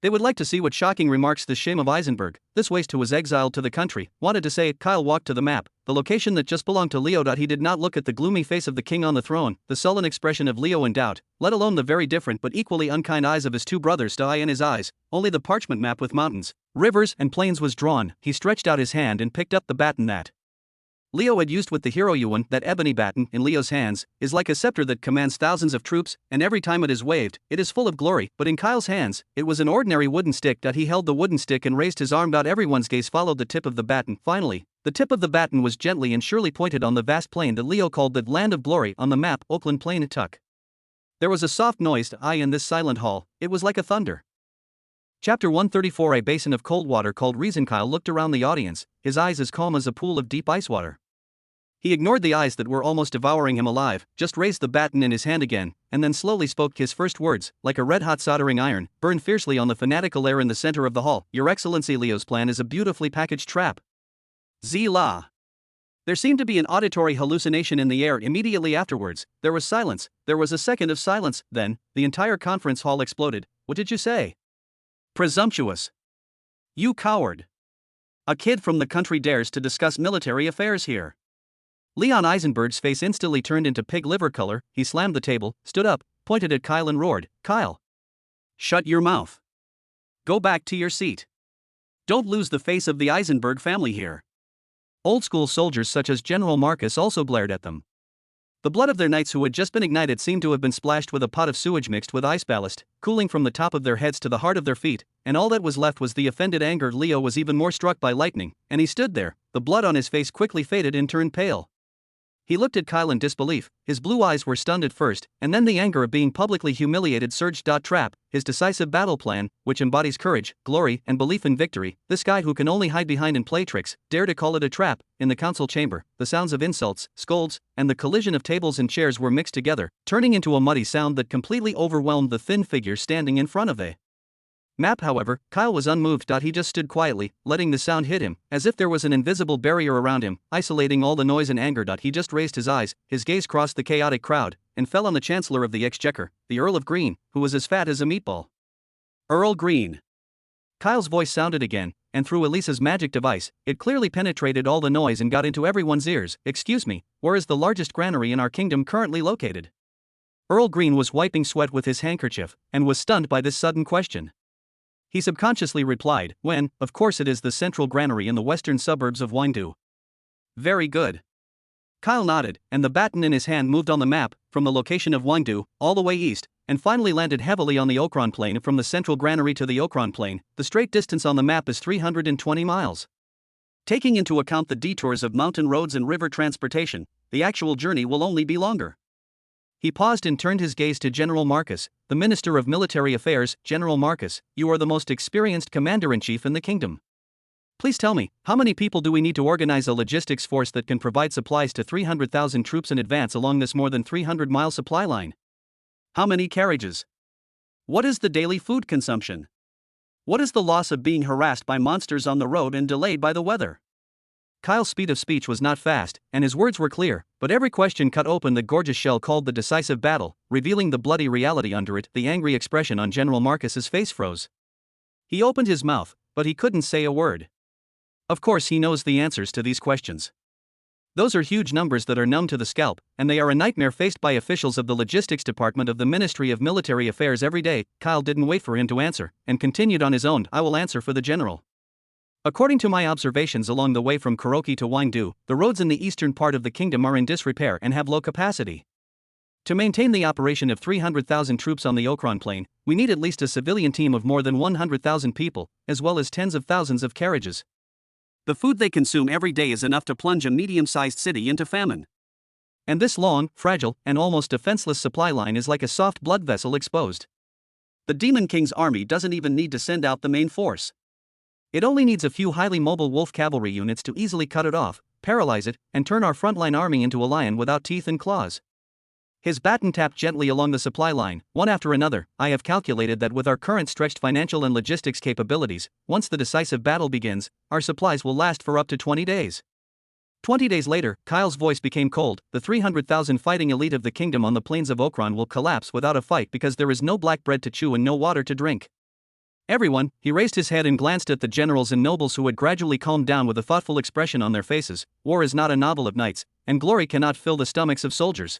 [SPEAKER 1] They would like to see what shocking remarks the shame of Eisenberg, this waste who was exiled to the country, wanted to say. Kyle walked to the map, the location that just belonged to Leo. He did not look at the gloomy face of the king on the throne, the sullen expression of Leo in doubt, let alone the very different but equally unkind eyes of his 2 brothers. In his eyes, only the parchment map with mountains, rivers, and plains was drawn. He stretched out his hand and picked up the baton that Leo had used with the hero Yuan. That ebony baton, in Leo's hands, is like a scepter that commands thousands of troops, and every time it is waved, it is full of glory. But in Kyle's hands, it was an ordinary wooden stick. He held the wooden stick and raised his arm. Everyone's gaze followed the tip of the baton. Finally, the tip of the baton was gently and surely pointed on the vast plain that Leo called the Land of Glory on the map, Oakland Plain. Tuck. There was a soft noise in this silent hall. It was like a thunder. Chapter 134. A basin of cold water called reason. Kyle looked around the audience, his eyes as calm as a pool of deep ice water. He ignored the eyes that were almost devouring him alive, just raised the baton in his hand again, and then slowly spoke. His first words, like a red-hot soldering iron, burned fiercely on the fanatical air in the center of the hall. Your Excellency, Leo's plan is a beautifully packaged trap. Zila. There seemed to be an auditory hallucination in the air. Immediately afterwards, there was silence. There was a second of silence, then, the entire conference hall exploded. What did you say? Presumptuous. You coward. A kid from the country dares to discuss military affairs here. Leon Eisenberg's face instantly turned into pig liver color. He slammed the table, stood up, pointed at Kyle and roared, Kyle! Shut your mouth. Go back to your seat. Don't lose the face of the Eisenberg family here. Old-school soldiers such as General Marcus also glared at them. The blood of their knights who had just been ignited seemed to have been splashed with a pot of sewage mixed with ice ballast, cooling from the top of their heads to the heart of their feet, and all that was left was the offended anger. Leo was even more struck by lightning, and he stood there, the blood on his face quickly faded and turned pale. He looked at Kyle in disbelief. His blue eyes were stunned at first, and then the anger of being publicly humiliated surged. Trap, his decisive battle plan, which embodies courage, glory, and belief in victory. This guy who can only hide behind and play tricks, dare to call it a trap. In the council chamber, the sounds of insults, scolds, and the collision of tables and chairs were mixed together, turning into a muddy sound that completely overwhelmed the thin figure standing in front of the map. However, Kyle was unmoved. He just stood quietly, letting the sound hit him, as if there was an invisible barrier around him, isolating all the noise and anger. He just raised his eyes, his gaze crossed the chaotic crowd, and fell on the Chancellor of the Exchequer, the Earl of Green, who was as fat as a meatball. Earl Green. Kyle's voice sounded again, and through Elisa's magic device, it clearly penetrated all the noise and got into everyone's ears. Excuse me, where is the largest granary in our kingdom currently located? Earl Green was wiping sweat with his handkerchief, and was stunned by this sudden question. He subconsciously replied, when, of course it is the central granary in the western suburbs of Windu. Very good. Kyle nodded, and the baton in his hand moved on the map, from the location of Windu, all the way east, and finally landed heavily on the Okron Plain. From the central granary to the Okron Plain, the straight distance on the map is 320 miles. Taking into account the detours of mountain roads and river transportation, the actual journey will only be longer. He paused and turned his gaze to General Marcus, the Minister of Military Affairs. General Marcus, you are the most experienced commander-in-chief in the kingdom. Please tell me, how many people do we need to organize a logistics force that can provide supplies to 300,000 troops in advance along this more than 300-mile supply line? How many carriages? What is the daily food consumption? What is the loss of being harassed by monsters on the road and delayed by the weather? Kyle's speed of speech was not fast, and his words were clear, but every question cut open the gorgeous shell called the decisive battle, revealing the bloody reality under it. The angry expression on General Marcus's face froze. He opened his mouth, but he couldn't say a word. Of course he knows the answers to these questions. Those are huge numbers that are numb to the scalp, and they are a nightmare faced by officials of the logistics department of the Ministry of Military Affairs every day. Kyle didn't wait for him to answer, and continued on his own. I will answer for the general. According to my observations along the way from Kuroki to Wangdu, the roads in the eastern part of the kingdom are in disrepair and have low capacity. To maintain the operation of 300,000 troops on the Okran Plain, we need at least a civilian team of more than 100,000 people, as well as tens of thousands of carriages. The food they consume every day is enough to plunge a medium-sized city into famine. And this long, fragile, and almost defenseless supply line is like a soft blood vessel exposed. The Demon King's army doesn't even need to send out the main force. It only needs a few highly mobile wolf cavalry units to easily cut it off, paralyze it, and turn our frontline army into a lion without teeth and claws. His baton tapped gently along the supply line, one after another. I have calculated that with our current stretched financial and logistics capabilities, once the decisive battle begins, our supplies will last for up to 20 days. 20 days later, Kyle's voice became cold. The 300,000 fighting elite of the kingdom on the plains of Okran will collapse without a fight because there is no black bread to chew and no water to drink. Everyone, he raised his head and glanced at the generals and nobles who had gradually calmed down with a thoughtful expression on their faces. War is not a novel of knights, and glory cannot fill the stomachs of soldiers.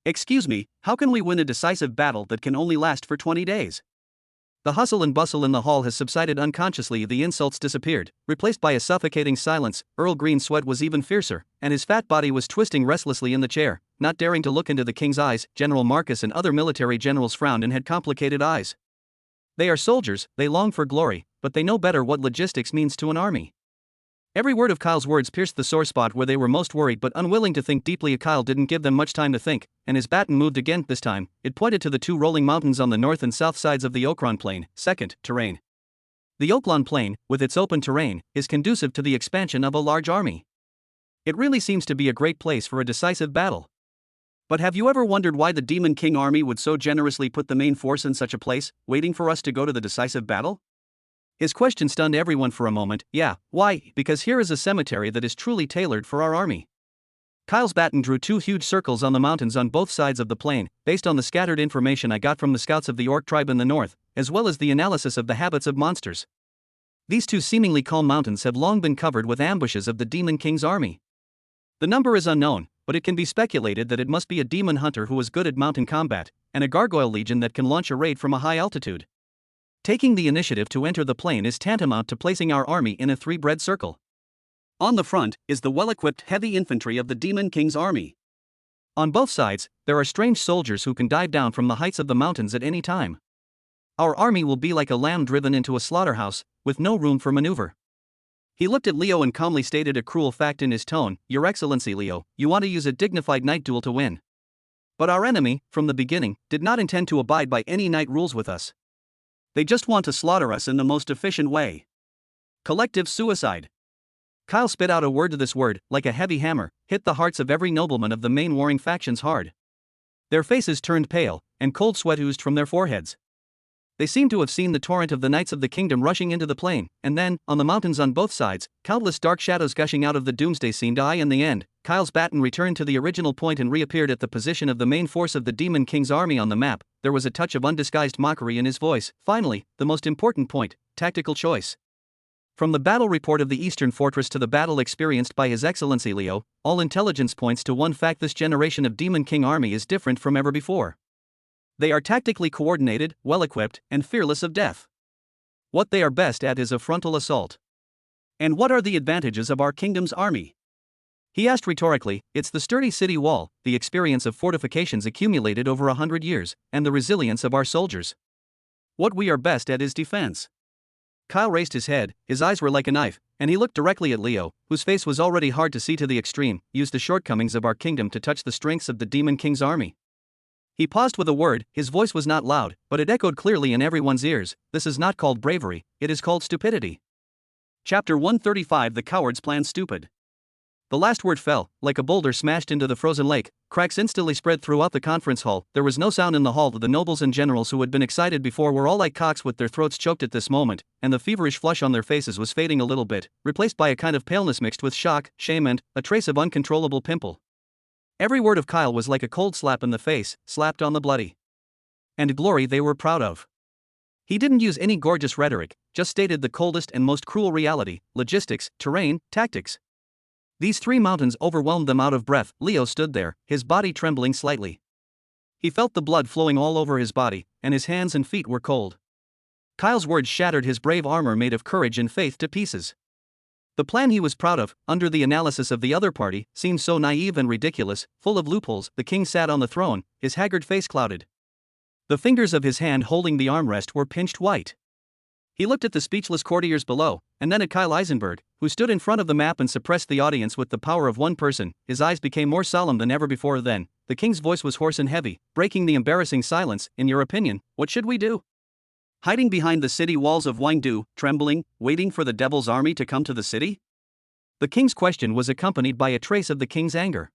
[SPEAKER 1] Excuse me, how can we win a decisive battle that can only last for 20 days? The hustle and bustle in the hall has subsided unconsciously. The insults disappeared, replaced by a suffocating silence. Earl Green's sweat was even fiercer, and his fat body was twisting restlessly in the chair, not daring to look into the king's eyes. General Marcus and other military generals frowned and had complicated eyes. They are soldiers, they long for glory, but they know better what logistics means to an army. Every word of Kyle's words pierced the sore spot where they were most worried but unwilling to think deeply. Kyle didn't give them much time to think, and his baton moved again. This time, it pointed to the two rolling mountains on the north and south sides of the Okran Plain. Second, terrain. The Okran Plain, with its open terrain, is conducive to the expansion of a large army. It really seems to be a great place for a decisive battle. But have you ever wondered why the Demon King army would so generously put the main force in such a place, waiting for us to go to the decisive battle? His question stunned everyone for a moment. Yeah, why? Because here is a cemetery that is truly tailored for our army. Kyle's baton drew two huge circles on the mountains on both sides of the plain, based on the scattered information I got from the scouts of the Orc tribe in the north, as well as the analysis of the habits of monsters. These two seemingly calm mountains have long been covered with ambushes of the Demon King's army. The number is unknown, but it can be speculated that it must be a demon hunter who is good at mountain combat, and a gargoyle legion that can launch a raid from a high altitude. Taking the initiative to enter the plain is tantamount to placing our army in a three-bread circle. On the front is the well-equipped heavy infantry of the Demon King's army. On both sides, there are strange soldiers who can dive down from the heights of the mountains at any time. Our army will be like a lamb driven into a slaughterhouse, with no room for maneuver. He looked at Leo and calmly stated a cruel fact in his tone. Your Excellency Leo, you want to use a dignified knight duel to win. But our enemy, from the beginning, did not intend to abide by any knight rules with us. They just want to slaughter us in the most efficient way. Collective suicide. Kyle spit out a word to this word, like a heavy hammer, hit the hearts of every nobleman of the main warring factions hard. Their faces turned pale, and cold sweat oozed from their foreheads. They seemed to have seen the torrent of the knights of the kingdom rushing into the plain, and then, on the mountains on both sides, countless dark shadows gushing out of the doomsday scene. In the end, Kyle's baton returned to the original point and reappeared at the position of the main force of the Demon King's army on the map. There was a touch of undisguised mockery in his voice. Finally, the most important point, tactical choice. From the battle report of the Eastern Fortress to the battle experienced by His Excellency Leo, all intelligence points to one fact: this generation of Demon King army is different from ever before. They are tactically coordinated, well-equipped, and fearless of death. What they are best at is a frontal assault. And what are the advantages of our kingdom's army? He asked rhetorically. It's the sturdy city wall, the experience of fortifications accumulated over 100 years, and the resilience of our soldiers. What we are best at is defense. Kyle raised his head, his eyes were like a knife, and he looked directly at Leo, whose face was already hard to see to the extreme. Use the shortcomings of our kingdom to touch the strengths of the Demon King's army. He paused with a word. His voice was not loud, but it echoed clearly in everyone's ears. This is not called bravery, it is called stupidity. Chapter 135 The Coward's Plan Stupid. The last word fell, like a boulder smashed into the frozen lake. Cracks instantly spread throughout the conference hall. There was no sound in the hall. The nobles and generals who had been excited before were all like cocks with their throats choked at this moment, and the feverish flush on their faces was fading a little bit, replaced by a kind of paleness mixed with shock, shame, and a trace of uncontrollable pimple. Every word of Kyle was like a cold slap in the face, slapped on the bloody and glory they were proud of. He didn't use any gorgeous rhetoric, just stated the coldest and most cruel reality: logistics, terrain, tactics. These three mountains overwhelmed them. Out of breath, Leo stood there, his body trembling slightly. He felt the blood flowing all over his body, and his hands and feet were cold. Kyle's words shattered his brave armor made of courage and faith to pieces. The plan he was proud of, under the analysis of the other party, seemed so naive and ridiculous, full of loopholes. The king sat on the throne, his haggard face clouded. The fingers of his hand holding the armrest were pinched white. He looked at the speechless courtiers below, and then at Kyle Eisenberg, who stood in front of the map and suppressed the audience with the power of one person. His eyes became more solemn than ever before. Then, the king's voice was hoarse and heavy, breaking the embarrassing silence. In your opinion, what should we do? Hiding behind the city walls of Wangdu, trembling, waiting for the devil's army to come to the city? The king's question was accompanied by a trace of the king's anger.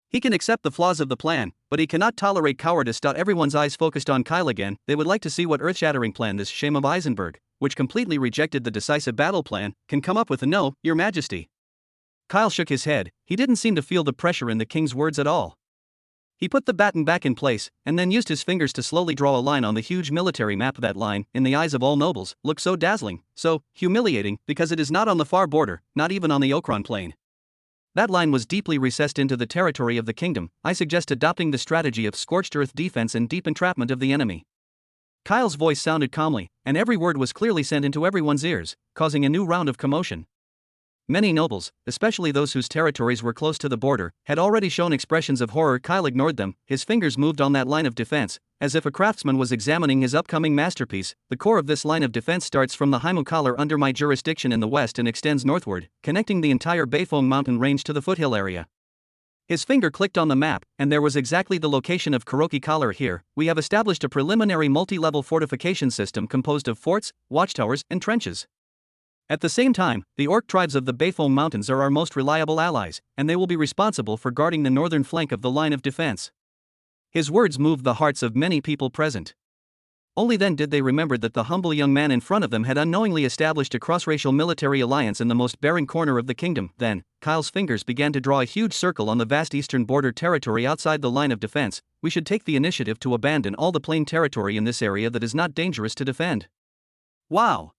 [SPEAKER 1] He can accept the flaws of the plan, but he cannot tolerate cowardice. Everyone's eyes focused on Kyle again. They would like to see what earth-shattering plan this shame of Eisenberg, which completely rejected the decisive battle plan, can come up with. No, your majesty. Kyle shook his head. He didn't seem to feel the pressure in the king's words at all. He put the baton back in place, and then used his fingers to slowly draw a line on the huge military map. That line, in the eyes of all nobles, looked so dazzling, so humiliating, because it is not on the far border, not even on the Okron plain. That line was deeply recessed into the territory of the kingdom. I suggest adopting the strategy of scorched earth defense and deep entrapment of the enemy. Kyle's voice sounded calmly, and every word was clearly sent into everyone's ears, causing a new round of commotion. Many nobles, especially those whose territories were close to the border, had already shown expressions of horror. Kyle ignored them. His fingers moved on that line of defense, as if a craftsman was examining his upcoming masterpiece. The core of this line of defense starts from the Heimukala under my jurisdiction in the west and extends northward, connecting the entire Beifong mountain range to the foothill area. His finger clicked on the map, and there was exactly the location of Kuroki Kalar here. We have established a preliminary multi-level fortification system composed of forts, watchtowers, and trenches. At the same time, the orc tribes of the Beifong Mountains are our most reliable allies, and they will be responsible for guarding the northern flank of the line of defense. His words moved the hearts of many people present. Only then did they remember that the humble young man in front of them had unknowingly established a cross-racial military alliance in the most barren corner of the kingdom. Then, Kyle's fingers began to draw a huge circle on the vast eastern border territory outside the line of defense. We should take the initiative to abandon all the plain territory in this area that is not dangerous to defend. Wow!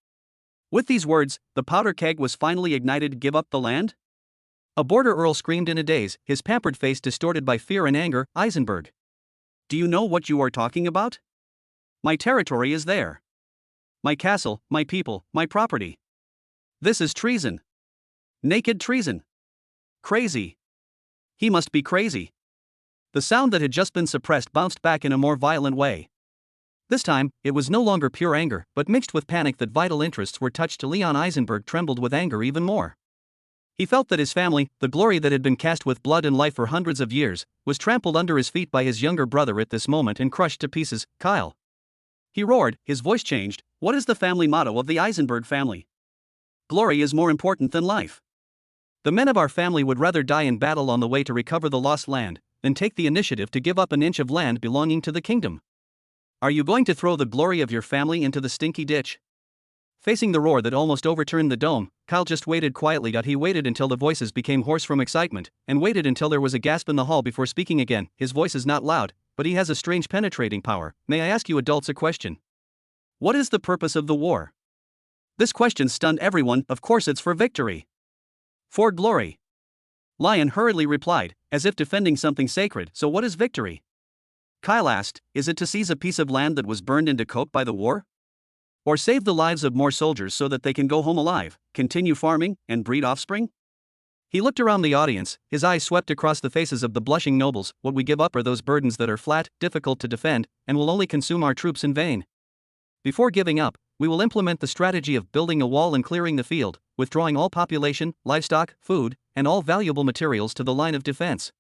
[SPEAKER 1] With these words, the powder keg was finally ignited. Give up the land? A border earl screamed in a daze, his pampered face distorted by fear and anger. Eisenberg, do you know what you are talking about? My territory is there. My castle, my people, my property. This is treason. Naked treason. Crazy. He must be crazy. The sound that had just been suppressed bounced back in a more violent way. This time, it was no longer pure anger, but mixed with panic that vital interests were touched. Leon Eisenberg trembled with anger even more. He felt that his family, the glory that had been cast with blood and life for hundreds of years, was trampled under his feet by his younger brother at this moment and crushed to pieces. Kyle, he roared, his voice changed. What is the family motto of the Eisenberg family? Glory is more important than life. The men of our family would rather die in battle on the way to recover the lost land than take the initiative to give up an inch of land belonging to the kingdom. Are you going to throw the glory of your family into the stinky ditch? Facing the roar that almost overturned the dome, Kyle just waited quietly. He waited until the voices became hoarse from excitement, and waited until there was a gasp in the hall before speaking again. His voice is not loud, but he has a strange penetrating power. May I ask you adults a question? What is the purpose of the war? This question stunned everyone. Of course it's for victory. For glory. Lion hurriedly replied, as if defending something sacred. So what is victory? Kyle asked, is it to seize a piece of land that was burned into coke by the war? Or save the lives of more soldiers so that they can go home alive, continue farming, and breed offspring? He looked around the audience, his eyes swept across the faces of the blushing nobles. What we give up are those burdens that are flat, difficult to defend, and will only consume our troops in vain. Before giving up, we will implement the strategy of building a wall and clearing the field, withdrawing all population, livestock, food, and all valuable materials to the line of defense.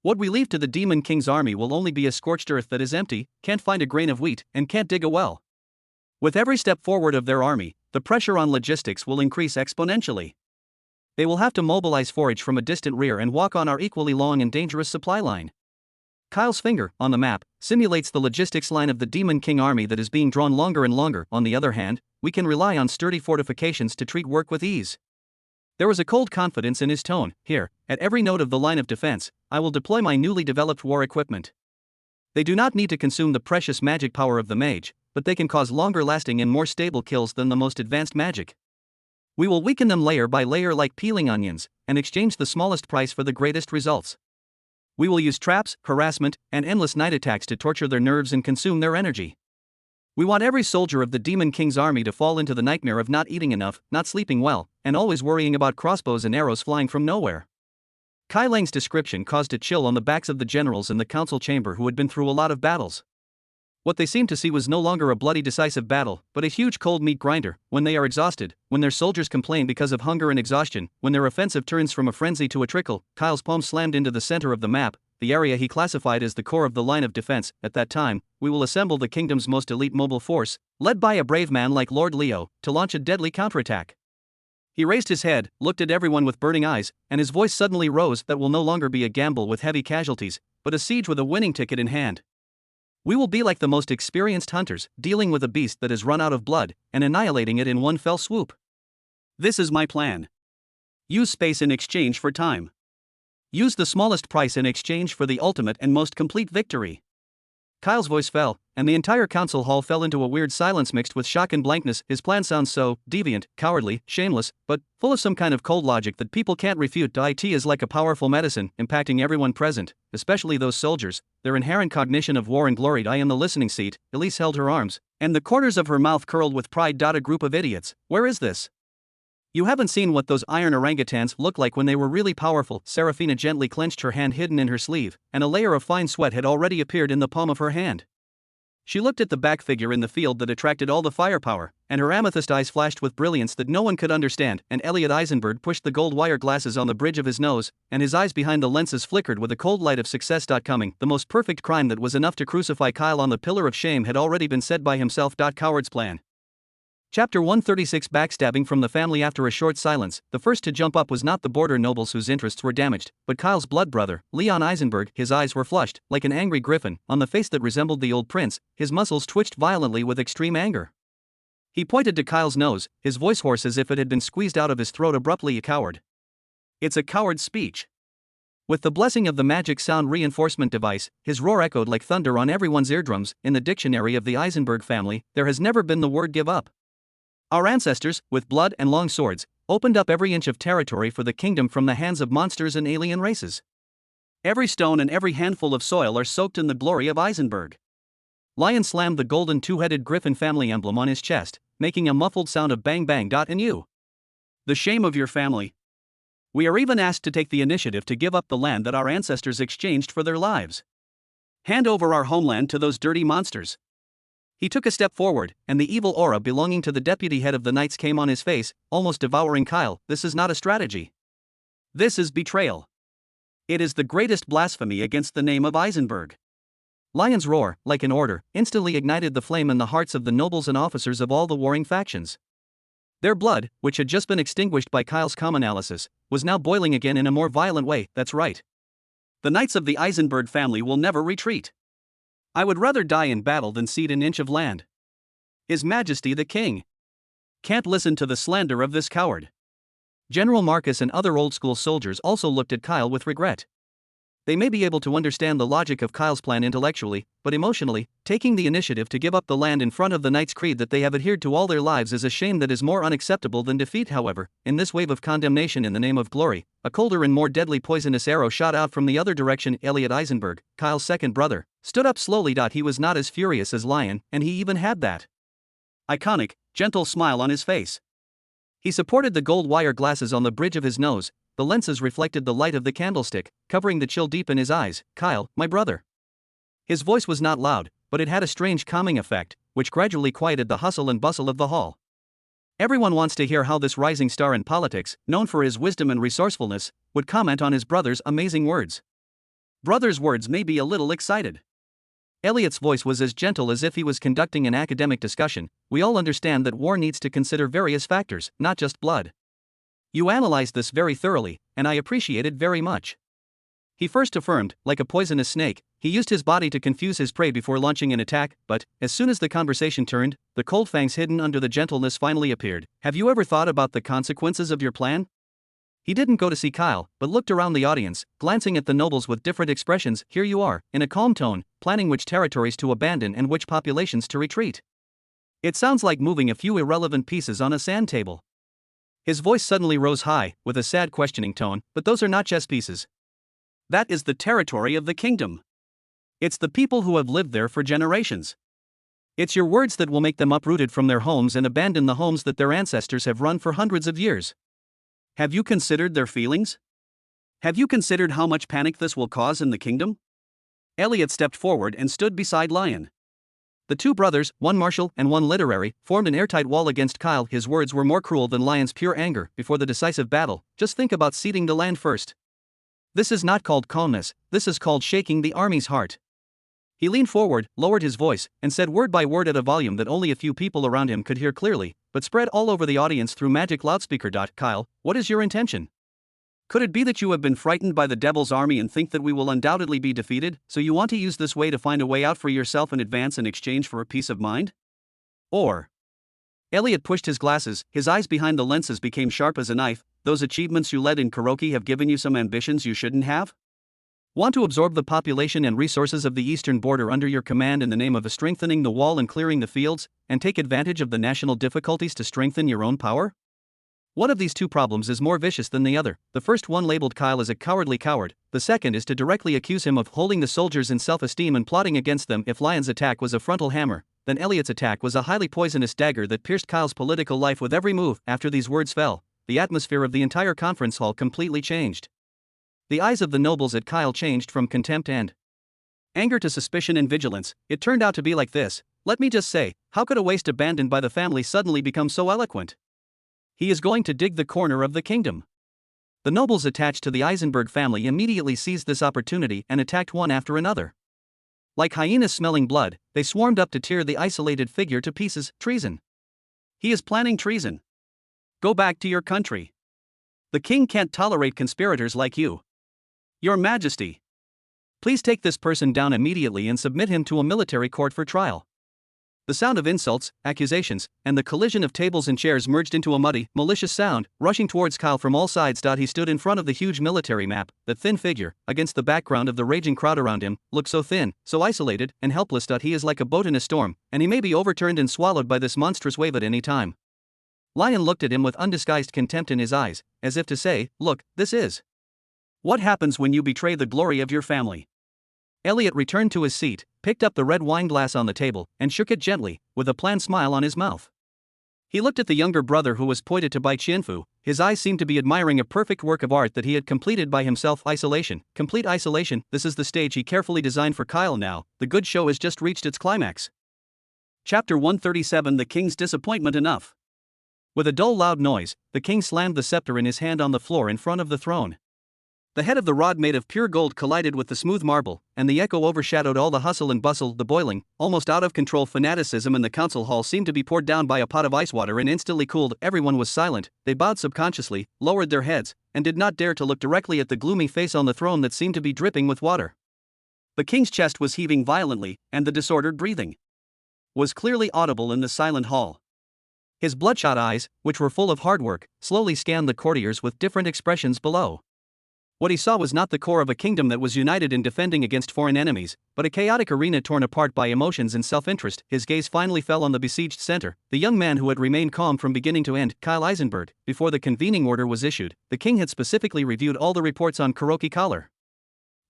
[SPEAKER 1] What we leave to the Demon King's army will only be a scorched earth that is empty, can't find a grain of wheat, and can't dig a well. With every step forward of their army, the pressure on logistics will increase exponentially. They will have to mobilize forage from a distant rear and walk on our equally long and dangerous supply line. Kyle's finger, on the map, simulates the logistics line of the Demon King army that is being drawn longer and longer. On the other hand, we can rely on sturdy fortifications to treat work with ease. There was a cold confidence in his tone. Here, at every node of the line of defense, I will deploy my newly developed war equipment. They do not need to consume the precious magic power of the mage, but they can cause longer lasting and more stable kills than the most advanced magic. We will weaken them layer by layer like peeling onions, and exchange the smallest price for the greatest results. We will use traps, harassment, and endless night attacks to torture their nerves and consume their energy. We want every soldier of the Demon King's army to fall into the nightmare of not eating enough, not sleeping well, and always worrying about crossbows and arrows flying from nowhere. Kai Lang's description caused a chill on the backs of the generals in the council chamber who had been through a lot of battles. What they seemed to see was no longer a bloody decisive battle, but a huge cold meat grinder. When they are exhausted, when their soldiers complain because of hunger and exhaustion, when their offensive turns from a frenzy to a trickle. Kyle's palm slammed into the center of the map, the area he classified as the core of the line of defense. At that time, we will assemble the kingdom's most elite mobile force, led by a brave man like Lord Leo, to launch a deadly counterattack. He raised his head, looked at everyone with burning eyes, and his voice suddenly rose. That will no longer be a gamble with heavy casualties, but a siege with a winning ticket in hand. We will be like the most experienced hunters, dealing with a beast that has run out of blood, and annihilating it in one fell swoop. This is my plan. Use space in exchange for time. Use the smallest price in exchange for the ultimate and most complete victory. Kyle's voice fell, and the entire council hall fell into a weird silence mixed with shock and blankness. His plan sounds so deviant, cowardly, shameless, but full of some kind of cold logic that people can't refute. It is like a powerful medicine, impacting everyone present, especially those soldiers. Their inherent cognition of war and glory. In the listening seat, Elise held her arms, and the corners of her mouth curled with pride. A group of idiots. Where is this? You haven't seen what those iron orangutans look like when they were really powerful. Serafina gently clenched her hand hidden in her sleeve, and a layer of fine sweat had already appeared in the palm of her hand. She looked at the back figure in the field that attracted all the firepower, and her amethyst eyes flashed with brilliance that no one could understand. And Elliot Eisenberg pushed the gold wire glasses on the bridge of his nose, and his eyes behind the lenses flickered with a cold light of success. Coming, the most perfect crime that was enough to crucify Kyle on the pillar of shame had already been said by himself. Coward's plan. Chapter 136. Backstabbing from the family. After a short silence, the first to jump up was not the border nobles whose interests were damaged, but Kyle's blood brother, Leon Eisenberg. His eyes were flushed, like an angry griffin, on the face that resembled the old prince. His muscles twitched violently with extreme anger. He pointed to Kyle's nose, his voice hoarse as if it had been squeezed out of his throat abruptly. A coward. It's a coward's speech. With the blessing of the magic sound reinforcement device, his roar echoed like thunder on everyone's eardrums. In the dictionary of the Eisenberg family, there has never been the word give up. Our ancestors, with blood and long swords, opened up every inch of territory for the kingdom from the hands of monsters and alien races. Every stone and every handful of soil are soaked in the glory of Eisenberg. Lion slammed the golden two-headed griffin family emblem on his chest, making a muffled sound of bang bang. And you? The shame of your family. We are even asked to take the initiative to give up the land that our ancestors exchanged for their lives. Hand over our homeland to those dirty monsters. He took a step forward, and the evil aura belonging to the deputy head of the Knights came on his face, almost devouring Kyle. This is not a strategy. This is betrayal. It is the greatest blasphemy against the name of Eisenberg. Lion's roar, like an order, instantly ignited the flame in the hearts of the nobles and officers of all the warring factions. Their blood, which had just been extinguished by Kyle's calm analysis, was now boiling again in a more violent way. That's right. The Knights of the Eisenberg family will never retreat. I would rather die in battle than cede an inch of land. His Majesty the King can't listen to the slander of this coward. General Marcus and other old-school soldiers also looked at Kyle with regret. They may be able to understand the logic of Kyle's plan intellectually, but emotionally, taking the initiative to give up the land in front of the Knight's creed that they have adhered to all their lives is a shame that is more unacceptable than defeat. However, in this wave of condemnation in the name of glory, a colder and more deadly poisonous arrow shot out from the other direction. Elliot Eisenberg, Kyle's second brother, stood up slowly. He was not as furious as Lion, and he even had that iconic, gentle smile on his face. He supported the gold wire glasses on the bridge of his nose. The lenses reflected the light of the candlestick, covering the chill deep in his eyes. Kyle, my brother. His voice was not loud, but it had a strange calming effect, which gradually quieted the hustle and bustle of the hall. Everyone wants to hear how this rising star in politics, known for his wisdom and resourcefulness, would comment on his brother's amazing words. Brother's words may be a little excited. Elliot's voice was as gentle as if he was conducting an academic discussion. We all understand that war needs to consider various factors, not just blood. You analyzed this very thoroughly, and I appreciate it very much. He first affirmed, like a poisonous snake, he used his body to confuse his prey before launching an attack, but, as soon as the conversation turned, the cold fangs hidden under the gentleness finally appeared. Have you ever thought about the consequences of your plan? He didn't go to see Kyle, but looked around the audience, glancing at the nobles with different expressions. Here you are, in a calm tone, planning which territories to abandon and which populations to retreat. It sounds like moving a few irrelevant pieces on a sand table. His voice suddenly rose high, with a sad questioning tone, but those are not chess pieces. That is the territory of the kingdom. It's the people who have lived there for generations. It's your words that will make them uprooted from their homes and abandon the homes that their ancestors have run for hundreds of years. Have you considered their feelings? Have you considered how much panic this will cause in the kingdom? Elliot stepped forward and stood beside Lion. The two brothers, one martial and one literary, formed an airtight wall against Kyle. His words were more cruel than Lion's pure anger. Before the decisive battle, just think about ceding the land first. This is not called calmness, this is called shaking the army's heart. He leaned forward, lowered his voice, and said word by word at a volume that only a few people around him could hear clearly, but spread all over the audience through magic loudspeaker. Kyle, what is your intention? Could it be that you have been frightened by the devil's army and think that we will undoubtedly be defeated, so you want to use this way to find a way out for yourself in advance in exchange for a peace of mind? Or? Elliot pushed his glasses, his eyes behind the lenses became sharp as a knife. Those achievements you led in Kuroki have given you some ambitions you shouldn't have? Want to absorb the population and resources of the eastern border under your command in the name of strengthening the wall and clearing the fields, and take advantage of the national difficulties to strengthen your own power? One of these two problems is more vicious than the other. The first one labeled Kyle as a cowardly coward, the second is to directly accuse him of holding the soldiers in self-esteem and plotting against them. If Lion's attack was a frontal hammer, then Elliot's attack was a highly poisonous dagger that pierced Kyle's political life with every move. After these words fell, the atmosphere of the entire conference hall completely changed. The eyes of the nobles at Kyle changed from contempt and anger to suspicion and vigilance. It turned out to be like this. Let me just say, how could a waste abandoned by the family suddenly become so eloquent? He is going to dig the corner of the kingdom. The nobles attached to the Eisenberg family immediately seized this opportunity and attacked one after another. Like hyenas smelling blood, they swarmed up to tear the isolated figure to pieces. Treason. He is planning treason. Go back to your country. The king can't tolerate conspirators like you. Your Majesty. Please take this person down immediately and submit him to a military court for trial. The sound of insults, accusations, and the collision of tables and chairs merged into a muddy, malicious sound, rushing towards Kyle from all sides. He stood in front of the huge military map. That thin figure, against the background of the raging crowd around him, looked so thin, so isolated, and helpless. He is like a boat in a storm, and he may be overturned and swallowed by this monstrous wave at any time. Lion looked at him with undisguised contempt in his eyes, as if to say, look, this is what happens when you betray the glory of your family. Elliot returned to his seat, picked up the red wine glass on the table, and shook it gently, with a planned smile on his mouth. He looked at the younger brother who was pointed to by Qianfu. His eyes seemed to be admiring a perfect work of art that he had completed by himself. Isolation, complete isolation. This is the stage he carefully designed for Kyle now. The good show has just reached its climax. Chapter 137. The King's Disappointment. Enough. With a dull loud noise, the king slammed the scepter in his hand on the floor in front of the throne. The head of the rod made of pure gold collided with the smooth marble, and the echo overshadowed all the hustle and bustle. The boiling, almost out-of-control fanaticism in the council hall seemed to be poured down by a pot of ice water and instantly cooled. Everyone was silent. They bowed subconsciously, lowered their heads, and did not dare to look directly at the gloomy face on the throne that seemed to be dripping with water. The king's chest was heaving violently, and the disordered breathing was clearly audible in the silent hall. His bloodshot eyes, which were full of hard work, slowly scanned the courtiers with different expressions below. What he saw was not the core of a kingdom that was united in defending against foreign enemies, but a chaotic arena torn apart by emotions and self-interest. His gaze finally fell on the besieged center, the young man who had remained calm from beginning to end, Kyle Eisenberg. Before the convening order was issued, the king had specifically reviewed all the reports on Kuroki Collar.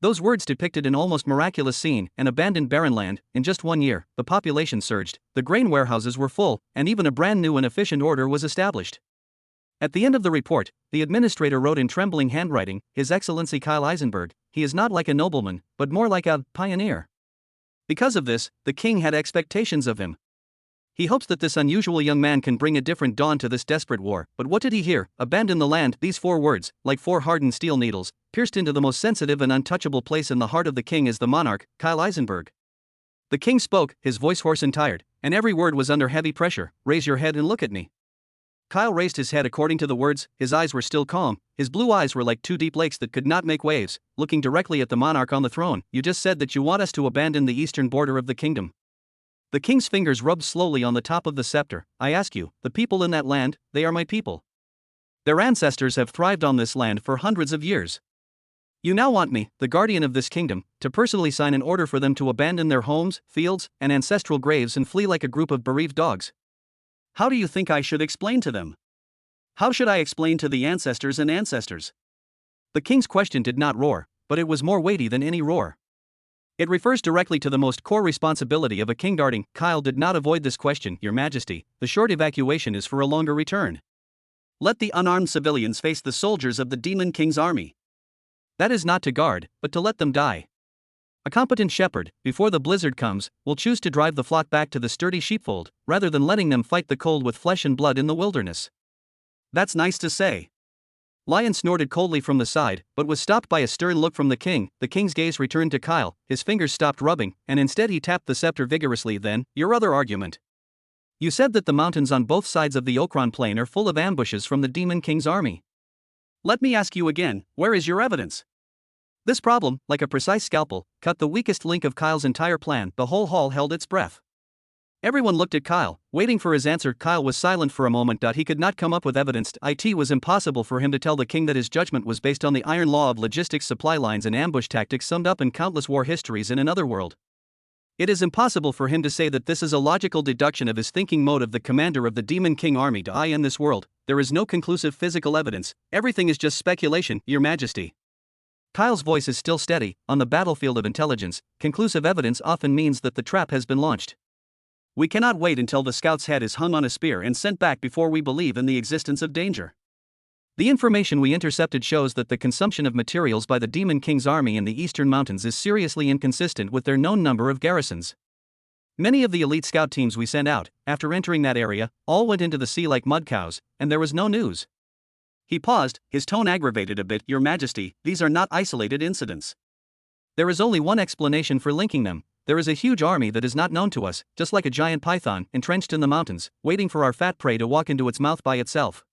[SPEAKER 1] Those words depicted an almost miraculous scene, an abandoned barren land. In just 1 year, the population surged, the grain warehouses were full, and even a brand new and efficient order was established. At the end of the report, the administrator wrote in trembling handwriting, His Excellency Kyle Eisenberg, he is not like a nobleman, but more like a pioneer. Because of this, the king had expectations of him. He hopes that this unusual young man can bring a different dawn to this desperate war. But what did he hear? Abandon the land. These 4 words, like 4 hardened steel needles, pierced into the most sensitive and untouchable place in the heart of the king as the monarch, Kyle Eisenberg. The king spoke, his voice hoarse and tired, and every word was under heavy pressure. Raise your head and look at me. Kyle raised his head according to the words, his eyes were still calm, his blue eyes were like two deep lakes that could not make waves, looking directly at the monarch on the throne. You just said that you want us to abandon the eastern border of the kingdom. The king's fingers rubbed slowly on the top of the scepter. I ask you, the people in that land, they are my people. Their ancestors have thrived on this land for hundreds of years. You now want me, the guardian of this kingdom, to personally sign an order for them to abandon their homes, fields, and ancestral graves and flee like a group of bereaved dogs. How do you think I should explain to them? How should I explain to the ancestors and ancestors? The king's question did not roar, but it was more weighty than any roar. It refers directly to the most core responsibility of a king guarding. Kyle did not avoid this question. Your Majesty, the short evacuation is for a longer return. Let the unarmed civilians face the soldiers of the Demon King's army. That is not to guard, but to let them die. A competent shepherd, before the blizzard comes, will choose to drive the flock back to the sturdy sheepfold, rather than letting them fight the cold with flesh and blood in the wilderness. That's nice to say. Lion snorted coldly from the side, but was stopped by a stern look from the king. The king's gaze returned to Kyle, his fingers stopped rubbing, and instead he tapped the scepter vigorously. Then, your other argument. You said that the mountains on both sides of the Okron plain are full of ambushes from the Demon King's army. Let me ask you again, where is your evidence? This problem, like a precise scalpel, cut the weakest link of Kyle's entire plan. The whole hall held its breath. Everyone looked at Kyle, waiting for his answer. Kyle was silent for a moment. He could not come up with evidence. It was impossible for him to tell the king that his judgment was based on the iron law of logistics, supply lines, and ambush tactics summed up in countless war histories in another world. It is impossible for him to say that this is a logical deduction of his thinking mode of the commander of the Demon King army. In this world, there is no conclusive physical evidence. Everything is just speculation, Your Majesty. Kyle's voice is still steady. On the battlefield of intelligence, conclusive evidence often means that the trap has been launched. We cannot wait until the scout's head is hung on a spear and sent back before we believe in the existence of danger. The information we intercepted shows that the consumption of materials by the Demon King's army in the eastern mountains is seriously inconsistent with their known number of garrisons. Many of the elite scout teams we sent out, after entering that area, all went into the sea like mud cows, and there was no news. He paused, his tone aggravated a bit. Your Majesty, these are not isolated incidents. There is only one explanation for linking them. There is a huge army that is not known to us, just like a giant python, entrenched in the mountains, waiting for our fat prey to walk into its mouth by itself.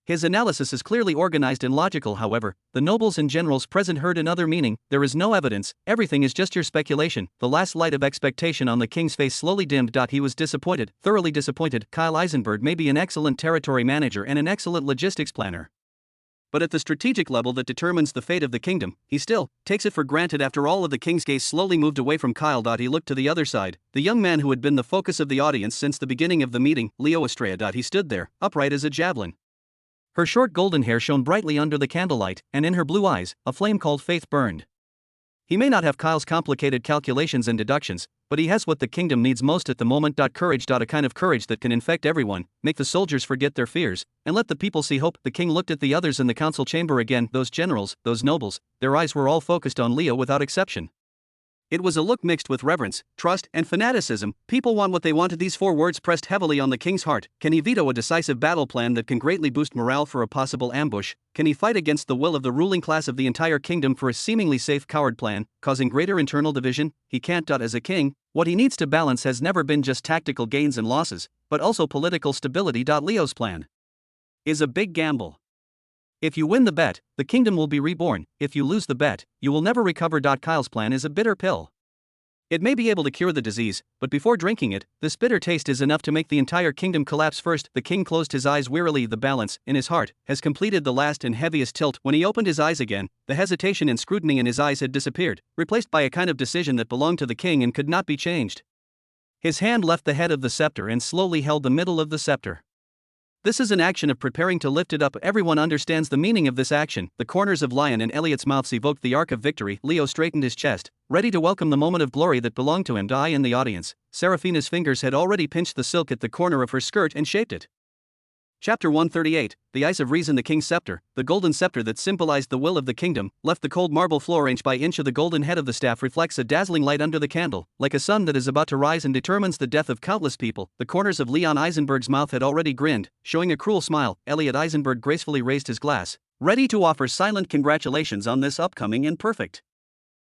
[SPEAKER 1] His analysis is clearly organized and logical. However, the nobles and generals present heard another meaning. There is no evidence, everything is just your speculation. The last light of expectation on the king's face slowly dimmed. He was disappointed, thoroughly disappointed. Kyle Eisenberg may be an excellent territory manager and an excellent logistics planner, but at the strategic level that determines the fate of the kingdom, he still takes it for granted. After all of the king's gaze slowly moved away from Kyle. He looked to the other side, the young man who had been the focus of the audience since the beginning of the meeting, Leo Estrella. He stood there, upright as a javelin. Her short golden hair shone brightly under the candlelight, and in her blue eyes, a flame called faith burned. He may not have Kyle's complicated calculations and deductions, but he has what the kingdom needs most at the moment. Courage. A kind of courage that can infect everyone, make the soldiers forget their fears, and let the people see hope. The king looked at the others in the council chamber again. Those generals, those nobles, their eyes were all focused on Leo without exception. It was a look mixed with reverence, trust, and fanaticism. People want what they wanted. These 4 words pressed heavily on the king's heart. Can he veto a decisive battle plan that can greatly boost morale for a possible ambush? Can he fight against the will of the ruling class of the entire kingdom for a seemingly safe coward plan, causing greater internal division? He can't. As a king, what he needs to balance has never been just tactical gains and losses, but also political stability. Leo's plan is a big gamble. If you win the bet, the kingdom will be reborn. If you lose the bet, you will never recover. Kyle's plan is a bitter pill. It may be able to cure the disease, but before drinking it, this bitter taste is enough to make the entire kingdom collapse. First, the king closed his eyes wearily. The balance, in his heart, has completed the last and heaviest tilt. When he opened his eyes again, the hesitation and scrutiny in his eyes had disappeared, replaced by a kind of decision that belonged to the king and could not be changed. His hand left the head of the scepter and slowly held the middle of the scepter. This is an action of preparing to lift it up. Everyone understands the meaning of this action. The corners of Lion and Elliot's mouths evoked the arc of victory. Leo straightened his chest, ready to welcome the moment of glory that belonged to him. In the audience, Seraphina's fingers had already pinched the silk at the corner of her skirt and shaped it. Chapter 138, The Ice of Reason. The king's scepter, the golden scepter that symbolized the will of the kingdom, left the cold marble floor. Inch by inch of the golden head of the staff reflects a dazzling light under the candle, like a sun that is about to rise and determines the death of countless people. The corners of Leon Eisenberg's mouth had already grinned, showing a cruel smile. Elliot Eisenberg gracefully raised his glass, ready to offer silent congratulations on this upcoming and perfect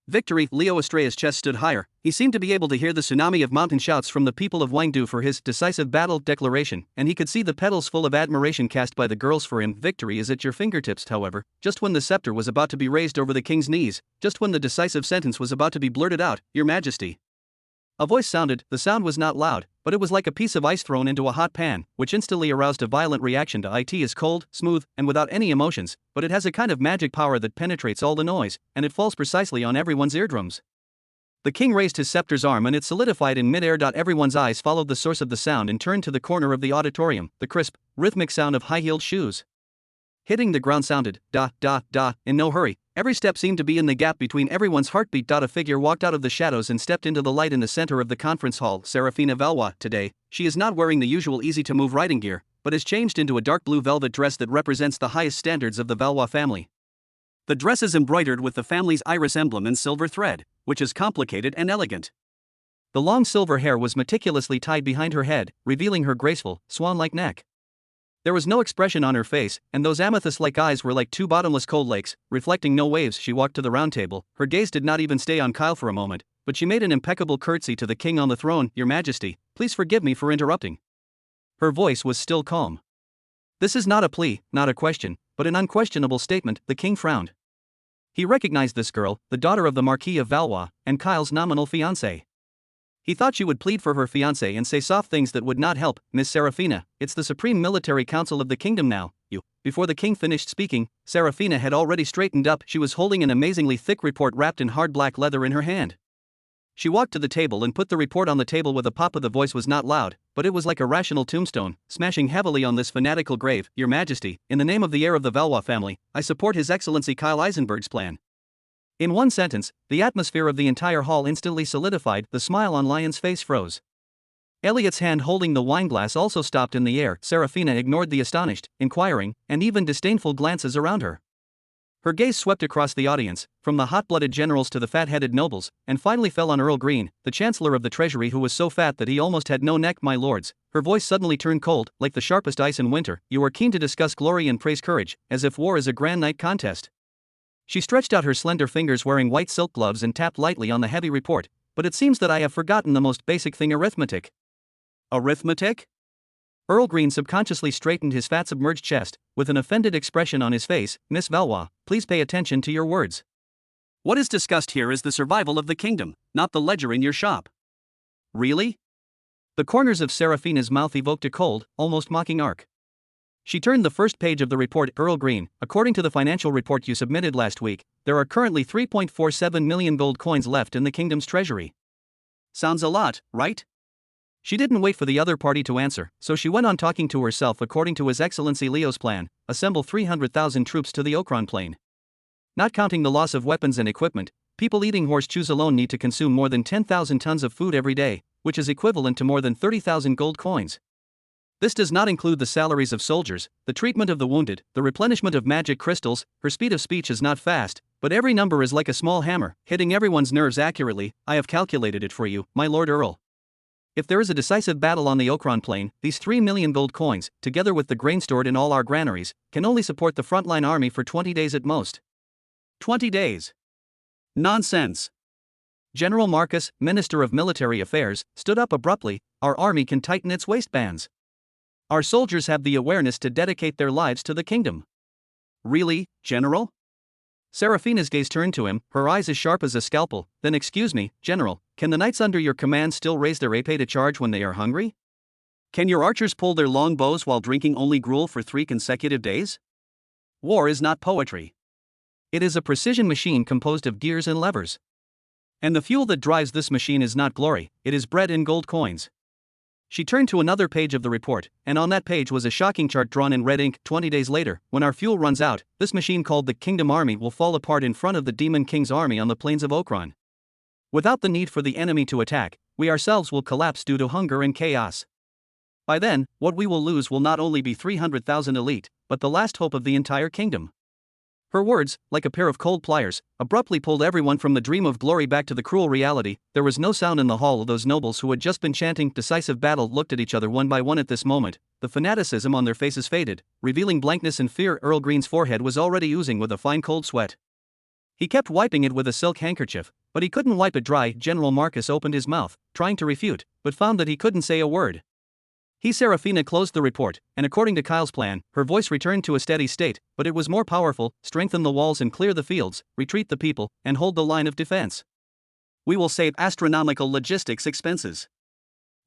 [SPEAKER 1] Victory! Leo Estrella's chest stood higher. He seemed to be able to hear the tsunami of mountain shouts from the people of Wangdu for his decisive battle declaration, and he could see the petals full of admiration cast by the girls for him. Victory is at your fingertips, however. Just when the scepter was about to be raised over the king's knees, just when the decisive sentence was about to be blurted out, Your Majesty. A voice sounded. The sound was not loud, but it was like a piece of ice thrown into a hot pan, which instantly aroused a violent reaction to it. Is cold, smooth, and without any emotions, but it has a kind of magic power that penetrates all the noise, and it falls precisely on everyone's eardrums. The king raised his scepter's arm and it solidified in mid-air. Everyone's eyes followed the source of the sound and turned to the corner of the auditorium. The crisp, rhythmic sound of high-heeled shoes hitting the ground sounded, da, da, da, in no hurry. Every step seemed to be in the gap between everyone's heartbeat. A figure walked out of the shadows and stepped into the light in the center of the conference hall. Serafina Valois. Today, she is not wearing the usual easy-to-move riding gear, but is changed into a dark blue velvet dress that represents the highest standards of the Valois family. The dress is embroidered with the family's iris emblem in silver thread, which is complicated and elegant. The long silver hair was meticulously tied behind her head, revealing her graceful, swan-like neck. There was no expression on her face, and those amethyst-like eyes were like two bottomless cold lakes, reflecting no waves. She walked to the round table. Her gaze did not even stay on Kyle for a moment, but she made an impeccable curtsy to the king on the throne. Your Majesty, please forgive me for interrupting. Her voice was still calm. This is not a plea, not a question, but an unquestionable statement. The king frowned. He recognized this girl, the daughter of the Marquis of Valois, and Kyle's nominal fiancée. He thought she would plead for her fiancé and say soft things that would not help. Miss Serafina, it's the Supreme Military Council of the Kingdom now, you. Before the king finished speaking, Serafina had already straightened up. She was holding an amazingly thick report wrapped in hard black leather in her hand. She walked to the table and put the report on the table with a pop. The voice was not loud, but it was like a rational tombstone, smashing heavily on this fanatical grave. Your Majesty, in the name of the heir of the Valois family, I support His Excellency Kyle Eisenberg's plan. In one sentence, the atmosphere of the entire hall instantly solidified. The smile on Lyon's face froze. Elliot's hand holding the wineglass also stopped in the air. Serafina ignored the astonished, inquiring, and even disdainful glances around her. Her gaze swept across the audience, from the hot-blooded generals to the fat-headed nobles, and finally fell on Earl Green, the Chancellor of the Treasury, who was so fat that he almost had no neck. My lords, her voice suddenly turned cold, like the sharpest ice in winter. You are keen to discuss glory and praise courage, as if war is a grand night contest. She stretched out her slender fingers wearing white silk gloves and tapped lightly on the heavy report. But it seems that I have forgotten the most basic thing: arithmetic. Arithmetic? Earl Green subconsciously straightened his fat submerged chest, with an offended expression on his face. Miss Valois, please pay attention to your words. What is discussed here is the survival of the kingdom, not the ledger in your shop. Really? The corners of Serafina's mouth evoked a cold, almost mocking arc. She turned the first page of the report. Earl Green, according to the financial report you submitted last week, there are currently 3.47 million gold coins left in the kingdom's treasury. Sounds a lot, right? She didn't wait for the other party to answer, so she went on talking to herself. According to His Excellency Leo's plan, assemble 300,000 troops to the Okron Plain. Not counting the loss of weapons and equipment, people eating horse chews alone need to consume more than 10,000 tons of food every day, which is equivalent to more than 30,000 gold coins. This does not include the salaries of soldiers, the treatment of the wounded, the replenishment of magic crystals. Her speed of speech is not fast, but every number is like a small hammer, hitting everyone's nerves accurately. I have calculated it for you, my Lord Earl. If there is a decisive battle on the Okron Plain, these 3 million gold coins, together with the grain stored in all our granaries, can only support the frontline army for 20 days at most. 20 days? Nonsense. General Marcus, Minister of Military Affairs, stood up abruptly. Our army can tighten its waistbands. Our soldiers have the awareness to dedicate their lives to the kingdom. Really, General? Serafina's gaze turned to him, her eyes as sharp as a scalpel. Then excuse me, General, can the knights under your command still raise their épée to charge when they are hungry? Can your archers pull their long bows while drinking only gruel for 3 consecutive days? War is not poetry. It is a precision machine composed of gears and levers. And the fuel that drives this machine is not glory, it is bread in gold coins. She turned to another page of the report, and on that page was a shocking chart drawn in red ink. 20 days later, when our fuel runs out, this machine called the Kingdom Army will fall apart in front of the Demon King's army on the plains of Okron. Without the need for the enemy to attack, we ourselves will collapse due to hunger and chaos. By then, what we will lose will not only be 300,000 elite, but the last hope of the entire kingdom. Her words, like a pair of cold pliers, abruptly pulled everyone from the dream of glory back to the cruel reality. There was no sound in the hall. Those nobles who had just been chanting decisive battle looked at each other one by one at this moment. The fanaticism on their faces faded, revealing blankness and fear. Earl Green's forehead was already oozing with a fine cold sweat. He kept wiping it with a silk handkerchief, But he couldn't wipe it dry. General Marcus opened his mouth, trying to refute, but found that he couldn't say a word. Seraphina closed the report, and according to Kyle's plan, her voice returned to a steady state, but it was more powerful: strengthen the walls and clear the fields, retreat the people, and hold the line of defense. We will save astronomical logistics expenses.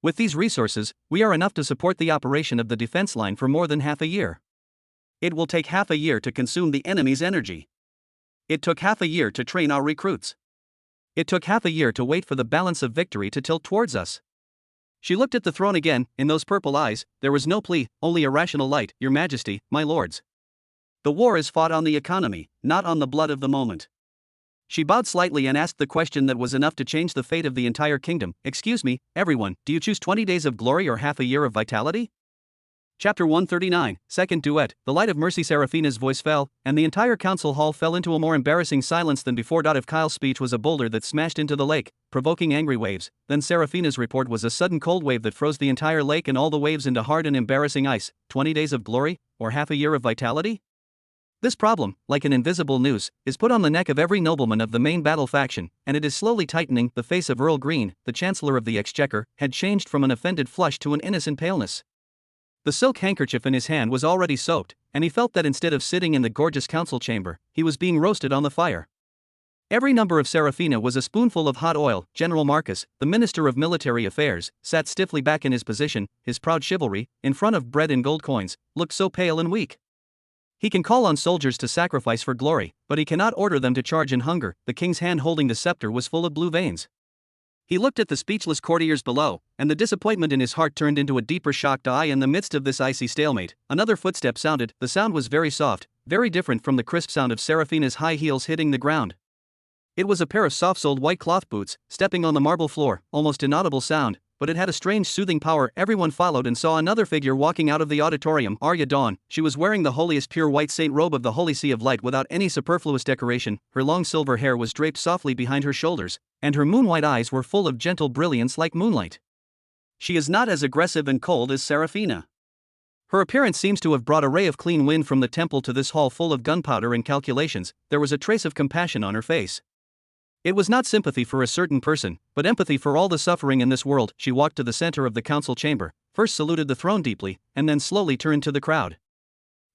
[SPEAKER 1] With these resources, we are enough to support the operation of the defense line for more than half a year. It will take half a year to consume the enemy's energy. It took half a year to train our recruits. It took half a year to wait for the balance of victory to tilt towards us. She looked at the throne again. In those purple eyes, there was no plea, only irrational light. Your Majesty, my lords. The war is fought on the economy, not on the blood of the moment. She bowed slightly and asked the question that was enough to change the fate of the entire kingdom. Excuse me, everyone, do you choose 20 days of glory or half a year of vitality? Chapter 139, Second Duet. The light of mercy. Seraphina's voice fell, and the entire council hall fell into a more embarrassing silence than before. If Kyle's speech was a boulder that smashed into the lake, provoking angry waves, then Seraphina's report was a sudden cold wave that froze the entire lake and all the waves into hard and embarrassing ice. 20 days of glory, or half a year of vitality? This problem, like an invisible noose, is put on the neck of every nobleman of the main battle faction, and it is slowly tightening. The face of Earl Green, the Chancellor of the Exchequer, had changed from an offended flush to an innocent paleness. The silk handkerchief in his hand was already soaked, and he felt that instead of sitting in the gorgeous council chamber, he was being roasted on the fire. Every number of Seraphina was a spoonful of hot oil. General Marcus, the Minister of Military Affairs, sat stiffly back in his position, his proud chivalry, in front of bread and gold coins, looked so pale and weak. He can call on soldiers to sacrifice for glory, but he cannot order them to charge in hunger. The king's hand holding the scepter was full of blue veins. He looked at the speechless courtiers below, and the disappointment in his heart turned into a deeper shocked eye. In the midst of this icy stalemate, another footstep sounded. The sound was very soft, very different from the crisp sound of Seraphina's high heels hitting the ground. It was a pair of soft-soled white cloth boots, stepping on the marble floor, almost inaudible sound, but it had a strange soothing power. Everyone followed and saw another figure walking out of the auditorium. Arya Dawn. She was wearing the holiest pure white saint robe of the Holy See of Light without any superfluous decoration. Her long silver hair was draped softly behind her shoulders, and her moon-white eyes were full of gentle brilliance like moonlight. She is not as aggressive and cold as Seraphina. Her appearance seems to have brought a ray of clean wind from the temple to this hall full of gunpowder and calculations. There was a trace of compassion on her face. It was not sympathy for a certain person, but empathy for all the suffering in this world. She walked to the center of the council chamber, first saluted the throne deeply, and then slowly turned to the crowd.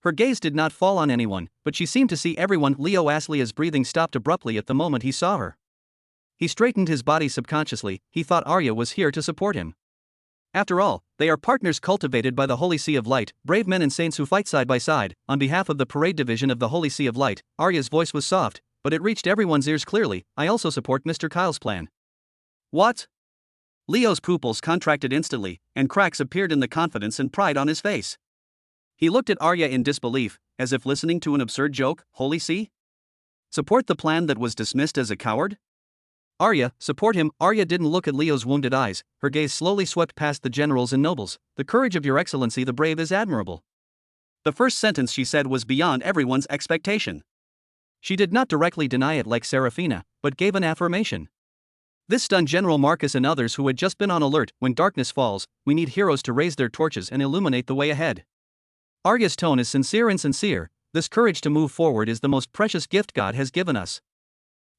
[SPEAKER 1] Her gaze did not fall on anyone, but she seemed to see everyone. Leo Aslia's breathing stopped abruptly at the moment he saw her. He straightened his body subconsciously. He thought Arya was here to support him. After all, they are partners cultivated by the Holy See of Light, brave men and saints who fight side by side. On behalf of the parade division of the Holy See of Light, Arya's voice was soft, but it reached everyone's ears clearly. I also support Mr. Kyle's plan. What? Leo's pupils contracted instantly, and cracks appeared in the confidence and pride on his face. He looked at Arya in disbelief, as if listening to an absurd joke. Holy See? Support the plan that was dismissed as a coward? Arya, support him. Arya didn't look at Leo's wounded eyes. Her gaze slowly swept past the generals and nobles. The courage of your excellency the brave is admirable. The first sentence she said was beyond everyone's expectation. She did not directly deny it like Seraphina, but gave an affirmation. This stunned General Marcus and others who had just been on alert. When darkness falls, we need heroes to raise their torches and illuminate the way ahead. Arya's tone is sincere and sincere. This courage to move forward is the most precious gift God has given us.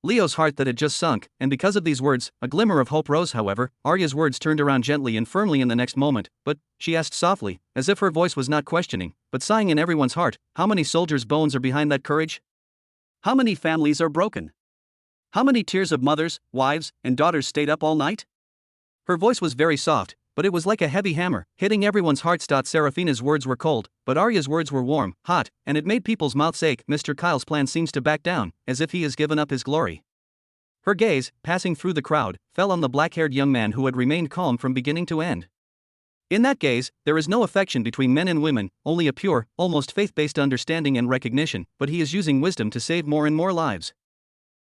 [SPEAKER 1] Leo's heart that had just sunk, and because of these words, a glimmer of hope rose. However, Arya's words turned around gently and firmly in the next moment. But, she asked softly, as if her voice was not questioning, but sighing in everyone's heart, how many soldiers' bones are behind that courage? How many families are broken? How many tears of mothers, wives, and daughters stayed up all night? Her voice was very soft, but it was like a heavy hammer, hitting everyone's hearts. Seraphina's words were cold, but Arya's words were warm, hot, and it made people's mouths ache. Mr. Kyle's plan seems to back down, as if he has given up his glory. Her gaze, passing through the crowd, fell on the black-haired young man who had remained calm from beginning to end. In that gaze, there is no affection between men and women, only a pure, almost faith-based understanding and recognition, but he is using wisdom to save more and more lives.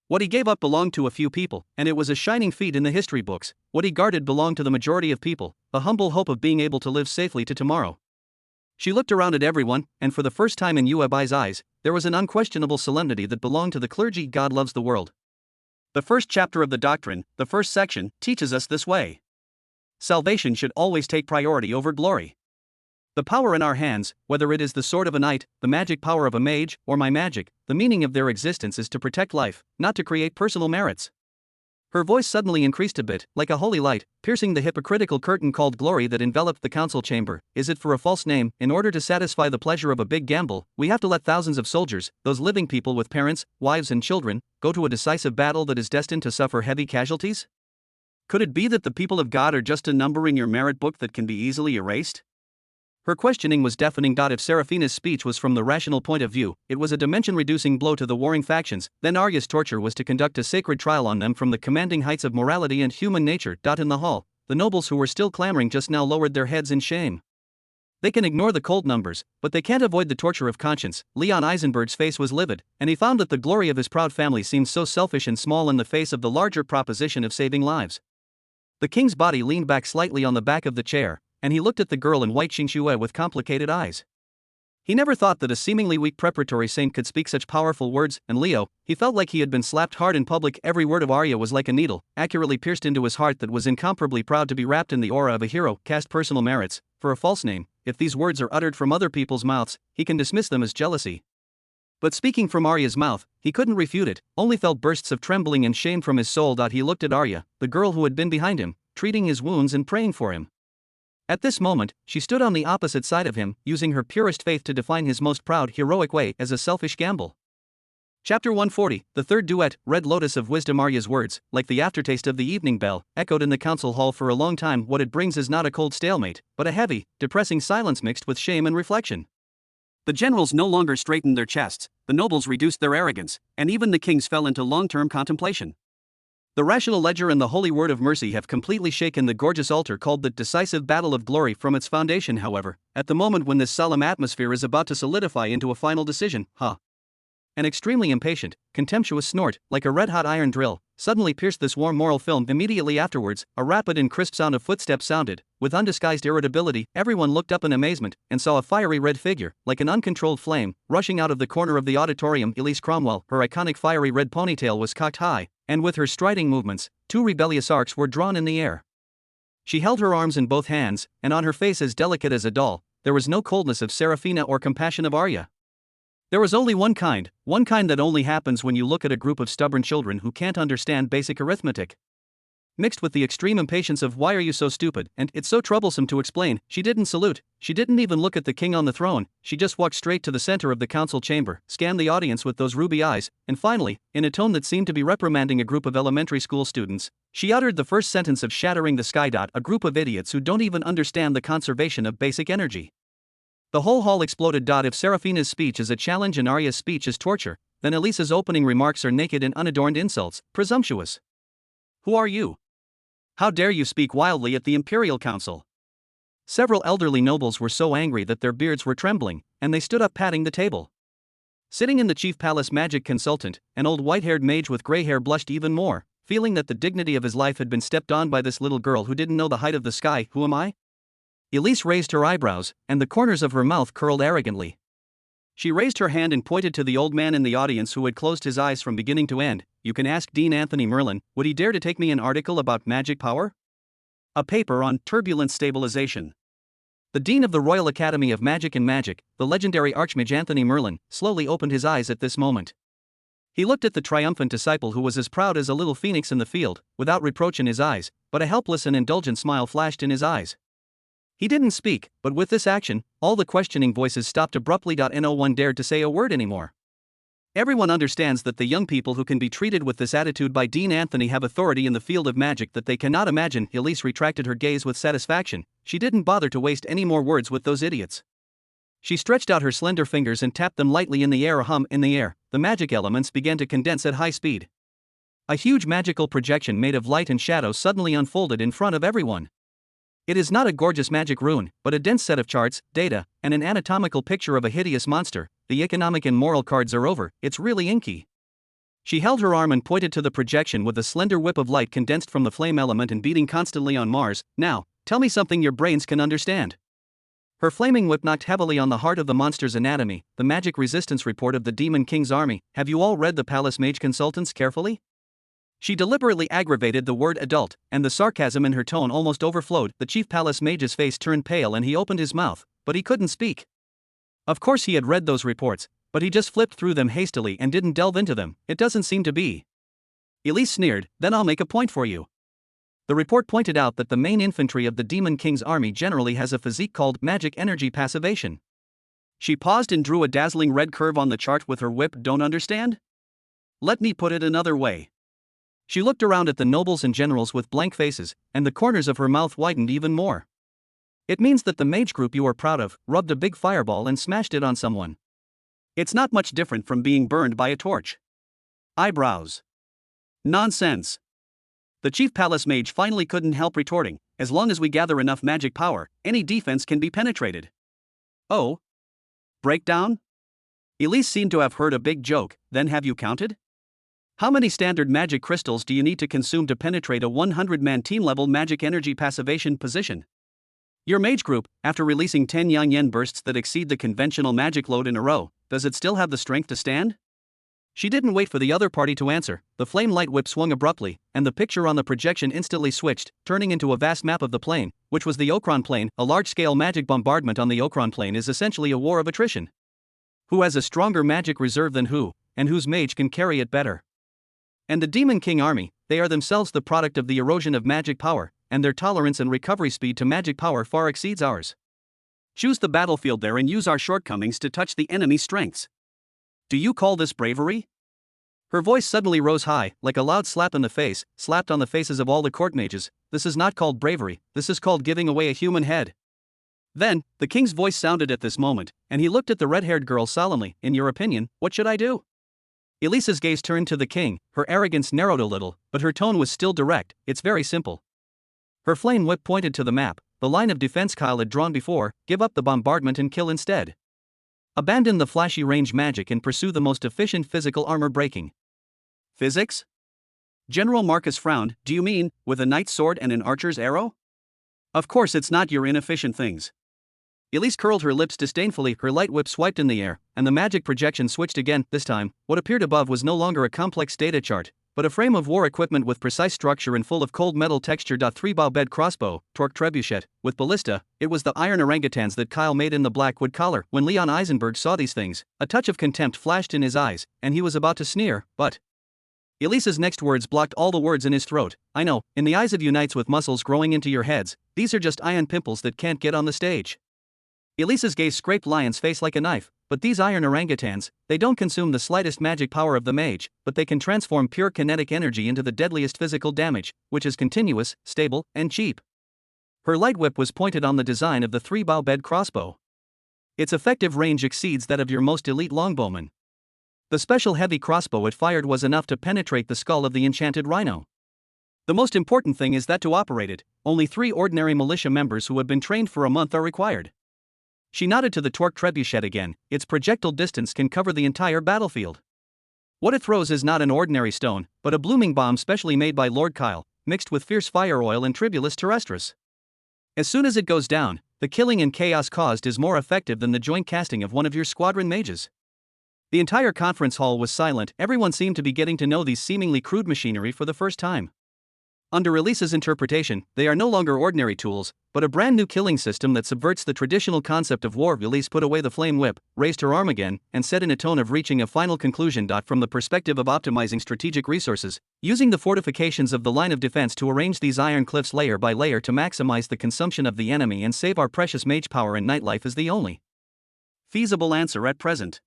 [SPEAKER 1] What he gave up belonged to a few people, and it was a shining feat in the history books. What he guarded belonged to the majority of people, the humble hope of being able to live safely to tomorrow. She looked around at everyone, and for the first time in Yuebai's eyes, there was an unquestionable solemnity that belonged to the clergy. God loves the world. The first chapter of the doctrine, the first section, teaches us this way. Salvation should always take priority over glory. The power in our hands, whether it is the sword of a knight, the magic power of a mage, or my magic, the meaning of their existence is to protect life, not to create personal merits. Her voice suddenly increased a bit, like a holy light, piercing the hypocritical curtain called glory that enveloped the council chamber. Is it for a false name? In order to satisfy the pleasure of a big gamble, we have to let thousands of soldiers, those living people with parents, wives and children, go to a decisive battle that is destined to suffer heavy casualties? Could it be that the people of God are just a number in your merit book that can be easily erased? Her questioning was deafening. If Seraphina's speech was from the rational point of view, it was a dimension-reducing blow to the warring factions. Then Arya's torture was to conduct a sacred trial on them from the commanding heights of morality and human nature. In the hall, the nobles who were still clamoring just now lowered their heads in shame. They can ignore the cold numbers, but they can't avoid the torture of conscience. Leon Eisenberg's face was livid, and he found that the glory of his proud family seemed so selfish and small in the face of the larger proposition of saving lives. The king's body leaned back slightly on the back of the chair, and he looked at the girl in white xingxue with complicated eyes. He never thought that a seemingly weak preparatory saint could speak such powerful words, and Leo, he felt like he had been slapped hard in public. Every word of Arya was like a needle, accurately pierced into his heart that was incomparably proud to be wrapped in the aura of a hero. Cast personal merits, for a false name, if these words are uttered from other people's mouths, he can dismiss them as jealousy. But speaking from Arya's mouth, he couldn't refute it, only felt bursts of trembling and shame from his soul. He looked at Arya, the girl who had been behind him, treating his wounds and praying for him. At this moment, she stood on the opposite side of him, using her purest faith to define his most proud, heroic way as a selfish gamble. Chapter 140, the third duet, Red Lotus of Wisdom. Arya's words, like the aftertaste of the evening bell, echoed in the council hall for a long time. What it brings is not a cold stalemate, but a heavy, depressing silence mixed with shame and reflection. The generals no longer straightened their chests, the nobles reduced their arrogance, and even the kings fell into long-term contemplation. The rational ledger and the holy word of mercy have completely shaken the gorgeous altar called the decisive battle of glory from its foundation. However, at the moment when this solemn atmosphere is about to solidify into a final decision, an extremely impatient, contemptuous snort, like a red-hot iron drill, suddenly pierced this warm moral film. Immediately afterwards, a rapid and crisp sound of footsteps sounded. With undisguised irritability, everyone looked up in amazement and saw a fiery red figure, like an uncontrolled flame, rushing out of the corner of the auditorium. Elise Cromwell, her iconic fiery red ponytail was cocked high, and with her striding movements, two rebellious arcs were drawn in the air. She held her arms in both hands, and on her face as delicate as a doll, there was no coldness of Seraphina or compassion of Arya. There was only one kind that only happens when you look at a group of stubborn children who can't understand basic arithmetic. Mixed with the extreme impatience of why are you so stupid, and it's so troublesome to explain. She didn't salute, she didn't even look at the king on the throne, she just walked straight to the center of the council chamber, scanned the audience with those ruby eyes, and finally, in a tone that seemed to be reprimanding a group of elementary school students, she uttered the first sentence of Shattering the Sky. A group of idiots who don't even understand the conservation of basic energy. The whole hall exploded. If Seraphina's speech is a challenge and Arya's speech is torture, then Elisa's opening remarks are naked and unadorned insults, presumptuous. Who are you? How dare you speak wildly at the Imperial Council? Several elderly nobles were so angry that their beards were trembling, and they stood up patting the table. Sitting in the chief palace magic consultant, an old white-haired mage with gray hair blushed even more, feeling that the dignity of his life had been stepped on by this little girl who didn't know the height of the sky. Who am I? Elise raised her eyebrows, and the corners of her mouth curled arrogantly. She raised her hand and pointed to the old man in the audience who had closed his eyes from beginning to end. You can ask Dean Anthony Merlin, would he dare to take me an article about magic power? A paper on turbulent stabilization. The Dean of the Royal Academy of Magic and Magic, the legendary Archmage Anthony Merlin, slowly opened his eyes at this moment. He looked at the triumphant disciple who was as proud as a little phoenix in the field, without reproach in his eyes, but a helpless and indulgent smile flashed in his eyes. He didn't speak, but with this action, all the questioning voices stopped abruptly. No one dared to say a word anymore. Everyone understands that the young people who can be treated with this attitude by Dean Anthony have authority in the field of magic that they cannot imagine. Elise retracted her gaze with satisfaction. She didn't bother to waste any more words with those idiots. She stretched out her slender fingers and tapped them lightly in the air. In the air, the magic elements began to condense at high speed. A huge magical projection made of light and shadow suddenly unfolded in front of everyone. It is not a gorgeous magic rune, but a dense set of charts, data, and an anatomical picture of a hideous monster. The economic and moral cards are over, it's really inky. She held her arm and pointed to the projection with a slender whip of light condensed from the flame element and beating constantly on Mars. Now, tell me something your brains can understand. Her flaming whip knocked heavily on the heart of the monster's anatomy. The magic resistance report of the Demon King's army. Have you all read the Palace Mage Consultants carefully? She deliberately aggravated the word adult, and the sarcasm in her tone almost overflowed. The chief palace mage's face turned pale and he opened his mouth, but he couldn't speak. Of course he had read those reports, but he just flipped through them hastily and didn't delve into them. It doesn't seem to be Elise sneered, then I'll make a point for you. The report pointed out that the main infantry of the Demon King's army generally has a physique called magic energy passivation. She paused and drew a dazzling red curve on the chart with her whip. Don't understand? Let me put it another way. She looked around at the nobles and generals with blank faces, and the corners of her mouth widened even more. It means that the mage group you are proud of rubbed a big fireball and smashed it on someone. It's not much different from being burned by a torch. Eyebrows. Nonsense. The chief palace mage finally couldn't help retorting, as long as we gather enough magic power, any defense can be penetrated. Oh? Breakdown? Elise seemed to have heard a big joke. Then have you counted? How many standard magic crystals do you need to consume to penetrate a 100-man team-level magic energy passivation position? Your mage group, after releasing 10 Yang Yen bursts that exceed the conventional magic load in a row, does it still have the strength to stand? She didn't wait for the other party to answer. The flame light whip swung abruptly, and the picture on the projection instantly switched, turning into a vast map of the plane, which was the Okron plane. A large-scale magic bombardment on the Okron plane is essentially a war of attrition. Who has a stronger magic reserve than who, and whose mage can carry it better? And the Demon King army, they are themselves the product of the erosion of magic power, and their tolerance and recovery speed to magic power far exceeds ours. Choose the battlefield there and use our shortcomings to touch the enemy's strengths. Do you call this bravery? Her voice suddenly rose high, like a loud slap in the face, slapped on the faces of all the court mages. This is not called bravery, this is called giving away a human head. Then, the king's voice sounded at this moment, and he looked at the red-haired girl solemnly. In your opinion, what should I do? Elisa's gaze turned to the king, her arrogance narrowed a little, but her tone was still direct. It's very simple. Her flame whip pointed to the map, the line of defense Kyle had drawn before. Give up the bombardment and kill instead. Abandon the flashy range magic and pursue the most efficient physical armor breaking. Physics? General Marcus frowned. Do you mean, with a knight's sword and an archer's arrow? Of course it's not your inefficient things. Elise curled her lips disdainfully, her light whip swiped in the air, and the magic projection switched again. This time, what appeared above was no longer a complex data chart, but a frame of war equipment with precise structure and full of cold metal texture. 3-bow bed crossbow, torque trebuchet, with ballista. It was the iron orangutans that Kyle made in the Blackwood collar. When Leon Eisenberg saw these things, a touch of contempt flashed in his eyes, and he was about to sneer, but Elisa's next words blocked all the words in his throat. I know, in the eyes of you knights with muscles growing into your heads, these are just iron pimples that can't get on the stage. Elisa's gaze scraped Lion's face like a knife. But these iron orangutans, they don't consume the slightest magic power of the mage, but they can transform pure kinetic energy into the deadliest physical damage, which is continuous, stable, and cheap. Her light whip was pointed on the design of the 3-bow bed crossbow. Its effective range exceeds that of your most elite longbowman. The special heavy crossbow it fired was enough to penetrate the skull of the enchanted rhino. The most important thing is that to operate it, only 3 ordinary militia members who have been trained for a month are required. She nodded to the torque trebuchet again. Its projectile distance can cover the entire battlefield. What it throws is not an ordinary stone, but a blooming bomb specially made by Lord Kyle, mixed with fierce fire oil and tribulus terrestris. As soon as it goes down, the killing and chaos caused is more effective than the joint casting of one of your squadron mages. The entire conference hall was silent. Everyone seemed to be getting to know these seemingly crude machinery for the first time. Under Elisa's interpretation, they are no longer ordinary tools, but a brand new killing system that subverts the traditional concept of war. Elise put away the flame whip, raised her arm again, and said in a tone of reaching a final conclusion. From the perspective of optimizing strategic resources, using the fortifications of the line of defense to arrange these iron cliffs layer by layer to maximize the consumption of the enemy and save our precious mage power and nightlife is the only feasible answer at present.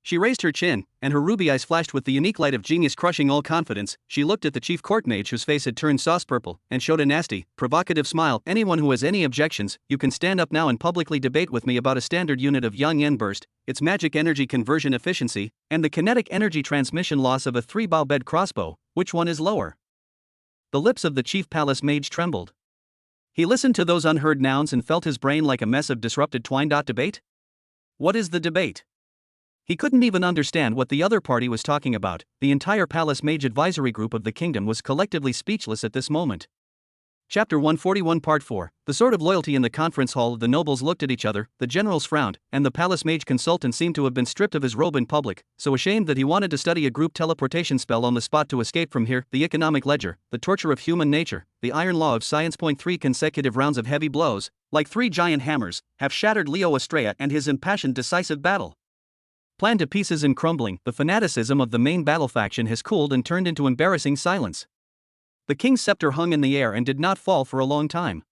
[SPEAKER 1] She raised her chin, and her ruby eyes flashed with the unique light of genius crushing all confidence. She looked at the chief court mage whose face had turned sauce purple, and showed a nasty, provocative smile. Anyone who has any objections, you can stand up now and publicly debate with me about a standard unit of Yang Yen burst, its magic energy conversion efficiency, and the kinetic energy transmission loss of a 3-bow bed crossbow. Which one is lower? The lips of the chief palace mage trembled. He listened to those unheard nouns and felt his brain like a mess of disrupted twine. Debate? What is the debate? He couldn't even understand what the other party was talking about. The entire Palace Mage Advisory Group of the Kingdom was collectively speechless at this moment. Chapter 141 Part 4. The Sword of Loyalty. In the conference hall, the nobles looked at each other, the generals frowned, and the Palace Mage consultant seemed to have been stripped of his robe in public, so ashamed that he wanted to study a group teleportation spell on the spot to escape from here. The economic ledger, the torture of human nature, the iron law of science. 3 consecutive rounds of heavy blows, like 3 giant hammers, have shattered Leo Estrella and his impassioned decisive battle. plan to pieces and crumbling. The fanaticism of the main battle faction has cooled and turned into embarrassing silence. The king's scepter hung in the air and did not fall for a long time.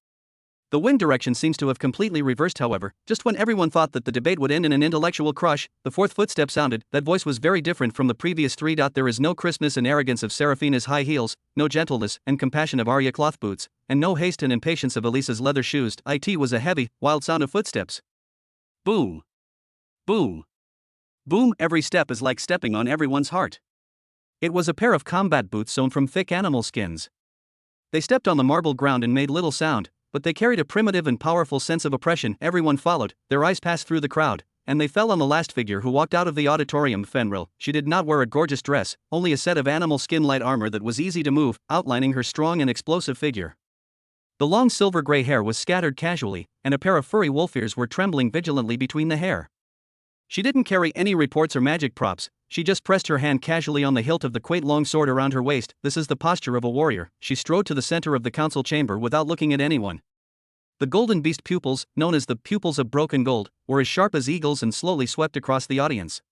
[SPEAKER 1] The wind direction seems to have completely reversed, however. Just when everyone thought that the debate would end in an intellectual crush, the fourth footstep sounded. That voice was very different from the previous three. There is no crispness and arrogance of Seraphina's high heels, no gentleness and compassion of Arya cloth boots, and no haste and impatience of Elisa's leather shoes. It was a heavy, wild sound of footsteps. Boom. Boom. Boom. Every step is like stepping on everyone's heart. It was a pair of combat boots sewn from thick animal skins. They stepped on the marble ground and made little sound, but they carried a primitive and powerful sense of oppression. Everyone followed, their eyes passed through the crowd, and they fell on the last figure who walked out of the auditorium. Fenrir. She did not wear a gorgeous dress, only a set of animal skin light armor that was easy to move, outlining her strong and explosive figure. The long silver-gray hair was scattered casually, and a pair of furry wolf ears were trembling vigilantly between the hair. She didn't carry any reports or magic props, she just pressed her hand casually on the hilt of the quaint long sword around her waist. This is the posture of a warrior. She strode to the center of the council chamber without looking at anyone. The golden beast pupils, known as the pupils of broken gold, were as sharp as eagles and slowly swept across the audience.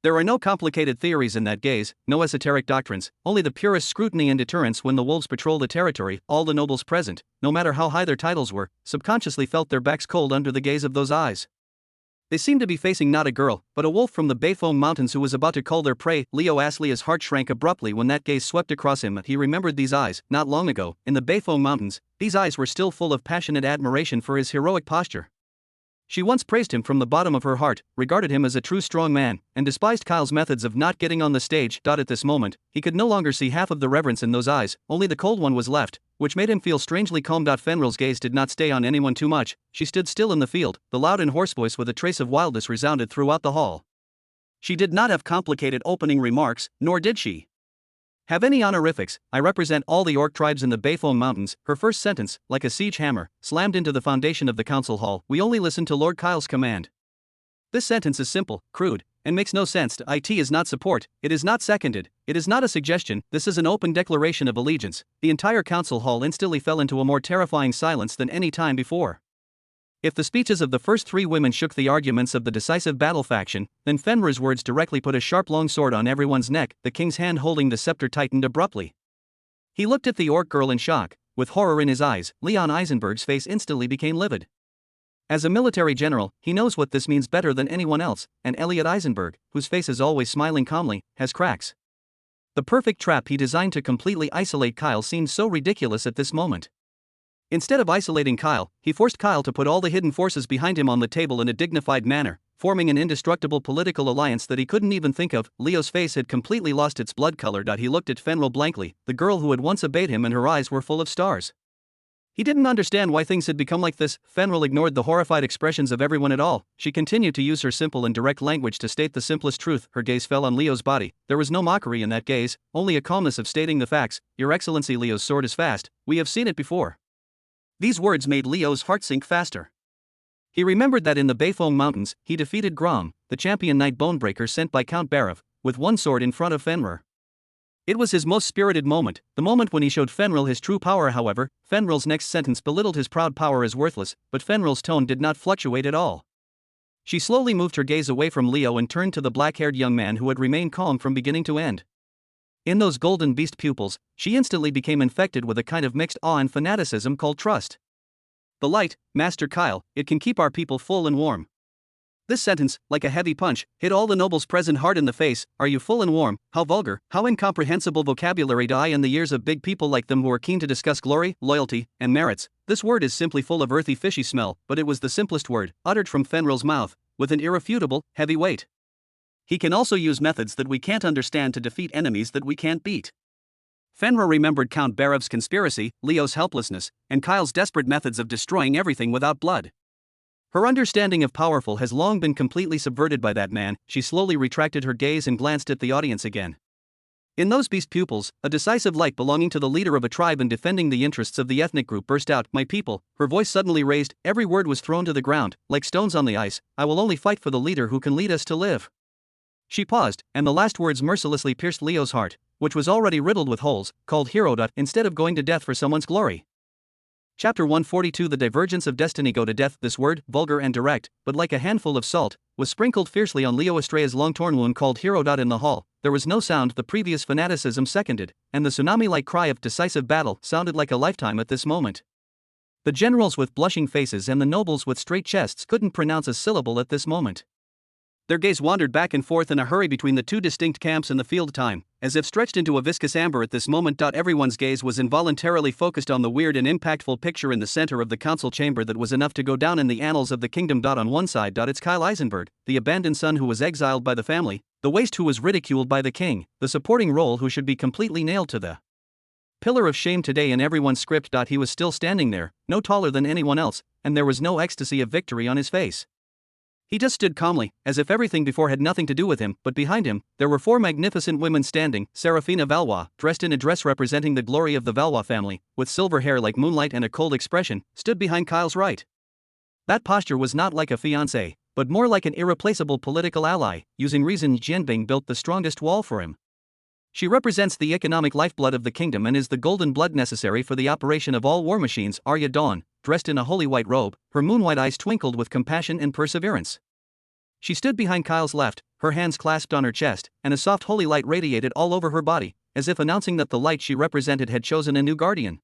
[SPEAKER 1] There are no complicated theories in that gaze, no esoteric doctrines, only the purest scrutiny and deterrence. When the wolves patrol the territory, all the nobles present, no matter how high their titles were, subconsciously felt their backs cold under the gaze of those eyes. They seemed to be facing not a girl, but a wolf from the Bayfoam Mountains who was about to cull their prey. Leo Aslia's heart shrank abruptly when that gaze swept across him. He remembered these eyes, not long ago, in the Bayfoam Mountains. These eyes were still full of passionate admiration for his heroic posture. She once praised him from the bottom of her heart, regarded him as a true strong man, and despised Kyle's methods of not getting on the stage. At this moment, he could no longer see half of the reverence in those eyes, only the cold one was left, which made him feel strangely calm. Fenrir's gaze did not stay on anyone too much. She stood still in the field, the loud and hoarse voice with a trace of wildness resounded throughout the hall. She did not have complicated opening remarks, nor did she have any honorifics. I represent all the orc tribes in the Bayfoam Mountains. Her first sentence, like a siege hammer, slammed into the foundation of the council hall. We only listen to Lord Kyle's command. This sentence is simple, crude, and makes no sense. It is not support, it is not seconded, it is not a suggestion, this is an open declaration of allegiance. The entire council hall instantly fell into a more terrifying silence than any time before. If the speeches of the first three women shook the arguments of the decisive battle faction, then Fenrir's words directly put a sharp long sword on everyone's neck. The king's hand holding the scepter tightened abruptly. He looked at the orc girl in shock, with horror in his eyes. Leon Eisenberg's face instantly became livid. As a military general, he knows what this means better than anyone else, and Elliot Eisenberg, whose face is always smiling calmly, has cracks. The perfect trap he designed to completely isolate Kyle seemed so ridiculous at this moment. Instead of isolating Kyle, he forced Kyle to put all the hidden forces behind him on the table in a dignified manner, forming an indestructible political alliance that he couldn't even think of. Leo's face had completely lost its blood color. He looked at Fenrir blankly, the girl who had once obeyed him, and her eyes were full of stars. He didn't understand why things had become like this. Fenrir ignored the horrified expressions of everyone at all. She continued to use her simple and direct language to state the simplest truth. Her gaze fell on Leo's body. There was no mockery in that gaze, only a calmness of stating the facts. Your Excellency, Leo's sword is fast, we have seen it before. These words made Leo's heart sink faster. He remembered that in the Bayfoam Mountains, he defeated Grom, the champion knight bonebreaker sent by Count Barav, with one sword in front of Fenrir. It was his most spirited moment, the moment when he showed Fenrir his true power. However, Fenrir's next sentence belittled his proud power as worthless, but Fenrir's tone did not fluctuate at all. She slowly moved her gaze away from Leo and turned to the black-haired young man who had remained calm from beginning to end. In those golden beast pupils, she instantly became infected with a kind of mixed awe and fanaticism called trust. The light, Master Kyle, it can keep our people full and warm. This sentence, like a heavy punch, hit all the nobles present hard in the face. Are you full and warm? How vulgar, how incomprehensible vocabulary die in the ears of big people like them who are keen to discuss glory, loyalty, and merits. This word is simply full of earthy fishy smell, but it was the simplest word, uttered from Fenrir's mouth, with an irrefutable, heavy weight. He can also use methods that we can't understand to defeat enemies that we can't beat. Fenrir remembered Count Barav's conspiracy, Leo's helplessness, and Kyle's desperate methods of destroying everything without blood. Her understanding of powerful has long been completely subverted by that man. She slowly retracted her gaze and glanced at the audience again. In those beast pupils, a decisive light belonging to the leader of a tribe and defending the interests of the ethnic group burst out. My people, her voice suddenly raised, every word was thrown to the ground, like stones on the ice. I will only fight for the leader who can lead us to live. She paused, and the last words mercilessly pierced Leo's heart, which was already riddled with holes, called hero. Instead of going to death for someone's glory, Chapter 142 The Divergence of Destiny. Go to death. This word, vulgar and direct, but like a handful of salt, was sprinkled fiercely on Leo Estrella's long-torn wound called hero. In the hall, there was no sound. The previous fanaticism seconded, and the tsunami-like cry of decisive battle sounded like a lifetime at this moment. The generals with blushing faces and the nobles with straight chests couldn't pronounce a syllable at this moment. Their gaze wandered back and forth in a hurry between the two distinct camps in the field time, as if stretched into a viscous amber at this moment. Everyone's gaze was involuntarily focused on the weird and impactful picture in the center of the council chamber that was enough to go down in the annals of the kingdom. On one side, it's Kyle Eisenberg, the abandoned son who was exiled by the family, the waste who was ridiculed by the king, the supporting role who should be completely nailed to the pillar of shame today in everyone's script. He was still standing there, no taller than anyone else, and there was no ecstasy of victory on his face. He just stood calmly, as if everything before had nothing to do with him, but behind him, there were four magnificent women standing. Serafina Valois, dressed in a dress representing the glory of the Valois family, with silver hair like moonlight and a cold expression, stood behind Kyle's right. That posture was not like a fiancé, but more like an irreplaceable political ally. Using reason, Jianbing built the strongest wall for him. She represents the economic lifeblood of the kingdom and is the golden blood necessary for the operation of all war machines. Arya Dawn, dressed in a holy white robe, her moonwhite eyes twinkled with compassion and perseverance. She stood behind Kyle's left, her hands clasped on her chest, and a soft holy light radiated all over her body, as if announcing that the light she represented had chosen a new guardian.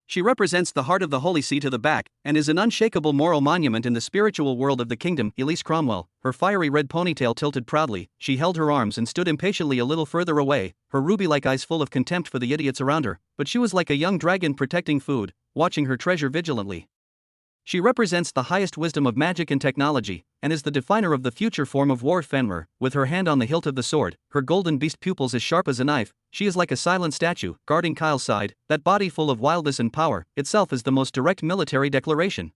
[SPEAKER 1] She represents the heart of the Holy See to the back, and is an unshakable moral monument in the spiritual world of the kingdom. Elise Cromwell, her fiery red ponytail tilted proudly, she held her arms and stood impatiently a little further away, her ruby-like eyes full of contempt for the idiots around her, but she was like a young dragon protecting food, watching her treasure vigilantly. She represents the highest wisdom of magic and technology, and is the definer of the future form of war. Fenrir, with her hand on the hilt of the sword, her golden beast pupils as sharp as a knife, she is like a silent statue, guarding Kyle's side. That body full of wildness and power, itself is the most direct military declaration.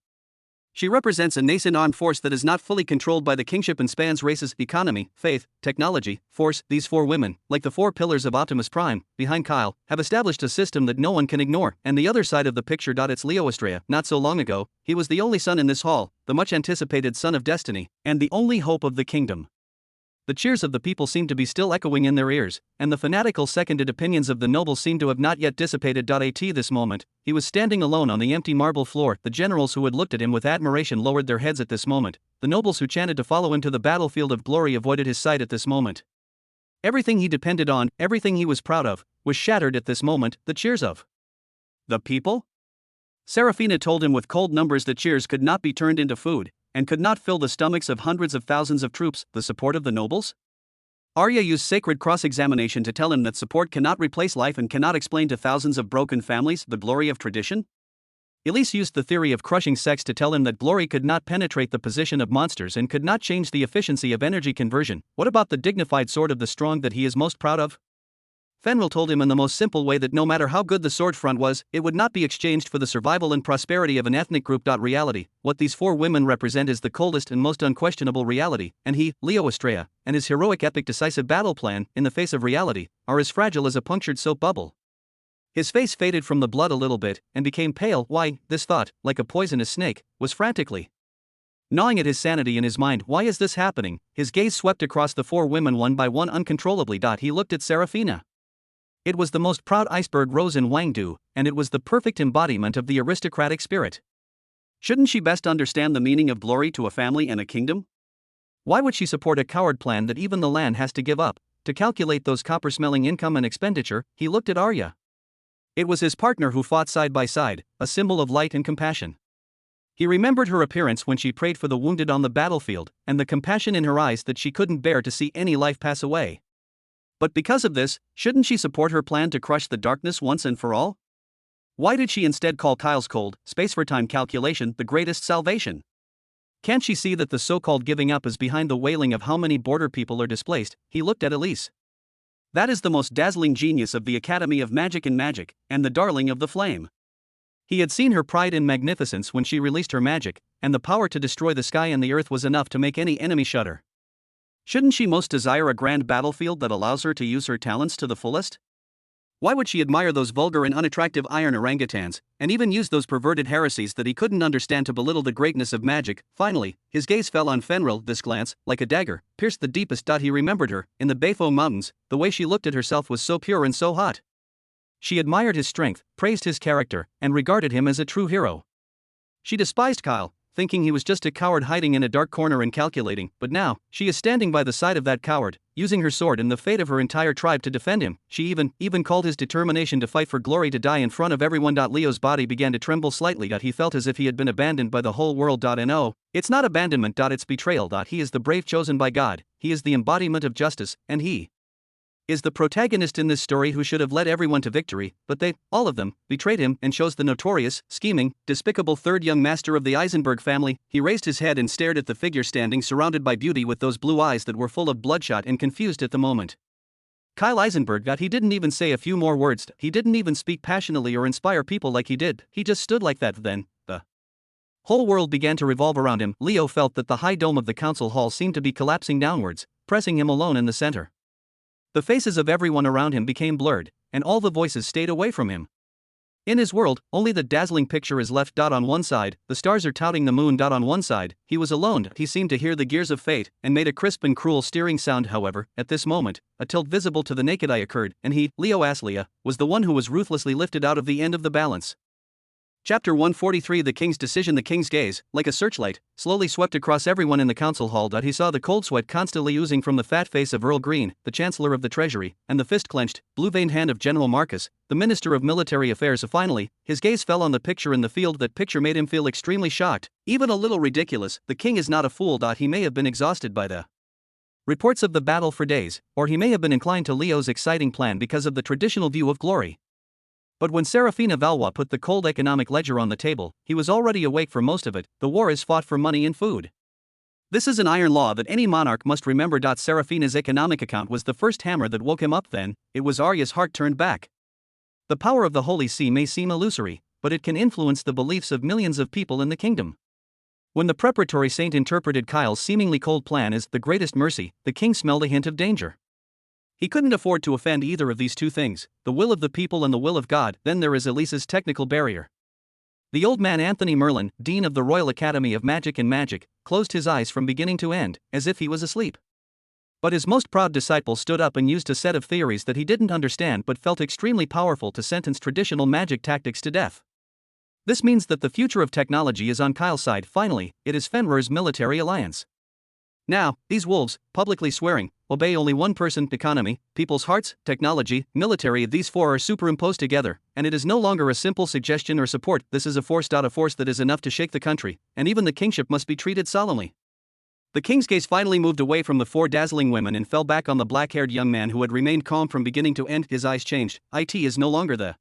[SPEAKER 1] She represents a nascent armed force that is not fully controlled by the kingship and spans races, economy, faith, technology, force. These four women, like the four pillars of Optimus Prime, behind Kyle, have established a system that no one can ignore. And the other side of the picture. It's Leo Estrella. Not so long ago, he was the only son in this hall, the much anticipated son of destiny, and the only hope of the kingdom. The cheers of the people seemed to be still echoing in their ears, and the fanatical seconded opinions of the nobles seemed to have not yet dissipated. At this moment, he was standing alone on the empty marble floor. The generals who had looked at him with admiration lowered their heads at this moment. The nobles who chanted to follow him to the battlefield of glory avoided his sight at this moment. Everything he depended on, everything he was proud of, was shattered at this moment. The cheers of the people? Serafina told him with cold numbers that cheers could not be turned into food, and could not fill the stomachs of hundreds of thousands of troops. The support of the nobles? Arya used sacred cross-examination to tell him that support cannot replace life and cannot explain to thousands of broken families the glory of tradition? Elise used the theory of crushing sex to tell him that glory could not penetrate the position of monsters and could not change the efficiency of energy conversion. What about the dignified sword of the strong that he is most proud of? Fenrir told him in the most simple way that no matter how good the sword front was, it would not be exchanged for the survival and prosperity of an ethnic group. Reality, what these four women represent, is the coldest and most unquestionable reality, and he, Leo Estrella, and his heroic epic decisive battle plan, in the face of reality, are as fragile as a punctured soap bubble. His face faded from the blood a little bit, and became pale. Why, this thought, like a poisonous snake, was frantically gnawing at his sanity in his mind. Why is this happening? His gaze swept across the four women one by one uncontrollably. He looked at Serafina. It was the most proud iceberg rose in Wangdu, and it was the perfect embodiment of the aristocratic spirit. Shouldn't she best understand the meaning of glory to a family and a kingdom? Why would she support a coward plan that even the land has to give up, to calculate those copper-smelling income and expenditure? He looked at Arya. It was his partner who fought side by side, a symbol of light and compassion. He remembered her appearance when she prayed for the wounded on the battlefield, and the compassion in her eyes that she couldn't bear to see any life pass away. But because of this, shouldn't she support her plan to crush the darkness once and for all? Why did she instead call Kyle's cold, space-for-time calculation the greatest salvation? Can't she see that the so-called giving up is behind the wailing of how many border people are displaced? He looked at Elise. That is the most dazzling genius of the Academy of Magic and the darling of the flame. He had seen her pride and magnificence when she released her magic, and the power to destroy the sky and the earth was enough to make any enemy shudder. Shouldn't she most desire a grand battlefield that allows her to use her talents to the fullest? Why would she admire those vulgar and unattractive iron orangutans, and even use those perverted heresies that he couldn't understand to belittle the greatness of magic? Finally, his gaze fell on Fenrir. This glance, like a dagger, pierced the deepest. He remembered her, in the Beifo Mountains. The way she looked at herself was so pure and so hot. She admired his strength, praised his character, and regarded him as a true hero. She despised Kyle, thinking he was just a coward hiding in a dark corner and calculating, but now, she is standing by the side of that coward, using her sword and the fate of her entire tribe to defend him. She even called his determination to fight for glory to die in front of everyone. Leo's body began to tremble slightly. He felt as if he had been abandoned by the whole world. No, it's not abandonment. It's betrayal. He is the brave chosen by God, he is the embodiment of justice, and he is the protagonist in this story who should have led everyone to victory, but they, all of them, betrayed him and chose the notorious, scheming, despicable third young master of the Eisenberg family. He raised his head and stared at the figure standing surrounded by beauty with those blue eyes that were full of bloodshot and confused at the moment. Kyle Eisenberg. He didn't even say a few more words, he didn't even speak passionately or inspire people like he did, he just stood like that. Then, the whole world began to revolve around him. Leo felt that the high dome of the council hall seemed to be collapsing downwards, pressing him alone in the center. The faces of everyone around him became blurred, and all the voices stayed away from him. In his world, only the dazzling picture is left. On one side, the stars are touting the moon. On one side, he was alone. He seemed to hear the gears of fate, and made a crisp and cruel steering sound. However, at this moment, a tilt visible to the naked eye occurred, and he, Leo Aslia, was the one who was ruthlessly lifted out of the end of the balance. Chapter 143. The King's Decision. The King's gaze, like a searchlight, slowly swept across everyone in the council hall. He saw the cold sweat constantly oozing from the fat face of Earl Green, the Chancellor of the Treasury, and the fist-clenched, blue-veined hand of General Marcus, the Minister of Military Affairs. Finally, his gaze fell on the picture in the field. That picture made him feel extremely shocked, even a little ridiculous. The king is not a fool. He may have been exhausted by the reports of the battle for days, or he may have been inclined to Leo's exciting plan because of the traditional view of glory. But when Serafina Valois put the cold economic ledger on the table, he was already awake for most of it. The war is fought for money and food. This is an iron law that any monarch must remember. Serafina's economic account was the first hammer that woke him up. Then, it was Arya's heart turned back. The power of the Holy See may seem illusory, but it can influence the beliefs of millions of people in the kingdom. When the preparatory saint interpreted Kyle's seemingly cold plan as the greatest mercy, the king smelled a hint of danger. He couldn't afford to offend either of these two things, the will of the people and the will of God. Then there is Elisa's technical barrier. The old man Anthony Merlin, Dean of the Royal Academy of Magic and Magic, closed his eyes from beginning to end, as if he was asleep. But his most proud disciple stood up and used a set of theories that he didn't understand but felt extremely powerful to sentence traditional magic tactics to death. This means that the future of technology is on Kyle's side. Finally, it is Fenrir's military alliance. Now, these wolves, publicly swearing, obey only one person: economy, people's hearts, technology, military. These four are superimposed together, and it is no longer a simple suggestion or support. This is a force that is enough to shake the country, and even the kingship must be treated solemnly. The king's gaze finally moved away from the four dazzling women and fell back on the black-haired young man who had remained calm from beginning to end. His eyes changed. It is no longer the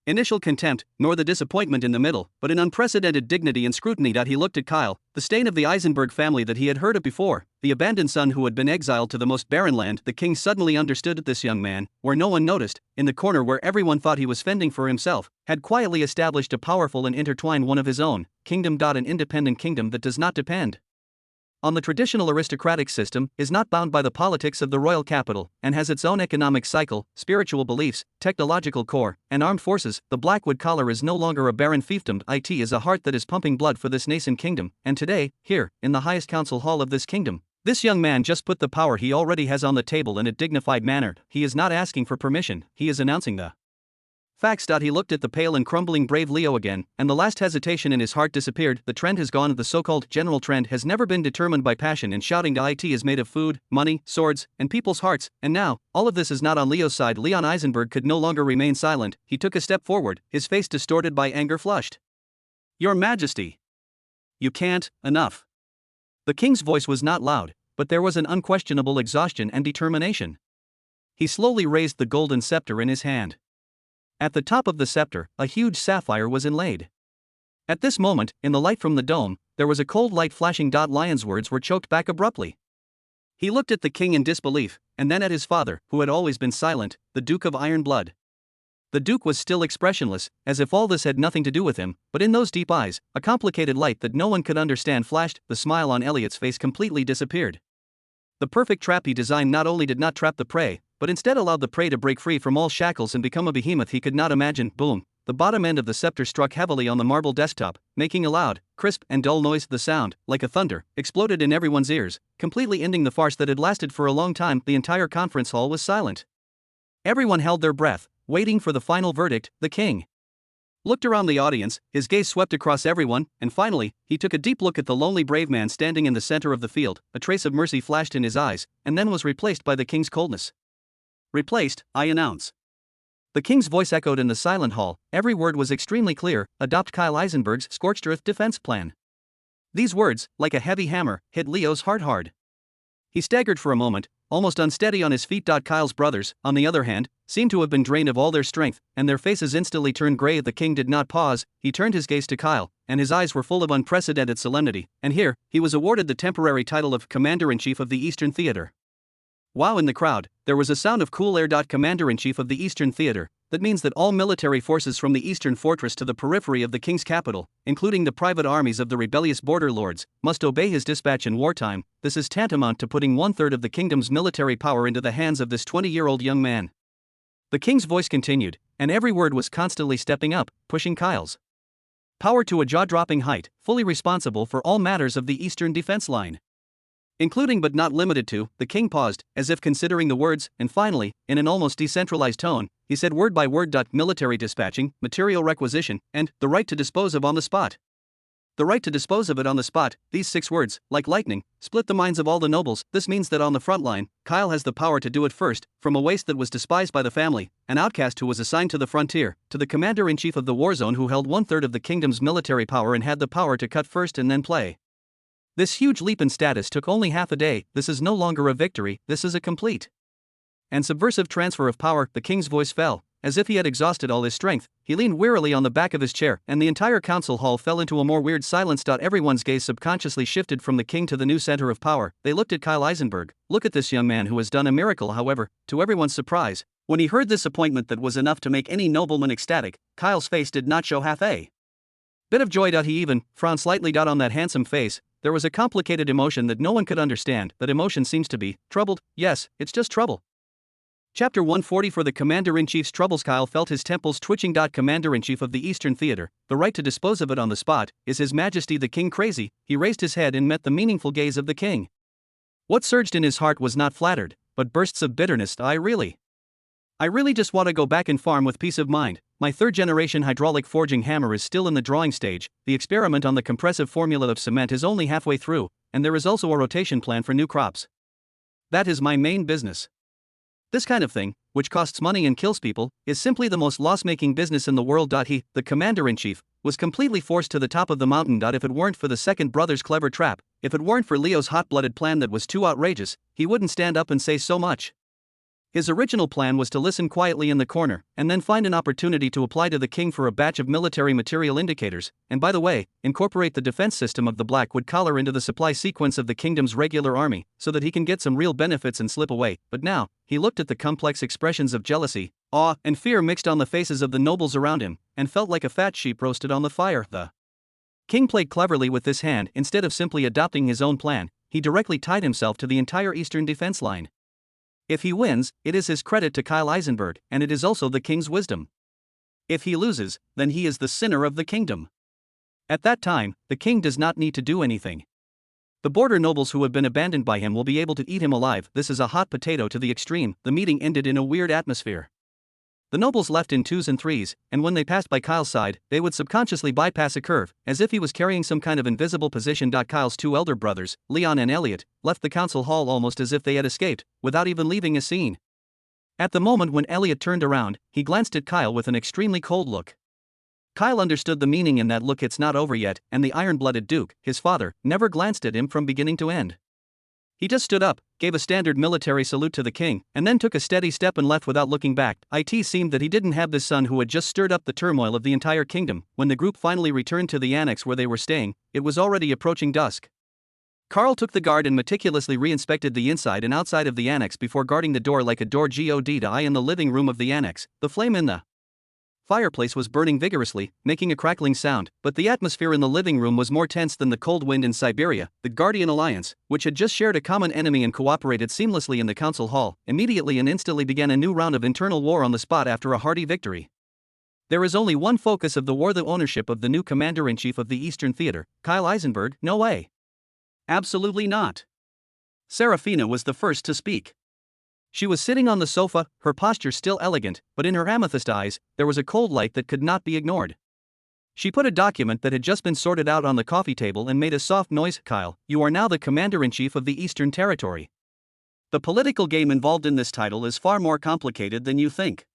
[SPEAKER 1] initial contempt, nor the disappointment in the middle, but an unprecedented dignity and scrutiny. He looked at Kyle, the stain of the Eisenberg family that he had heard of before, the abandoned son who had been exiled to the most barren land. The king suddenly understood that this young man, where no one noticed, in the corner where everyone thought he was fending for himself, had quietly established a powerful and intertwined one of his own kingdom. An independent kingdom that does not depend on the traditional aristocratic system, is not bound by the politics of the royal capital, and has its own economic cycle, spiritual beliefs, technological core, and armed forces. The Blackwood collar is no longer a barren fiefdom. It is a heart that is pumping blood for this nascent kingdom, and today, here, in the highest council hall of this kingdom, this young man just put the power he already has on the table in a dignified manner. He is not asking for permission, he is announcing the facts. He looked at the pale and crumbling brave Leo again, and the last hesitation in his heart disappeared. The trend has gone. The so-called general trend has never been determined by passion and shouting. It is made of food, money, swords, and people's hearts, and now, all of this is not on Leo's side. Leon Eisenberg could no longer remain silent. He took a step forward, his face distorted by anger flushed. Your Majesty! You can't, enough. The king's voice was not loud, but there was an unquestionable exhaustion and determination. He slowly raised the golden scepter in his hand. At the top of the scepter, a huge sapphire was inlaid. At this moment, in the light from the dome, there was a cold light flashing. Lion's words were choked back abruptly. He looked at the king in disbelief, and then at his father, who had always been silent, the Duke of Iron Blood. The Duke was still expressionless, as if all this had nothing to do with him, but in those deep eyes, a complicated light that no one could understand flashed. The smile on Elliot's face completely disappeared. The perfect trap he designed not only did not trap the prey, but instead allowed the prey to break free from all shackles and become a behemoth he could not imagine. Boom! The bottom end of the scepter struck heavily on the marble desktop, making a loud, crisp, and dull noise. The sound, like a thunder, exploded in everyone's ears, completely ending the farce that had lasted for a long time. The entire conference hall was silent. Everyone held their breath, Waiting for the final verdict, the king looked around the audience, his gaze swept across everyone, and finally, he took a deep look at the lonely brave man standing in the center of the field. A trace of mercy flashed in his eyes, and then was replaced by the king's coldness. Replaced, I announce. The king's voice echoed in the silent hall. Every word was extremely clear: adopt Kyle Eisenberg's scorched earth defense plan. These words, like a heavy hammer, hit Leo's heart hard. He staggered for a moment, almost unsteady on his feet. Kyle's brothers, on the other hand, seemed to have been drained of all their strength, and their faces instantly turned gray. The king did not pause. He turned his gaze to Kyle, and his eyes were full of unprecedented solemnity. And here, he was awarded the temporary title of Commander-in-Chief of the Eastern Theater. Wow! In the crowd, there was a sound of cool air. Commander-in-Chief of the Eastern Theater. That means that all military forces from the eastern fortress to the periphery of the king's capital, including the private armies of the rebellious border lords, must obey his dispatch in wartime. This is tantamount to putting 1/3 of the kingdom's military power into the hands of this 20-year-old young man. The king's voice continued, and every word was constantly stepping up, pushing Kyle's power to a jaw-dropping height, fully responsible for all matters of the eastern defense line, including but not limited to. The king paused, as if considering the words, and finally, in an almost decentralized tone, he said word by word: military dispatching, material requisition, and the right to dispose of on the spot. The right to dispose of it on the spot. These 6 words, like lightning, split the minds of all the nobles. This means that on the front line, Kyle has the power to do it first, from a waste that was despised by the family, an outcast who was assigned to the frontier, to the commander-in-chief of the war zone who held 1/3 of the kingdom's military power and had the power to cut first and then play. This huge leap in status took only half a day. This is no longer a victory, this is a complete and subversive transfer of power. The king's voice fell. As if he had exhausted all his strength, he leaned wearily on the back of his chair, and the entire council hall fell into a more weird silence. Everyone's gaze subconsciously shifted from the king to the new center of power. They looked at Kyle Eisenberg. Look at this young man who has done a miracle. However, to everyone's surprise, when he heard this appointment that was enough to make any nobleman ecstatic, Kyle's face did not show half a bit of joy. He even frowned slightly. On that handsome face, there was a complicated emotion that no one could understand. That emotion seems to be troubled. Yes, it's just trouble. Chapter 140. For the Commander-in-Chief's troubles. Kyle felt his temples twitching. Commander-in-Chief of the Eastern Theater, the right to dispose of it on the spot. Is His Majesty the King crazy? He raised his head and met the meaningful gaze of the king. What surged in his heart was not flattered, but bursts of bitterness. I really just want to go back and farm with peace of mind. My 3rd-generation hydraulic forging hammer is still in the drawing stage. The experiment on the compressive formula of cement is only halfway through, and there is also a rotation plan for new crops. That is my main business. This kind of thing, which costs money and kills people, is simply the most loss-making business in the world. He, the commander-in-chief, was completely forced to the top of the mountain. If it weren't for the second brother's clever trap, if it weren't for Leo's hot-blooded plan that was too outrageous, he wouldn't stand up and say so much. His original plan was to listen quietly in the corner, and then find an opportunity to apply to the king for a batch of military material indicators, and by the way, incorporate the defense system of the Blackwood Collar into the supply sequence of the kingdom's regular army, so that he can get some real benefits and slip away. But now, he looked at the complex expressions of jealousy, awe, and fear mixed on the faces of the nobles around him, and felt like a fat sheep roasted on the fire. The king played cleverly with this hand. Instead of simply adopting his own plan, he directly tied himself to the entire eastern defense line. If he wins, it is his credit to Kyle Eisenberg, and it is also the king's wisdom. If he loses, then he is the sinner of the kingdom. At that time, the king does not need to do anything. The border nobles who have been abandoned by him will be able to eat him alive. This is a hot potato to the extreme. The meeting ended in a weird atmosphere. The nobles left in 2s and 3s, and when they passed by Kyle's side, they would subconsciously bypass a curve, as if he was carrying some kind of invisible position. Kyle's 2 elder brothers, Leon and Elliot, left the council hall almost as if they had escaped, without even leaving a scene. At the moment when Elliot turned around, he glanced at Kyle with an extremely cold look. Kyle understood the meaning in that look. It's not over yet, and the iron-blooded Duke, his father, never glanced at him from beginning to end. He just stood up, gave a standard military salute to the king, and then took a steady step and left without looking back. It seemed that he didn't have this son who had just stirred up the turmoil of the entire kingdom. When the group finally returned to the annex where they were staying, it was already approaching dusk. Carl took the guard and meticulously re-inspected the inside and outside of the annex before guarding the door like a door. In the living room of the annex, the flame in the fireplace was burning vigorously, making a crackling sound, but the atmosphere in the living room was more tense than the cold wind in Siberia. The Guardian Alliance, which had just shared a common enemy and cooperated seamlessly in the council hall, immediately and instantly began a new round of internal war on the spot after a hearty victory. There is only one focus of the war: the ownership of the new commander-in-chief of the Eastern Theater, Kyle Eisenberg. No way. Absolutely not. Serafina was the first to speak. She was sitting on the sofa, her posture still elegant, but in her amethyst eyes, there was a cold light that could not be ignored. She put a document that had just been sorted out on the coffee table and made a soft noise. Kyle, you are now the Commander-in-Chief of the Eastern Territory. The political game involved in this title is far more complicated than you think.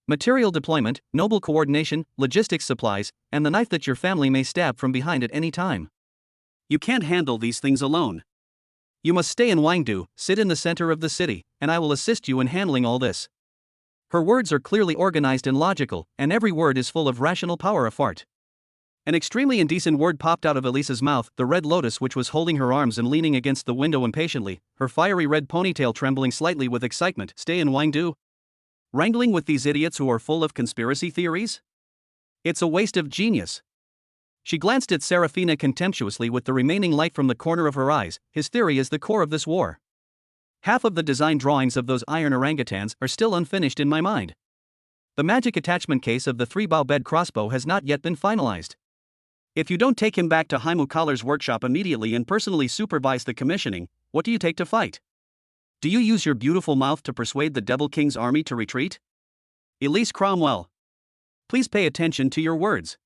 [SPEAKER 1] Material deployment, noble coordination, logistics supplies, and the knife that your family may stab from behind at any time. You can't handle these things alone. You must stay in Wangdu, sit in the center of the city, and I will assist you in handling all this. Her words are clearly organized and logical, and every word is full of rational power. A fart. An extremely indecent word popped out of Elisa's mouth. The red lotus, which was holding her arms and leaning against the window impatiently, her fiery red ponytail trembling slightly with excitement. Stay in Wangdu? Wrangling with these idiots who are full of conspiracy theories? It's a waste of genius. She glanced at Serafina contemptuously with the remaining light from the corner of her eyes. His theory is the core of this war. Half of the design drawings of those iron orangutans are still unfinished in my mind. The magic attachment case of the 3-bow bed crossbow has not yet been finalized. If you don't take him back to Haimu Kaller's workshop immediately and personally supervise the commissioning, what do you take to fight? Do you use your beautiful mouth to persuade the Devil King's army to retreat? Elise Cromwell. Please pay attention to your words.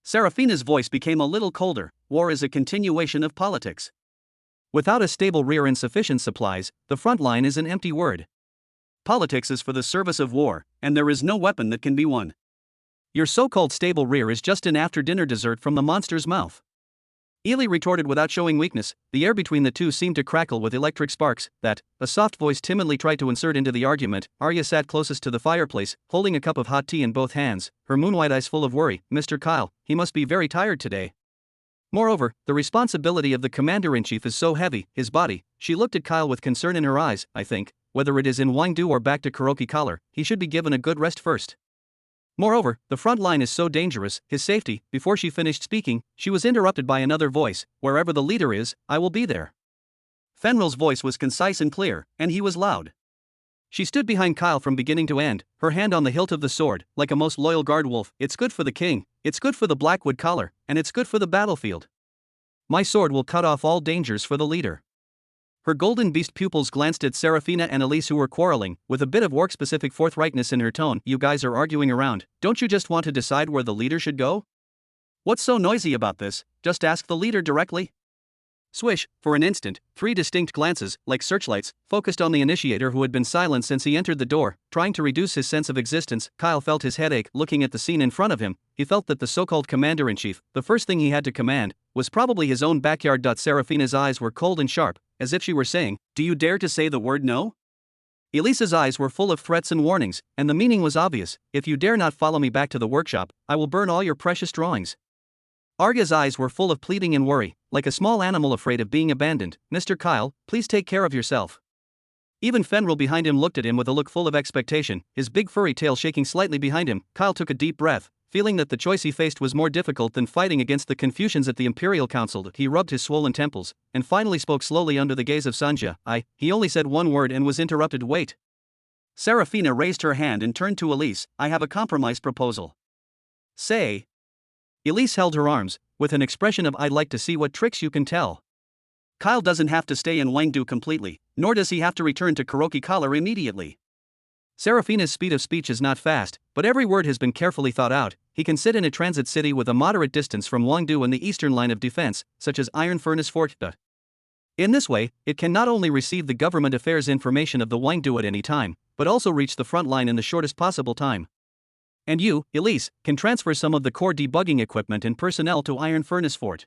[SPEAKER 1] Serafina's voice became a little colder. War is a continuation of politics. Without a stable rear and sufficient supplies, the front line is an empty word. Politics is for the service of war, and there is no weapon that can be won. Your so-called stable rear is just an after-dinner dessert from the monster's mouth. Ely retorted without showing weakness. The air between the two seemed to crackle with electric sparks. That, a soft voice timidly tried to insert into the argument. Arya sat closest to the fireplace, holding a cup of hot tea in both hands, her moon-white eyes full of worry. Mr. Kyle, he must be very tired today. Moreover, the responsibility of the Commander-in-Chief is so heavy. His body. She looked at Kyle with concern in her eyes. I think, whether it is in Wangdu or back to Kuroki Collar, he should be given a good rest first. Moreover, the front line is so dangerous, his safety. Before she finished speaking, she was interrupted by another voice. Wherever the leader is, I will be there. Fenrir's voice was concise and clear, and he was loud. She stood behind Kyle from beginning to end, her hand on the hilt of the sword, like a most loyal guard wolf. It's good for the king, it's good for the Blackwood Collar, and it's good for the battlefield. My sword will cut off all dangers for the leader. Her golden beast pupils glanced at Serafina and Elise, who were quarreling, with a bit of orc-specific forthrightness in her tone. You guys are arguing around. Don't you just want to decide where the leader should go? What's so noisy about this? Just ask the leader directly. Swish, for an instant, 3 distinct glances, like searchlights, focused on the initiator, who had been silent since he entered the door, trying to reduce his sense of existence. Kyle felt his headache looking at the scene in front of him. He felt that the so-called Commander-in-Chief, the first thing he had to command, was probably his own backyard. Serafina's eyes were cold and sharp, as if she were saying, do you dare to say the word no? Elisa's eyes were full of threats and warnings, and the meaning was obvious. If you dare not follow me back to the workshop, I will burn all your precious drawings. Arya's eyes were full of pleading and worry, like a small animal afraid of being abandoned. Mr. Kyle, please take care of yourself. Even Fenrir behind him looked at him with a look full of expectation, his big furry tail shaking slightly behind him. Kyle took a deep breath, feeling that the choice he faced was more difficult than fighting against the Confucians at the Imperial Council. He rubbed his swollen temples, and finally spoke slowly under the gaze of Sanja. He only said one word and was interrupted. Wait. Serafina raised her hand and turned to Elise. I have a compromise proposal. Say. Elise held her arms, with an expression of I'd like to see what tricks you can tell. Kyle doesn't have to stay in Wangdu completely, nor does he have to return to Kuroki Collar immediately. Serafina's speed of speech is not fast, but every word has been carefully thought out. He can sit in a transit city with a moderate distance from Wangdu and the eastern line of defense, such as Iron Furnace Fort. In this way, it can not only receive the government affairs information of the Wangdu at any time, but also reach the front line in the shortest possible time. And you, Elise, can transfer some of the core debugging equipment and personnel to Iron Furnace Fort.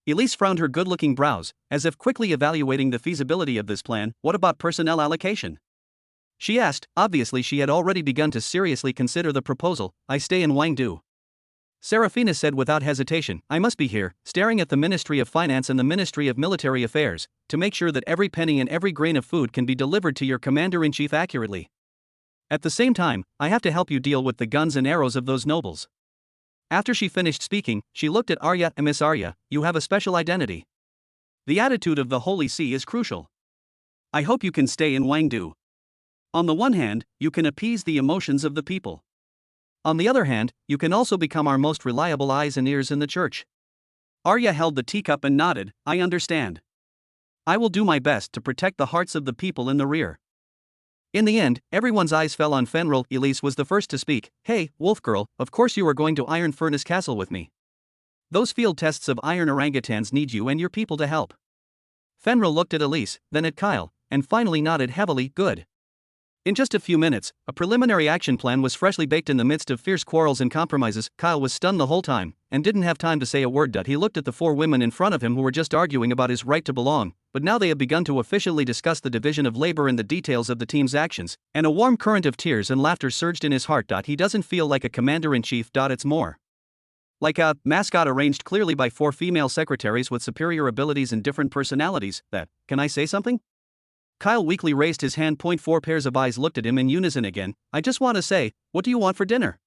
[SPEAKER 1] Elise frowned her good-looking brows, as if quickly evaluating the feasibility of this plan. What about personnel allocation? She asked. Obviously she had already begun to seriously consider the proposal. I stay in Wangdu. Serafina said without hesitation. I must be here, staring at the Ministry of Finance and the Ministry of Military Affairs, to make sure that every penny and every grain of food can be delivered to your Commander-in-Chief accurately. At the same time, I have to help you deal with the guns and arrows of those nobles. After she finished speaking, she looked at Arya. Miss Arya, you have a special identity. The attitude of the Holy See is crucial. I hope you can stay in Wangdu. On the one hand, you can appease the emotions of the people. On the other hand, you can also become our most reliable eyes and ears in the church. Arya held the teacup and nodded. I understand. I will do my best to protect the hearts of the people in the rear. In the end, everyone's eyes fell on Fenrir. Elise was the first to speak. "Hey, Wolf Girl, of course you are going to Iron Furnace Castle with me. Those field tests of iron orangutans need you and your people to help." Fenrir looked at Elise, then at Kyle, and finally nodded heavily. "Good." In just a few minutes, a preliminary action plan was freshly baked in the midst of fierce quarrels and compromises. Kyle was stunned the whole time, and didn't have time to say a word. He looked at the four women in front of him who were just arguing about his right to belong, but now they had begun to officially discuss the division of labor and the details of the team's actions, and a warm current of tears and laughter surged in his heart. He doesn't feel like a commander-in-chief. It's more like a mascot arranged clearly by four female secretaries with superior abilities and different personalities. Can I say something? Kyle weakly raised his hand. Four pairs of eyes looked at him in unison again. "I just want to say, what do you want for dinner?"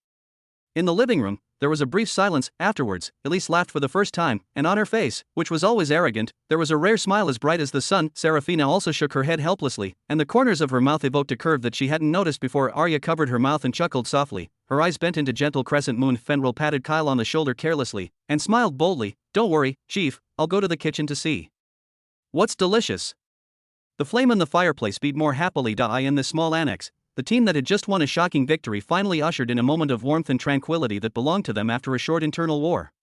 [SPEAKER 1] In the living room, there was a brief silence. Afterwards, Elise laughed for the first time, and on her face, which was always arrogant, there was a rare smile as bright as the sun. Serafina also shook her head helplessly, and the corners of her mouth evoked a curve that she hadn't noticed before. Arya covered her mouth and chuckled softly, her eyes bent into gentle crescent moon. Fenrir patted Kyle on the shoulder carelessly, and smiled boldly. "Don't worry, Chief, I'll go to the kitchen to see what's delicious." The flame in the fireplace beat more happily. In the small annex, the team that had just won a shocking victory finally ushered in a moment of warmth and tranquility that belonged to them after a short internal war.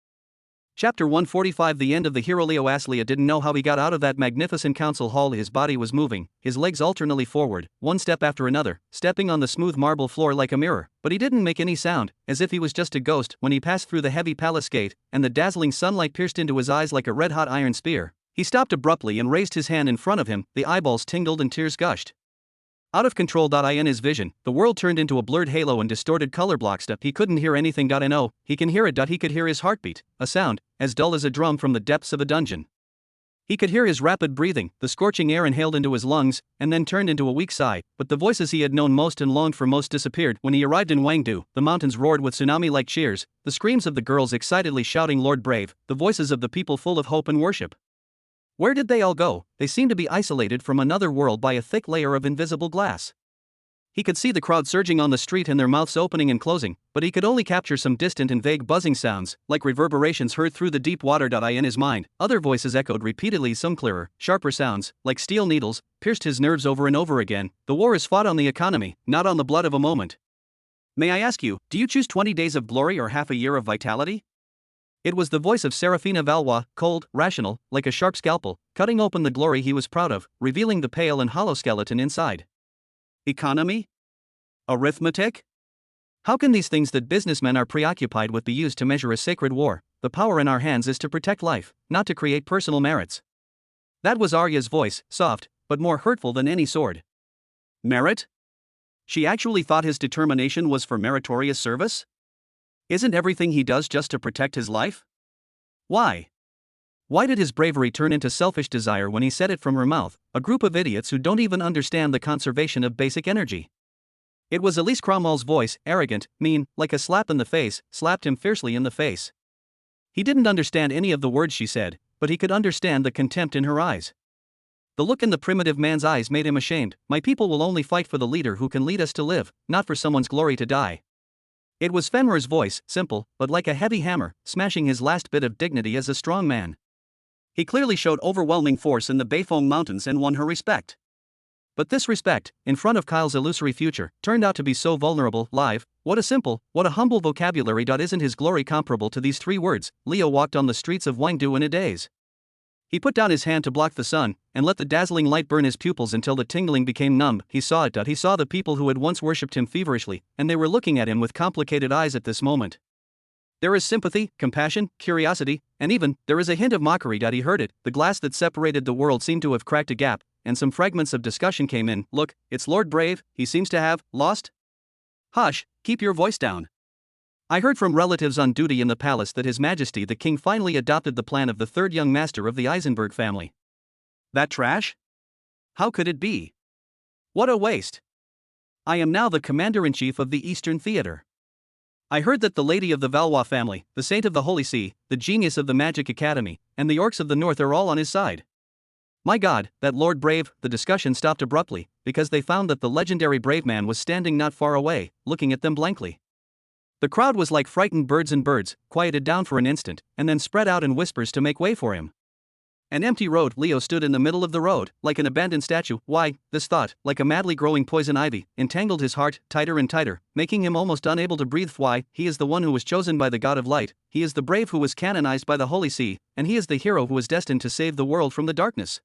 [SPEAKER 1] Chapter 145. The end of the hero. Leo Aslia didn't know how he got out of that magnificent council hall. His body was moving, his legs alternately forward, one step after another, stepping on the smooth marble floor like a mirror, but he didn't make any sound, as if he was just a ghost. When he passed through the heavy palace gate, and the dazzling sunlight pierced into his eyes like a red-hot iron spear, he stopped abruptly and raised his hand in front of him. The eyeballs tingled and tears gushed out of control. In his vision, the world turned into a blurred halo and distorted color blocks. He couldn't hear anything. I know, he can hear it. He could hear his heartbeat, a sound, as dull as a drum from the depths of a dungeon. He could hear his rapid breathing, the scorching air inhaled into his lungs, and then turned into a weak sigh. But the voices he had known most and longed for most disappeared. When he arrived in Wangdu, the mountains roared with tsunami-like cheers, the screams of the girls excitedly shouting "Lord Brave," the voices of the people full of hope and worship. Where did they all go? They seemed to be isolated from another world by a thick layer of invisible glass. He could see the crowd surging on the street and their mouths opening and closing, but he could only capture some distant and vague buzzing sounds, like reverberations heard through the deep water. In his mind, other voices echoed repeatedly, some clearer, sharper sounds, like steel needles, pierced his nerves over and over again. The war is fought on the economy, not on the blood of a moment. "May I ask you, do you choose 20 days of glory or half a year of vitality?" It was the voice of Serafina Valois, cold, rational, like a sharp scalpel, cutting open the glory he was proud of, revealing the pale and hollow skeleton inside. Economy? Arithmetic? How can these things that businessmen are preoccupied with be used to measure a sacred war? The power in our hands is to protect life, not to create personal merits. That was Arya's voice, soft, but more hurtful than any sword. Merit? She actually thought his determination was for meritorious service? Isn't everything he does just to protect his life? Why? Why did his bravery turn into selfish desire when he said it from her mouth, a group of idiots who don't even understand the conservation of basic energy? It was Elise Cromwell's voice, arrogant, mean, like a slap in the face, slapped him fiercely in the face. He didn't understand any of the words she said, but he could understand the contempt in her eyes. The look in the primitive man's eyes made him ashamed. "My people will only fight for the leader who can lead us to live, not for someone's glory to die." It was Fenrir's voice, simple, but like a heavy hammer, smashing his last bit of dignity as a strong man. He clearly showed overwhelming force in the Beifong Mountains and won her respect. But this respect, in front of Kyle's illusory future, turned out to be so vulnerable. Live, what a humble vocabulary. Isn't his glory comparable to these three words? Leo walked on the streets of Wangdu in a daze. He put down his hand to block the sun, and let the dazzling light burn his pupils until the tingling became numb. He saw it. He saw the people who had once worshipped him feverishly, and they were looking at him with complicated eyes at this moment. There is sympathy, compassion, curiosity, and even, there is a hint of mockery. He heard it. The glass that separated the world seemed to have cracked a gap, and some fragments of discussion came in. "Look, it's Lord Brave, he seems to have lost." "Hush, keep your voice down. I heard from relatives on duty in the palace that His Majesty the King finally adopted the plan of the third young master of the Eisenberg family." "That trash? How could it be? What a waste. I am now the commander-in-chief of the Eastern Theater. I heard that the lady of the Valois family, the saint of the Holy See, the genius of the Magic Academy, and the orcs of the North are all on his side. My God, that Lord Brave." The discussion stopped abruptly, because they found that the legendary brave man was standing not far away, looking at them blankly. The crowd was like frightened birds, quieted down for an instant, and then spread out in whispers to make way for him. An empty road. Leo stood in the middle of the road, like an abandoned statue. Why, this thought, like a madly growing poison ivy, entangled his heart, tighter and tighter, making him almost unable to breathe. Why, he is the one who was chosen by the God of light, he is the brave who was canonized by the Holy See, and he is the hero who was destined to save the world from the darkness.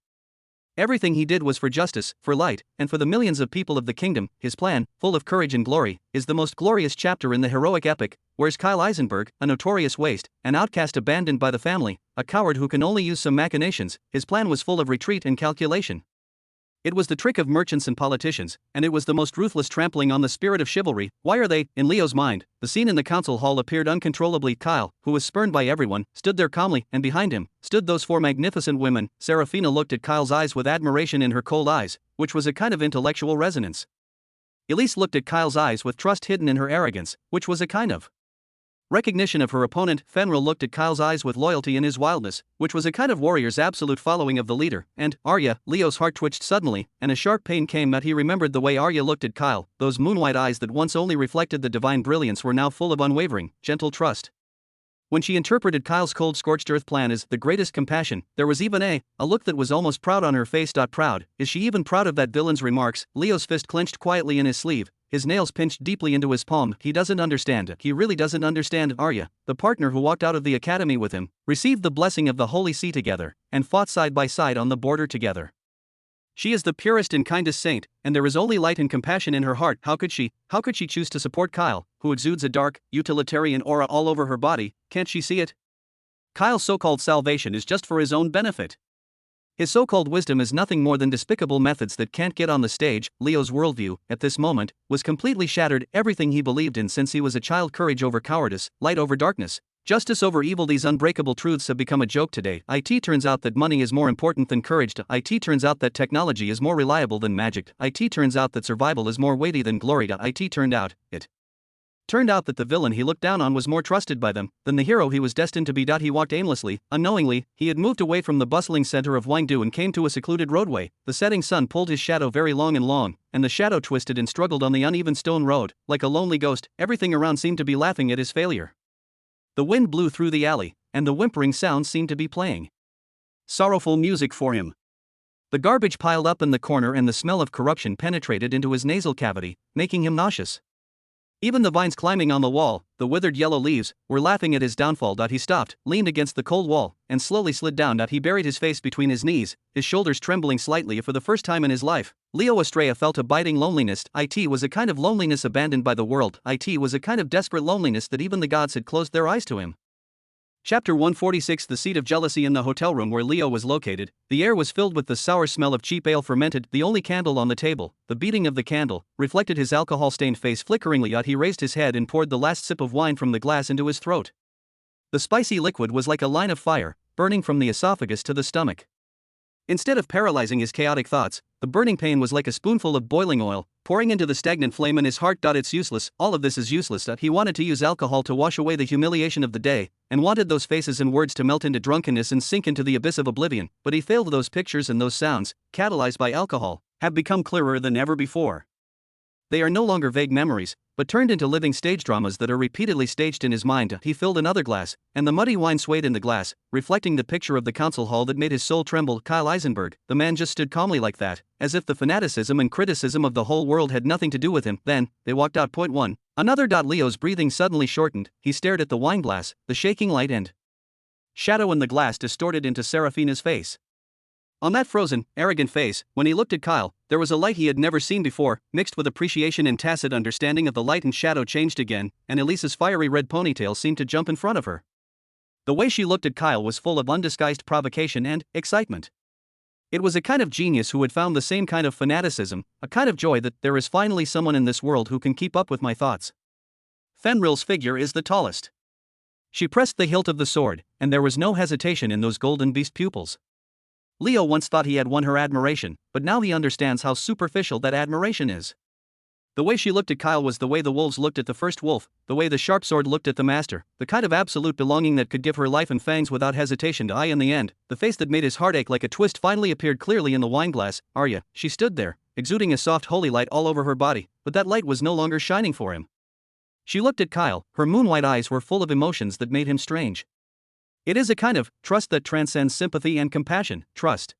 [SPEAKER 1] Everything he did was for justice, for light, and for the millions of people of the kingdom. His plan, full of courage and glory, is the most glorious chapter in the heroic epic. Where's Kyle Eisenberg, a notorious waste, an outcast abandoned by the family, a coward who can only use some machinations? His plan was full of retreat and calculation. It was the trick of merchants and politicians, and it was the most ruthless trampling on the spirit of chivalry. Why are they, in Leo's mind? The scene in the council hall appeared uncontrollably. Kyle, who was spurned by everyone, stood there calmly, and behind him stood those four magnificent women. Serafina looked at Kyle's eyes with admiration in her cold eyes, which was a kind of intellectual resonance. Elise looked at Kyle's eyes with trust hidden in her arrogance, which was a kind of recognition of her opponent. Fenrir looked at Kyle's eyes with loyalty in his wildness, which was a kind of warrior's absolute following of the leader. And Arya, Leo's heart twitched suddenly, and a sharp pain came that he remembered the way Arya looked at Kyle. Those moonwhite eyes that once only reflected the divine brilliance were now full of unwavering, gentle trust. When she interpreted Kyle's cold scorched earth plan as the greatest compassion, there was even a look that was almost proud on her face. Proud? Is she even proud of that villain's remarks? Leo's fist clenched quietly in his sleeve, his nails pinched deeply into his palm. He doesn't understand. He really doesn't understand. Arya, the partner who walked out of the academy with him, received the blessing of the Holy See together, and fought side by side on the border together. She is the purest and kindest saint, and there is only light and compassion in her heart. How could she choose to support Kyle, who exudes a dark, utilitarian aura all over her body? Can't she see it? Kyle's so-called salvation is just for his own benefit. His so-called wisdom is nothing more than despicable methods that can't get on the stage. Leo's worldview, at this moment, was completely shattered. Everything he believed in since he was a child, courage over cowardice, light over darkness, justice over evil, these unbreakable truths have become a joke today. It turns out that money is more important than courage. It turns out that technology is more reliable than magic. It turns out that survival is more weighty than glory. It turned out that the villain he looked down on was more trusted by them than the hero he was destined to be. He walked aimlessly, unknowingly. He had moved away from the bustling center of Wangdu and came to a secluded roadway. The setting sun pulled his shadow very long, and the shadow twisted and struggled on the uneven stone road, like a lonely ghost. Everything around seemed to be laughing at his failure. The wind blew through the alley, and the whimpering sounds seemed to be playing sorrowful music for him. The garbage piled up in the corner and the smell of corruption penetrated into his nasal cavity, making him nauseous. Even the vines climbing on the wall, the withered yellow leaves, were laughing at his downfall. He stopped, leaned against the cold wall, and slowly slid down. He buried his face between his knees, his shoulders trembling slightly. For the first time in his life, Leo Estrella felt a biting loneliness. It was a kind of loneliness abandoned by the world. It was a kind of desperate loneliness that even the gods had closed their eyes to him. Chapter 146. The seat of jealousy. In the hotel room where Leo was located, the air was filled with the sour smell of cheap ale fermented. The only candle on the table, the beating of the candle, reflected his alcohol-stained face flickeringly. He raised his head and poured the last sip of wine from the glass into his throat. The spicy liquid was like a line of fire, burning from the esophagus to the stomach. Instead of paralyzing his chaotic thoughts, the burning pain was like a spoonful of boiling oil, pouring into the stagnant flame in his heart. It's useless, all of this is useless. He wanted to use alcohol to wash away the humiliation of the day, and wanted those faces and words to melt into drunkenness and sink into the abyss of oblivion, but he failed. Those pictures and those sounds, catalyzed by alcohol, have become clearer than ever before. They are no longer vague memories, but turned into living stage dramas that are repeatedly staged in his mind. He filled another glass, and the muddy wine swayed in the glass, reflecting the picture of the council hall that made his soul tremble. Kyle Eisenberg, the man just stood calmly like that, as if the fanaticism and criticism of the whole world had nothing to do with him. Then, they walked out. Point one. Another. Leo's breathing suddenly shortened. He stared at the wine glass, the shaking light and shadow in the glass distorted into Serafina's face. On that frozen, arrogant face, when he looked at Kyle, there was a light he had never seen before, mixed with appreciation and tacit understanding of the light. And shadow changed again, and Elise's fiery red ponytail seemed to jump in front of her. The way she looked at Kyle was full of undisguised provocation and excitement. It was a kind of genius who had found the same kind of fanaticism, a kind of joy that there is finally someone in this world who can keep up with my thoughts. Fenrir's figure is the tallest. She pressed the hilt of the sword, and there was no hesitation in those golden beast pupils. Leo once thought he had won her admiration, but now he understands how superficial that admiration is. The way she looked at Kyle was the way the wolves looked at the first wolf, the way the sharp sword looked at the master, the kind of absolute belonging that could give her life and fangs without hesitation. In the end, the face that made his heart ache like a twist finally appeared clearly in the wineglass. Arya, she stood there, exuding a soft holy light all over her body, but that light was no longer shining for him. She looked at Kyle, her moon-white eyes were full of emotions that made him strange. It is a kind of trust that transcends sympathy and compassion, trust.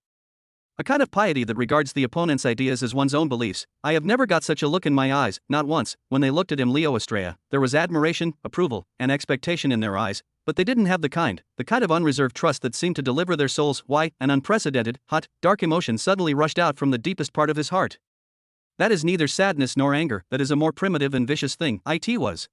[SPEAKER 1] A kind of piety that regards the opponent's ideas as one's own beliefs. I have never got such a look in my eyes, not once, when they looked at him, Leo Estrella. There was admiration, approval, and expectation in their eyes, but they didn't have the kind of unreserved trust that seemed to deliver their souls. Why, an unprecedented, hot, dark emotion suddenly rushed out from the deepest part of his heart. That is neither sadness nor anger, that is a more primitive and vicious thing. It was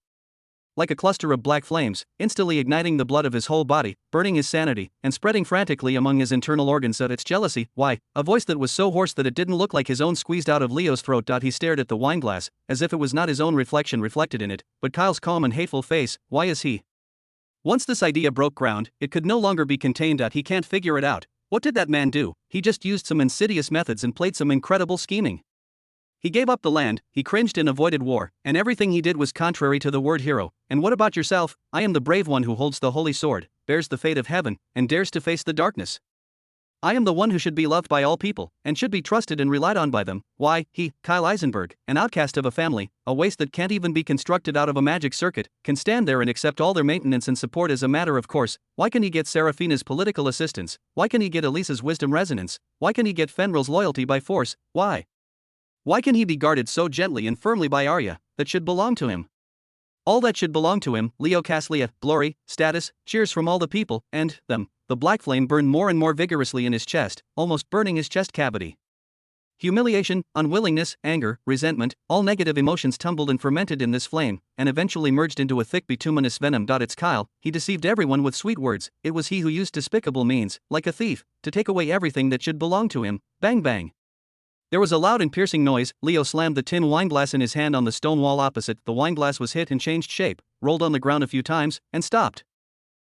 [SPEAKER 1] like a cluster of black flames, instantly igniting the blood of his whole body, burning his sanity, and spreading frantically among his internal organs. Its jealousy. Why, a voice that was so hoarse that it didn't look like his own squeezed out of Leo's throat. He stared at the wineglass, as if it was not his own reflection reflected in it, but Kyle's calm and hateful face. Why is he? Once this idea broke ground, it could no longer be contained. He can't figure it out. What did that man do? He just used some insidious methods and played some incredible scheming. He gave up the land, he cringed and avoided war, and everything he did was contrary to the word hero. And what about yourself? I am the brave one who holds the holy sword, bears the fate of heaven, and dares to face the darkness. I am the one who should be loved by all people, and should be trusted and relied on by them. Why, he, Kyle Eisenberg, an outcast of a family, a waste that can't even be constructed out of a magic circuit, can stand there and accept all their maintenance and support as a matter of course. Why can he get Serafina's political assistance? Why can he get Elisa's wisdom resonance? Why can he get Fenrir's loyalty by force? Why? Why can he be guarded so gently and firmly by Arya, that should belong to him? All that should belong to him, Leo Caslia, glory, status, cheers from all the people, and them. The black flame burned more and more vigorously in his chest, almost burning his chest cavity. Humiliation, unwillingness, anger, resentment, all negative emotions tumbled and fermented in this flame, and eventually merged into a thick bituminous venom. It's Kyle. He deceived everyone with sweet words. It was he who used despicable means, like a thief, to take away everything that should belong to him. Bang bang. There was a loud and piercing noise. Leo slammed the tin wineglass in his hand on the stone wall opposite. The wineglass was hit and changed shape, rolled on the ground a few times, and stopped.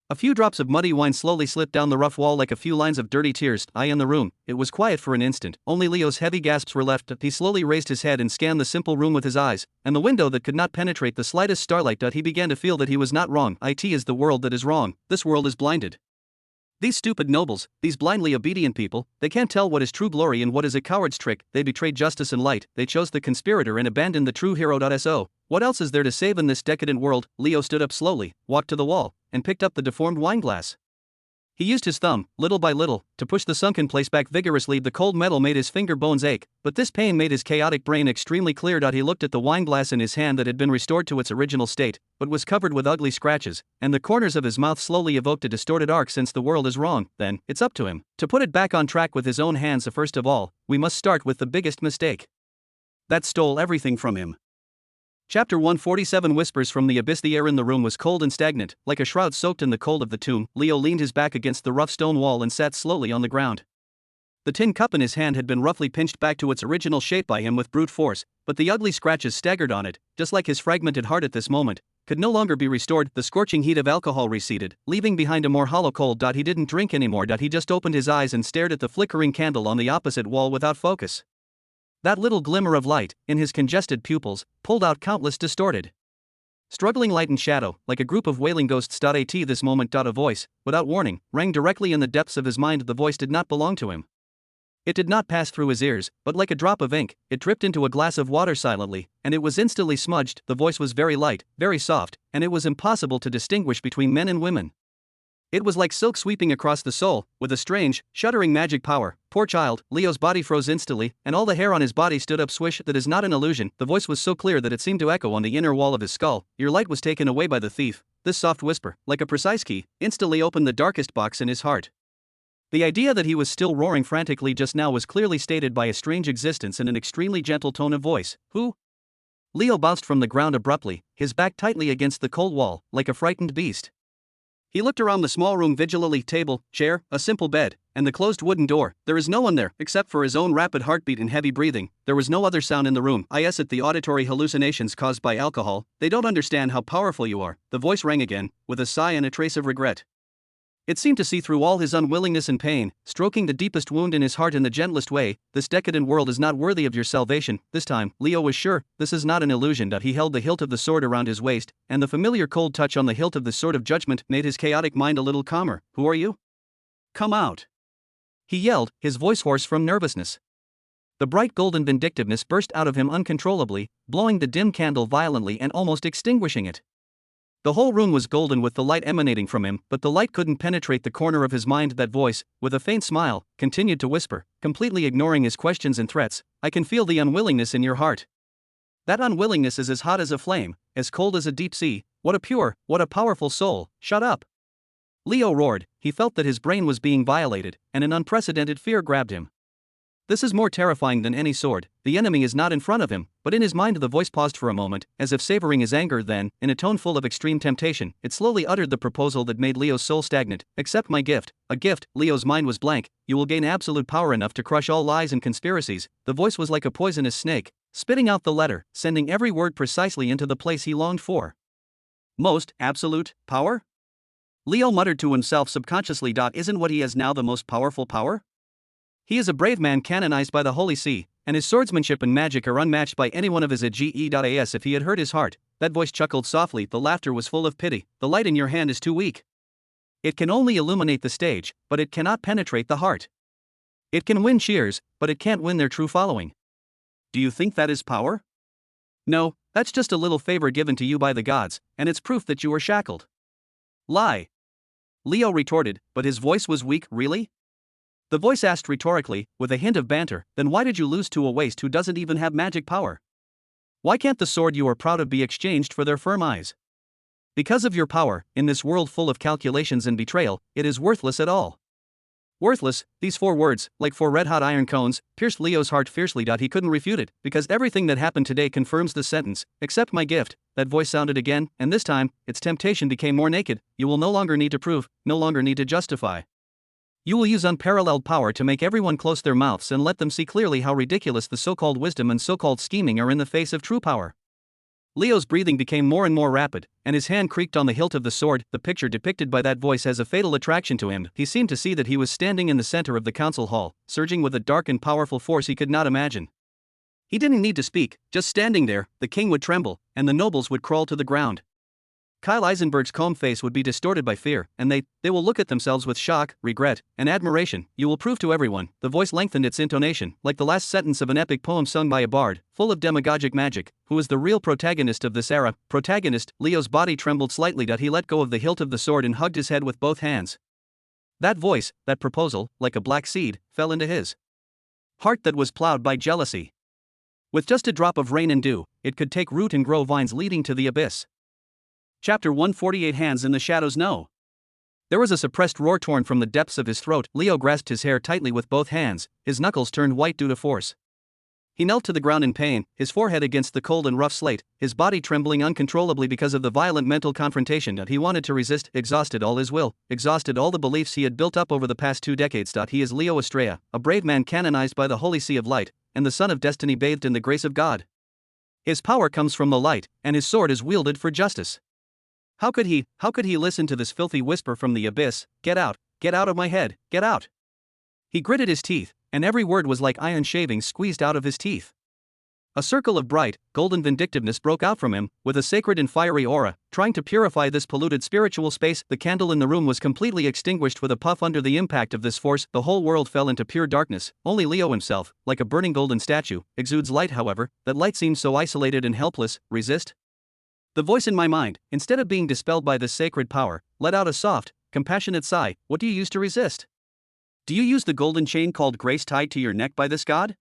[SPEAKER 1] A few drops of muddy wine slowly slipped down the rough wall like a few lines of dirty tears. In the room, it was quiet for an instant. Only Leo's heavy gasps were left. He slowly raised his head and scanned the simple room with his eyes, and the window that could not penetrate the slightest starlight. He began to feel that he was not wrong. It is the world that is wrong. This world is blinded. These stupid nobles, these blindly obedient people, they can't tell what is true glory and what is a coward's trick. They betrayed justice and light, they chose the conspirator and abandoned the true hero. So, what else is there to save in this decadent world? Leo stood up slowly, walked to the wall, and picked up the deformed wineglass. He used his thumb, little by little, to push the sunken place back vigorously. The cold metal made his finger bones ache, but this pain made his chaotic brain extremely clear. He looked at the wineglass in his hand that had been restored to its original state, but was covered with ugly scratches, and the corners of his mouth slowly evoked a distorted arc. Since the world is wrong, then, it's up to him to put it back on track with his own hands. First of all, we must start with the biggest mistake that stole everything from him. Chapter 147. Whispers from the abyss. The air in the room was cold and stagnant, like a shroud soaked in the cold of the tomb. Leo leaned his back against the rough stone wall and sat slowly on the ground. The tin cup in his hand had been roughly pinched back to its original shape by him with brute force, but the ugly scratches staggered on it, just like his fragmented heart at this moment, could no longer be restored. The scorching heat of alcohol receded, leaving behind a more hollow cold. He didn't drink anymore. He just opened his eyes and stared at the flickering candle on the opposite wall without focus. That little glimmer of light, in his congested pupils, pulled out countless distorted, struggling light and shadow, like a group of wailing ghosts. This moment, a voice, without warning, rang directly in the depths of his mind. The voice did not belong to him. It did not pass through his ears, but like a drop of ink, it dripped into a glass of water silently, and it was instantly smudged. The voice was very light, very soft, and it was impossible to distinguish between men and women. It was like silk sweeping across the soul, with a strange, shuddering magic power. Poor child, Leo's body froze instantly, and all the hair on his body stood up. Swish. That is not an illusion. The voice was so clear that it seemed to echo on the inner wall of his skull. Your light was taken away by the thief. This soft whisper, like a precise key, instantly opened the darkest box in his heart. The idea that he was still roaring frantically just now was clearly stated by a strange existence in an extremely gentle tone of voice. Who? Leo bounced from the ground abruptly, his back tightly against the cold wall, like a frightened beast. He looked around the small room vigilantly. Table, chair, a simple bed, and the closed wooden door. There is no one there, except for his own rapid heartbeat and heavy breathing. There was no other sound in the room. At the auditory hallucinations caused by alcohol. They don't understand how powerful you are. The voice rang again, with a sigh and a trace of regret. It seemed to see through all his unwillingness and pain, stroking the deepest wound in his heart in the gentlest way. This decadent world is not worthy of your salvation. This time, Leo was sure, this is not an illusion. He held the hilt of the sword around his waist, and the familiar cold touch on the hilt of the sword of judgment made his chaotic mind a little calmer. Who are you? Come out! He yelled, his voice hoarse from nervousness. The bright golden vindictiveness burst out of him uncontrollably, blowing the dim candle violently and almost extinguishing it. The whole room was golden with the light emanating from him, but the light couldn't penetrate the corner of his mind. That voice, with a faint smile, continued to whisper, completely ignoring his questions and threats, "I can feel the unwillingness in your heart. That unwillingness is as hot as a flame, as cold as a deep sea. What a pure, what a powerful soul, shut up." Leo roared. He felt that his brain was being violated, and an unprecedented fear grabbed him. This is more terrifying than any sword. The enemy is not in front of him, but in his mind the voice paused for a moment, as if savoring his anger. Then, in a tone full of extreme temptation, it slowly uttered the proposal that made Leo's soul stagnant. "Accept my gift." A gift? Leo's mind was blank. "You will gain absolute power enough to crush all lies and conspiracies." The voice was like a poisonous snake, spitting out the letter, sending every word precisely into the place he longed for. Most absolute power? Leo muttered to himself subconsciously. Isn't what he has now the most powerful power? He is a brave man canonized by the Holy See, and his swordsmanship and magic are unmatched by any one of his AGEs. If he had heard his heart, that voice chuckled softly. The laughter was full of pity. "The light in your hand is too weak. It can only illuminate the stage, but it cannot penetrate the heart. It can win cheers, but it can't win their true following. Do you think that is power? No, that's just a little favor given to you by the gods, and it's proof that you are shackled." "Lie," Leo retorted, but his voice was weak. "Really?" The voice asked rhetorically, with a hint of banter. "Then why did you lose to a waste who doesn't even have magic power? Why can't the sword you are proud of be exchanged for their firm eyes? Because of your power, in this world full of calculations and betrayal, it is worthless at all." Worthless, these 4 words, like 4 red-hot iron cones, pierced Leo's heart fiercely. He couldn't refute it, because everything that happened today confirms the sentence. "Accept my gift." That voice sounded again, and this time, its temptation became more naked. "You will no longer need to prove, no longer need to justify. You will use unparalleled power to make everyone close their mouths and let them see clearly how ridiculous the so-called wisdom and so-called scheming are in the face of true power." Leo's breathing became more and more rapid, and his hand creaked on the hilt of the sword. The picture depicted by that voice has a fatal attraction to him. He seemed to see that he was standing in the center of the council hall, surging with a dark and powerful force he could not imagine. He didn't need to speak, just standing there, the king would tremble, and the nobles would crawl to the ground. Kyle Eisenberg's calm face would be distorted by fear, and they will look at themselves with shock, regret, and admiration. "You will prove to everyone." The voice lengthened its intonation, like the last sentence of an epic poem sung by a bard, full of demagogic magic. "Who is the real protagonist of this era?" Protagonist? Leo's body trembled slightly. He let go of the hilt of the sword and hugged his head with both hands. That voice, that proposal, like a black seed, fell into his heart that was plowed by jealousy. With just a drop of rain and dew, it could take root and grow vines leading to the abyss. Chapter 148. Hands in the shadows. No. There was a suppressed roar torn from the depths of his throat. Leo grasped his hair tightly with both hands, his knuckles turned white due to force. He knelt to the ground in pain, his forehead against the cold and rough slate, his body trembling uncontrollably because of the violent mental confrontation that he wanted to resist. Exhausted all his will, exhausted all the beliefs he had built up over the past 2 decades. He is Leo Estrella, a brave man canonized by the Holy See of Light, and the son of destiny bathed in the grace of God. His power comes from the light, and his sword is wielded for justice. How could he listen to this filthy whisper from the abyss? Get out of my head, get out." He gritted his teeth, and every word was like iron shavings squeezed out of his teeth. A circle of bright, golden vindictiveness broke out from him, with a sacred and fiery aura, trying to purify this polluted spiritual space. The candle in the room was completely extinguished with a puff. Under the impact of this force, the whole world fell into pure darkness. Only Leo himself, like a burning golden statue, exudes light. However, that light seems so isolated and helpless. Resist? The voice in my mind, instead of being dispelled by this sacred power, let out a soft, compassionate sigh. "What do you use to resist? Do you use the golden chain called grace tied to your neck by this god?"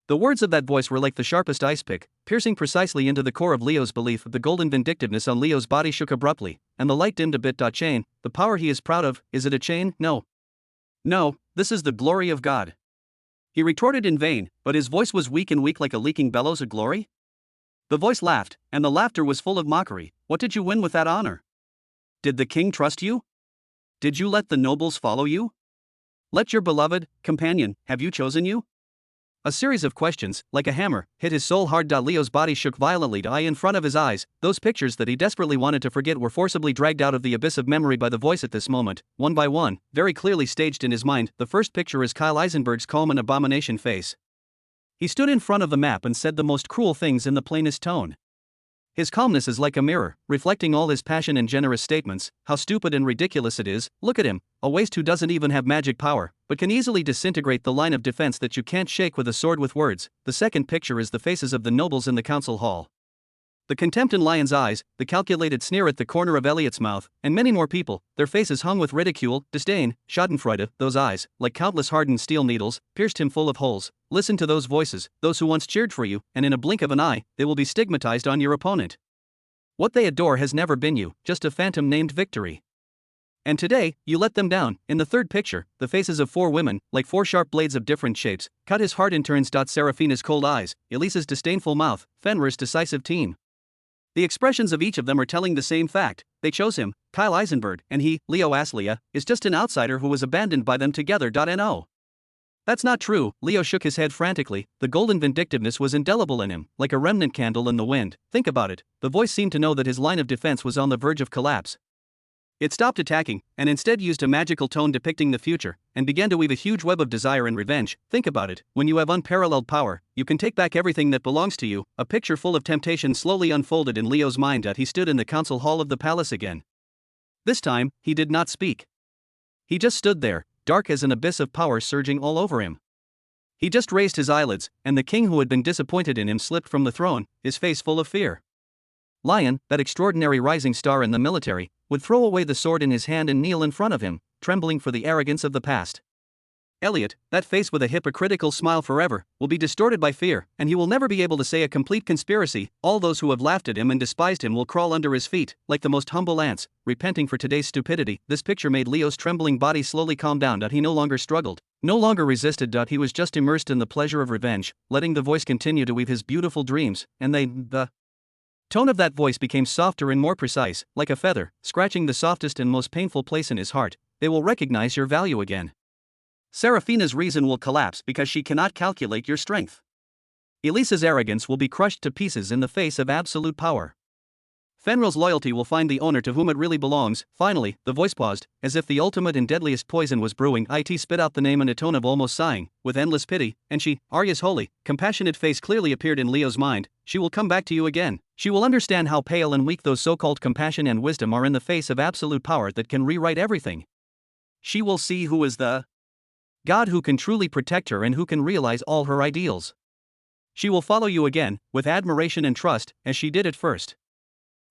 [SPEAKER 1] The words of that voice were like the sharpest ice pick, piercing precisely into the core of Leo's belief. The golden vindictiveness on Leo's body shook abruptly, and the light dimmed a bit. Chain, the power he is proud of, is it a chain? No. No, this is the glory of God. He retorted in vain, but his voice was weak like a leaking bellows. A glory? The voice laughed, and the laughter was full of mockery. "What did you win with that honor? Did the king trust you? Did you let the nobles follow you? Let your beloved companion have you chosen you?" A series of questions, like a hammer, hit his soul hard. Leo's body shook violently. In front of his eyes, those pictures that he desperately wanted to forget were forcibly dragged out of the abyss of memory by the voice at this moment, one by one, very clearly staged in his mind. The first picture is Kyle Eisenberg's calm and abomination face. He stood in front of the map and said the most cruel things in the plainest tone. His calmness is like a mirror, reflecting all his passion and generous statements. How stupid and ridiculous it is. Look at him, a waste who doesn't even have magic power, but can easily disintegrate the line of defense that you can't shake with a sword with words. The second picture is the faces of the nobles in the council hall. The contempt in Lion's eyes, the calculated sneer at the corner of Elliot's mouth, and many more people, their faces hung with ridicule, disdain, schadenfreude. Those eyes, like countless hardened steel needles, pierced him full of holes. Listen to those voices, those who once cheered for you, and in a blink of an eye, they will be stigmatized on your opponent. What they adore has never been you, just a phantom named victory. And today, you let them down. In the third picture, the faces of 4 women, like 4 sharp blades of different shapes, cut his heart in turns. Serafina's cold eyes, Elisa's disdainful mouth, Fenrir's decisive team. The expressions of each of them are telling the same fact: they chose him, Kyle Eisenberg, and he, Leo Aslia, is just an outsider who was abandoned by them together. No. That's not true. Leo shook his head frantically. The golden vindictiveness was indelible in him, like a remnant candle in the wind. Think about it. The voice seemed to know that his line of defense was on the verge of collapse. It stopped attacking, and instead used a magical tone depicting the future, and began to weave a huge web of desire and revenge. Think about it, when you have unparalleled power, you can take back everything that belongs to you. A picture full of temptation slowly unfolded in Leo's mind as he stood in the council hall of the palace again. This time, he did not speak. He just stood there, dark as an abyss of power surging all over him. He just raised his eyelids, and the king who had been disappointed in him slipped from the throne, his face full of fear. Lion, that extraordinary rising star in the military, would throw away the sword in his hand and kneel in front of him, trembling for the arrogance of the past. Elliot, that face with a hypocritical smile forever, will be distorted by fear, and he will never be able to say a complete conspiracy. All those who have laughed at him and despised him will crawl under his feet, like the most humble ants, repenting for today's stupidity. This picture made Leo's trembling body slowly calm down. He no longer struggled, no longer resisted. He was just immersed in the pleasure of revenge, letting the voice continue to weave his beautiful dreams, and the tone of that voice became softer and more precise, like a feather, scratching the softest and most painful place in his heart. They will recognize your value again. Serafina's reason will collapse because she cannot calculate your strength. Elisa's arrogance will be crushed to pieces in the face of absolute power. Fenrir's loyalty will find the owner to whom it really belongs. Finally, the voice paused, as if the ultimate and deadliest poison was brewing. It spit out the name in a tone of almost sighing, with endless pity, and she, Arya's holy, compassionate face clearly appeared in Leo's mind. She will come back to you again. She will understand how pale and weak those so-called compassion and wisdom are in the face of absolute power that can rewrite everything. She will see who is the God who can truly protect her and who can realize all her ideals. She will follow you again, with admiration and trust, as she did at first.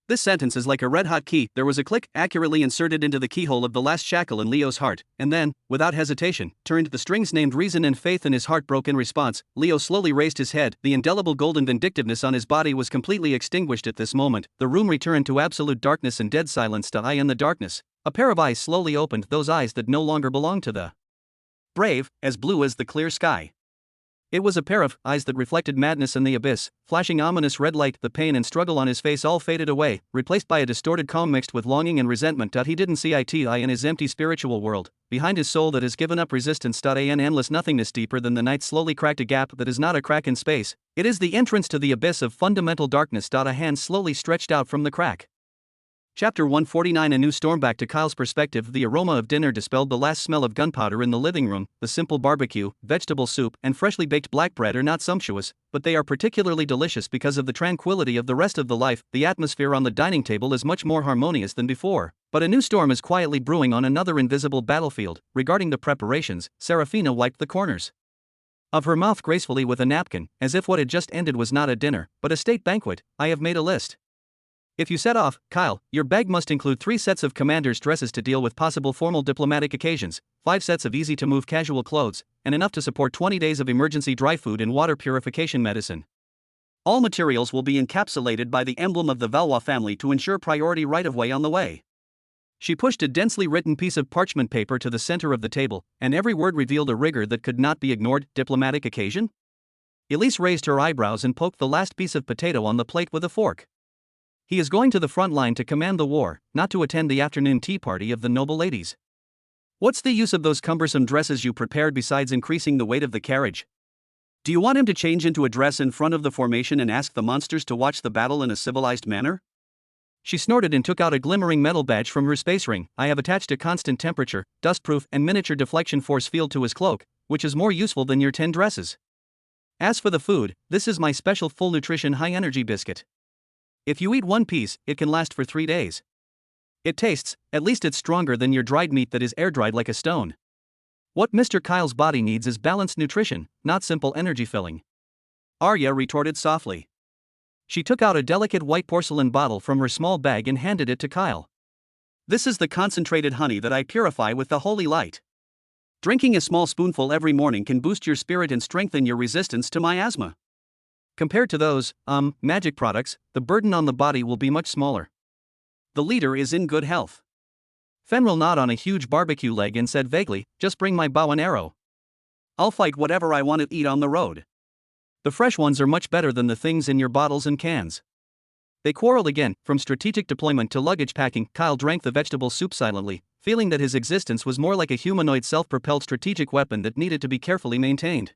[SPEAKER 1] This sentence is like a red-hot key. There was a click, accurately inserted into the keyhole of the last shackle in Leo's heart, and then, without hesitation, turned the strings named reason and faith, and his heart broke in response. Leo slowly raised his head. The indelible golden vindictiveness on his body was completely extinguished at this moment. The room returned to absolute darkness and dead silence. In the darkness, a pair of eyes slowly opened, those eyes that no longer belonged to the brave, as blue as the clear sky. It was a pair of eyes that reflected madness and the abyss, flashing ominous red light. The pain and struggle on his face all faded away, replaced by a distorted calm mixed with longing and resentment. He didn't see eye in his empty spiritual world, behind his soul that has given up resistance. An endless nothingness deeper than the night slowly cracked a gap that is not a crack in space. It is the entrance to the abyss of fundamental darkness. A hand slowly stretched out from the crack. Chapter 149. A new storm. Back to Kyle's perspective, the aroma of dinner dispelled the last smell of gunpowder in the living room. The simple barbecue, vegetable soup, and freshly baked black bread are not sumptuous, but they are particularly delicious because of the tranquility of the rest of the life. The atmosphere on the dining table is much more harmonious than before. But a new storm is quietly brewing on another invisible battlefield. Regarding the preparations, Serafina wiped the corners of her mouth gracefully with a napkin, as if what had just ended was not a dinner, but a state banquet. I have made a list. If you set off, Kyle, your bag must include 3 sets of commander's dresses to deal with possible formal diplomatic occasions, 5 sets of easy-to-move casual clothes, and enough to support 20 days of emergency dry food and water purification medicine. All materials will be encapsulated by the emblem of the Valois family to ensure priority right-of-way on the way. She pushed a densely written piece of parchment paper to the center of the table, and every word revealed a rigor that could not be ignored. Diplomatic occasion? Elise raised her eyebrows and poked the last piece of potato on the plate with a fork. He is going to the front line to command the war, not to attend the afternoon tea party of the noble ladies. What's the use of those cumbersome dresses you prepared besides increasing the weight of the carriage? Do you want him to change into a dress in front of the formation and ask the monsters to watch the battle in a civilized manner? She snorted and took out a glimmering metal badge from her space ring. I have attached a constant temperature, dustproof, and miniature deflection force field to his cloak, which is more useful than your 10 dresses. As for the food, this is my special full nutrition high energy biscuit. If you eat 1 piece, it can last for 3 days. It tastes, at least it's stronger than your dried meat that is air-dried like a stone. What Mr. Kyle's body needs is balanced nutrition, not simple energy filling. Arya retorted softly. She took out a delicate white porcelain bottle from her small bag and handed it to Kyle. This is the concentrated honey that I purify with the holy light. Drinking a small spoonful every morning can boost your spirit and strengthen your resistance to miasma. Compared to those, magic products, the burden on the body will be much smaller. The leader is in good health. Fenrir gnawed on a huge barbecue leg and said vaguely, just bring my bow and arrow. I'll fight whatever I want to eat on the road. The fresh ones are much better than the things in your bottles and cans. They quarreled again. From strategic deployment to luggage packing, Kyle drank the vegetable soup silently, feeling that his existence was more like a humanoid self-propelled strategic weapon that needed to be carefully maintained.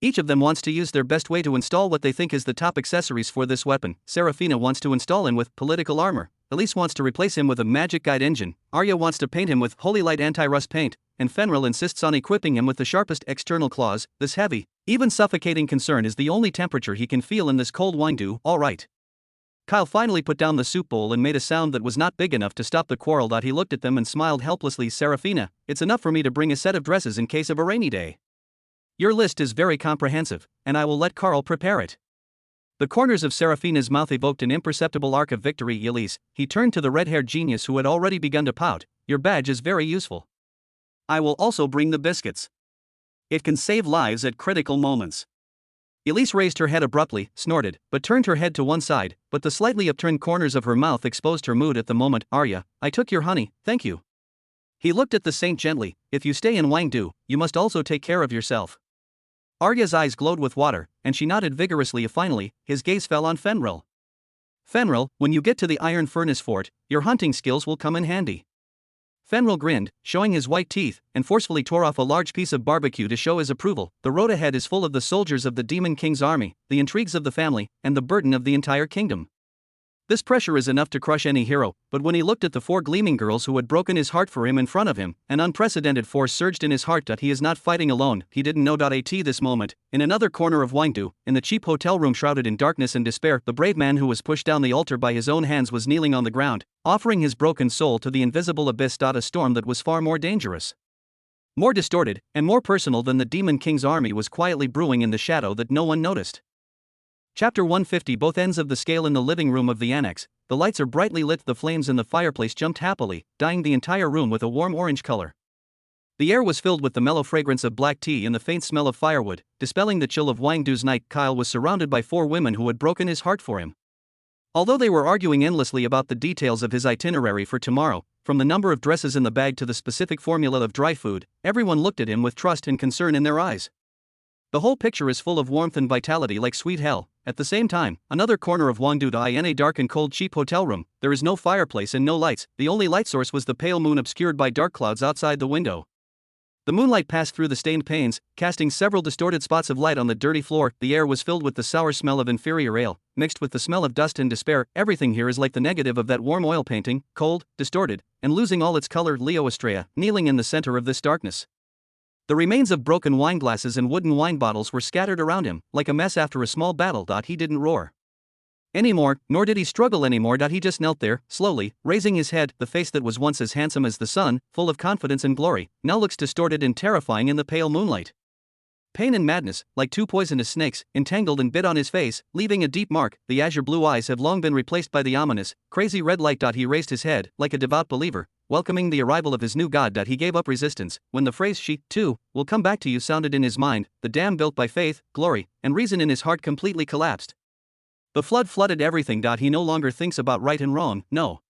[SPEAKER 1] Each of them wants to use their best way to install what they think is the top accessories for this weapon. Serafina wants to install him with political armor. Elise wants to replace him with a magic guide engine. Arya wants to paint him with holy light anti-rust paint, and Fenrir insists on equipping him with the sharpest external claws. This heavy, even suffocating concern is the only temperature he can feel in this cold wine dew. All right. Kyle finally put down the soup bowl and made a sound that was not big enough to stop the quarrel. He looked at them and smiled helplessly. Serafina, it's enough for me to bring a set of dresses in case of a rainy day. Your list is very comprehensive, and I will let Carl prepare it. The corners of Serafina's mouth evoked an imperceptible arc of victory. Elise, he turned to the red-haired genius who had already begun to pout, your badge is very useful. I will also bring the biscuits. It can save lives at critical moments. Elise raised her head abruptly, snorted, but turned her head to one side, but the slightly upturned corners of her mouth exposed her mood at the moment. Arya, I took your honey, thank you. He looked at the saint gently, if you stay in Wangdu, you must also take care of yourself. Arya's eyes glowed with water, and she nodded vigorously. Finally, his gaze fell on Fenrir. Fenrir, when you get to the Iron Furnace Fort, your hunting skills will come in handy. Fenrir grinned, showing his white teeth, and forcefully tore off a large piece of barbecue to show his approval. The road ahead is full of the soldiers of the Demon King's army, the intrigues of the family, and the burden of the entire kingdom. This pressure is enough to crush any hero, but when he looked at the four gleaming girls who had broken his heart for him in front of him, an unprecedented force surged in his heart. He is not fighting alone, he didn't know. At this moment, in another corner of Wangdu, in the cheap hotel room shrouded in darkness and despair, the brave man who was pushed down the altar by his own hands was kneeling on the ground, offering his broken soul to the invisible abyss. A storm that was far more dangerous, more distorted, and more personal than the Demon King's army was quietly brewing in the shadow that no one noticed. Chapter 150. Both ends of the scale. In the living room of the annex, the lights are brightly lit. The flames in the fireplace jumped happily, dyeing the entire room with a warm orange color. The air was filled with the mellow fragrance of black tea and the faint smell of firewood, dispelling the chill of Wangdu's night. Kyle was surrounded by four women who had broken his heart for him. Although they were arguing endlessly about the details of his itinerary for tomorrow, from the number of dresses in the bag to the specific formula of dry food, everyone looked at him with trust and concern in their eyes. The whole picture is full of warmth and vitality like sweet hell. At the same time, another corner of Wangdu, in a dark and cold cheap hotel room, there is no fireplace and no lights. The only light source was the pale moon obscured by dark clouds outside the window. The moonlight passed through the stained panes, casting several distorted spots of light on the dirty floor. The air was filled with the sour smell of inferior ale, mixed with the smell of dust and despair. Everything here is like the negative of that warm oil painting, cold, distorted, and losing all its color. Leo Estrella, kneeling in the center of this darkness. The remains of broken wine glasses and wooden wine bottles were scattered around him, like a mess after a small battle. He didn't roar anymore, nor did he struggle anymore. He just knelt there, slowly, raising his head. The face that was once as handsome as the sun, full of confidence and glory, now looks distorted and terrifying in the pale moonlight. Pain and madness, like two poisonous snakes, entangled and bit on his face, leaving a deep mark. The azure blue eyes have long been replaced by the ominous, crazy red light. He raised his head, like a devout believer, welcoming the arrival of his new god. He gave up resistance when the phrase "she, too, will come back to you" sounded in his mind. The dam built by faith, glory, and reason in his heart completely collapsed. The flood flooded everything. He no longer thinks about right and wrong, no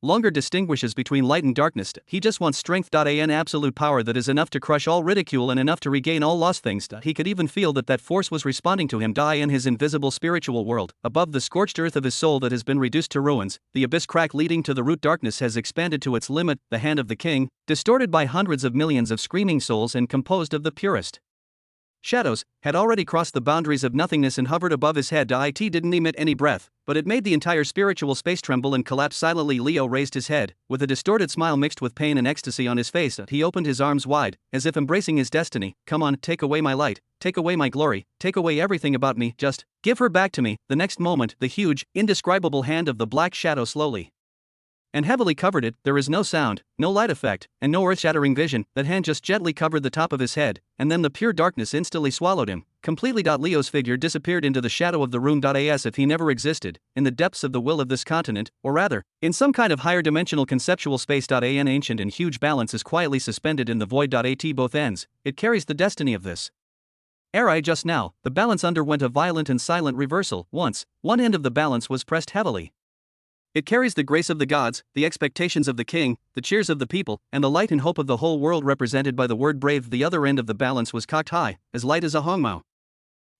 [SPEAKER 1] longer distinguishes between light and darkness. He just wants strength. An absolute power that is enough to crush all ridicule and enough to regain all lost things. He could even feel that force was responding to him. In his invisible spiritual world, above the scorched earth of his soul that has been reduced to ruins, the abyss crack leading to the root darkness has expanded to its limit. The hand of the king, distorted by hundreds of millions of screaming souls and composed of the purest shadows, had already crossed the boundaries of nothingness and hovered above his head. It didn't emit any breath, but it made the entire spiritual space tremble and collapse silently. Leo raised his head, with a distorted smile mixed with pain and ecstasy on his face. He opened his arms wide, as if embracing his destiny. Come on, take away my light, take away my glory, take away everything about me, just give her back to me. The next moment, the huge, indescribable hand of the black shadow slowly and heavily covered it. There is no sound, no light effect, and no earth-shattering vision. That hand just gently covered the top of his head, and then the pure darkness instantly swallowed him, completely. Leo's figure disappeared into the shadow of the room. As if he never existed, in the depths of the will of this continent, or rather, in some kind of higher dimensional conceptual space. An ancient and huge balance is quietly suspended in the void. At both ends, it carries the destiny of this era. Just now, the balance underwent a violent and silent reversal. Once, one end of the balance was pressed heavily. It carries the grace of the gods, the expectations of the king, the cheers of the people, and the light and hope of the whole world represented by the word brave. The other end of the balance was cocked high, as light as a hongmao.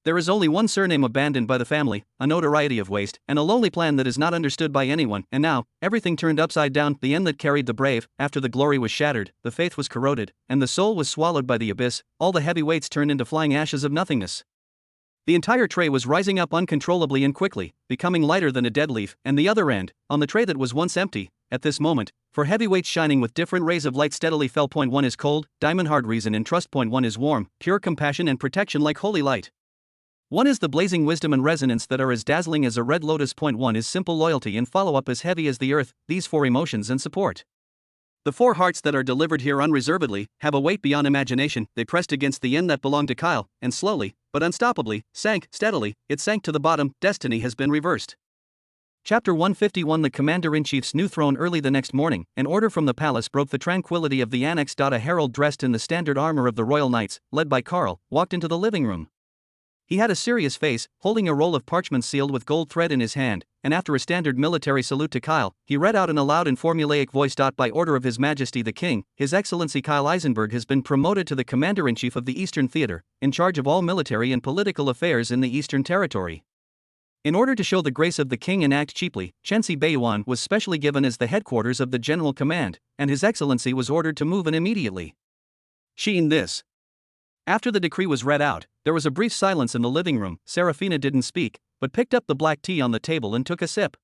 [SPEAKER 1] There is only one surname abandoned by the family, a notoriety of waste, and a lonely plan that is not understood by anyone. And now, everything turned upside down. The end that carried the brave, after the glory was shattered, the faith was corroded, and the soul was swallowed by the abyss. All the heavy weights turned into flying ashes of nothingness. The entire tray was rising up uncontrollably and quickly, becoming lighter than a dead leaf. And the other end, on the tray that was once empty, at this moment, for heavy weights shining with different rays of light steadily fell. Point 1 is cold, diamond hard reason and trust. Point 1 is warm, pure compassion and protection like holy light. 1 is the blazing wisdom and resonance that are as dazzling as a red lotus. Point 1 is simple loyalty and follow-up as heavy as the earth. These 4 emotions and support. The 4 hearts that are delivered here unreservedly have a weight beyond imagination. They pressed against the end that belonged to Kyle, and slowly, but unstoppably, sank. Steadily, it sank to the bottom. Destiny has been reversed. Chapter 151. The Commander-in-Chief's new throne. Early the next morning, an order from the palace broke the tranquility of the annex. A herald dressed in the standard armor of the royal knights, led by Carl, walked into the living room. He had a serious face, holding a roll of parchment sealed with gold thread in his hand, and after a standard military salute to Kyle, he read out in a loud and formulaic voice. By order of His Majesty the King, His Excellency Kyle Eisenberg has been promoted to the Commander-in-Chief of the Eastern Theater, in charge of all military and political affairs in the Eastern Territory. In order to show the grace of the king and act cheaply, Chensi Bayuan was specially given as the headquarters of the General Command, and His Excellency was ordered to move in immediately. This. After the decree was read out, there was a brief silence in the living room. Serafina didn't speak, but picked up the black tea on the table and took a sip.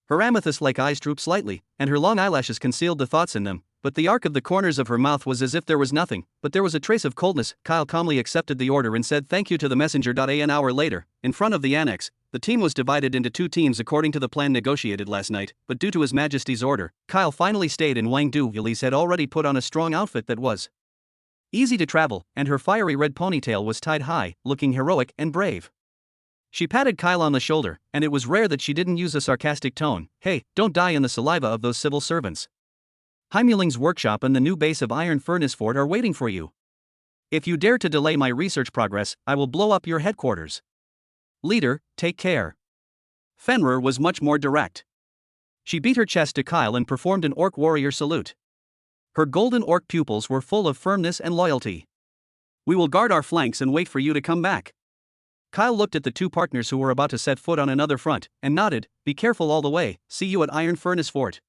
[SPEAKER 1] Her amethyst-like eyes drooped slightly, and her long eyelashes concealed the thoughts in them, but the arc of the corners of her mouth was as if there was nothing, but there was a trace of coldness. Kyle calmly accepted the order and said thank you to the messenger. An hour later, in front of the annex, the team was divided into 2 teams according to the plan negotiated last night, but due to His Majesty's order, Kyle finally stayed in Wangdu. Elise had already put on a strong outfit that was easy to travel, and her fiery red ponytail was tied high, looking heroic and brave. She patted Kyle on the shoulder, and it was rare that she didn't use a sarcastic tone. Hey, don't die in the saliva of those civil servants. Heimuling's workshop and the new base of Iron Furnace Fort are waiting for you. If you dare to delay my research progress, I will blow up your headquarters. Leader, take care. Fenrir was much more direct. She beat her chest to Kyle and performed an orc warrior salute. Her golden orc pupils were full of firmness and loyalty. We will guard our flanks and wait for you to come back. Kyle looked at the 2 partners who were about to set foot on another front, and nodded, be careful all the way, see you at Iron Furnace Fort.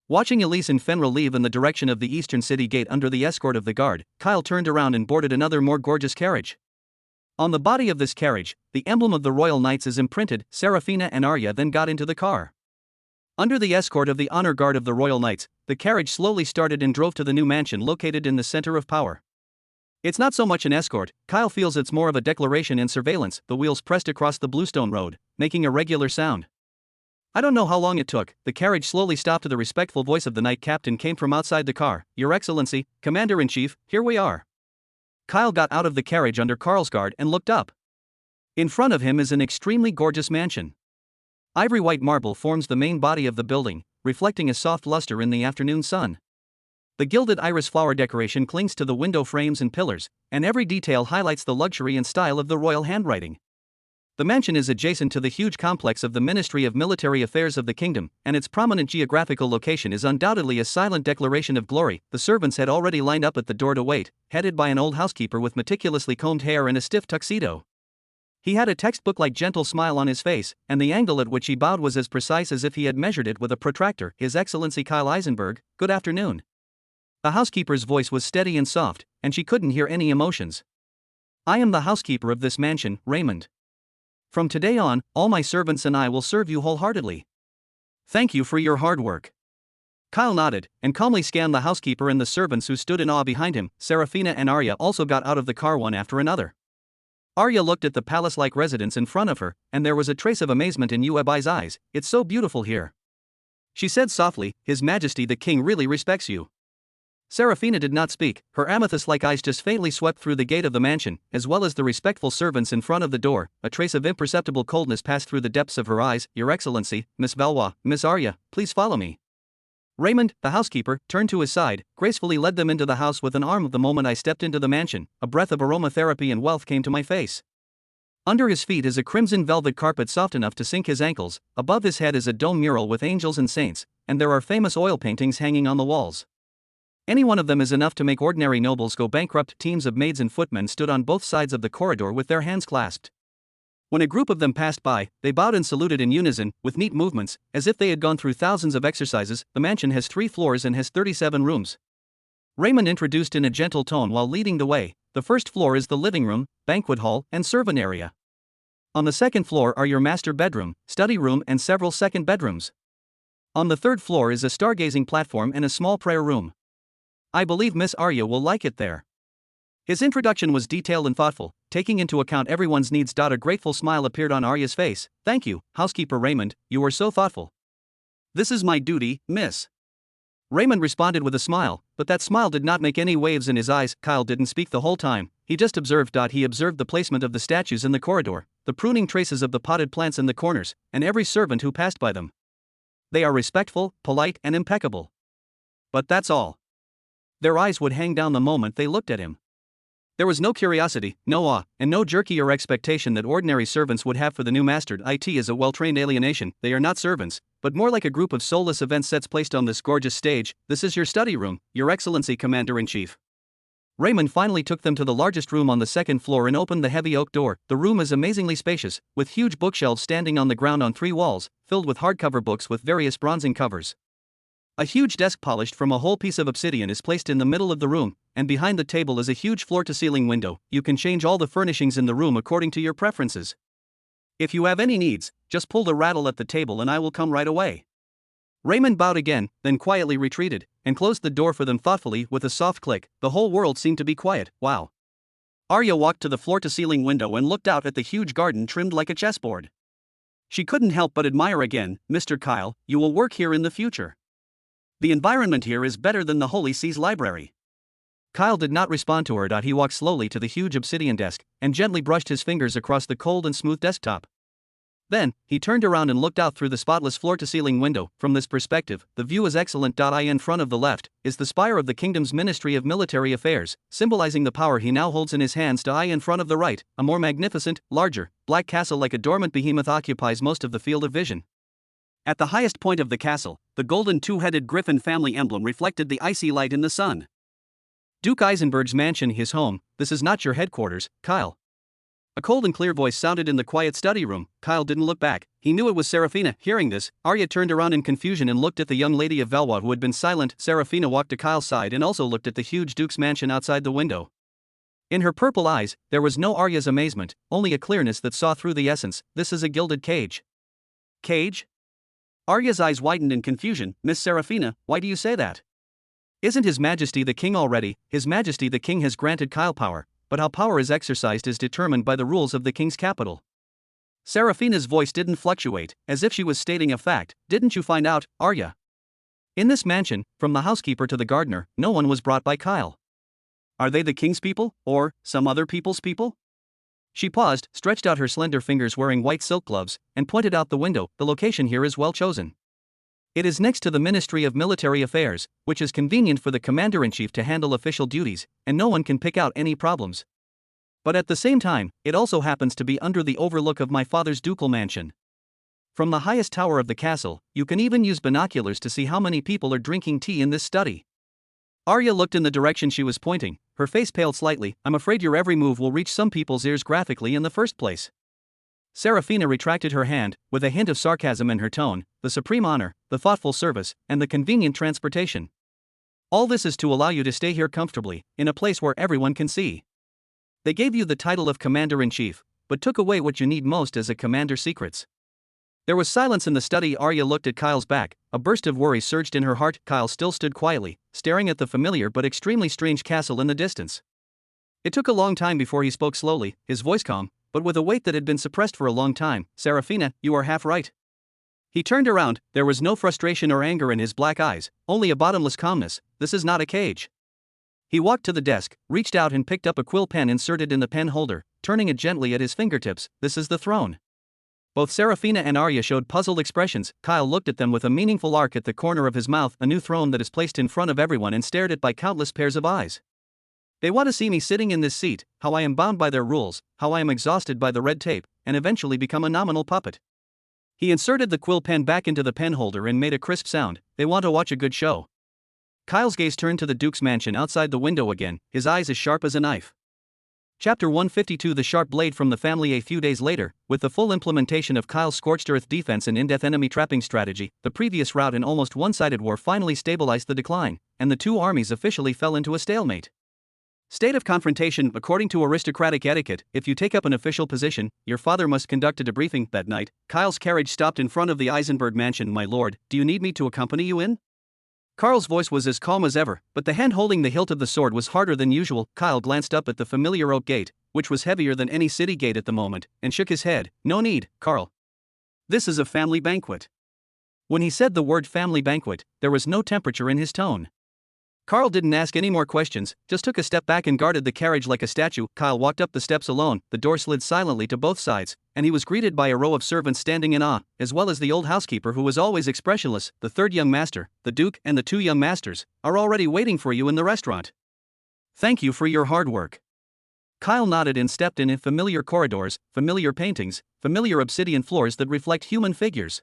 [SPEAKER 1] Watching Elise and Fenrir leave in the direction of the eastern city gate under the escort of the guard, Kyle turned around and boarded another more gorgeous carriage. On the body of this carriage, the emblem of the Royal Knights is imprinted. Serafina and Arya then got into the car. Under the escort of the honor guard of the Royal Knights, the carriage slowly started and drove to the new mansion located in the center of power. It's not so much an escort, Kyle feels it's more of a declaration and surveillance. The wheels pressed across the bluestone road, making a regular sound. I don't know how long it took. The carriage slowly stopped. The respectful voice of the knight captain came from outside the car. Your Excellency, Commander-in-Chief, here we are. Kyle got out of the carriage under Carl's guard and looked up. In front of him is an extremely gorgeous mansion. Ivory white marble forms the main body of the building, reflecting a soft luster in the afternoon sun. The gilded iris flower decoration clings to the window frames and pillars, and every detail highlights the luxury and style of the royal handwriting. The mansion is adjacent to the huge complex of the Ministry of Military Affairs of the Kingdom, and its prominent geographical location is undoubtedly a silent declaration of glory. The servants had already lined up at the door to wait, headed by an old housekeeper with meticulously combed hair and a stiff tuxedo. He had a textbook-like gentle smile on his face, and the angle at which he bowed was as precise as if he had measured it with a protractor. His Excellency Kyle Eisenberg, good afternoon. The housekeeper's voice was steady and soft, and she couldn't hear any emotions. I am the housekeeper of this mansion, Raymond. From today on, all my servants and I will serve you wholeheartedly. Thank you for your hard work. Kyle nodded, and calmly scanned the housekeeper and the servants who stood in awe behind him. Serafina and Arya also got out of the car one after another. Arya looked at the palace-like residence in front of her, and there was a trace of amazement in Yuebai's eyes. It's so beautiful here. she said softly, His Majesty the King really respects you. Serafina did not speak, her amethyst-like eyes just faintly swept through the gate of the mansion, as well as the respectful servants in front of the door. A trace of imperceptible coldness passed through the depths of her eyes. Your Excellency, Miss Valois, Miss Arya, please follow me. Raymond, the housekeeper, turned to his side, gracefully led them into the house with an arm. The moment I stepped into the mansion, a breath of aromatherapy and wealth came to my face. Under his feet is a crimson velvet carpet soft enough to sink his ankles, above his head is a dome mural with angels and saints, and there are famous oil paintings hanging on the walls. Any one of them is enough to make ordinary nobles go bankrupt. Teams of maids and footmen stood on both sides of the corridor with their hands clasped. When a group of them passed by, they bowed and saluted in unison, with neat movements, as if they had gone through thousands of exercises. The mansion has 3 floors and has 37 rooms. Raymond introduced in a gentle tone while leading the way. The first floor is the living room, banquet hall, and servant area. On the second floor are your master bedroom, study room, and several second bedrooms. On the third floor is a stargazing platform and a small prayer room. I believe Miss Arya will like it there. His introduction was detailed and thoughtful, taking into account everyone's needs. A grateful smile appeared on Arya's face. Thank you, housekeeper Raymond, you were so thoughtful. This is my duty, miss. Raymond responded with a smile, but that smile did not make any waves in his eyes. Kyle didn't speak the whole time, he just observed. He observed the placement of the statues in the corridor, the pruning traces of the potted plants in the corners, and every servant who passed by them. They are respectful, polite, and impeccable. But that's all. Their eyes would hang down the moment they looked at him. There was no curiosity, no awe, and no jerky or expectation that ordinary servants would have for the new master. It is a well-trained alienation. They are not servants, but more like a group of soulless event sets placed on this gorgeous stage. This is your study room, Your Excellency Commander-in-Chief. Raymond finally took them to the largest room on the second floor and opened the heavy oak door. The room is amazingly spacious, with huge bookshelves standing on the ground on 3 walls, filled with hardcover books with various bronzing covers. A huge desk polished from a whole piece of obsidian is placed in the middle of the room, and behind the table is a huge floor-to-ceiling window. You can change all the furnishings in the room according to your preferences. If you have any needs, just pull the rattle at the table and I will come right away. Raymond bowed again, then quietly retreated, and closed the door for them thoughtfully with a soft click. The whole world seemed to be quiet. Wow. Arya walked to the floor-to-ceiling window and looked out at the huge garden trimmed like a chessboard. She couldn't help but admire again. Mr. Kyle, you will work here in the future. The environment here is better than the Holy See's library. Kyle did not respond to her. He walked slowly to the huge obsidian desk, and gently brushed his fingers across the cold and smooth desktop. Then, he turned around and looked out through the spotless floor-to-ceiling window. From this perspective, the view is excellent. In front of the left, is the spire of the kingdom's Ministry of Military Affairs, symbolizing the power he now holds in his hands. In front of the right, a more magnificent, larger, black castle like a dormant behemoth occupies most of the field of vision. At the highest point of the castle, the golden 2-headed griffin family emblem reflected the icy light in the sun. Duke Eisenberg's mansion, his home. This is not your headquarters, Kyle. A cold and clear voice sounded in the quiet study room. Kyle didn't look back. He knew it was Serafina. Hearing this, Arya turned around in confusion and looked at the young lady of Valois who had been silent. Serafina walked to Kyle's side and also looked at the huge duke's mansion outside the window. In her purple eyes, there was no Arya's amazement, only a clearness that saw through the essence. This is a gilded cage. Cage? Arya's eyes widened in confusion. Miss Serafina, why do you say that? Isn't His Majesty the King already? His Majesty the King has granted Kyle power, but how power is exercised is determined by the rules of the King's capital. Serafina's voice didn't fluctuate, as if she was stating a fact. Didn't you find out, Arya? In this mansion, from the housekeeper to the gardener, no one was brought by Kyle. Are they the King's people, or some other people's people? She paused, stretched out her slender fingers wearing white silk gloves, and pointed out the window. The location here is well chosen. It is next to the Ministry of Military Affairs, which is convenient for the Commander-in-Chief to handle official duties, and no one can pick out any problems. But at the same time, it also happens to be under the overlook of my father's ducal mansion. From the highest tower of the castle, you can even use binoculars to see how many people are drinking tea in this study. Arya looked in the direction she was pointing, her face paled slightly. I'm afraid your every move will reach some people's ears graphically in the first place. Serafina retracted her hand, with a hint of sarcasm in her tone. The supreme honor, the thoughtful service, and the convenient transportation. All this is to allow you to stay here comfortably, in a place where everyone can see. They gave you the title of Commander-in-Chief, but took away what you need most as a commander's secrets. There was silence in the study. Arya looked at Kyle's back. A burst of worry surged in her heart. Kyle still stood quietly, staring at the familiar but extremely strange castle in the distance. It took a long time before he spoke slowly, his voice calm, but with a weight that had been suppressed for a long time. Serafina, you are half right. He turned around, there was no frustration or anger in his black eyes, only a bottomless calmness. This is not a cage. He walked to the desk, reached out and picked up a quill pen inserted in the pen holder, turning it gently at his fingertips. This is the throne. Both Serafina and Arya showed puzzled expressions. Kyle looked at them with a meaningful arc at the corner of his mouth. A new throne that is placed in front of everyone and stared at by countless pairs of eyes. They want to see me sitting in this seat, how I am bound by their rules, how I am exhausted by the red tape, and eventually become a nominal puppet. He inserted the quill pen back into the pen holder and made a crisp sound. They want to watch a good show. Kyle's gaze turned to the Duke's mansion outside the window again, his eyes as sharp as a knife. Chapter 152. The Sharp Blade from the family. A few days later, with the full implementation of Kyle's scorched earth defense and in-depth enemy trapping strategy, the previous rout in almost one-sided war finally stabilized the decline, and the two armies officially fell into a stalemate. State of confrontation. According to aristocratic etiquette, if you take up an official position, your father must conduct a debriefing. That night, Kyle's carriage stopped in front of the Eisenberg mansion. My lord, do you need me to accompany you in? Carl's voice was as calm as ever, but the hand holding the hilt of the sword was harder than usual. Kyle glanced up at the familiar oak gate, which was heavier than any city gate at the moment, and shook his head. No need, Carl. This is a family banquet. When he said the word family banquet, there was no temperature in his tone. Carl didn't ask any more questions, just took a step back and guarded the carriage like a statue. Kyle walked up the steps alone, the door slid silently to both sides, and he was greeted by a row of servants standing in awe, as well as the old housekeeper who was always expressionless. The third young master, the Duke, and the two young masters are already waiting for you in the restaurant. Thank you for your hard work. Kyle nodded and stepped in familiar corridors, familiar paintings, familiar obsidian floors that reflect human figures.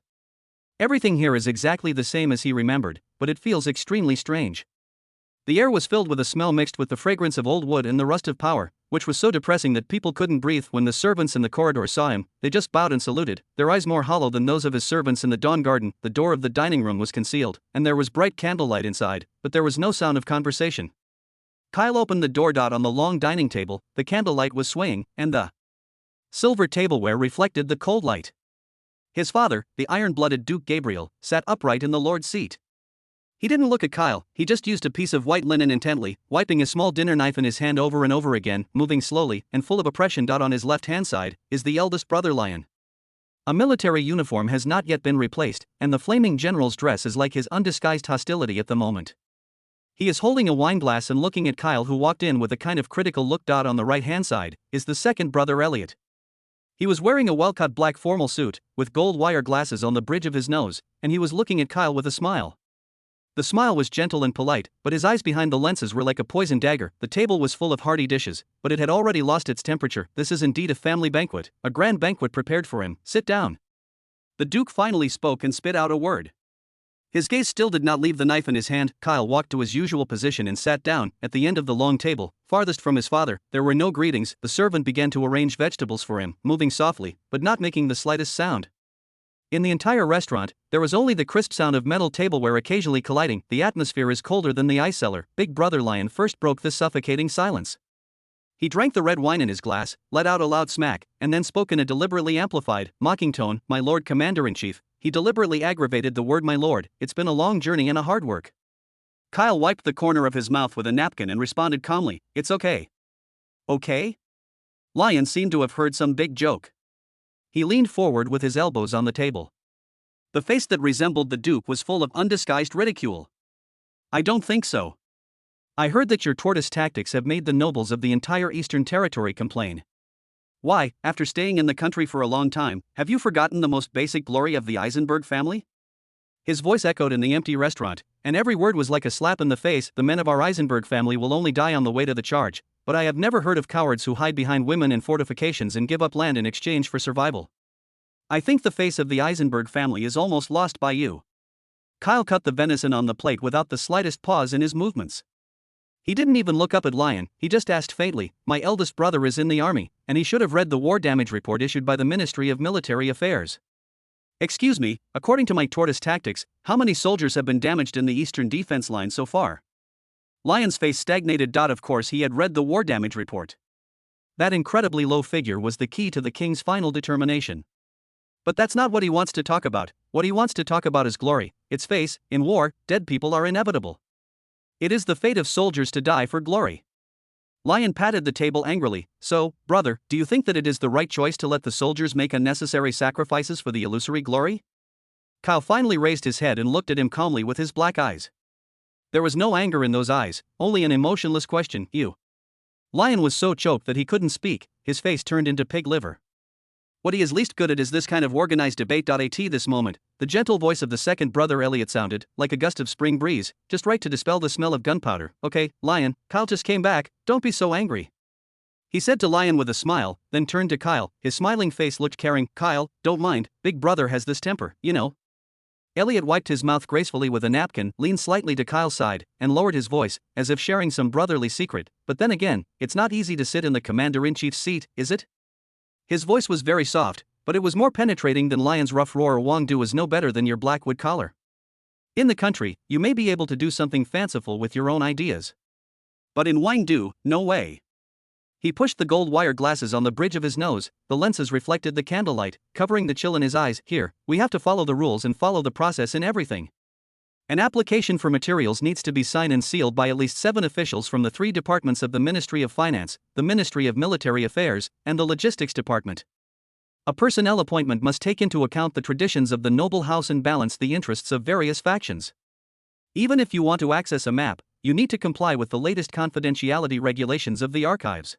[SPEAKER 1] Everything here is exactly the same as he remembered, but it feels extremely strange. The air was filled with a smell mixed with the fragrance of old wood and the rust of power, which was so depressing that people couldn't breathe. When the servants in the corridor saw him, they just bowed and saluted, their eyes more hollow than those of his servants in the dawn garden. The door of the dining room was concealed, and there was bright candlelight inside, but there was no sound of conversation. Kyle opened the door. On the long dining table, the candlelight was swaying, and the silver tableware reflected the cold light. His father, the iron-blooded Duke Gabriel, sat upright in the Lord's seat. He didn't look at Kyle, he just used a piece of white linen intently, wiping a small dinner knife in his hand over and over again, moving slowly and full of oppression. On his left-hand side is the eldest brother Lion. A military uniform has not yet been replaced, and the flaming general's dress is like his undisguised hostility at the moment. He is holding a wineglass and looking at Kyle, who walked in with a kind of critical look. On the right-hand side is the second brother Elliot. He was wearing a well-cut black formal suit, with gold wire glasses on the bridge of his nose, and he was looking at Kyle with a smile. The smile was gentle and polite, but his eyes behind the lenses were like a poisoned dagger. The table was full of hearty dishes, but it had already lost its temperature. This is indeed a family banquet, a grand banquet prepared for him. Sit down. The Duke finally spoke and spit out a word. His gaze still did not leave the knife in his hand. Kyle walked to his usual position and sat down, at the end of the long table, farthest from his father. There were no greetings. The servant began to arrange vegetables for him, moving softly, but not making the slightest sound. In the entire restaurant, there was only the crisp sound of metal tableware occasionally colliding. The atmosphere is colder than the ice cellar. Big Brother Lion first broke this suffocating silence. He drank the red wine in his glass, let out a loud smack, and then spoke in a deliberately amplified, mocking tone. My Lord Commander-in-Chief. He deliberately aggravated the word my lord. It's been a long journey and a hard work. Kyle wiped the corner of his mouth with a napkin and responded calmly, it's okay. Okay? Lion seemed to have heard some big joke. He leaned forward with his elbows on the table. The face that resembled the Duke was full of undisguised ridicule. I don't think so. I heard that your tortoise tactics have made the nobles of the entire Eastern Territory complain. Why, after staying in the country for a long time, have you forgotten the most basic glory of the Eisenberg family? His voice echoed in the empty restaurant, and every word was like a slap in the face. The men of our Eisenberg family will only die on the way to the charge, but I have never heard of cowards who hide behind women in fortifications and give up land in exchange for survival. I think the face of the Eisenberg family is almost lost by you. Kyle cut the venison on the plate without the slightest pause in his movements. He didn't even look up at Lion, he just asked faintly, my eldest brother is in the army, and he should have read the war damage report issued by the Ministry of Military Affairs. Excuse me, according to my tortoise tactics, how many soldiers have been damaged in the eastern defense line so far? Lion's face stagnated. Of course he had read the war damage report. That incredibly low figure was the key to the king's final determination. But that's not what he wants to talk about. What he wants to talk about is glory. Its face, in war, dead people are inevitable. It is the fate of soldiers to die for glory. Lion patted the table angrily. So, brother, do you think that it is the right choice to let the soldiers make unnecessary sacrifices for the illusory glory? Kyle finally raised his head and looked at him calmly with his black eyes. There was no anger in those eyes, only an emotionless question. You. Lion was so choked that he couldn't speak, his face turned into pig liver. What he is least good at is this kind of organized debate. At this moment, the gentle voice of the second brother Elliot sounded like a gust of spring breeze, just right to dispel the smell of gunpowder. Okay, Lion, Kyle just came back, don't be so angry, he said to Lion with a smile, then turned to Kyle, his smiling face looked caring. Kyle, don't mind, big brother has this temper, you know. Elliot wiped his mouth gracefully with a napkin, leaned slightly to Kyle's side, and lowered his voice, as if sharing some brotherly secret. But then again, it's not easy to sit in the commander-in-chief's seat, is it? His voice was very soft, but it was more penetrating than Lion's rough roar. Wangdu is no better than your blackwood collar. In the country, you may be able to do something fanciful with your own ideas. But in Wangdu, no way. He pushed the gold wire glasses on the bridge of his nose, the lenses reflected the candlelight, covering the chill in his eyes. Here, we have to follow the rules and follow the process in everything. An application for materials needs to be signed and sealed by at least 7 officials from the 3 departments of the Ministry of Finance, the Ministry of Military Affairs, and the Logistics Department. A personnel appointment must take into account the traditions of the noble house and balance the interests of various factions. Even if you want to access a map, you need to comply with the latest confidentiality regulations of the archives.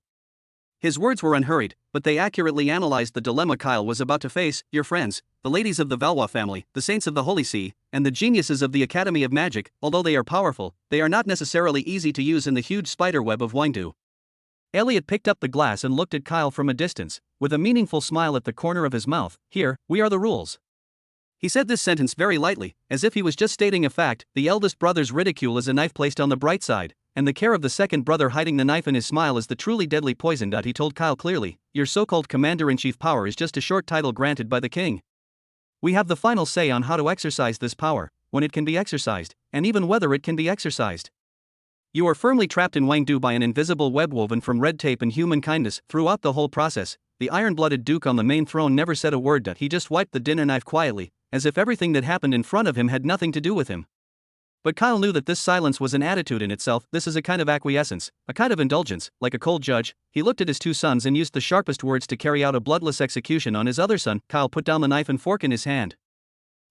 [SPEAKER 1] His words were unhurried, but they accurately analyzed the dilemma Kyle was about to face. Your friends, the ladies of the Valois family, the saints of the Holy See, and the geniuses of the Academy of Magic, although they are powerful, they are not necessarily easy to use in the huge spiderweb of Wangdu. Elliot picked up the glass and looked at Kyle from a distance, with a meaningful smile at the corner of his mouth. Here, we are the rules. He said this sentence very lightly, as if he was just stating a fact. The eldest brother's ridicule is a knife placed on the bright side, and the care of the second brother hiding the knife in his smile is the truly deadly poison. He told Kyle clearly, your so-called commander-in-chief power is just a short title granted by the king. We have the final say on how to exercise this power, when it can be exercised, and even whether it can be exercised. You are firmly trapped in Wangdu by an invisible web woven from red tape and human kindness. Throughout the whole process, the iron-blooded duke on the main throne never said a word. He just wiped the dinner knife quietly, as if everything that happened in front of him had nothing to do with him. But Kyle knew that this silence was an attitude in itself. This is a kind of acquiescence, a kind of indulgence, like a cold judge. He looked at his 2 sons and used the sharpest words to carry out a bloodless execution on his other son. Kyle put down the knife and fork in his hand.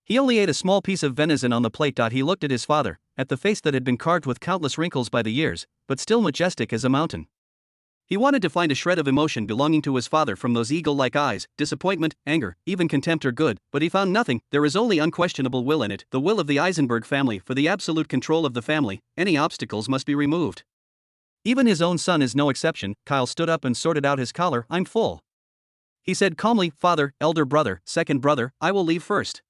[SPEAKER 1] He only ate a small piece of venison on the plate. He looked at his father, at the face that had been carved with countless wrinkles by the years, but still majestic as a mountain. He wanted to find a shred of emotion belonging to his father from those eagle-like eyes, disappointment, anger, even contempt or good, but he found nothing. There is only unquestionable will in it, the will of the Eisenberg family for the absolute control of the family. Any obstacles must be removed. Even his own son is no exception. Kyle stood up and sorted out his collar. I'm full, he said calmly. Father, elder brother, second brother, I will leave first.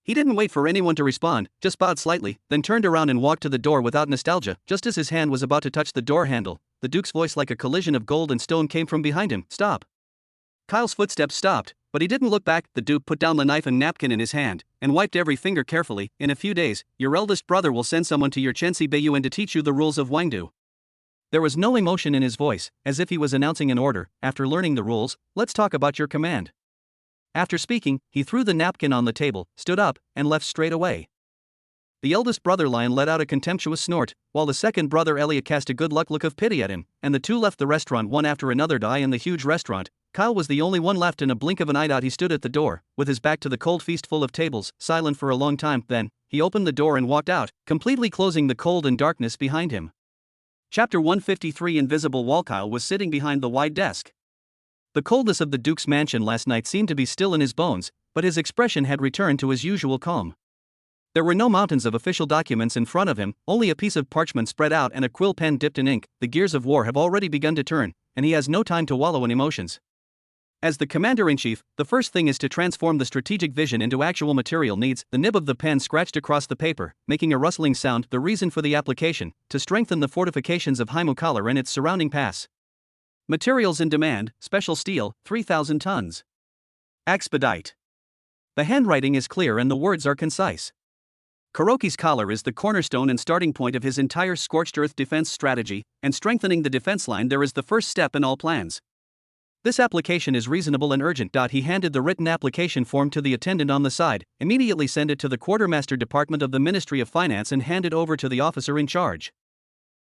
[SPEAKER 1] He didn't wait for anyone to respond, just bowed slightly, then turned around and walked to the door without nostalgia. Just as his hand was about to touch the door handle, the Duke's voice like a collision of gold and stone came from behind him. Stop. Kyle's footsteps stopped, but he didn't look back. The Duke put down the knife and napkin in his hand, and wiped every finger carefully. In a few days, your eldest brother will send someone to your Chensi Bayou to teach you the rules of Wangdu. There was no emotion in his voice, as if he was announcing an order. After learning the rules, let's talk about your command. After speaking, he threw the napkin on the table, stood up, and left straight away. The eldest brother Lion let out a contemptuous snort, while the second brother Elliot cast a good luck look of pity at him, and the 2 left the restaurant one after another. In the huge restaurant, Kyle was the only one left. In a blink of an eye. He stood at the door, with his back to the cold feast full of tables, silent for a long time. Then, he opened the door and walked out, completely closing the cold and darkness behind him. Chapter 153. Invisible Wall. Kyle was sitting behind the wide desk. The coldness of the Duke's mansion last night seemed to be still in his bones, but his expression had returned to his usual calm. There were no mountains of official documents in front of him, only a piece of parchment spread out and a quill pen dipped in ink. The gears of war have already begun to turn, and he has no time to wallow in emotions. As the commander-in-chief, the first thing is to transform the strategic vision into actual material needs. The nib of the pen scratched across the paper, making a rustling sound. The reason for the application: to strengthen the fortifications of Haimukala and its surrounding pass. Materials in demand: special steel, 3,000 tons. Expedite. The handwriting is clear and the words are concise. Kuroki's collar is the cornerstone and starting point of his entire scorched earth defense strategy, and strengthening the defense line there is the first step in all plans. This application is reasonable and urgent. He handed the written application form to the attendant on the side, immediately sent it to the quartermaster department of the Ministry of Finance and handed over to the officer in charge.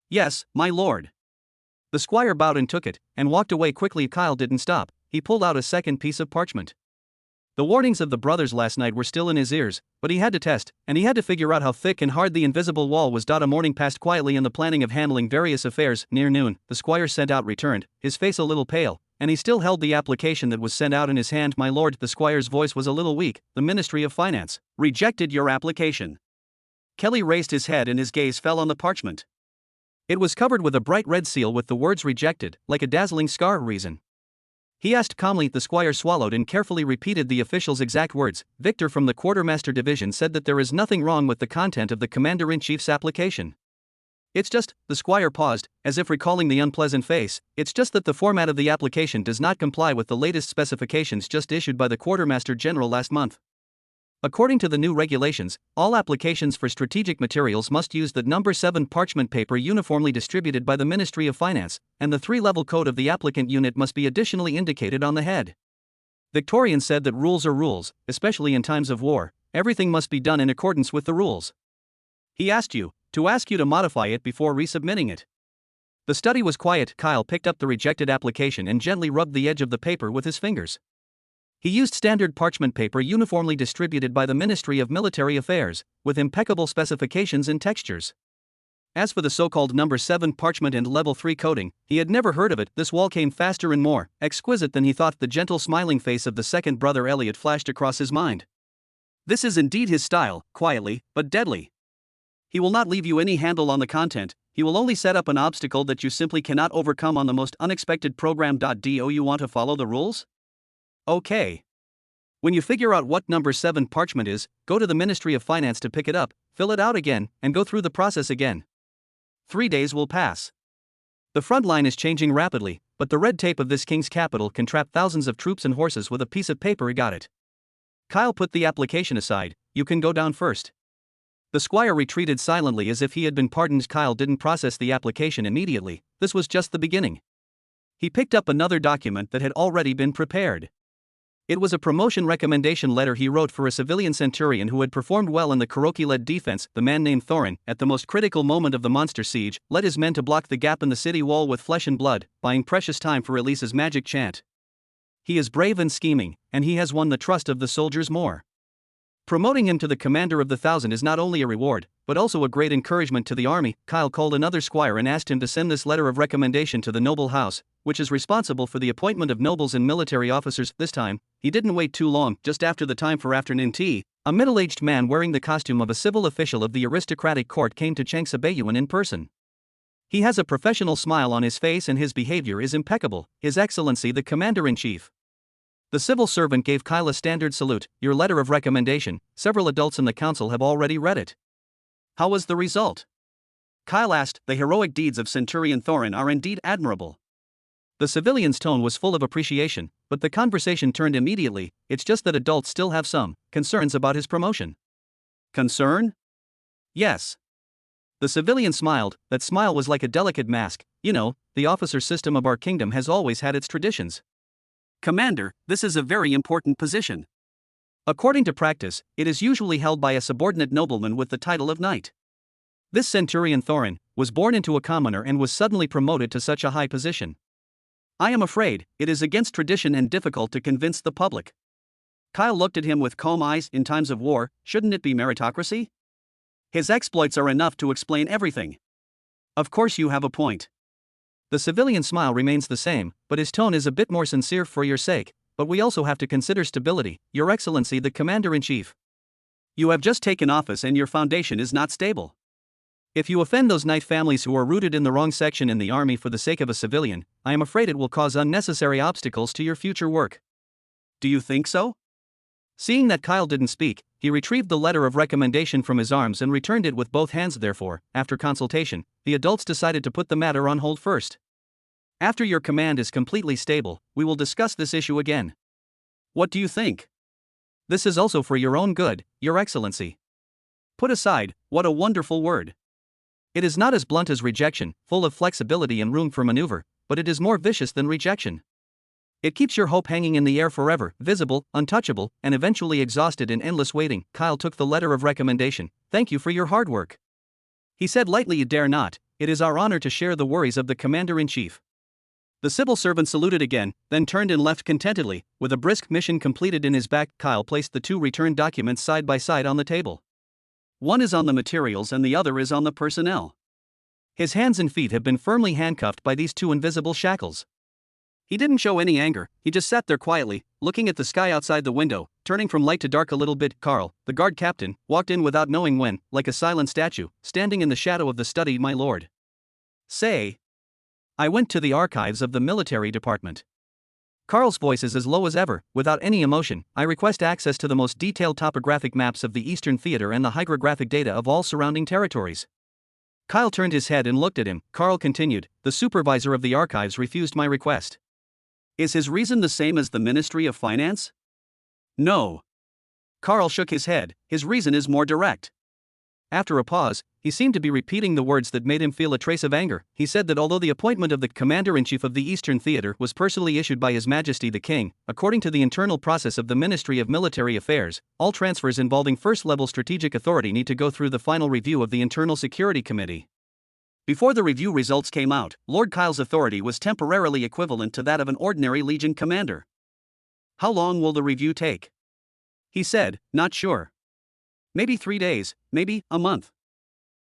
[SPEAKER 1] Yes, my lord. The squire bowed and took it, and walked away quickly. Kyle didn't stop. He pulled out a second piece of parchment. The warnings of the brothers last night were still in his ears, but he had to test, and he had to figure out how thick and hard the invisible wall was. A morning passed quietly in the planning of handling various affairs. Near noon, the squire sent out returned, his face a little pale, and he still held the application that was sent out in his hand. My lord, the squire's voice was a little weak. The Ministry of Finance rejected your application. Kelly raised his head and his gaze fell on the parchment. It was covered with a bright red seal with the words rejected, like a dazzling scar. Reason? He asked calmly. The squire swallowed and carefully repeated the official's exact words. Victor from the Quartermaster Division said that there is nothing wrong with the content of the Commander-in-Chief's application. It's just, the squire paused, as if recalling the unpleasant face, it's just that the format of the application does not comply with the latest specifications just issued by the Quartermaster General last month. According to the new regulations, all applications for strategic materials must use the number 7 parchment paper uniformly distributed by the Ministry of Finance, and the 3-level code of the applicant unit must be additionally indicated on the head. Victorian said that rules are rules, especially in times of war. Everything must be done in accordance with the rules. He asked you to modify it before resubmitting it. The study was quiet. Kyle picked up the rejected application and gently rubbed the edge of the paper with his fingers. He used standard parchment paper uniformly distributed by the Ministry of Military Affairs, with impeccable specifications and textures. As for the so-called number 7 parchment and level 3 coating, he had never heard of it. This wall came faster and more exquisite than he thought. The gentle smiling face of the second brother Elliot flashed across his mind. This is indeed his style, quietly, but deadly. He will not leave you any handle on the content, he will only set up an obstacle that you simply cannot overcome on the most unexpected program. Do you want to follow the rules? Okay. When you figure out what number 7 parchment is, go to the Ministry of Finance to pick it up, fill it out again, and go through the process again. 3 days will pass. The front line is changing rapidly, but the red tape of this king's capital can trap thousands of troops and horses with a piece of paper. He got it. Kyle put the application aside. You can go down first. The squire retreated silently as if he had been pardoned. Kyle didn't process the application immediately. This was just the beginning. He picked up another document that had already been prepared. It was a promotion recommendation letter he wrote for a civilian centurion who had performed well in the Kuroki-led defense. The man named Thorin, at the most critical moment of the monster siege, led his men to block the gap in the city wall with flesh and blood, buying precious time for Elisa's magic chant. He is brave and scheming, and he has won the trust of the soldiers more. Promoting him to the commander of the 1,000 is not only a reward, but also a great encouragement to the army. Kyle called another squire and asked him to send this letter of recommendation to the noble house, which is responsible for the appointment of nobles and military officers. This time, he didn't wait too long. Just after the time for afternoon tea, a middle-aged man wearing the costume of a civil official of the aristocratic court came to Cheng Sabayuan in person. He has a professional smile on his face and his behavior is impeccable. His Excellency the Commander-in-Chief. The civil servant gave Kyle a standard salute. Your letter of recommendation, several adults in the council have already read it. How was the result? Kyle asked. The heroic deeds of Centurion Thorin are indeed admirable. The civilian's tone was full of appreciation, but the conversation turned immediately. It's just that adults still have some concerns about his promotion. Concern? Yes. The civilian smiled. That smile was like a delicate mask. You know, the officer system of our kingdom has always had its traditions. Commander, this is a very important position. According to practice, it is usually held by a subordinate nobleman with the title of knight. This centurion Thorin was born into a commoner and was suddenly promoted to such a high position. I am afraid it is against tradition and difficult to convince the public. Kyle looked at him with calm eyes. In times of war, shouldn't it be meritocracy? His exploits are enough to explain everything. Of course you have a point. The civilian smile remains the same, but his tone is a bit more sincere. For your sake, but we also have to consider stability, Your Excellency the Commander-in-Chief. You have just taken office and your foundation is not stable. If you offend those knight families who are rooted in the wrong section in the army for the sake of a civilian, I am afraid it will cause unnecessary obstacles to your future work. Do you think so? Seeing that Kyle didn't speak, he retrieved the letter of recommendation from his arms and returned it with both hands. Therefore, after consultation, the adults decided to put the matter on hold first. After your command is completely stable, we will discuss this issue again. What do you think? This is also for your own good, Your Excellency. Put aside, what a wonderful word. It is not as blunt as rejection, full of flexibility and room for maneuver, but it is more vicious than rejection. It keeps your hope hanging in the air forever, visible, untouchable, and eventually exhausted in endless waiting. Kyle took the letter of recommendation. Thank you for your hard work. He said lightly. You dare not, it is our honor to share the worries of the Commander-in-Chief. The civil servant saluted again, then turned and left contentedly. With a brisk mission completed in his back, Kyle placed the two returned documents side by side on the table. One is on the materials and the other is on the personnel. His hands and feet have been firmly handcuffed by these two invisible shackles. He didn't show any anger, he just sat there quietly, looking at the sky outside the window, turning from light to dark a little bit. Carl, the guard captain, walked in without knowing when, like a silent statue, standing in the shadow of the study. My lord. Say. I went to the archives of the military department. Carl's voice is as low as ever, without any emotion. I request access to the most detailed topographic maps of the Eastern Theater and the hydrographic data of all surrounding territories. Kyle turned his head and looked at him. Carl continued, the supervisor of the archives refused my request. Is his reason the same as the Ministry of Finance? No. Carl shook his head, his reason is more direct. After a pause, he seemed to be repeating the words that made him feel a trace of anger. He said that although the appointment of the Commander-in-Chief of the Eastern Theater was personally issued by His Majesty the King, according to the internal process of the Ministry of Military Affairs, all transfers involving first-level strategic authority need to go through the final review of the Internal Security Committee. Before the review results came out, Lord Kyle's authority was temporarily equivalent to that of an ordinary Legion commander. How long will the review take? He said, not sure. Maybe 3 days, maybe a month.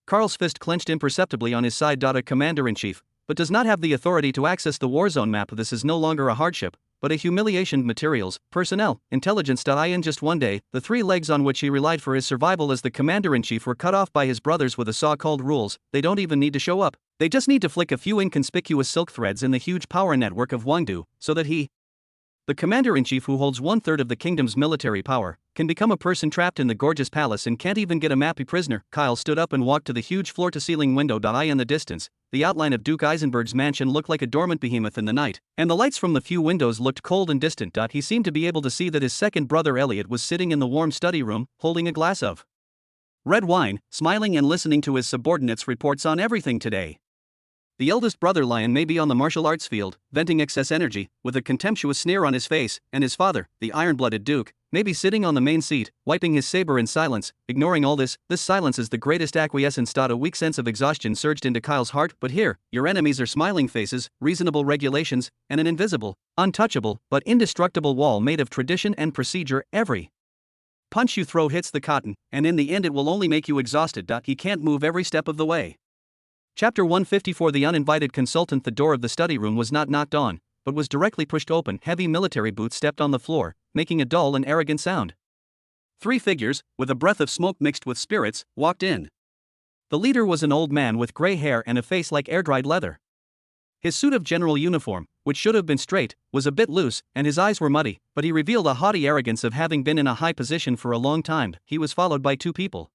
[SPEAKER 1] Carl's fist clenched imperceptibly on his side. A commander-in-chief, but does not have the authority to access the war zone map. This is no longer a hardship, but a humiliation. Materials, personnel, intelligence. In just one day, the three legs on which he relied for his survival as the commander-in-chief were cut off by his brothers with a saw called rules. They don't even need to show up, they just need to flick a few inconspicuous silk threads in the huge power network of Wangdu, so that he, the commander-in-chief who holds 1/3 of the kingdom's military power, can become a person trapped in the gorgeous palace and can't even get a map. Prisoner. Kyle stood up and walked to the huge floor-to-ceiling window. In the distance, the outline of Duke Eisenberg's mansion looked like a dormant behemoth in the night, and the lights from the few windows looked cold and distant. He seemed to be able to see that his second brother Elliot was sitting in the warm study room, holding a glass of red wine, smiling and listening to his subordinates' reports on everything today. The eldest brother Lion may be on the martial arts field, venting excess energy, with a contemptuous sneer on his face, and his father, the iron-blooded Duke, may be sitting on the main seat, wiping his saber in silence. Ignoring all this silence is the greatest acquiescence. A weak sense of exhaustion surged into Kyle's heart. But here, your enemies are smiling faces, reasonable regulations, and an invisible, untouchable, but indestructible wall made of tradition and procedure. Every punch you throw hits the cotton, and in the end it will only make you exhausted. He can't move every step of the way. Chapter 154. The uninvited consultant. The door of the study room was not knocked on, but was directly pushed open. Heavy military boots stepped on the floor, making a dull and arrogant sound. 3 figures, with a breath of smoke mixed with spirits, walked in. The leader was an old man with gray hair and a face like air-dried leather. His suit of general uniform, which should have been straight, was a bit loose, and his eyes were muddy, but he revealed a haughty arrogance of having been in a high position for a long time. He was followed by 2 people.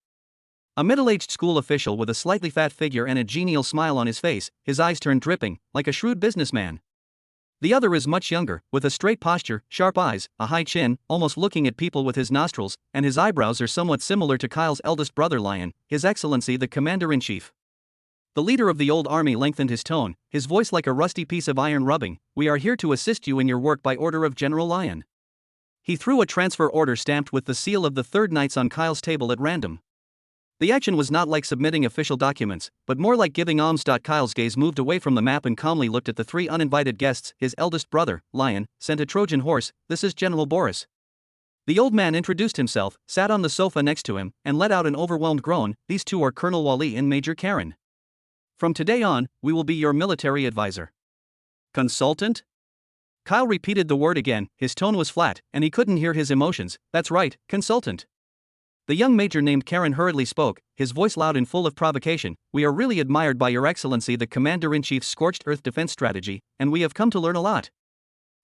[SPEAKER 1] A middle-aged school official with a slightly fat figure and a genial smile on his face, his eyes turned dripping, like a shrewd businessman. The other is much younger, with a straight posture, sharp eyes, a high chin, almost looking at people with his nostrils, and his eyebrows are somewhat similar to Kyle's eldest brother Lion, His Excellency the Commander-in-Chief. The leader of the old army lengthened his tone, his voice like a rusty piece of iron rubbing. We are here to assist you in your work by order of General Lion. He threw a transfer order stamped with the seal of the 3rd Knights on Kyle's table at random. The action was not like submitting official documents, but more like giving alms. Kyle's gaze moved away from the map and calmly looked at the 3 uninvited guests. His eldest brother, Lion, sent a Trojan horse. This is General Boris. The old man introduced himself, sat on the sofa next to him, and let out an overwhelmed groan. These 2 are Colonel Wally and Major Karen. From today on, we will be your military advisor. Consultant? Kyle repeated the word again. His tone was flat, and he couldn't hear his emotions. That's right, consultant. The young major named Karen hurriedly spoke, his voice loud and full of provocation. We are really admired by Your Excellency the Commander-in-Chief's scorched earth defense strategy, and we have come to learn a lot.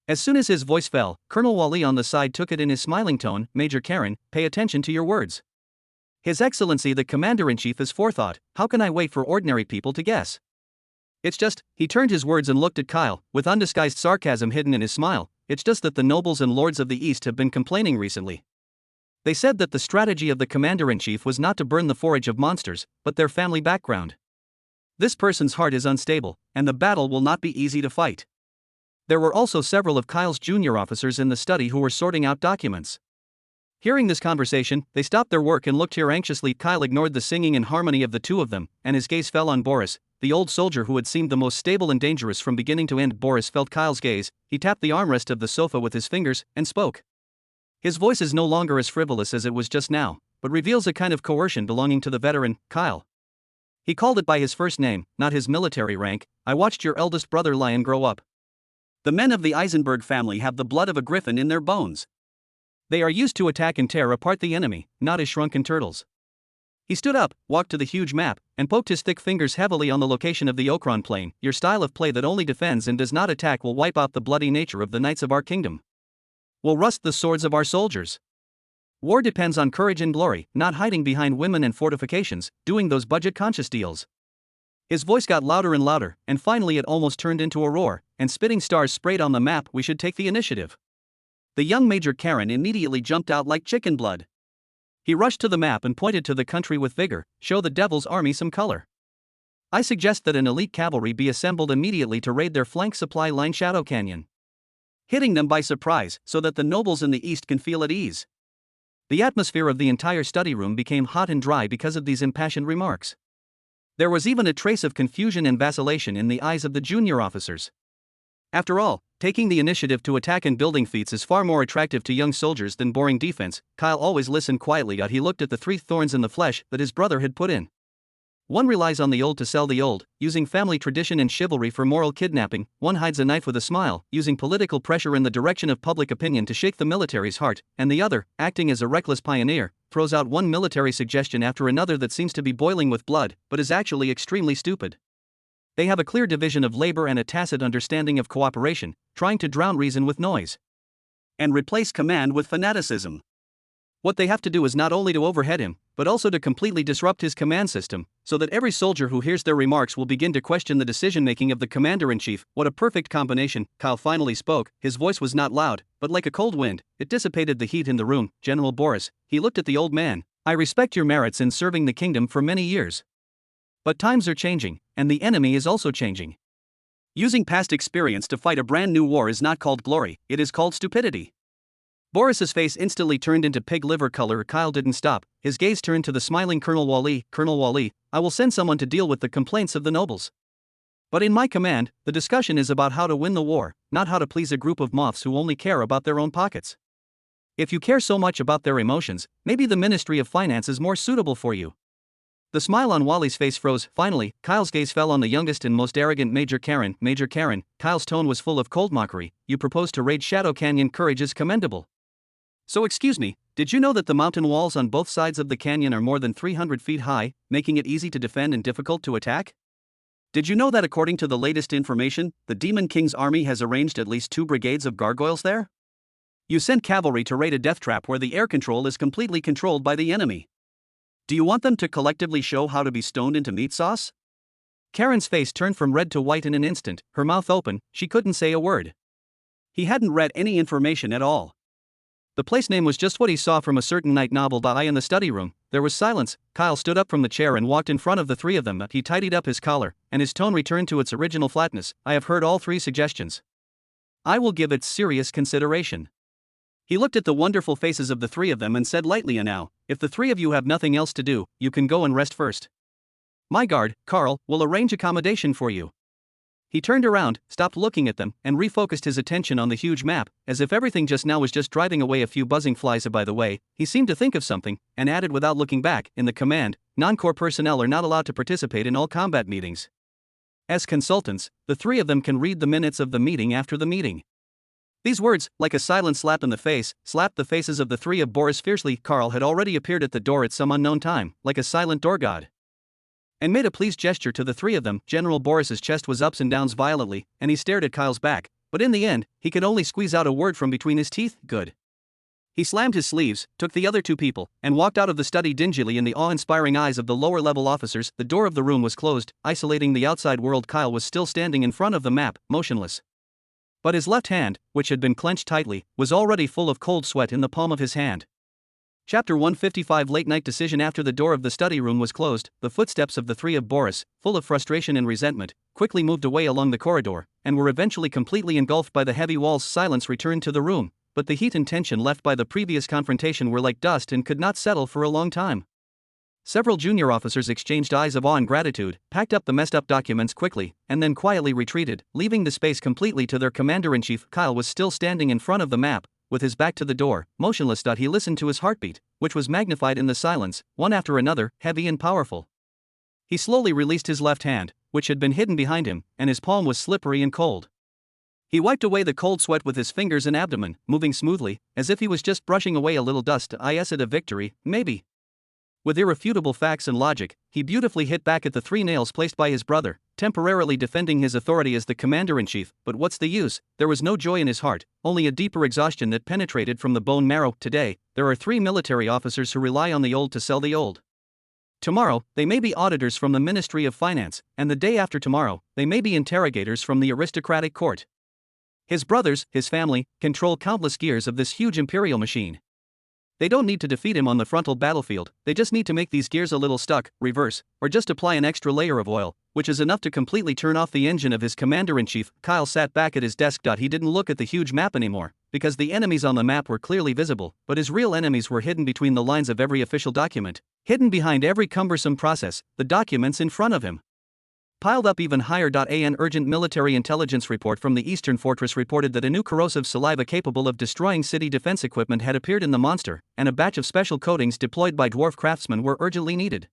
[SPEAKER 1] As soon as his voice fell, Colonel Wally on the side took it in his smiling tone. Major Karen, pay attention to your words. His Excellency the Commander-in-Chief is forethought. How can I wait for ordinary people to guess? It's just, he turned his words and looked at Kyle, with undisguised sarcasm hidden in his smile. It's just that the nobles and lords of the East have been complaining recently. They said that the strategy of the Commander-in-Chief was not to burn the forage of monsters, but their family background. This person's heart is unstable, and the battle will not be easy to fight. There were also several of Kyle's junior officers in the study who were sorting out documents. Hearing this conversation, they stopped their work and looked here anxiously. Kyle ignored the singing and harmony of the 2 of them, and his gaze fell on Boris. the old soldier who had seemed the most stable and dangerous from beginning to end. Boris felt Kyle's gaze, he tapped the armrest of the sofa with his fingers, and spoke. His voice is no longer as frivolous as it was just now, but reveals a kind of coercion belonging to the veteran, Kyle. He called it by his first name, not his military rank. I watched your eldest brother Lion grow up. The men of the Eisenberg family have the blood of a griffin in their bones. They are used to attack and tear apart the enemy, not as shrunken turtles. He stood up, walked to the huge map, and poked his thick fingers heavily on the location of the Okron plain. Your style of play that only defends and does not attack will wipe out the bloody nature of the knights of our kingdom. Will rust the swords of our soldiers. War depends on courage and glory, not hiding behind women and fortifications, doing those budget-conscious deals. His voice got louder and louder, and finally it almost turned into a roar, and spitting stars sprayed on the map. We should take the initiative. The young Major Karen immediately jumped out like chicken blood. He rushed to the map and pointed to the country with vigor. Show the Devil's Army some color. I suggest that an elite cavalry be assembled immediately to raid their flank supply line Shadow Canyon, hitting them by surprise so that the nobles in the east can feel at ease. The atmosphere of the entire study room became hot and dry because of these impassioned remarks. There was even a trace of confusion and vacillation in the eyes of the junior officers. After all, taking the initiative to attack and building feats is far more attractive to young soldiers than boring defense. Kyle always listened quietly as he looked at the 3 thorns in the flesh that his brother had put in. One relies on the old to sell the old, using family tradition and chivalry for moral kidnapping. One hides a knife with a smile, using political pressure in the direction of public opinion to shake the military's heart, and the other, acting as a reckless pioneer, throws out one military suggestion after another that seems to be boiling with blood, but is actually extremely stupid. They have a clear division of labor and a tacit understanding of cooperation, trying to drown reason with noise and replace command with fanaticism. What they have to do is not only to overhead him, but also to completely disrupt his command system, so that every soldier who hears their remarks will begin to question the decision-making of the commander-in-chief. What a perfect combination. Kyle finally spoke. His voice was not loud, but like a cold wind, it dissipated the heat in the room. General Boris, he looked at the old man. I respect your merits in serving the kingdom for many years. But times are changing, and the enemy is also changing. Using past experience to fight a brand new war is not called glory, it is called stupidity. Boris's face instantly turned into pig liver color. Kyle didn't stop. His gaze turned to the smiling Colonel Wally. Colonel Wally, I will send someone to deal with the complaints of the nobles. But in my command, the discussion is about how to win the war, not how to please a group of moths who only care about their own pockets. If you care so much about their emotions, maybe the Ministry of Finance is more suitable for you. The smile on Wally's face froze. Finally, Kyle's gaze fell on the youngest and most arrogant Major Karen. Major Karen, Kyle's tone was full of cold mockery. You propose to raid Shadow Canyon. Courage is commendable. So excuse me, did you know that the mountain walls on both sides of the canyon are more than 300 feet high, making it easy to defend and difficult to attack? Did you know that according to the latest information, the Demon King's army has arranged at least 2 brigades of gargoyles there? You sent cavalry to raid a death trap where the air control is completely controlled by the enemy. Do you want them to collectively show how to be stoned into meat sauce? Karen's face turned from red to white in an instant, her mouth open, she couldn't say a word. He hadn't read any information at all. The place name was just what he saw from a certain night novel. In the study room, there was silence. Kyle stood up from the chair and walked in front of the 3 of them. He tidied up his collar, and his tone returned to its original flatness. I have heard all 3 suggestions. I will give it serious consideration. He looked at the wonderful faces of the 3 of them and said lightly, and now, if the 3 of you have nothing else to do, you can go and rest first. My guard, Carl, will arrange accommodation for you. He turned around, stopped looking at them, and refocused his attention on the huge map, as if everything just now was just driving away a few buzzing flies. By the way, he seemed to think of something, and added without looking back, in the command, non-corps personnel are not allowed to participate in all combat meetings. As consultants, the 3 of them can read the minutes of the meeting after the meeting. These words, like a silent slap in the face, slapped the faces of the 3 of Boris fiercely. Carl had already appeared at the door at some unknown time, like a silent door god, and made a pleased gesture to the 3 of them. General Boris's chest was ups and downs violently, and he stared at Kyle's back, but in the end, he could only squeeze out a word from between his teeth, good. He slammed his sleeves, took the other 2 people, and walked out of the study dingily in the awe-inspiring eyes of the lower-level officers. The door of the room was closed, isolating the outside world. Kyle was still standing in front of the map, motionless. But his left hand, which had been clenched tightly, was already full of cold sweat in the palm of his hand. Chapter 155 Late Night Decision. After the door of the study room was closed, the footsteps of the 3 of Boris, full of frustration and resentment, quickly moved away along the corridor, and were eventually completely engulfed by the heavy walls. Silence returned to the room, but the heat and tension left by the previous confrontation were like dust and could not settle for a long time. Several junior officers exchanged eyes of awe and gratitude, packed up the messed up documents quickly, and then quietly retreated, leaving the space completely to their commander-in-chief. Kyle was still standing in front of the map, with his back to the door, motionless. He listened to his heartbeat, which was magnified in the silence, one after another, heavy and powerful. He slowly released his left hand, which had been hidden behind him, and his palm was slippery and cold. He wiped away the cold sweat with his fingers and abdomen, moving smoothly, as if he was just brushing away a little dust. Is it a victory? Maybe. With irrefutable facts and logic, he beautifully hit back at the 3 nails placed by his brother, temporarily defending his authority as the commander-in-chief. But what's the use? There was no joy in his heart, only a deeper exhaustion that penetrated from the bone marrow. Today, there are 3 military officers who rely on the old to sell the old. Tomorrow, they may be auditors from the Ministry of Finance, and the day after tomorrow, they may be interrogators from the aristocratic court. His brothers, his family, control countless gears of this huge imperial machine. They don't need to defeat him on the frontal battlefield, they just need to make these gears a little stuck, reverse, or just apply an extra layer of oil, which is enough to completely turn off the engine of his commander-in-chief. Kyle sat back at his desk. He didn't look at the huge map anymore, because the enemies on the map were clearly visible, but his real enemies were hidden between the lines of every official document, hidden behind every cumbersome process, the documents in front of him. Piled up even higher. An urgent military intelligence report from the Eastern Fortress reported that a new corrosive saliva capable of destroying city defense equipment had appeared in the monster, and a batch of special coatings deployed by dwarf craftsmen were urgently needed.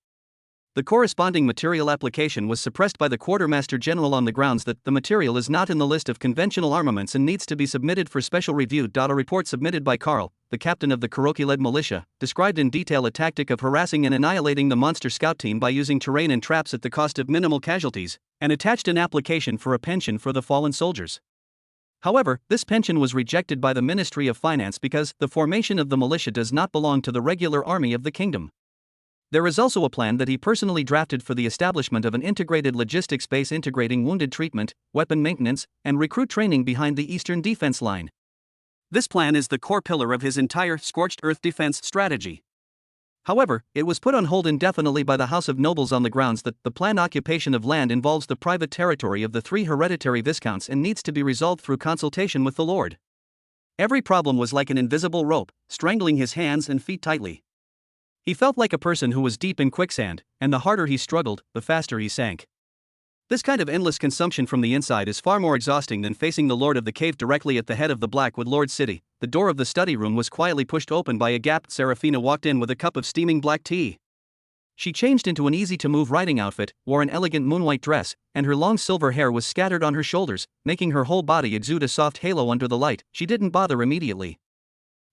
[SPEAKER 1] The corresponding material application was suppressed by the Quartermaster General on the grounds that the material is not in the list of conventional armaments and needs to be submitted for special review. A report submitted by Carl, the captain of the Kuroki-led militia, described in detail a tactic of harassing and annihilating the monster scout team by using terrain and traps at the cost of minimal casualties, and attached an application for a pension for the fallen soldiers. However, this pension was rejected by the Ministry of Finance because the formation of the militia does not belong to the regular army of the kingdom. There is also a plan that he personally drafted for the establishment of an integrated logistics base integrating wounded treatment, weapon maintenance, and recruit training behind the eastern defense line. This plan is the core pillar of his entire scorched earth defense strategy. However, it was put on hold indefinitely by the House of Nobles on the grounds that the planned occupation of land involves the private territory of the 3 hereditary viscounts and needs to be resolved through consultation with the Lord. Every problem was like an invisible rope, strangling his hands and feet tightly. He felt like a person who was deep in quicksand, and the harder he struggled, the faster he sank. This kind of endless consumption from the inside is far more exhausting than facing the Lord of the Cave directly at the head of the Blackwood Lord City. The door of the study room was quietly pushed open by a gap. Seraphina walked in with a cup of steaming black tea. She changed into an easy-to-move riding outfit, wore an elegant moonwhite dress, and her long silver hair was scattered on her shoulders, making her whole body exude a soft halo under the light. She didn't bother immediately.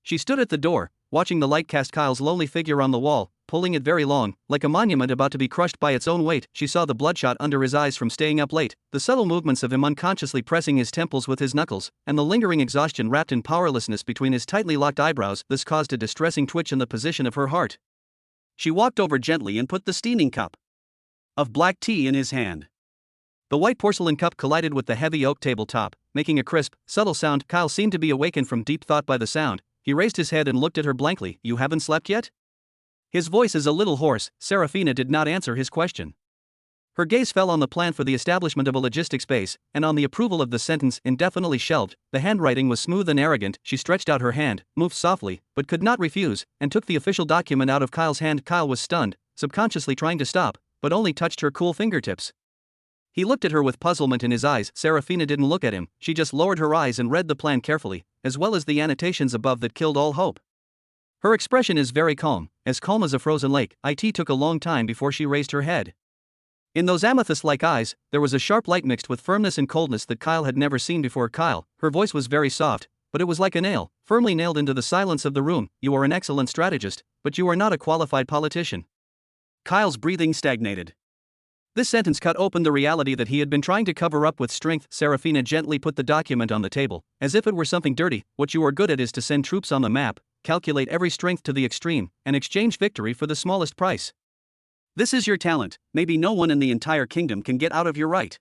[SPEAKER 1] She stood at the door, watching the light cast Kyle's lonely figure on the wall, pulling it very long, like a monument about to be crushed by its own weight. She saw the bloodshot under his eyes from staying up late, the subtle movements of him unconsciously pressing his temples with his knuckles, and the lingering exhaustion wrapped in powerlessness between his tightly locked eyebrows. This caused a distressing twitch in the position of her heart. She walked over gently and put the steaming cup of black tea in his hand. The white porcelain cup collided with the heavy oak tabletop, making a crisp, subtle sound. Kyle seemed to be awakened from deep thought by the sound. He raised his head and looked at her blankly. "You haven't slept yet?" His voice is a little hoarse. Seraphina did not answer his question. Her gaze fell on the plan for the establishment of a logistics base, and on the approval of the sentence indefinitely shelved. The handwriting was smooth and arrogant. She stretched out her hand, moved softly, but could not refuse, and took the official document out of Kyle's hand. Kyle was stunned, subconsciously trying to stop, but only touched her cool fingertips. He looked at her with puzzlement in his eyes. Seraphina didn't look at him, she just lowered her eyes and read the plan carefully, as well as the annotations above that killed all hope. Her expression is very calm as a frozen lake. It took a long time before she raised her head. In those amethyst-like eyes, there was a sharp light mixed with firmness and coldness that Kyle had never seen before. Kyle, her voice was very soft, but it was like a nail, firmly nailed into the silence of the room. "You are an excellent strategist, but you are not a qualified politician." Kyle's breathing stagnated. This sentence cut open the reality that he had been trying to cover up with strength. Seraphina gently put the document on the table, as if it were something dirty. "What you are good at is to send troops on the map, calculate every strength to the extreme, and exchange victory for the smallest price. This is your talent. Maybe no one in the entire kingdom can get out of your right."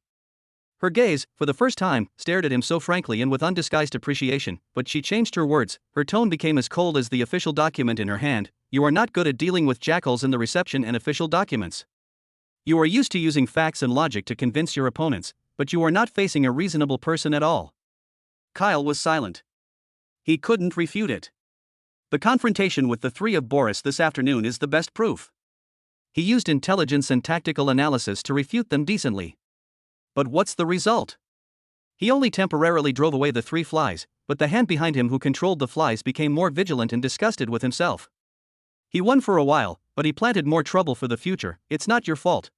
[SPEAKER 1] Her gaze, for the first time, stared at him so frankly and with undisguised appreciation, but she changed her words. Her tone became as cold as the official document in her hand. "You are not good at dealing with jackals in the reception and official documents. You are used to using facts and logic to convince your opponents, but you are not facing a reasonable person at all." Kyle was silent. He couldn't refute it. The confrontation with the 3 of Boris this afternoon is the best proof. He used intelligence and tactical analysis to refute them decently. But what's the result? He only temporarily drove away the 3 flies, but the hand behind him who controlled the flies became more vigilant and disgusted with himself. He won for a while, but he planted more trouble for the future. It's not your fault.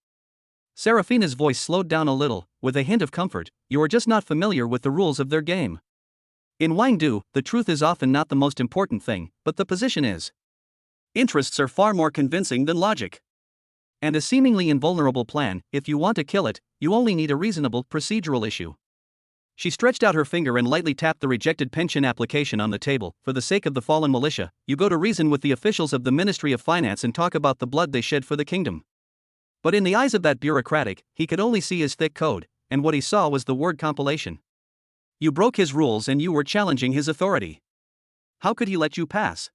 [SPEAKER 1] Serafina's voice slowed down a little, with a hint of comfort. You are just not familiar with the rules of their game. In Wangdu, the truth is often not the most important thing, but the position is. Interests are far more convincing than logic. And a seemingly invulnerable plan, if you want to kill it, you only need a reasonable procedural issue. She stretched out her finger and lightly tapped the rejected pension application on the table. For the sake of the fallen militia, you go to reason with the officials of the Ministry of Finance and talk about the blood they shed for the kingdom. But in the eyes of that bureaucratic, he could only see his thick code, and what he saw was the word compilation. You broke his rules and you were challenging his authority. How could he let you pass?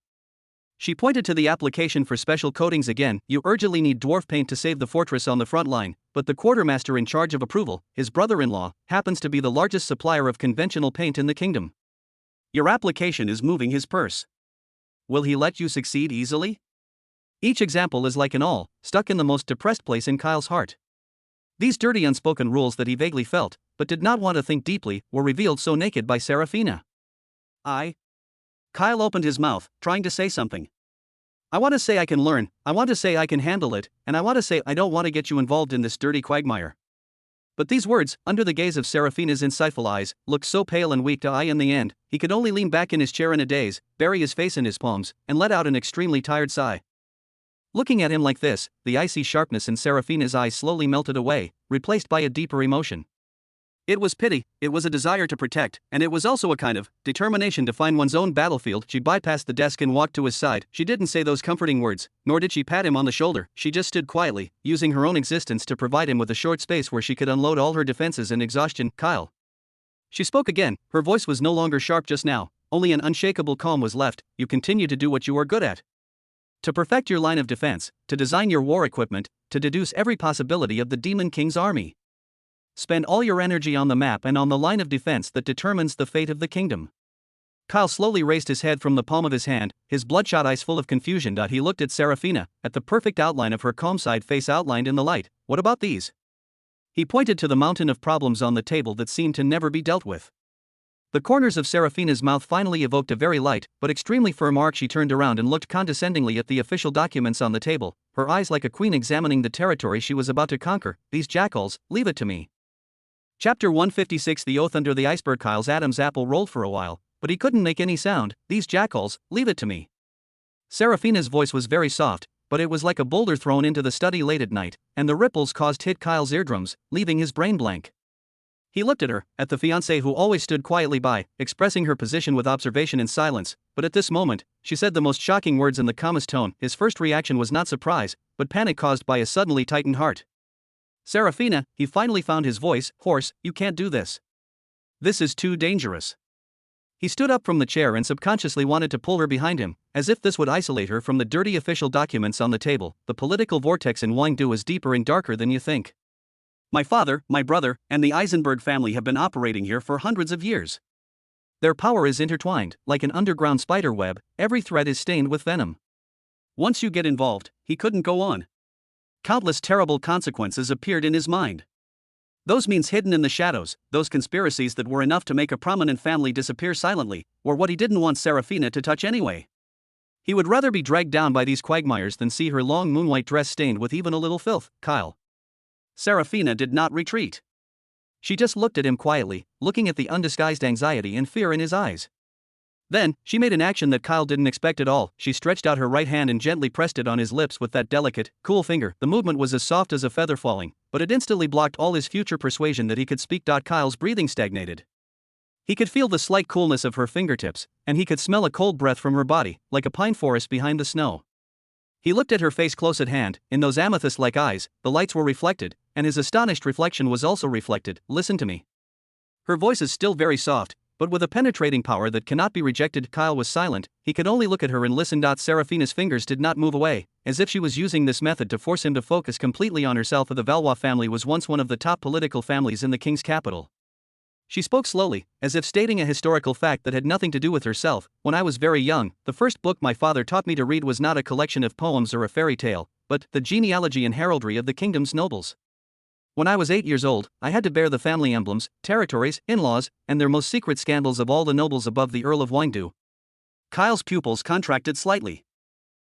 [SPEAKER 1] She pointed to the application for special coatings again. You urgently need dwarf paint to save the fortress on the front line, but the quartermaster in charge of approval, his brother-in-law, happens to be the largest supplier of conventional paint in the kingdom. Your application is moving his purse. Will he let you succeed easily? Each example is like an awl, stuck in the most depressed place in Kyle's heart. These dirty unspoken rules that he vaguely felt, but did not want to think deeply, were revealed so naked by Serafina. Kyle opened his mouth, trying to say something. I want to say I can learn, I want to say I can handle it, and I want to say I don't want to get you involved in this dirty quagmire. But these words, under the gaze of Serafina's insightful eyes, looked so pale and weak to eye in the end, he could only lean back in his chair in a daze, bury his face in his palms, and let out an extremely tired sigh. Looking at him like this, the icy sharpness in Serafina's eyes slowly melted away, replaced by a deeper emotion. It was pity, it was a desire to protect, and it was also a kind of determination to find one's own battlefield. She bypassed the desk and walked to his side. She didn't say those comforting words, nor did she pat him on the shoulder. She just stood quietly, using her own existence to provide him with a short space where she could unload all her defenses and exhaustion. Kyle. She spoke again. Her voice was no longer sharp just now, only an unshakable calm was left. You continue to do what you are good at. To perfect your line of defense, to design your war equipment, to deduce every possibility of the Demon King's army. Spend all your energy on the map and on the line of defense that determines the fate of the kingdom. Kyle slowly raised his head from the palm of his hand, his bloodshot eyes full of confusion. He looked at Serafina, at the perfect outline of her calm side face outlined in the light. What about these? He pointed to the mountain of problems on the table that seemed to never be dealt with. The corners of Serafina's mouth finally evoked a very light, but extremely firm arc. She turned around and looked condescendingly at the official documents on the table, her eyes like a queen examining the territory she was about to conquer. These jackals, leave it to me. Chapter 156 The Oath Under the Iceberg. Kyle's Adam's apple rolled for a while, but he couldn't make any sound. These jackals, leave it to me. Serafina's voice was very soft, but it was like a boulder thrown into the study late at night, and the ripples caused hit Kyle's eardrums, leaving his brain blank. He looked at her, at the fiancée who always stood quietly by, expressing her position with observation and silence, but at this moment, she said the most shocking words in the calmest tone. His first reaction was not surprise, but panic caused by a suddenly tightened heart. Serafina, he finally found his voice, hoarse, you can't do this. This is too dangerous. He stood up from the chair and subconsciously wanted to pull her behind him, as if this would isolate her from the dirty official documents on the table. The political vortex in Wangdu is deeper and darker than you think. My father, my brother, and the Eisenberg family have been operating here for hundreds of years. Their power is intertwined, like an underground spider web, every thread is stained with venom. Once you get involved, he couldn't go on. Countless terrible consequences appeared in his mind. Those means hidden in the shadows, those conspiracies that were enough to make a prominent family disappear silently, were what he didn't want Serafina to touch anyway. He would rather be dragged down by these quagmires than see her long moonwhite dress stained with even a little filth. Kyle. Serafina did not retreat. She just looked at him quietly, looking at the undisguised anxiety and fear in his eyes. Then, she made an action that Kyle didn't expect at all. She stretched out her right hand and gently pressed it on his lips with that delicate, cool finger. The movement was as soft as a feather falling, but it instantly blocked all his future persuasion that he could speak. Kyle's breathing stagnated. He could feel the slight coolness of her fingertips, and he could smell a cold breath from her body, like a pine forest behind the snow. He looked at her face close at hand. In those amethyst-like eyes, the lights were reflected, and his astonished reflection was also reflected. Listen to me. Her voice is still very soft, but with a penetrating power that cannot be rejected. Kyle was silent, he could only look at her and listen. Serafina's fingers did not move away, as if she was using this method to force him to focus completely on herself. The Valois family was once one of the top political families in the king's capital. She spoke slowly, as if stating a historical fact that had nothing to do with herself. When I was very young, the first book my father taught me to read was not a collection of poems or a fairy tale, but the genealogy and heraldry of the kingdom's nobles. When I was 8 years old, I had to bear the family emblems, territories, in-laws, and their most secret scandals of all the nobles above the Earl of Windu. Kyle's pupils contracted slightly.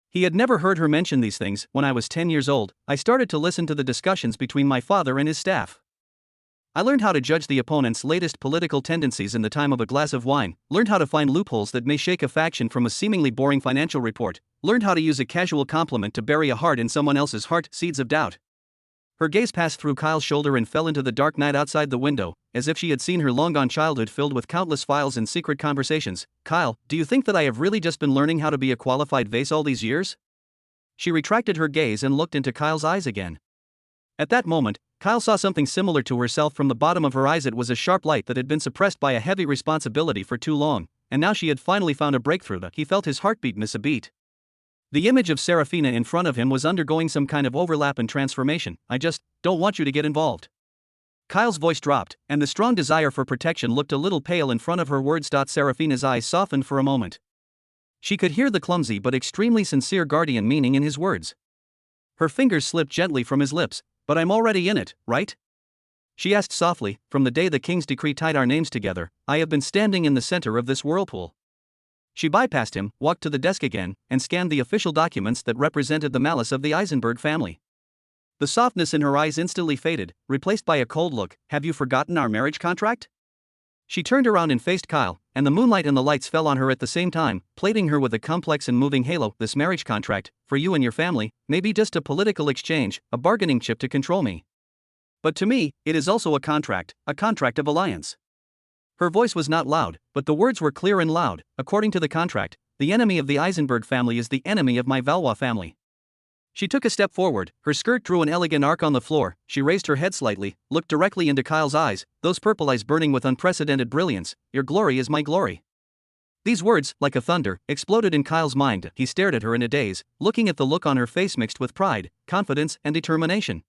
[SPEAKER 1] He had never heard her mention these things. When I was 10 years old, I started to listen to the discussions between my father and his staff. I learned how to judge the opponent's latest political tendencies in the time of a glass of wine, learned how to find loopholes that may shake a faction from a seemingly boring financial report, learned how to use a casual compliment to bury a heart in someone else's heart, seeds of doubt. Her gaze passed through Kyle's shoulder and fell into the dark night outside the window, as if she had seen her long-gone childhood filled with countless files and secret conversations. Kyle, do you think that I have really just been learning how to be a qualified vase all these years? She retracted her gaze and looked into Kyle's eyes again. At that moment, Kyle saw something similar to herself from the bottom of her eyes. It was a sharp light that had been suppressed by a heavy responsibility for too long, and now she had finally found a breakthrough. He felt his heartbeat miss a beat. The image of Serafina in front of him was undergoing some kind of overlap and transformation. I just don't want you to get involved. Kyle's voice dropped, and the strong desire for protection looked a little pale in front of her words. Serafina's eyes softened for a moment. She could hear the clumsy but extremely sincere guardian meaning in his words. Her fingers slipped gently from his lips. But I'm already in it, right? She asked softly. From the day the king's decree tied our names together, I have been standing in the center of this whirlpool. She bypassed him, walked to the desk again, and scanned the official documents that represented the malice of the Eisenberg family. The softness in her eyes instantly faded, replaced by a cold look. Have you forgotten our marriage contract? She turned around and faced Kyle, and the moonlight and the lights fell on her at the same time, plating her with a complex and moving halo. This marriage contract, for you and your family, may be just a political exchange, a bargaining chip to control me. But to me, it is also a contract of alliance. Her voice was not loud, but the words were clear and loud. According to the contract, the enemy of the Eisenberg family is the enemy of my Valois family. She took a step forward, her skirt drew an elegant arc on the floor. She raised her head slightly, looked directly into Kyle's eyes, those purple eyes burning with unprecedented brilliance. Your glory is my glory. These words, like a thunder, exploded in Kyle's mind. He stared at her in a daze, looking at the look on her face mixed with pride, confidence, and determination.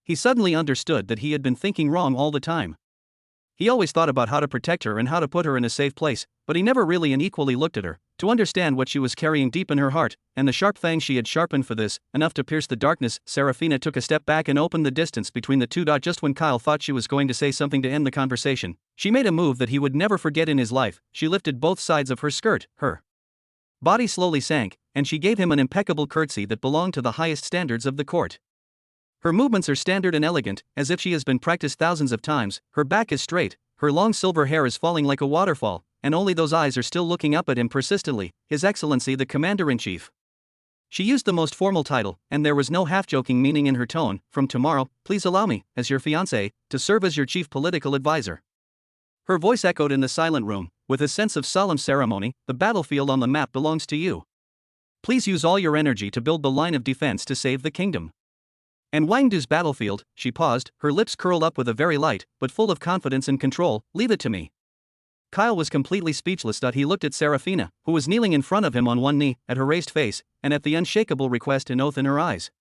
[SPEAKER 1] He suddenly understood that he had been thinking wrong all the time. He always thought about how to protect her and how to put her in a safe place, but he never really and equally looked at her, to understand what she was carrying deep in her heart, and the sharp fangs she had sharpened for this, enough to pierce the darkness. Serafina took a step back and opened the distance between the two. Just when Kyle thought she was going to say something to end the conversation, she made a move that he would never forget in his life. She lifted both sides of her skirt, her body slowly sank, and she gave him an impeccable curtsy that belonged to the highest standards of the court. Her movements are standard and elegant, as if she has been practiced thousands of times. Her back is straight, her long silver hair is falling like a waterfall, and only those eyes are still looking up at him persistently. His Excellency the Commander-in-Chief. She used the most formal title, and there was no half-joking meaning in her tone. From tomorrow, please allow me, as your fiancé, to serve as your chief political advisor. Her voice echoed in the silent room, with a sense of solemn ceremony. The battlefield on the map belongs to you. Please use all your energy to build the line of defense to save the kingdom. And Wangdu's battlefield, she paused, her lips curled up with a very light, but full of confidence and control. Leave it to me. Kyle was completely speechless. He looked at Serafina, who was kneeling in front of him on one knee, at her raised face, and at the unshakable request and oath in her eyes.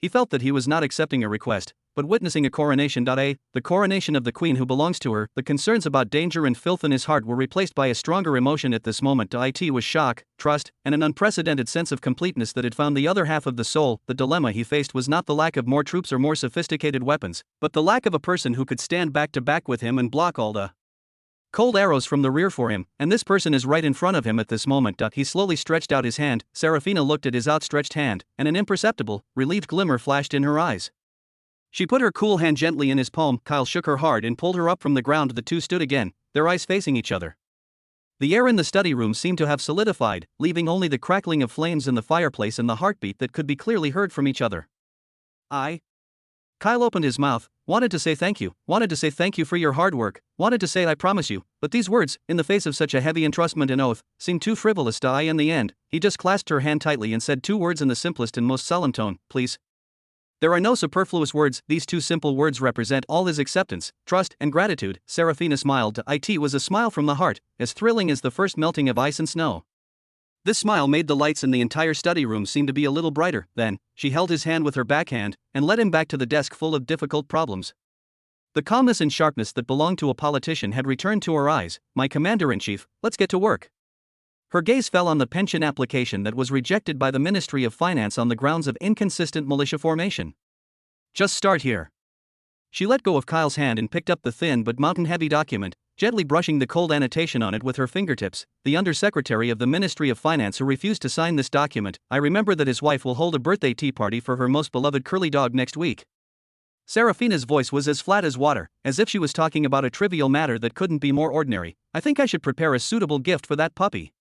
[SPEAKER 1] He felt that he was not accepting a request, but witnessing a coronation. The coronation of the queen who belongs to her. The concerns about danger and filth in his heart were replaced by a stronger emotion at this moment. It was shock, trust, and an unprecedented sense of completeness that had found the other half of the soul. The dilemma he faced was not the lack of more troops or more sophisticated weapons, but the lack of a person who could stand back to back with him and block all the cold arrows from the rear for him, and this person is right in front of him at this moment. He slowly stretched out his hand. Serafina looked at his outstretched hand, and an imperceptible, relieved glimmer flashed in her eyes. She put her cool hand gently in his palm. Kyle shook her hard and pulled her up from the ground. The two stood again, their eyes facing each other. The air in the study room seemed to have solidified, leaving only the crackling of flames in the fireplace and the heartbeat that could be clearly heard from each other. Kyle opened his mouth, wanted to say thank you for your hard work, wanted to say I promise you, but these words, in the face of such a heavy entrustment and oath, seemed too frivolous. In the end, he just clasped her hand tightly and said two words in the simplest and most solemn tone, please. There are no superfluous words, these two simple words represent all his acceptance, trust, and gratitude. Serafina smiled. It was a smile from the heart, as thrilling as the first melting of ice and snow. This smile made the lights in the entire study room seem to be a little brighter. Then, she held his hand with her backhand, and led him back to the desk full of difficult problems. The calmness and sharpness that belonged to a politician had returned to her eyes. "My commander-in-chief, let's get to work." Her gaze fell on the pension application that was rejected by the Ministry of Finance on the grounds of inconsistent militia formation. "Just start here." She let go of Kyle's hand and picked up the thin but mountain-heavy document, gently brushing the cold annotation on it with her fingertips. "The Undersecretary of the Ministry of Finance who refused to sign this document. I remember that his wife will hold a birthday tea party for her most beloved curly dog next week." Serafina's voice was as flat as water, as if she was talking about a trivial matter that couldn't be more ordinary. "I think I should prepare a suitable gift for that puppy."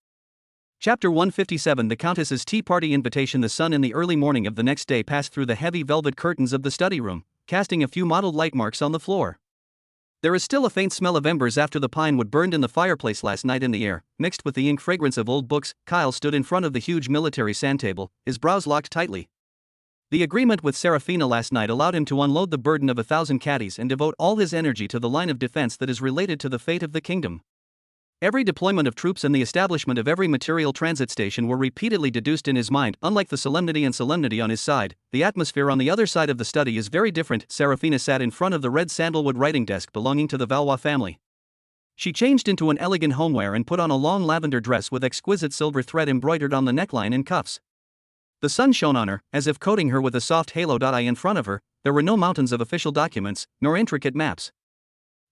[SPEAKER 1] Chapter 157. The Countess's tea party invitation. The sun in the early morning of the next day passed through the heavy velvet curtains of the study room, casting a few mottled light marks on the floor. There is still a faint smell of embers after the pine wood burned in the fireplace last night in the air, mixed with the ink fragrance of old books. Kyle stood in front of the huge military sandtable, his brows locked tightly. The agreement with Serafina last night allowed him to unload the burden of 1,000 caddies and devote all his energy to the line of defense that is related to the fate of the kingdom. Every deployment of troops and the establishment of every material transit station were repeatedly deduced in his mind. Unlike the solemnity on his side, the atmosphere on the other side of the study is very different. Serafina sat in front of the red sandalwood writing desk belonging to the Valois family. She changed into an elegant homeware and put on a long lavender dress with exquisite silver thread embroidered on the neckline and cuffs. The sun shone on her, as if coating her with a soft halo. In front of her, there were no mountains of official documents, nor intricate maps.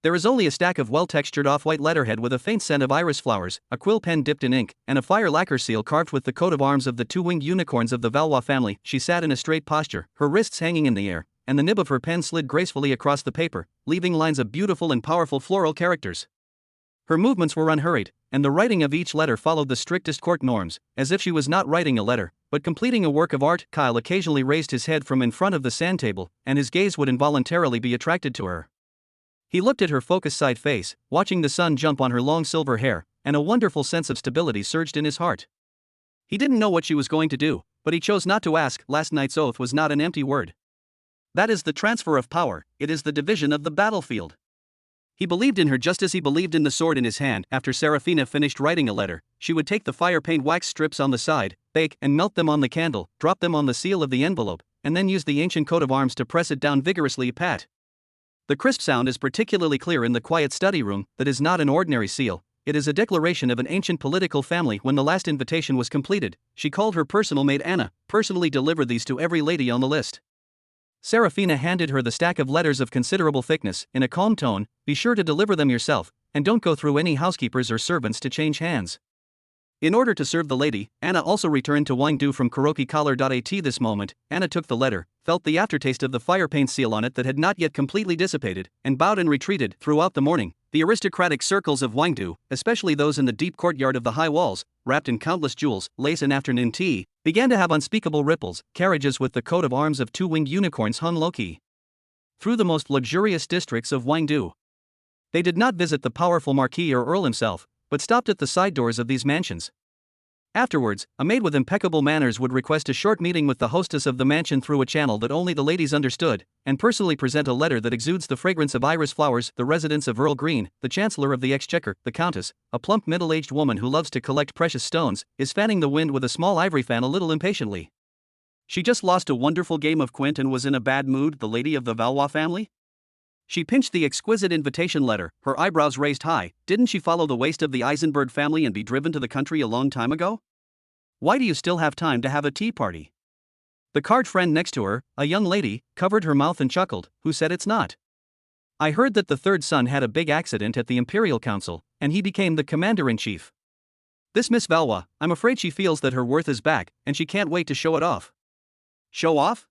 [SPEAKER 1] There is only a stack of well-textured off-white letterhead with a faint scent of iris flowers, a quill pen dipped in ink, and a fire lacquer seal carved with the coat of arms of the two-winged unicorns of the Valois family. She sat in a straight posture, her wrists hanging in the air, and the nib of her pen slid gracefully across the paper, leaving lines of beautiful and powerful floral characters. Her movements were unhurried, and the writing of each letter followed the strictest court norms, as if she was not writing a letter, but completing a work of art. Kyle occasionally raised his head from in front of the sand table, and his gaze would involuntarily be attracted to her. He looked at her focused-side face, watching the sun jump on her long silver hair, and a wonderful sense of stability surged in his heart. He didn't know what she was going to do, but he chose not to ask. Last night's oath was not an empty word. That is the transfer of power, it is the division of the battlefield. He believed in her just as he believed in the sword in his hand. After Serafina finished writing a letter, she would take the fire paint wax strips on the side, bake and melt them on the candle, drop them on the seal of the envelope, and then use the ancient coat of arms to press it down vigorously. Pat. The crisp sound is particularly clear in the quiet study room. That is not an ordinary seal, it is a declaration of an ancient political family. When the last invitation was completed, she called her personal maid Anna. "Personally deliver these to every lady on the list." Serafina handed her the stack of letters of considerable thickness. In a calm tone, "Be sure to deliver them yourself, and don't go through any housekeepers or servants to change hands." In order to serve the lady, Anna also returned to Wangdu from Kuroki Collar.at. This moment, Anna took the letter, felt the aftertaste of the fire paint seal on it that had not yet completely dissipated, and bowed and retreated. Throughout the morning, the aristocratic circles of Wangdu, especially those in the deep courtyard of the high walls, wrapped in countless jewels, lace and afternoon tea, began to have unspeakable ripples. Carriages with the coat of arms of two-winged unicorns hung low-key through the most luxurious districts of Wangdu. They did not visit the powerful marquis or earl himself, but stopped at the side doors of these mansions. Afterwards, a maid with impeccable manners would request a short meeting with the hostess of the mansion through a channel that only the ladies understood, and personally present a letter that exudes the fragrance of iris flowers. The residence of Earl Green, the Chancellor of the Exchequer, the Countess, a plump middle-aged woman who loves to collect precious stones, is fanning the wind with a small ivory fan a little impatiently. She just lost a wonderful game of quint and was in a bad mood. The lady of the Valois family? She pinched the exquisite invitation letter, her eyebrows raised high. Didn't she follow the waste of the Eisenberg family and be driven to the country a long time ago? Why do you still have time to have a tea party? The card friend next to her, a young lady, covered her mouth and chuckled. Who said it's not? I heard that the third son had a big accident at the Imperial Council, and he became the commander-in-chief. This Miss Valois, I'm afraid she feels that her worth is back, and she can't wait to show it off. Show off?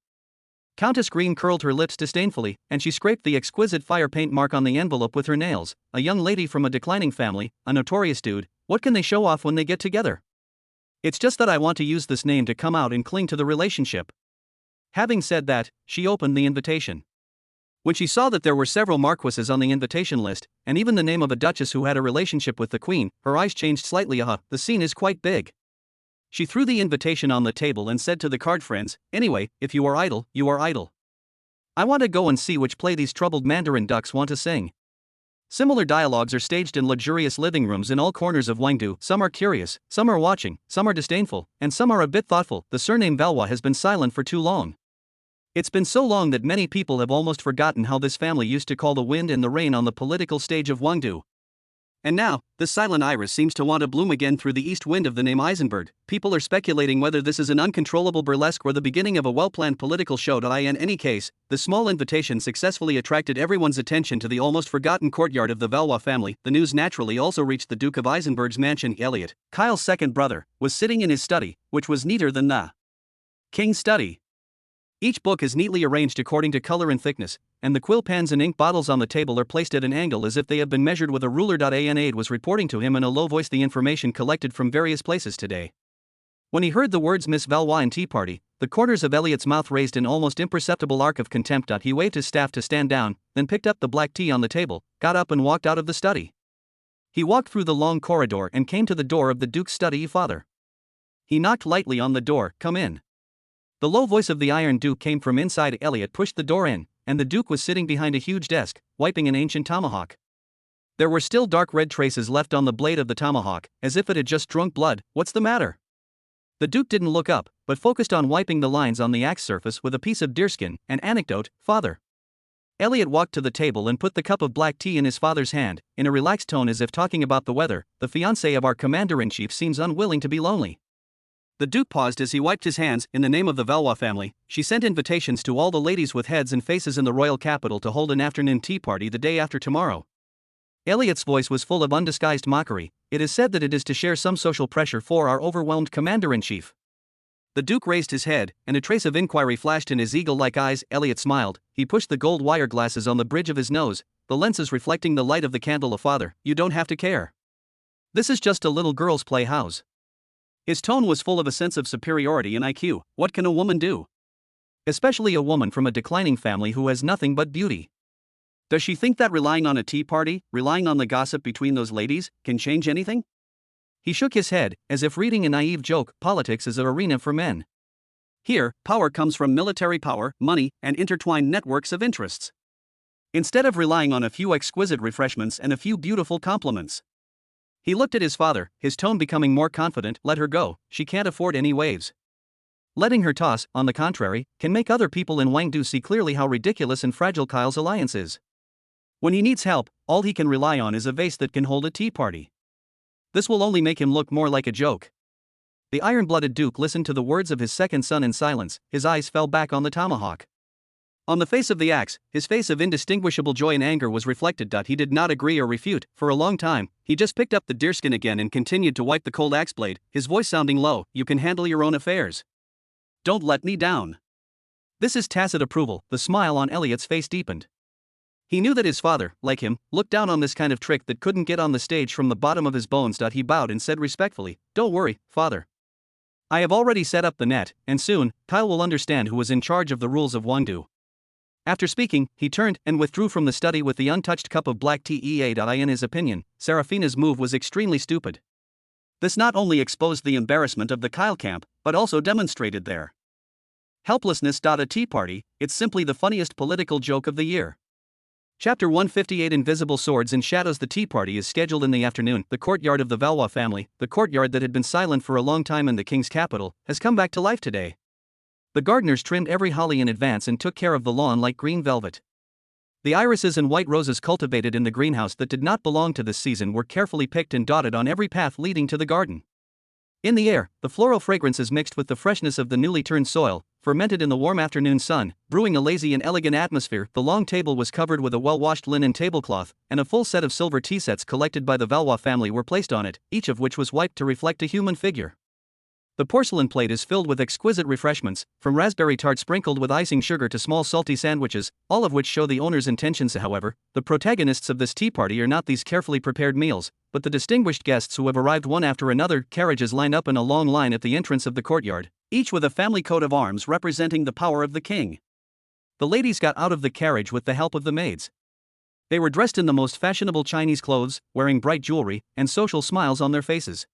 [SPEAKER 1] Countess Green curled her lips disdainfully, and she scraped the exquisite fire paint mark on the envelope with her nails. A young lady from a declining family, a notorious dude, what can they show off when they get together? It's just that I want to use this name to come out and cling to the relationship. Having said that, she opened the invitation. When she saw that there were several marquises on the invitation list, and even the name of a duchess who had a relationship with the queen, her eyes changed slightly. The scene is quite big. She threw the invitation on the table and said to the card friends, anyway, if you are idle, you are idle. I want to go and see which play these troubled mandarin ducks want to sing. Similar dialogues are staged in luxurious living rooms in all corners of Wangdu. Some are curious, some are watching, some are disdainful, and some are a bit thoughtful. The surname Valois has been silent for too long. It's been so long that many people have almost forgotten how this family used to call the wind and the rain on the political stage of Wangdu. And now, this silent iris seems to want to bloom again through the east wind of the name Eisenberg. People are speculating whether this is an uncontrollable burlesque or the beginning of a well-planned political show. In any case, the small invitation successfully attracted everyone's attention to the almost forgotten courtyard of the Valois family. The news naturally also reached the Duke of Eisenberg's mansion. Elliot, Kyle's second brother, was sitting in his study, which was neater than the king's study. Each book is neatly arranged according to color and thickness, and the quill pens and ink bottles on the table are placed at an angle as if they have been measured with a ruler. Aid was reporting to him in a low voice the information collected from various places today. When he heard the words Miss Valois and Tea Party, the corners of Elliot's mouth raised an almost imperceptible arc of contempt. He waved his staff to stand down, then picked up the black tea on the table, got up and walked out of the study. He walked through the long corridor and came to the door of the Duke's study. Father. He knocked lightly on the door. Come in. The low voice of the Iron Duke came from inside. Elliot pushed the door in, and the Duke was sitting behind a huge desk, wiping an ancient tomahawk. There were still dark red traces left on the blade of the tomahawk, as if it had just drunk blood. What's the matter? The Duke didn't look up, but focused on wiping the lines on the axe surface with a piece of deerskin. An anecdote, father. Elliot walked to the table and put the cup of black tea in his father's hand, in a relaxed tone as if talking about the weather. The fiancée of our commander-in-chief seems unwilling to be lonely. The Duke paused as he wiped his hands. In the name of the Valois family, she sent invitations to all the ladies with heads and faces in the royal capital to hold an afternoon tea party the day after tomorrow. Elliot's voice was full of undisguised mockery. It is said that it is to share some social pressure for our overwhelmed commander-in-chief. The Duke raised his head, and a trace of inquiry flashed in his eagle-like eyes. Elliot smiled. He pushed the gold wire glasses on the bridge of his nose, the lenses reflecting the light of the candle. Father, you don't have to care. This is just a little girl's playhouse. His tone was full of a sense of superiority and IQ. What can a woman do? Especially a woman from a declining family who has nothing but beauty. Does she think that relying on a tea party, relying on the gossip between those ladies, can change anything? He shook his head, as if reading a naive joke. Politics is an arena for men. Here, power comes from military power, money, and intertwined networks of interests. Instead of relying on a few exquisite refreshments and a few beautiful compliments. He looked at his father, his tone becoming more confident. Let her go, she can't afford any waves. Letting her toss, on the contrary, can make other people in Wangdu see clearly how ridiculous and fragile Kyle's alliance is. When he needs help, all he can rely on is a vase that can hold a tea party. This will only make him look more like a joke. The iron-blooded Duke listened to the words of his second son in silence. His eyes fell back on the tomahawk. On the face of the axe, his face of indistinguishable joy and anger was reflected. He did not agree or refute. For a long time, he just picked up the deerskin again and continued to wipe the cold axe blade, his voice sounding low. You can handle your own affairs. Don't let me down. This is tacit approval. The smile on Elliot's face deepened. He knew that his father, like him, looked down on this kind of trick that couldn't get on the stage from the bottom of his bones. He bowed and said respectfully, Don't worry, father. I have already set up the net, and soon, Kyle will understand who was in charge of the rules of Wangdu. After speaking, he turned and withdrew from the study with the untouched cup of black tea. In his opinion, Serafina's move was extremely stupid. This not only exposed the embarrassment of the Kyle camp, but also demonstrated their helplessness. A tea party, it's simply the funniest political joke of the year. Chapter 158 Invisible Swords and Shadows. The tea party is scheduled in the afternoon. The courtyard of the Valois family, the courtyard that had been silent for a long time in the king's capital, has come back to life today. The gardeners trimmed every holly in advance and took care of the lawn like green velvet. The irises and white roses cultivated in the greenhouse that did not belong to this season were carefully picked and dotted on every path leading to the garden. In the air, the floral fragrances mixed with the freshness of the newly turned soil, fermented in the warm afternoon sun, brewing a lazy and elegant atmosphere. The long table was covered with a well-washed linen tablecloth, and a full set of silver tea sets collected by the Valois family were placed on it, each of which was wiped to reflect a human figure. The porcelain plate is filled with exquisite refreshments, from raspberry tart sprinkled with icing sugar to small salty sandwiches, all of which show the owner's intentions. However, the protagonists of this tea party are not these carefully prepared meals, but the distinguished guests who have arrived one after another. Carriages line up in a long line at the entrance of the courtyard, each with a family coat of arms representing the power of the king. The ladies got out of the carriage with the help of the maids. They were dressed in the most fashionable Chinese clothes, wearing bright jewelry, and social smiles on their faces.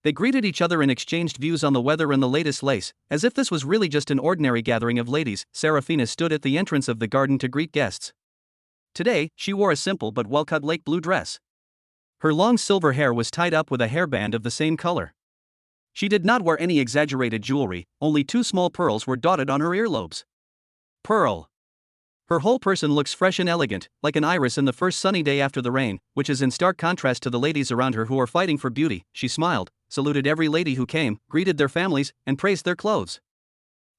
[SPEAKER 1] They greeted each other and exchanged views on the weather and the latest lace, as if this was really just an ordinary gathering of ladies. Serafina stood at the entrance of the garden to greet guests. Today, she wore a simple but well-cut lake blue dress. Her long silver hair was tied up with a hairband of the same color. She did not wear any exaggerated jewelry, only 2 small pearls were dotted on her earlobes. Pearl. Her whole person looks fresh and elegant, like an iris in the first sunny day after the rain, which is in stark contrast to the ladies around her who are fighting for beauty. She smiled, saluted every lady who came, greeted their families, and praised their clothes.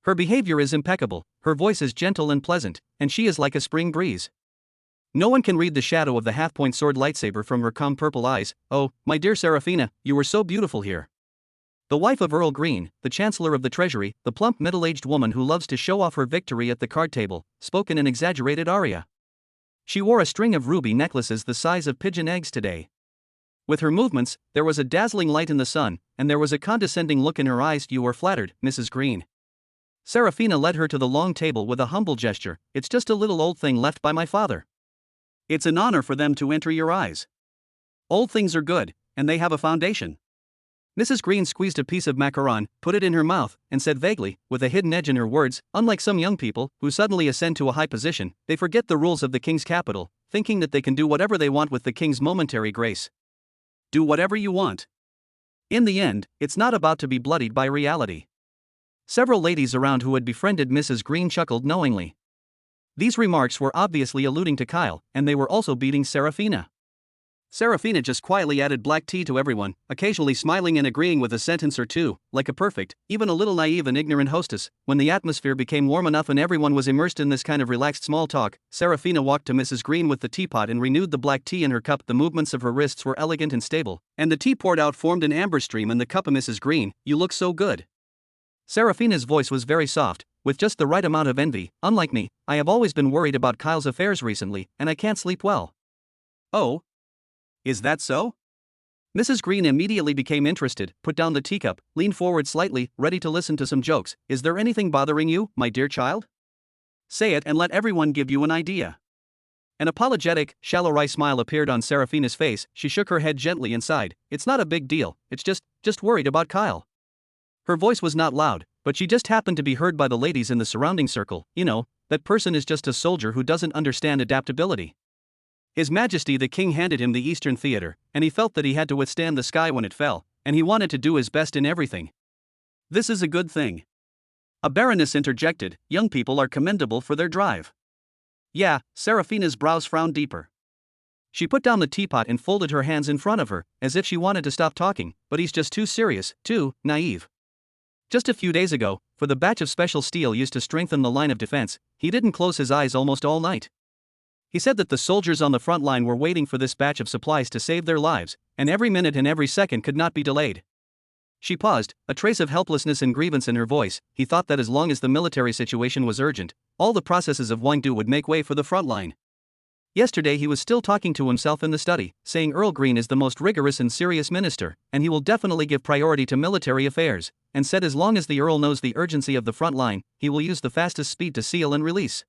[SPEAKER 1] Her behavior is impeccable, her voice is gentle and pleasant, and she is like a spring breeze. No one can read the shadow of the half-point sword lightsaber from her calm purple eyes. Oh, my dear Seraphina, you were so beautiful here. The wife of Earl Green, the Chancellor of the Treasury, the plump middle-aged woman who loves to show off her victory at the card table, spoke in an exaggerated aria. She wore a string of ruby necklaces the size of pigeon eggs today. With her movements, there was a dazzling light in the sun, and there was a condescending look in her eyes. You are flattered, Mrs. Green. Seraphina led her to the long table with a humble gesture. It's just a little old thing left by my father. It's an honor for them to enter your eyes. Old things are good, and they have a foundation. Mrs. Green squeezed a piece of macaron, put it in her mouth, and said vaguely, with a hidden edge in her words, unlike some young people, who suddenly ascend to a high position, they forget the rules of the king's capital, thinking that they can do whatever they want with the king's momentary grace. Do whatever you want. In the end, it's not about to be bloodied by reality. Several ladies around who had befriended Mrs. Green chuckled knowingly. These remarks were obviously alluding to Kyle, and they were also beating Seraphina. Seraphina just quietly added black tea to everyone, occasionally smiling and agreeing with a sentence or two, like a perfect, even a little naive and ignorant hostess. When the atmosphere became warm enough and everyone was immersed in this kind of relaxed small talk, Seraphina walked to Mrs. Green with the teapot and renewed the black tea in her cup. The movements of her wrists were elegant and stable, and the tea poured out formed an amber stream in the cup of Mrs. Green. You look so good. Seraphina's voice was very soft, with just the right amount of envy. Unlike me, I have always been worried about Kyle's affairs recently, and I can't sleep well. Oh? Is that so? Mrs. Green immediately became interested, put down the teacup, leaned forward slightly, ready to listen to some jokes. Is there anything bothering you, my dear child? Say it and let everyone give you an idea. An apologetic, shallow-wry smile appeared on Seraphina's face. She shook her head gently and sighed. It's not a big deal, it's just worried about Kyle. Her voice was not loud, but she just happened to be heard by the ladies in the surrounding circle. You know, that person is just a soldier who doesn't understand adaptability. His Majesty the King handed him the Eastern Theater, and he felt that he had to withstand the sky when it fell, and he wanted to do his best in everything. This is a good thing. A baroness interjected. Young people are commendable for their drive. Yeah, Seraphina's brows frowned deeper. She put down the teapot and folded her hands in front of her, as if she wanted to stop talking, but he's just too serious, too naive. Just a few days ago, for the batch of special steel used to strengthen the line of defense, he didn't close his eyes almost all night. He said that the soldiers on the front line were waiting for this batch of supplies to save their lives, and every minute and every second could not be delayed. She paused, a trace of helplessness and grievance in her voice. He thought that as long as the military situation was urgent, all the processes of Wangdu would make way for the front line. Yesterday he was still talking to himself in the study, saying Earl Green is the most rigorous and serious minister, and he will definitely give priority to military affairs, and said as long as the Earl knows the urgency of the front line, he will use the fastest speed to seal and release.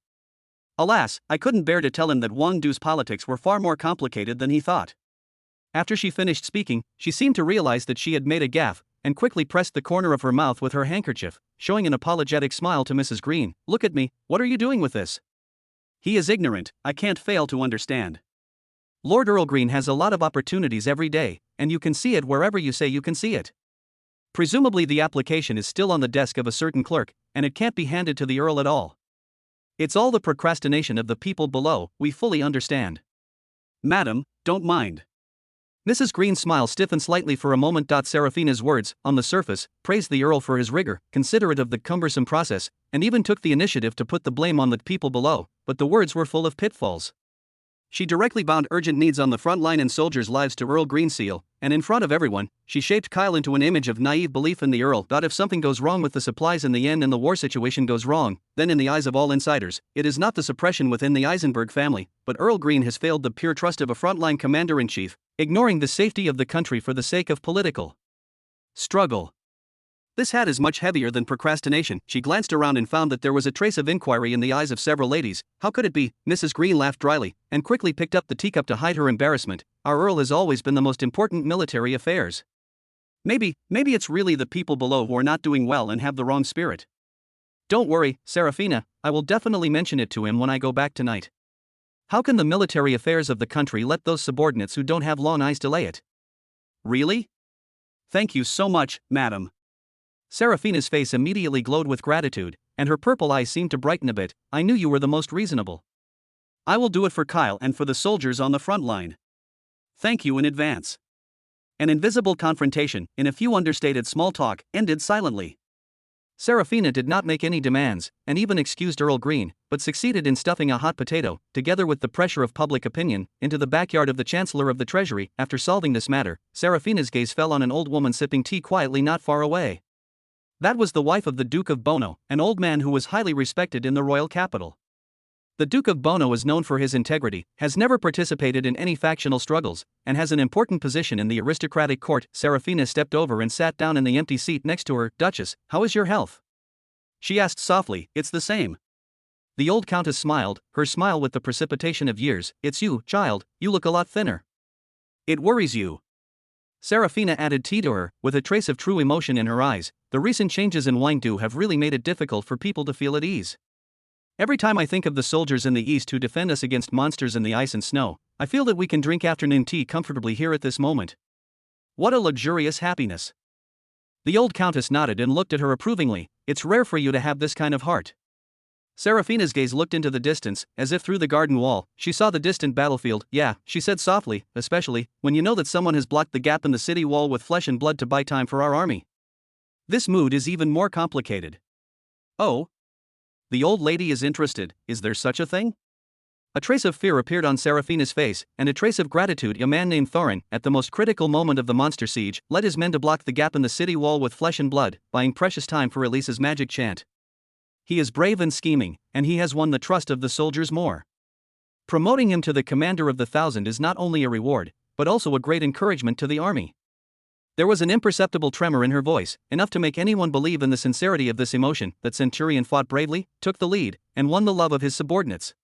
[SPEAKER 1] Alas, I couldn't bear to tell him that Wangdu's politics were far more complicated than he thought. After she finished speaking, she seemed to realize that she had made a gaffe, and quickly pressed the corner of her mouth with her handkerchief, showing an apologetic smile to Mrs. Green. Look at me, what are you doing with this? He is ignorant, I can't fail to understand. Lord Earl Green has a lot of opportunities every day, and you can see it wherever you say you can see it. Presumably the application is still on the desk of a certain clerk, and it can't be handed to the Earl at all. It's all the procrastination of the people below, we fully understand. Madam, don't mind. Mrs. Green's smile stiffened slightly for a moment. Seraphina's words, on the surface, praised the Earl for his rigor, considerate of the cumbersome process, and even took the initiative to put the blame on the people below, but the words were full of pitfalls. She directly bound urgent needs on the front line and soldiers' lives to Earl Green's seal, and in front of everyone, she shaped Kyle into an image of naive belief in the Earl. If something goes wrong with the supplies in the end and the war situation goes wrong, then in the eyes of all insiders, it is not the suppression within the Eisenberg family, but Earl Green has failed the pure trust of a frontline commander-in-chief, ignoring the safety of the country for the sake of political struggle. This hat is much heavier than procrastination. She glanced around and found that there was a trace of inquiry in the eyes of several ladies. How could it be? Mrs. Green laughed dryly, and quickly picked up the teacup to hide her embarrassment. Our Earl has always been the most important military affairs. Maybe it's really the people below who are not doing well and have the wrong spirit. Don't worry, Seraphina, I will definitely mention it to him when I go back tonight. How can the military affairs of the country let those subordinates who don't have long eyes delay it? Really? Thank you so much, madam. Seraphina's face immediately glowed with gratitude, and her purple eyes seemed to brighten a bit. "I knew you were the most reasonable. I will do it for Kyle and for the soldiers on the front line. Thank you in advance." An invisible confrontation, in a few understated small talk, ended silently. Serafina did not make any demands, and even excused Earl Green, but succeeded in stuffing a hot potato, together with the pressure of public opinion, into the backyard of the Chancellor of the Treasury. After solving this matter, Serafina's gaze fell on an old woman sipping tea quietly not far away. That was the wife of the Duke of Bono, an old man who was highly respected in the royal capital. The Duke of Bono is known for his integrity, has never participated in any factional struggles, and has an important position in the aristocratic court. Serafina stepped over and sat down in the empty seat next to her. "Duchess, how is your health?" she asked softly. "It's the same." The old countess smiled, her smile with the precipitation of years. "It's you, child, you look a lot thinner. It worries you." Serafina added tea to her, with a trace of true emotion in her eyes. "The recent changes in Wangdu have really made it difficult for people to feel at ease. Every time I think of the soldiers in the east who defend us against monsters in the ice and snow, I feel that we can drink afternoon tea comfortably here at this moment. What a luxurious happiness." The old countess nodded and looked at her approvingly. "It's rare for you to have this kind of heart." Serafina's gaze looked into the distance, as if through the garden wall. She saw the distant battlefield. "Yeah," she said softly, "especially when you know that someone has blocked the gap in the city wall with flesh and blood to buy time for our army. This mood is even more complicated." "Oh? The old lady is interested, is there such a thing?" A trace of fear appeared on Serafina's face, and a trace of gratitude. A man named Thorin, at the most critical moment of the monster siege, led his men to block the gap in the city wall with flesh and blood, buying precious time for Elisa's magic chant. He is brave and scheming, and he has won the trust of the soldiers more. Promoting him to the commander of the 1,000 is not only a reward, but also a great encouragement to the army. There was an imperceptible tremor in her voice, enough to make anyone believe in the sincerity of this emotion. That centurion fought bravely, took the lead, and won the love of his subordinates.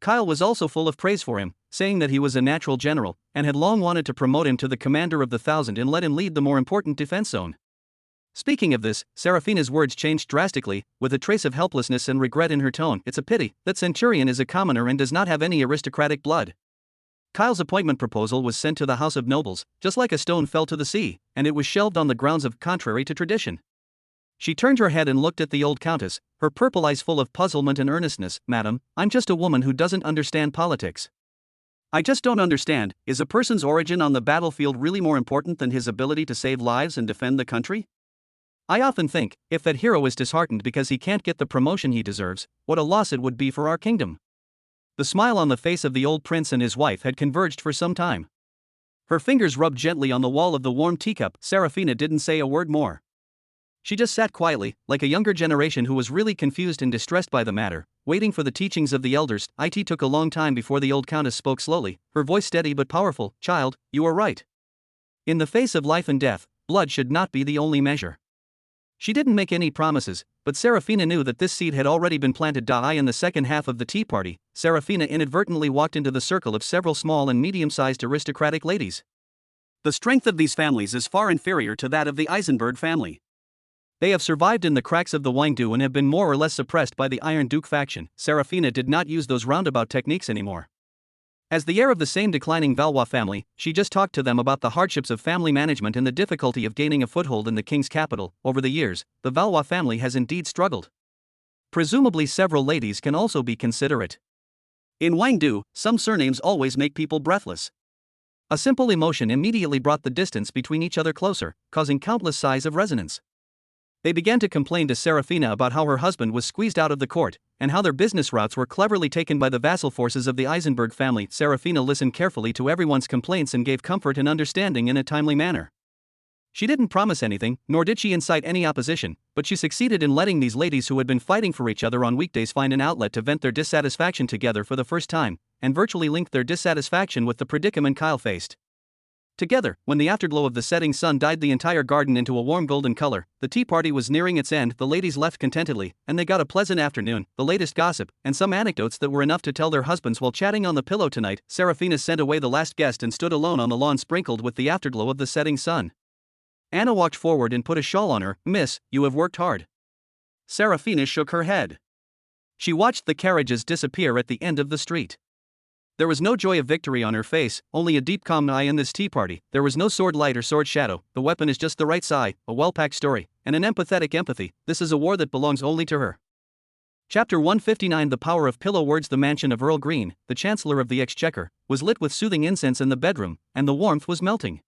[SPEAKER 1] Kyle was also full of praise for him, saying that he was a natural general, and had long wanted to promote him to the commander of the 1,000 and let him lead the more important defense zone. Speaking of this, Serafina's words changed drastically, with a trace of helplessness and regret in her tone. "It's a pity that centurion is a commoner and does not have any aristocratic blood." Kyle's appointment proposal was sent to the House of Nobles, just like a stone fell to the sea, and it was shelved on the grounds of contrary to tradition. She turned her head and looked at the old countess, her purple eyes full of puzzlement and earnestness. "Madam, I'm just a woman who doesn't understand politics. I just don't understand, is a person's origin on the battlefield really more important than his ability to save lives and defend the country? I often think, if that hero is disheartened because he can't get the promotion he deserves, what a loss it would be for our kingdom." The smile on the face of the old prince and his wife had converged for some time. Her fingers rubbed gently on the wall of the warm teacup. Serafina didn't say a word more. She just sat quietly, like a younger generation who was really confused and distressed by the matter, waiting for the teachings of the elders. It took a long time before the old countess spoke slowly, her voice steady but powerful. "Child, you are right. In the face of life and death, blood should not be the only measure." She didn't make any promises, but Serafina knew that this seed had already been planted. In the second half of the tea party, Serafina inadvertently walked into the circle of several small and medium-sized aristocratic ladies. The strength of these families is far inferior to that of the Eisenberg family. They have survived in the cracks of the Wangdu and have been more or less suppressed by the Iron Duke faction. Serafina did not use those roundabout techniques anymore. As the heir of the same declining Valois family, she just talked to them about the hardships of family management and the difficulty of gaining a foothold in the king's capital. Over the years, the Valois family has indeed struggled. Presumably several ladies can also be considerate. In Wangdu, some surnames always make people breathless. A simple emotion immediately brought the distance between each other closer, causing countless sighs of resonance. They began to complain to Serafina about how her husband was squeezed out of the court, and how their business routes were cleverly taken by the vassal forces of the Eisenberg family. Serafina listened carefully to everyone's complaints and gave comfort and understanding in a timely manner. She didn't promise anything, nor did she incite any opposition, but she succeeded in letting these ladies who had been fighting for each other on weekdays find an outlet to vent their dissatisfaction together for the first time, and virtually linked their dissatisfaction with the predicament Kyle faced. Together, when the afterglow of the setting sun dyed the entire garden into a warm golden color, the tea party was nearing its end. The ladies left contentedly, and they got a pleasant afternoon, the latest gossip, and some anecdotes that were enough to tell their husbands while chatting on the pillow tonight. Serafina sent away the last guest and stood alone on the lawn sprinkled with the afterglow of the setting sun. Anna walked forward and put a shawl on her. "Miss, you have worked hard." Serafina shook her head. She watched the carriages disappear at the end of the street. There was no joy of victory on her face, only a deep calm eye in this tea party. There was no sword light or sword shadow, the weapon is just the right sigh, a well-packed story, and an empathetic empathy. This is a war that belongs only to her. Chapter 159. The Power of Pillow Words. The mansion of Earl Green, the Chancellor of the Exchequer, was lit with soothing incense in the bedroom, and the warmth was melting.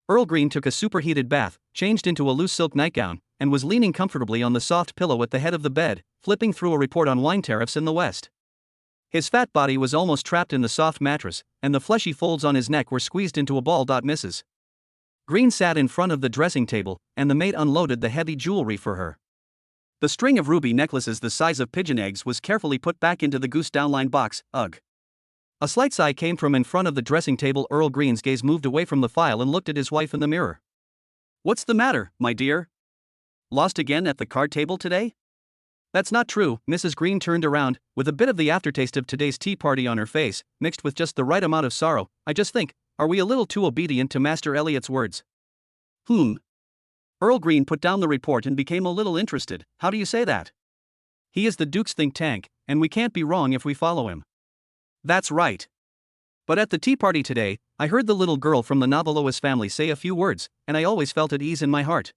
[SPEAKER 1] Earl Green took a superheated bath, changed into a loose silk nightgown, and was leaning comfortably on the soft pillow at the head of the bed, flipping through a report on wine tariffs in the West. His fat body was almost trapped in the soft mattress, and the fleshy folds on his neck were squeezed into a ball. Mrs. Green sat in front of the dressing table, and the maid unloaded the heavy jewelry for her. The string of ruby necklaces the size of pigeon eggs was carefully put back into the goose down-lined box. Ugh. A slight sigh came from in front of the dressing table. Earl Green's gaze moved away from the file and looked at his wife in the mirror. "What's the matter, my dear? Lost again at the card table today?" "That's not true." Mrs. Green turned around, with a bit of the aftertaste of today's tea party on her face, mixed with just the right amount of sorrow. "I just think, are we a little too obedient to Master Elliot's words?" Earl Green put down the report and became a little interested. "How do you say that?" "He is the Duke's think tank, and we can't be wrong if we follow him." "That's right. But at the tea party today, I heard the little girl from the Novelois family say a few words, and I always felt at ease in my heart."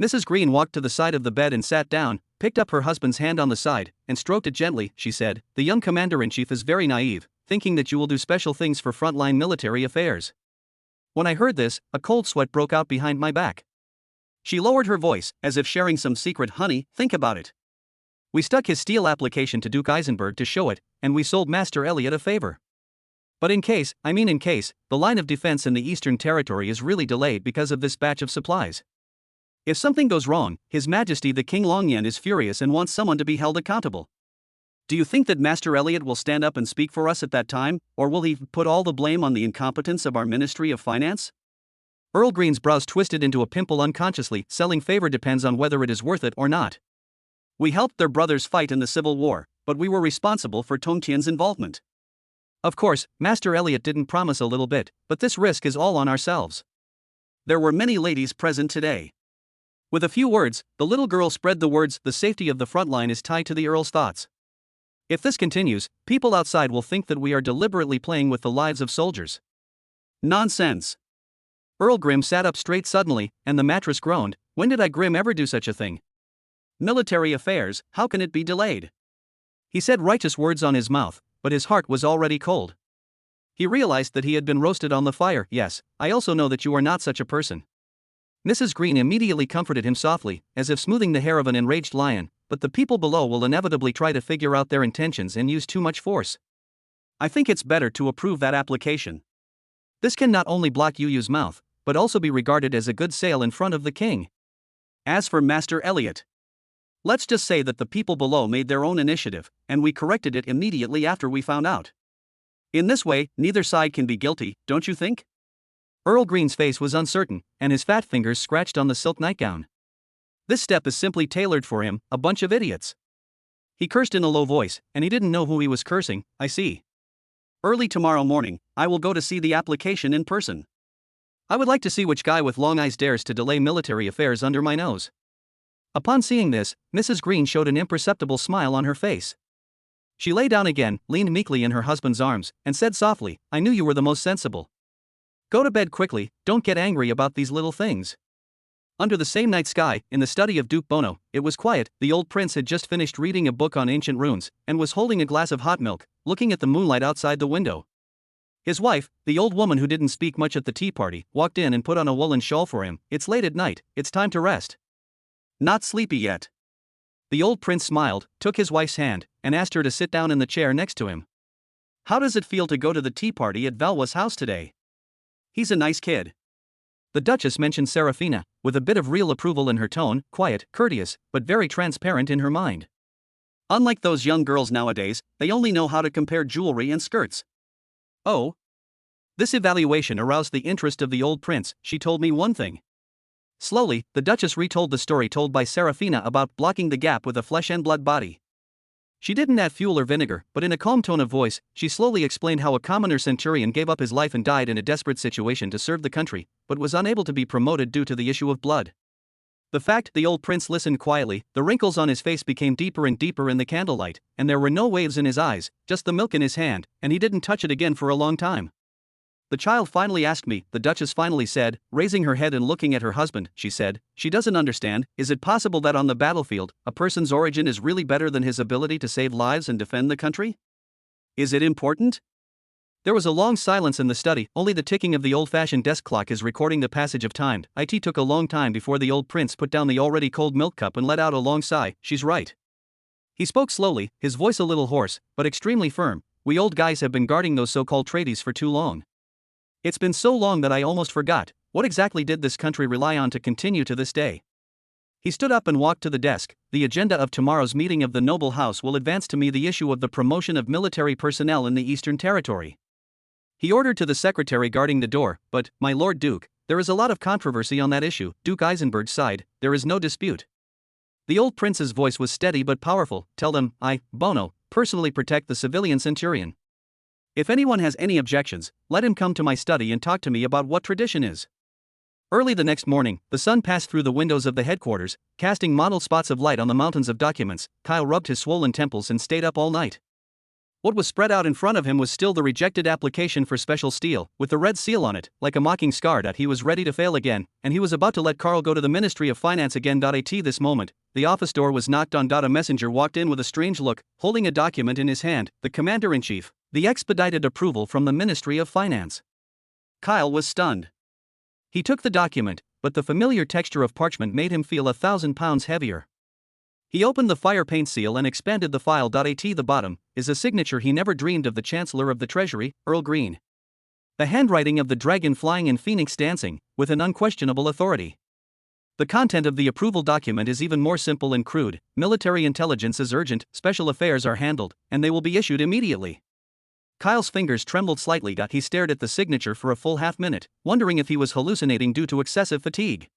[SPEAKER 1] Mrs. Green walked to the side of the bed and sat down, picked up her husband's hand on the side, and stroked it gently. She said, "The young commander-in-chief is very naive, thinking that you will do special things for frontline military affairs." When I heard this, a cold sweat broke out behind my back. She lowered her voice, as if sharing some secret. "Honey, think about it. We stuck his steel application to Duke Eisenberg to show it, and we sold Master Elliot a favor. But in case, the line of defense in the Eastern Territory is really delayed because of this batch of supplies. If something goes wrong, His Majesty the King Longyan is furious and wants someone to be held accountable. Do you think that Master Elliot will stand up and speak for us at that time, or will he put all the blame on the incompetence of our Ministry of Finance?" Earl Green's brows twisted into a pimple unconsciously. "Selling favor depends on whether it is worth it or not. We helped their brothers fight in the Civil War, but we were responsible for Tongtian's involvement. Of course, Master Elliot didn't promise a little bit, but this risk is all on ourselves." There were many ladies present today. With a few words, the little girl spread the words, "The safety of the front line is tied to the Earl's thoughts. If this continues, people outside will think that we are deliberately playing with the lives of soldiers." "Nonsense." Earl Grim sat up straight suddenly, and the mattress groaned. "When did I Grim ever do such a thing? Military affairs, how can it be delayed?" He said righteous words on his mouth, but his heart was already cold. He realized that he had been roasted on the fire. "Yes, I also know that you are not such a person." Mrs. Green immediately comforted him softly, as if smoothing the hair of an enraged lion, "But the people below will inevitably try to figure out their intentions and use too much force. I think it's better to approve that application. This can not only block Yu's mouth, but also be regarded as a good sale in front of the king. As for Master Elliot, let's just say that the people below made their own initiative, and we corrected it immediately after we found out. In this way, neither side can be guilty, don't you think?" Earl Green's face was uncertain, and his fat fingers scratched on the silk nightgown. "This step is simply tailored for him, a bunch of idiots." He cursed in a low voice, and he didn't know who he was cursing. "I see. Early tomorrow morning, I will go to see the application in person. I would like to see which guy with long eyes dares to delay military affairs under my nose." Upon seeing this, Mrs. Green showed an imperceptible smile on her face. She lay down again, leaned meekly in her husband's arms, and said softly, "I knew you were the most sensible. Go to bed quickly, don't get angry about these little things." Under the same night sky, in the study of Duke Bono, it was quiet. The old prince had just finished reading a book on ancient runes, and was holding a glass of hot milk, looking at the moonlight outside the window. His wife, the old woman who didn't speak much at the tea party, walked in and put on a woolen shawl for him. "It's late at night, it's time to rest." "Not sleepy yet?" The old prince smiled, took his wife's hand, and asked her to sit down in the chair next to him. "How does it feel to go to the tea party at Valois' house today? He's a nice kid." The Duchess mentioned Serafina, with a bit of real approval in her tone, quiet, courteous, but very transparent in her mind. "Unlike those young girls nowadays, they only know how to compare jewelry and skirts." "Oh?" This evaluation aroused the interest of the old prince. "She told me one thing." Slowly, the Duchess retold the story told by Serafina about blocking the gap with a flesh-and-blood body. She didn't add fuel or vinegar, but in a calm tone of voice, she slowly explained how a commoner centurion gave up his life and died in a desperate situation to serve the country, but was unable to be promoted due to the issue of blood. The old prince listened quietly. The wrinkles on his face became deeper and deeper in the candlelight, and there were no waves in his eyes, just the milk in his hand, and he didn't touch it again for a long time. The child finally asked me, the Duchess finally said, raising her head and looking at her husband. She said, she doesn't understand. Is it possible that on the battlefield, a person's origin is really better than his ability to save lives and defend the country? Is it important? There was a long silence in the study. Only the ticking of the old-fashioned desk clock is recording the passage of time. It took a long time before the old prince put down the already cold milk cup and let out a long sigh. She's right. He spoke slowly, his voice a little hoarse, but extremely firm. We old guys have been guarding those so-called treaties for too long. It's been so long that I almost forgot. What exactly did this country rely on to continue to this day? He stood up and walked to the desk. The agenda of tomorrow's meeting of the noble house will advance to me the issue of the promotion of military personnel in the Eastern Territory. He ordered to the secretary guarding the door, but, my Lord Duke, there is a lot of controversy on that issue. Duke Eisenberg sighed. There is no dispute. The old prince's voice was steady but powerful. Tell them, I, Bono, personally protect the civilian centurion. If anyone has any objections, let him come to my study and talk to me about what tradition is. Early the next morning, the sun passed through the windows of the headquarters, casting mottled spots of light on the mountains of documents. Kyle rubbed his swollen temples and stayed up all night. What was spread out in front of him was still the rejected application for special steel, with the red seal on it, like a mocking scar that he was ready to fail again, and he was about to let Carl go to the Ministry of Finance again. At this moment, the office door was knocked on. A messenger walked in with a strange look, holding a document in his hand. The Commander-in-Chief, the expedited approval from the Ministry of Finance. Kyle was stunned. He took the document, but the familiar texture of parchment made him feel 1,000 pounds heavier. He opened the fire paint seal and expanded the file. At the bottom is a signature he never dreamed of: the Chancellor of the Treasury, Earl Green. The handwriting of the dragon flying and phoenix dancing, with an unquestionable authority. The content of the approval document is even more simple and crude. Military intelligence is urgent, special affairs are handled, and they will be issued immediately. Kyle's fingers trembled slightly. He stared at the signature for a full half-minute, wondering if he was hallucinating due to excessive fatigue.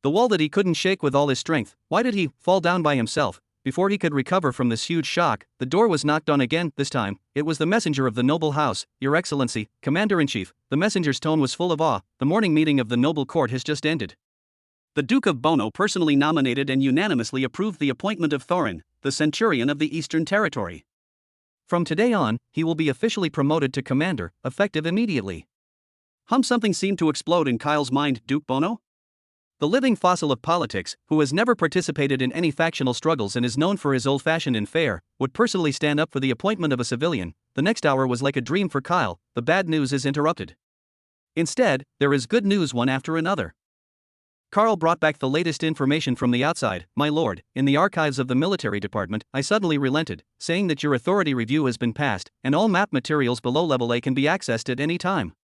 [SPEAKER 1] The wall that he couldn't shake with all his strength, why did he fall down by himself? Before he could recover from this huge shock, the door was knocked on again. This time, it was the messenger of the noble house. Your Excellency, Commander-in-Chief. The messenger's tone was full of awe. The morning meeting of the noble court has just ended. The Duke of Bono personally nominated and unanimously approved the appointment of Thorin, the Centurion of the Eastern Territory. From today on, he will be officially promoted to commander, effective immediately. Something seemed to explode in Kyle's mind. Duke Bono? The living fossil of politics, who has never participated in any factional struggles and is known for his old-fashioned and fair, would personally stand up for the appointment of a civilian. The next hour was like a dream for Kyle. The bad news is interrupted. Instead, there is good news one after another. Carl brought back the latest information from the outside. My lord, in the archives of the military department, I suddenly relented, saying that your authority review has been passed, and all map materials below level A can be accessed at any time.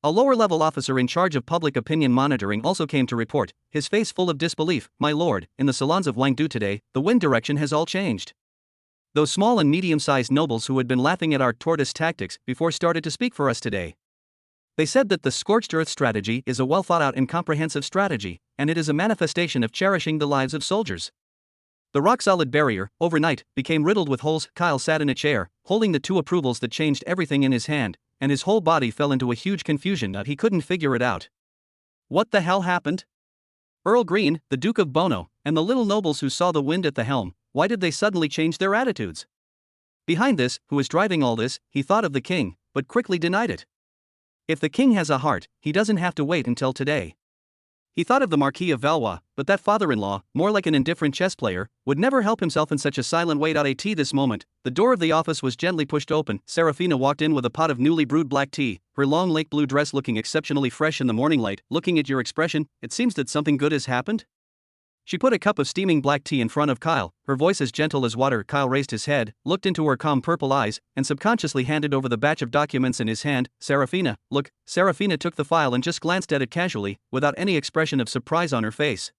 [SPEAKER 1] A lower-level officer in charge of public opinion monitoring also came to report, his face full of disbelief. My lord, in the salons of Wangdu today, the wind direction has all changed. Those small and medium-sized nobles who had been laughing at our tortoise tactics before started to speak for us today. They said that the scorched earth strategy is a well-thought-out and comprehensive strategy, and it is a manifestation of cherishing the lives of soldiers. The rock-solid barrier, overnight, became riddled with holes. Kyle sat in a chair, holding the two approvals that changed everything in his hand, and his whole body fell into a huge confusion that he couldn't figure it out. What the hell happened? Earl Green, the Duke of Bono, and the little nobles who saw the wind at the helm, why did they suddenly change their attitudes? Behind this, who is driving all this, he thought of the king, but quickly denied it. If the king has a heart, he doesn't have to wait until today. He thought of the Marquis of Valois, but that father-in-law, more like an indifferent chess player, would never help himself in such a silent way. At this moment, the door of the office was gently pushed open. Serafina walked in with a pot of newly brewed black tea, her long lake blue dress looking exceptionally fresh in the morning light. Looking at your expression, it seems that something good has happened? She put a cup of steaming black tea in front of Kyle, her voice as gentle as water. Kyle raised his head, looked into her calm purple eyes, and subconsciously handed over the batch of documents in his hand. Serafina, look. Serafina took the file and just glanced at it casually, without any expression of surprise on her face.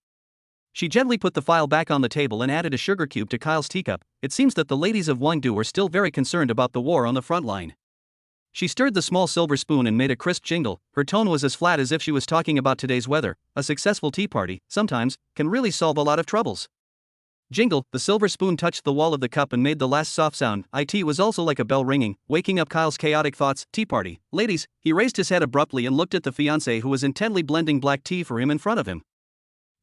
[SPEAKER 1] She gently put the file back on the table and added a sugar cube to Kyle's teacup. It seems that the ladies of Wangdu are still very concerned about the war on the front line. She stirred the small silver spoon and made a crisp jingle. Her tone was as flat as if she was talking about today's weather. A successful tea party, sometimes, can really solve a lot of troubles. Jingle, the silver spoon touched the wall of the cup and made the last soft sound. It was also like a bell ringing, waking up Kyle's chaotic thoughts. Tea party. Ladies, he raised his head abruptly and looked at the fiancée who was intently blending black tea for him in front of him.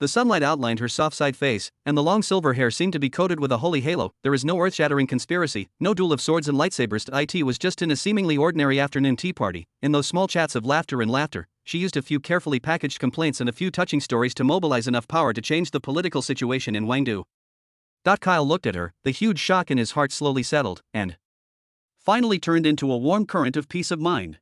[SPEAKER 1] The sunlight outlined her soft-side face, and the long silver hair seemed to be coated with a holy halo. There is no earth-shattering conspiracy, no duel of swords and lightsabers. It was just in a seemingly ordinary afternoon tea party. In those small chats of laughter and laughter, she used a few carefully packaged complaints and a few touching stories to mobilize enough power to change the political situation in Wangdu. Kyle looked at her, the huge shock in his heart slowly settled, and finally turned into a warm current of peace of mind.